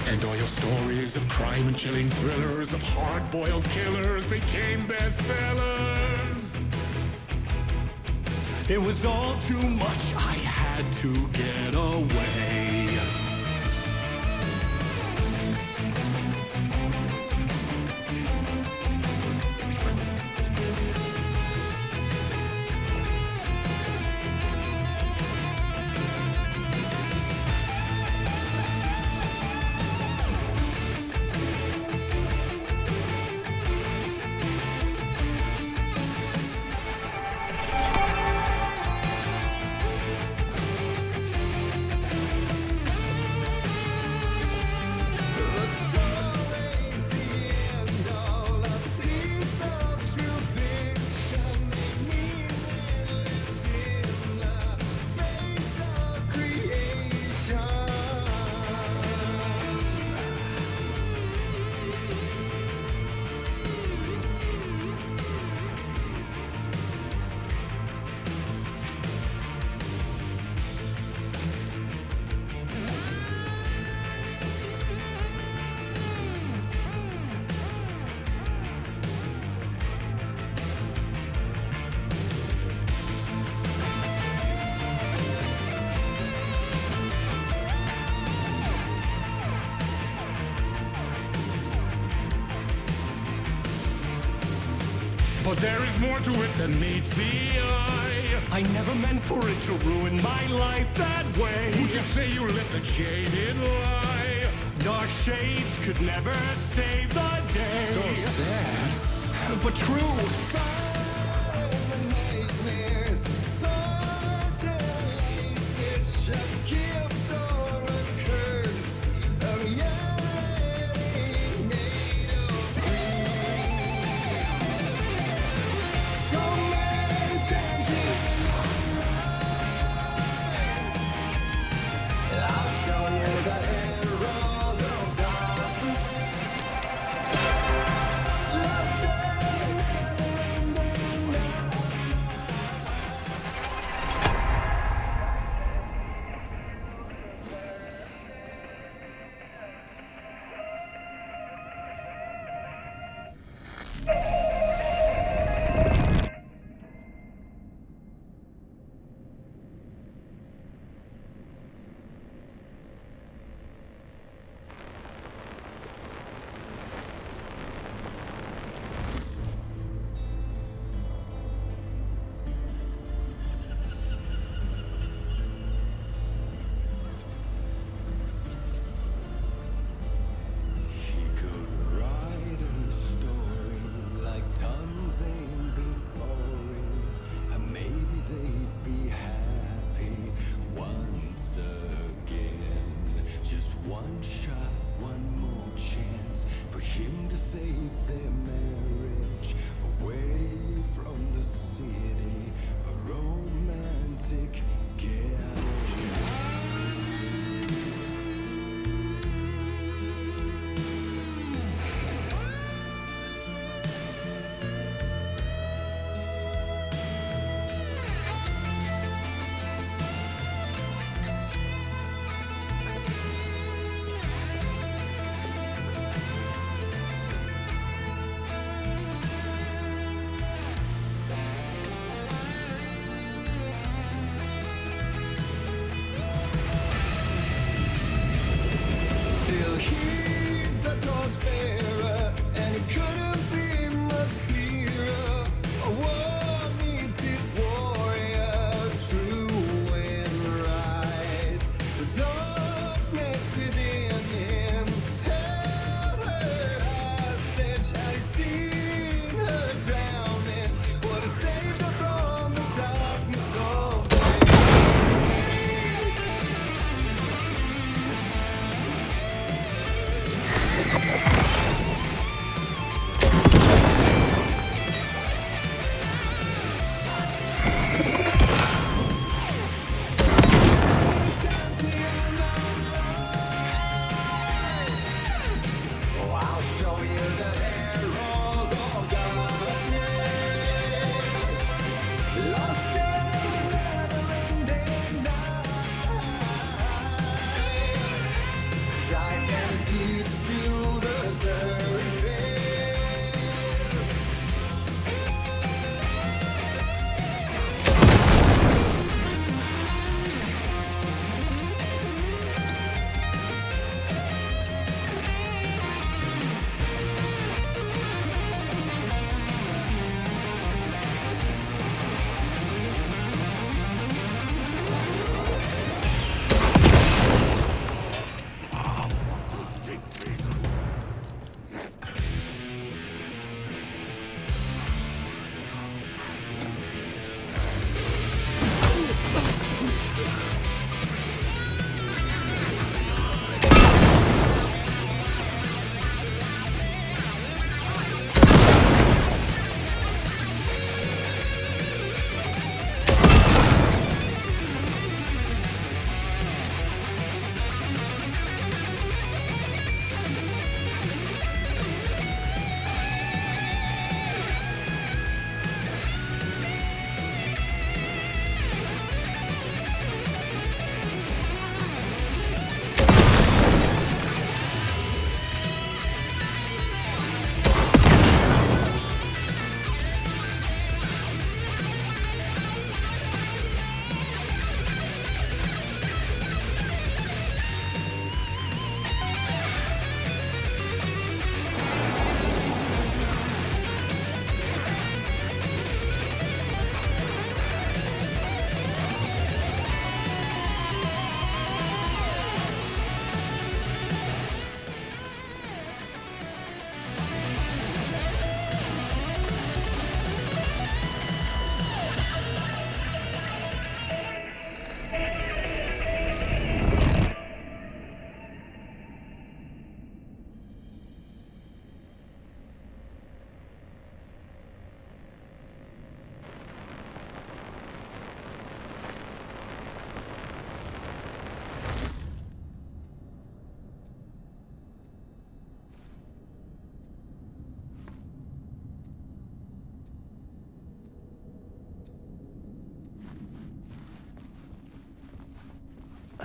And all your stories of crime and chilling thrillers of hard-boiled killers became bestsellers. It was all too much, I had to get away. But there is more to it than meets the eye. I never meant for it to ruin my life that way. Would you say you let the jaded lie? Dark shades could never save the day. So sad, but true.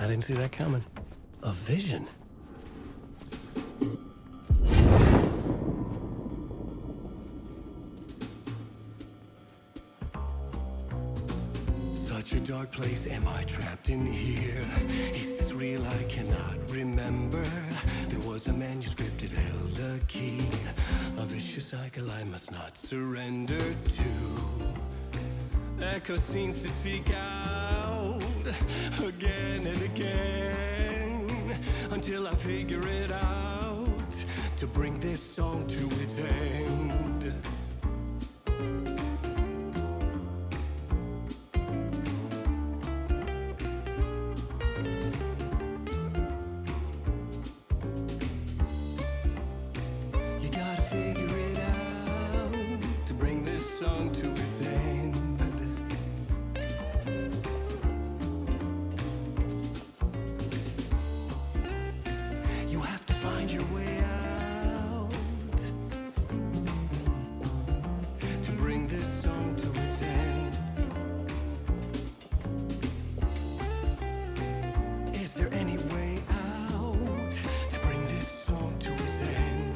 didn't see that coming. A vision. Such a dark place, am I trapped in here? Is this real? I cannot remember. There was a manuscript, it held a key. A vicious cycle I must not surrender to. Echo scenes to seek out again and again until I figure it out to bring this song to its end. You gotta figure it out to bring this song to its end. Find your way out to bring this song to its end. Is there any way out to bring this song to its end?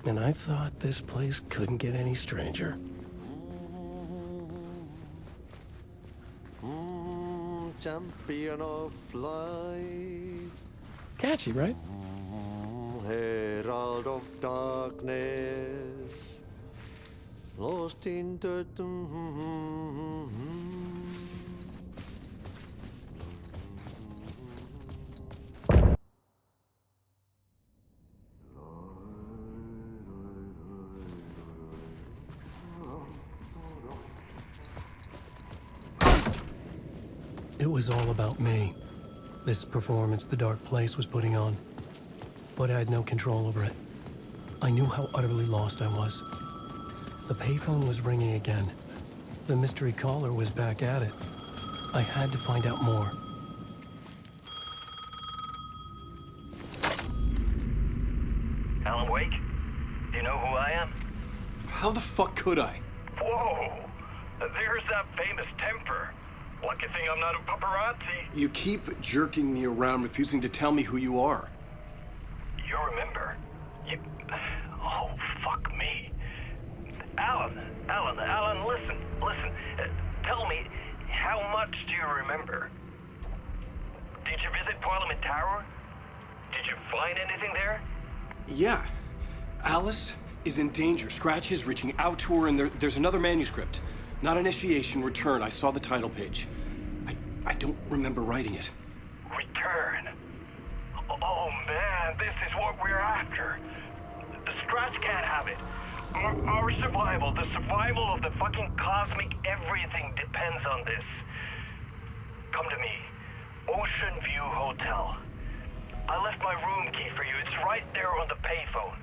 And I thought this place couldn't get any stranger. Champion of light. Catchy, right? Herald of darkness. Lost in the... It was all about me. This performance the dark place was putting on. But I had no control over it. I knew how utterly lost I was. The payphone was ringing again. The mystery caller was back at it. I had to find out more. Alan Wake? Do you know who I am? How the fuck could I? Whoa! There's that famous temper. Lucky thing I'm not a paparazzi. You keep jerking me around, refusing to tell me who you are. You remember? Oh, fuck me. Alan, listen. Tell me, how much do you remember? Did you visit Parliament Tower? Did you find anything there? Yeah. Alice is in danger. Scratch is reaching out to her, and there's another manuscript. Not initiation, return. I saw the title page. I don't remember writing it. Return? Oh man, this is what we're after. The Scratch can't have it. Our survival, the survival of the fucking cosmic everything depends on this. Come to me. Ocean View Hotel. I left my room key for you. It's right there on the payphone.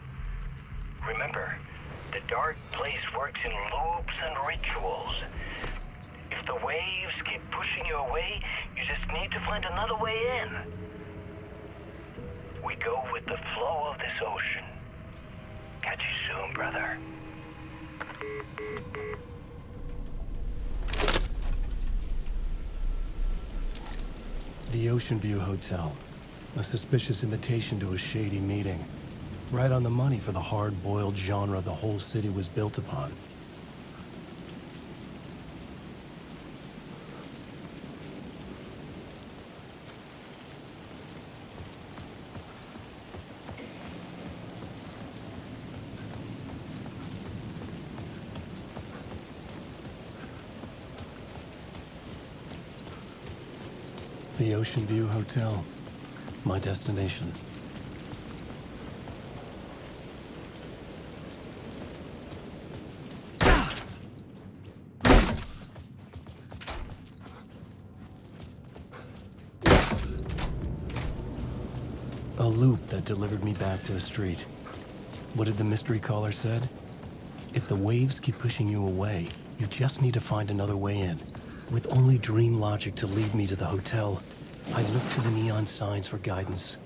Remember, the dark place works in loops and rituals. If the waves keep pushing you away, you just need to find another way in. We go with the flow of this ocean. Catch you soon, brother. The Ocean View Hotel. A suspicious invitation to a shady meeting. Right on the money for the hard-boiled genre the whole city was built upon. The Ocean View Hotel. My destination. A loop that delivered me back to the street. What did the mystery caller said? If the waves keep pushing you away, you just need to find another way in. With only dream logic to lead me to the hotel, I look to the neon signs for guidance.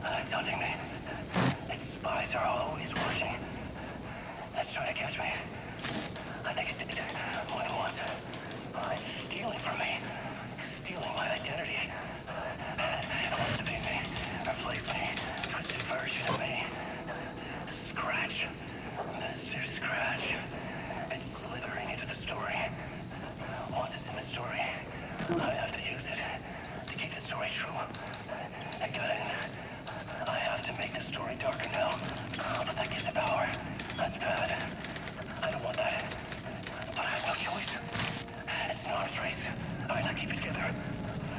It's hunting me. Its spies are always watching. It's trying to catch me. I think it did more than once. It's stealing from me. Stealing my identity. It wants to be me. Replace me. Twisted version of me. Scratch. Mr. Scratch. It's slithering into the story. Once it's in the story, I have to use it to keep the story true. I got in. I have to make the story darker now. But that gives it power. That's bad. I don't want that. But I have no choice. It's an arms race. I gotta keep it together.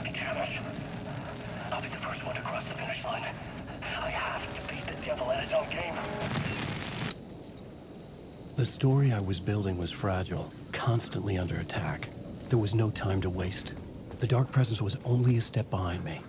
Damn it. I'll be the first one to cross the finish line. I have to beat the devil at his own game. The story I was building was fragile, constantly under attack. There was no time to waste. The Dark Presence was only a step behind me.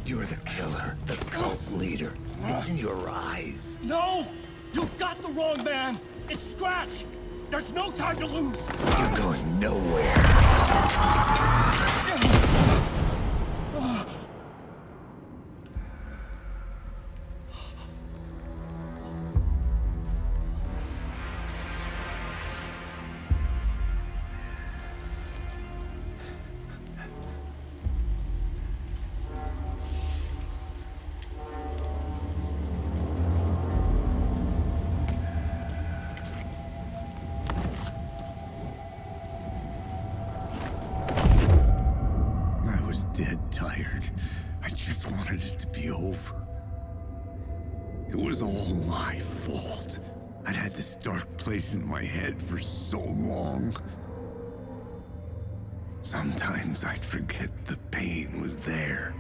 You're the killer, the cult leader. It's in your eyes. No! You got the wrong man! It's Scratch! There's no time to lose! You're going nowhere. Dead tired. I just wanted it to be over. It was all my fault. I'd had this dark place in my head for so long. Sometimes I'd forget the pain was there.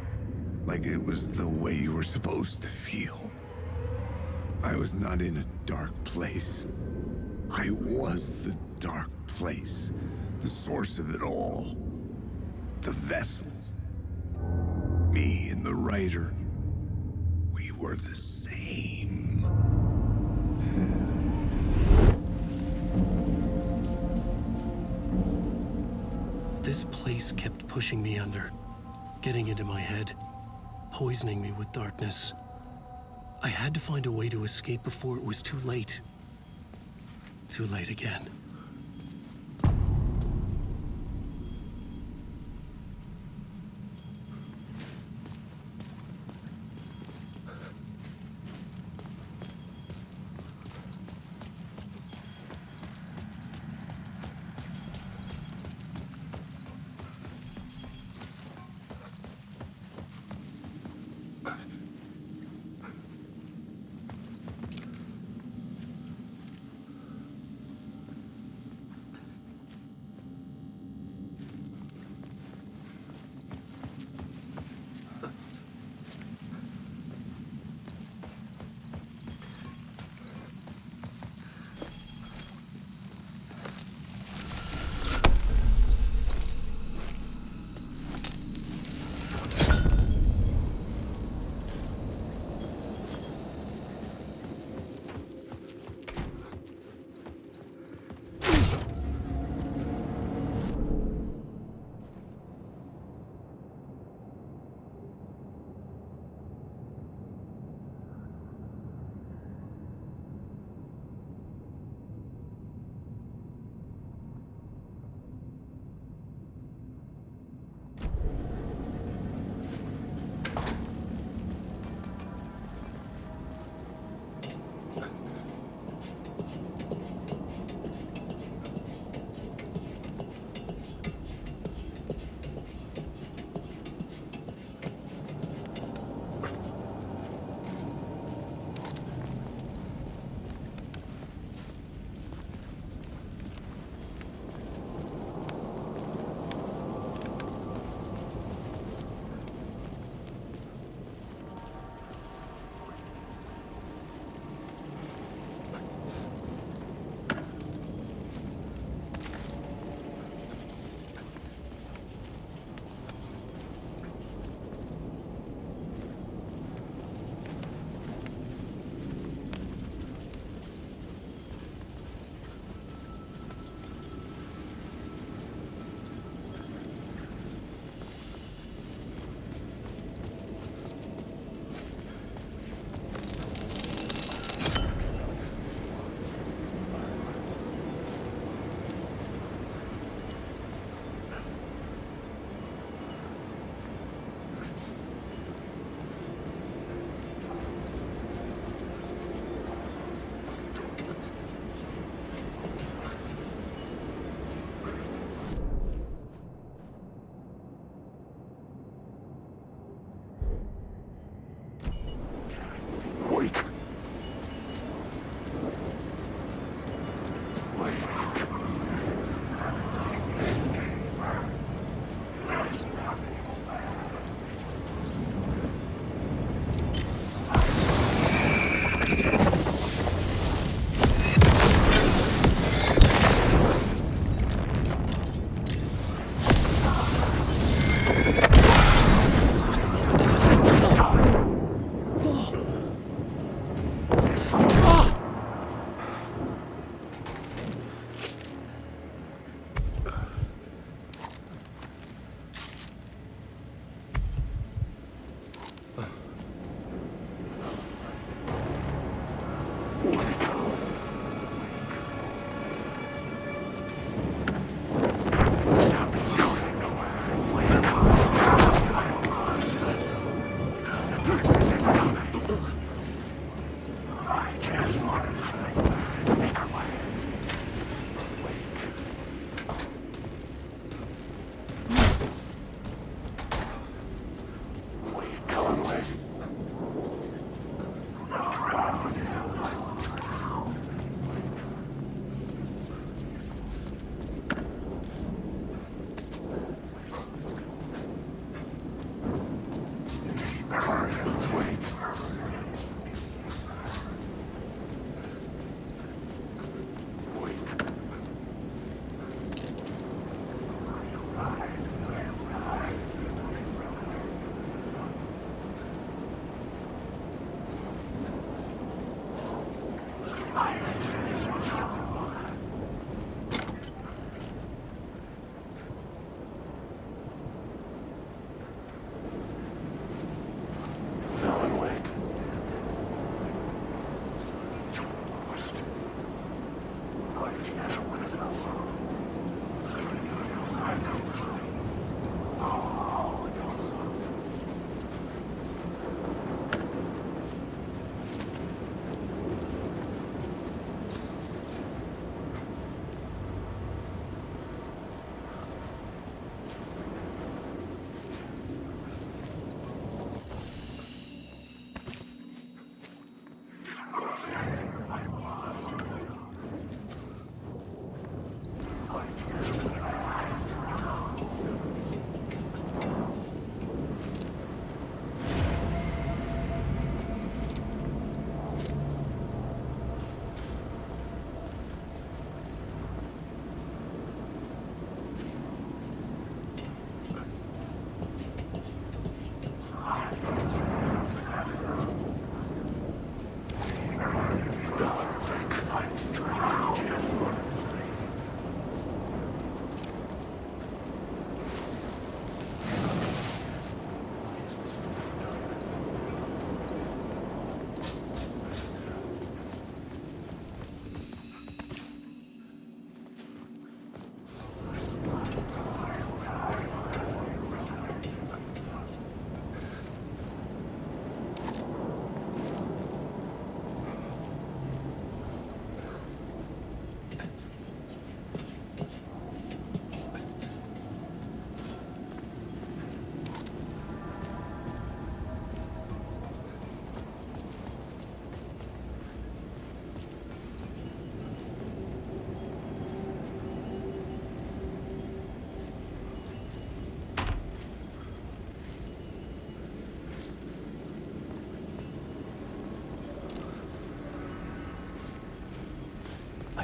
Like it was the way you were supposed to feel. I was not in a dark place. I was the dark place. The source of it all. The vessel. Me and the writer, we were the same. This place kept pushing me under, getting into my head, poisoning me with darkness. I had to find a way to escape before it was too late. Too late again.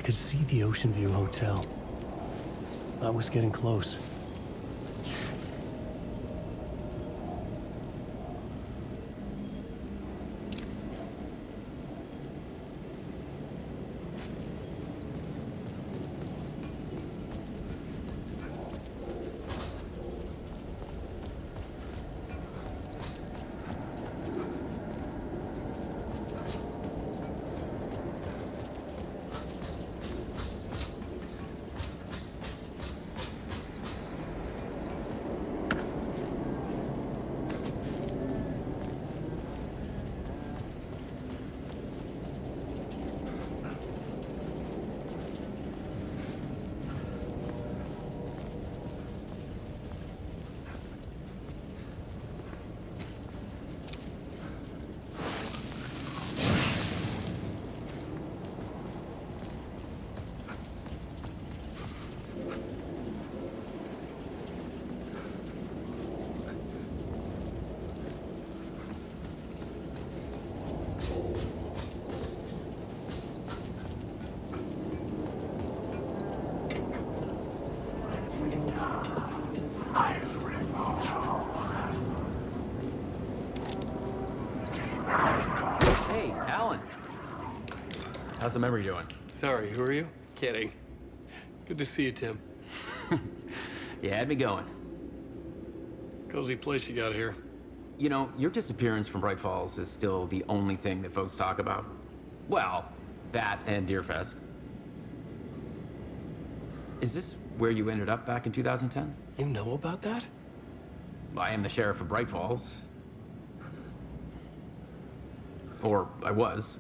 could see the Ocean View Hotel. I was getting close. Hey, Alan. How's the memory doing? Sorry, who are you? Kidding. Good to see you, Tim. You had me going. Cozy place you got here. You know, your disappearance from Bright Falls is still the only thing that folks talk about. Well, that and Deerfest. Is this where you ended up back in 2010? You know about that? I am the sheriff of Bright Falls. Or I was.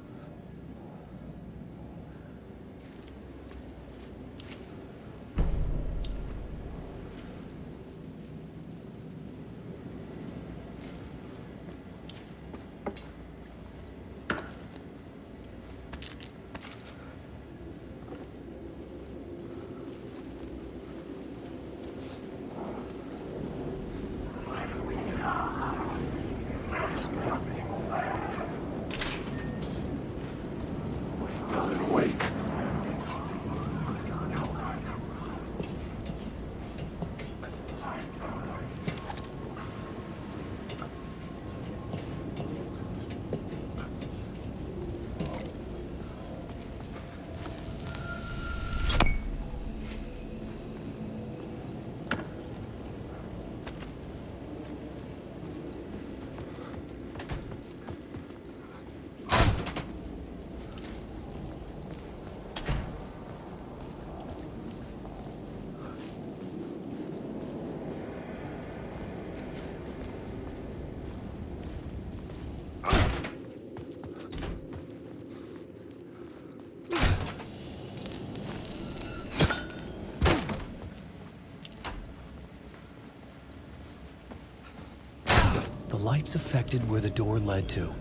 The lights affected where the door led to.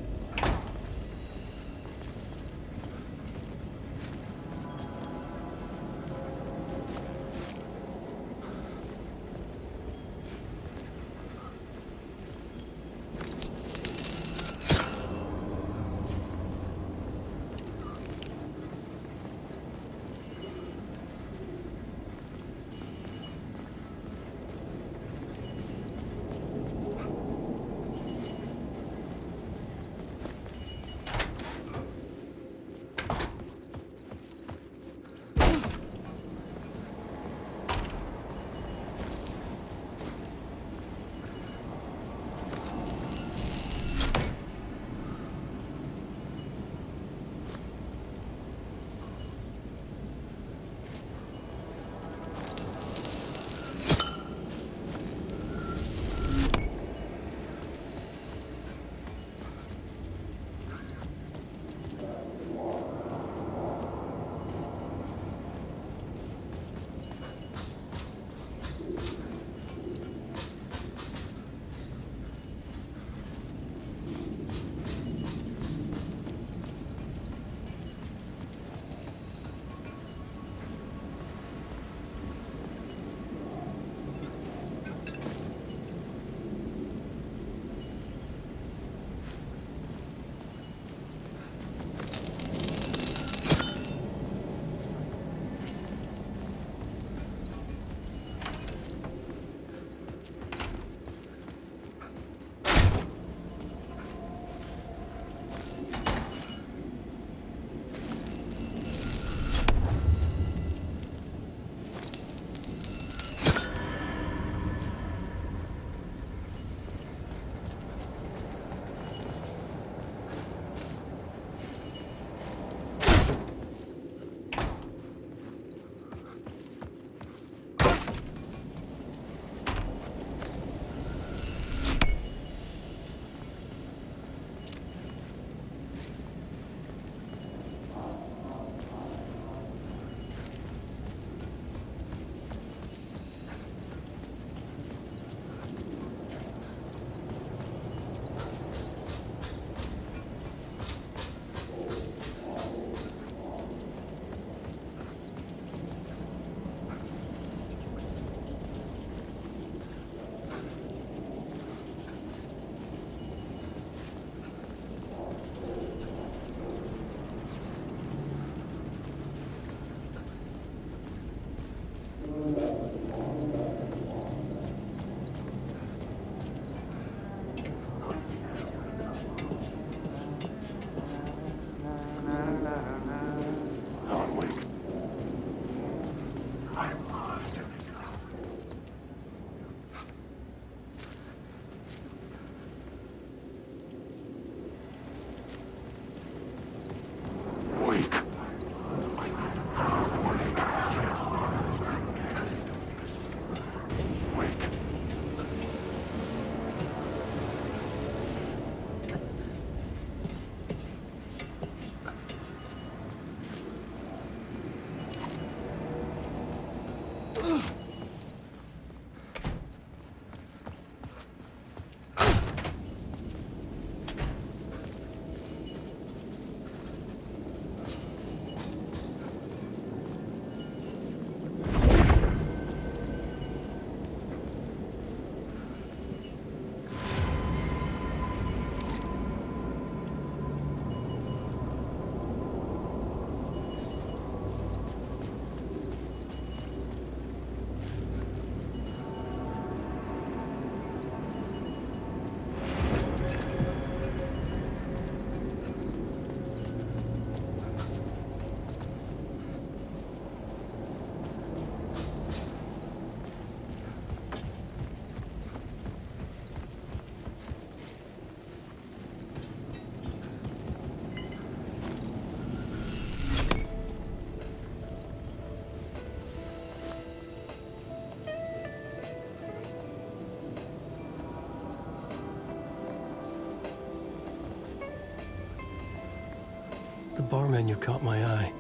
The bar menu caught my eye.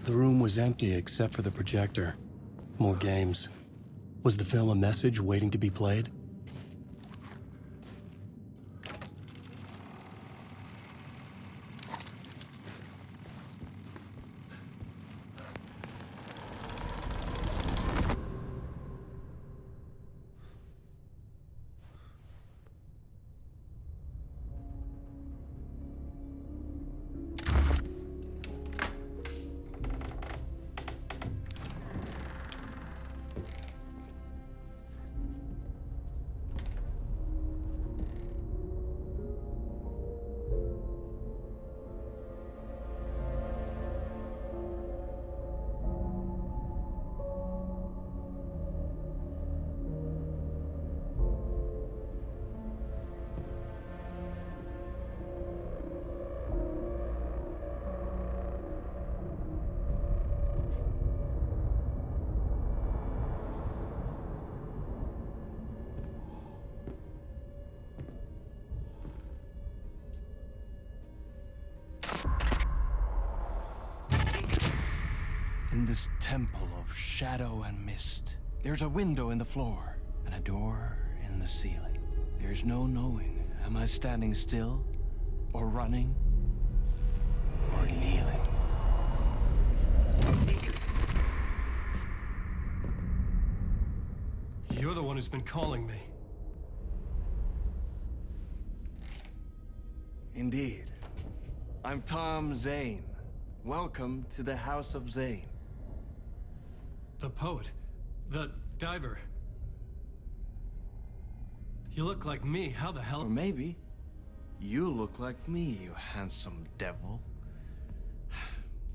The room was empty except for the projector. More games. Was the film a message waiting to be played? In this temple of shadow and mist, there's a window in the floor and a door in the ceiling. There's no knowing, am I standing still, or running, or kneeling? You're the one who's been calling me. Indeed. I'm Tom Zane. Welcome to the House of Zane. The poet. The diver. You look like me. How the hell? Or maybe you look like me, you handsome devil.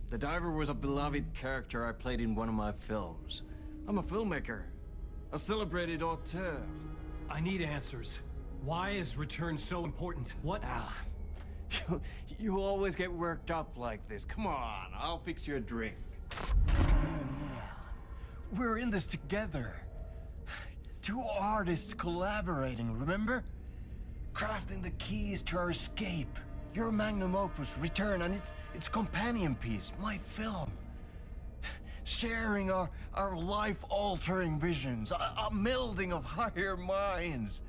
The diver was a beloved character I played in one of my films. I'm a filmmaker, a celebrated auteur. I need answers. Why is Return so important? What? You always get worked up like this. Come on, I'll fix you a drink. We're in this together. Two artists collaborating, remember? Crafting the keys to our escape. Your magnum opus, Return, and its companion piece, my film. Sharing our life-altering visions, a melding of higher minds.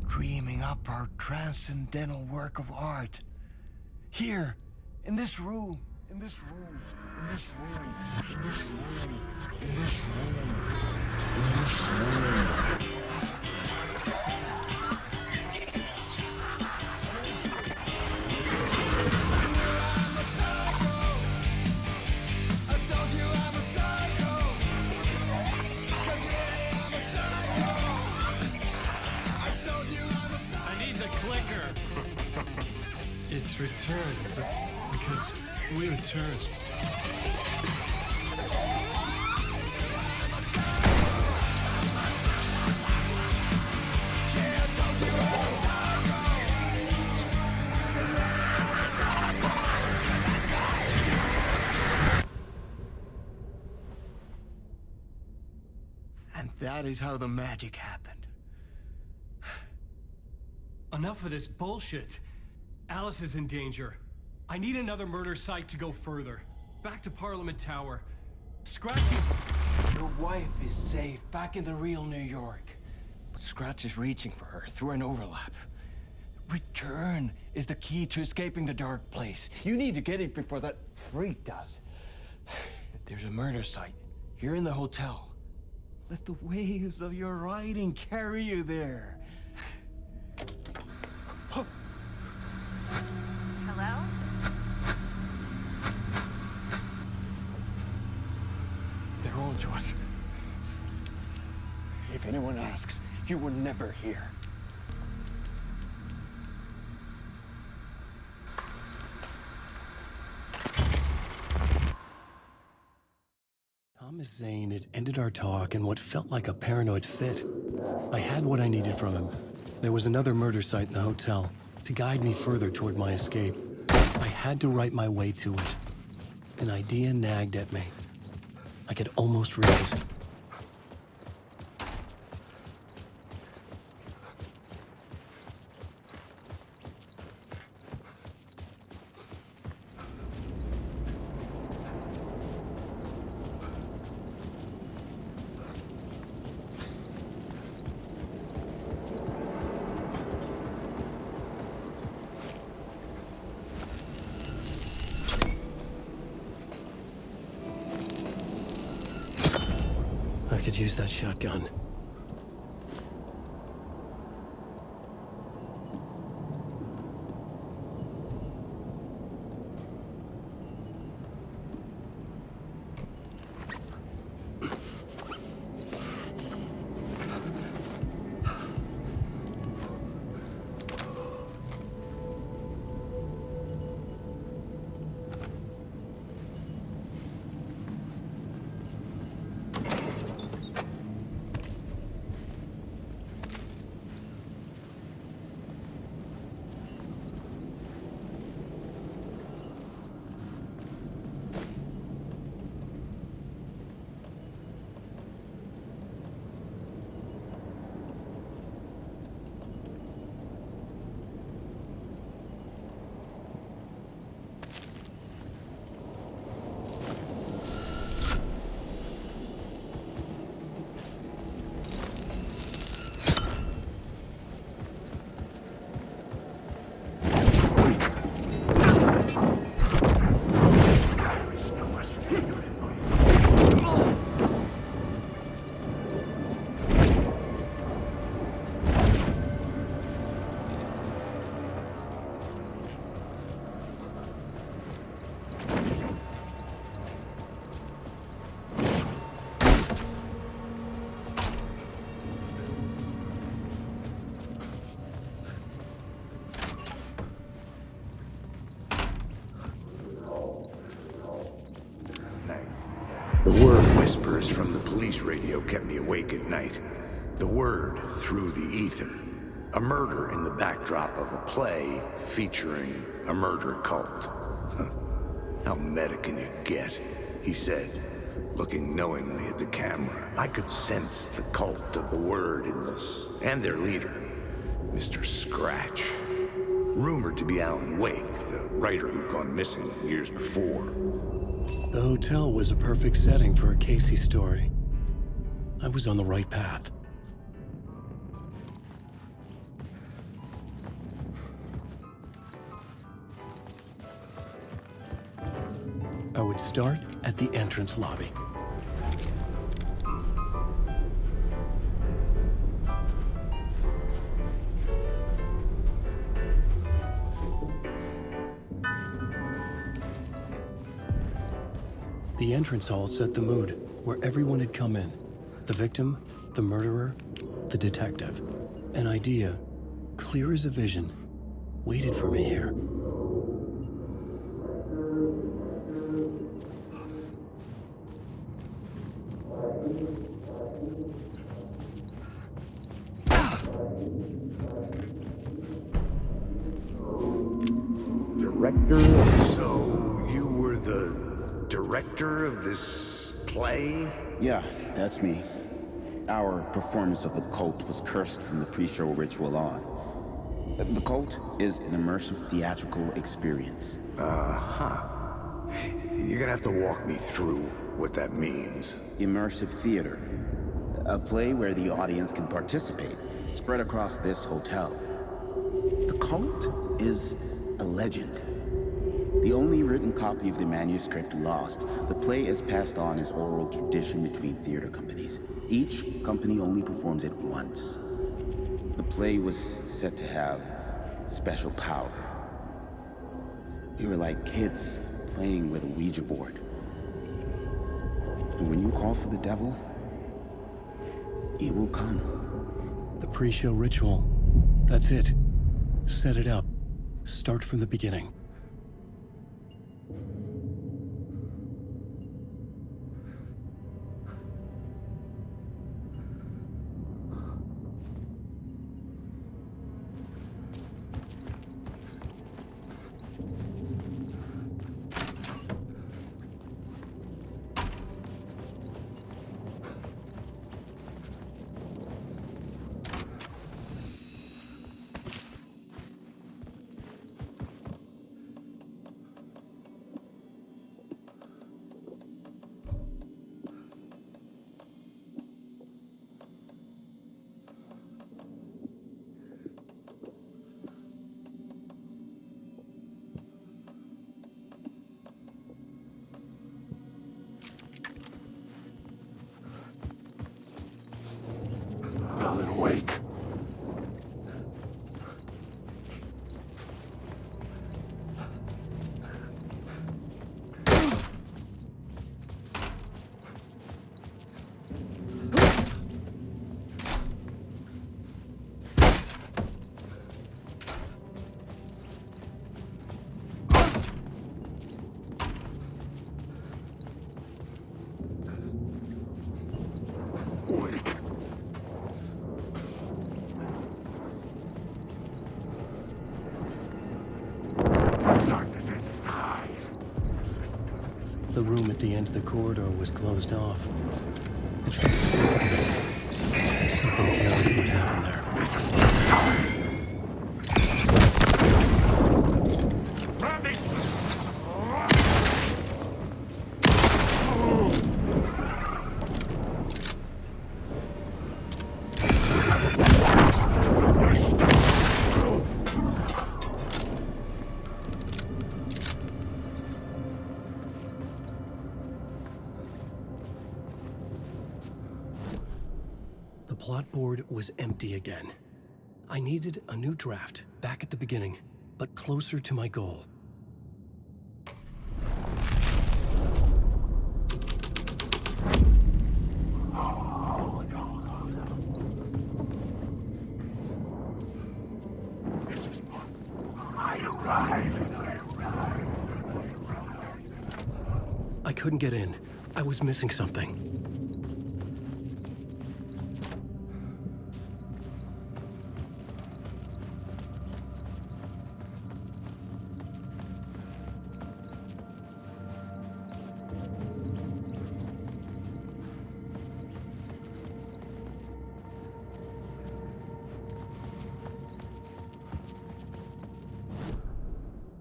Dreaming up our transcendental work of art. Here, in this room, in this room, in this room, in this room, in this room, in this room. It's Return, but because we return. that is how the magic happened. Enough of this bullshit. Alice is in danger. I need another murder site to go further. Back to Parliament Tower. Scratchy's... Your wife is safe, back in the real New York. But Scratch is reaching for her through an overlap. Return is the key to escaping the dark place. You need to get it before that freak does. There's a murder site here in the hotel. Let the waves of your writing carry you there. Hello? They're all to us. If anyone asks, you were never here. Thomas Zane had ended our talk in what felt like a paranoid fit. I had what I needed from him. There was another murder site in the hotel to guide me further toward my escape. I had to write my way to it. An idea nagged at me. I could almost read it. I could use that shotgun. The word whispers from the police radio kept me awake at night. The word through the ether. A murder in the backdrop of a play featuring a murder cult. How meta can you get? He said, looking knowingly at the camera. I could sense the cult of the word in this, and their leader, Mr. Scratch. Rumored to be Alan Wake, the writer who'd gone missing years before. The hotel was a perfect setting for a Casey story. I was on the right path. I would start at the entrance lobby. The entrance hall set the mood, where everyone had come in. The victim, the murderer, the detective. An idea, clear as a vision, waited for me here. Director? So, you were the director of this play? Yeah, that's me. Our performance of the cult was cursed from the pre-show ritual on. The cult is an immersive theatrical experience. You're gonna have to walk me through what that means. Immersive theater. A play where the audience can participate, spread across this hotel. The cult is a legend. The only written copy of the manuscript lost, the play is passed on as oral tradition between theater companies. Each company only performs it once. The play was said to have special power. We were like kids playing with a Ouija board. And when you call for the devil, he will come. The pre-show ritual. That's it. Set it up. Start from the beginning. Wake. The room at the end of the corridor was closed off. It felt something terrible would happen there. The plot board was empty again. I needed a new draft, back at the beginning, but closer to my goal. I couldn't get in. I was missing something.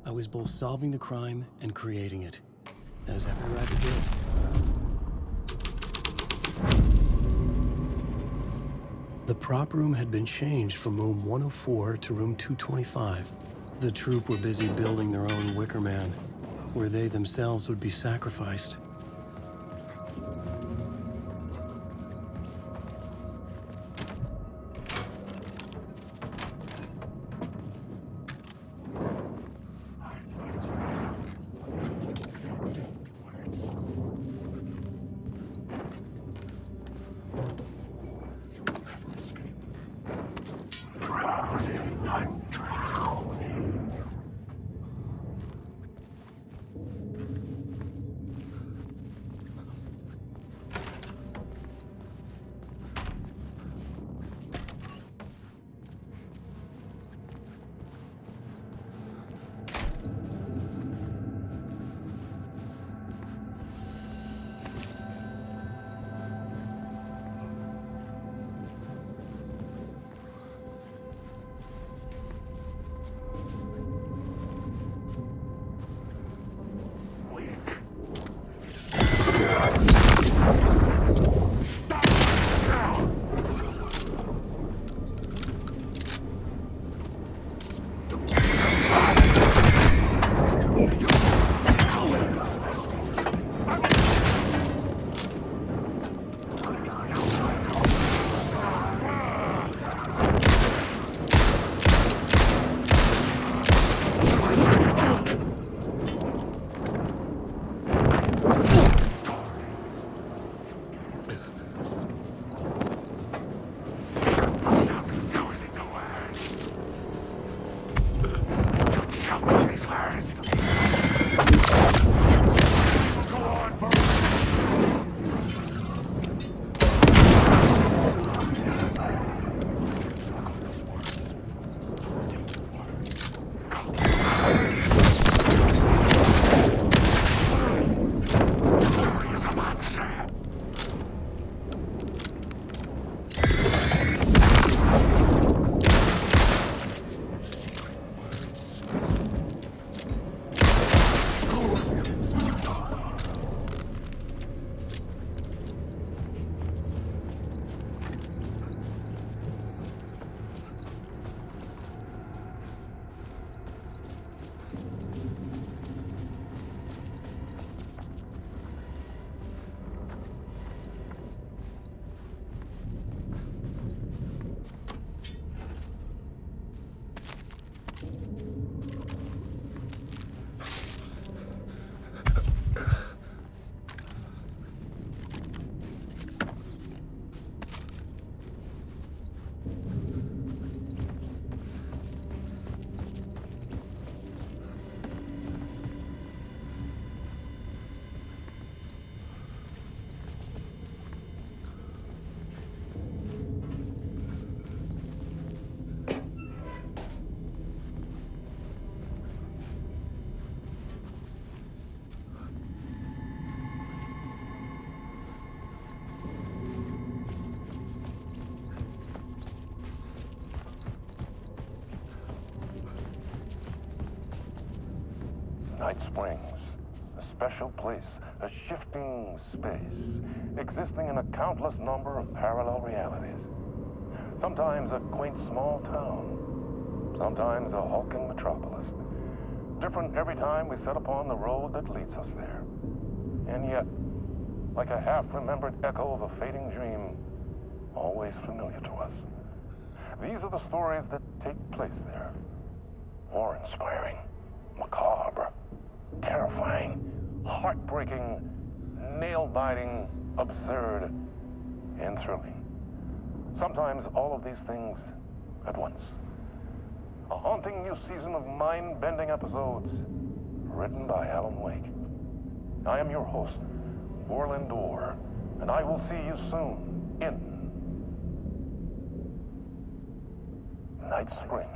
I was both solving the crime and creating it, as every rabbit did. The prop room had been changed from room 104 to room 225. The troupe were busy building their own Wicker Man, where they themselves would be sacrificed. Night Springs, a special place, a shifting space, existing in a countless number of parallel realities. Sometimes a quaint small town, sometimes a hulking metropolis. Different every time we set upon the road that leads us there. And yet, like a half-remembered echo of a fading dream, always familiar to us. These are the stories that take place there. Awe-inspiring, macabre, terrifying, heartbreaking, nail-biting, absurd, and thrilling. Sometimes all of these things at once. A haunting new season of mind-bending episodes written by Alan Wake. I am your host, Orland Orr, and I will see you soon in Night Springs.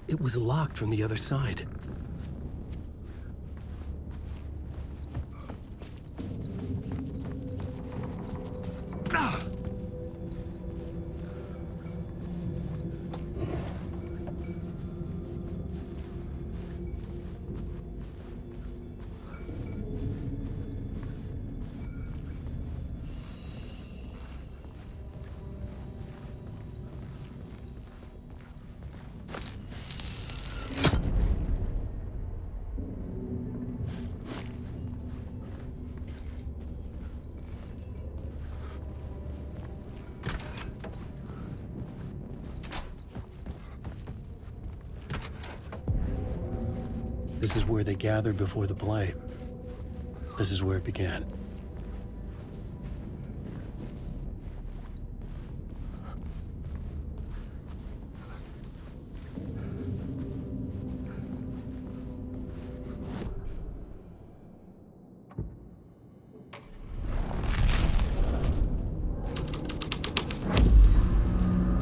It was locked from the other side. This is where they gathered before the play. This is where it began.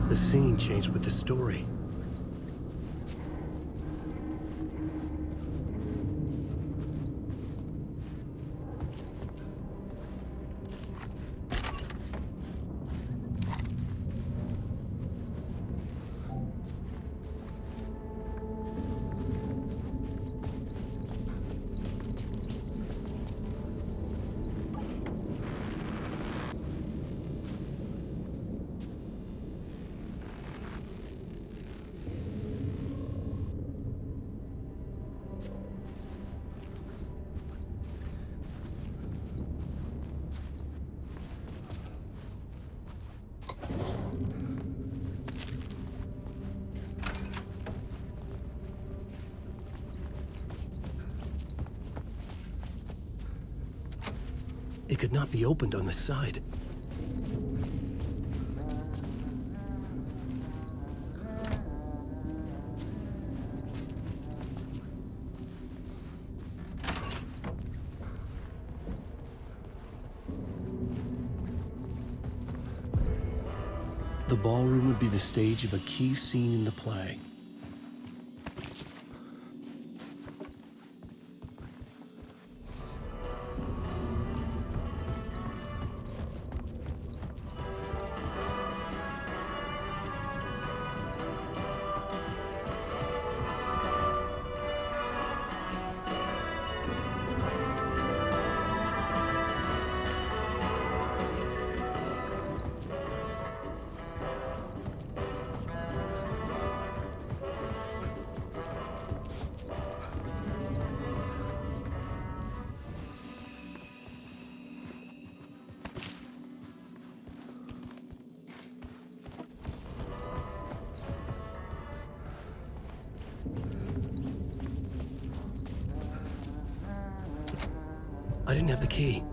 The scene changed with the story. It could not be opened on the side. The ballroom would be the stage of a key scene in the play. I didn't have the key.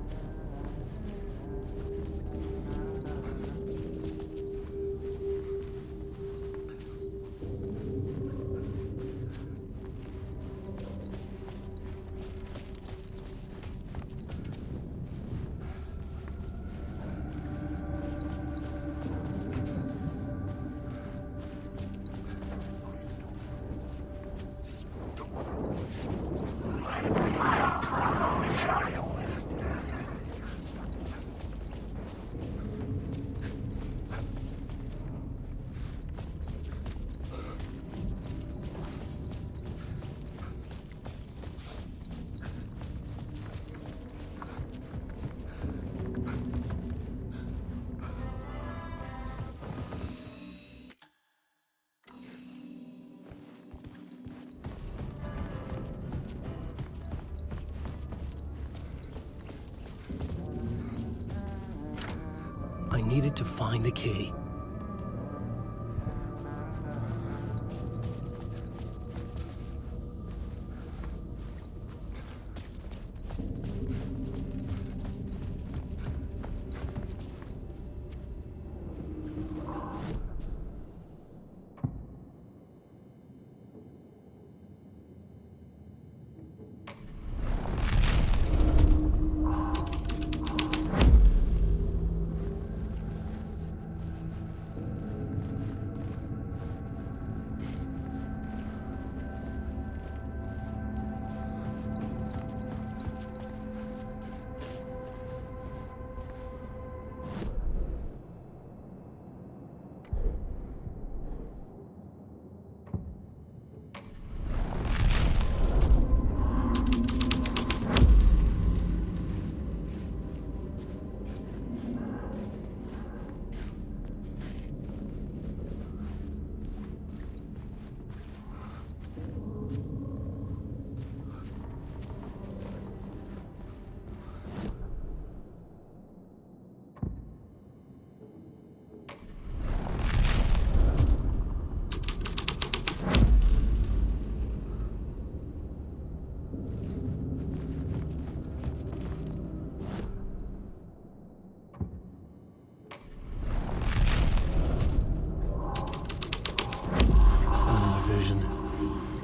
I needed to find the key.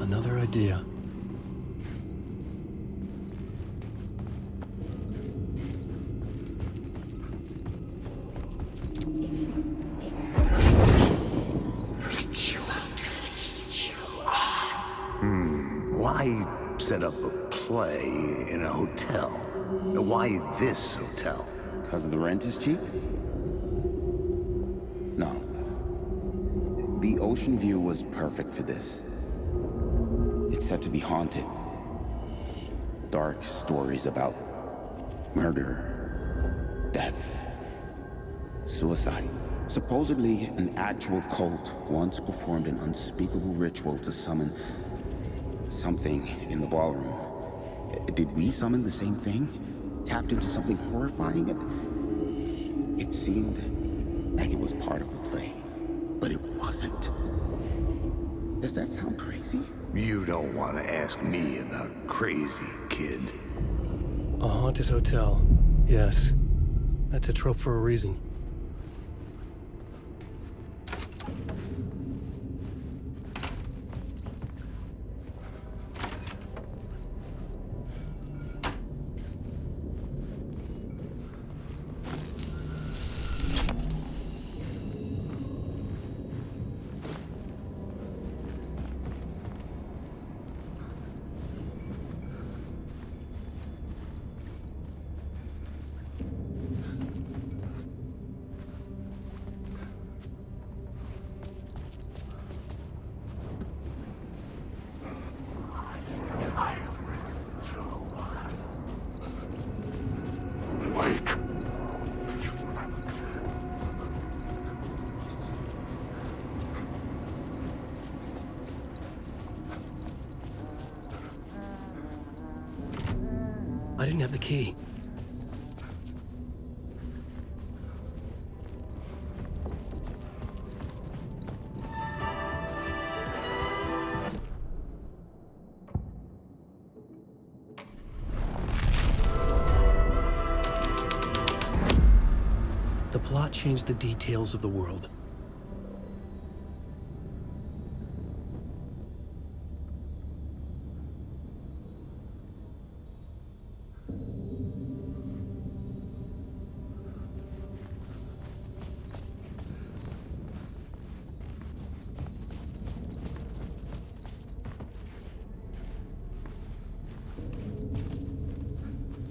Another idea. Why set up a play in a hotel? Why this hotel? Because the rent is cheap? No. The ocean view was perfect for this. It's said to be haunted. Dark stories about murder, death, suicide. Supposedly, an actual cult once performed an unspeakable ritual to summon something in the ballroom. Did we summon the same thing? Tapped into something horrifying? It seemed like it was part of the play, but it wasn't. Does that sound crazy? You don't want to ask me about crazy, kid. A haunted hotel Yes. That's a trope for a reason. I didn't have the key. The plot changed the details of the world.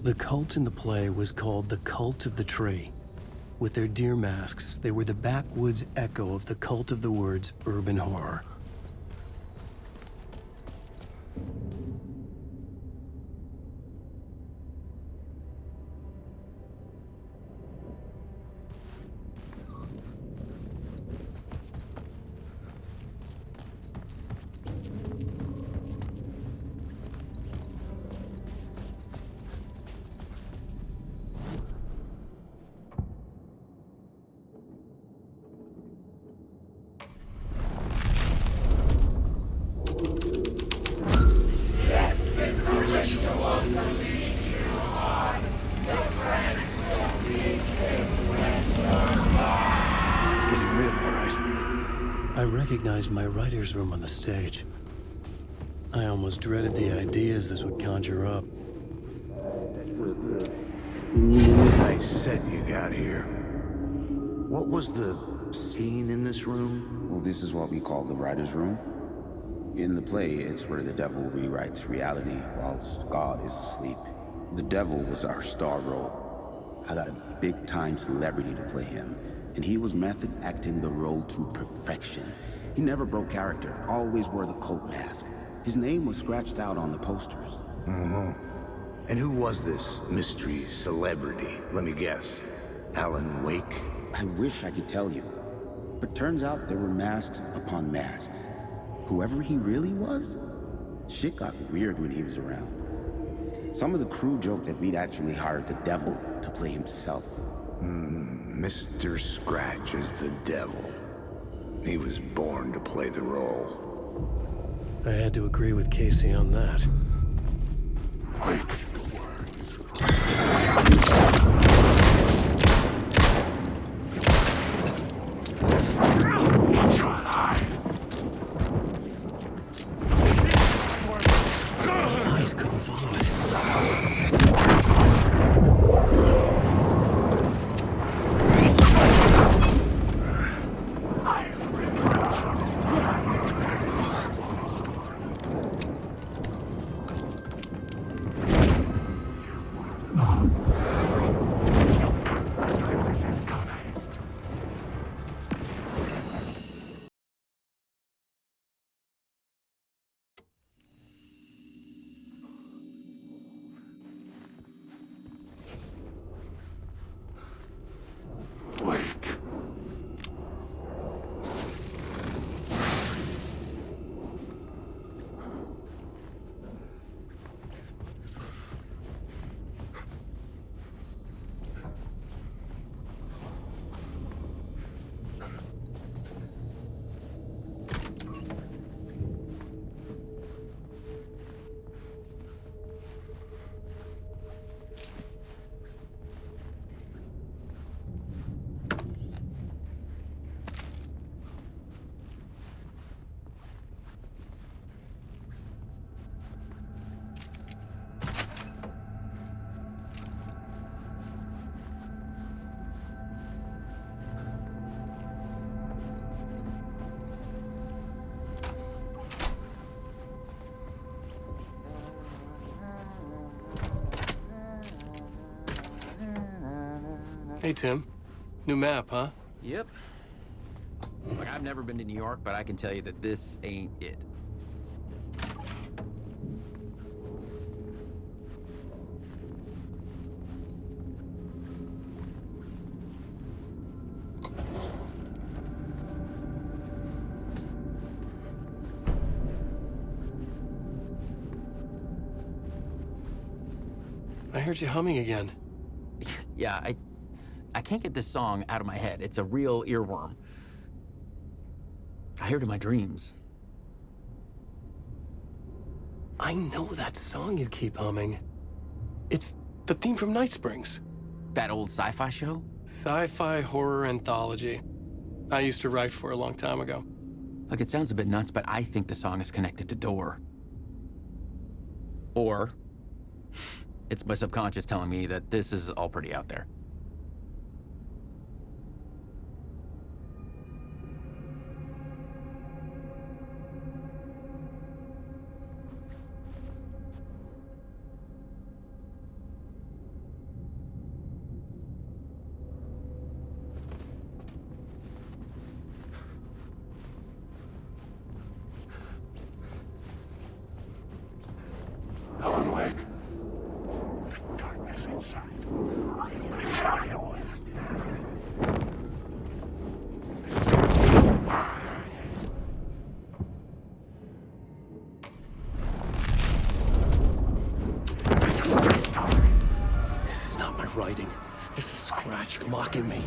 The cult in the play was called the Cult of the Tree. With their deer masks, they were the backwoods echo of the cult of the word's urban horror. My writer's room on the stage. I almost dreaded the ideas this would conjure up. Nice set you got here. What was the scene in this room? Well, this is what we call the writer's room. In the play, it's where the devil rewrites reality whilst God is asleep. The devil was our star role. I got a big-time celebrity to play him, and he was method acting the role to perfection. He never broke character, always wore the cult mask. His name was scratched out on the posters. Mm-hmm. And who was this mystery celebrity? Let me guess. Alan Wake? I wish I could tell you. But turns out there were masks upon masks. Whoever he really was, shit got weird when he was around. Some of the crew joked that we'd actually hired the devil to play himself. Mr. Scratch is the devil. He was born to play the role. I had to agree with Casey on that. Eyes couldn't follow it. Hey, Tim. New map, huh? Yep. Look, I've never been to New York, but I can tell you that this ain't it. I heard you humming again. Yeah, I can't get this song out of my head. It's a real earworm. I hear it in my dreams. I know that song you keep humming. It's the theme from Night Springs. That old sci-fi show? Sci-fi horror anthology. I used to write for a long time ago. Look, it sounds a bit nuts, but I think the song is connected to Door. Or it's my subconscious telling me that this is all pretty out there. Alan Wake. Darkness inside. Fly away. This is not my writing. This is Scratch mocking me.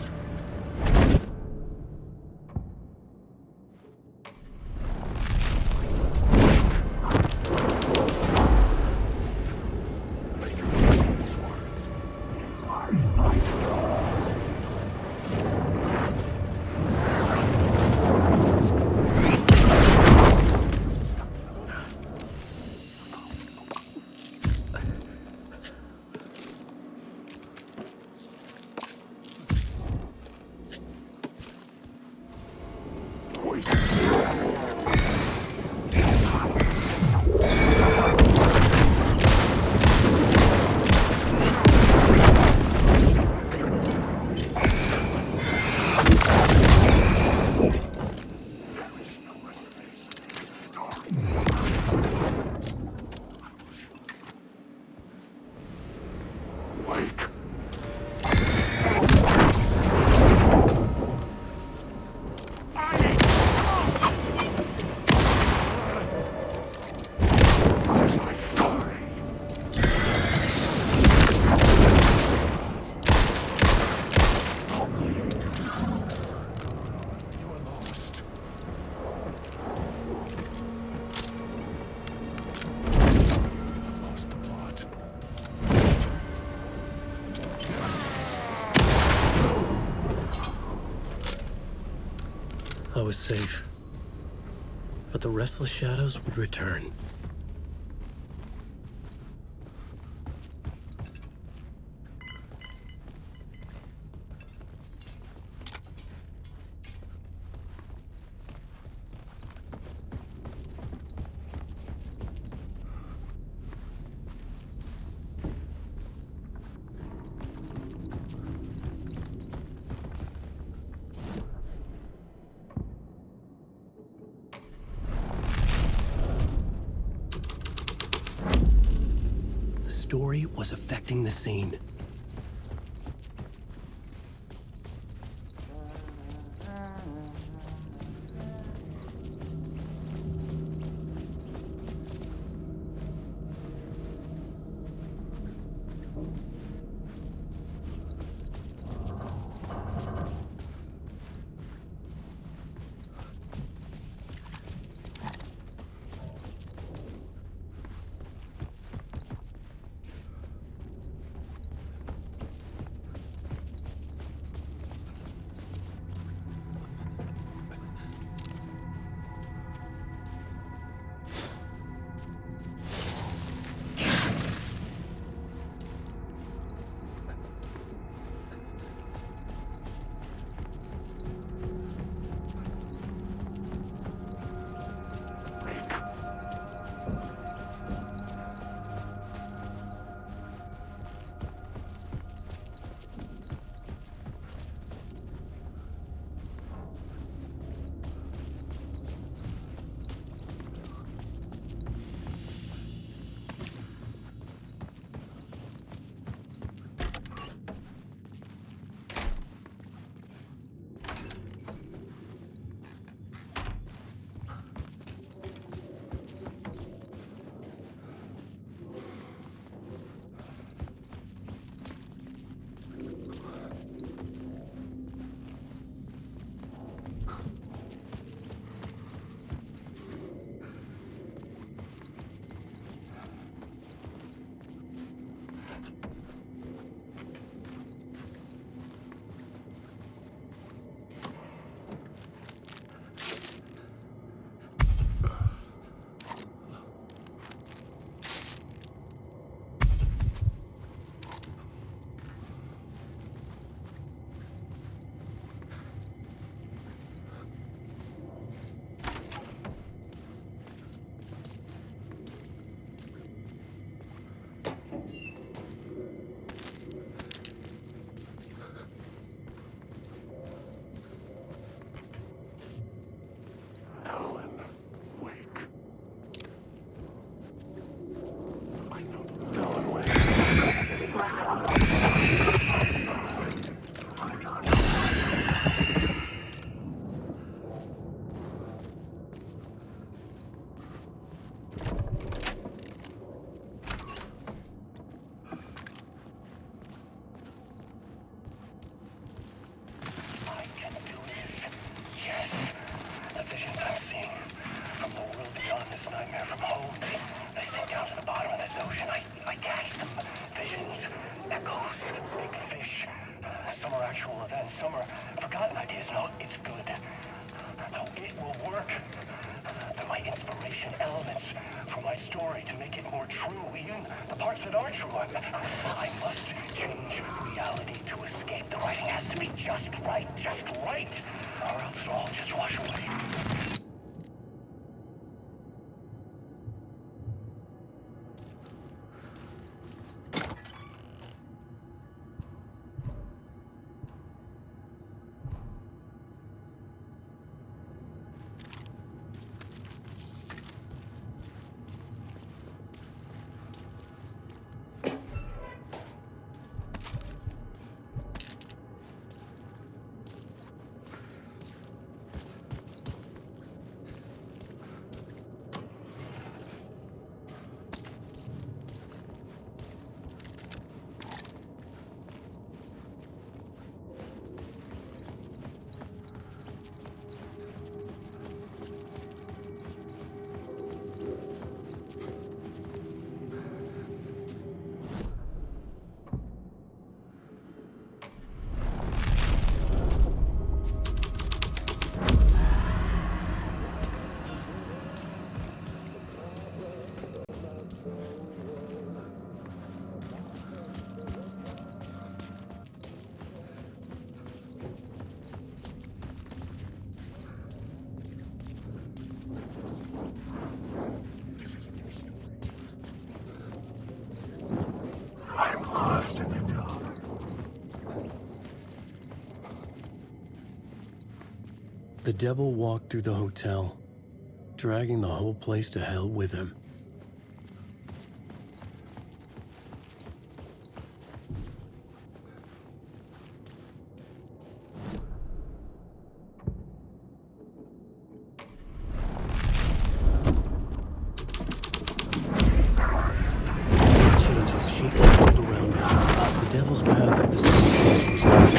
I was safe. But the restless shadows would return. Story was affecting the scene. The parts that are true, I must change reality to escape. The writing has to be just right, or else it'll all just wash away. The devil walked through the hotel, dragging the whole place to hell with him. Changes shape the world around him. The devil's path up the staircase was not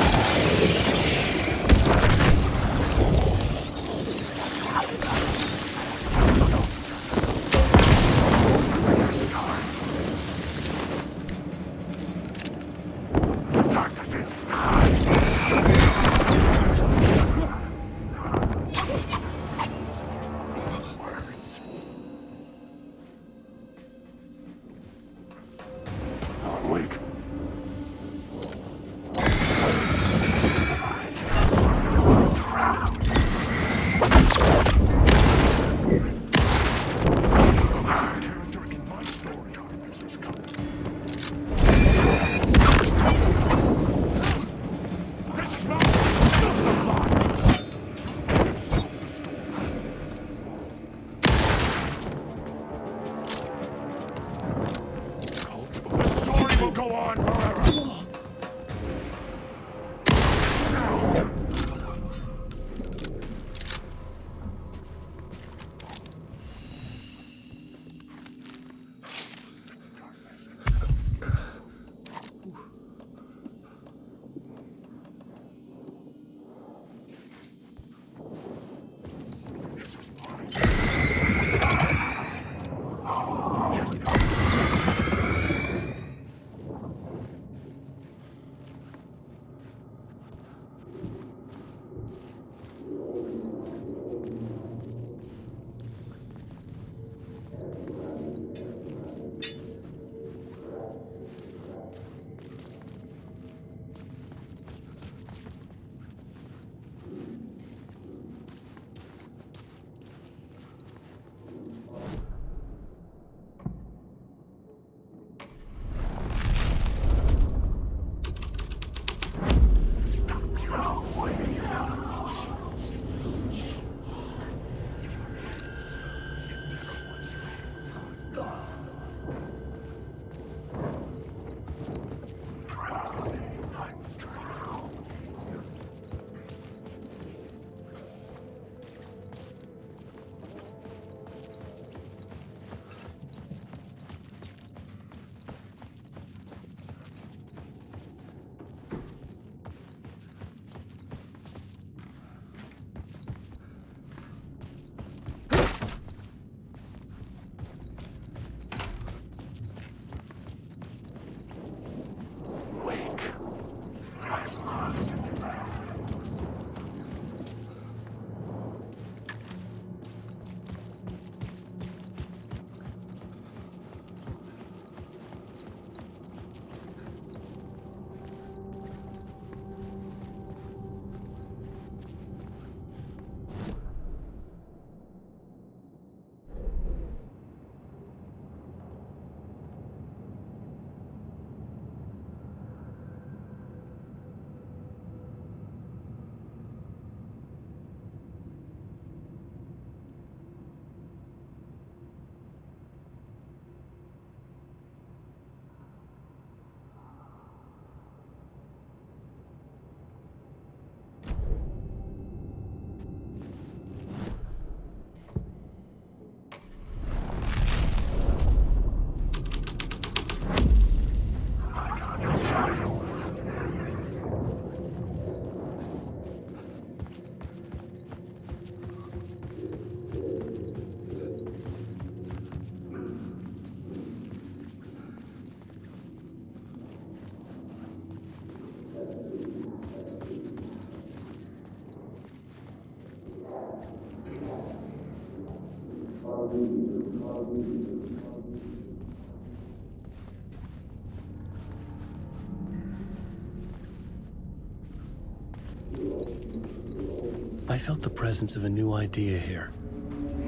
I felt the presence of a new idea here.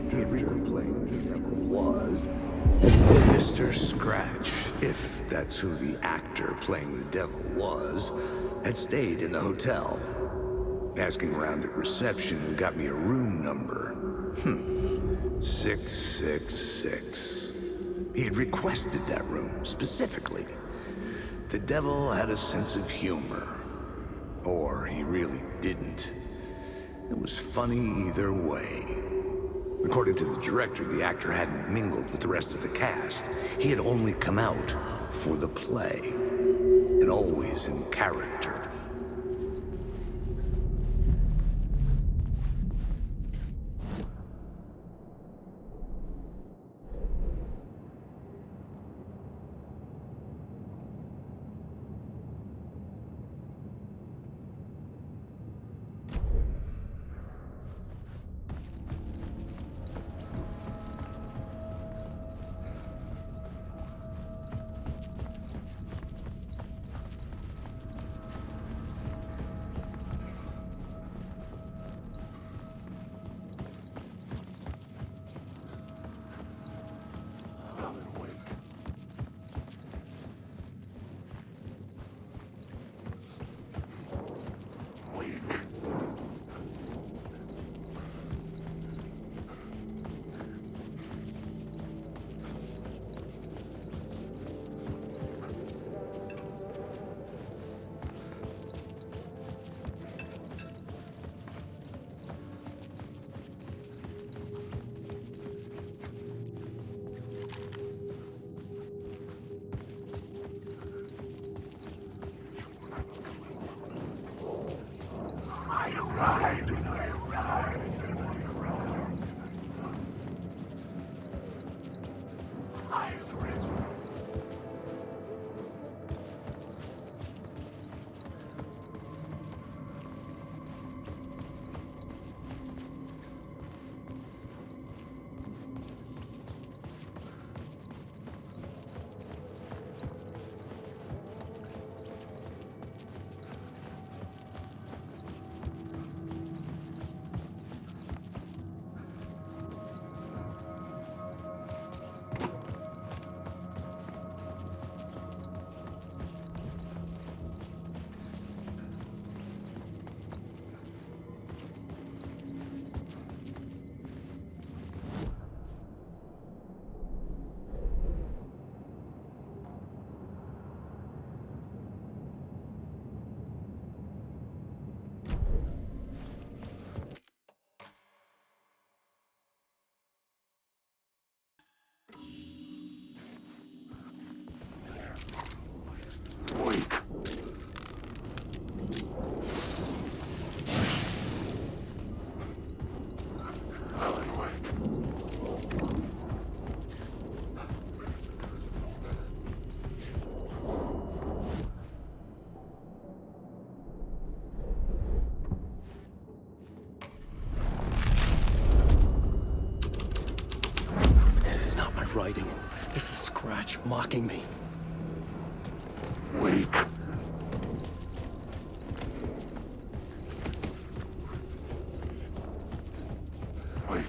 The actor playing the devil was Mr. Scratch, if that's who the actor playing the devil was, had stayed in the hotel. Asking around at reception got me a room number. 666. He had requested that room, specifically. The devil had a sense of humor. Or he really didn't. It was funny either way. According to the director, the actor hadn't mingled with the rest of the cast. He had only come out for the play. And always in character. Writing. This is Scratch mocking me. Wake. Wake.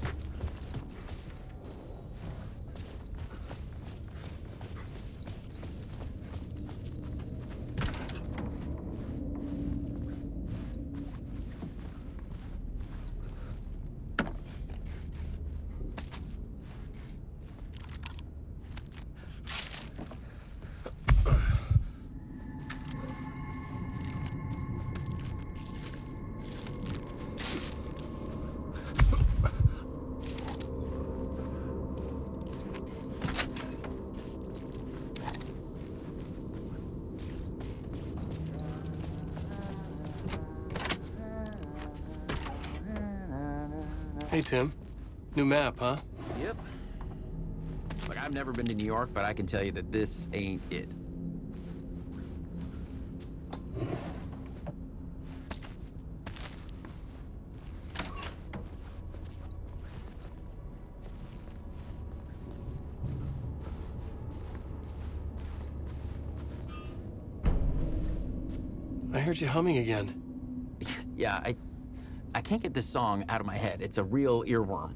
Hey, Tim. New map, huh? Yep. Look, I've never been to New York, but I can tell you that this ain't it. I heard you humming again. Yeah, I can't get this song out of my head. It's a real earworm.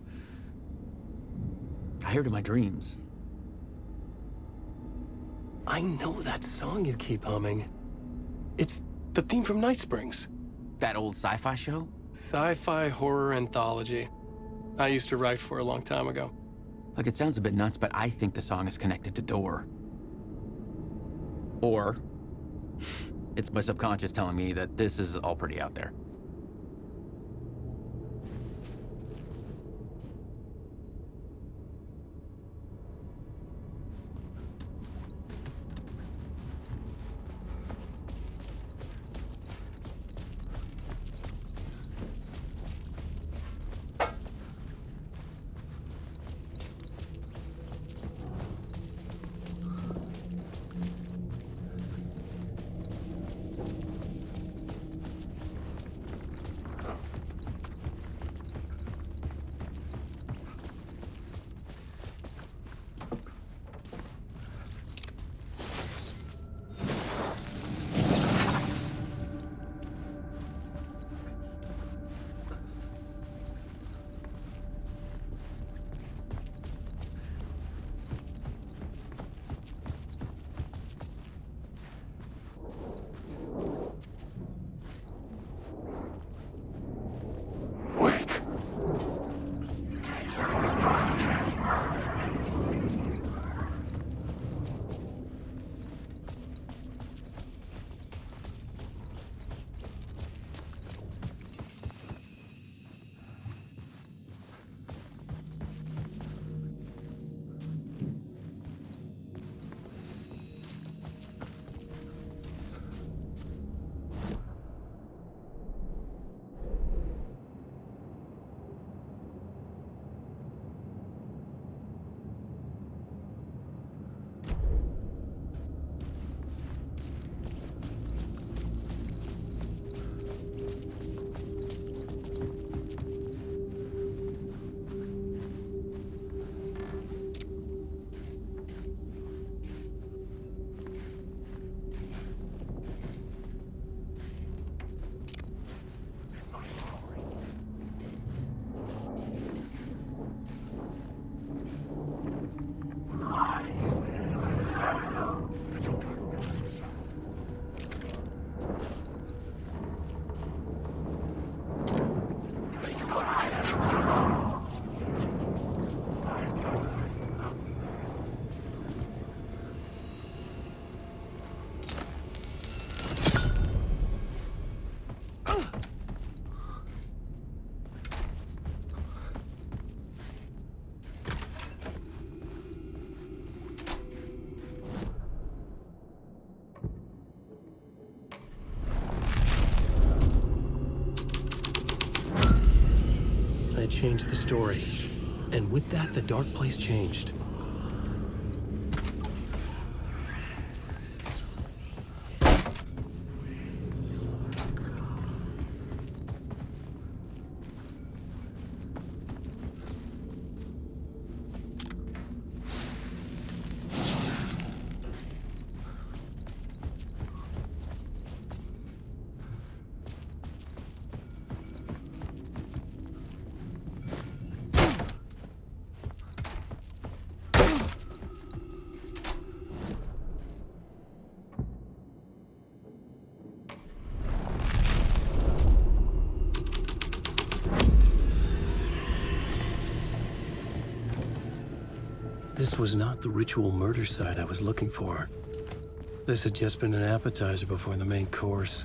I hear it in my dreams. I know that song you keep humming. It's the theme from Night Springs. That old sci-fi show? Sci-fi horror anthology. I used to write for a long time ago. Look, it sounds a bit nuts, but I think the song is connected to Door. Or it's my subconscious telling me that this is all pretty out there. Changed the story. And with that, the dark place changed. This was not the ritual murder site I was looking for. This had just been an appetizer before the main course.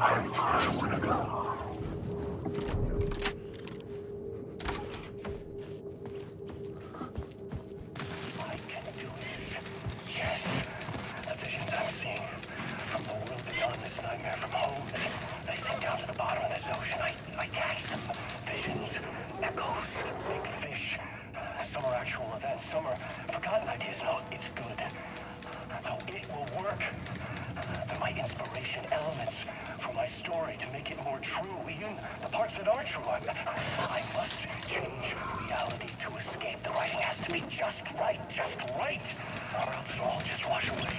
Yes. The visions I'm seeing from the world beyond this nightmare from home, they sink down to the bottom of this ocean. I catch them. Visions, echoes, big fish. Some are actual events, some are forgotten ideas. No, it's good. No, it will work. They're my inspiration, elements for my story to make it more true, even the parts that are true. I must change reality to escape. The writing has to be just right, or else it'll all just wash away.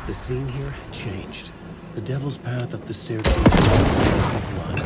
The scene here had changed. The devil's path up the staircase was blood.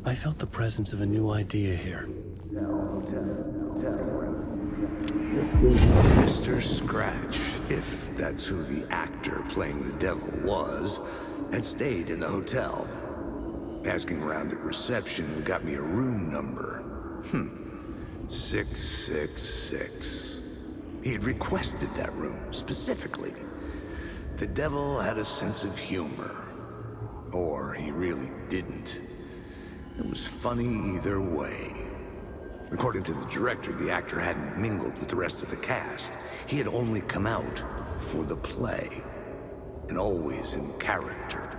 I felt the presence of a new idea here. Mr. Scratch, if that's who the actor playing the devil was, had stayed in the hotel. Asking around at reception got me a room number. 666. He had requested that room, specifically. The devil had a sense of humor. Or he really didn't. It was funny either way. According to the director, the actor hadn't mingled with the rest of the cast. He had only come out for the play. And always in character.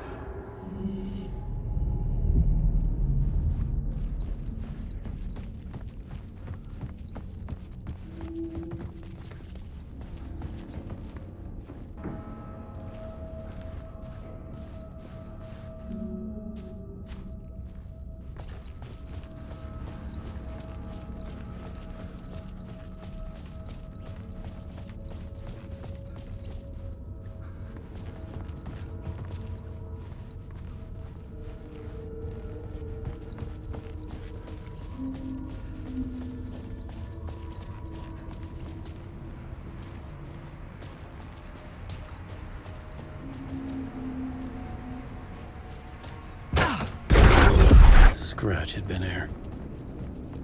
Scratch had been here.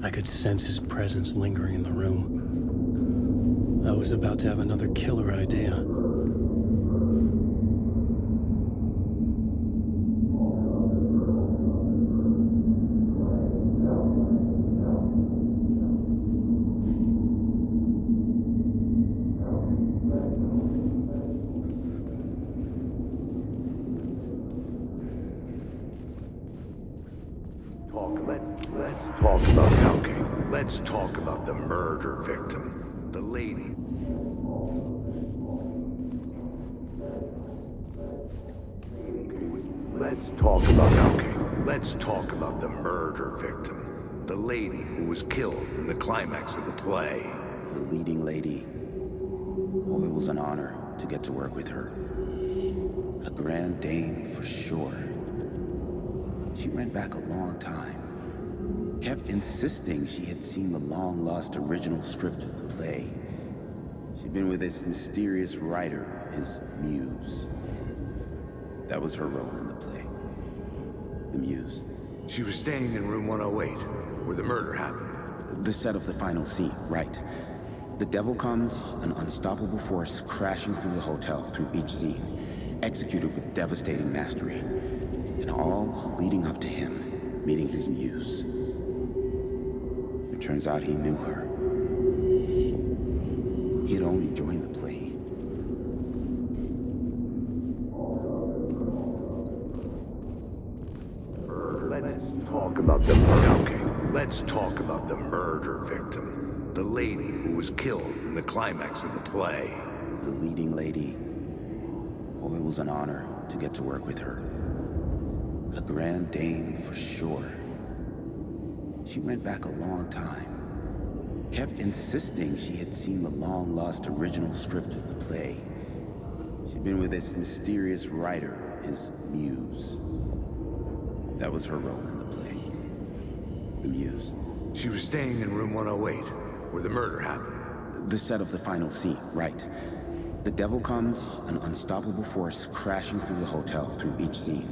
I could sense his presence lingering in the room. I was about to have another killer idea. Let's talk about the murder victim, the lady. Let's talk about the murder victim, the lady who was killed in the climax of the play. The leading lady. Oh, it was an honor to get to work with her. A grand dame for sure. She went back a long time. Kept insisting she had seen the long-lost original script of the play. She'd been with this mysterious writer, his muse. That was her role in the play. The muse. She was staying in room 108, where the murder happened. The set of the final scene, right. The devil comes, an unstoppable force crashing through the hotel through each scene, executed with devastating mastery, and all leading up to him meeting his muse. Turns out he knew her. He had only joined the play. Let's talk about the murder victim, the lady who was killed in the climax of the play. The leading lady. Oh, it was an honor to get to work with her. A grand dame for sure. She went back a long time. Kept insisting she had seen the long-lost original script of the play. She'd been with this mysterious writer, his muse. That was her role in the play. The muse. She was staying in room 108, where the murder happened. The set of the final scene, right. The devil comes, an unstoppable force crashing through the hotel through each scene,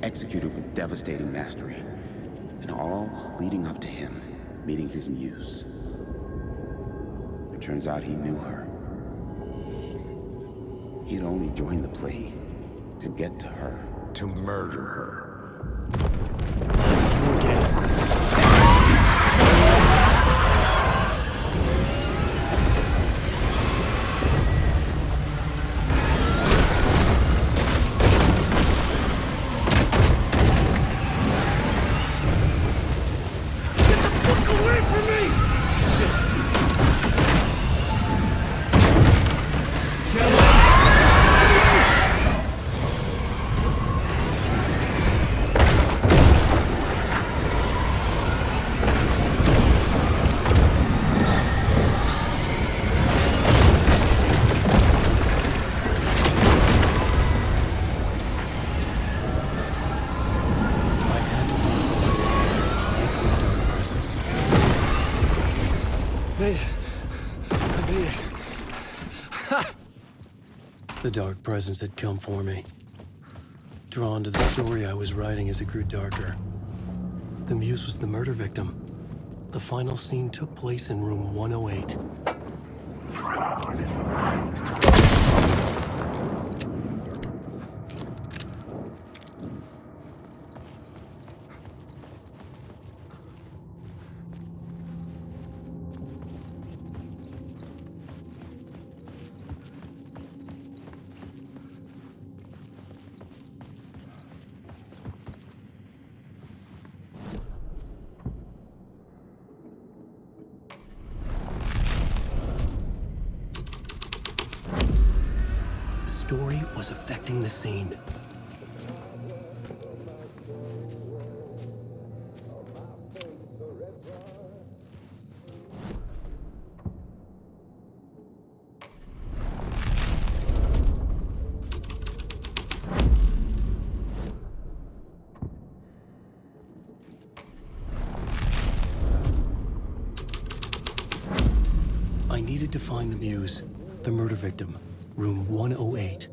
executed with devastating mastery. And all leading up to him meeting his muse. It turns out he knew her. He had only joined the play to get to her. To murder her. The dark presence had come for me. drawn to the story I was writing as it grew darker. The muse was the murder victim. The final scene took place in room 108. Story was affecting the scene. I needed to find the muse, the murder victim. Room 108.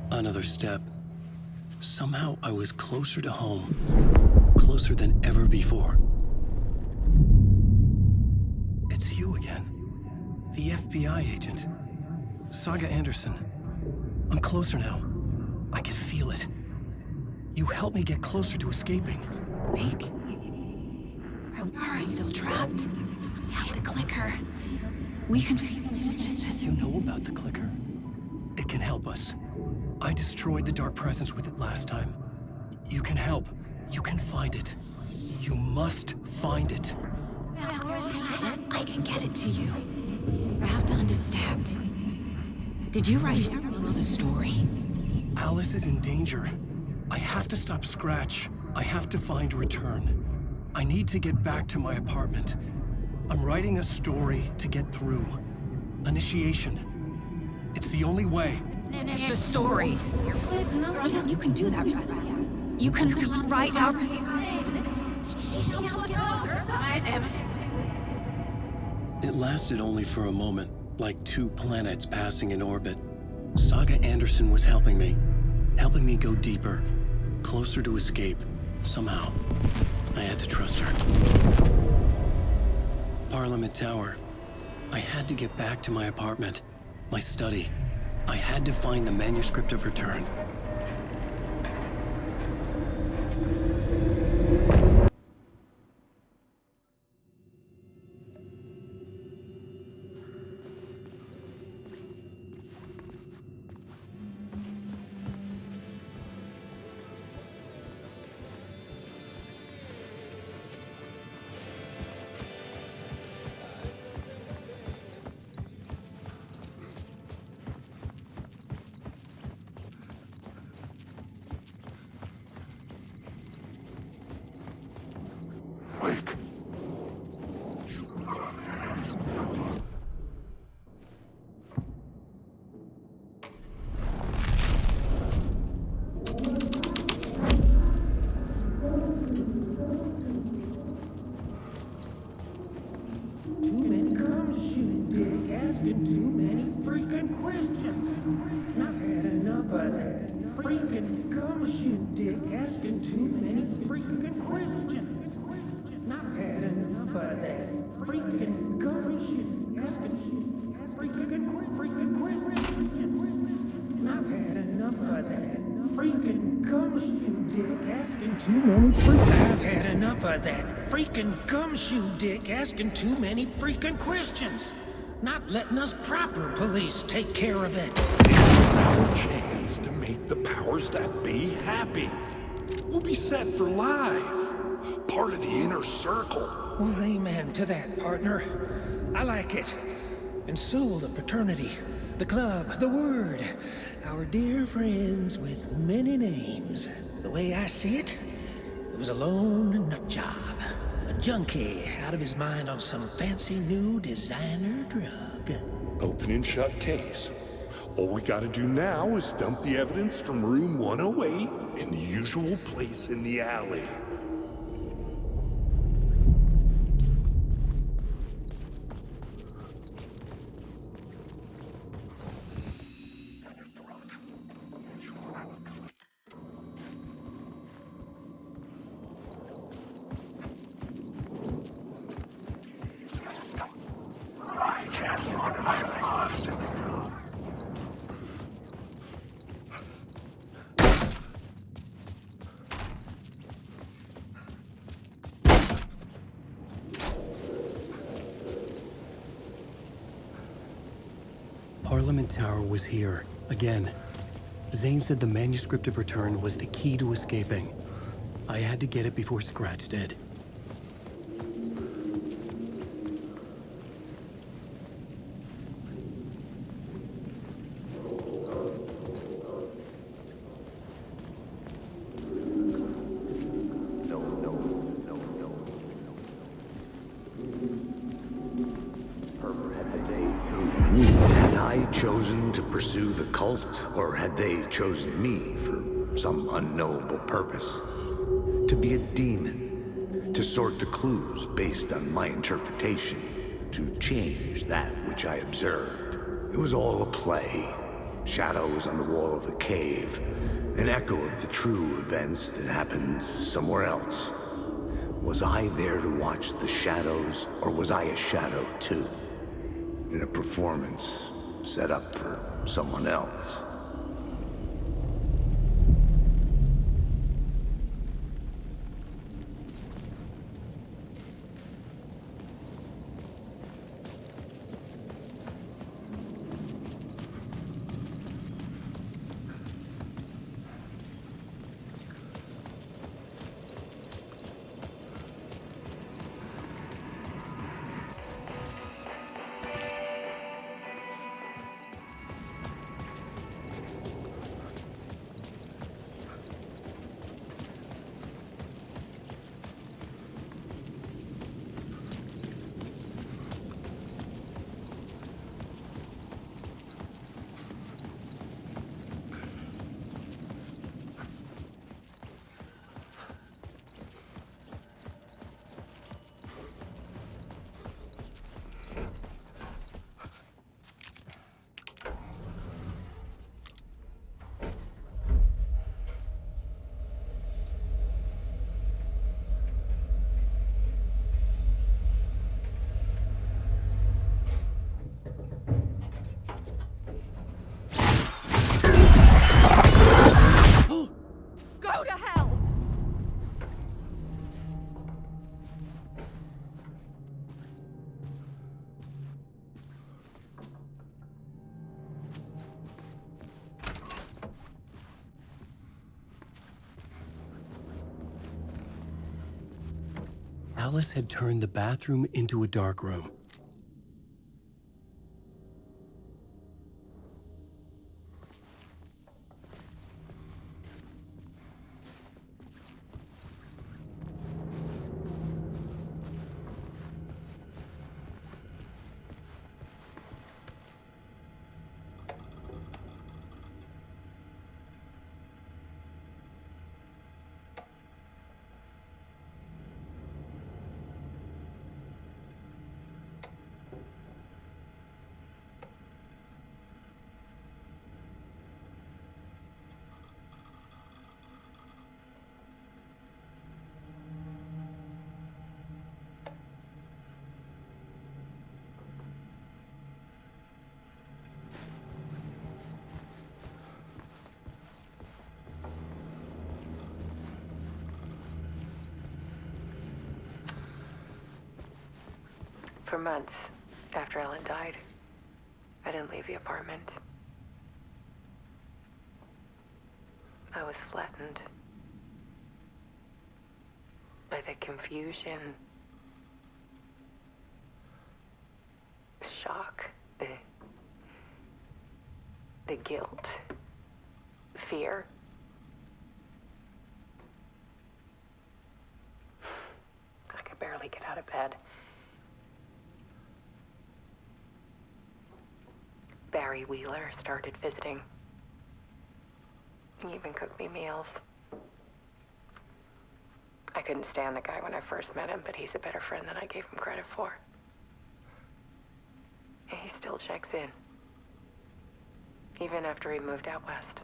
Another step. Somehow I was closer to home. Closer than ever before. It's you again. The FBI agent. Saga Anderson. I'm closer now. I can feel it. You helped me get closer to escaping. Wake? Are we still trapped? The clicker. We can... You know about the clicker? It can help us. I destroyed the dark presence with it last time. You can help. You can find it. You must find it. I can get it to you. I have to understand. Did you write the story? Alice is in danger. I have to stop Scratch. I have to find Return. I need to get back to my apartment. I'm writing a story to get through. Initiation. It's the only way. The story. You can do that. You can write out... It lasted only for a moment, like two planets passing in orbit. Saga Anderson was helping me go deeper, closer to escape, somehow. I had to trust her. Parliament Tower. I had to get back to my apartment, my study. I had to find the manuscript of Return. freaking gumshoe freaking questions. I've had enough of that. Freaking gumshoe dick asking too many I've had enough of that freaking gumshoe dick asking too many freaking questions. Not letting us proper police take care of it. This is our chance to make the powers that be happy. We'll be set for life. Part of the inner circle. Well, amen to that, partner. I like it. And so the fraternity, the club, the word. Our dear friends with many names. The way I see it, it was a lone nut job. A junkie out of his mind on some fancy new designer drug. Open and shut case. All we gotta do now is dump the evidence from room 108 in the usual place in the alley. Parliament Tower was here, again. Zane said the manuscript of return was the key to escaping. I had to get it before Scratch did. Chosen to pursue the cult, or had they chosen me for some unknowable purpose? To be a demon, to sort the clues based on my interpretation, to change that which I observed. It was all a play. Shadows on the wall of the cave, an echo of the true events that happened somewhere else. Was I there to watch the shadows, or was I a shadow too? In a performance set up for someone else. Alice had turned the bathroom into a dark room. For months after Ellen died, I didn't leave the apartment. I was flattened by the confusion, the shock, the guilt, the fear. I could barely get out of bed. Barry Wheeler started visiting. He even cooked me meals. I couldn't stand the guy when I first met him, but he's a better friend than I gave him credit for. And he still checks in, even after he moved out west.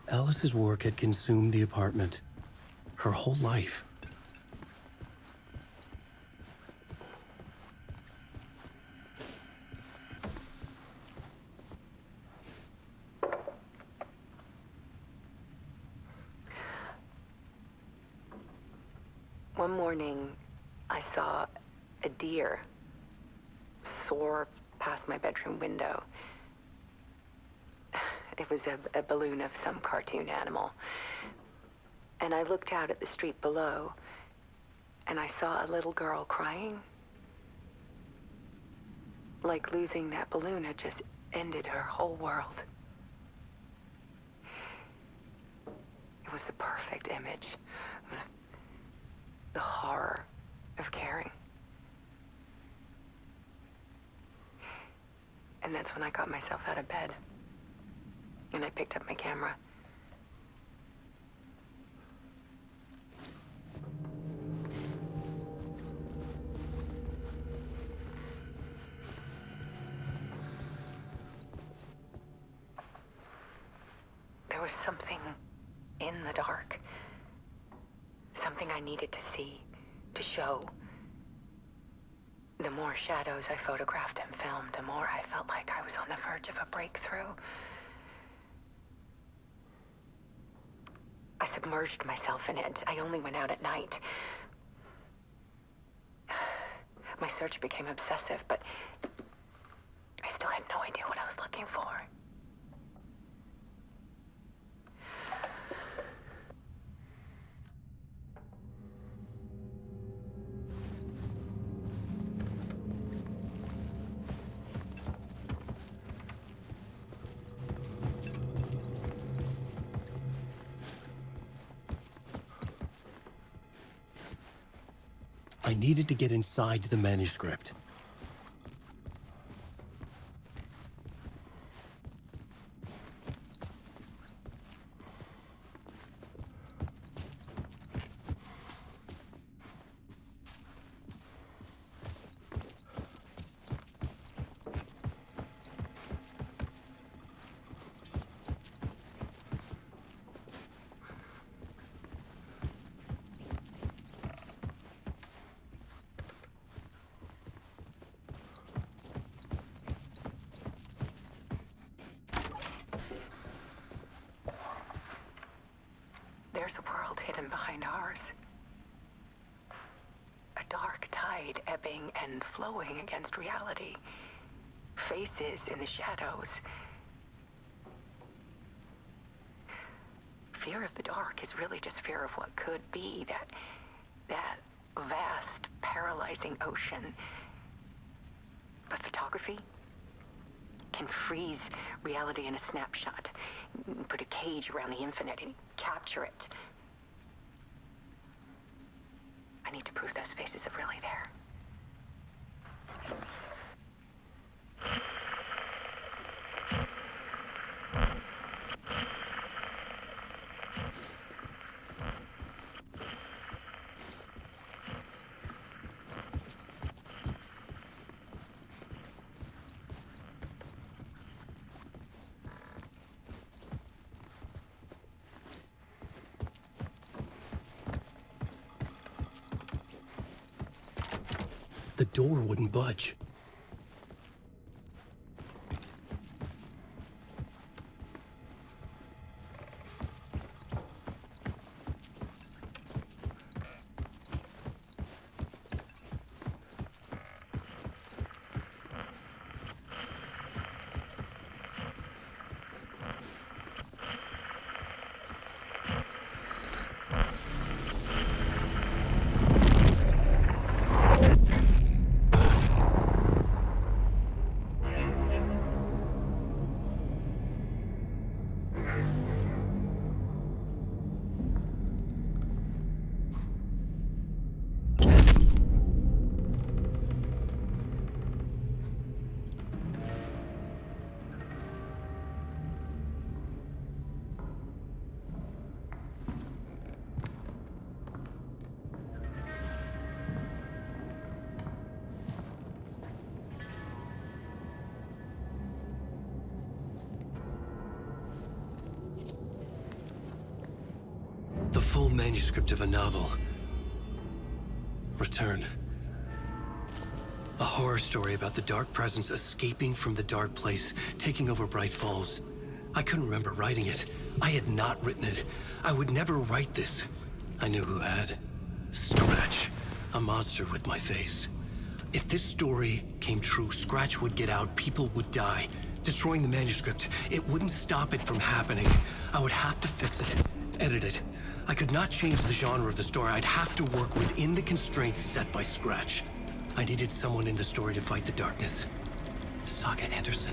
Alice's work had consumed the apartment. Her whole life. One morning, I saw a deer soar past my bedroom window. It was a balloon of some cartoon animal. And I looked out at the street below, and I saw a little girl crying. Like losing that balloon had just ended her whole world. It was the perfect image of the horror of caring. And that's when I got myself out of bed. And I picked up my camera. There was something in the dark. Something I needed to see, to show. The more shadows I photographed and filmed, the more I felt like I was on the verge of a breakthrough. I submerged myself in it. I only went out at night. My search became obsessive, but I still had no idea what I was looking for. I needed to get inside the manuscript. There's a world hidden behind ours. A dark tide ebbing and flowing against reality. Faces in the shadows. Fear of the dark is really just fear of what could be, that vast, paralyzing ocean. But photography can freeze reality in a snapshot, put a cage around the infinite and capture it. I need to prove those faces are really there. The door wouldn't budge. The full manuscript of a novel. Return. A horror story about the dark presence escaping from the dark place, taking over Bright Falls. I couldn't remember writing it. I had not written it. I would never write this. I knew who had. Scratch. A monster with my face. If this story came true, Scratch would get out, people would die. Destroying the manuscript, it wouldn't stop it from happening. I would have to fix it, edit it. I could not change the genre of the story. I'd have to work within the constraints set by Scratch. I needed someone in the story to fight the darkness. Saga Anderson.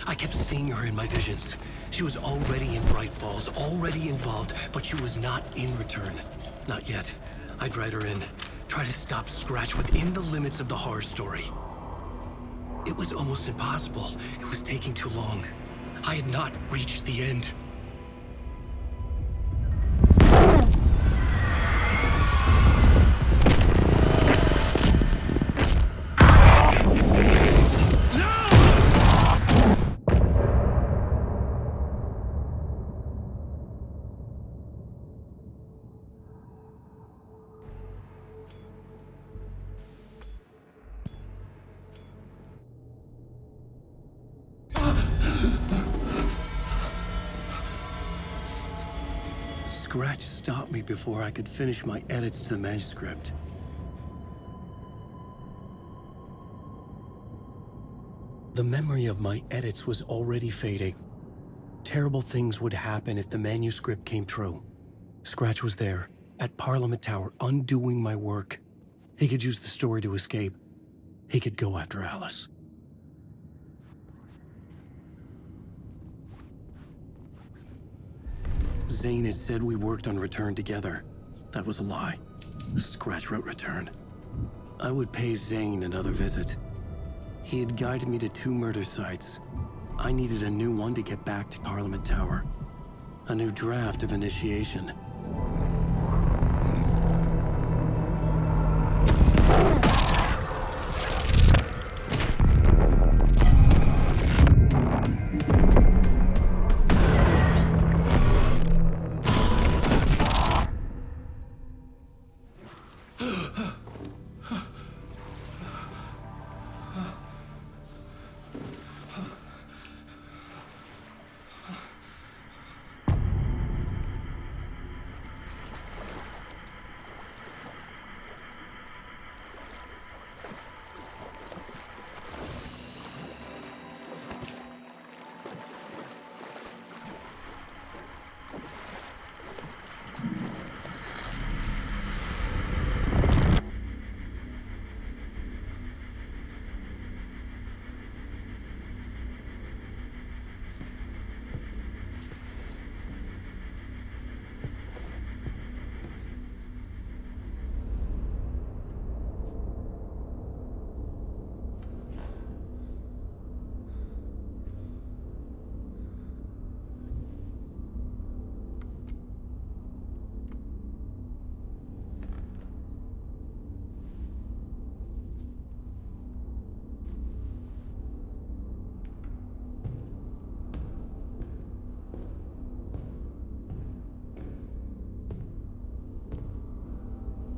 I kept seeing her in my visions. She was already in Bright Falls, already involved, but she was not in Return. Not yet. I'd write her in. Try to stop Scratch within the limits of the horror story. It was almost impossible. It was taking too long. I had not reached the end. Scratch stopped me before I could finish my edits to the manuscript. The memory of my edits was already fading. Terrible things would happen if the manuscript came true. Scratch was there, at Parliament Tower, undoing my work. He could use the story to escape. He could go after Alice. Zane had said we worked on Return together. That was a lie. Scratch wrote Return. I would pay Zane another visit. He had guided me to 2 murder sites. I needed a new one to get back to Parliament Tower. A new draft of initiation.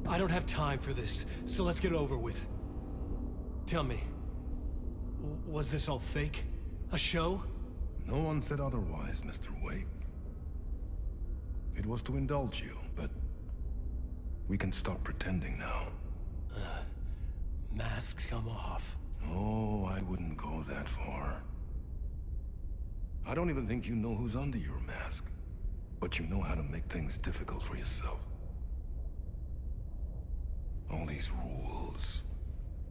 I don't have time for this, so let's get it over with. tell me, was this all fake? A show? No one said otherwise, Mr. Wake. It was to indulge you, but we can stop pretending now. Masks come off. Oh, I wouldn't go that far. I don't even think you know who's under your mask, but you know how to make things difficult for yourself. All these rules,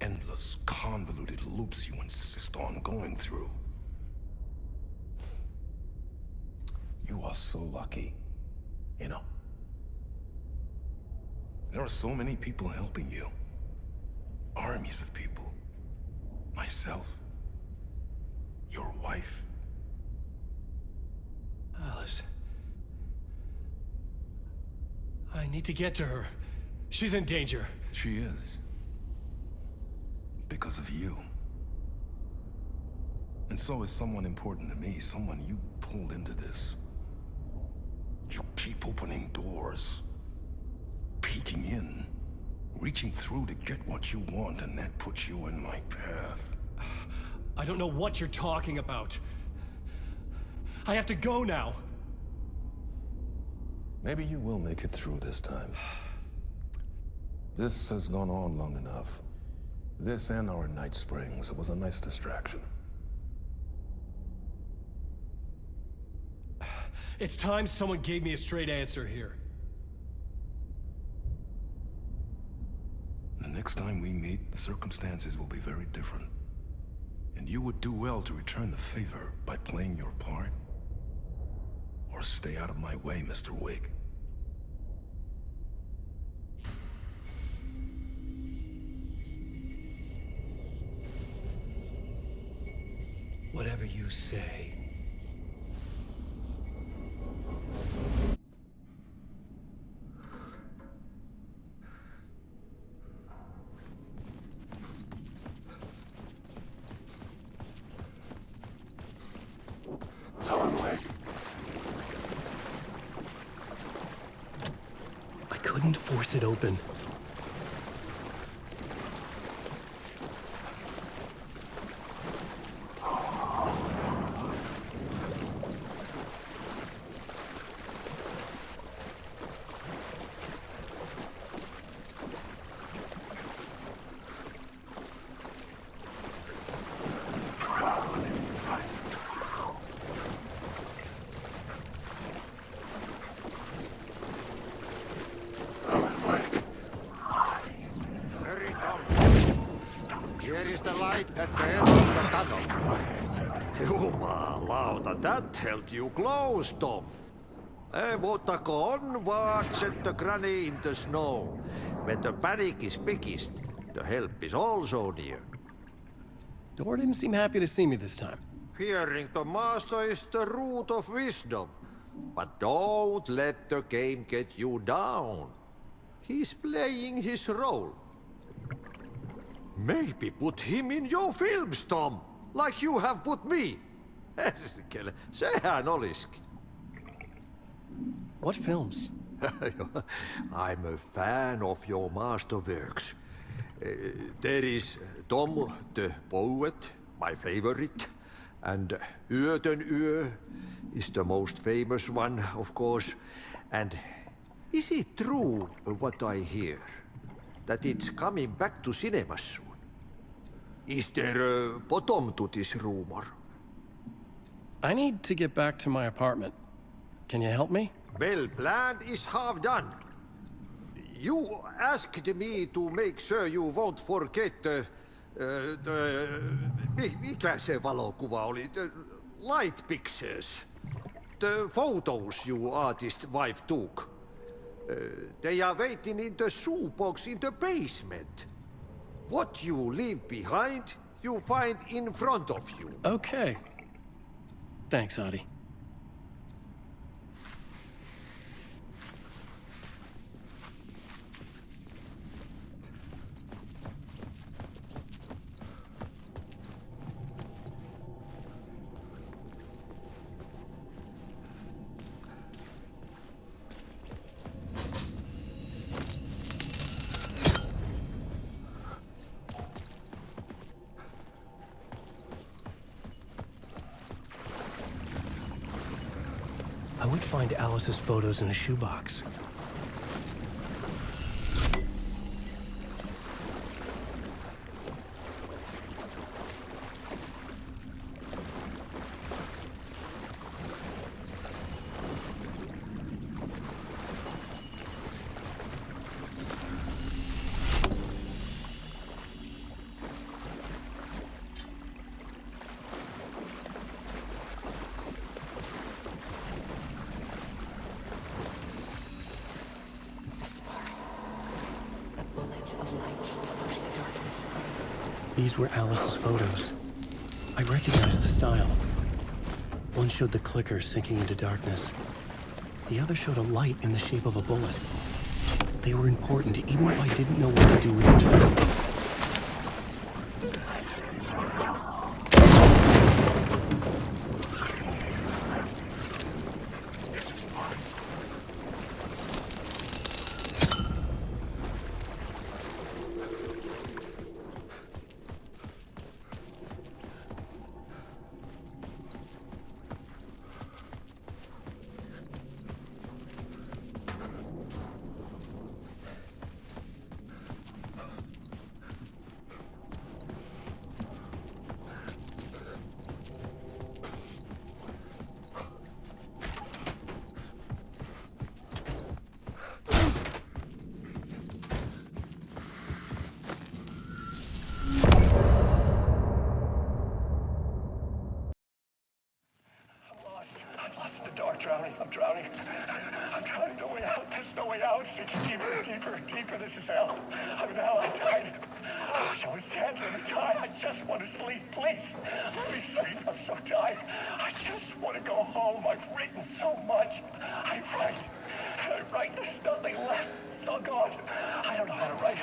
endless, convoluted loops you insist on going through. You are so lucky, you know. There are so many people helping you. Armies of people. Myself. Your wife. Alice. I need to get to her. She's in danger. She is. Because of you. And so is someone important to me, someone you pulled into this. You keep opening doors. Peeking in. Reaching through to get what you want, and that puts you in my path. I don't know what you're talking about. I have to go now. Maybe you will make it through this time. This has gone on long enough. This and our night springs. It was a nice distraction. It's time someone gave me a straight answer here. The next time we meet, the circumstances will be very different. And you would do well to return the favor by playing your part. Or stay out of my way, Mr. Wake. Whatever you say. I couldn't force it open. Jumalauta, that held you close, Tom. Mutta go watch the granny in the snow. When the panic is biggest, the help is also near. Door didn't seem happy to see me this time. Fearing the master is the root of wisdom. But don't let the game get you down. He's playing his role. Maybe put him in your films, Tom, like you have put me. Sehän olisikin. What films? I'm a fan of your masterworks. There is Tom the Poet, my favorite, and Yöten Yö is the most famous one, of course. And is it true what I hear, that it's coming back to cinemas soon? Is there a bottom to this rumor? I need to get back to my apartment. Can you help me? Well, plan is half done. You asked me to make sure you won't forget mikä se valokuva oli? The light pictures. The photos your artist wife took. They are waiting in the shoebox in the basement. What you leave behind, you find in front of you. Okay. Thanks, Adi. I would find Alice's photos in a shoebox. These were Alice's photos. I recognized the style. One showed the clicker sinking into darkness. The other showed a light in the shape of a bullet. They were important, even if I didn't know what to do with them. I'm drowning. I'm drowning. No way out. There's no way out. It's deeper, deeper, deeper. This is hell. I'm in hell. I died. I wish I was dead. Let me die. I just want to sleep. Please. Let me sleep. I'm so tired. I just want to go home. I've written so much. I write. There's nothing left. It's all gone. I don't know how to write.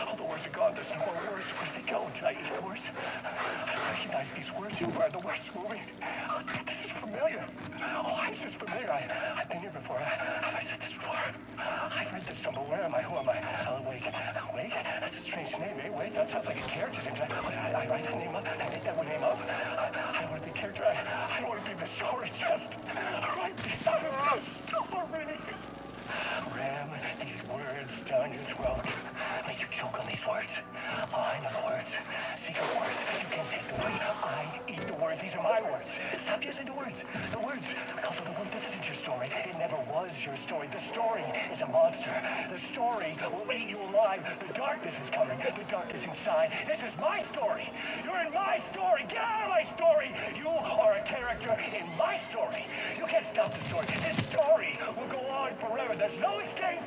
All the words are gone. There's no more words. Where do they go? Did I eat the words? I recognize these words. Who are the words moving? Oh, this is familiar. Oh, why is this familiar? I've been here before. Have I said this before? I've read this somewhere. Where am I? Who am I? Alan Wake. Wake? That's a strange name, eh? Wake? That sounds like a character's name. I write that name up. I make that name up. I don't want to be a character. I don't want to be the story. Just write me out of the story. Ram these words down your throat. Make you choke on these words. Oh, I know the words. Secret words. You can't take the words. I eat the words. These are my words. Stop using the words. The words. This isn't your story. It never was your story. The story is a monster. The story will eat you alive. The darkness is coming. The darkness inside. This is my story. You're in my story. Get out of my story. You are a character in my story. You can't stop the story. This story will go on forever. There's no escape.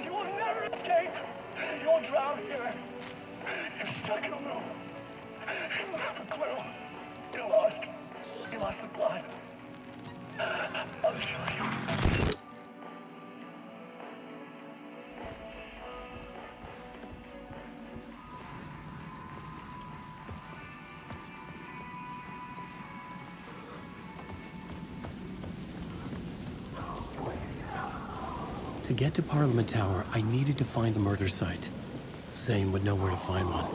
You will never escape. You'll drown here. You're stuck in a room. You don't have a clue. You're lost. You lost the plot. I'll show you. To get to Parliament Tower, I needed to find a murder site. Zane would know where to find one.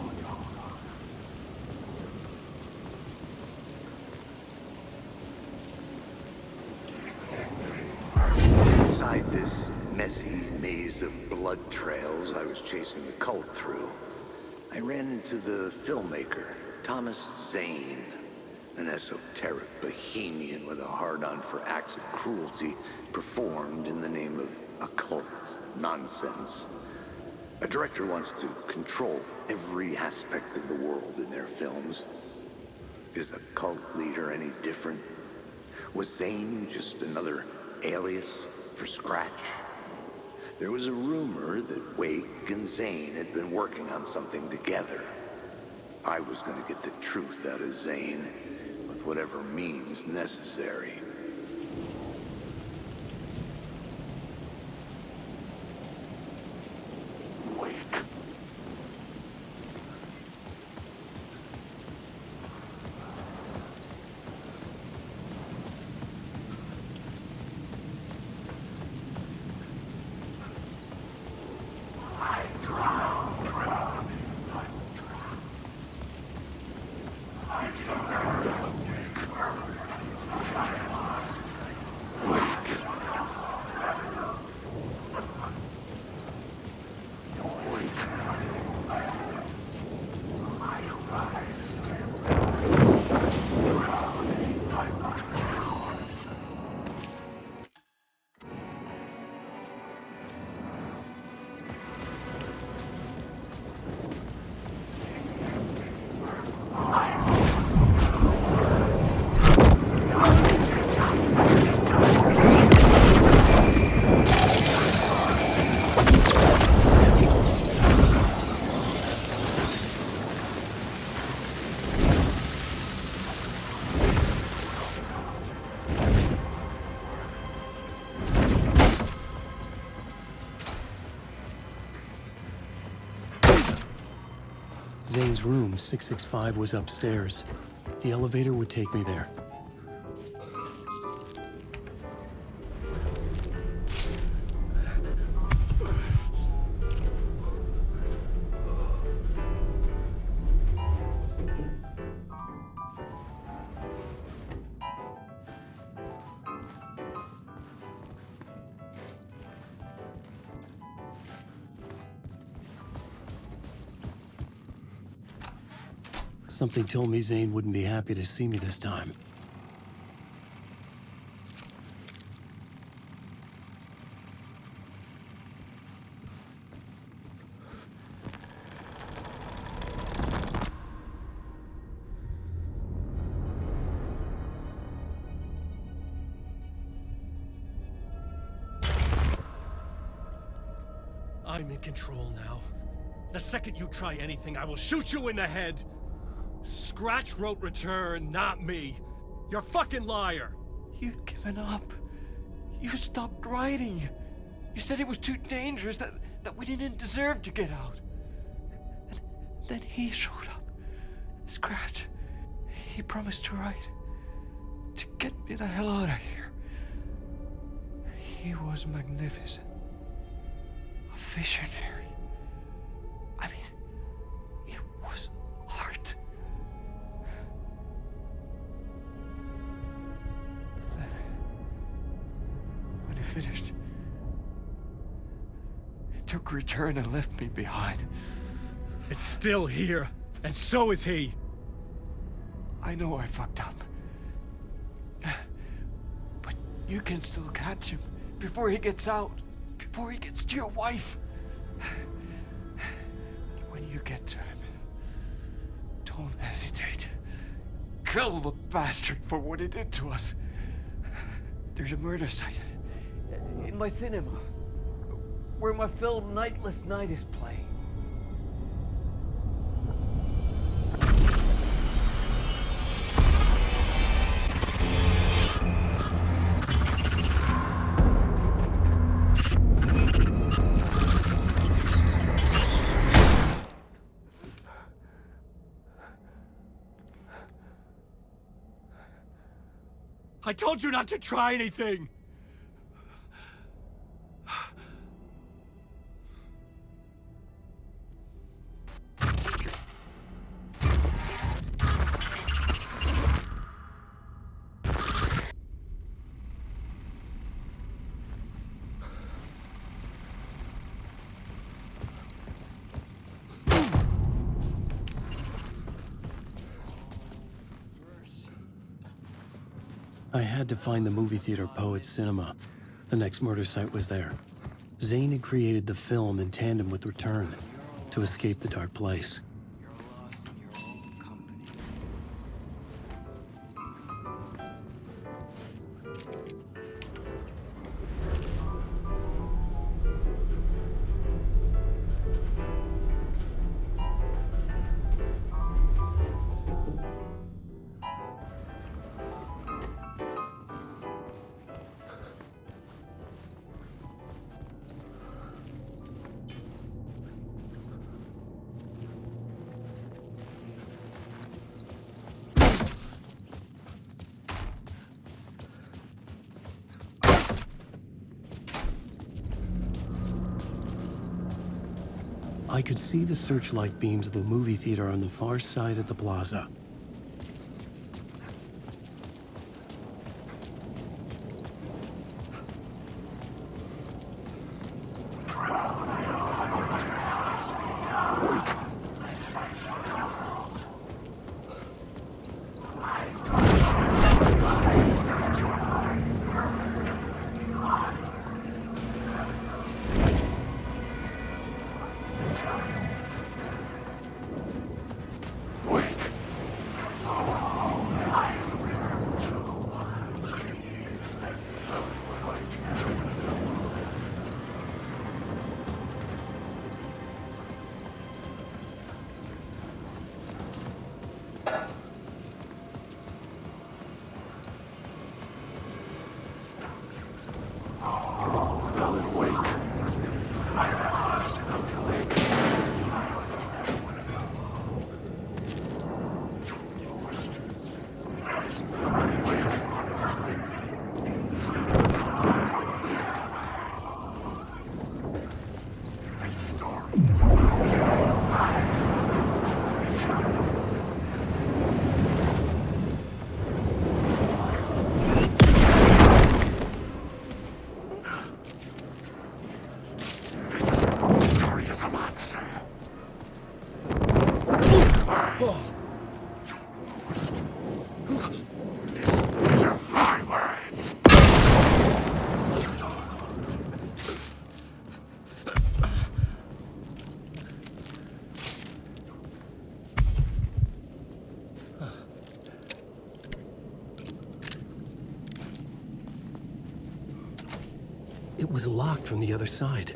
Inside this messy maze of blood trails I was chasing the cult through, I ran into the filmmaker, Thomas Zane, an esoteric bohemian with a hard-on for acts of cruelty performed in the name of occult nonsense. A director wants to control every aspect of the world in their films. Is a cult leader any different? Was Zane just another alias for Scratch? There was a rumor that Wake and Zane had been working on something together. I was going to get the truth out of Zane with whatever means necessary. Zane's room, 665, was upstairs. The elevator would take me there. Something told me Zane wouldn't be happy to see me this time. I'm in control now. The second you try anything, I will shoot you in the head! Scratch wrote return, not me. You're a fucking liar. You'd given up. You stopped writing. You said it was too dangerous, that we didn't deserve to get out. And then he showed up. Scratch. He promised to write. To get me the hell out of here. He was magnificent. A visionary. I mean, it was art. When he finished, he took return and left me behind. It's still here, and so is he. I know I fucked up. But you can still catch him before he gets out, before he gets to your wife. When you get to him, don't hesitate. Kill the bastard for what he did to us. There's a murder site in my cinema where my film Nightless Night is playing. I told you not to try anything! I had to find the movie theater Poet Cinema. The next murder site was there. Zane had created the film in tandem with Return to escape the dark place. I could see the searchlight beams of the movie theater on the far side of the plaza. It was locked from the other side.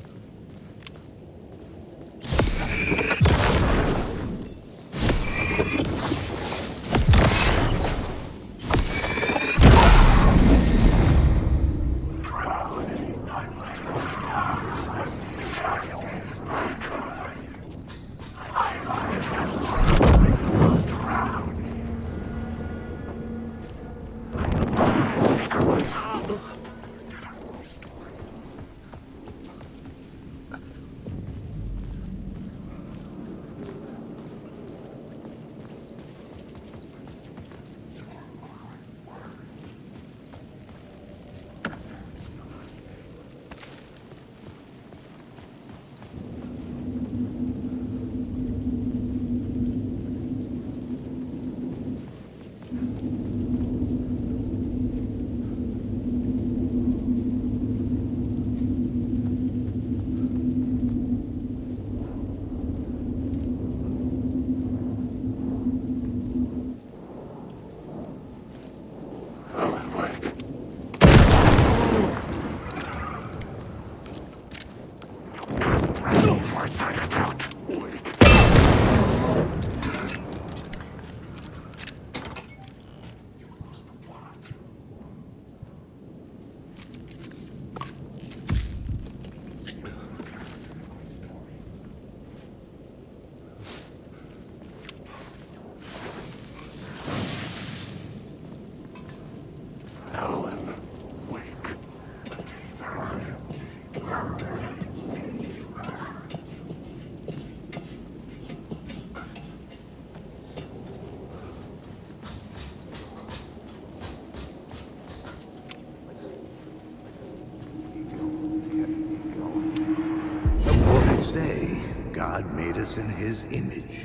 God made us in his image.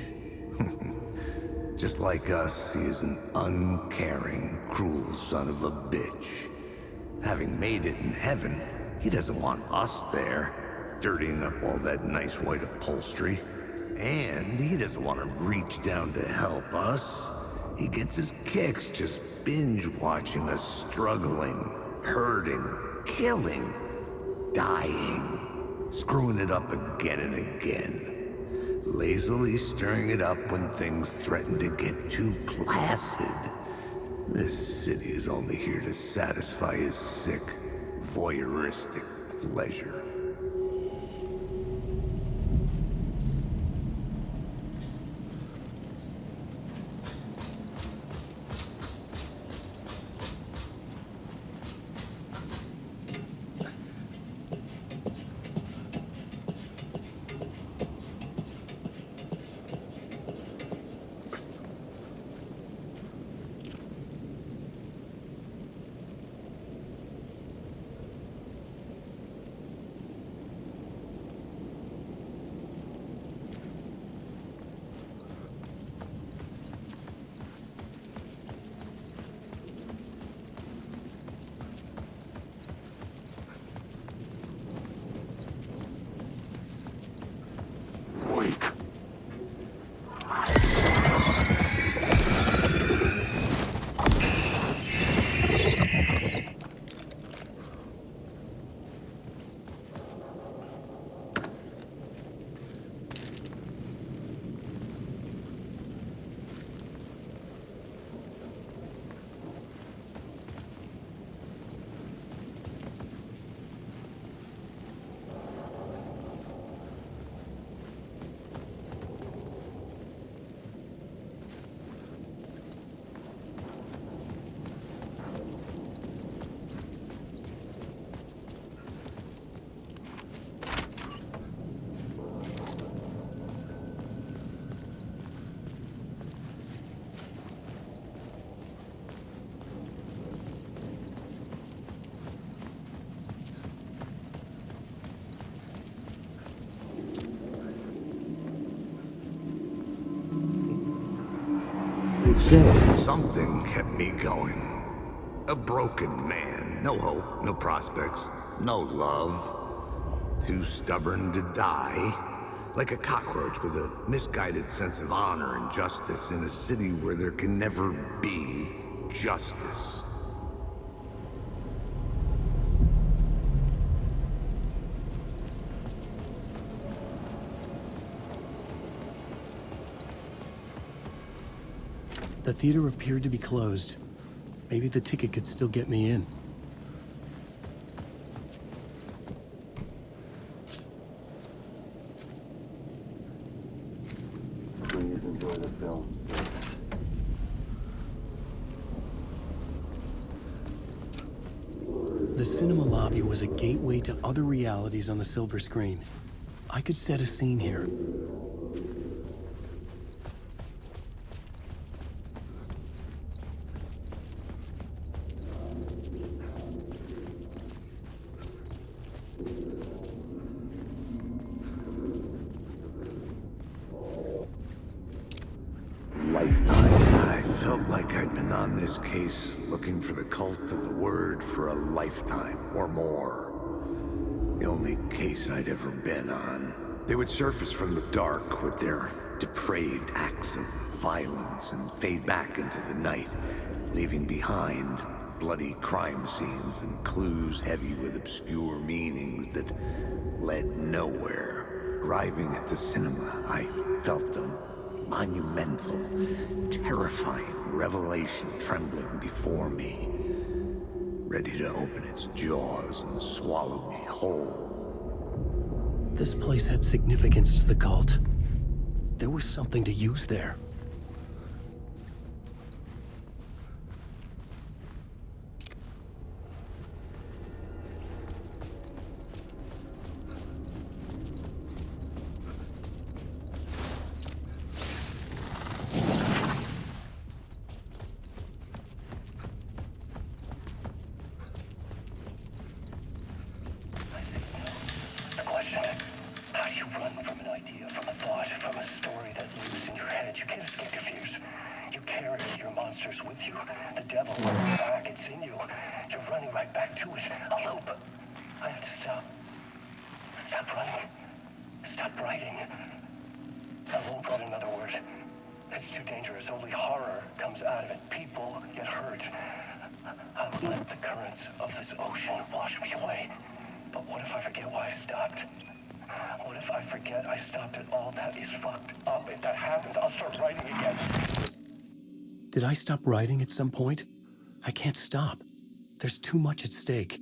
Just like us, he is an uncaring, cruel son of a bitch. Having made it in heaven, he doesn't want us there, dirtying up all that nice white upholstery. And he doesn't want to reach down to help us. He gets his kicks just binge-watching us struggling, hurting, killing, dying, screwing it up again and again. Lazily stirring it up when things threaten to get too placid. This city is only here to satisfy his sick, voyeuristic pleasure. Something kept me going. A broken man. No hope, no prospects, no love. Too stubborn to die. Like a cockroach with a misguided sense of honor and justice in a city where there can never be justice. The theater appeared to be closed. Maybe the ticket could still get me in. Please enjoy the film. The cinema lobby was a gateway to other realities on the silver screen. I could set a scene here. I felt like I'd been on this case looking for the cult of the word for a lifetime or more. The only case I'd ever been on. They would surface from the dark with their depraved acts of violence and fade back into the night, leaving behind bloody crime scenes and clues heavy with obscure meanings that led nowhere. Arriving at the cinema, I felt them. Monumental, terrifying revelation trembling before me, ready to open its jaws and swallow me whole. This place had significance to the cult. There was something to use there. Did I stop writing at some point? I can't stop. There's too much at stake.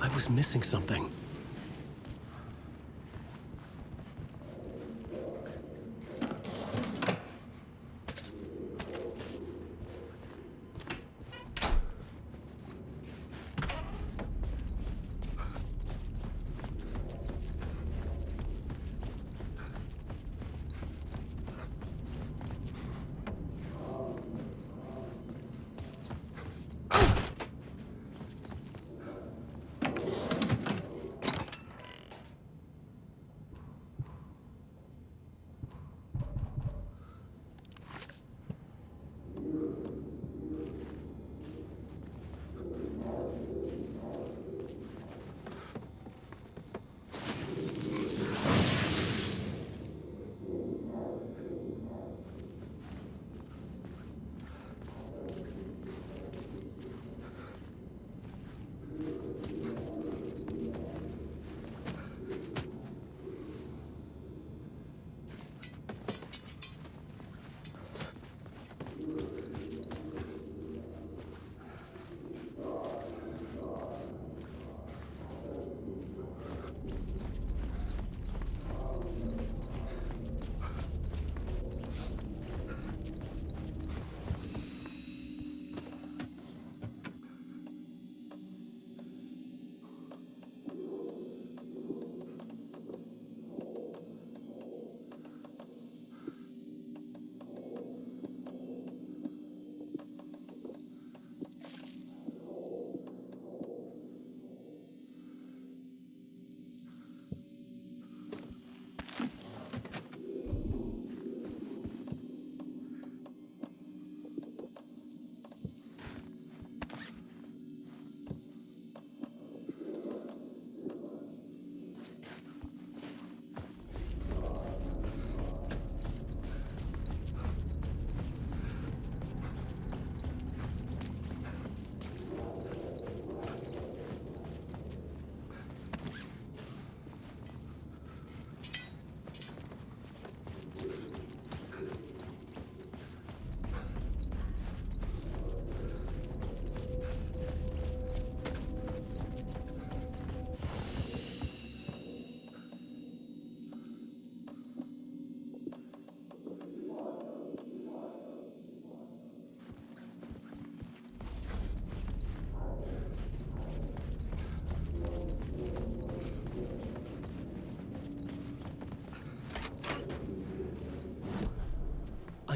I was missing something.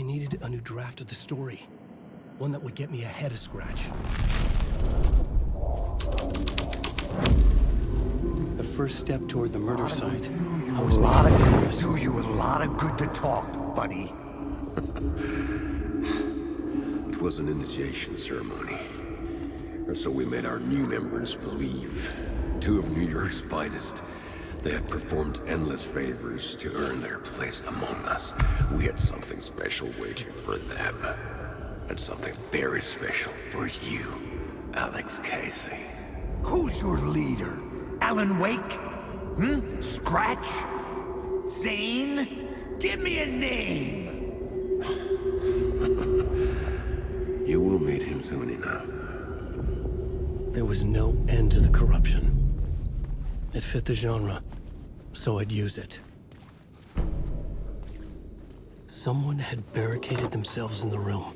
needed a new draft of the story. One that would get me ahead of Scratch. The first step toward the murder site. I was making progress. Do you a lot of good to talk, buddy. It was an initiation ceremony. Or so we made our new members believe. 2 of New York's finest. They had performed endless favors to earn their place among us. We had something special waiting for them. And something very special for you, Alex Casey. Who's your leader? Alan Wake? Scratch? Zane? Give me a name! You will meet him soon enough. There was no end to the corruption. It fit the genre, so I'd use it. Someone had barricaded themselves in the room.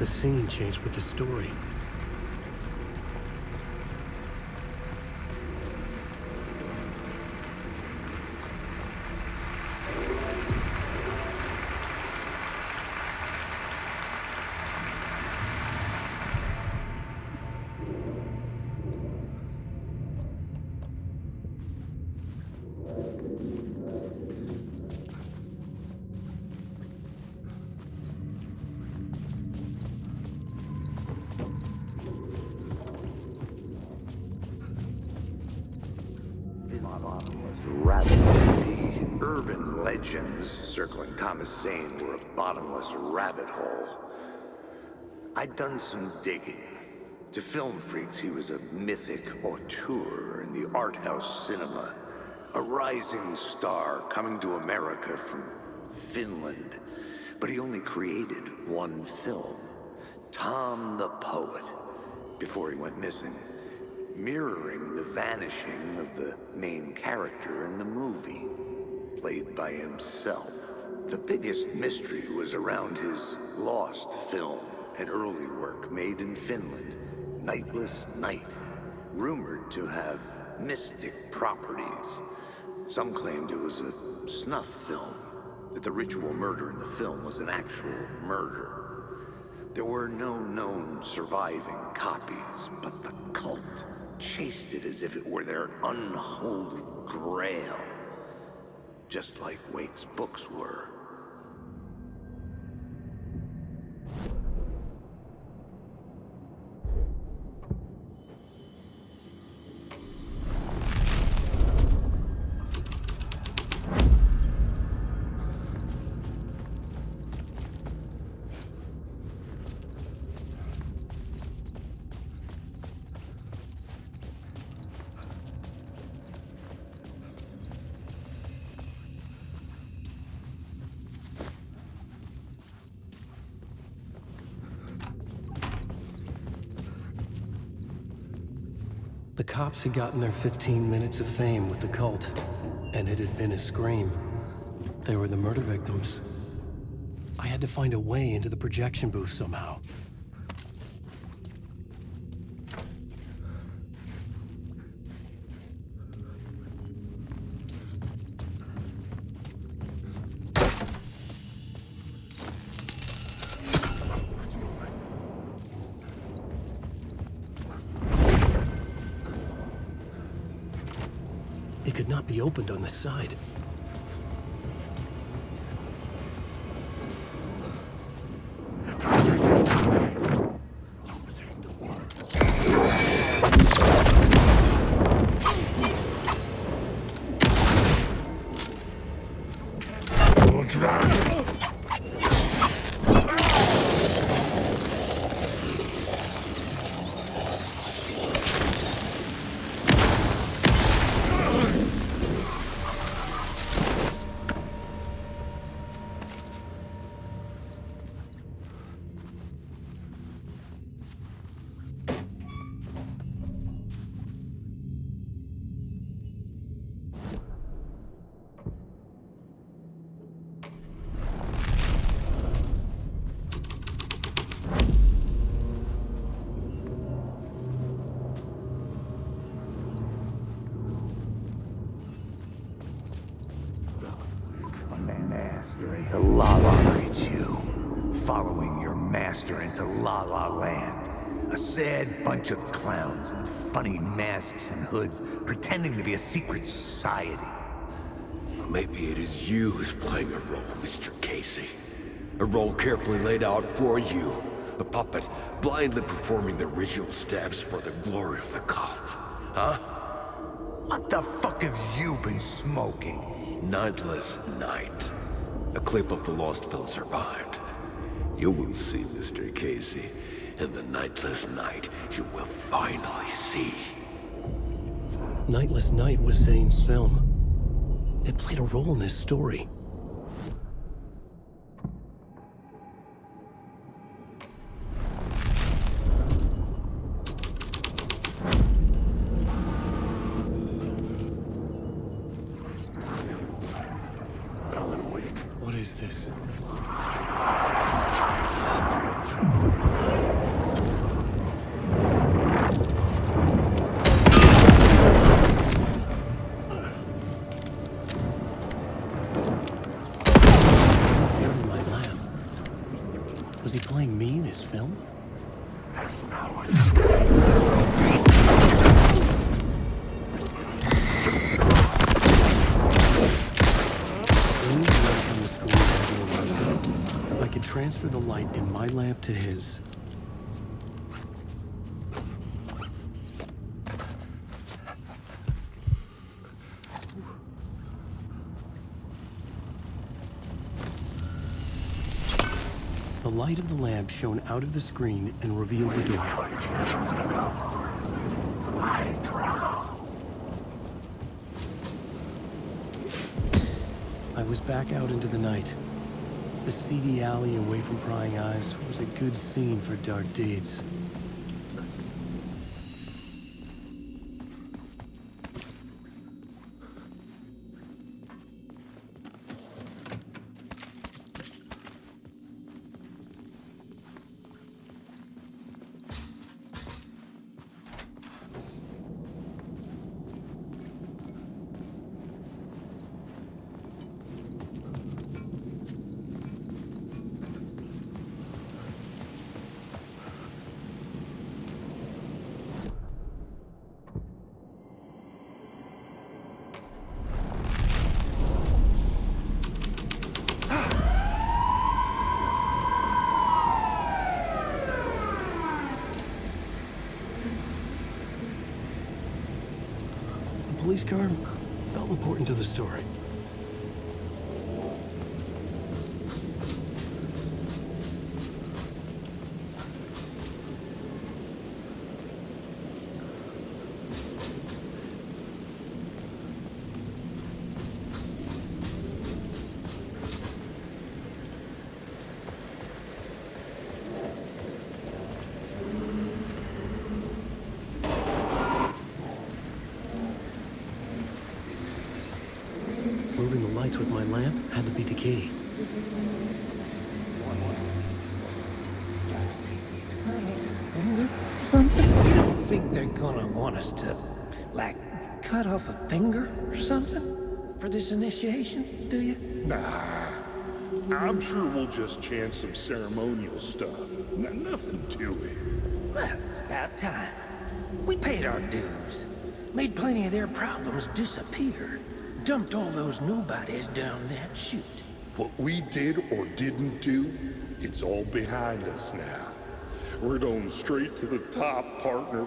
The scene changed with the story. The urban legends circling Thomas Zane were a bottomless rabbit hole. I'd done some digging. To film freaks, he was a mythic auteur in the art house cinema. A rising star coming to America from Finland. But he only created one film, Tom the Poet, before he went missing. Mirroring the vanishing of the main character in the movie, played by himself. The biggest mystery was around his lost film, an early work made in Finland, Nightless Night, rumored to have mystic properties. Some claimed it was a snuff film, that the ritual murder in the film was an actual murder. There were no known surviving copies, but the cult chased it as if it were their unholy grail. Just like Wake's books were. The cops had gotten their 15 minutes of fame with the cult, and it had been a scream. They were the murder victims. I had to find a way into the projection booth somehow. It could not be opened on the side. to La La Land. A sad bunch of clowns in funny masks and hoods, pretending to be a secret society. Maybe it is you who's playing a role, Mr. Casey. A role carefully laid out for you. A puppet, blindly performing the ritual steps for the glory of the cult. Huh? What the fuck have you been smoking? Nightless Night. A clip of the lost film survived. You will see, Mr. Casey. In the Nightless Night, you will finally see. Nightless Night was Zane's film. It played a role in this story. What is this? Was he playing me in his film? I could transfer the light in my lamp to his. The light of the lamp shone out of the screen and revealed the door. I was back out into the night. The seedy alley away from prying eyes was a good scene for dark deeds. Police car felt important to the story. Moving the lights with my lamp had to be the key. You don't think they're gonna want us to, like, cut off a finger or something for this initiation, do you? Nah. I'm sure we'll just chant some ceremonial stuff. Nothing to it. Well, it's about time. We paid our dues. Made plenty of their problems disappear. Dumped all those nobodies down that chute. What we did or didn't do, it's all behind us now. We're going straight to the top, partner.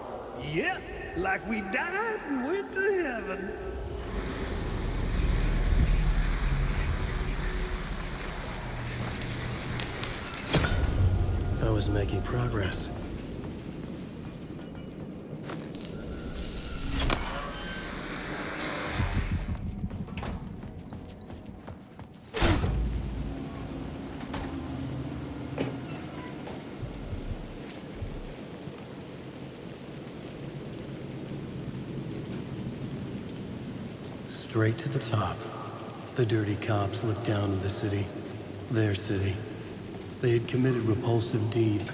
Yep, like we died and went to heaven. I was making progress. Straight to the top. The dirty cops looked down on the city. Their city. They had committed repulsive deeds.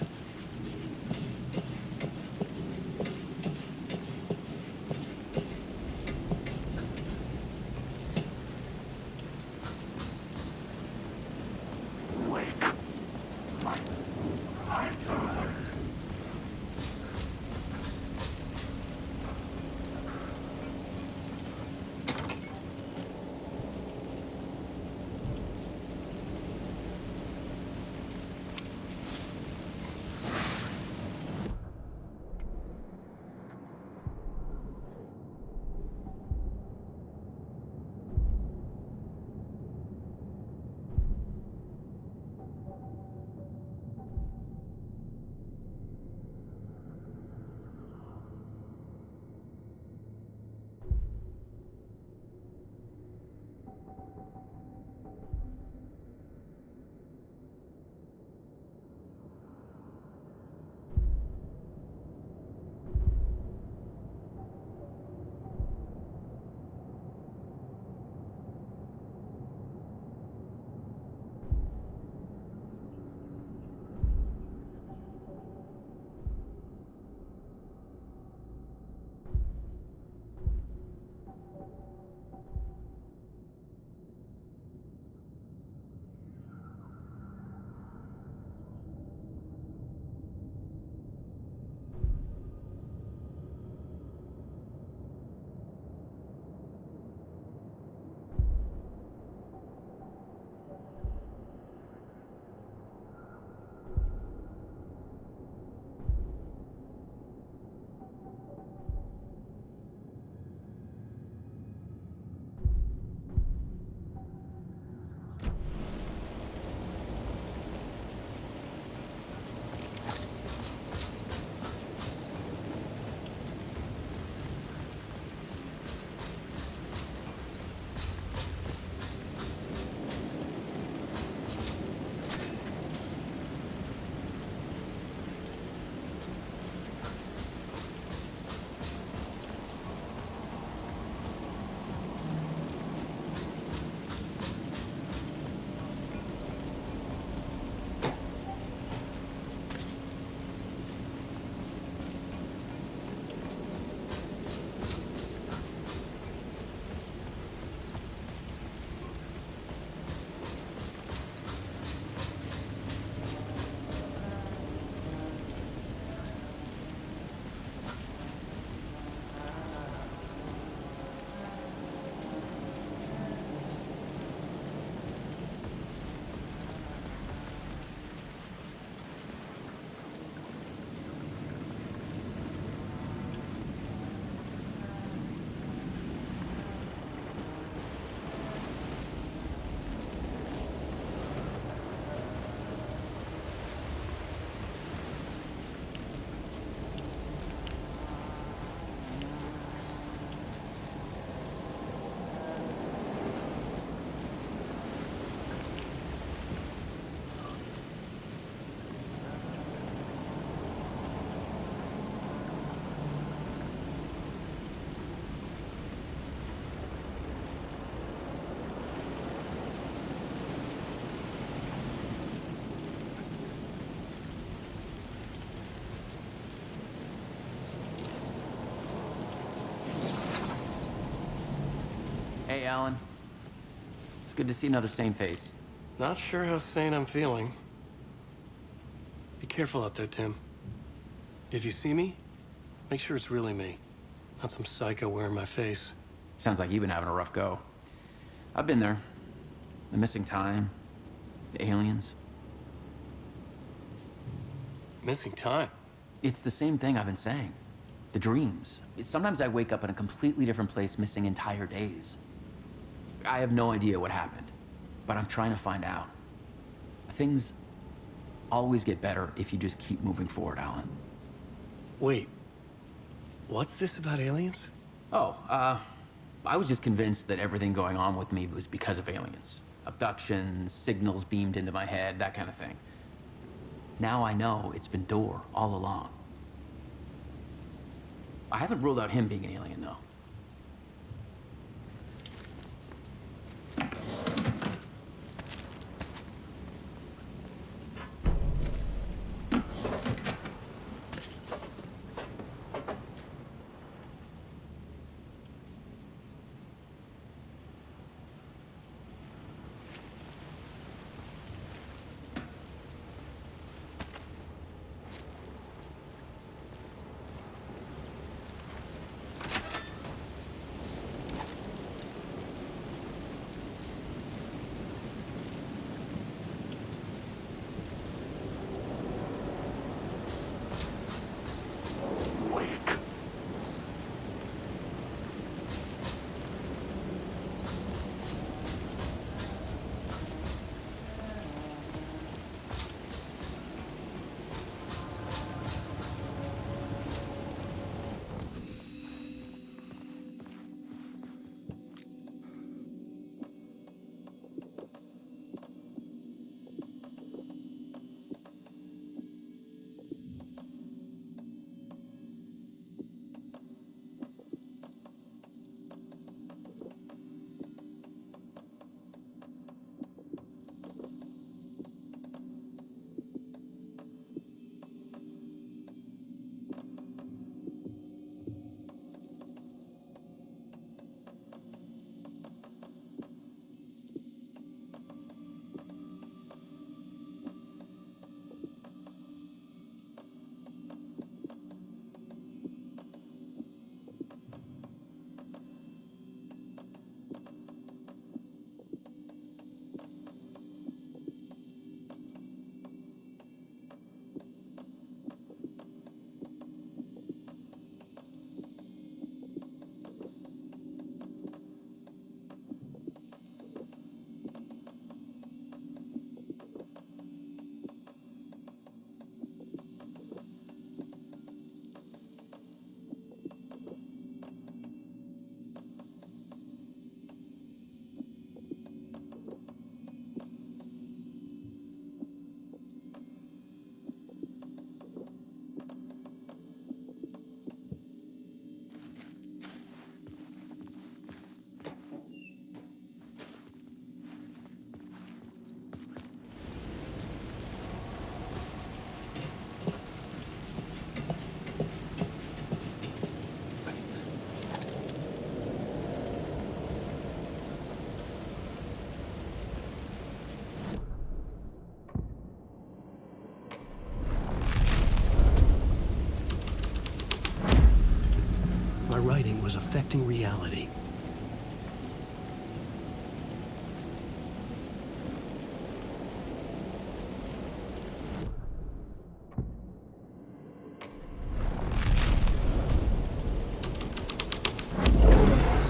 Hey, Alan. It's good to see another sane face. Not sure how sane I'm feeling. Be careful out there, Tim. If you see me, make sure it's really me, not some psycho wearing my face. Sounds like you've been having a rough go. I've been there. The missing time, the aliens. Missing time? It's the same thing I've been saying. The dreams. Sometimes I wake up in a completely different place, missing entire days. I have no idea what happened, but I'm trying to find out. Things always get better if you just keep moving forward, Alan. Wait, what's this about aliens? Oh, I was just convinced that everything going on with me was because of aliens. Abductions, signals beamed into my head, that kind of thing. Now I know it's been Door all along. I haven't ruled out him being an alien, though. My writing was affecting reality.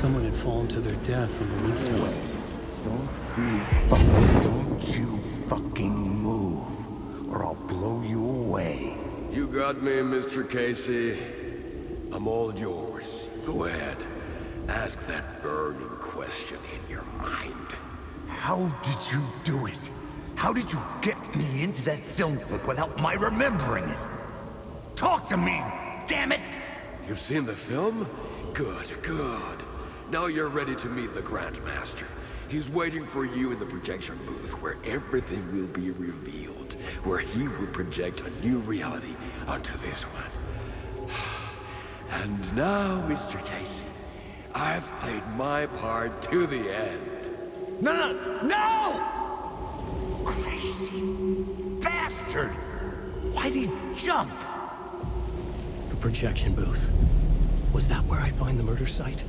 Someone had fallen to their death from the rooftop. Don't you fucking move, or I'll blow you away. You got me, Mr. Casey. I'm all yours. Go ahead. Ask that burning question in your mind. How did you do it? How did you get me into that film clip without my remembering it? Talk to me, damn it! You've seen the film? Good, good. Now you're ready to meet the Grandmaster. He's waiting for you in the projection booth where everything will be revealed, where he will project a new reality onto this one. And now, Mr. Casey, I've played my part to the end. No! Crazy bastard! Why'd he jump? The projection booth. Was that where I'd find the murder site?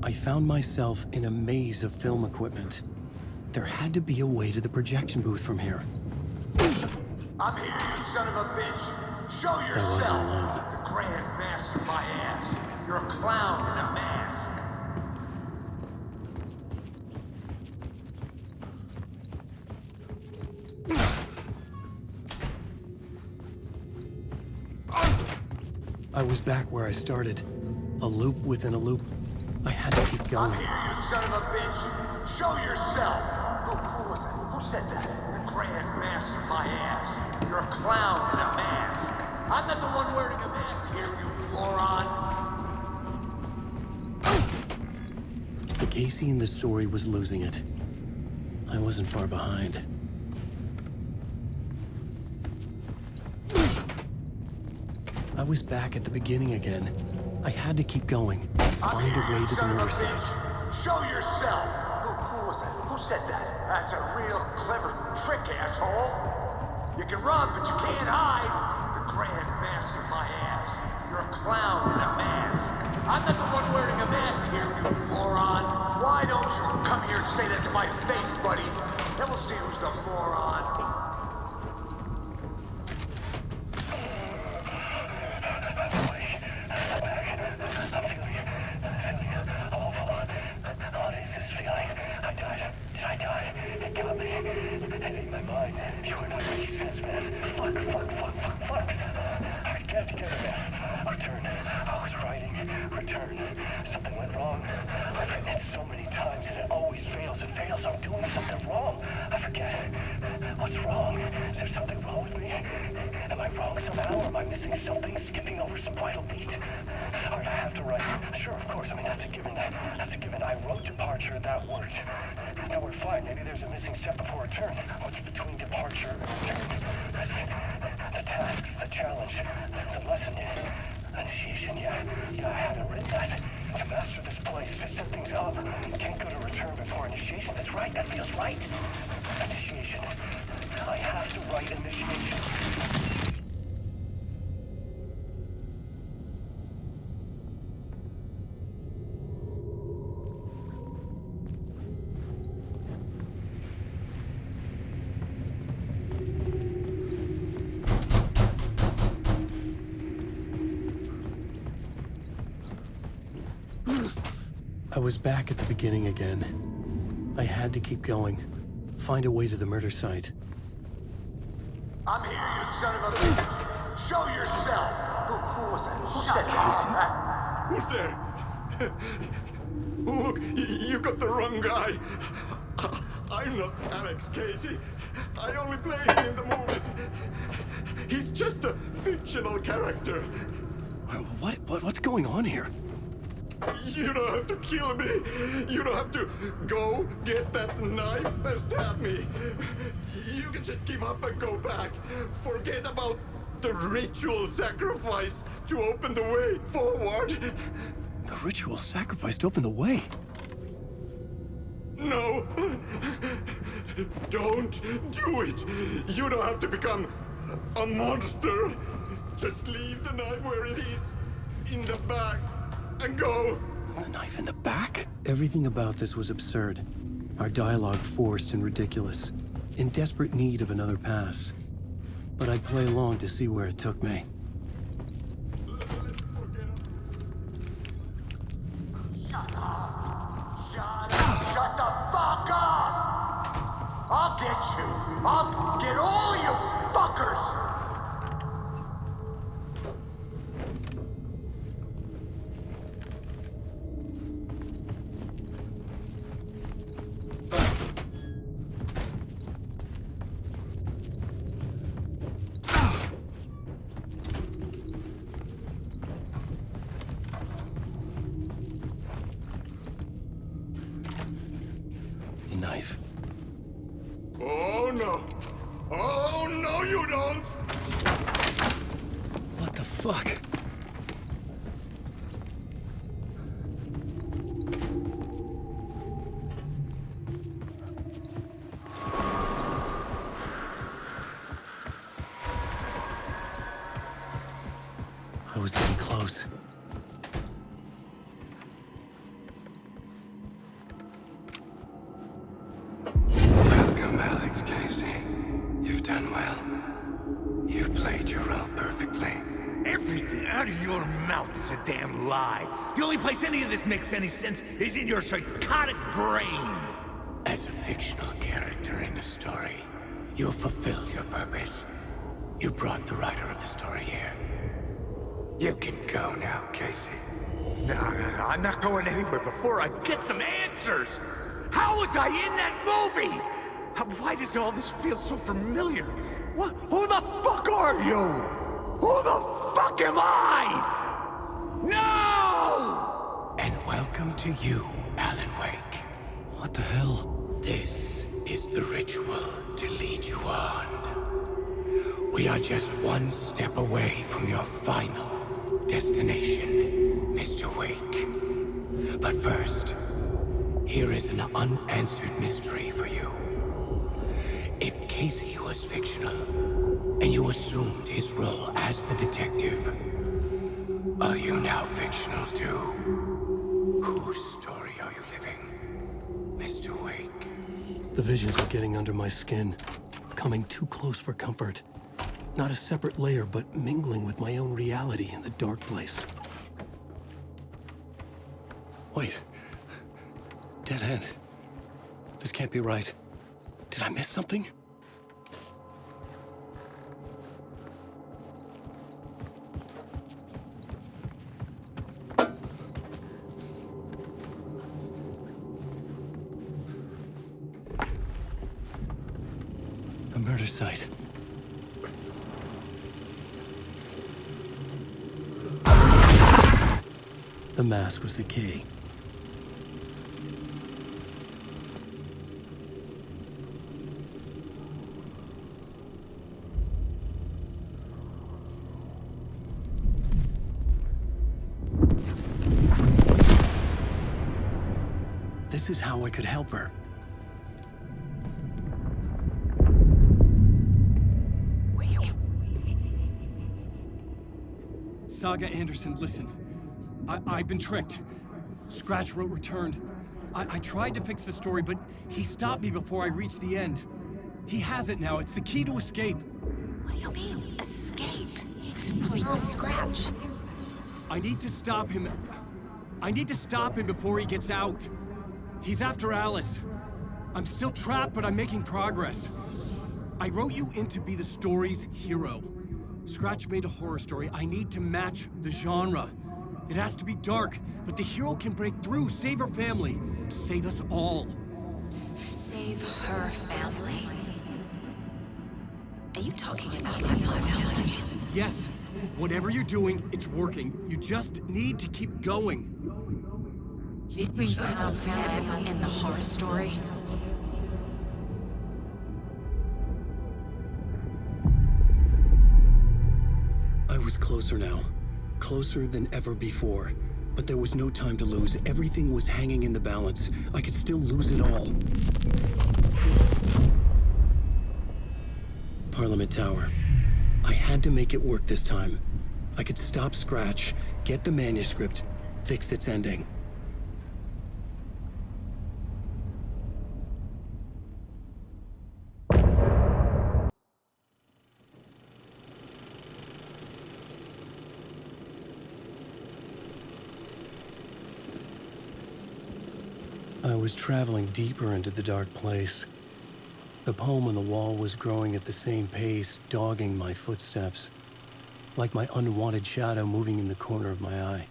I found myself in a maze of film equipment. There had to be a way to the projection booth from here. I'm here, you son of a bitch! Show I wasn't yourself! alone. The grand master of my ass! You're a clown in a mask! I was back where I started. A loop within a loop. I had to keep going. I'm here, you son of a bitch! Show yourself! Who was it? Who said that? The grand master of my ass! You're a clown in a mask! I'm not the one wearing a mask here, you moron! The Casey in the story was losing it. I wasn't far behind. was back at the beginning again. I had to keep going. Find a way to the murder site. Show yourself! Who was that? Who said that? That's a real clever trick, asshole! You can run, but you can't hide! The Grand Master, my ass. You're a clown in a mask. I'm not the one wearing a mask here, you moron! Why don't you come here and say that to my face, buddy? Then we'll see who's the moron. Return. Something went wrong. I've written it so many times and it always fails. It fails. I'm doing something wrong. I forget. What's wrong? Is there something wrong with me? Am I wrong somehow? Or am I missing something? Skipping over some vital beat? Alright, I have to write. Sure, of course. I mean, that's a given. That's a given. I wrote departure. That worked. Now we're fine. Maybe there's a missing step before return. What's between departure and return? The tasks, the challenge, the lesson. Initiation, yeah, I haven't written that. To master this place, to set things up. Can't go to return before initiation. That's right, that feels right. Initiation. I have to write initiation. I was back at the beginning again. I had to keep going. Find a way to the murder site. I'm here, you son of a bitch! Show yourself! Who was that? Who said that? Who's there? Look, you got the wrong guy. I'm not Alex Casey. I only play him in the movies. He's just a fictional character. What's going on here? You don't have to kill me. You don't have to go get that knife and stab me. You can just give up and go back. Forget about the ritual sacrifice to open the way forward. The ritual sacrifice to open the way? No. Don't do it. You don't have to become a monster. Just leave the knife where it is, in the back. And go! A knife in the back? Everything about this was absurd. Our dialogue forced and ridiculous. In desperate need of another pass. But I'd play along to see where it took me. Shut up! Shut the fuck up! I'll get you! I'll get all you fuckers! Knife. Oh no! Oh no, you don't! What the fuck? I was getting close. Welcome, Alex Casey. You've done well. You've played your role perfectly. Everything out of your mouth is a damn lie. The only place any of this makes any sense is in your psychotic brain. As a fictional character in a story, you fulfilled your purpose. You brought the writer of the story here. You can go now, Casey. No, I'm not going anywhere before I get some answers. How was I in that movie? Why does all this feel so familiar? What? Who the fuck are you? Who the fuck am I? No! And welcome to you, Alan Wake. What the hell? This is the ritual to lead you on. We are just one step away from your final destination, Mr. Wake. But first, here is an unanswered mystery for you. If Casey was fictional, and you assumed his role as the detective, are you now fictional too? Whose story are you living, Mr. Wake? The visions are getting under my skin, coming too close for comfort. Not a separate layer, but mingling with my own reality in the dark place. Wait. Dead end. This can't be right. Did I miss something? A murder site. The mask was the key. This is how I could help her. Saga Anderson, listen. I've been tricked. Scratch wrote returned. I tried to fix the story, but he stopped me before I reached the end. He has it now. It's the key to escape. What do you mean, escape? You're a Scratch. I need to stop him. I need to stop him before he gets out. He's after Alice. I'm still trapped, but I'm making progress. I wrote you in to be the story's hero. Scratch made a horror story. I need to match the genre. It has to be dark, but the hero can break through, save her family, save us all. Save her family? Are you talking about my family? Yes. Whatever you're doing, it's working. You just need to keep going. Did we have family in the horror story? I was closer now. Closer than ever before. But there was no time to lose. Everything was hanging in the balance. I could still lose it all. Parliament Tower. I had to make it work this time. I could stop Scratch, get the manuscript, fix its ending. I was traveling deeper into the dark place. The poem on the wall was growing at the same pace, dogging my footsteps, like my unwanted shadow moving in the corner of my eye.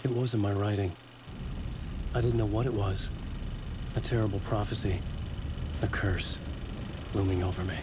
It wasn't my writing. I didn't know what it was. A terrible prophecy, a curse, looming over me.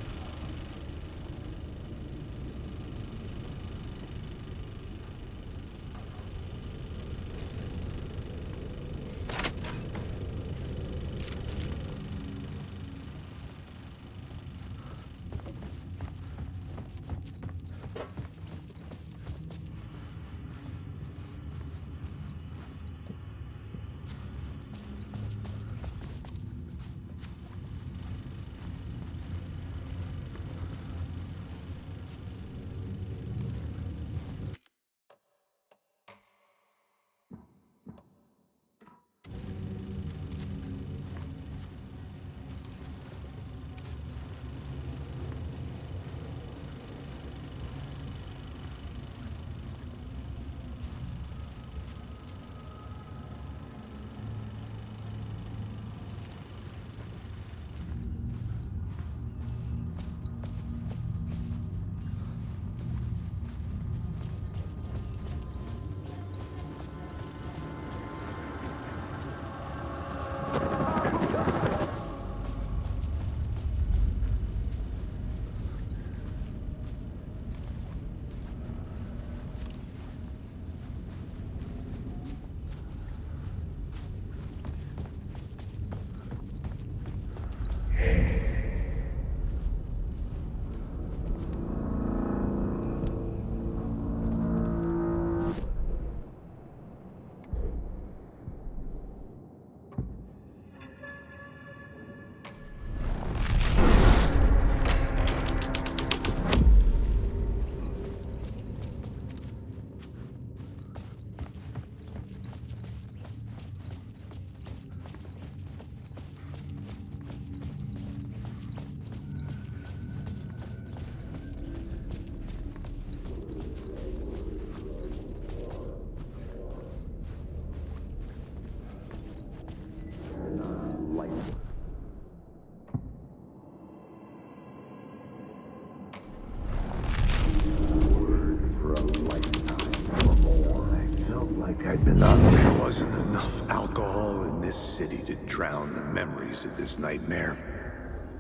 this city to drown the memories of this nightmare,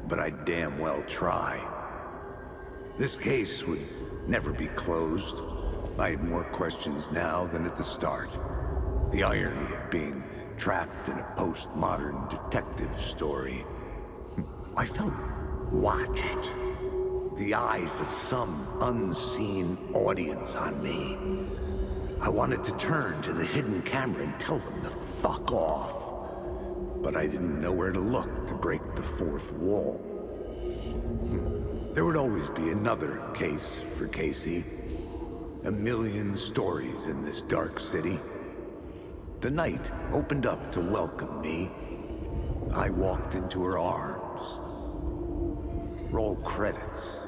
but I'd damn well try. This case would never be closed. I had more questions now than at the start. The irony of being trapped in a postmodern detective story. I felt watched. The eyes of some unseen audience on me. I wanted to turn to the hidden camera and tell them to fuck off. But I didn't know where to look to break the fourth wall. There would always be another case for Casey. A million stories in this dark city. The night opened up to welcome me. I walked into her arms. Roll credits.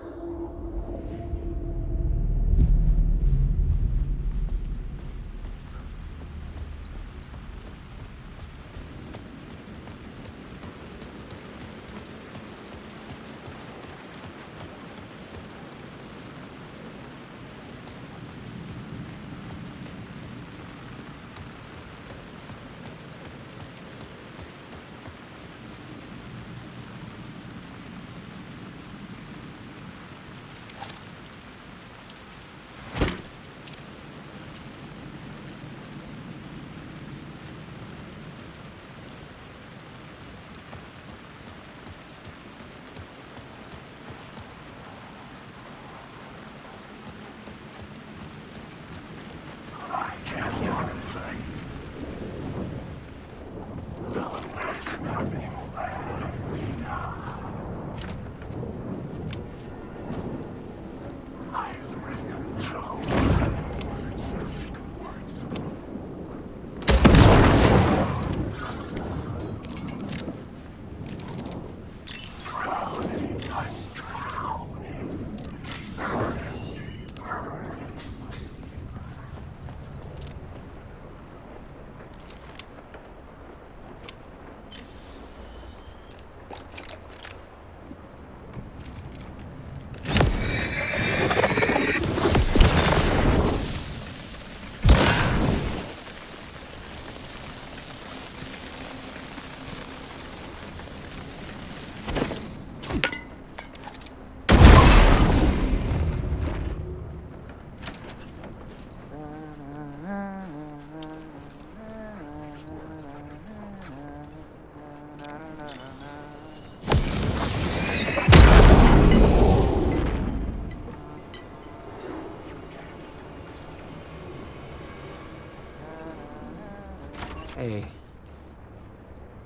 Hey.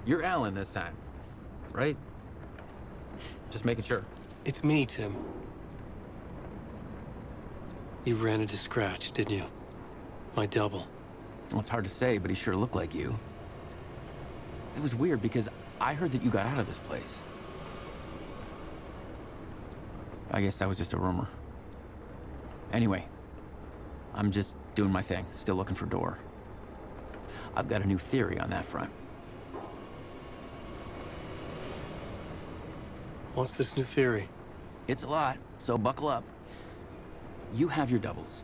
You're Alan this time, right? Just making sure. It's me, Tim. You ran into Scratch, didn't you? My double. Well, it's hard to say, but he sure looked like you. It was weird because I heard that you got out of this place. I guess that was just a rumor. Anyway, I'm just doing my thing, still looking for Door. I've got a new theory on that front. What's this new theory? It's a lot, so buckle up. You have your doubles,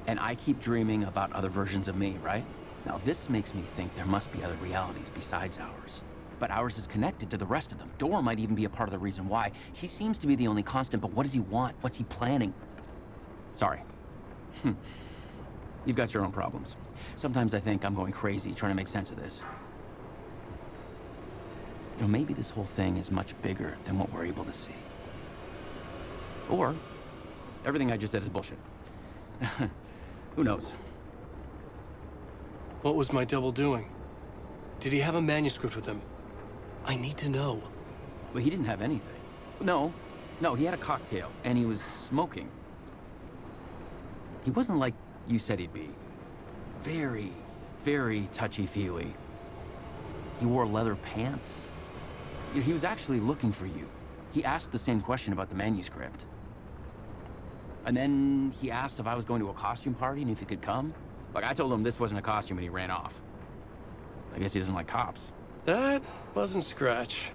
and I keep dreaming about other versions of me, right? Now this makes me think there must be other realities besides ours. But ours is connected to the rest of them. Door might even be a part of the reason why. He seems to be the only constant, but what does he want? What's he planning? Sorry. You've got your own problems. Sometimes I think I'm going crazy trying to make sense of this. You know, maybe this whole thing is much bigger than what we're able to see. Or everything I just said is bullshit. Who knows? What was my double doing? Did he have a manuscript with him? I need to know. Well, he didn't have anything. No, he had a cocktail, and he was smoking. He wasn't like you said he'd be. Very, very touchy-feely. He wore leather pants. He was actually looking for you. He asked the same question about the manuscript. And then he asked if I was going to a costume party and if he could come. Like, I told him this wasn't a costume and he ran off. I guess he doesn't like cops. That wasn't Scratch.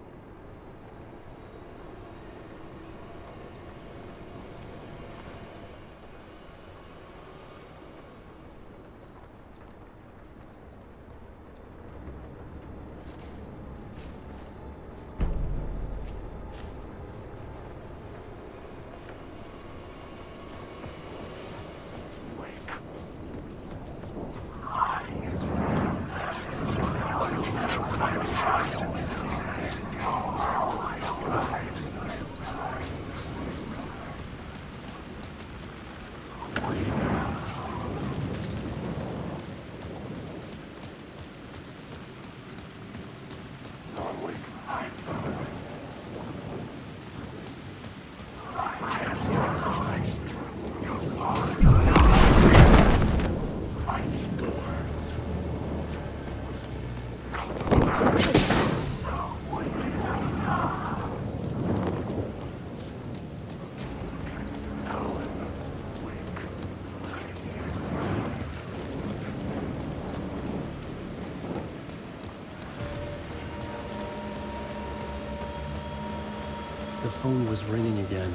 The phone was ringing again.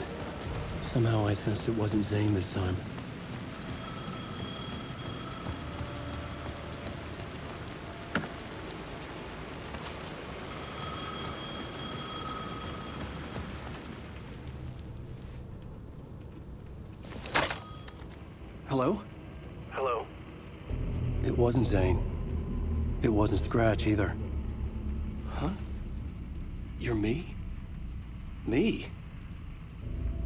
Somehow I sensed it wasn't Zane this time. Hello? Hello? It wasn't Zane. It wasn't Scratch either. Huh? You're me? Me?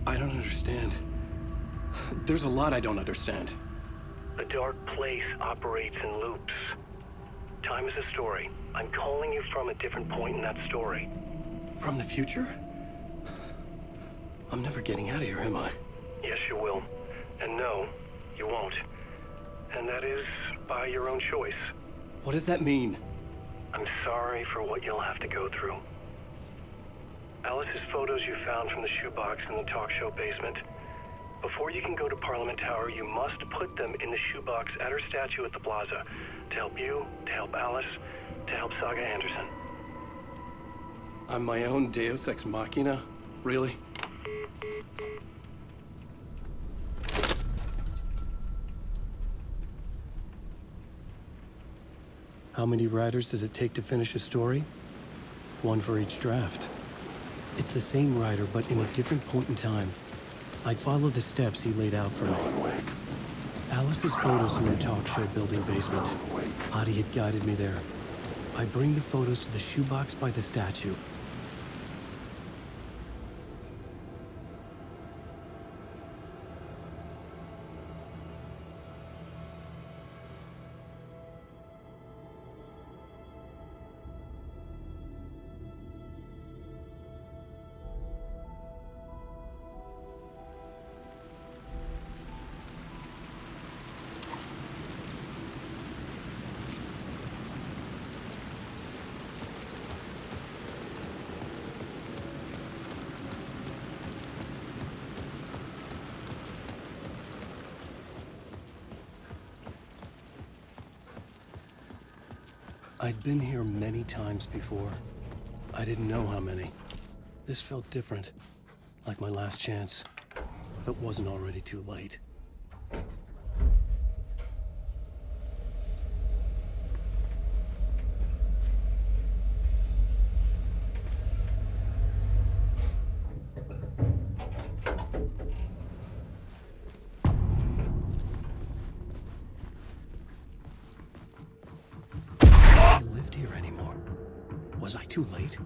I don't understand. There's a lot I don't understand. The dark place operates in loops. Time is a story. I'm calling you from a different point in that story. From the future? I'm never getting out of here, am I? Yes, you will. And no, you won't. And that is by your own choice. What does that mean? I'm sorry for what you'll have to go through. Alice's photos you found from the shoebox in the talk show basement. Before you can go to Parliament Tower, you must put them in the shoebox at her statue at the plaza. To help you, to help Alice, to help Saga Anderson. I'm my own Deus Ex Machina? Really? How many writers does it take to finish a story? One for each draft. It's the same writer, but in a different point in time. I'd follow the steps he laid out for me. Alice's photos in her talk show building basement. Adi had guided me there. I bring the photos to the shoebox by the statue. I'd been here many times before. I didn't know how many. This felt different, like my last chance, if it wasn't already too late. Was I too late?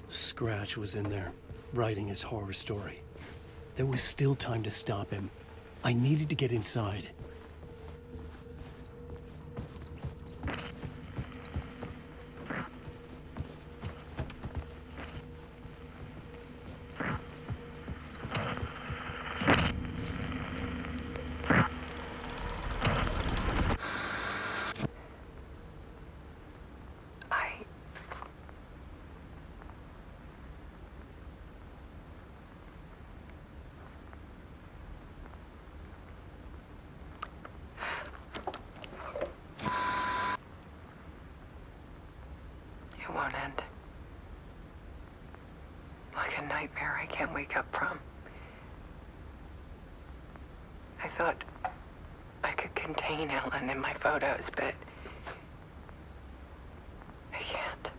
Scratch was in there, writing his horror story. There was still time to stop him. I needed to get inside. It won't end. Like a nightmare I can't wake up from. I thought I could contain Ellen in my photos, but I can't.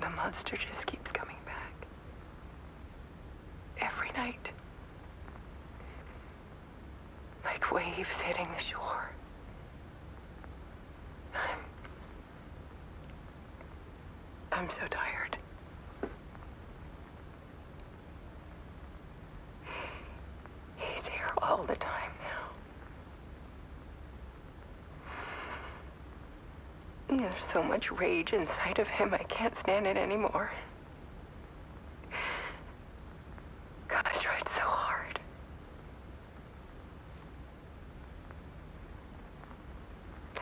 The monster just keeps coming back. Every night. Like waves hitting the shore. I'm so tired. He's here all the time now. There's so much rage inside of him, I can't stand it anymore. God, I tried so hard.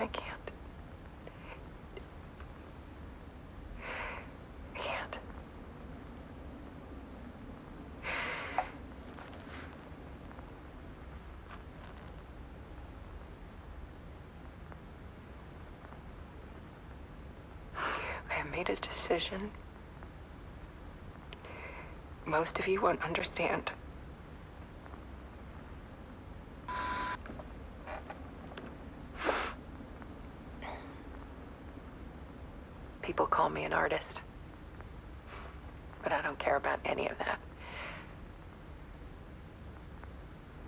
I can't. made a decision most of you won't understand. People call me an artist, but I don't care about any of that.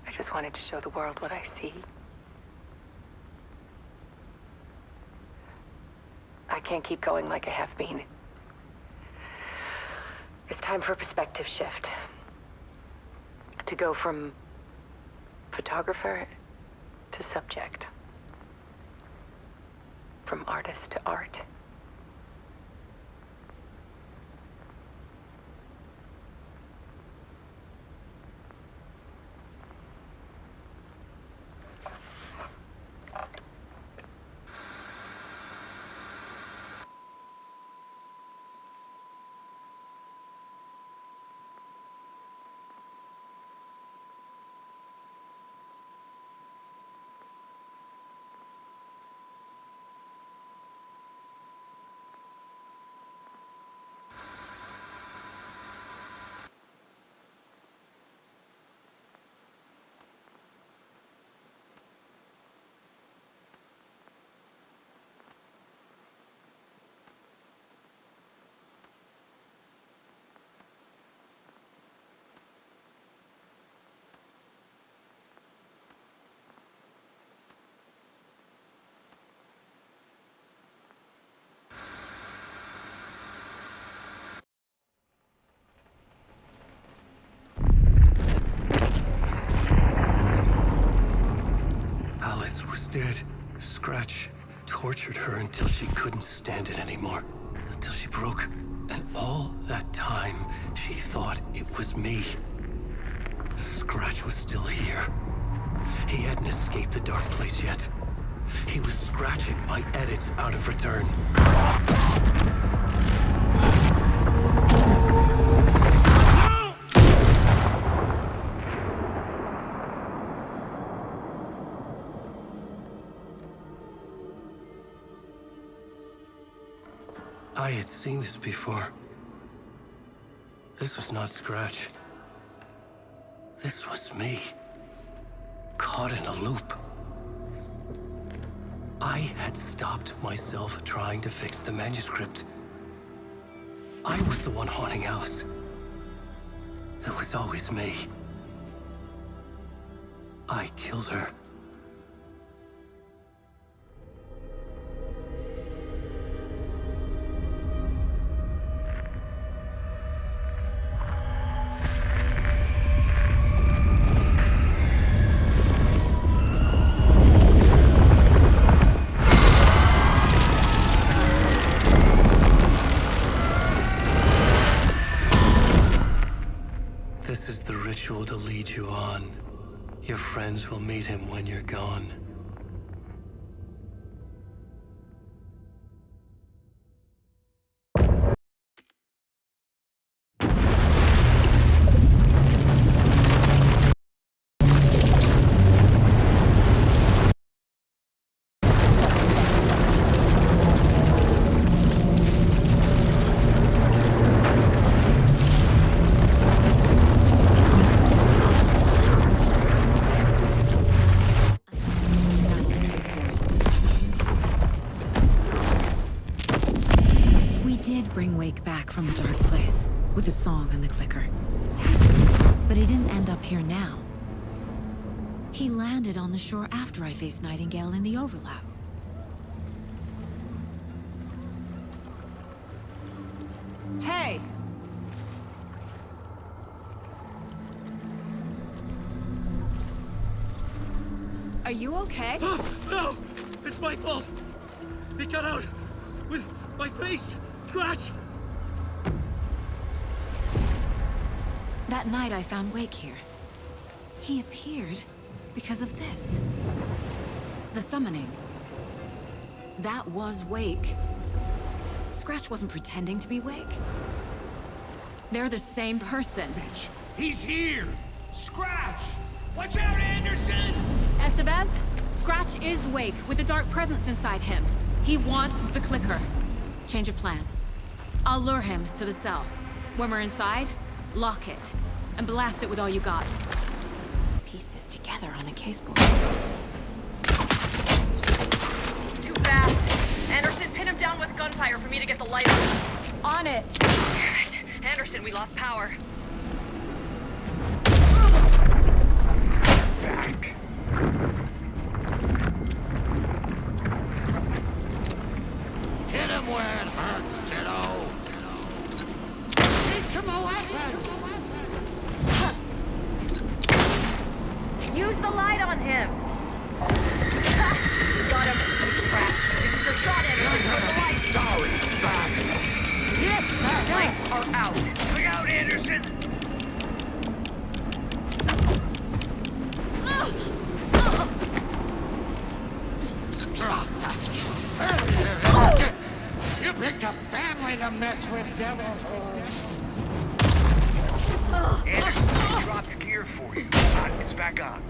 I just wanted to show the world what I see. I can't keep going like I have been. It's time for a perspective shift. To go from photographer to subject. From artist to art. Alice was dead. Scratch tortured her until she couldn't stand it anymore. Until she broke. And all that time, she thought it was me. Scratch was still here. He hadn't escaped the dark place yet. He was scratching my edits out of return. I had seen this before. This was not Scratch. This was me. Caught in a loop. I had stopped myself trying to fix the manuscript. I was the one haunting Alice. It was always me. I killed her. This is the ritual to lead you on. Your friends will meet him when you're gone. Bring Wake back from the dark place with the song and the clicker. But he didn't end up here now. He landed on the shore after I faced Nightingale in the overlap. Hey! Are you okay? No! It's my fault! He got out with my face! Scratch! That night I found Wake here. He appeared because of this. The summoning. That was Wake. Scratch wasn't pretending to be Wake. They're the same person. He's here! Scratch! Watch out, Anderson! Estevez, Scratch is Wake with the dark presence inside him. He wants the clicker. Change of plan. I'll lure him to the cell. When we're inside, lock it, and blast it with all you got. Piece this together on a caseboard. He's too fast. Anderson, pin him down with gunfire for me to get the light on. On it! Damn it. Anderson, we lost power. Back. Hit him where it hurts, kiddo. Teach him a lesson. Use the light on him. Got him. He's trapped. This is your shot, Anderson. Turn the light. Sorry, back. Yes, sir. Lights are out. Look out, Anderson. You picked a family to mess with, devil. Anderson, I dropped gear for you. It's back on.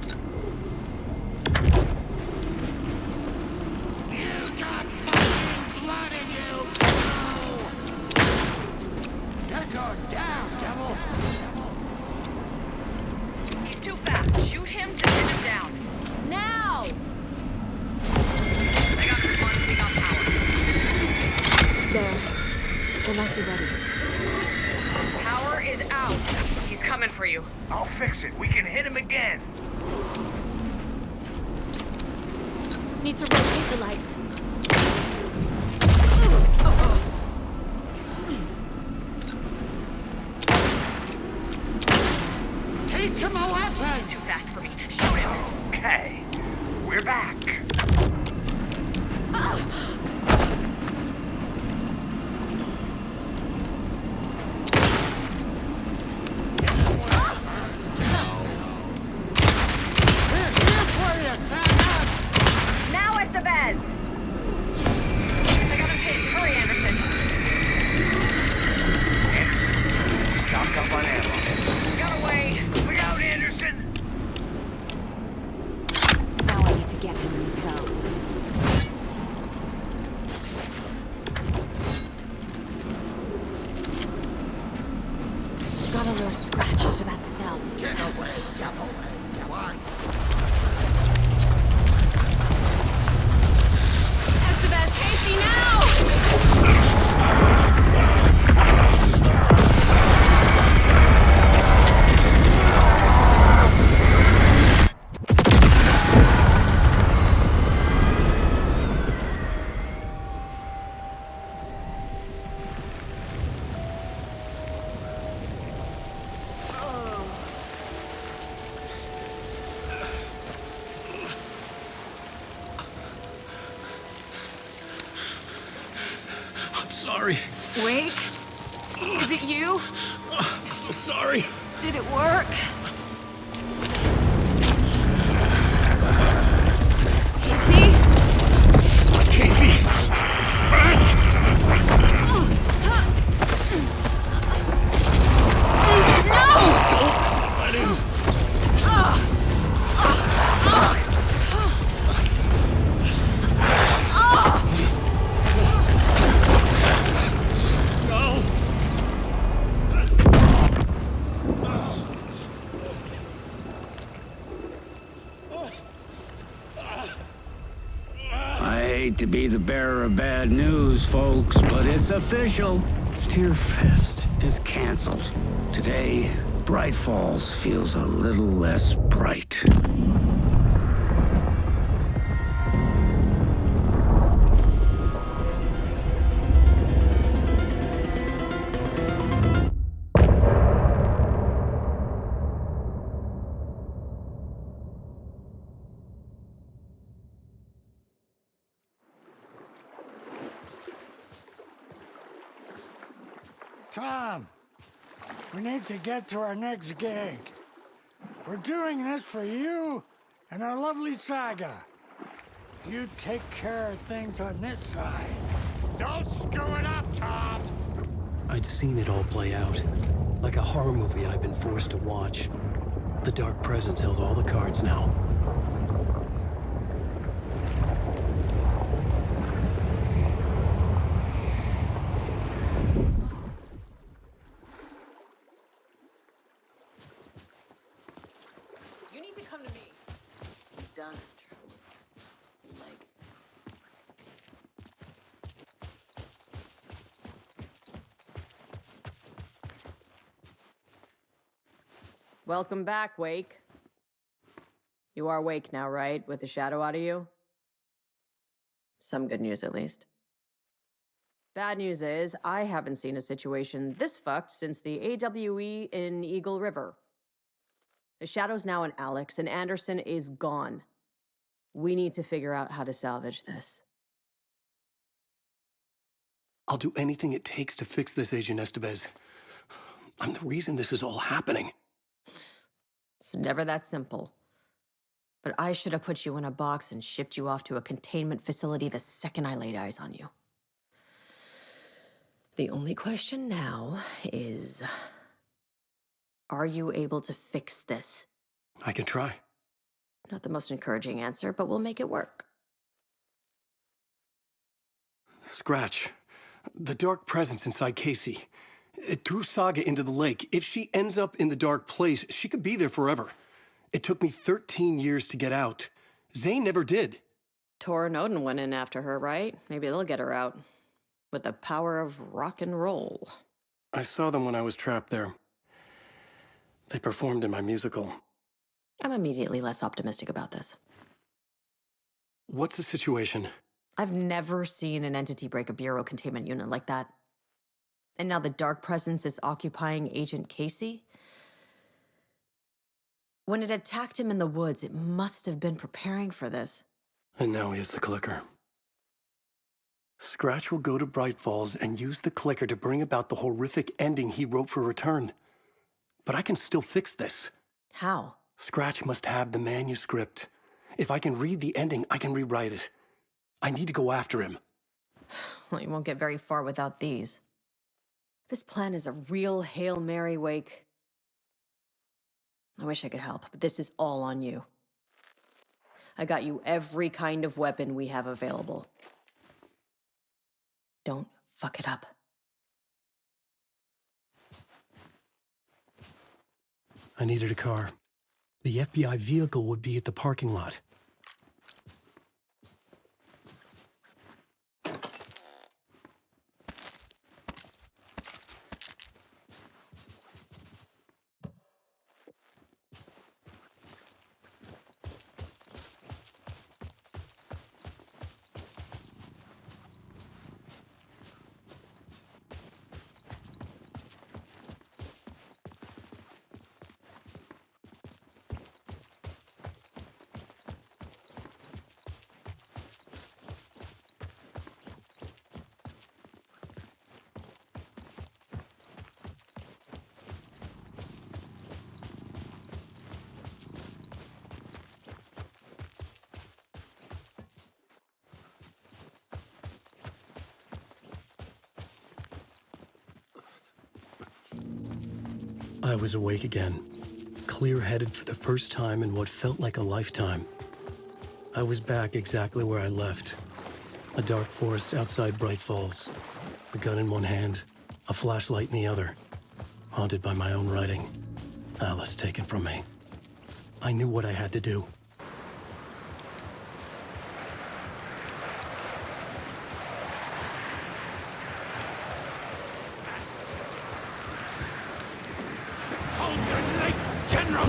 You got fucking blood in you! You're going down, devil! He's too fast. Shoot him to pin him down. Now! I got this one. We got power. There. The lights are ready. Power is out. He's coming for you. I'll fix it. We can hit him again. Need to rotate the lights. Teach him a lesson! He's too fast for me. Shoot him! Okay. We're back. Now, Estevez! I got him pinned. Hurry, Anderson. Stock up on ammo. Got away. Look out, Anderson! Now I need to get him in the cell. Gotta lure Scratch into that cell. Get away, devil! Come on! Estevez, Casey, now! Sorry. Wait. Is it you? Oh, so sorry. Did it work? Casey? Casey! Scratch! No! Don't let him. To be the bearer of bad news, folks, but it's official. Tear Fest is canceled. Today, Bright Falls feels a little less bright. Tom, we need to get to our next gig. We're doing this for you and our lovely Saga. You take care of things on this side. Don't screw it up, Tom! I'd seen it all play out. Like a horror movie I'd been forced to watch. The Dark Presence held all the cards now. done. Welcome back, Wake. You are Wake now, right? With the shadow out of you? Some good news, at least. Bad news is, I haven't seen a situation this fucked since the AWE in Eagle River. The shadow's now in Alex, and Anderson is gone. We need to figure out how to salvage this. I'll do anything it takes to fix this, Agent Estevez. I'm the reason this is all happening. It's never that simple. But I should have put you in a box and shipped you off to a containment facility the second I laid eyes on you. The only question now is, are you able to fix this? I can try. Not the most encouraging answer, but we'll make it work. Scratch. The dark presence inside Casey. It threw Saga into the lake. If she ends up in the dark place, she could be there forever. It took me 13 years to get out. Zane never did. Tor and Odin went in after her, right? Maybe they'll get her out. With the power of rock and roll. I saw them when I was trapped there. They performed in my musical. I'm immediately less optimistic about this. What's the situation? I've never seen an entity break a bureau containment unit like that. And now the dark presence is occupying Agent Casey? When it attacked him in the woods, it must have been preparing for this. And now he has the clicker. Scratch will go to Bright Falls and use the clicker to bring about the horrific ending he wrote for Return. But I can still fix this. How? Scratch must have the manuscript. If I can read the ending, I can rewrite it. I need to go after him. Well, you won't get very far without these. This plan is a real Hail Mary, Wake. I wish I could help, but this is all on you. I got you every kind of weapon we have available. Don't fuck it up. I needed a car. The FBI vehicle would be at the parking lot. I was awake again, clear-headed for the first time in what felt like a lifetime. I was back exactly where I left. A dark forest outside Bright Falls. A gun in one hand, a flashlight in the other. Haunted by my own writing. Alice taken from me. I knew what I had to do. Cauldron Lake, General!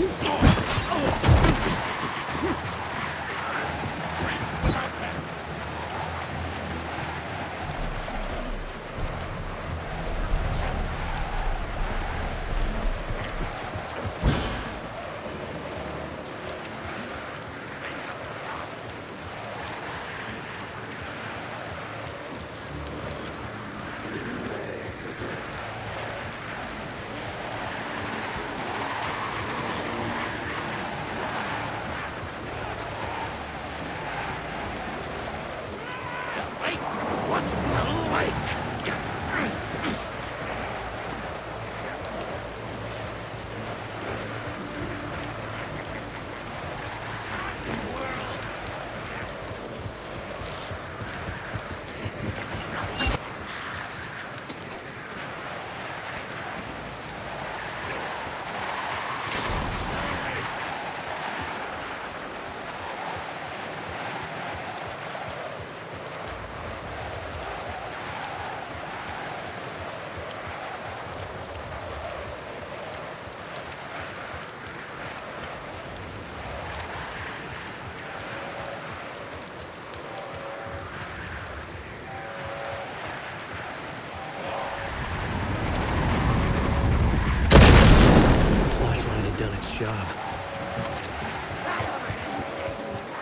job.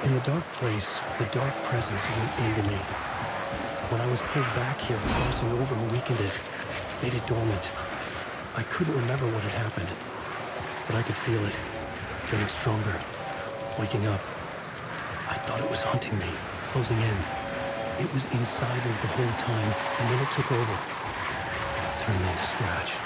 In the dark place, the dark presence went into me. When I was pulled back here, crossing over weakened it, made it dormant. I couldn't remember what had happened, but I could feel it, getting stronger, waking up. I thought it was hunting me, closing in. It was inside me the whole time, and then it took over. Turned me into Scratch.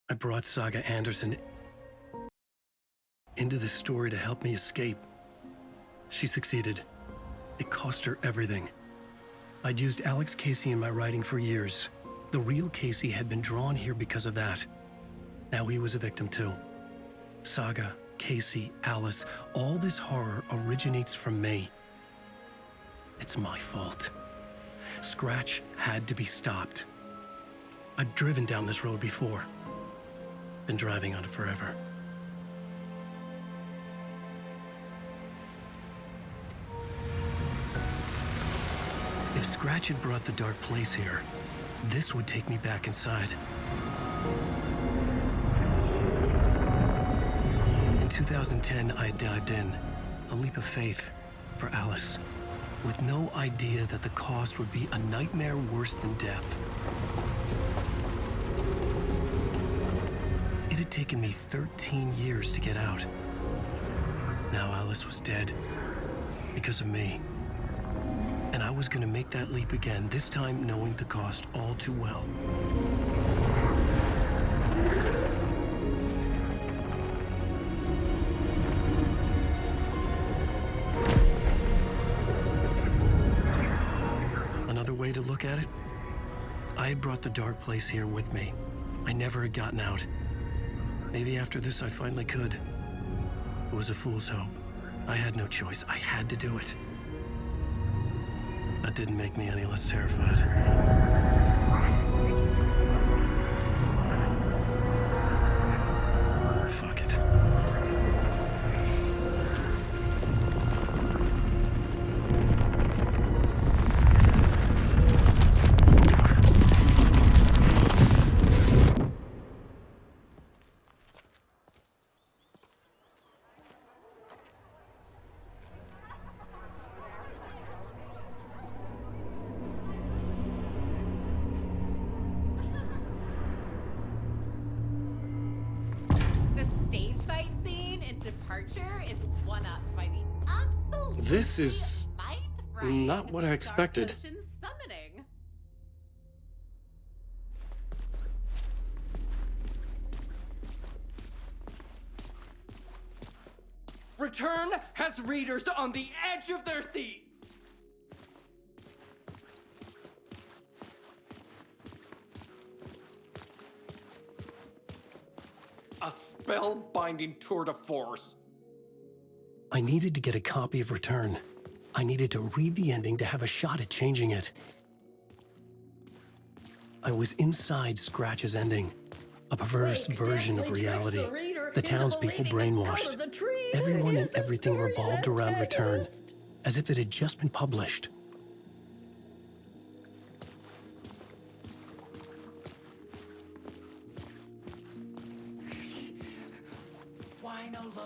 I brought Saga Anderson into this story to help me escape. She succeeded. It cost her everything. I'd used Alex Casey in my writing for years. The real Casey had been drawn here because of that. Now he was a victim too. Saga, Casey, Alice, all this horror originates from me. It's my fault. Scratch had to be stopped. I've driven down this road before. Been driving on it forever. If Scratch had brought the dark place here, this would take me back inside. In 2010, I dived in, a leap of faith for Alice, with no idea that the cost would be a nightmare worse than death. It had taken me 13 years to get out. Now Alice was dead, because of me. And I was gonna make that leap again, this time knowing the cost all too well. Another way to look at it, I had brought the dark place here with me. I never had gotten out. Maybe after this I finally could. It was a fool's hope. I had no choice. I had to do it. That didn't make me any less terrified. Fuck it. Departure is one-upped by the absolute This is not what I expected. Summoning. Return has readers on the edge of their seats. A spellbinding tour de force. I needed to get a copy of Return. I needed to read the ending to have a shot at changing it. I was inside Scratch's ending. A perverse version of reality. The townspeople brainwashed. Everyone and everything revolved around Return, as if it had just been published.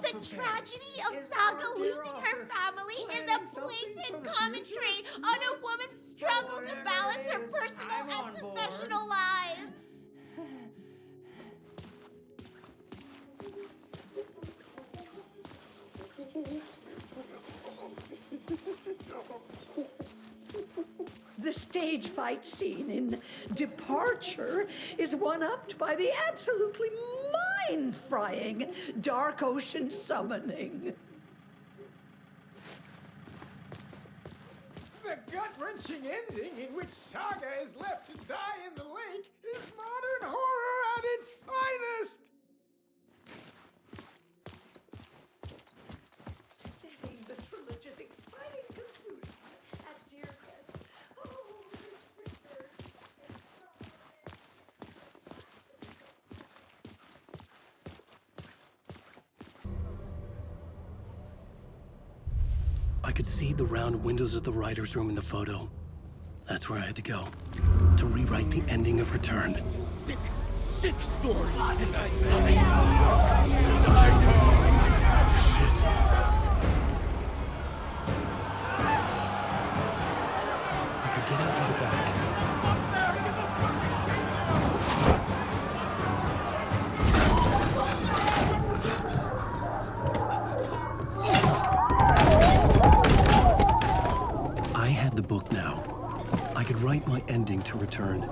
The tragedy of Saga losing her family is a blatant commentary on a woman's struggle to balance her personal and professional lives. This stage fight scene in Departure is one-upped by the absolutely mind-frying Dark Ocean summoning. The gut-wrenching ending in which Saga is left to die in the lake is modern horror at its finest! Setting the trilogy's exciting conclusion at Deer Crest. Oh, Richard. I could see the round windows of the writer's room in the photo. That's where I had to go, to rewrite the ending of Return. It's a sick, sick story. I could get out to the back. I had the book now. I could write my ending to Return.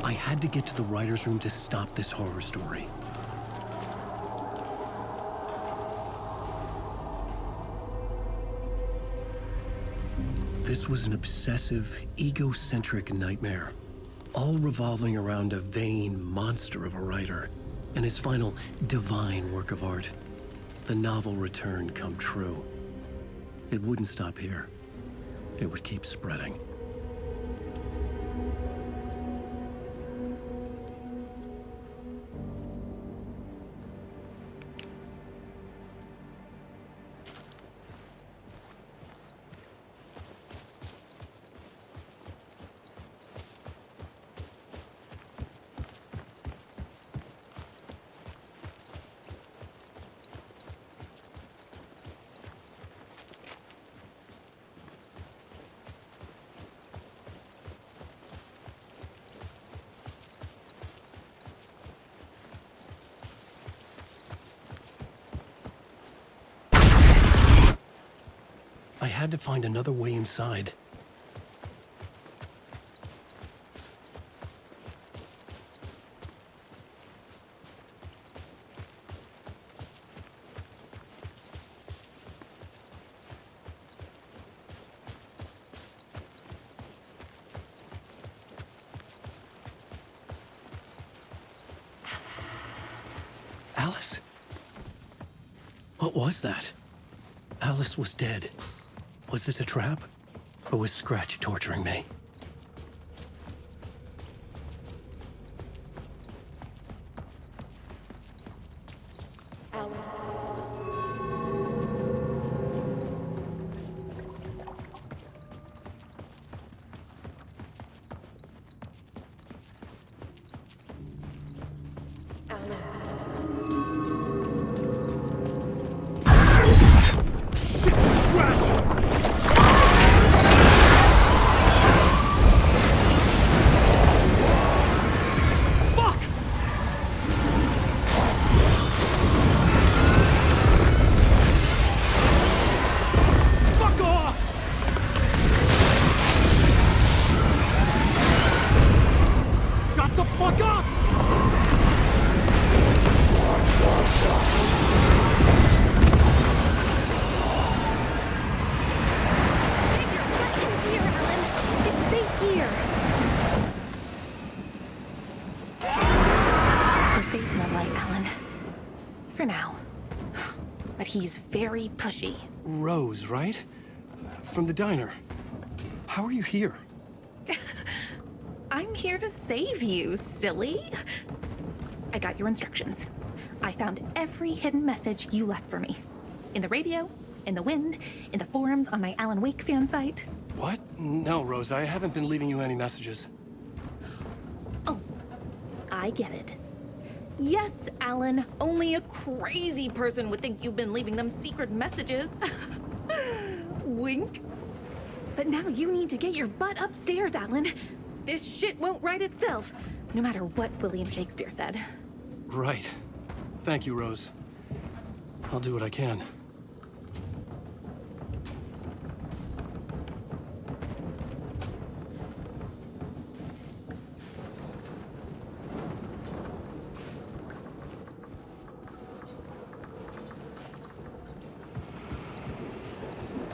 I had to get to the writer's room to stop this horror story. This was an obsessive, egocentric nightmare, all revolving around a vain monster of a writer and his final divine work of art, the novel Return come true. It wouldn't stop here. It would keep spreading. I had to find another way inside. Alice? What was that? Alice was dead. Was this a trap? Or was Scratch torturing me? He's very pushy. Rose, right? From the diner. How are you here? I'm here to save you, silly. I got your instructions. I found every hidden message you left for me. In the radio, in the wind, in the forums on my Alan Wake fan site. What? No, Rose, I haven't been leaving you any messages. Oh, I get it. Yes, Alan, only a crazy person would think you've been leaving them secret messages. Wink. But now you need to get your butt upstairs, Alan. This shit won't right itself, no matter what William Shakespeare said. Right. Thank you, Rose. I'll do what I can.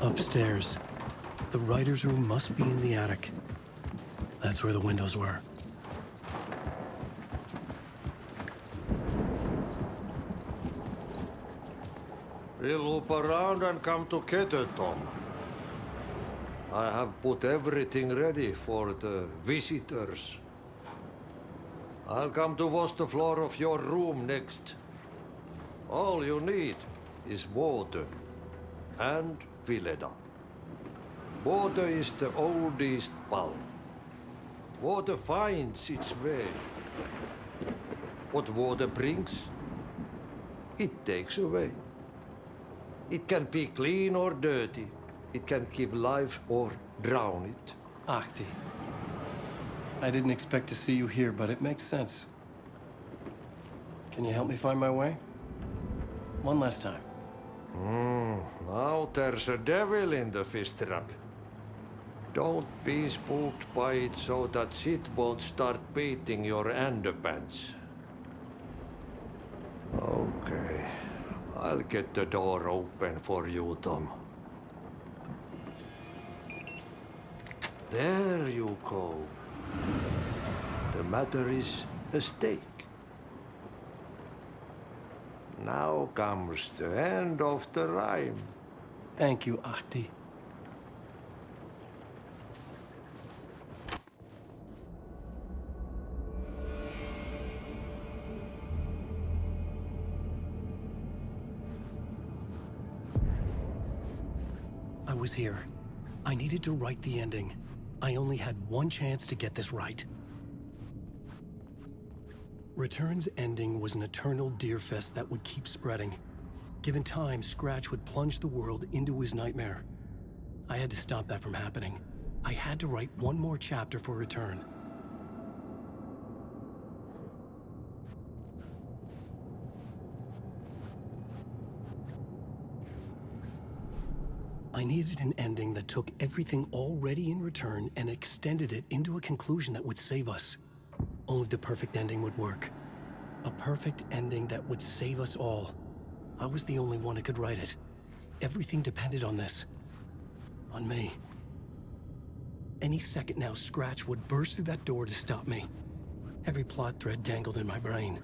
Upstairs. The writer's room must be in the attic. That's where the windows were. We'll loop around and come together, Tom. I have put everything ready for the visitors. I'll come to wash the floor of your room next. All you need is water and Vileda. Water is the oldest bulb. Water finds its way. What water brings, it takes away. It can be clean or dirty. It can give life or drown it. Ahti. I didn't expect to see you here, but it makes sense. Can you help me find my way? One last time. Now there's a devil in the fish trap. Don't be spooked by it so that shit won't start beating your underpants. Okay. I'll get the door open for you, Tom. There you go. The matter is a stake. Now comes the end of the rhyme. Thank you, Ahti. I was here. I needed to write the ending. I only had one chance to get this right. Return's ending was an eternal deerfest that would keep spreading. Given time, Scratch would plunge the world into his nightmare. I had to stop that from happening. I had to write one more chapter for Return. I needed an ending that took everything already in Return and extended it into a conclusion that would save us. Only the perfect ending would work. A perfect ending that would save us all. I was the only one who could write it. Everything depended on this. On me. Any second now, Scratch would burst through that door to stop me. Every plot thread dangled in my brain.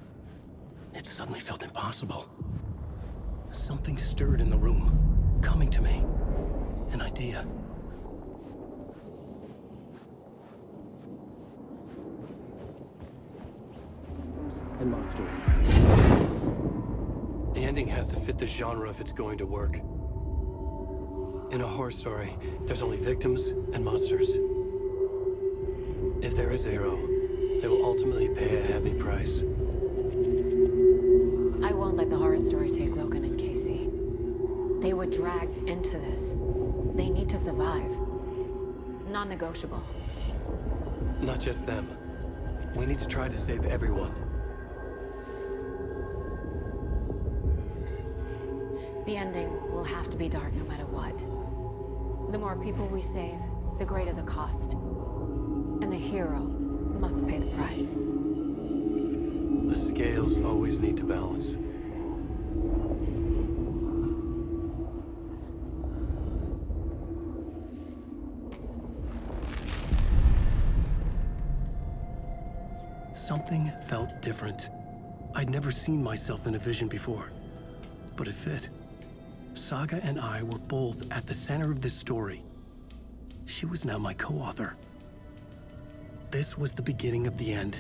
It suddenly felt impossible. Something stirred in the room, coming to me. An idea. And monsters. The ending has to fit the genre if it's going to work. In a horror story, there's only victims and monsters. If there is a hero, they will ultimately pay a heavy price. I won't let the horror story take Logan and Casey. They were dragged into this. They need to survive. Non-negotiable. Not just them. We need to try to save everyone. The ending will have to be dark no matter what. The more people we save, the greater the cost. And the hero must pay the price. The scales always need to balance. Something felt different. I'd never seen myself in a vision before, but it fit. Saga and I were both at the center of this story. She was now my co-author. This was the beginning of the end.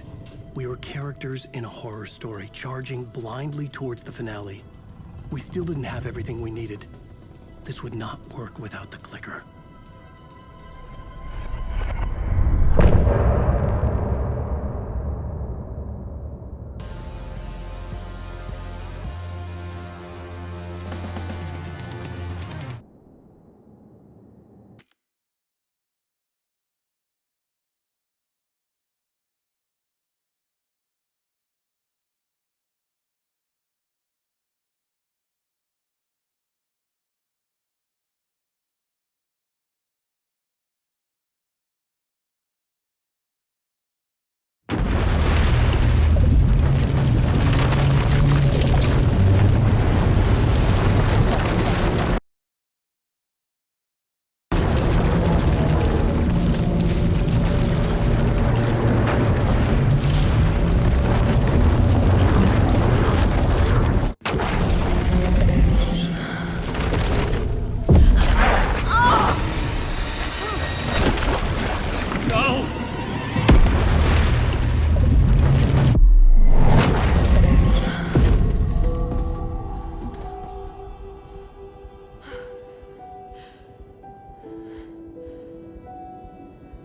We were characters in a horror story, charging blindly towards the finale. We still didn't have everything we needed. This would not work without the clicker.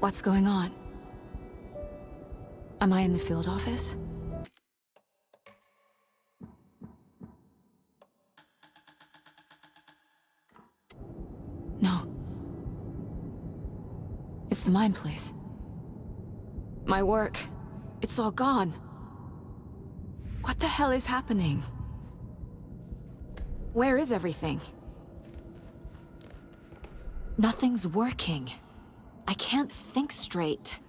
What's going on? Am I in the field office? No. It's the mine place. My work. It's all gone. What the hell is happening? Where is everything? Nothing's working. I can't think straight.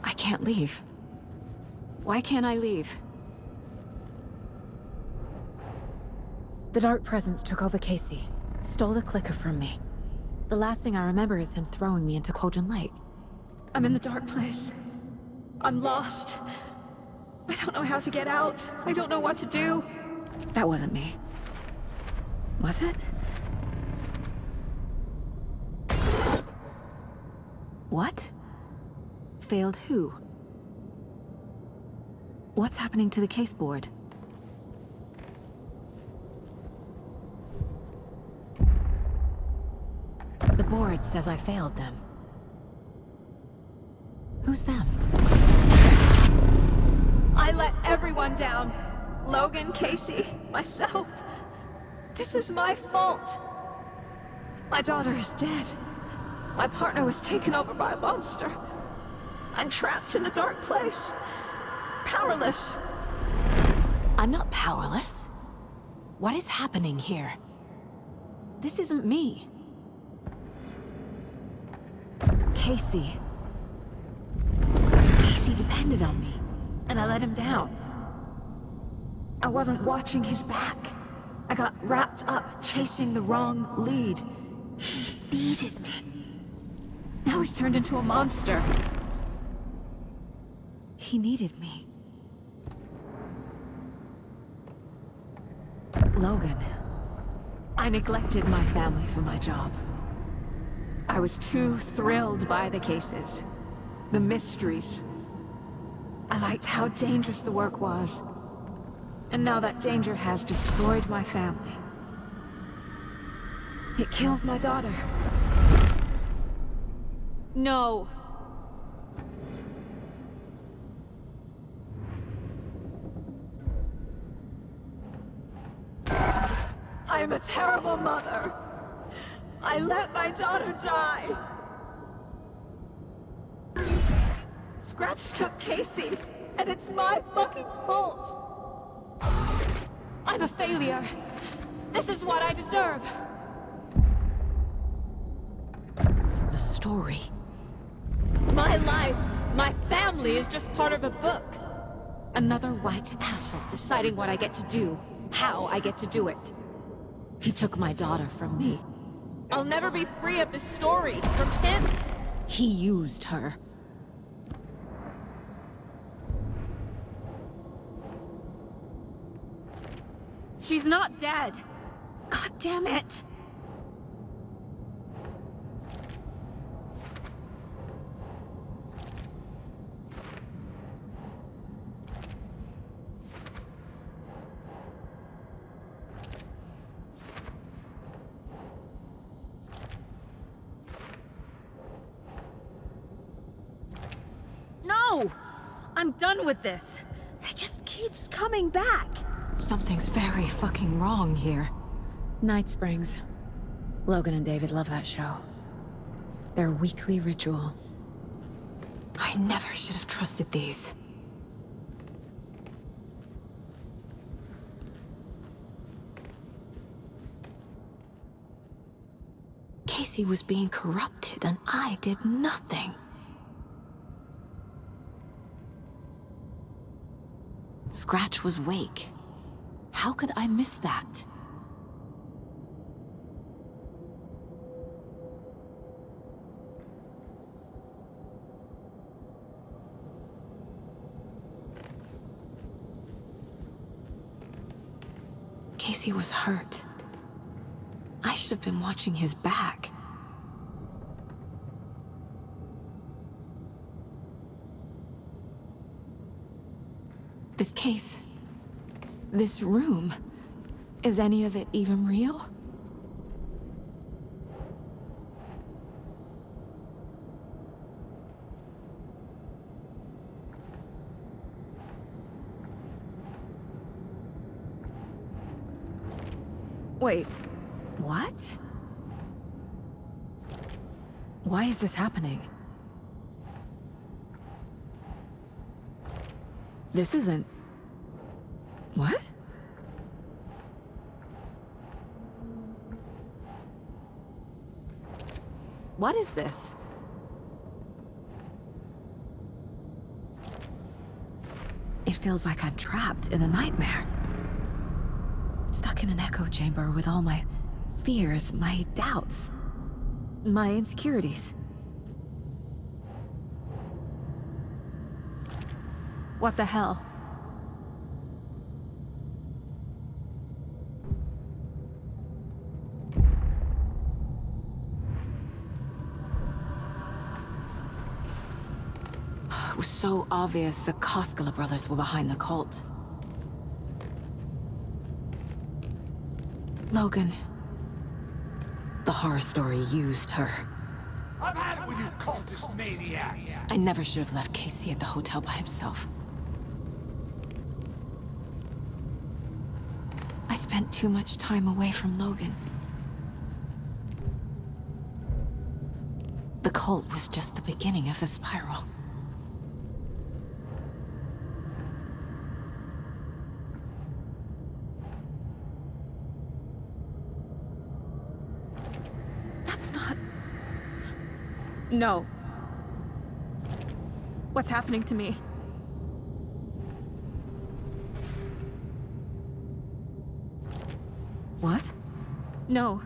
I can't leave. Why can't I leave? The Dark Presence took over Casey, stole the clicker from me. The last thing I remember is him throwing me into Cauldron Lake. I'm in the dark place. I'm lost. I don't know how to get out. I don't know what to do. That wasn't me. Was it? What? Failed who? What's happening to the case board? The board says I failed them. Who's them? I let everyone down. Logan, Casey, myself. This is my fault. My daughter is dead. My partner was taken over by a monster. I'm trapped in the dark place. Powerless. I'm not powerless. What is happening here? This isn't me. Casey. Casey depended on me, and I let him down. I wasn't watching his back. I got wrapped up chasing the wrong lead. He needed me. Now he's turned into a monster. He needed me. Logan. I neglected my family for my job. I was too thrilled by the cases, the mysteries. I liked how dangerous the work was. And now that danger has destroyed my family. It killed my daughter. No. I'm a terrible mother. I let my daughter die. Scratch took Casey, and it's my fucking fault. I'm a failure. This is what I deserve. The story. My life, my family is just part of a book. Another white asshole deciding what I get to do, how I get to do it. He took my daughter from me. I'll never be free of this story from him. He used her. She's not dead. God damn it. No! I'm done with this. It just keeps coming back. Something's very fucking wrong here. Night Springs. Logan and David love that show. Their weekly ritual. I never should have trusted these. Casey was being corrupted and I did nothing. Scratch was Wake. How could I miss that? Casey was hurt. I should have been watching his back. This case, this room, Is any of it even real? Wait, what? Why is this happening? This isn't... What? What is this? It feels like I'm trapped in a nightmare. Stuck in an echo chamber with all my fears, my doubts, my insecurities. What the hell? It was so obvious the Koskela brothers were behind the cult. Logan. The horror story used her. I've had it with you cultist maniacs! I never should have left Casey at the hotel by himself. I spent too much time away from Logan. The cult was just the beginning of the spiral. That's not... No. What's happening to me? What? No.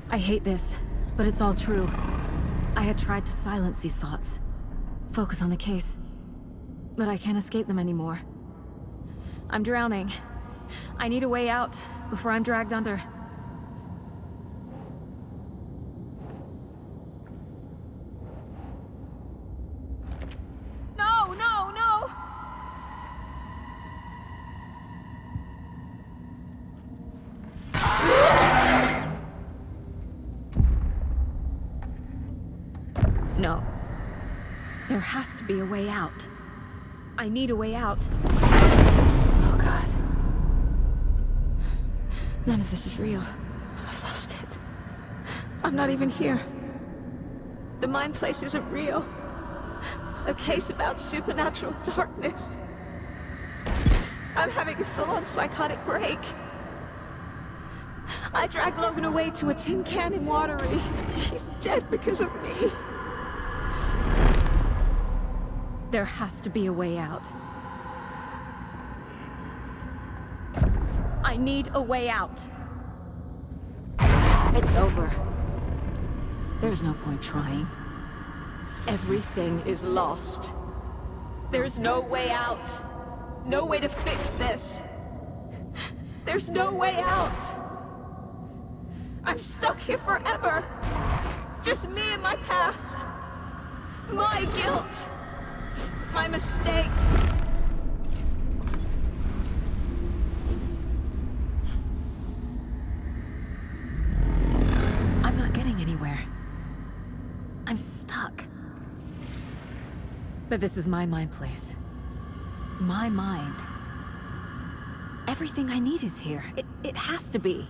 I hate this, but it's all true. I had tried to silence these thoughts. Focus on the case. But I can't escape them anymore. I'm drowning. I need a way out before I'm dragged under. No, no, no! No. There has to be a way out. I need a way out. Oh, God. None of this is real. I've lost it. I'm not even here. The mind place isn't real. A case about supernatural darkness. I'm having a full-on psychotic break. I dragged Logan away to a tin can in Watery. She's dead because of me. There has to be a way out. I need a way out. It's over. There's no point trying. Everything is lost. There's no way out. No way to fix this. There's no way out. I'm stuck here forever. Just me and my past. My guilt. My mistakes. I'm not getting anywhere. I'm stuck. But this is my mind place. My mind. Everything I need is here. It has to be.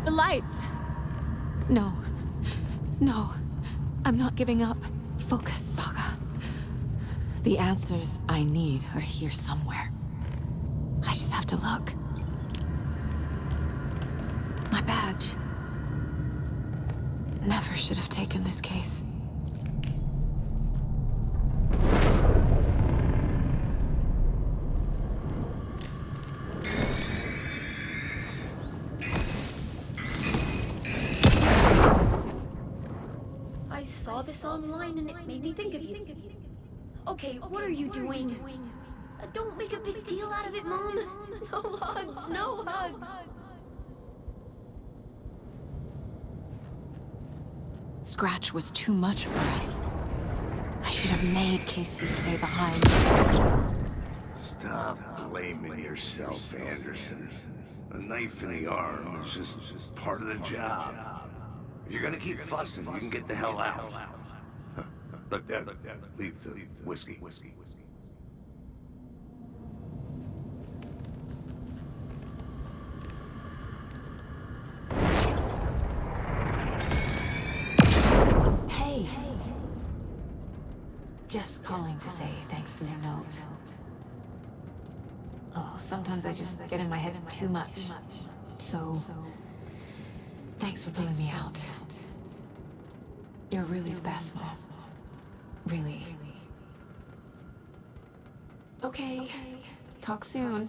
The lights! No. No. I'm not giving up. Focus, Saga. The answers I need are here somewhere. I just have to look. My badge. Never should have taken this case. I saw this online and it made me think of you. Okay, what are you doing? Don't make a big deal out of it, Mom. No hugs, no hugs. Scratch was too much for us. I should have made Casey stay behind. Stop blaming yourself, Anderson. A knife in the arm is just part of the job. If you're gonna keep fussing, you can get the hell out. But leave the whiskey. Hey. Just calling to say thanks for your note. Oh, sometimes I just get in my head too much. So, thanks for pulling me out. You're really the best, Mom. Really. Okay. Talk soon.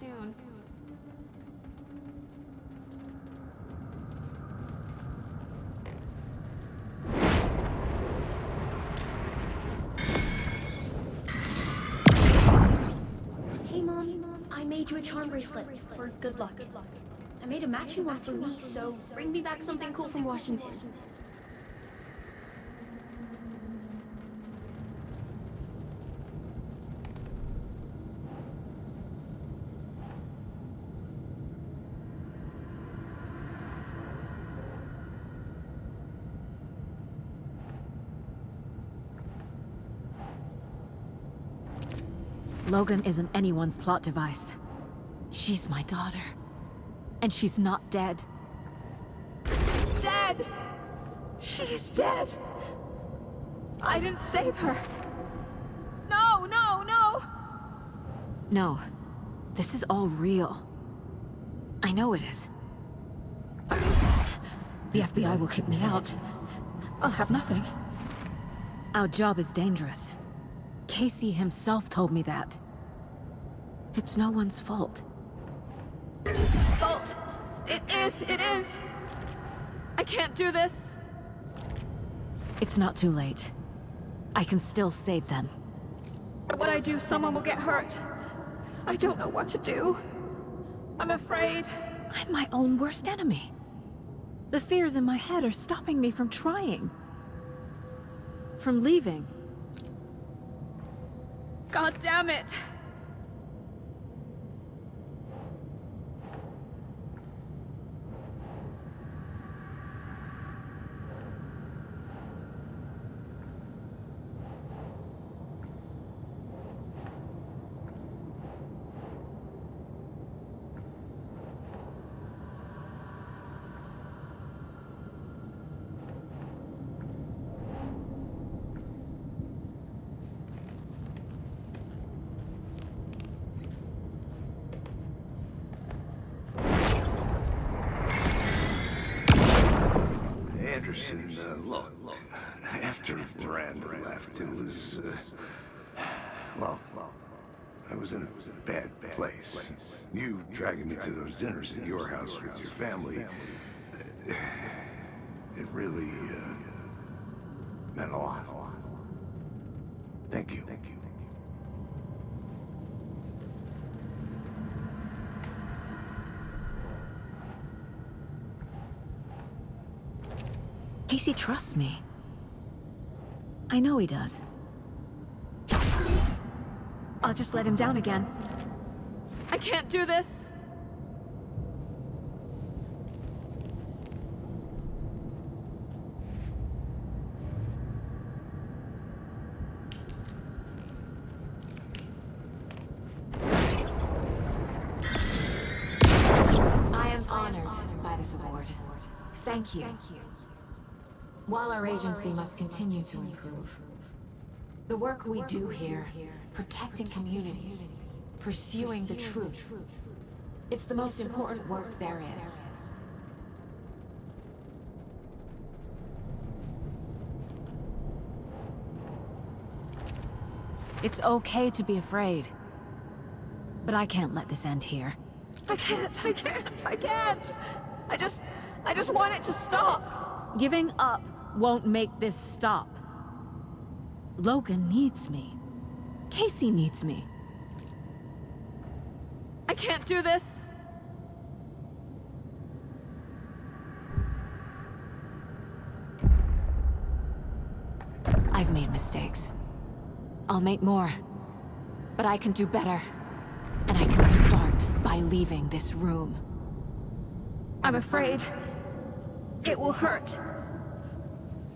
Hey, Mom. I made you a charm bracelet for good luck. I made a matching one for me, so bring me back something cool from Washington. Logan isn't anyone's plot device. She's my daughter. And she's not dead. Dead! She's dead! I didn't save her. No, no, no! No. This is all real. I know it is. The FBI will kick me out. I'll have nothing. Our job is dangerous. Casey himself told me that. It's no one's fault. Fault! It is! I can't do this! It's not too late. I can still save them. When I do, someone will get hurt. I don't know what to do. I'm afraid. I'm my own worst enemy. The fears in my head are stopping me from trying. From leaving. God damn it! Anderson, look, after Miranda left, it was, well, I was in a bad place. You dragging me to those dinners at your house with your family, it really, meant a lot. Thank you. Casey trusts me. I know he does. I'll just let him down again. I can't do this! I am honored by this award. Thank you. While our agency must continue to improve, the work we do here, protecting communities, pursuing the truth, it's the most important work there is. It's okay to be afraid. But I can't let this end here. I can't! I just want it to stop! Giving up won't make this stop. Logan needs me. Casey needs me. I can't do this. I've made mistakes. I'll make more. But I can do better. And I can start by leaving this room. I'm afraid it will hurt.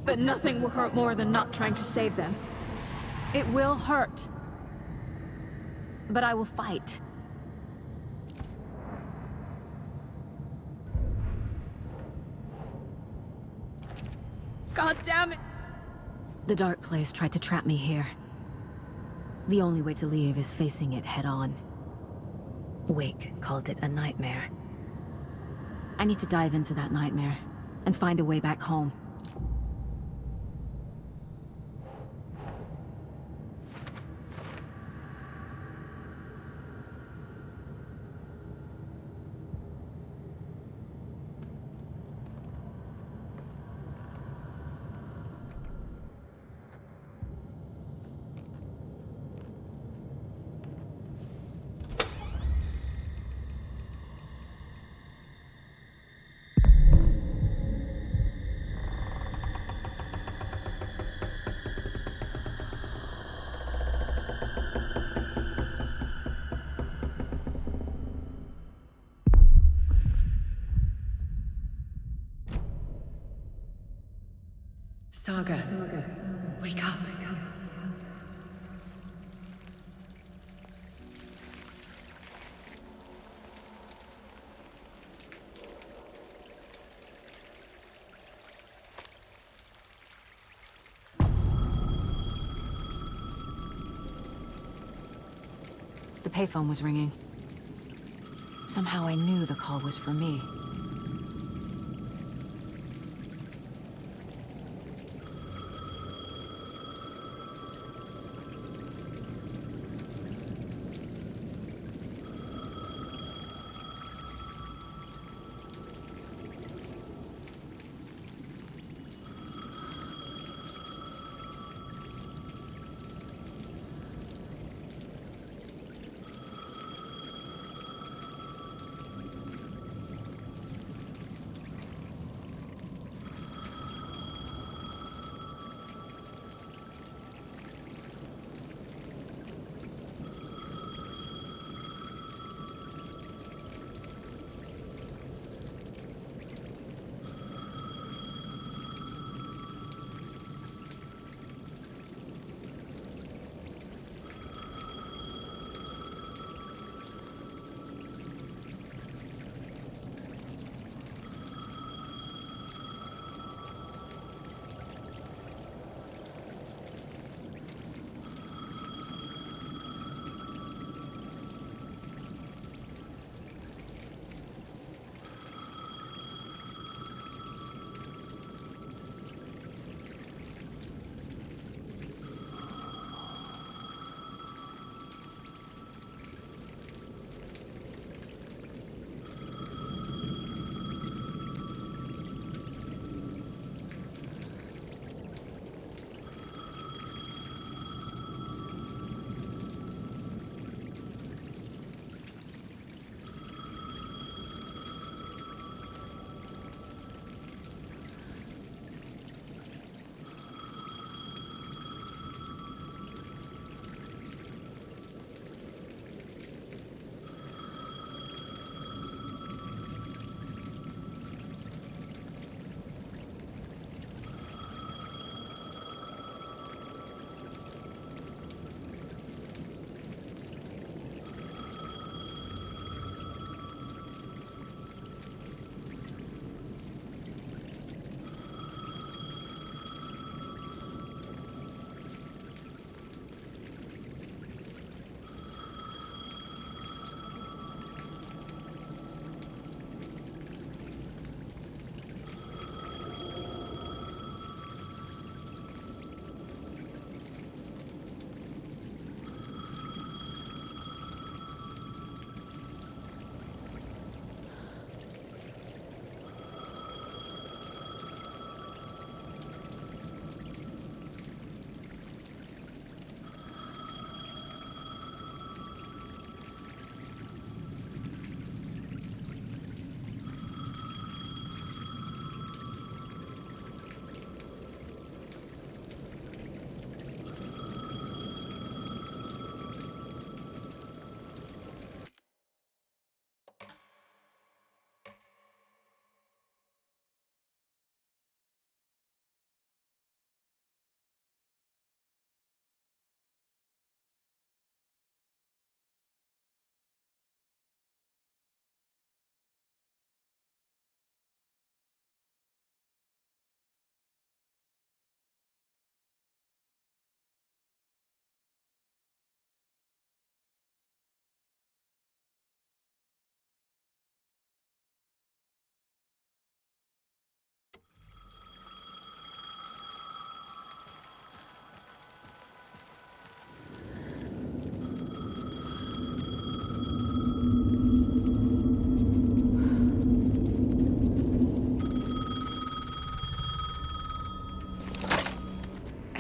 But nothing will hurt more than not trying to save them. It will hurt. But I will fight. God damn it! The dark place tried to trap me here. The only way to leave is facing it head-on. Wake called it a nightmare. I need to dive into that nightmare and find a way back home. Saga, wake up. The payphone was ringing. Somehow I knew the call was for me.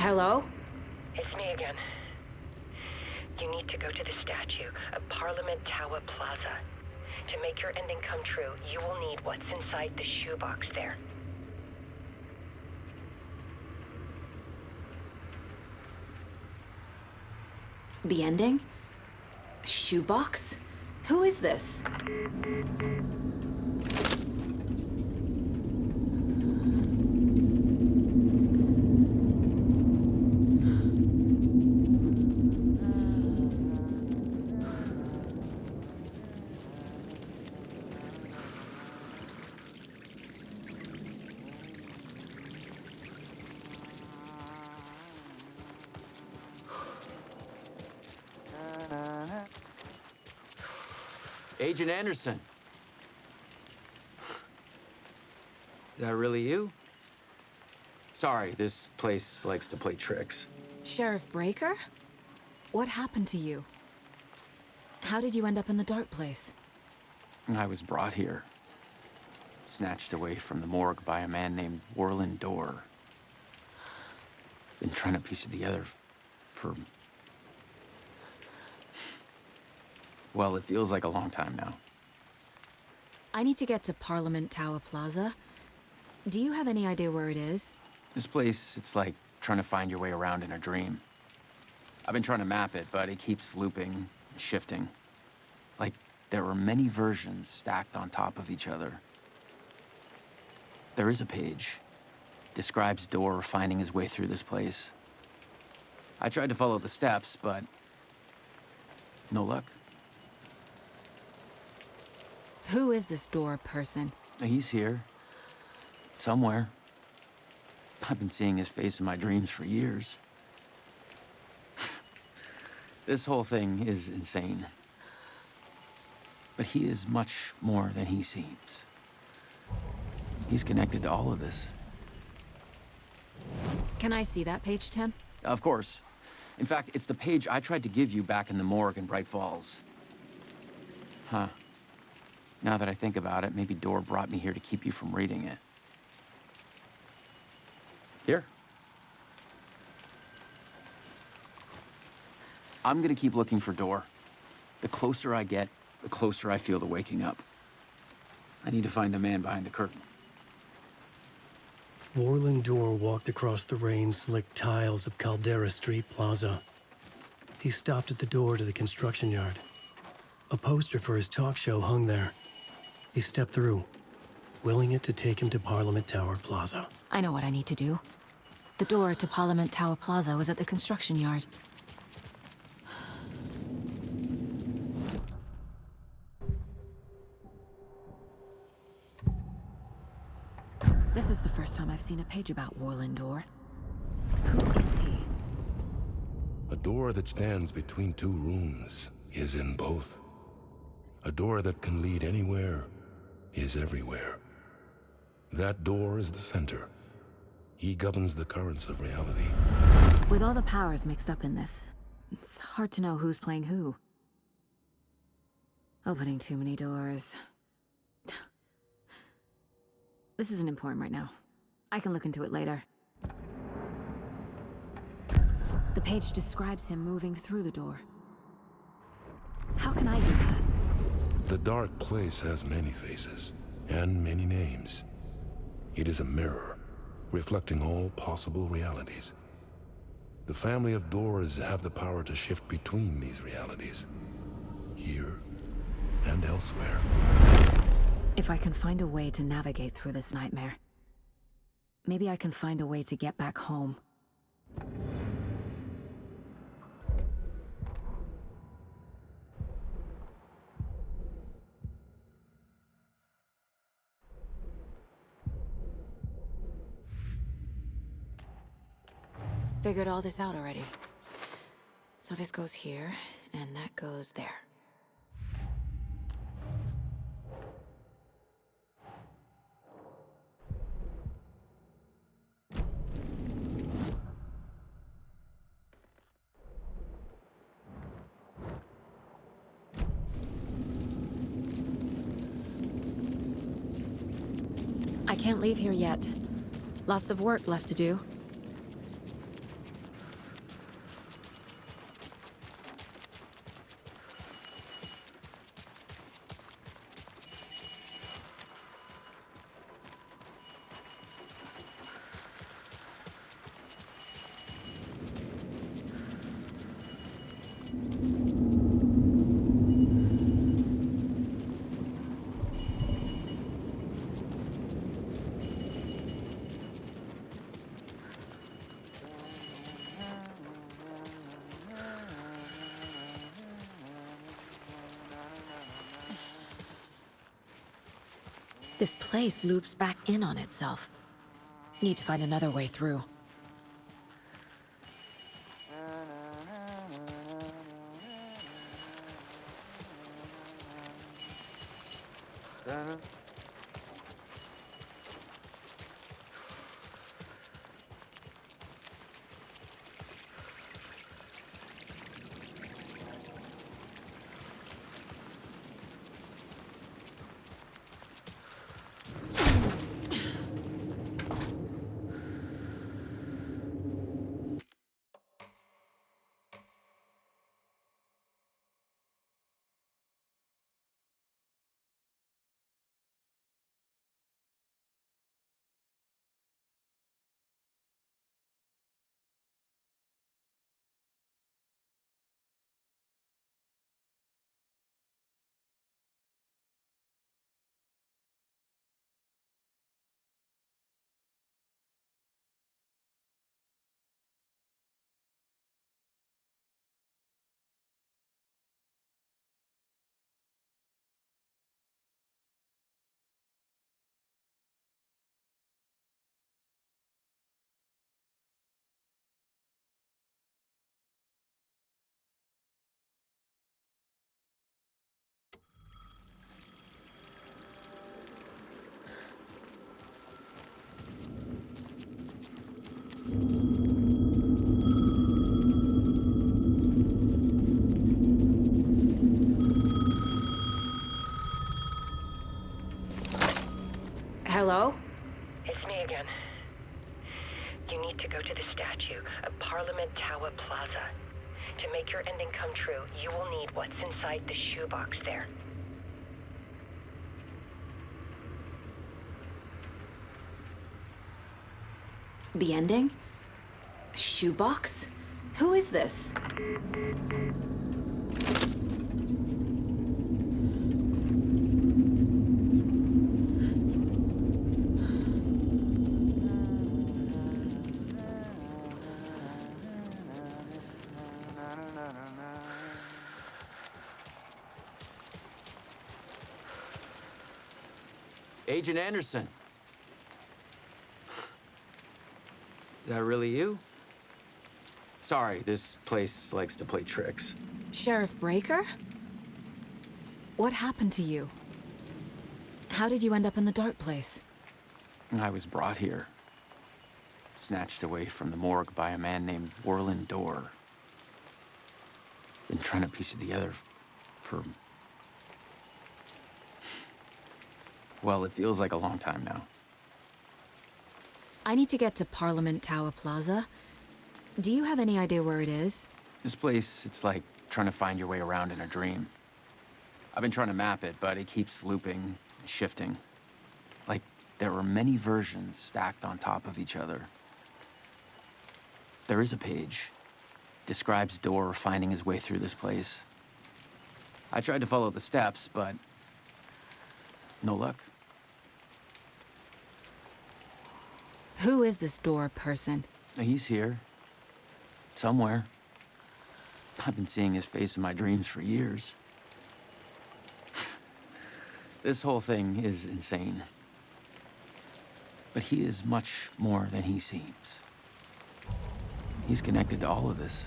Hello? It's me again. You need to go to the statue of Parliament Tower Plaza. To make your ending come true, you will need what's inside the shoebox there. The ending? A shoebox? Who is this? Agent Anderson. Is that really you? Sorry, this place likes to play tricks. Sheriff Breaker? What happened to you? How did you end up in the dark place? I was brought here. Snatched away from the morgue by a man named Warland Dorr. Been trying to piece it together for... well, it feels like a long time now. I need to get to Parliament Tower Plaza. Do you have any idea where it is? This place, it's like trying to find your way around in a dream. I've been trying to map it, but it keeps looping and shifting. Like there were many versions stacked on top of each other. There is a page. Describes Dorr finding his way through this place. I tried to follow the steps, but no luck. Who is this Dorr person? He's here. Somewhere. I've been seeing his face in my dreams for years. This whole thing is insane. But he is much more than he seems. He's connected to all of this. Can I see that page, Tim? Of course. In fact, it's the page I tried to give you back in the morgue in Bright Falls. Huh. Now that I think about it, maybe Dorr brought me here to keep you from reading it. Here. I'm gonna keep looking for Dorr. The closer I get, the closer I feel to waking up. I need to find the man behind the curtain. Warland Dorr walked across the rain-slicked tiles of Caldera Street Plaza. He stopped at the door to the construction yard. A poster for his talk show hung there. He stepped through, willing it to take him to Parliament Tower Plaza. I know what I need to do. The door to Parliament Tower Plaza was at the construction yard. This is the first time I've seen a page about Warland Dorr. Who is he? A door that stands between two rooms is in both. A door that can lead anywhere is everywhere. That door is the center. He governs the currents of reality. With all the powers mixed up in this, it's hard to know who's playing who. Opening too many doors. This isn't important right now. I can look into it later. The page describes him moving through the door. How can I do that? The dark place has many faces and many names. It is a mirror, reflecting all possible realities. The family of Dorrs have the power to shift between these realities, here and elsewhere. If I can find a way to navigate through this nightmare, maybe I can find a way to get back home. Figured all this out already. So this goes here, and that goes there. I can't leave here yet. Lots of work left to do. This place loops back in on itself. Need to find another way through. Hello? It's me again. You need to go to the statue of Parliament Tower Plaza. To make your ending come true, you will need what's inside the shoebox there. The ending? A shoebox? Who is this? Agent Anderson. Is that really you? Sorry, this place likes to play tricks. Sheriff Breaker? What happened to you? How did you end up in the dark place? I was brought here. Snatched away from the morgue by a man named Warland Dorr. Been trying to piece it together for... well, it feels like a long time now. I need to get to Parliament Tower Plaza. Do you have any idea where it is? This place, it's like trying to find your way around in a dream. I've been trying to map it, but it keeps looping and shifting. Like there were many versions stacked on top of each other. There is a page. Describes Dorr finding his way through this place. I tried to follow the steps, but no luck. Who is this Dorr person? He's here. Somewhere. I've been seeing his face in my dreams for years. This whole thing is insane. But he is much more than he seems. He's connected to all of this.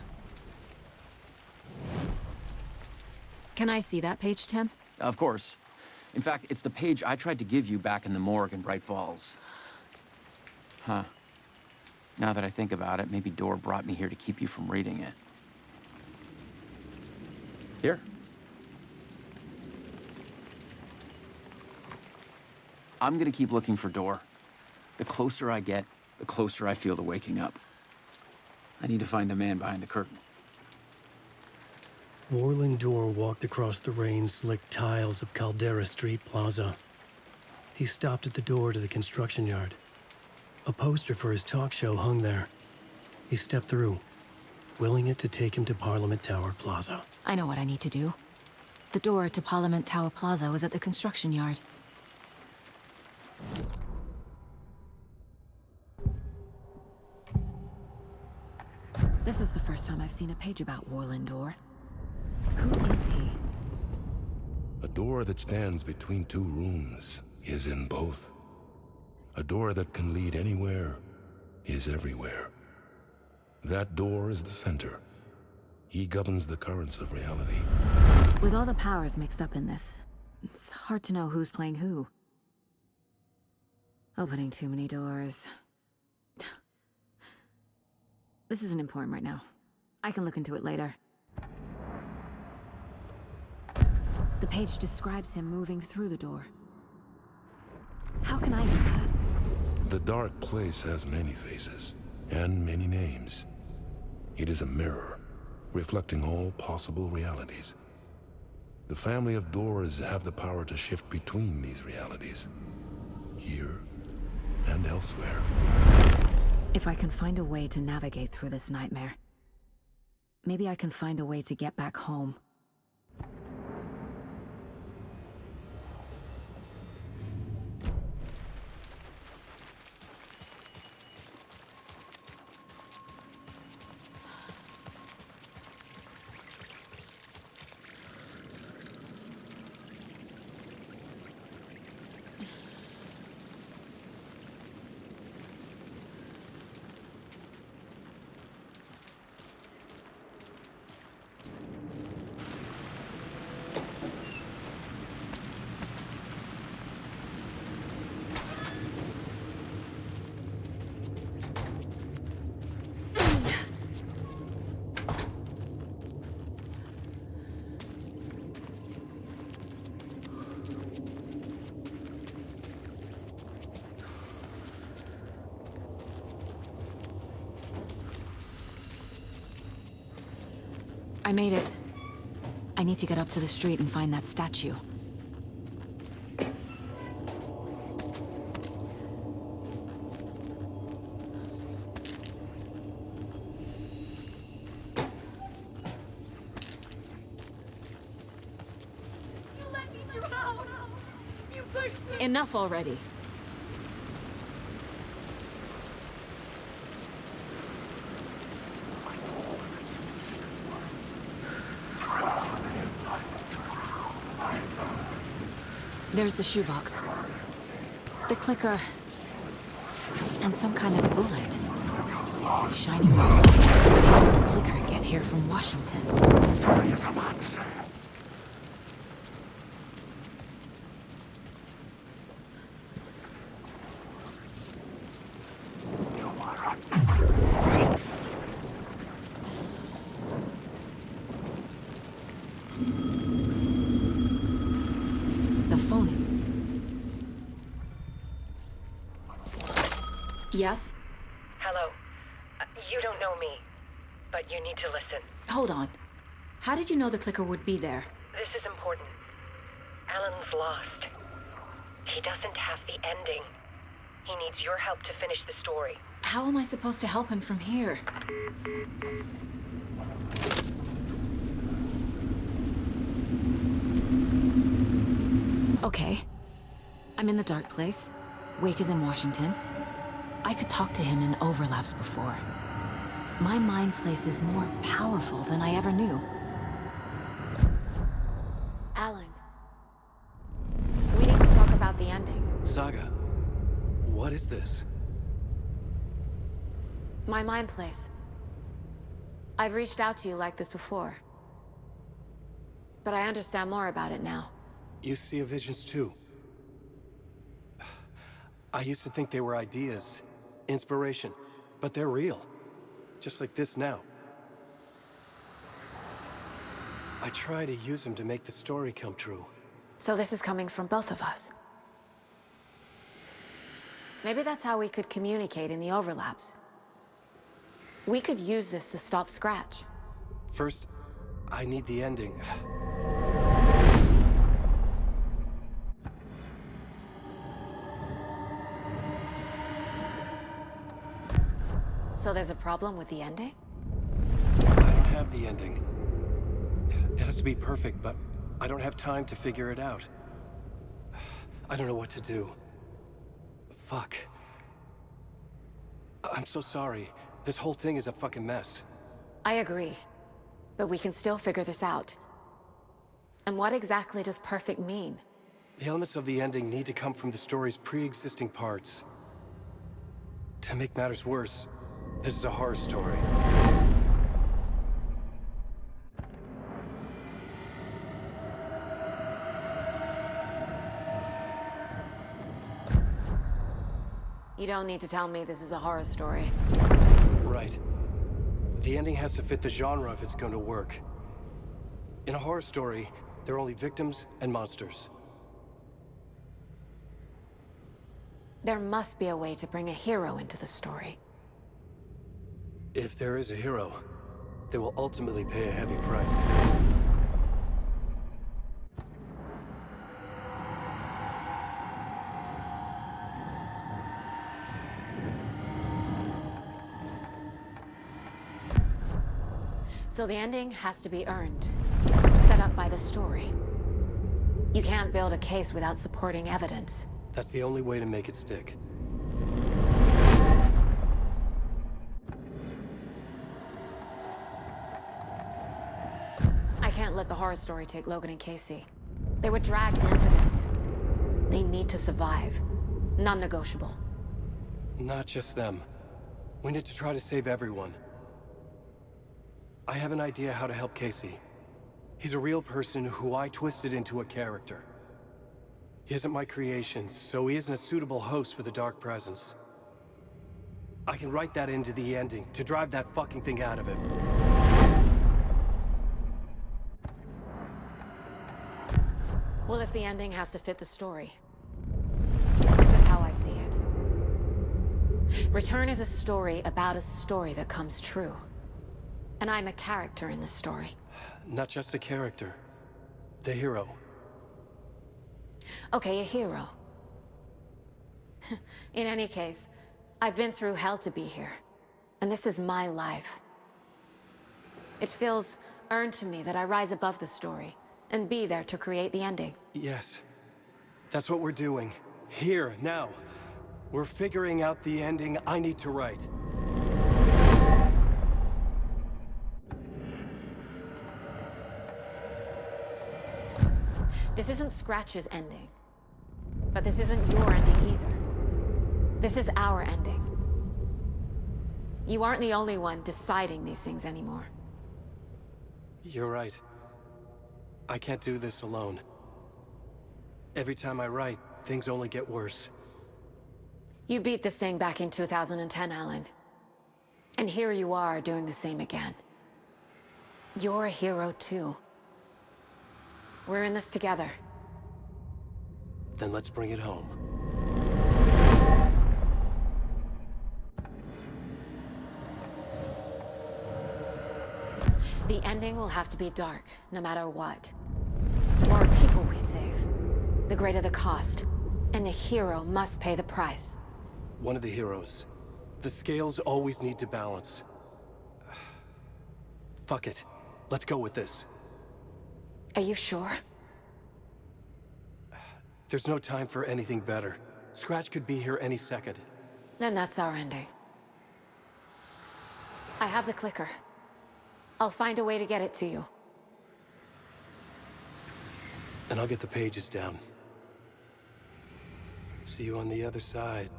Can I see that page, Tim? Of course. In fact, it's the page I tried to give you back in the morgue in Bright Falls. Huh. Now that I think about it, maybe Dorr brought me here to keep you from reading it. Here. I'm gonna keep looking for Dorr. The closer I get, the closer I feel to waking up. I need to find the man behind the curtain. Warland Dorr walked across the rain-slicked tiles of Caldera Street Plaza. He stopped at the door to the construction yard. A poster for his talk show hung there. He stepped through, willing it to take him to Parliament Tower Plaza. I know what I need to do. The door to Parliament Tower Plaza was at the construction yard. This is the first time I've seen a page about Warland Dorr. Who is he? A door that stands between two rooms, is in both. A door that can lead anywhere is everywhere. That door is the center. He governs the currents of reality. With all the powers mixed up in this, it's hard to know who's playing who. Opening too many doors. This isn't important right now. I can look into it later. The page describes him moving through the door. How can I do that? The dark place has many faces, and many names. It is a mirror, reflecting all possible realities. The family of doors have the power to shift between these realities, here and elsewhere. If I can find a way to navigate through this nightmare, maybe I can find a way to get back home. I made it. I need to get up to the street and find that statue. You let me drown! You pushed me! Enough already. There's the shoebox. The clicker. And some kind of bullet. Shiny bullet. How did the clicker get here from Washington? He is a monster. Yes? Hello. You don't know me, but you need to listen. Hold on. How did you know the clicker would be there? This is important. Alan's lost. He doesn't have the ending. He needs your help to finish the story. How am I supposed to help him from here? Okay. I'm in the dark place. Wake is in Washington. I could talk to him in overlaps before. My mind place is more powerful than I ever knew. Alan. We need to talk about the ending. Saga, what is this? My mind place. I've reached out to you like this before. But I understand more about it now. You see visions too. I used to think they were ideas, inspiration, but they're real. Just like this now. I try to use them to make the story come true. So this is coming from both of us. Maybe that's how we could communicate in the overlaps. We could use this to stop Scratch. First, I need the ending. So there's a problem with the ending? I don't have the ending. It has to be perfect, but I don't have time to figure it out. I don't know what to do. Fuck. I'm so sorry. This whole thing is a fucking mess. I agree. But we can still figure this out. And what exactly does perfect mean? The elements of the ending need to come from the story's pre-existing parts. To make matters worse, this is a horror story. You don't need to tell me this is a horror story. Right. The ending has to fit the genre if it's going to work. In a horror story, there are only victims and monsters. There must be a way to bring a hero into the story. If there is a hero, they will ultimately pay a heavy price. So the ending has to be earned, set up by the story. You can't build a case without supporting evidence. That's the only way to make it stick. I can't let the horror story take Logan and Casey. They were dragged into this. They need to survive. Non-negotiable. Not just them. We need to try to save everyone. I have an idea how to help Casey. He's a real person who I twisted into a character. He isn't my creation, so he isn't a suitable host for the Dark Presence. I can write that into the ending to drive that fucking thing out of him. Well, if the ending has to fit the story, this is how I see it. Return is a story about a story that comes true. And I'm a character in this story. Not just a character. The hero. Okay, a hero. In any case, I've been through hell to be here. And this is my life. It feels earned to me that I rise above the story and be there to create the ending. Yes. That's what we're doing. Here, now. We're figuring out the ending I need to write. This isn't Scratch's ending. But this isn't your ending either. This is our ending. You aren't the only one deciding these things anymore. You're right. I can't do this alone. Every time I write, things only get worse. You beat this thing back in 2010, Alan. And here you are doing the same again. You're a hero too. We're in this together. Then let's bring it home. The ending will have to be dark, no matter what. The more people we save, the greater the cost. And the hero must pay the price. One of the heroes. The scales always need to balance. Fuck it. Let's go with this. Are you sure? There's no time for anything better. Scratch could be here any second. Then that's our ending. I have the clicker. I'll find a way to get it to you. And I'll get the pages down. See you on the other side.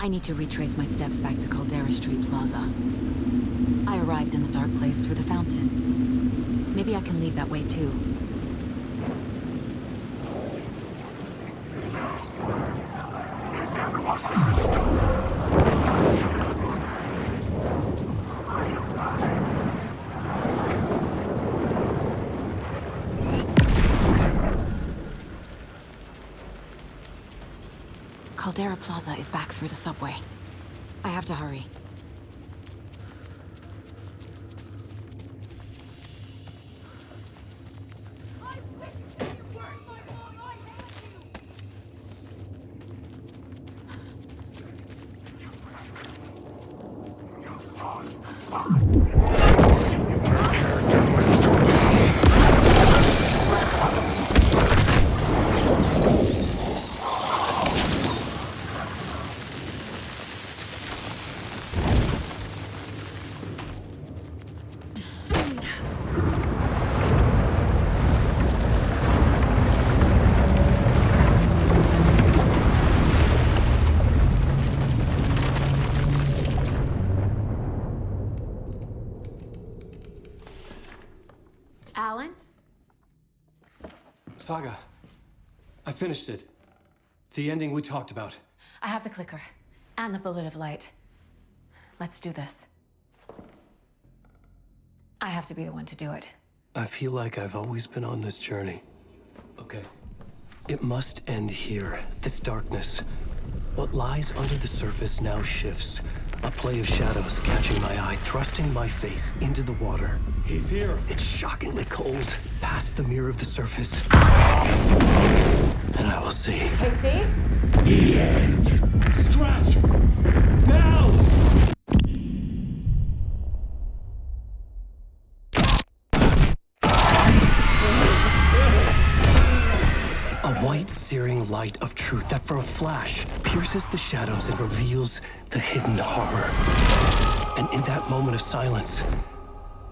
I need to retrace my steps back to Caldera Street Plaza. I arrived in the dark place through the fountain. Maybe I can leave that way too. Caldera Plaza is back through the subway. I have to hurry. Alan? Saga, I finished it. The ending we talked about. I have the clicker and the bullet of light. Let's do this. I have to be the one to do it. I feel like I've always been on this journey. Okay. It must end here, this darkness. What lies under the surface now shifts. A play of shadows catching my eye, thrusting my face into the water. He's here. It's shockingly cold, past the mirror of the surface. And I will see. KC? The end. Scratch! Now! A white, searing light of truth that for a flash pierces the shadows and reveals the hidden horror. And in that moment of silence,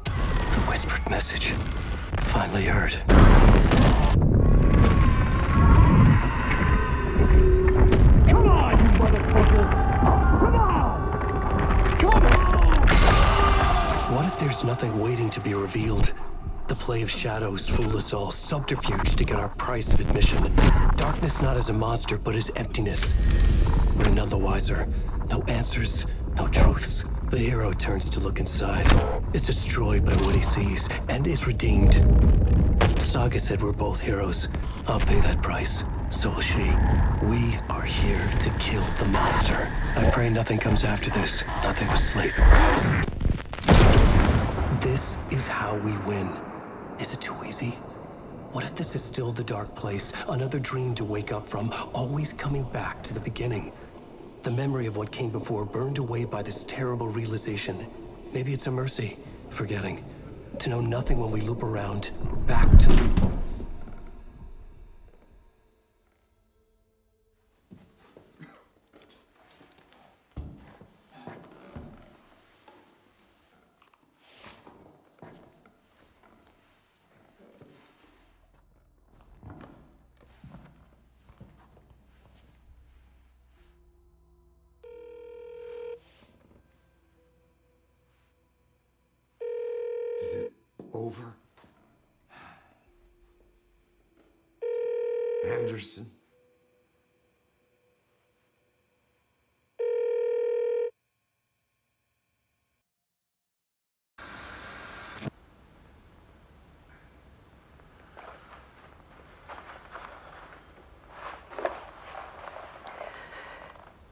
the whispered message finally heard. Come on, you motherfucker! Come on! Come on! What if there's nothing waiting to be revealed? The play of shadows fool us all, subterfuge to get our price of admission. Darkness not as a monster, but as emptiness. We're none the wiser. No answers, no truths. The hero turns to look inside. Is destroyed by what he sees, and is redeemed. Saga said we're both heroes. I'll pay that price. So will she. We are here to kill the monster. I pray nothing comes after this. Nothing but sleep. This is how we win. Is it too easy? What if this is still the dark place? Another dream to wake up from, always coming back to the beginning. The memory of what came before burned away by this terrible realization. Maybe it's a mercy, forgetting. To know nothing when we loop around, back to... Is it over? Anderson?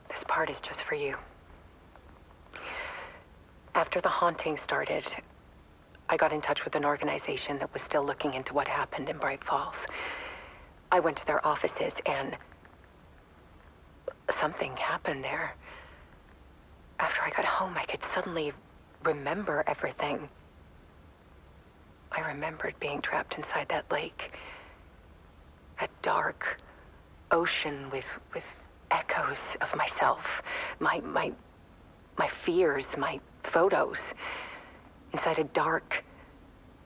This part is just for you. After the haunting started, I got in touch with an organization that was still looking into what happened in Bright Falls. I went to their offices and something happened there. After I got home, I could suddenly remember everything. I remembered being trapped inside that lake. A dark ocean with echoes of myself, my fears, my photos. Inside a dark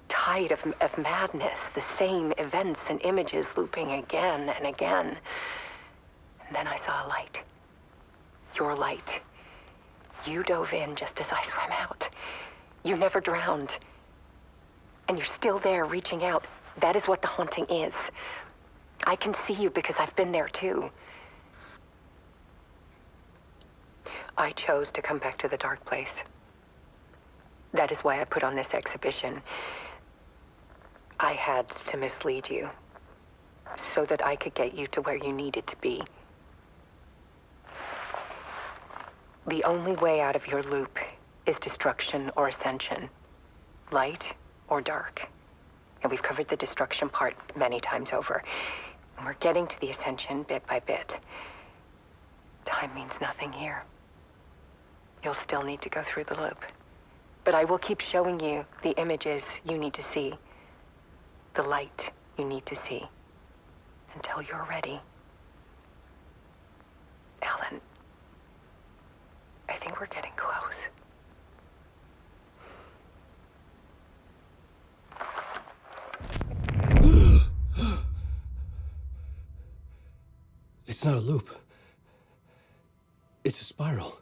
tide of madness, the same events and images looping again and again. And then I saw a light. Your light. You dove in just as I swam out. You never drowned. And you're still there reaching out. That is what the haunting is. I can see you because I've been there too. I chose to come back to the dark place. That is why I put on this exhibition. I had to mislead you, so that I could get you to where you needed to be. The only way out of your loop is destruction or ascension, light or dark. And we've covered the destruction part many times over. And we're getting to the ascension bit by bit. Time means nothing here. You'll still need to go through the loop. But I will keep showing you the images you need to see, the light you need to see, until you're ready. Ellen, I think we're getting close. It's not a loop. It's a spiral.